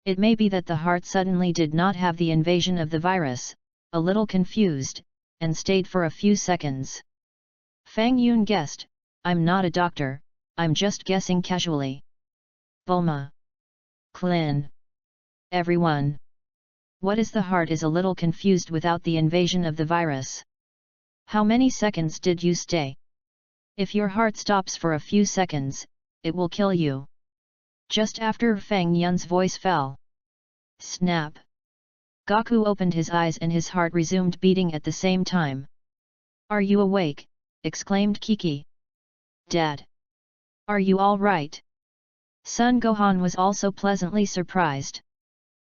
It may be that the heart suddenly did not have the invasion of the virus, a little confused, and stayed for a few seconds. Fang Yun guessed, "I'm not a doctor, I'm just guessing casually." Bulma. Klin. Everyone. What is the heart is a little confused without the invasion of the virus. How many seconds did you stay? If your heart stops for a few seconds, it will kill you. Just after Fang Yun's voice fell. Snap! Gaku opened his eyes and his heart resumed beating at the same time. "Are you awake?" exclaimed Kiki. "Dad! Are you all right?" Son Gohan was also pleasantly surprised.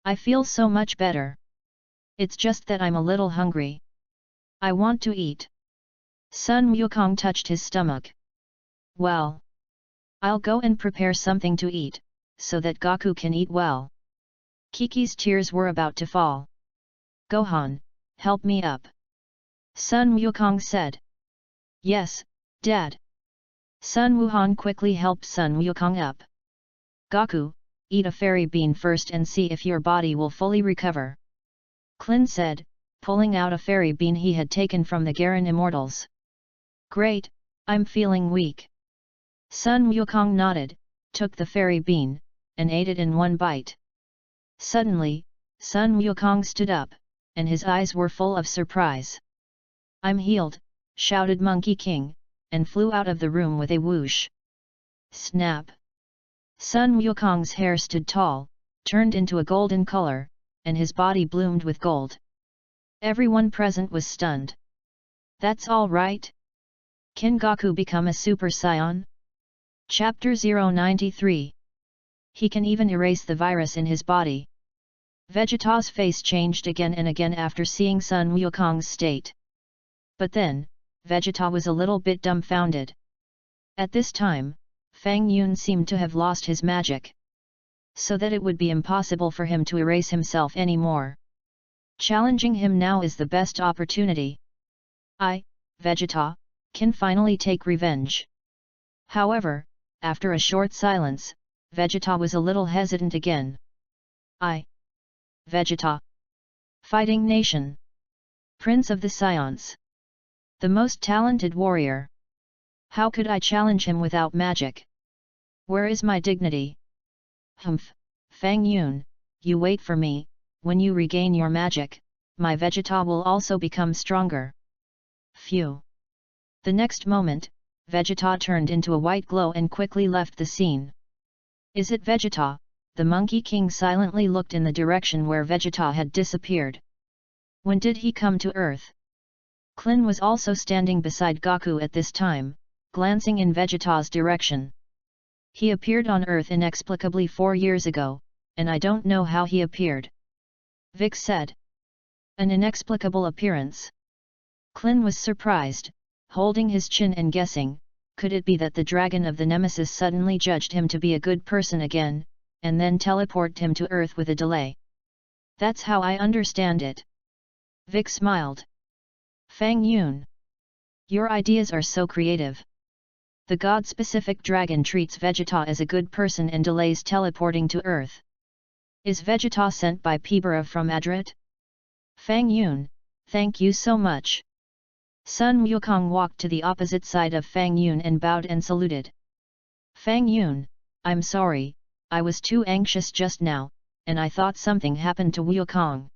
"I feel so much better. It's just that I'm a little hungry. I want to eat." Sun Wukong touched his stomach. "Well, I'll go and prepare something to eat, so that Gaku can eat well." Kiki's tears were about to fall. "Gohan, help me up," Sun Wukong said. "Yes, Dad." Sun Wuhan quickly helped Sun Wukong up. "Gaku, eat a fairy bean first and see if your body will fully recover," Klin said, pulling out a fairy bean he had taken from the Garen Immortals. "Great, I'm feeling weak." Sun Wukong nodded, took the fairy bean, and ate it in one bite. Suddenly, Sun Wukong stood up, and his eyes were full of surprise. "I'm healed," shouted Monkey King, and flew out of the room with a whoosh. Snap! Sun Wukong's hair stood tall, turned into a golden color, and his body bloomed with gold. Everyone present was stunned. "That's all right? Can Gaku become a Super Saiyan?" Chapter 093. He can even erase the virus in his body. Vegeta's face changed again and again after seeing Sun Wukong's state. But then, Vegeta was a little bit dumbfounded. At this time, Fang Yun seemed to have lost his magic, so that it would be impossible for him to erase himself anymore. Challenging him now is the best opportunity. I, Vegeta, can finally take revenge. However, after a short silence, Vegeta was a little hesitant again. I, Vegeta, Fighting Nation, Prince of the Saiyans, the most talented warrior. How could I challenge him without magic? Where is my dignity? Humph, Fang Yun, you wait for me. When you regain your magic, my Vegeta will also become stronger. Phew! The next moment, Vegeta turned into a white glow and quickly left the scene. Is it Vegeta? The Monkey King silently looked in the direction where Vegeta had disappeared. When did he come to Earth? Klin was also standing beside Gaku at this time, glancing in Vegeta's direction. He appeared on Earth inexplicably 4 years ago, and I don't know how he appeared. Vic said. An inexplicable appearance. Klin was surprised, holding his chin and guessing, could it be that the dragon of the Nemesis suddenly judged him to be a good person again, and then teleported him to Earth with a delay? That's how I understand it. Vic smiled. Fang Yun, your ideas are so creative. The god-specific dragon treats Vegeta as a good person and delays teleporting to Earth. Is Vegeta sent by Pibara from Madrid? Fang Yun, thank you so much. Sun Wukong walked to the opposite side of Fang Yun and bowed and saluted. Fang Yun, I'm sorry, I was too anxious just now, and I thought something happened to Wukong.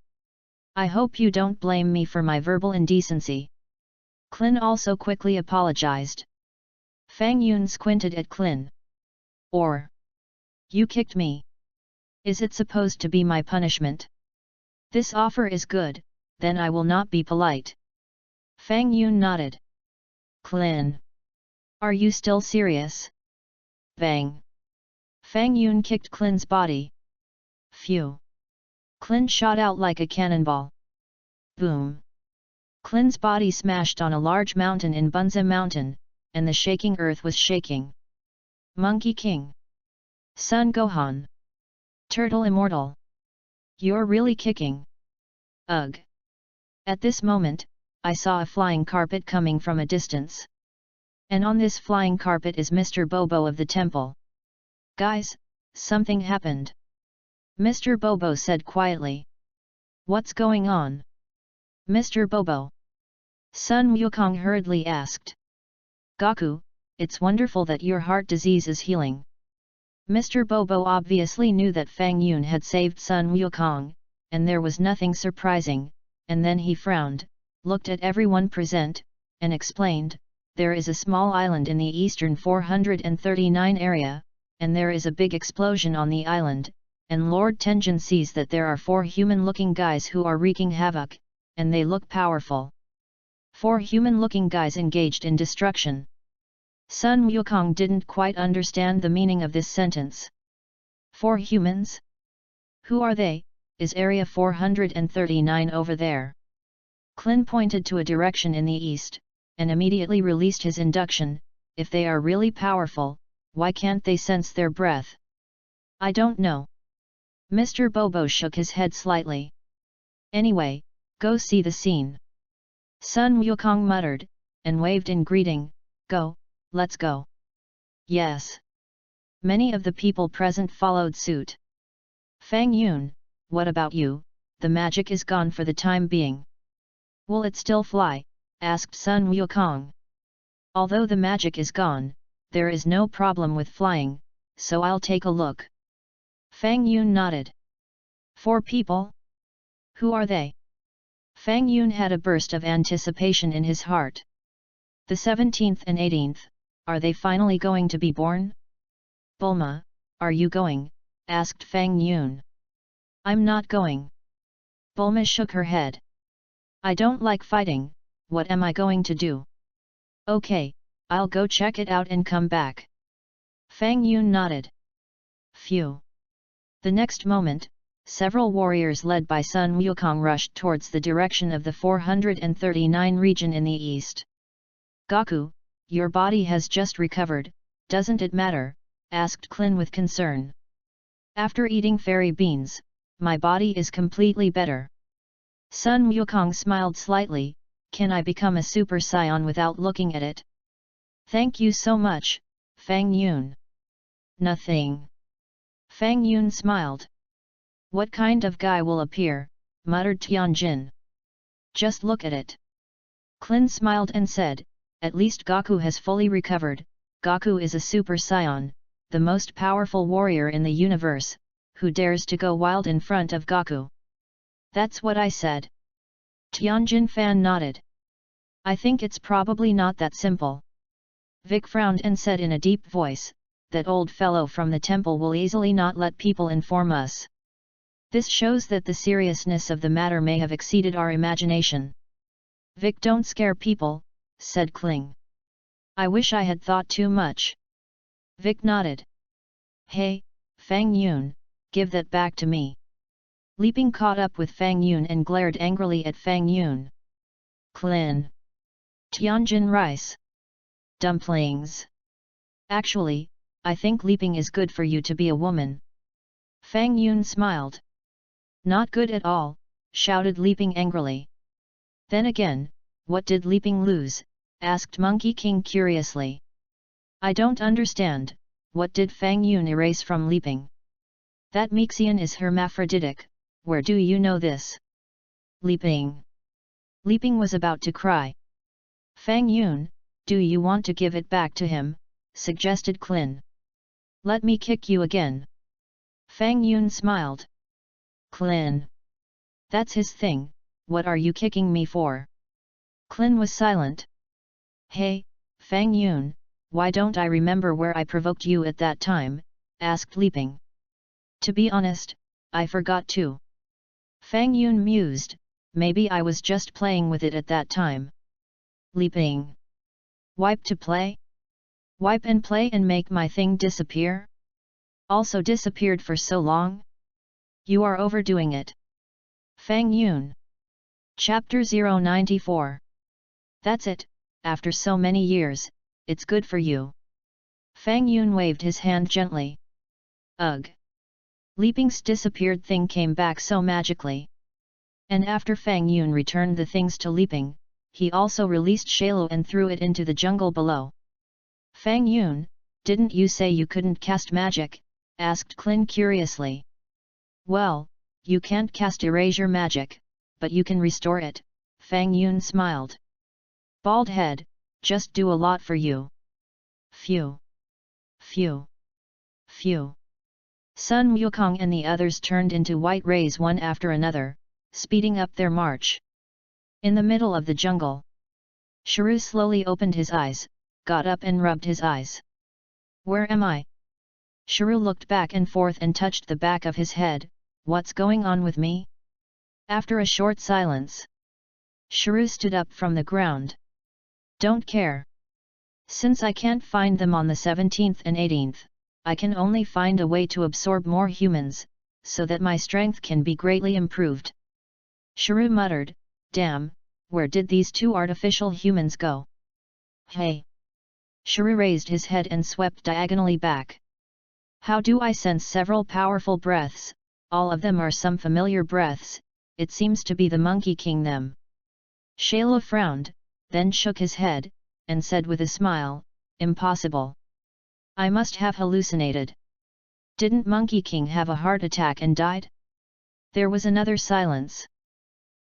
I hope you don't blame me for my verbal indecency. Clin also quickly apologized. Fang Yun squinted at Clin. Or, you kicked me. Is it supposed to be my punishment? This offer is good, then I will not be polite. Fang Yun nodded. Clin. Are you still serious? Bang. Fang Yun kicked Clin's body. Phew. Clin shot out like a cannonball. Boom. Clin's body smashed on a large mountain in Bunza Mountain, and the shaking earth was shaking. Monkey King. Sun Gohan. Turtle Immortal. You're really kicking. Ugh. At this moment, I saw a flying carpet coming from a distance. And on this flying carpet is Mr. Bobo of the temple. Guys, something happened. Mr. Bobo said quietly. What's going on? Mr. Bobo. Sun Wukong hurriedly asked. Goku, it's wonderful that your heart disease is healing. Mr. Bobo obviously knew that Fang Yun had saved Sun Wukong, and there was nothing surprising, and then he frowned, looked at everyone present, and explained, there is a small island in the eastern 439 area, and there is a big explosion on the island, and Lord Tenjin sees that there are 4 human-looking guys who are wreaking havoc, and they look powerful. 4 human-looking guys engaged in destruction. Sun Wukong didn't quite understand the meaning of this sentence. 4 humans? Who are they? Is area 439 over there? Clin pointed to a direction in the east, and immediately released his induction. If they are really powerful, why can't they sense their breath? I don't know. Mr. Bobo shook his head slightly. Anyway, go see the scene. Sun Wukong muttered, and waved in greeting. Go, let's go. Yes. Many of the people present followed suit. Fang Yun, what about you? The magic is gone for the time being. Will it still fly? Asked Sun Wukong. Although the magic is gone, there is no problem with flying, so I'll take a look. Fang Yun nodded. 4 people? Who are they? Fang Yun had a burst of anticipation in his heart. The 17th and 18th, are they finally going to be born? Bulma, are you going? Asked Fang Yun. I'm not going. Bulma shook her head. I don't like fighting, what am I going to do? Okay, I'll go check it out and come back. Fang Yun nodded. Phew. The next moment, several warriors led by Sun Wukong rushed towards the direction of the 439 region in the east. Goku, your body has just recovered, doesn't it matter? Asked Clin with concern. After eating fairy beans, my body is completely better. Sun Wukong smiled slightly. Can I become a Super Saiyan without looking at it? Thank you so much, Fang Yun. Nothing. Fang Yun smiled. What kind of guy will appear? Muttered Tianjin. Just look at it. Clin smiled and said, at least Goku has fully recovered. Goku is a Super Saiyan, the most powerful warrior in the universe, who dares to go wild in front of Goku? That's what I said. Tianjin Fan nodded. I think it's probably not that simple. Vic frowned and said in a deep voice, that old fellow from the temple will easily not let people inform us. This shows that the seriousness of the matter may have exceeded our imagination. Vic, don't scare people, said Kling. I wish I had thought too much. Vic nodded. Hey, Fang Yun, give that back to me. Leaping caught up with Fang Yun and glared angrily at Fang Yun. Clin. Tianjin rice. Dumplings. Actually, I think leaping is good for you to be a woman. Fang Yun smiled. Not good at all, shouted Leaping angrily. Then again, what did Leaping lose? Asked Monkey King curiously. I don't understand, what did Fang Yun erase from Leaping? That Mixian is hermaphroditic, where do you know this? Leaping. Leaping was about to cry. Fang Yun, do you want to give it back to him? Suggested Clin. Let me kick you again. Fang Yun smiled. Clin. That's his thing, what are you kicking me for? Clin was silent. Hey, Fang Yun, why don't I remember where I provoked you at that time? Asked Leaping. To be honest, I forgot too. Fang Yun mused, maybe I was just playing with it at that time. Leaping. Wipe to play? Wipe and play and make my thing disappear? Also disappeared for so long? You are overdoing it. Fang Yun. Chapter 094. That's it, after so many years, it's good for you. Fang Yun waved his hand gently. Ugh. Leaping's disappeared thing came back so magically. And after Fang Yun returned the things to Leaping, he also released Shailu and threw it into the jungle below. Fang Yun, didn't you say you couldn't cast magic? Asked Clin curiously. Well, you can't cast erasure magic, but you can restore it, Fang Yun smiled. Bald head, just do a lot for you. Phew. Phew. Phew. Sun Wukong and the others turned into white rays one after another, speeding up their march. In the middle of the jungle, Shrew slowly opened his eyes, got up and rubbed his eyes. Where am I? Shrew looked back and forth and touched the back of his head. What's going on with me? After a short silence, Shrew stood up from the ground. Don't care. Since I can't find them on the 17th and 18th, I can only find a way to absorb more humans, so that my strength can be greatly improved. Shrew muttered, damn, where did these two artificial humans go? Hey! Shrew raised his head and swept diagonally back. How do I sense several powerful breaths? All of them are some familiar breaths, it seems to be the Monkey King them. Shailu frowned, then shook his head, and said with a smile, impossible. I must have hallucinated. Didn't Monkey King have a heart attack and died? There was another silence.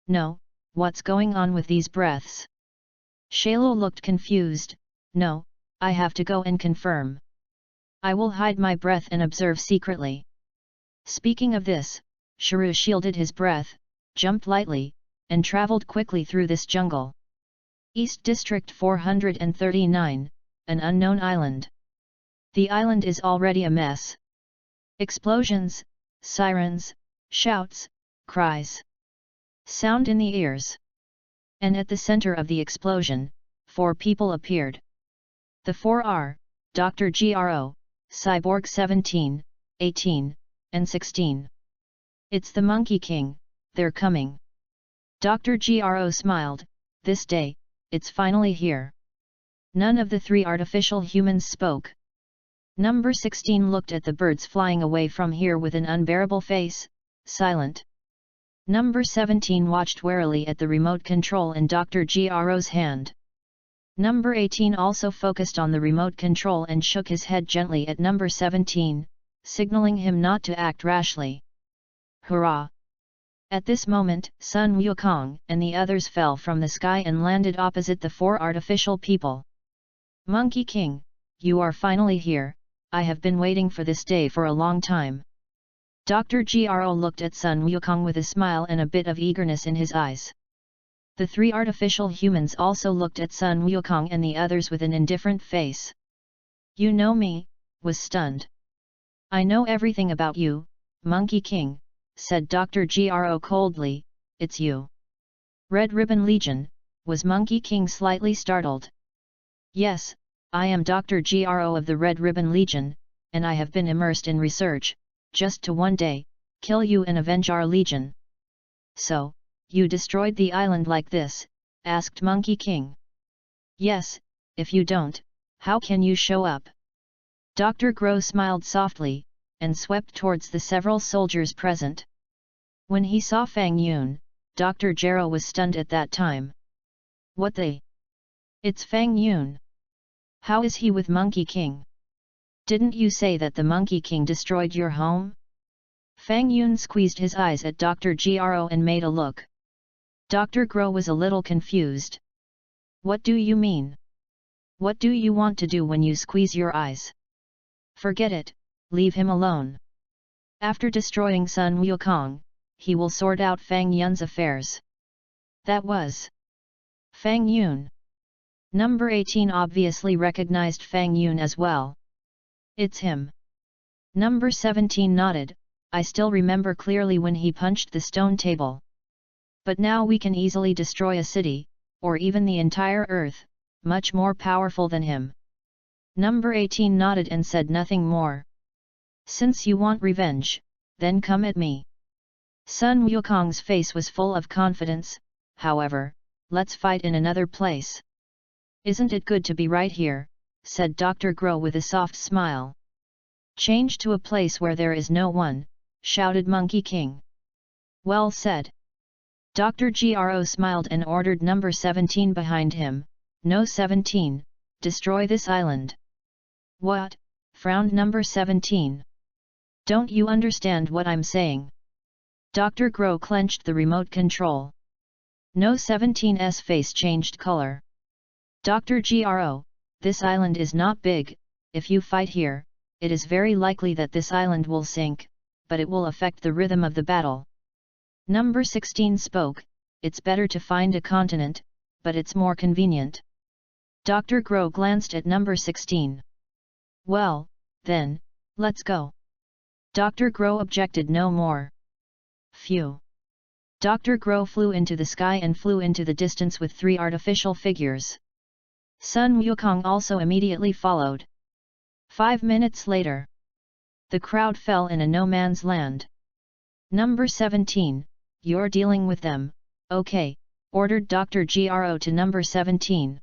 No, what's going on with these breaths? Shailu looked confused, no, I have to go and confirm. I will hide my breath and observe secretly. Speaking of this, Shrew shielded his breath, jumped lightly, and travelled quickly through this jungle. East District 439, an unknown island. The island is already a mess. Explosions, sirens, shouts, cries. Sound in the ears. And at the center of the explosion, 4 people appeared. The 4 are, Dr. Gro, Cyborg 17, 18, and 16. It's the Monkey King, they're coming. Dr. Gro smiled, this day, it's finally here. None of the 3 artificial humans spoke. Number 16 looked at the birds flying away from here with an unbearable face, silent. Number 17 watched warily at the remote control in Dr. Gro's hand. Number 18 also focused on the remote control and shook his head gently at number 17, signaling him not to act rashly. Hurrah! At this moment, Sun Wukong and the others fell from the sky and landed opposite the 4 artificial people. Monkey King, you are finally here, I have been waiting for this day for a long time. Dr. Gro looked at Sun Wukong with a smile and a bit of eagerness in his eyes. The 3 artificial humans also looked at Sun Wukong and the others with an indifferent face. You know me, was stunned. I know everything about you, Monkey King, said Dr. Gro coldly, it's you. Red Ribbon Legion, was Monkey King slightly startled. Yes, I am Dr. Gro of the Red Ribbon Legion, and I have been immersed in research, just to one day, kill you and avenge our legion. So, you destroyed the island like this? Asked Monkey King. Yes, if you don't, how can you show up? Dr. Gro smiled softly, and swept towards the several soldiers present. When he saw Fang Yun, Dr. Gro was stunned at that time. What the? It's Fang Yun. How is he with Monkey King? Didn't you say that the Monkey King destroyed your home? Fang Yun squeezed his eyes at Dr. Gro and made a look. Dr. Gro was a little confused. What do you mean? What do you want to do when you squeeze your eyes? Forget it, leave him alone. After destroying Sun Wukong, he will sort out Fang Yun's affairs. That was Fang Yun. Number 18 obviously recognized Fang Yun as well. It's him. Number 17 nodded. I still remember clearly when he punched the stone table. But now we can easily destroy a city, or even the entire earth, much more powerful than him. Number 18 nodded and said nothing more. Since you want revenge, then come at me. Sun Wukong's face was full of confidence. However, let's fight in another place. Isn't it good to be right here, said Dr. Grow with a soft smile. Change to a place where there is no one, shouted Monkey King. Well said. Dr. Gro smiled and ordered number 17 behind him. No 17, destroy this island. What? Frowned number 17. Don't you understand what I'm saying? Dr. Grow clenched the remote control. No 17's face changed color. Dr. Gro, this island is not big. If you fight here, it is very likely that this island will sink, but it will affect the rhythm of the battle. Number 16 spoke, it's better to find a continent, but it's more convenient. Dr. Grow glanced at number 16. Well, then, let's go. Dr. Grow objected no more. Phew. Dr. Grow flew into the sky and flew into the distance with 3 artificial figures. Sun Wukong also immediately followed. 5 minutes later, the crowd fell in a no-man's land. Number 17, you're dealing with them, okay, ordered Dr. Gro to number 17.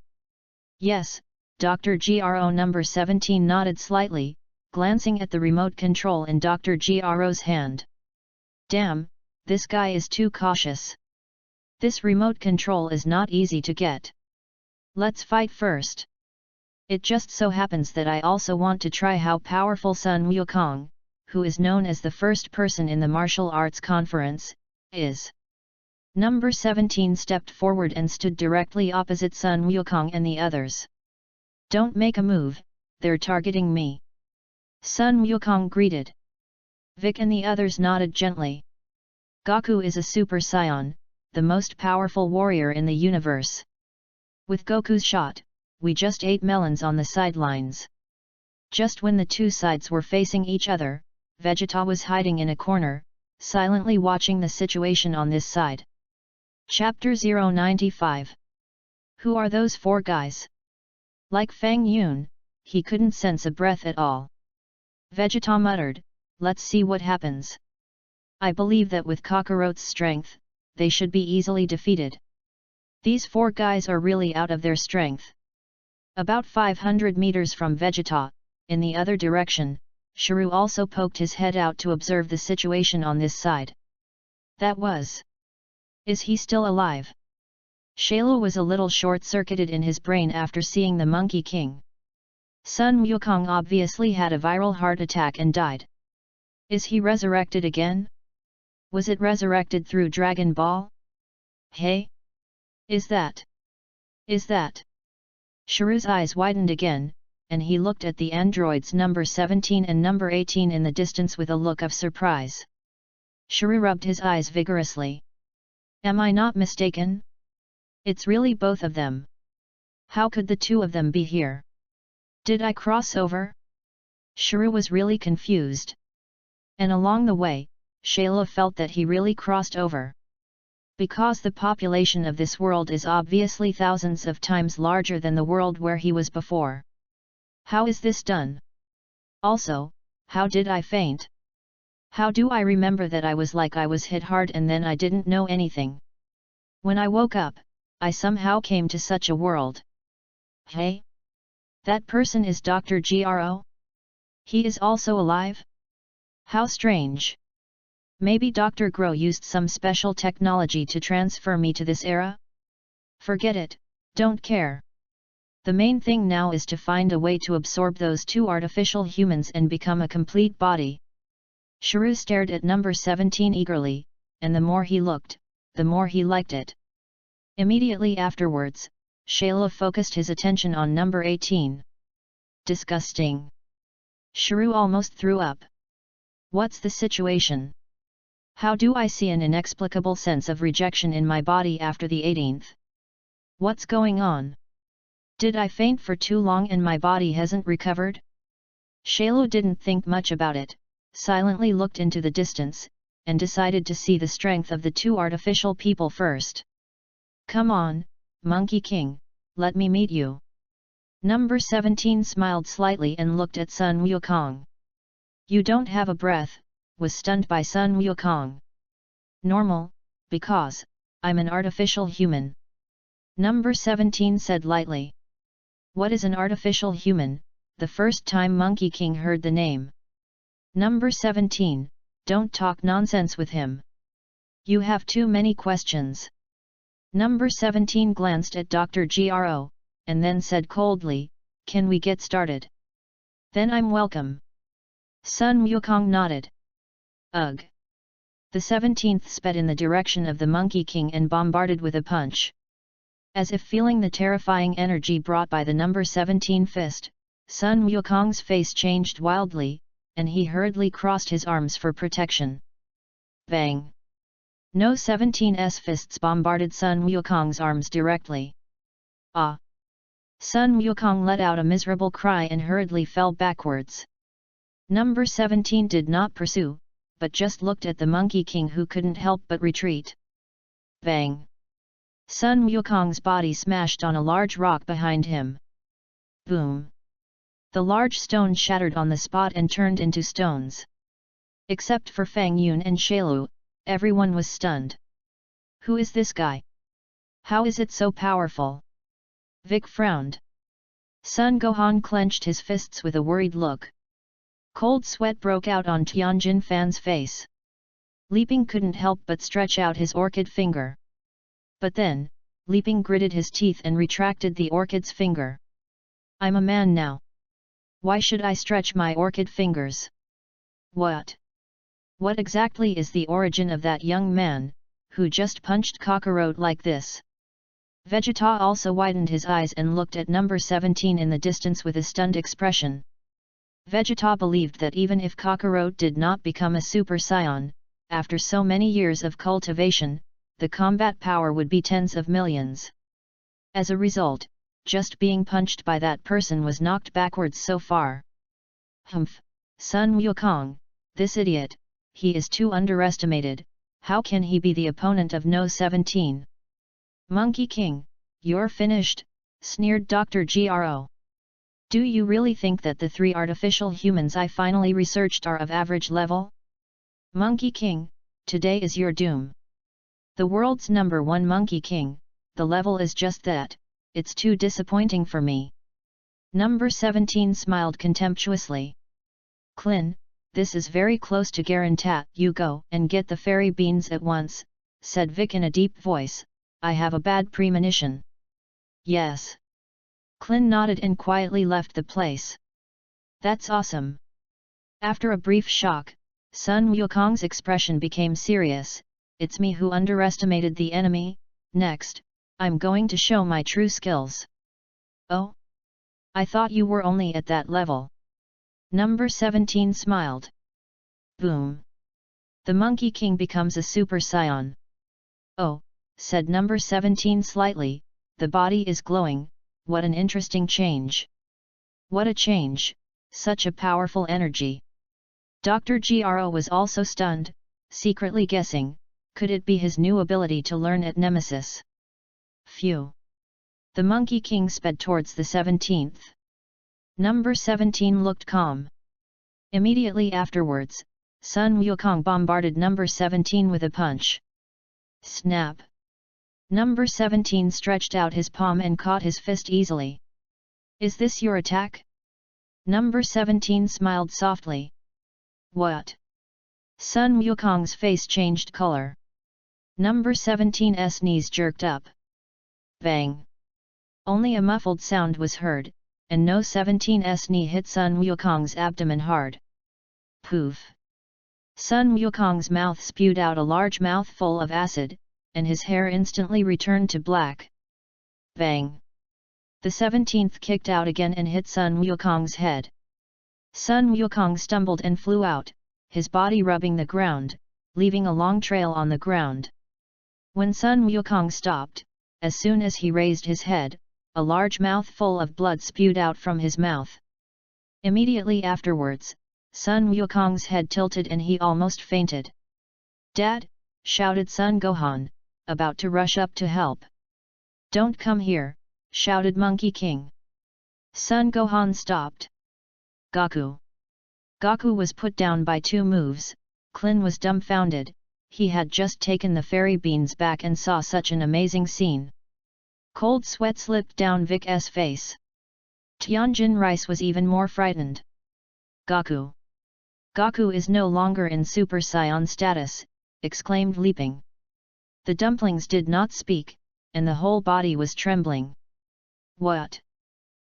Yes, Dr. Gro. Number 17 nodded slightly, glancing at the remote control in Dr. Gro's hand. Damn, this guy is too cautious. This remote control is not easy to get. Let's fight first. It just so happens that I also want to try how powerful Sun Wukong, who is known as the first person in the martial arts conference, is. Number 17 stepped forward and stood directly opposite Sun Wukong and the others. Don't make a move, they're targeting me. Sun Wukong greeted. Vic and the others nodded gently. Goku is a Super Saiyan, the most powerful warrior in the universe. With Goku's shot, we just ate melons on the sidelines. Just when the two sides were facing each other, Vegeta was hiding in a corner, silently watching the situation on this side. Chapter 095. Who are those 4 guys? Like Fang Yun, he couldn't sense a breath at all. Vegeta muttered, let's see what happens. I believe that with Kakarot's strength, they should be easily defeated. These 4 guys are really out of their strength. About 500 meters from Vegeta, in the other direction, Shiryu also poked his head out to observe the situation on this side. That was. Is he still alive? Shailu was a little short-circuited in his brain after seeing the Monkey King. Sun Wukong obviously had a viral heart attack and died. Is he resurrected again? Was it resurrected through Dragon Ball? Hey? Is that? Shiryu's eyes widened again, and he looked at the androids number 17 and number 18 in the distance with a look of surprise. Shiryu rubbed his eyes vigorously. Am I not mistaken? It's really both of them. How could the 2 of them be here? Did I cross over? Shiryu was really confused. And along the way, Shailu felt that he really crossed over. Because the population of this world is obviously thousands of times larger than the world where he was before. How is this done? Also, how did I faint? How do I remember that I was hit hard and then I didn't know anything? When I woke up, I somehow came to such a world. Hey? That person is Dr. Gro? He is also alive? How strange. Maybe Dr. Gro used some special technology to transfer me to this era? Forget it, don't care. The main thing now is to find a way to absorb those 2 artificial humans and become a complete body. Shiryu stared at number 17 eagerly, and the more he looked, the more he liked it. Immediately afterwards, Shailu focused his attention on number 18. Disgusting. Shiryu almost threw up. What's the situation? How do I see an inexplicable sense of rejection in my body after the 18th? What's going on? Did I faint for too long and my body hasn't recovered? Shailu didn't think much about it, silently looked into the distance, and decided to see the strength of the two artificial people first. Come on, Monkey King, let me meet you. Number 17 smiled slightly and looked at Sun Wukong. You don't have a breath, was stunned by Sun Wukong. Normal, because I'm an artificial human. Number 17 said lightly. What is an artificial human? The first time Monkey King heard the name. Number 17, don't talk nonsense with him. You have too many questions. Number 17 glanced at Dr. Gro, and then said coldly, can we get started? Then I'm welcome. Sun Wukong nodded. Ugh. The 17th sped in the direction of the Monkey King and bombarded with a punch. As if feeling the terrifying energy brought by the number 17 fist, Sun Wukong's face changed wildly, and he hurriedly crossed his arms for protection. Bang! No 17's fists bombarded Sun Wukong's arms directly. Ah! Sun Wukong let out a miserable cry and hurriedly fell backwards. Number 17 did not pursue, but just looked at the Monkey King who couldn't help but retreat. Bang! Sun Wukong's body smashed on a large rock behind him. Boom! The large stone shattered on the spot and turned into stones. Except for Fang Yun and Shailu, everyone was stunned. Who is this guy? How is it so powerful? Vic frowned. Sun Gohan clenched his fists with a worried look. Cold sweat broke out on Tianjin Fan's face. Leaping couldn't help but stretch out his orchid finger. But then, Leaping gritted his teeth and retracted the orchid's finger. I'm a man now. Why should I stretch my orchid fingers? What? What exactly is the origin of that young man, who just punched Kakarot like this? Vegeta also widened his eyes and looked at number 17 in the distance with a stunned expression. Vegeta believed that even if Kakarot did not become a Super Saiyan, after so many years of cultivation, the combat power would be tens of millions. As a result, just being punched by that person was knocked backwards so far. Humph, Sun Wukong, this idiot, he is too underestimated, how can he be the opponent of No 17? Monkey King, you're finished, sneered Dr. Gro. Do you really think that the 3 artificial humans I finally researched are of average level? Monkey King, today is your doom. The world's number 1 Monkey King, the level is just that, it's too disappointing for me. Number 17 smiled contemptuously. Klin, this is very close to Garantat. You go and get the fairy beans at once, said Vic in a deep voice, I have a bad premonition. Yes. Klin nodded and quietly left the place. That's awesome. After a brief shock, Sun Wukong's expression became serious. It's me who underestimated the enemy. Next, I'm going to show my true skills. Oh? I thought you were only at that level. Number 17 smiled. Boom. The Monkey King becomes a Super Saiyan. Oh, said number 17 slightly, the body is glowing, what an interesting change. What a change, such a powerful energy. Dr. Gro was also stunned, secretly guessing, could it be his new ability to learn at Nemesis? Phew. The Monkey King sped towards the 17th. Number 17 looked calm. Immediately afterwards, Sun Wukong bombarded number 17 with a punch. Snap! Number 17 stretched out his palm and caught his fist easily. Is this your attack? Number 17 smiled softly. What? Sun Wukong's face changed color. Number 17's knees jerked up. Bang! Only a muffled sound was heard, and No 17's knee hit Sun Wukong's abdomen hard. Poof! Sun Wukong's mouth spewed out a large mouthful of acid, and his hair instantly returned to black. Bang! The 17th kicked out again and hit Sun Wukong's head. Sun Wukong stumbled and flew out, his body rubbing the ground, leaving a long trail on the ground. When Sun Wukong stopped, as soon as he raised his head, a large mouthful of blood spewed out from his mouth. Immediately afterwards, Sun Wukong's head tilted and he almost fainted. "Dad!" shouted Sun Gohan, about to rush up to help. "Don't come here!" shouted Monkey King. Sun Gohan stopped. Goku! Goku was put down by 2 moves. Klin was dumbfounded. He had just taken the fairy beans back and saw such an amazing scene. Cold sweat slipped down Vic's face. Tianjin Rice was even more frightened. "Goku! Goku is no longer in Super Saiyan status!" exclaimed leaping. The dumplings did not speak, and the whole body was trembling. "What?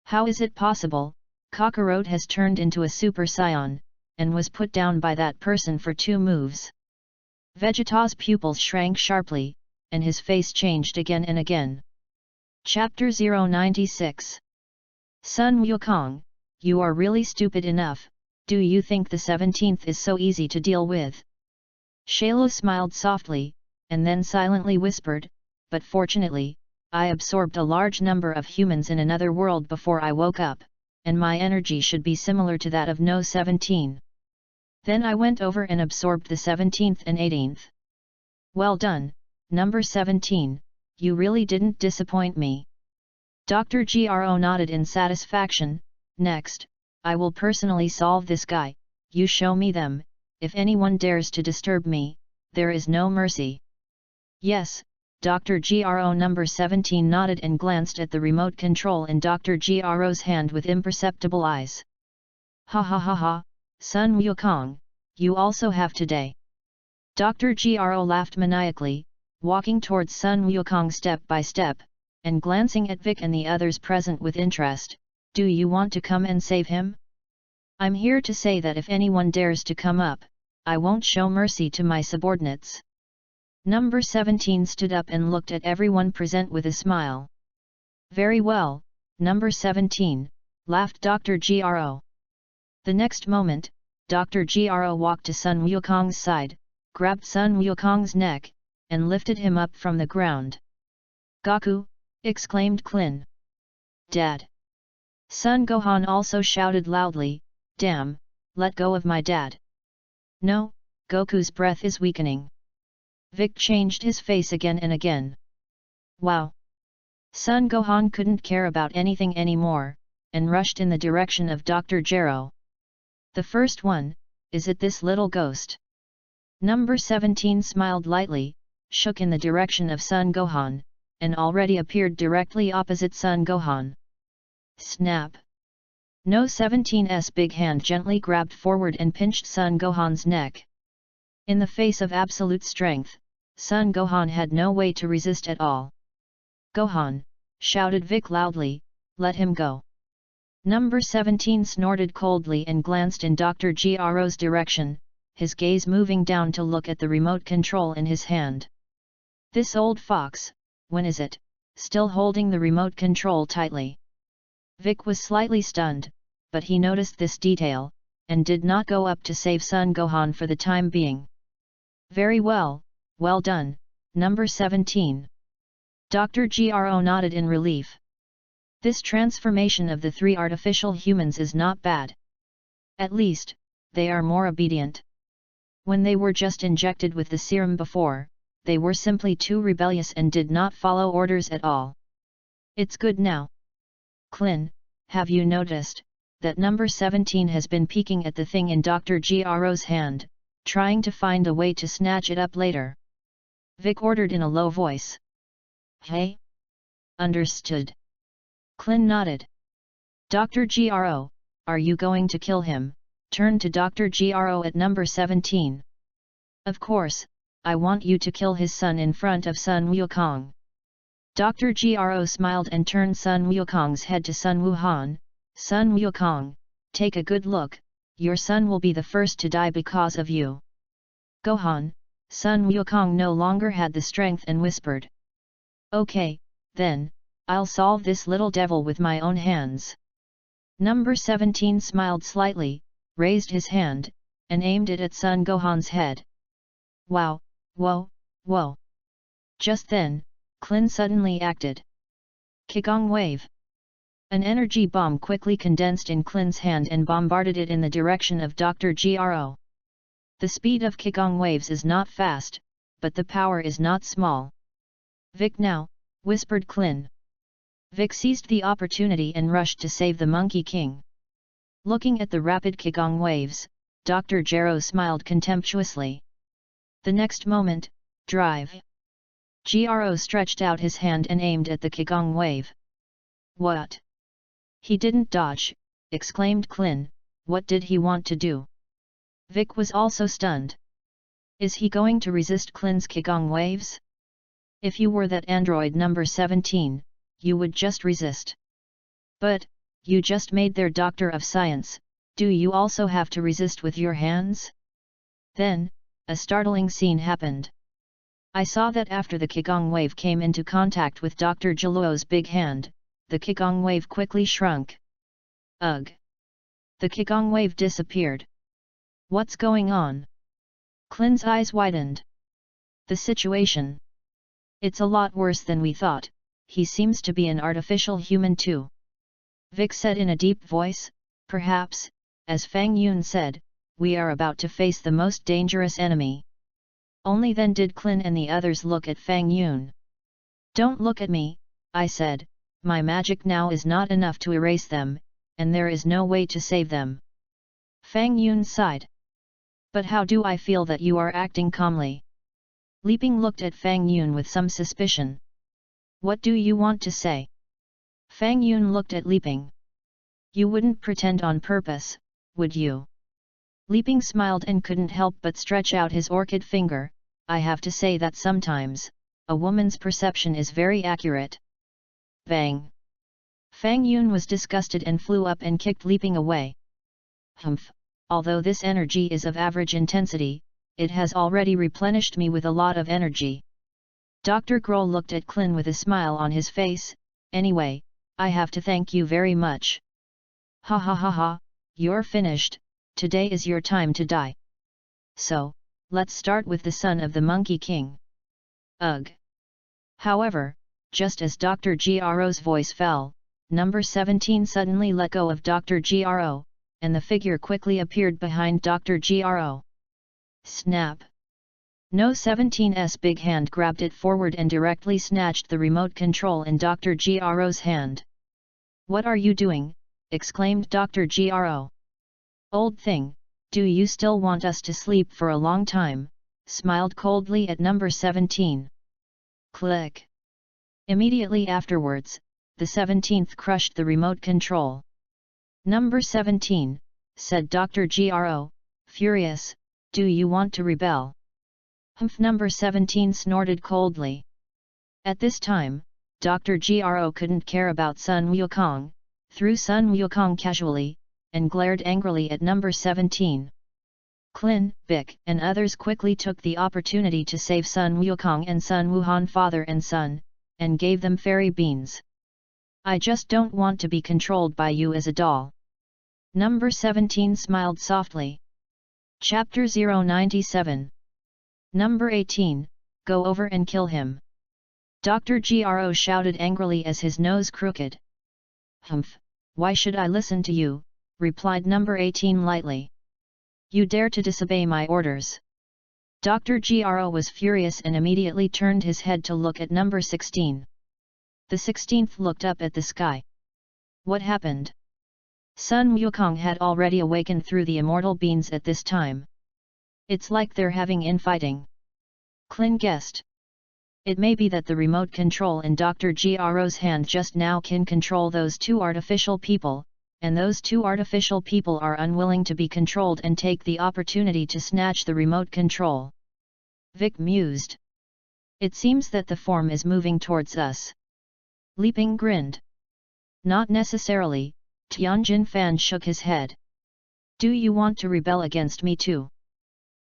How is it possible? Kakarot has turned into a Super Saiyan, and was put down by that person for 2 moves." Vegeta's pupils shrank sharply, and his face changed again and again. Chapter 096. Sun Wukong, you are really stupid enough. Do you think the 17th is so easy to deal with? Shayla smiled softly, and then silently whispered, "But fortunately, I absorbed a large number of humans in another world before I woke up, and my energy should be similar to that of No 17. Then I went over and absorbed the 17th and 18th. Well done, number 17, you really didn't disappoint me." Dr. Gro nodded in satisfaction. "Next, I will personally solve this guy. You show me them. If anyone dares to disturb me, there is no mercy." "Yes." Dr. Gro number 17 nodded and glanced at the remote control in Dr. Gro's hand with imperceptible eyes. "Ha ha ha ha, Sun Wukong, you also have today." Dr. Gro laughed maniacally, walking towards Sun Wukong step by step, and glancing at Vic and the others present with interest. "Do you want to come and save him? I'm here to say that if anyone dares to come up, I won't show mercy to my subordinates." Number 17 stood up and looked at everyone present with a smile. "Very well, number 17, laughed Dr. Gro. The next moment, Dr. Gro walked to Sun Wukong's side, grabbed Sun Wukong's neck, and lifted him up from the ground. "Goku!" exclaimed Klin. "Dad!" Sun Gohan also shouted loudly, "Damn, let go of my dad!" "No," Goku's breath is weakening. Vic changed his face again and again. "Wow!" Sun Gohan couldn't care about anything anymore, and rushed in the direction of Dr. Gero. "The first one, is it this little ghost?" Number 17 smiled lightly, shook in the direction of Sun Gohan, and already appeared directly opposite Sun Gohan. Snap! No 17's big hand gently grabbed forward and pinched Sun Gohan's neck. In the face of absolute strength, Sun Gohan had no way to resist at all. "Gohan!" shouted Vic loudly, "let him go." Number 17 snorted coldly and glanced in Dr. Gro's direction, his gaze moving down to look at the remote control in his hand. "This old fox, when is it, still holding the remote control tightly?" Vic was slightly stunned, but he noticed this detail, and did not go up to save Sun Gohan for the time being. "Very well, well done, number 17. Dr. Gro nodded in relief. This transformation of the 3 artificial humans is not bad. At least, they are more obedient. When they were just injected with the serum before, they were simply too rebellious and did not follow orders at all. It's good now." "Klin, have you noticed that number 17 has been peeking at the thing in Dr. Gro's hand, trying to find a way to snatch it up later?" Vic ordered in a low voice. "Hey? Understood." Klin nodded. "Dr. Gro, are you going to kill him?" turned to Dr. Gro at number 17. "Of course, I want you to kill his son in front of Sun Wukong." Dr. Gro smiled and turned Sun Wukong's head to Sun Wuhan. "Sun Wukong, take a good look, your son will be the first to die because of you." "Gohan!" Sun Wukong no longer had the strength and whispered. "Okay, then, I'll solve this little devil with my own hands." Number 17 smiled slightly, raised his hand, and aimed it at Sun Gohan's head. Wow, whoa, whoa. Just then, Clin suddenly acted. Qigong wave. An energy bomb quickly condensed in Clin's hand and bombarded it in the direction of Dr. Gro. The speed of Qigong waves is not fast, but the power is not small. Vic now, whispered Clin. Vic seized the opportunity and rushed to save the Monkey King. Looking at the rapid Qigong waves, Dr. Gero smiled contemptuously. The next moment, drive. Gro stretched out his hand and aimed at the Qigong wave. What? He didn't dodge, exclaimed Clin. What did he want to do? Vic was also stunned. Is he going to resist Clin's Qigong waves? If you were that android number 17, you would just resist. But, you just made their doctor of science, do you also have to resist with your hands? Then, a startling scene happened. I saw that after the Qigong wave came into contact with Dr. Geluo's big hand, the Qigong wave quickly shrunk. Ugh! The Qigong wave disappeared. What's going on? Clin's eyes widened. The situation. It's a lot worse than we thought, he seems to be an artificial human too. Vic said in a deep voice, perhaps, as Fang Yun said, we are about to face the most dangerous enemy. Only then did Clin and the others look at Fang Yun. Don't look at me, I said, my magic now is not enough to erase them, and there is no way to save them. Fang Yun sighed. But how do I feel that you are acting calmly? Li Ping looked at Fang Yun with some suspicion. What do you want to say? Fang Yun looked at Li Ping. You wouldn't pretend on purpose, would you? Li Ping smiled and couldn't help but stretch out his orchid finger. I have to say that sometimes, a woman's perception is very accurate. Bang! Fang Yun was disgusted and flew up and kicked Li Ping away. Humph! Although this energy is of average intensity, it has already replenished me with a lot of energy. Dr. Grohl looked at Clin with a smile on his face. Anyway, I have to thank you very much. Ha ha ha ha, you're finished, today is your time to die. So, let's start with the son of the Monkey King. Ugh! However, just as Dr. Gro's voice fell, number 17 suddenly let go of Dr. Gro, and the figure quickly appeared behind Dr. Gro. Snap! No 17's big hand grabbed it forward and directly snatched the remote control in Dr. Gro's hand. What are you doing? Exclaimed Dr. Gro. Old thing, do you still want us to sleep for a long time? Smiled coldly at number 17. Click! Immediately afterwards, the 17th crushed the remote control. Number 17, said Dr. Gro, furious, do you want to rebel? Humph! Number 17 snorted coldly. At this time, Dr. Gro couldn't care about Sun Wukong, threw Sun Wukong casually, and glared angrily at number 17. Clin, Vic, and others quickly took the opportunity to save Sun Wukong and Sun Wuhan father and son, and gave them fairy beans. I just don't want to be controlled by you as a doll. Number 17 smiled softly. Chapter 097. Number 18, go over and kill him. Dr. Gro shouted angrily as his nose crooked. Humph, why should I listen to you? Replied number 18 lightly. You dare to disobey my orders. Dr. Gro was furious and immediately turned his head to look at number 16. The 16th looked up at the sky. What happened? Sun Wukong had already awakened through the immortal beans at this time. It's like they're having infighting. Clin guessed. It may be that the remote control in Dr. Gro's hand just now can control those two artificial people, and those two artificial people are unwilling to be controlled and take the opportunity to snatch the remote control. Vic mused. It seems that the form is moving towards us. Li Ping grinned. Not necessarily, Tianjin Fan shook his head. Do you want to rebel against me too?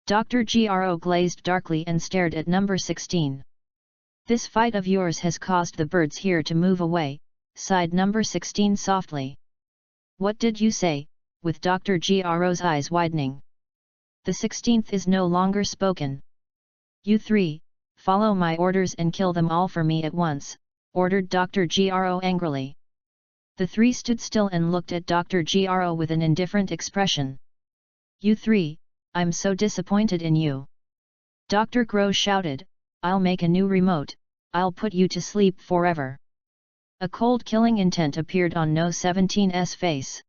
Dr. Gro glazed darkly and stared at number 16. This fight of yours has caused the birds here to move away, sighed number 16 softly. What did you say? With Dr. Gro's eyes widening. The 16th is no longer spoken. You three, follow my orders and kill them all for me at once, ordered Dr. Gro angrily. The three stood still and looked at Dr. Gro with an indifferent expression. You three, I'm so disappointed in you. Dr. Gro shouted, I'll make a new remote, I'll put you to sleep forever. A cold killing intent appeared on No 17's face.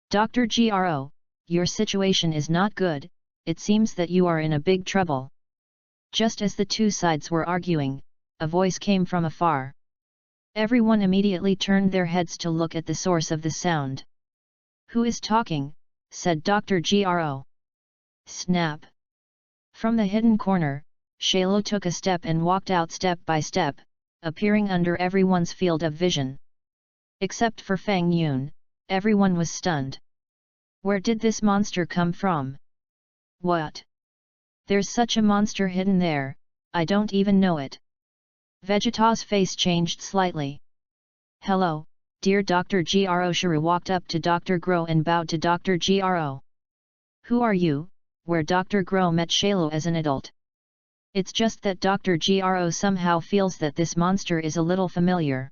Dr. Gro, your situation is not good, it seems that you are in a big trouble. Just as the two sides were arguing, a voice came from afar. Everyone immediately turned their heads to look at the source of the sound. Who is talking? Said Dr. Gro. Snap! From the hidden corner, Shailu took a step and walked out step by step, appearing under everyone's field of vision. Except for Fang Yun, everyone was stunned. Where did this monster come from? What? There's such a monster hidden there, I don't even know it. Vegeta's face changed slightly. Hello, dear Dr. Gro. Shuru walked up to Dr. Gro and bowed to Dr. Gro. Who are you? Where Dr. Gro met Shailu as an adult. It's just that Dr. Gro somehow feels that this monster is a little familiar.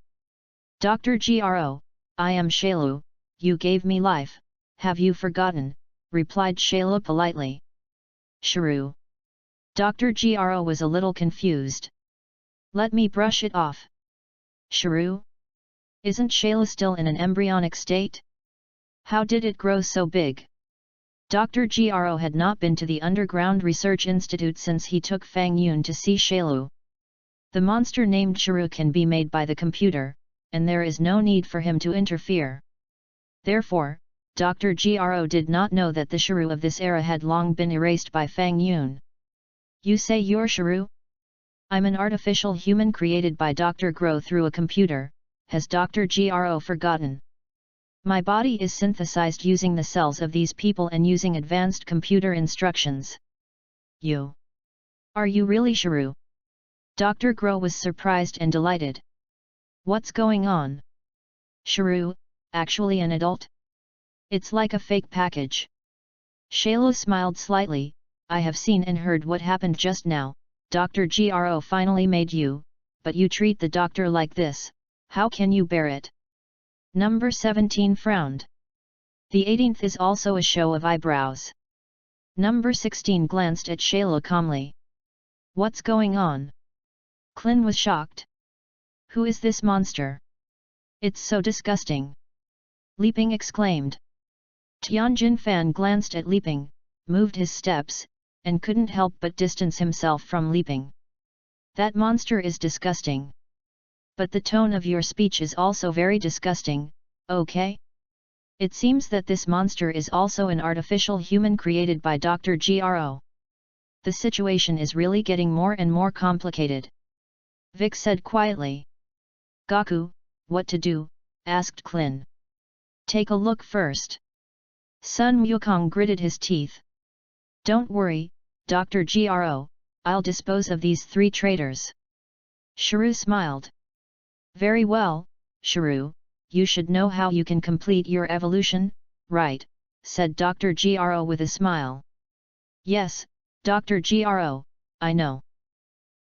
Dr. Gro, I am Shailu, you gave me life, have you forgotten? Replied Shailu politely. Shuru. Dr. Gro was a little confused. Let me brush it off. Shuru? Isn't Shailu still in an embryonic state? How did it grow so big? Dr. Gro had not been to the Underground Research Institute since he took Fang Yun to see Shailu. The monster named Shuru can be made by the computer, and there is no need for him to interfere. Therefore, Dr. Gro did not know that the Shuru of this era had long been erased by Fang Yun. You say you're Shuru? I'm an artificial human created by Dr. Gro through a computer, has Dr. Gro forgotten? My body is synthesized using the cells of these people and using advanced computer instructions. You? Are you really Shuru? Dr. Gro was surprised and delighted. What's going on? Shuru, actually an adult? It's like a fake package. Shailu smiled slightly, I have seen and heard what happened just now, Dr. Gro finally made you, but you treat the doctor like this, how can you bear it? Number 17 frowned. The 18th is also a show of eyebrows. Number 16 glanced at Shailu calmly. What's going on? Clin was shocked. Who is this monster? It's so disgusting. Leaping exclaimed. Tianjin Fan glanced at Leaping, moved his steps, and couldn't help but distance himself from Leaping. That monster is disgusting. But the tone of your speech is also very disgusting, okay? It seems that this monster is also an artificial human created by Dr. Gro. The situation is really getting more and more complicated. Vic said quietly. Gaku, what to do? Asked Clin. Take a look first. Sun Wukong gritted his teeth. Don't worry, Dr. Gro, I'll dispose of these three traitors. Shuru smiled. Very well, Shuru, you should know how you can complete your evolution, right? Said Dr. Gro with a smile. Yes, Dr. Gro, I know.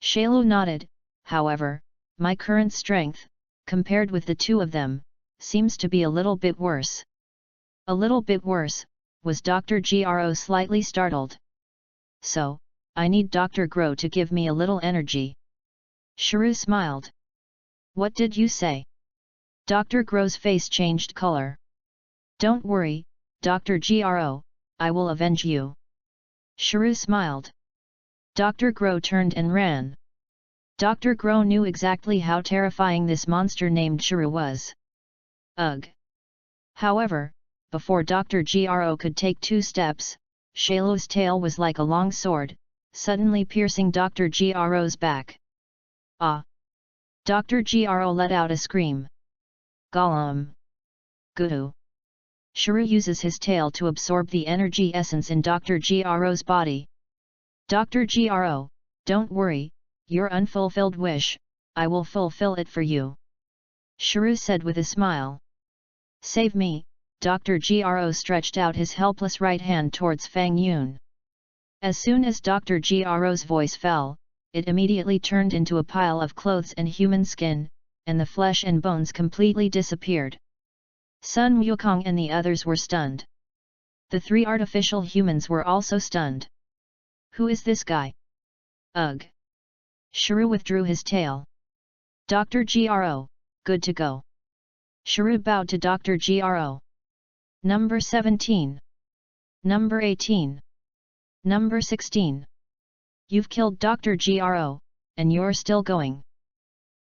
Shailu nodded, however, my current strength, compared with the two of them, seems to be a little bit worse. A little bit worse, was Dr. Gro slightly startled. So, I need Dr. Gro to give me a little energy. Shuru smiled. What did you say? Dr. Gro's face changed color. Don't worry, Dr. Gro, I will avenge you. Shuru smiled. Dr. Gro turned and ran. Dr. Gro knew exactly how terrifying this monster named Shuru was. Ugh! However, before Dr. Gro could take 2 steps, Shailu's tail was like a long sword, suddenly piercing Dr. Gro's back. Ah! Dr. Gro let out a scream. Gollum! Guru! Shuru uses his tail to absorb the energy essence in Dr. Gro's body. Dr. Gro, don't worry, your unfulfilled wish, I will fulfill it for you. Shuru said with a smile. Save me, Dr. Gro stretched out his helpless right hand towards Fang Yun. As soon as Dr. Gro's voice fell, it immediately turned into a pile of clothes and human skin, and the flesh and bones completely disappeared. Sun Wukong and the others were stunned. The 3 artificial humans were also stunned. Who is this guy? Ugh! Shrew withdrew his tail. Dr. Gro, good to go. Shrew bowed to Dr. Gro. Number 17. Number 18. Number 16. You've killed Dr. Gro, and you're still going.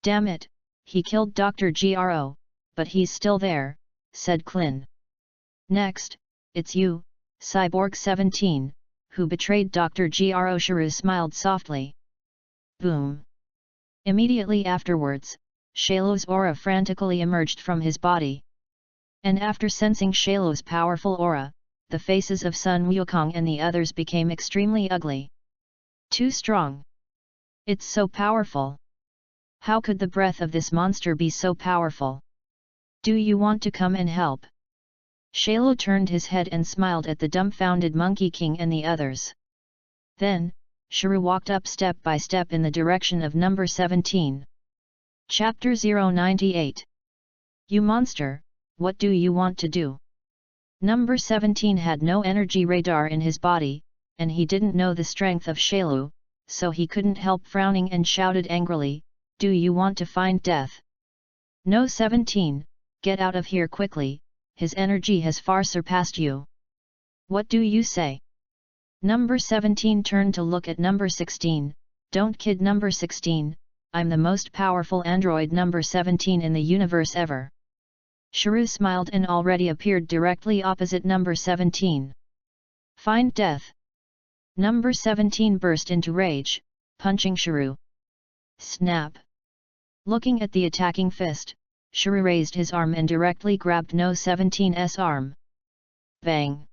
Damn it, he killed Dr. Gro, but he's still there, said Clin. Next, it's you, Cyborg 17, who betrayed Dr. Gro. Shrew smiled softly. Boom. Immediately afterwards, Shailu's aura frantically emerged from his body. And after sensing Shailu's powerful aura, the faces of Sun Wukong and the others became extremely ugly. Too strong. It's so powerful. How could the breath of this monster be so powerful? Do you want to come and help? Shailu turned his head and smiled at the dumbfounded Monkey King and the others. Then, Shrew walked up step by step in the direction of number 17. Chapter 098. You monster, what do you want to do? Number 17 had no energy radar in his body, and he didn't know the strength of Shailu, so he couldn't help frowning and shouted angrily, do you want to find death? No 17, get out of here quickly, his energy has far surpassed you. What do you say? Number 17 turned to look at number 16, don't kid number 16, I'm the most powerful android number 17 in the universe ever. Shrew smiled and already appeared directly opposite number 17. Find death. Number 17 burst into rage, punching Shrew. Snap. Looking at the attacking fist, Shrew raised his arm and directly grabbed No 17's arm. Bang.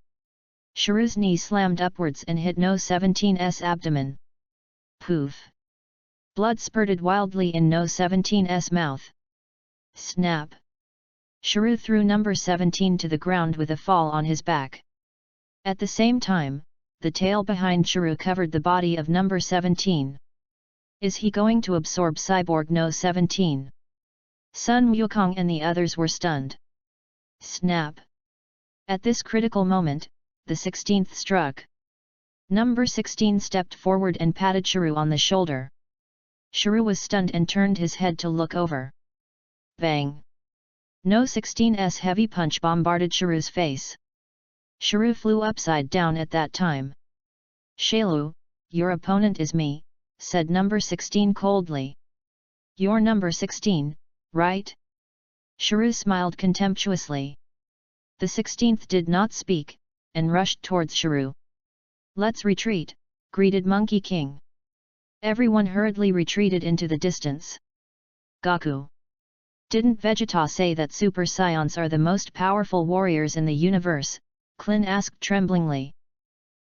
Shrew's knee slammed upwards and hit No 17's abdomen. Poof. Blood spurted wildly in No 17's mouth. Snap. Shrew threw number 17 to the ground with a fall on his back. At the same time, the tail behind Shrew covered the body of number 17. Is he going to absorb Cyborg No 17? Sun Wukong and the others were stunned. Snap. At this critical moment, the 16th struck. Number 16 stepped forward and patted Shrew on the shoulder. Shrew was stunned and turned his head to look over. Bang! No 16's heavy punch bombarded Shrew's face. Shrew flew upside down at that time. Shailu, your opponent is me, said number 16 coldly. You're number 16, right? Shrew smiled contemptuously. The 16th did not speak, and rushed towards Shrew. Let's retreat, greeted Monkey King. Everyone hurriedly retreated into the distance. Gaku. Didn't Vegeta say that Super Saiyans are the most powerful warriors in the universe? Clin asked tremblingly.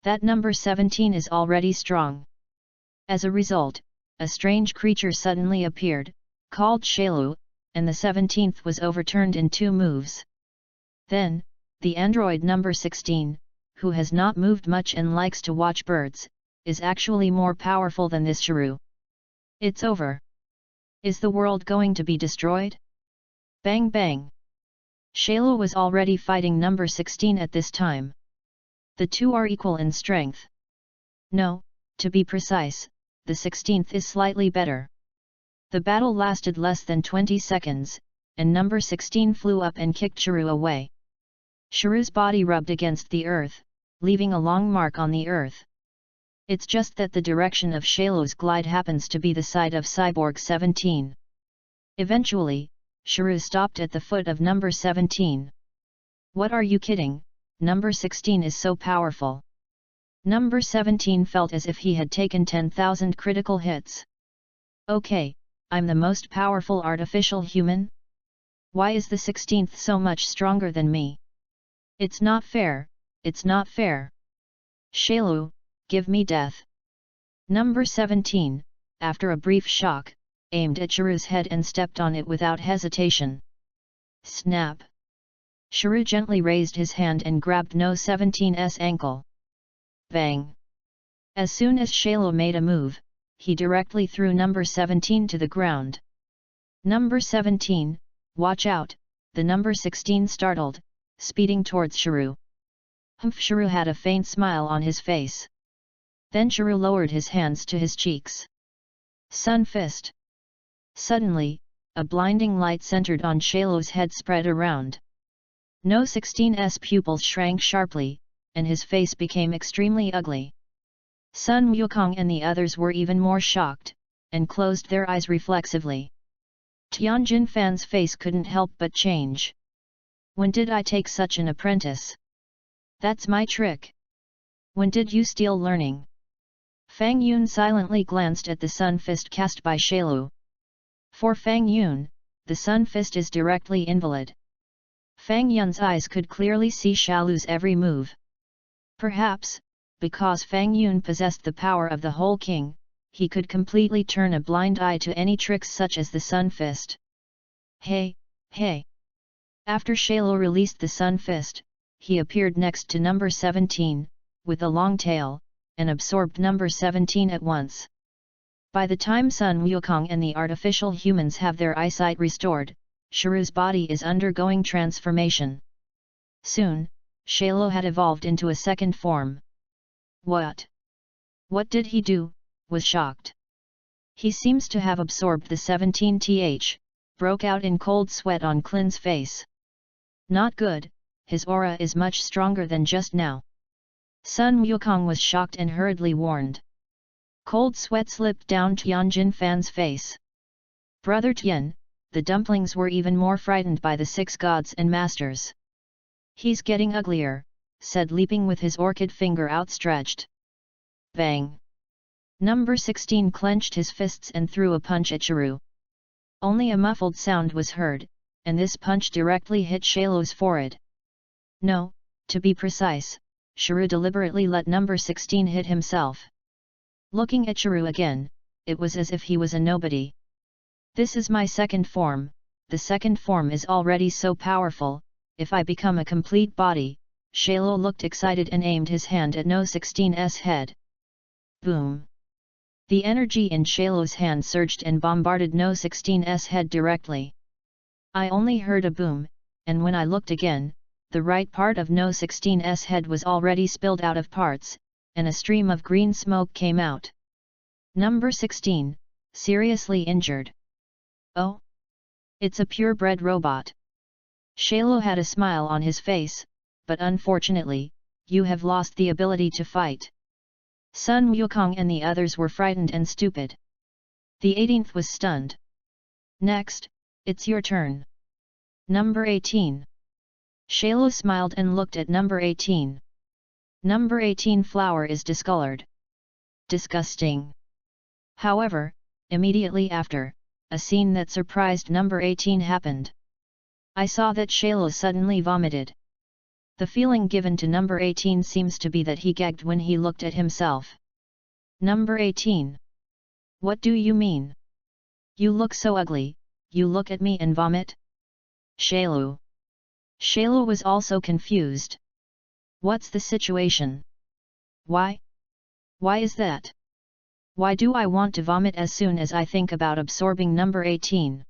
That number 17 is already strong. As a result, a strange creature suddenly appeared, called Shailu, and the 17th was overturned in 2 moves. Then, the android number 16, who has not moved much and likes to watch birds, is actually more powerful than this Shrew. It's over. Is the world going to be destroyed? Bang bang! Shailu was already fighting number 16 at this time. The two are equal in strength. No, to be precise, the 16th is slightly better. The battle lasted less than 20 seconds, and number 16 flew up and kicked Shrew away. Shrew's body rubbed against the earth, leaving a long mark on the earth. It's just that the direction of Shailu's glide happens to be the side of Cyborg 17. Eventually, Shrew stopped at the foot of number 17. What are you kidding, number 16 is so powerful. Number 17 felt as if he had taken 10,000 critical hits. Okay, I'm the most powerful artificial human? Why is the 16th so much stronger than me? It's not fair, it's not fair. Shailu, give me death. Number 17, after a brief shock, aimed at Shrew's head and stepped on it without hesitation. Snap! Shrew gently raised his hand and grabbed No 17's ankle. Bang! As soon as Shalo made a move, he directly threw number 17 to the ground. Number 17, watch out, the number 16 startled, speeding towards Shiro. Shiro had a faint smile on his face. Then Shiro lowered his hands to his cheeks. Sun Fist. Suddenly, a blinding light centered on Shalo's head spread around. No 16's pupils shrank sharply, and his face became extremely ugly. Sun Wukong and the others were even more shocked, and closed their eyes reflexively. Tianjin Fan's face couldn't help but change. When did I take such an apprentice? That's my trick. When did you steal learning? Fang Yun silently glanced at the Sun Fist cast by Shalo. For Fang Yun, the Sun Fist is directly invalid. Fang Yun's eyes could clearly see Shalo's every move. Perhaps, because Fang Yun possessed the power of the whole king, he could completely turn a blind eye to any tricks such as the Sun Fist. Hey, hey! After Shalo released the Sun Fist, he appeared next to number 17, with a long tail, and absorbed number 17 at once. By the time Sun Wukong and the artificial humans have their eyesight restored, Shiro's body is undergoing transformation. Soon, Shalo had evolved into a second form. What? What did he do? Was shocked. He seems to have absorbed the 17th, broke out in cold sweat on Klin's face. Not good, his aura is much stronger than just now. Sun Wukong was shocked and hurriedly warned. Cold sweat slipped down Tianjin Fan's face. Brother Tian, the dumplings were even more frightened by the 6 gods and masters. He's getting uglier, said Leaping with his orchid finger outstretched. Bang! Number 16 clenched his fists and threw a punch at Shiro. Only a muffled sound was heard, and this punch directly hit Shalo's forehead. No, to be precise, Shiro deliberately let number 16 hit himself. Looking at Shiro again, it was as if he was a nobody. This is my second form, the second form is already so powerful, if I become a complete body. Shalo looked excited and aimed his hand at No 16's head. Boom! The energy in Shalo's hand surged and bombarded No 16's head directly. I only heard a boom, and when I looked again, the right part of No 16's head was already spilled out of parts, and a stream of green smoke came out. Number 16, seriously injured. Oh? It's a purebred robot. Shalo had a smile on his face, but unfortunately, you have lost the ability to fight. Sun Wukong and the others were frightened and stupid. The 18th was stunned. Next, it's your turn. Number 18. Shalo smiled and looked at number 18. Number 18 flower is discolored. Disgusting. However, immediately after, a scene that surprised number 18 happened. I saw that Shalo suddenly vomited. The feeling given to number 18 seems to be that he gagged when he looked at himself. Number 18. What do you mean? You look so ugly, you look at me and vomit? Shalo. Shalo was also confused. What's the situation? Why? Why is that? Why do I want to vomit as soon as I think about absorbing number 18?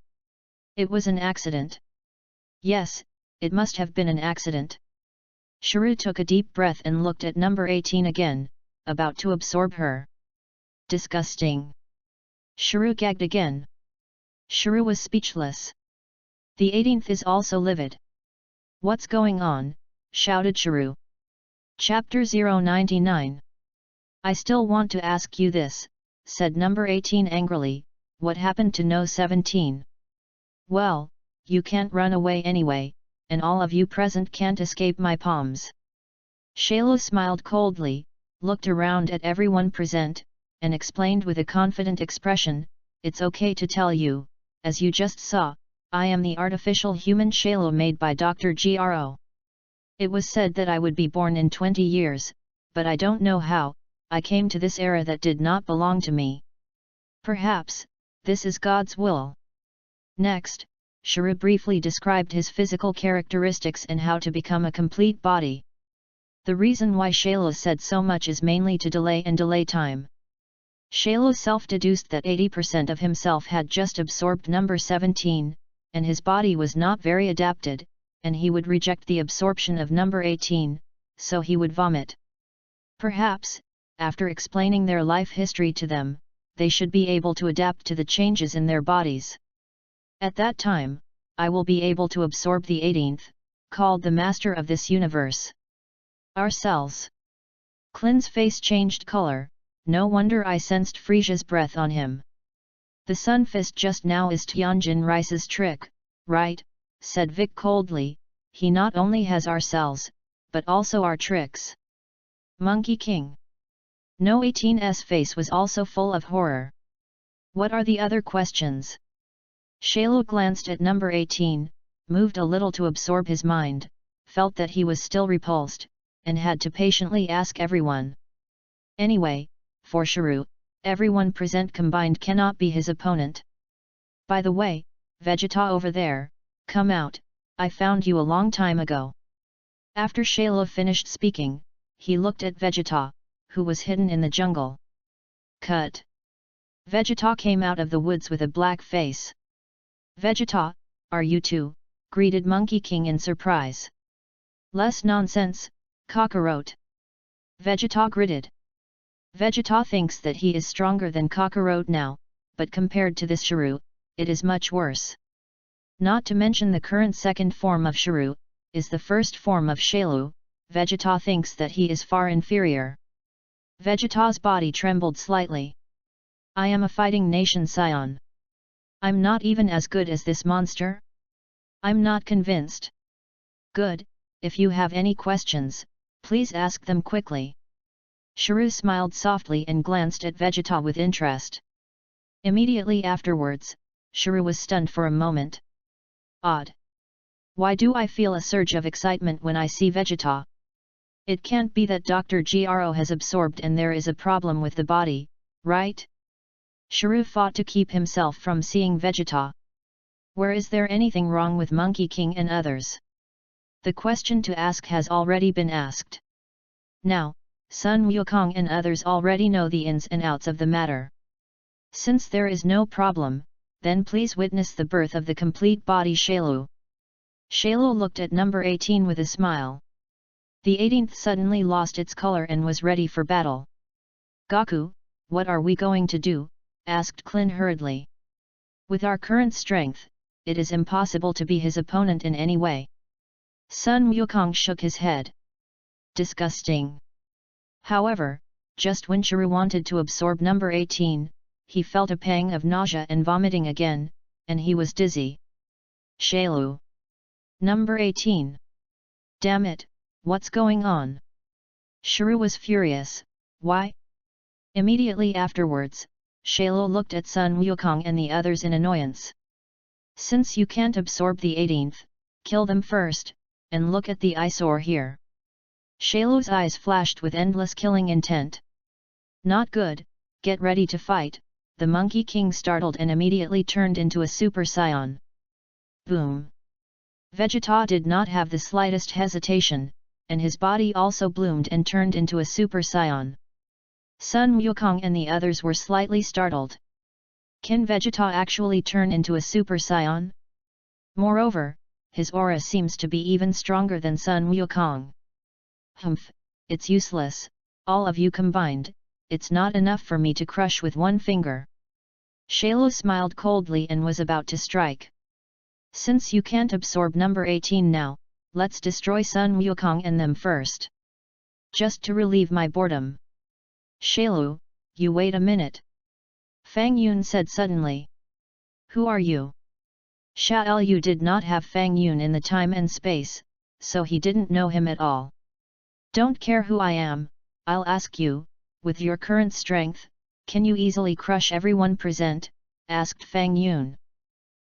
It was an accident. Yes, it must have been an accident. Shiro took a deep breath and looked at number 18 again, about to absorb her. Disgusting. Shiro gagged again. Shiro was speechless. The 18th is also livid. What's going on? Shouted Shiro. Chapter 099. I still want to ask you this, said number 18 angrily, what happened to No 17? Well, you can't run away anyway, and all of you present can't escape my palms. Shalo smiled coldly, looked around at everyone present, and explained with a confident expression, it's okay to tell you, as you just saw, I am the artificial human Shalo made by Dr. Gro. It was said that I would be born in 20 years, but I don't know how, I came to this era that did not belong to me. Perhaps, this is God's will. Next, Shiro briefly described his physical characteristics and how to become a complete body. The reason why Shailu said so much is mainly to delay time. Shailu self-deduced that 80% of himself had just absorbed number 17, and his body was not very adapted, and he would reject the absorption of number 18, so he would vomit. Perhaps, after explaining their life history to them, they should be able to adapt to the changes in their bodies. At that time, I will be able to absorb the 18th, called the master of this universe. Our cells. Klin's face changed color, no wonder I sensed Frisia's breath on him. The sun fist just now is Tianjin Rice's trick, right? Said Vic coldly, he not only has our cells, but also our tricks. Monkey King. No 18's face was also full of horror. What are the other questions? Shailu glanced at number 18, moved a little to absorb his mind, felt that he was still repulsed, and had to patiently ask everyone. Anyway, for Shailu, everyone present combined cannot be his opponent. By the way, Vegeta over there, come out, I found you a long time ago. After Shailu finished speaking, he looked at Vegeta, who was hidden in the jungle. Cut. Vegeta came out of the woods with a black face. Vegeta, are you too? Greeted Monkey King in surprise. Less nonsense, Kakarot. Vegeta gritted. Vegeta thinks that he is stronger than Kakarot now, but compared to this Shailu, it is much worse. Not to mention the current second form of Shailu, is the first form of Shailu, Vegeta thinks that he is far inferior. Vegeta's body trembled slightly. I am a fighting nation scion. I'm not even as good as this monster? I'm not convinced. Good, if you have any questions, please ask them quickly. Shailu smiled softly and glanced at Vegeta with interest. Immediately afterwards, Shailu was stunned for a moment. Odd. Why do I feel a surge of excitement when I see Vegeta? It can't be that Dr. Gro has absorbed and there is a problem with the body, right? Shailu fought to keep himself from seeing Vegeta. Where is there anything wrong with Monkey King and others? The question to ask has already been asked. Now, Sun Wukong and others already know the ins and outs of the matter. Since there is no problem, then please witness the birth of the complete body Shailu. Shailu looked at number 18 with a smile. The 18th suddenly lost its color and was ready for battle. Goku, what are we going to do? Asked Klin hurriedly. With our current strength, it is impossible to be his opponent in any way. Sun Wukong shook his head. Disgusting. However, just when Shailu wanted to absorb number 18, he felt a pang of nausea and vomiting again, and he was dizzy. Shailu. Number 18. Damn it, what's going on? Shailu was furious. Why? Immediately afterwards, Shailu looked at Sun Wukong and the others in annoyance. Since you can't absorb the 18th, kill them first, and look at the eyesore here. Shailu's eyes flashed with endless killing intent. Not good, get ready to fight, the Monkey King startled and immediately turned into a Super Saiyan. Boom! Vegeta did not have the slightest hesitation, and his body also bloomed and turned into a Super Saiyan. Sun Wukong and the others were slightly startled. Can Vegeta actually turn into a Super Saiyan? Moreover, his aura seems to be even stronger than Sun Wukong. Humph, it's useless, all of you combined, it's not enough for me to crush with one finger. Shailu smiled coldly and was about to strike. Since you can't absorb number 18 now, let's destroy Sun Wukong and them first. Just to relieve my boredom. Shailu, you wait a minute. Fang Yun said suddenly. Who are you? Shailu did not have Fang Yun in the time and space, so he didn't know him at all. Don't care who I am, I'll ask you, with your current strength, can you easily crush everyone present? Asked Fang Yun.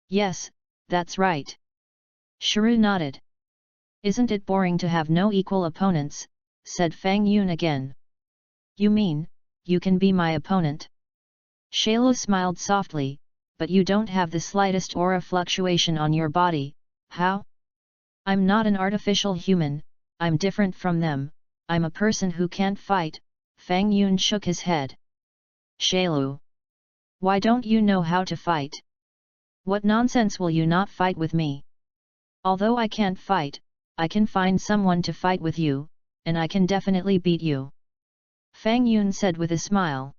Yes, that's right. Shailu nodded. Isn't it boring to have no equal opponents? Said Fang Yun again. You mean, you can be my opponent? Shailu smiled softly, but you don't have the slightest aura fluctuation on your body, how? I'm not an artificial human, I'm different from them, I'm a person who can't fight. Fang Yun shook his head. Shailu. Why don't you know how to fight? What nonsense, will you not fight with me? Although I can't fight, I can find someone to fight with you, and I can definitely beat you. Fang Yun said with a smile.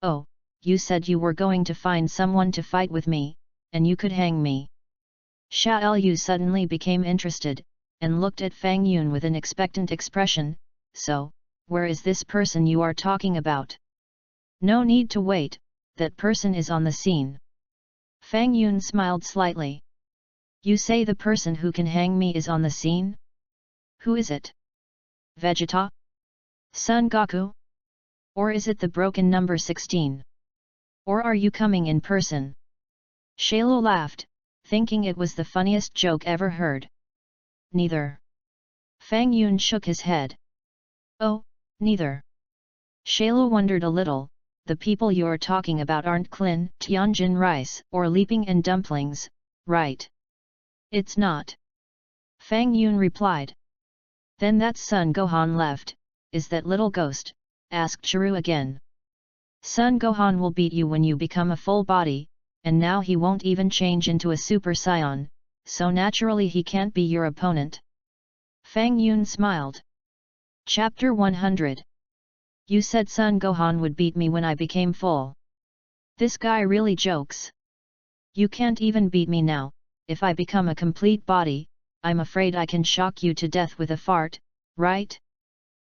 Oh, you said you were going to find someone to fight with me, and you could hang me. Xiao Yu suddenly became interested, and looked at Fang Yun with an expectant expression. So, where is this person you are talking about? No need to wait, that person is on the scene. Fang Yun smiled slightly. You say the person who can hang me is on the scene? Who is it? Vegeta? Son Goku? Or is it the broken number 16? Or are you coming in person? Shailu laughed, thinking it was the funniest joke ever heard. Neither. Fang Yun shook his head. Oh, neither. Shailu wondered a little. The people you're talking about aren't Klin, Tianjin rice, or leaping and dumplings, right? It's not. Fang Yun replied. Then that's Son Gohan left, is that little ghost? Asked Chiru again. Son Gohan will beat you when you become a full body, and now he won't even change into a Super Saiyan, so naturally he can't be your opponent. Fang Yun smiled. Chapter 100. You said Son Gohan would beat me when I became full. This guy really jokes. You can't even beat me now. If I become a complete body, I'm afraid I can shock you to death with a fart, right?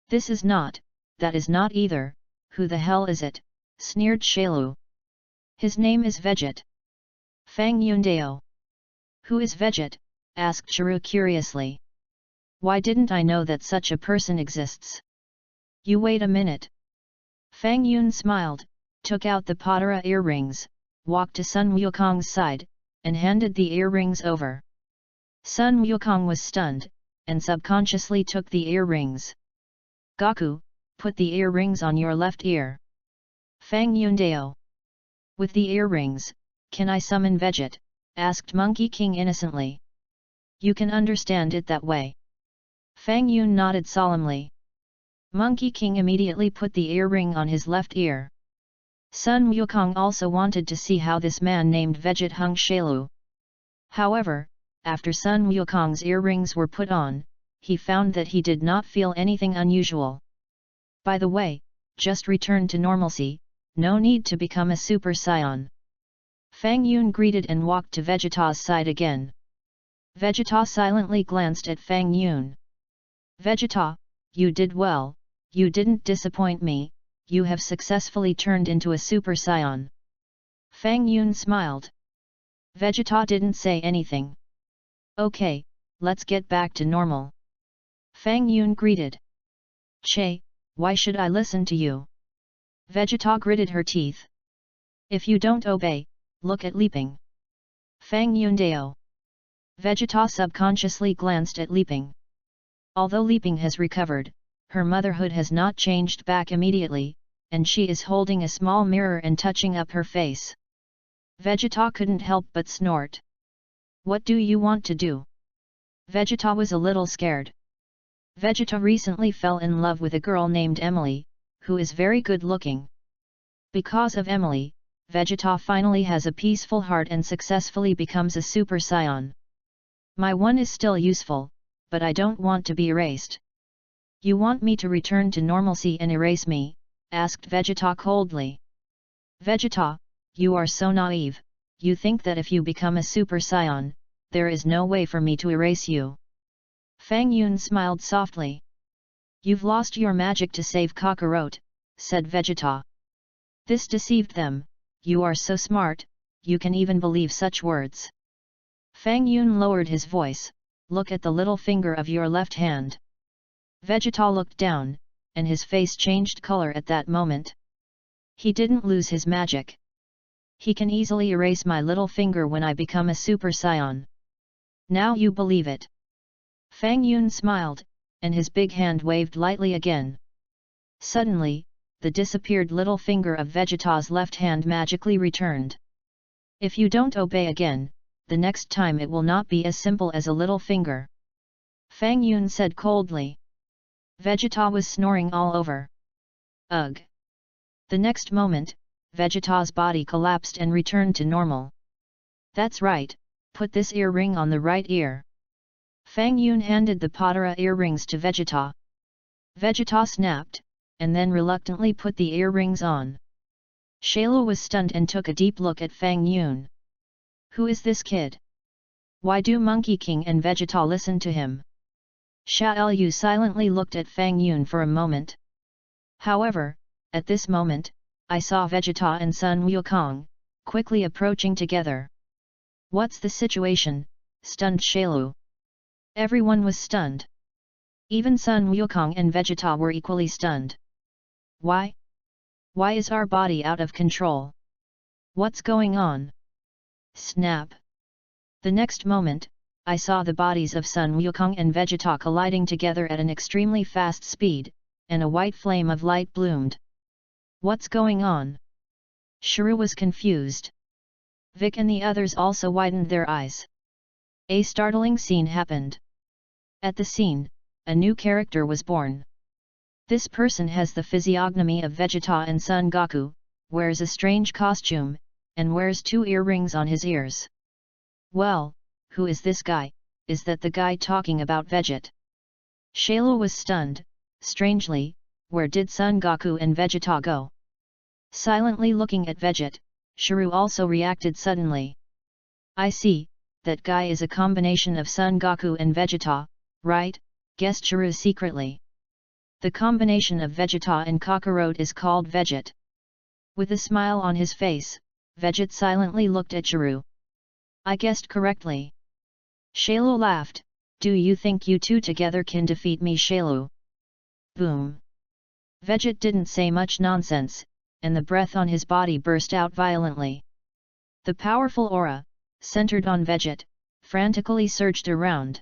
This is not, that is not either. Who the hell is it? Sneered Shailu. His name is Veget. Fang Yundao. Who is Veget? Asked Chiru curiously. Why didn't I know that such a person exists? You wait a minute. Fang Yun smiled, took out the Potara earrings, walked to Sun Wukong's side, and handed the earrings over. Sun Wukong was stunned, and subconsciously took the earrings. Goku, put the earrings on your left ear. Fang Yundao. With the earrings, can I summon Veget? Asked Monkey King innocently. You can understand it that way. Fang Yun nodded solemnly. Monkey King immediately put the earring on his left ear. Sun Wukong also wanted to see how this man named Veget hung Shailu. However, after Sun Wukong's earrings were put on, he found that he did not feel anything unusual. By the way, just returned to normalcy, no need to become a Super Saiyan. Fang Yun greeted and walked to Vegeta's side again. Vegeta silently glanced at Fang Yun. Vegeta, you did well, you didn't disappoint me, you have successfully turned into a Super Saiyan. Fang Yun smiled. Vegeta didn't say anything. Okay, let's get back to normal. Fang Yun greeted. Che, why should I listen to you? Vegeta gritted her teeth. If you don't obey, look at Leaping. Fang Yundao. Vegeta subconsciously glanced at Leaping. Although Leaping has recovered, her motherhood has not changed back immediately, and she is holding a small mirror and touching up her face. Vegeta couldn't help but snort. What do you want to do? Vegeta was a little scared. Vegeta recently fell in love with a girl named Emily, who is very good looking. Because of Emily, Vegeta finally has a peaceful heart and successfully becomes a Super Saiyan. My one is still useful, but I don't want to be erased. You want me to return to normalcy and erase me? Asked Vegeta coldly. Vegeta, you are so naive, you think that if you become a Super Saiyan, there is no way for me to erase you. Fang Yun smiled softly. You've lost your magic to save Kakarot, said Vegeta. This deceived them. You are so smart, you can even believe such words. Fang Yun lowered his voice, look at the little finger of your left hand. Vegeta looked down, and his face changed color at that moment. He didn't lose his magic. He can easily erase my little finger when I become a Super Saiyan. Now you believe it. Fang Yun smiled, and his big hand waved lightly again. Suddenly, the disappeared little finger of Vegeta's left hand magically returned. If you don't obey again, the next time it will not be as simple as a little finger. Fang Yun said coldly. Vegeta was snoring all over. Ugh! The next moment, Vegeta's body collapsed and returned to normal. That's right, put this earring on the right ear. Fang Yun handed the Potara earrings to Vegeta. Vegeta snapped, and then reluctantly put the earrings on. Shailu was stunned and took a deep look at Fang Yun. Who is this kid? Why do Monkey King and Vegeta listen to him? Sha Yu silently looked at Fang Yun for a moment. However, at this moment, I saw Vegeta and Sun Wukong quickly approaching together. What's the situation? Stunned Shailu. Everyone was stunned. Even Sun Wukong and Vegeta were equally stunned. Why? Why is our body out of control? What's going on? Snap! The next moment, I saw the bodies of Sun Wukong and Vegeta colliding together at an extremely fast speed, and a white flame of light bloomed. What's going on? Shuru was confused. Vic and the others also widened their eyes. A startling scene happened. At the scene, a new character was born. This person has the physiognomy of Vegeta and Son Goku, wears a strange costume, and wears 2 earrings on his ears. Well, who is this guy? Is that the guy talking about Veget? Shailu was stunned. Strangely, where did Son Goku and Vegeta go? Silently looking at Veget, Shuru also reacted suddenly. I see, that guy is a combination of Son Goku and Vegeta, right? Guessed Shuru secretly. The combination of Vegeta and Kakarot is called Veget. With a smile on his face, Veget silently looked at Shuru. I guessed correctly. Shailu laughed. Do you think you two together can defeat me, Shailu? Boom! Veget didn't say much nonsense, and the breath on his body burst out violently. The powerful aura, centered on Veget, frantically surged around.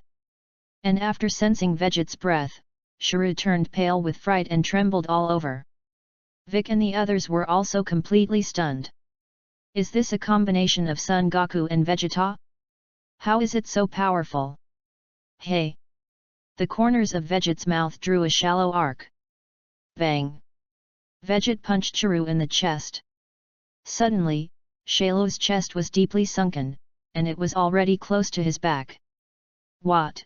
And after sensing Veget's breath, Shuru turned pale with fright and trembled all over. Vic and the others were also completely stunned. Is this a combination of Son Goku and Vegeta? How is it so powerful? Hey! The corners of Veget's mouth drew a shallow arc. Bang! Veget punched Shuru in the chest. Suddenly, Shailu's chest was deeply sunken, and it was already close to his back. What?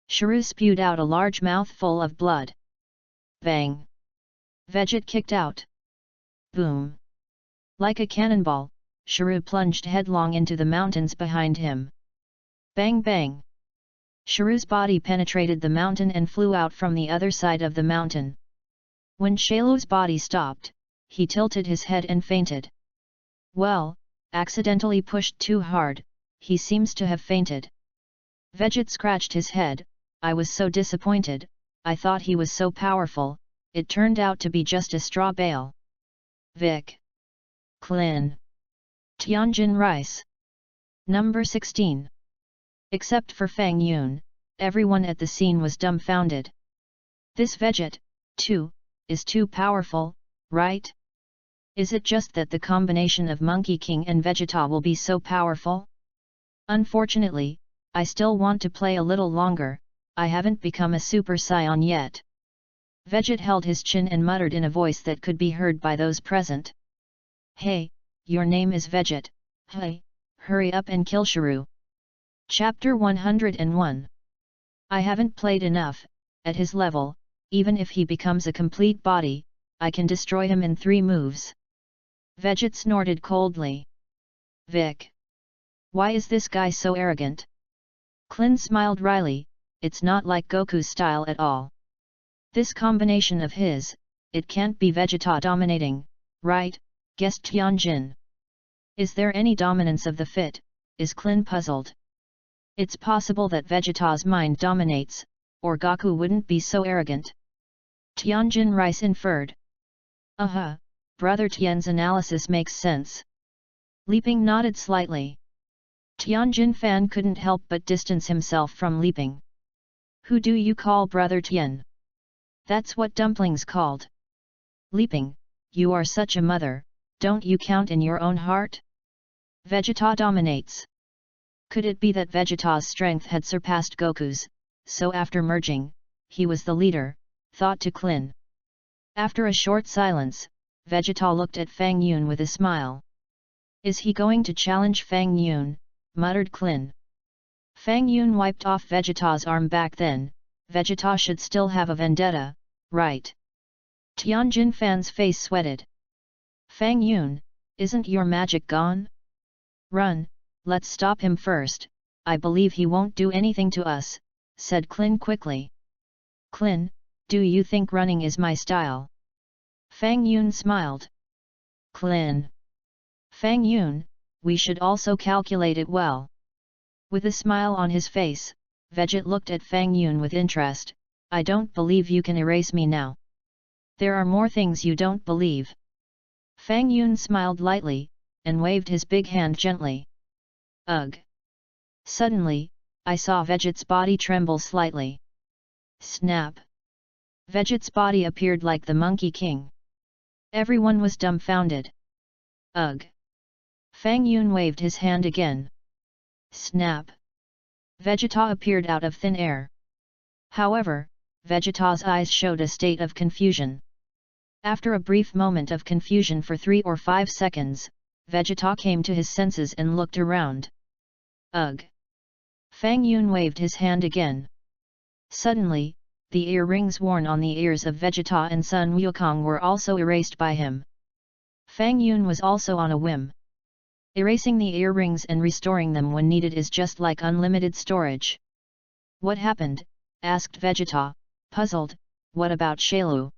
Shuru spewed out a large mouthful of blood. Bang! Veget kicked out. Boom! Like a cannonball, Shuru plunged headlong into the mountains behind him. Bang bang! Shuru's body penetrated the mountain and flew out from the other side of the mountain. When Shailu's body stopped, he tilted his head and fainted. Well, accidentally pushed too hard, he seems to have fainted. Veget scratched his head. I was so disappointed, I thought he was so powerful, it turned out to be just a straw bale. Vic. Klin. Tianjin Rice. Number 16. Except for Fang Yun, everyone at the scene was dumbfounded. This Veget, too, is too powerful, right? Is it just that the combination of Monkey King and Vegeta will be so powerful? Unfortunately, I still want to play a little longer, I haven't become a Super Saiyan yet. Veget held his chin and muttered in a voice that could be heard by those present. Hey, your name is Veget, hey, hurry up and kill Shuru. Chapter 101. I haven't played enough, at his level, even if he becomes a complete body, I can destroy him in 3 moves. Veget snorted coldly. Vic. Why is this guy so arrogant? Klin smiled wryly, it's not like Goku's style at all. This combination of his, it can't be Vegeta dominating, right? Guessed Tianjin. Is there any dominance of the fit? Is Klin puzzled. It's possible that Vegeta's mind dominates, or Goku wouldn't be so arrogant. Tianjin Rice inferred. Brother Tian's analysis makes sense. Leaping nodded slightly. Tianjin Fan couldn't help but distance himself from Leaping. Who do you call Brother Tian? That's what dumplings called. Leaping, you are such a mother, don't you count in your own heart? Vegeta dominates. Could it be that Vegeta's strength had surpassed Goku's, so after merging, he was the leader, thought to Klin. After a short silence, Vegeta looked at Fang Yun with a smile. Is he going to challenge Fang Yun? Muttered Klin. Fang Yun wiped off Vegeta's arm. Back then, Vegeta should still have a vendetta, right? Tianjin Fan's face sweated. Fang Yun, isn't your magic gone? Run, let's stop him first, I believe he won't do anything to us, said Klin quickly. Klin, do you think running is my style? Fang Yun smiled. Klin. Fang Yun, we should also calculate it well. With a smile on his face, Vegeta looked at Fang Yun with interest. I don't believe you can erase me now. There are more things you don't believe. Fang Yun smiled lightly, and waved his big hand gently. Ugh! Suddenly, I saw Vegeta's body tremble slightly. Snap! Vegeta's body appeared like the Monkey King. Everyone was dumbfounded. Ugh! Fang Yun waved his hand again. Snap! Vegeta appeared out of thin air. However, Vegeta's eyes showed a state of confusion. After a brief moment of confusion for 3 or 5 seconds, Vegeta came to his senses and looked around. Ugh! Fang Yun waved his hand again. Suddenly, the earrings worn on the ears of Vegeta and Sun Wukong were also erased by him. Fang Yun was also on a whim. Erasing the earrings and restoring them when needed is just like unlimited storage. What happened? Asked Vegeta, puzzled. What about Shailu?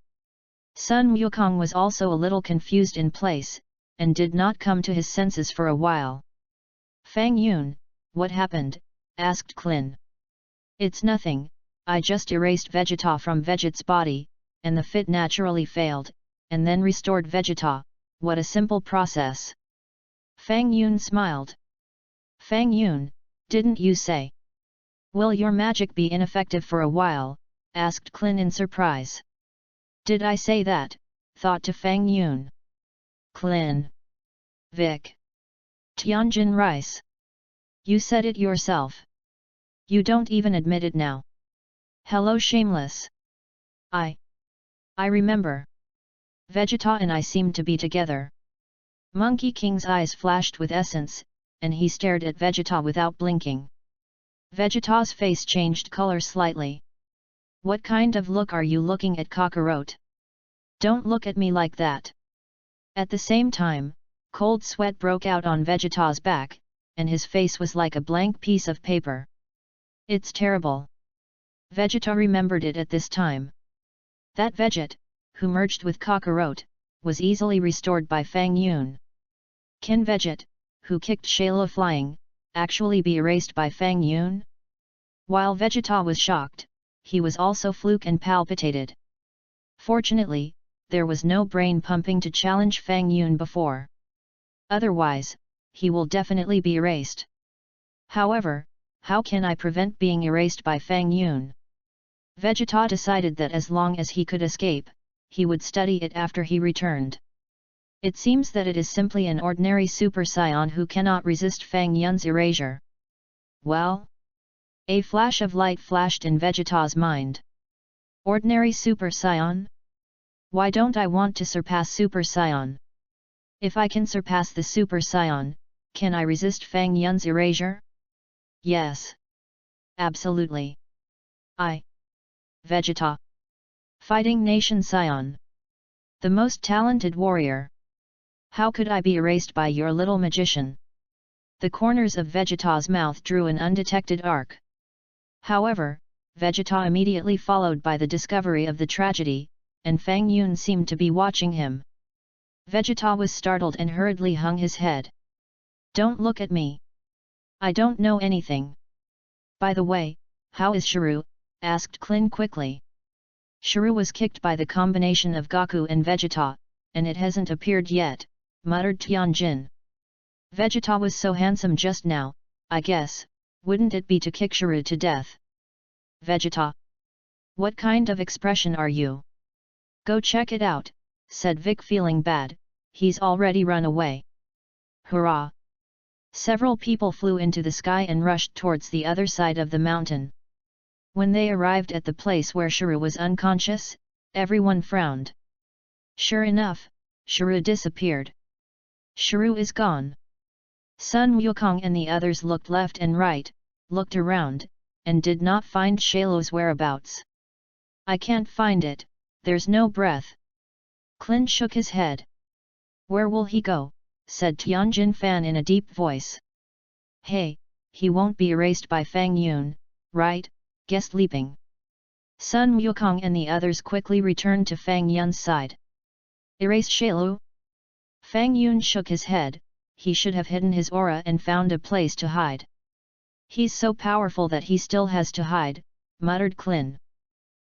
Sun Wukong was also a little confused in place, and did not come to his senses for a while. Fang Yun, what happened? Asked Klin. It's nothing, I just erased Vegeta from Vegeta's body, and the fit naturally failed, and then restored Vegeta. What a simple process. Fang Yun smiled. Fang Yun, didn't you say? Will your magic be ineffective for a while? Asked Klin in surprise. Did I say that? Thought to Fang Yun. Klin. Vic. Tianjin Rice. You said it yourself. You don't even admit it now. Hello shameless. I remember. Vegeta and I seemed to be together. Monkey King's eyes flashed with essence, and he stared at Vegeta without blinking. Vegeta's face changed color slightly. What kind of look are you looking at, Kakarot? Don't look at me like that. At the same time, cold sweat broke out on Vegeta's back, and his face was like a blank piece of paper. It's terrible. Vegeta remembered it at this time. That Vegeta, who merged with Kakarot, was easily restored by Fang Yun. Can Vegeta, who kicked Shailu flying, actually be erased by Fang Yun? While Vegeta was shocked, he was also fluke and palpitated. Fortunately, there was no brain pumping to challenge Fang Yun before. Otherwise, he will definitely be erased. However, how can I prevent being erased by Fang Yun? Vegeta decided that as long as he could escape, he would study it after he returned. It seems that it is simply an ordinary Super Saiyan who cannot resist Fang Yun's erasure. Well? A flash of light flashed in Vegeta's mind. Ordinary Super Saiyan? Why don't I want to surpass Super Saiyan? If I can surpass the Super Saiyan, can I resist Fang Yun's erasure? Yes. Absolutely. Vegeta. Fighting Nation Saiyan. The most talented warrior. How could I be erased by your little magician? The corners of Vegeta's mouth drew an undetected arc. However, Vegeta immediately followed by the discovery of the tragedy, and Fang Yun seemed to be watching him. Vegeta was startled and hurriedly hung his head. Don't look at me. I don't know anything. By the way, how is Shiryu? Asked Klin quickly. Shiryu was kicked by the combination of Goku and Vegeta, and it hasn't appeared yet, muttered Tianjin. Vegeta was so handsome just now, I guess, wouldn't it be to kick Shiryu to death? Vegeta. What kind of expression are you? Go check it out, said Vic feeling bad, he's already run away. Hurrah! Several people flew into the sky and rushed towards the other side of the mountain. When they arrived at the place where Shiryu was unconscious, Everyone frowned. Sure enough, Shrew disappeared. Shrew is gone. Sun Wukong and the others looked left and right, looked around, and did not find Shailu's whereabouts. I can't find it, there's no breath. Clin shook his head. Where will he go? Said Tianjin Fan in a deep voice. Hey, he won't be erased by Fang Yun, right? Guessed Leaping. Sun Wukong and the others quickly returned to Fang Yun's side. Erase Shailu? Fang Yun shook his head. He should have hidden his aura and found a place to hide. He's so powerful that he still has to hide, muttered Clin.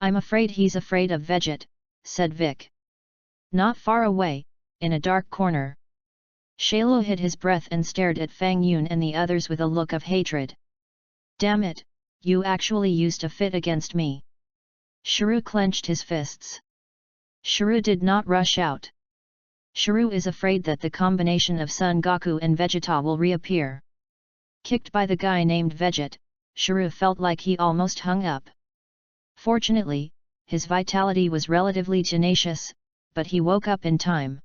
I'm afraid he's afraid of Veget, said Vic. Not far away, in a dark corner. Shailu hid his breath and stared at Fang Yun and the others with a look of hatred. Damn it, you actually used a fit against me. Shrew clenched his fists. Shrew did not rush out. Shrew is afraid that the combination of Son Goku and Vegeta will reappear. Kicked by the guy named Veget, Shrew felt like he almost hung up. Fortunately, his vitality was relatively tenacious, but he woke up in time.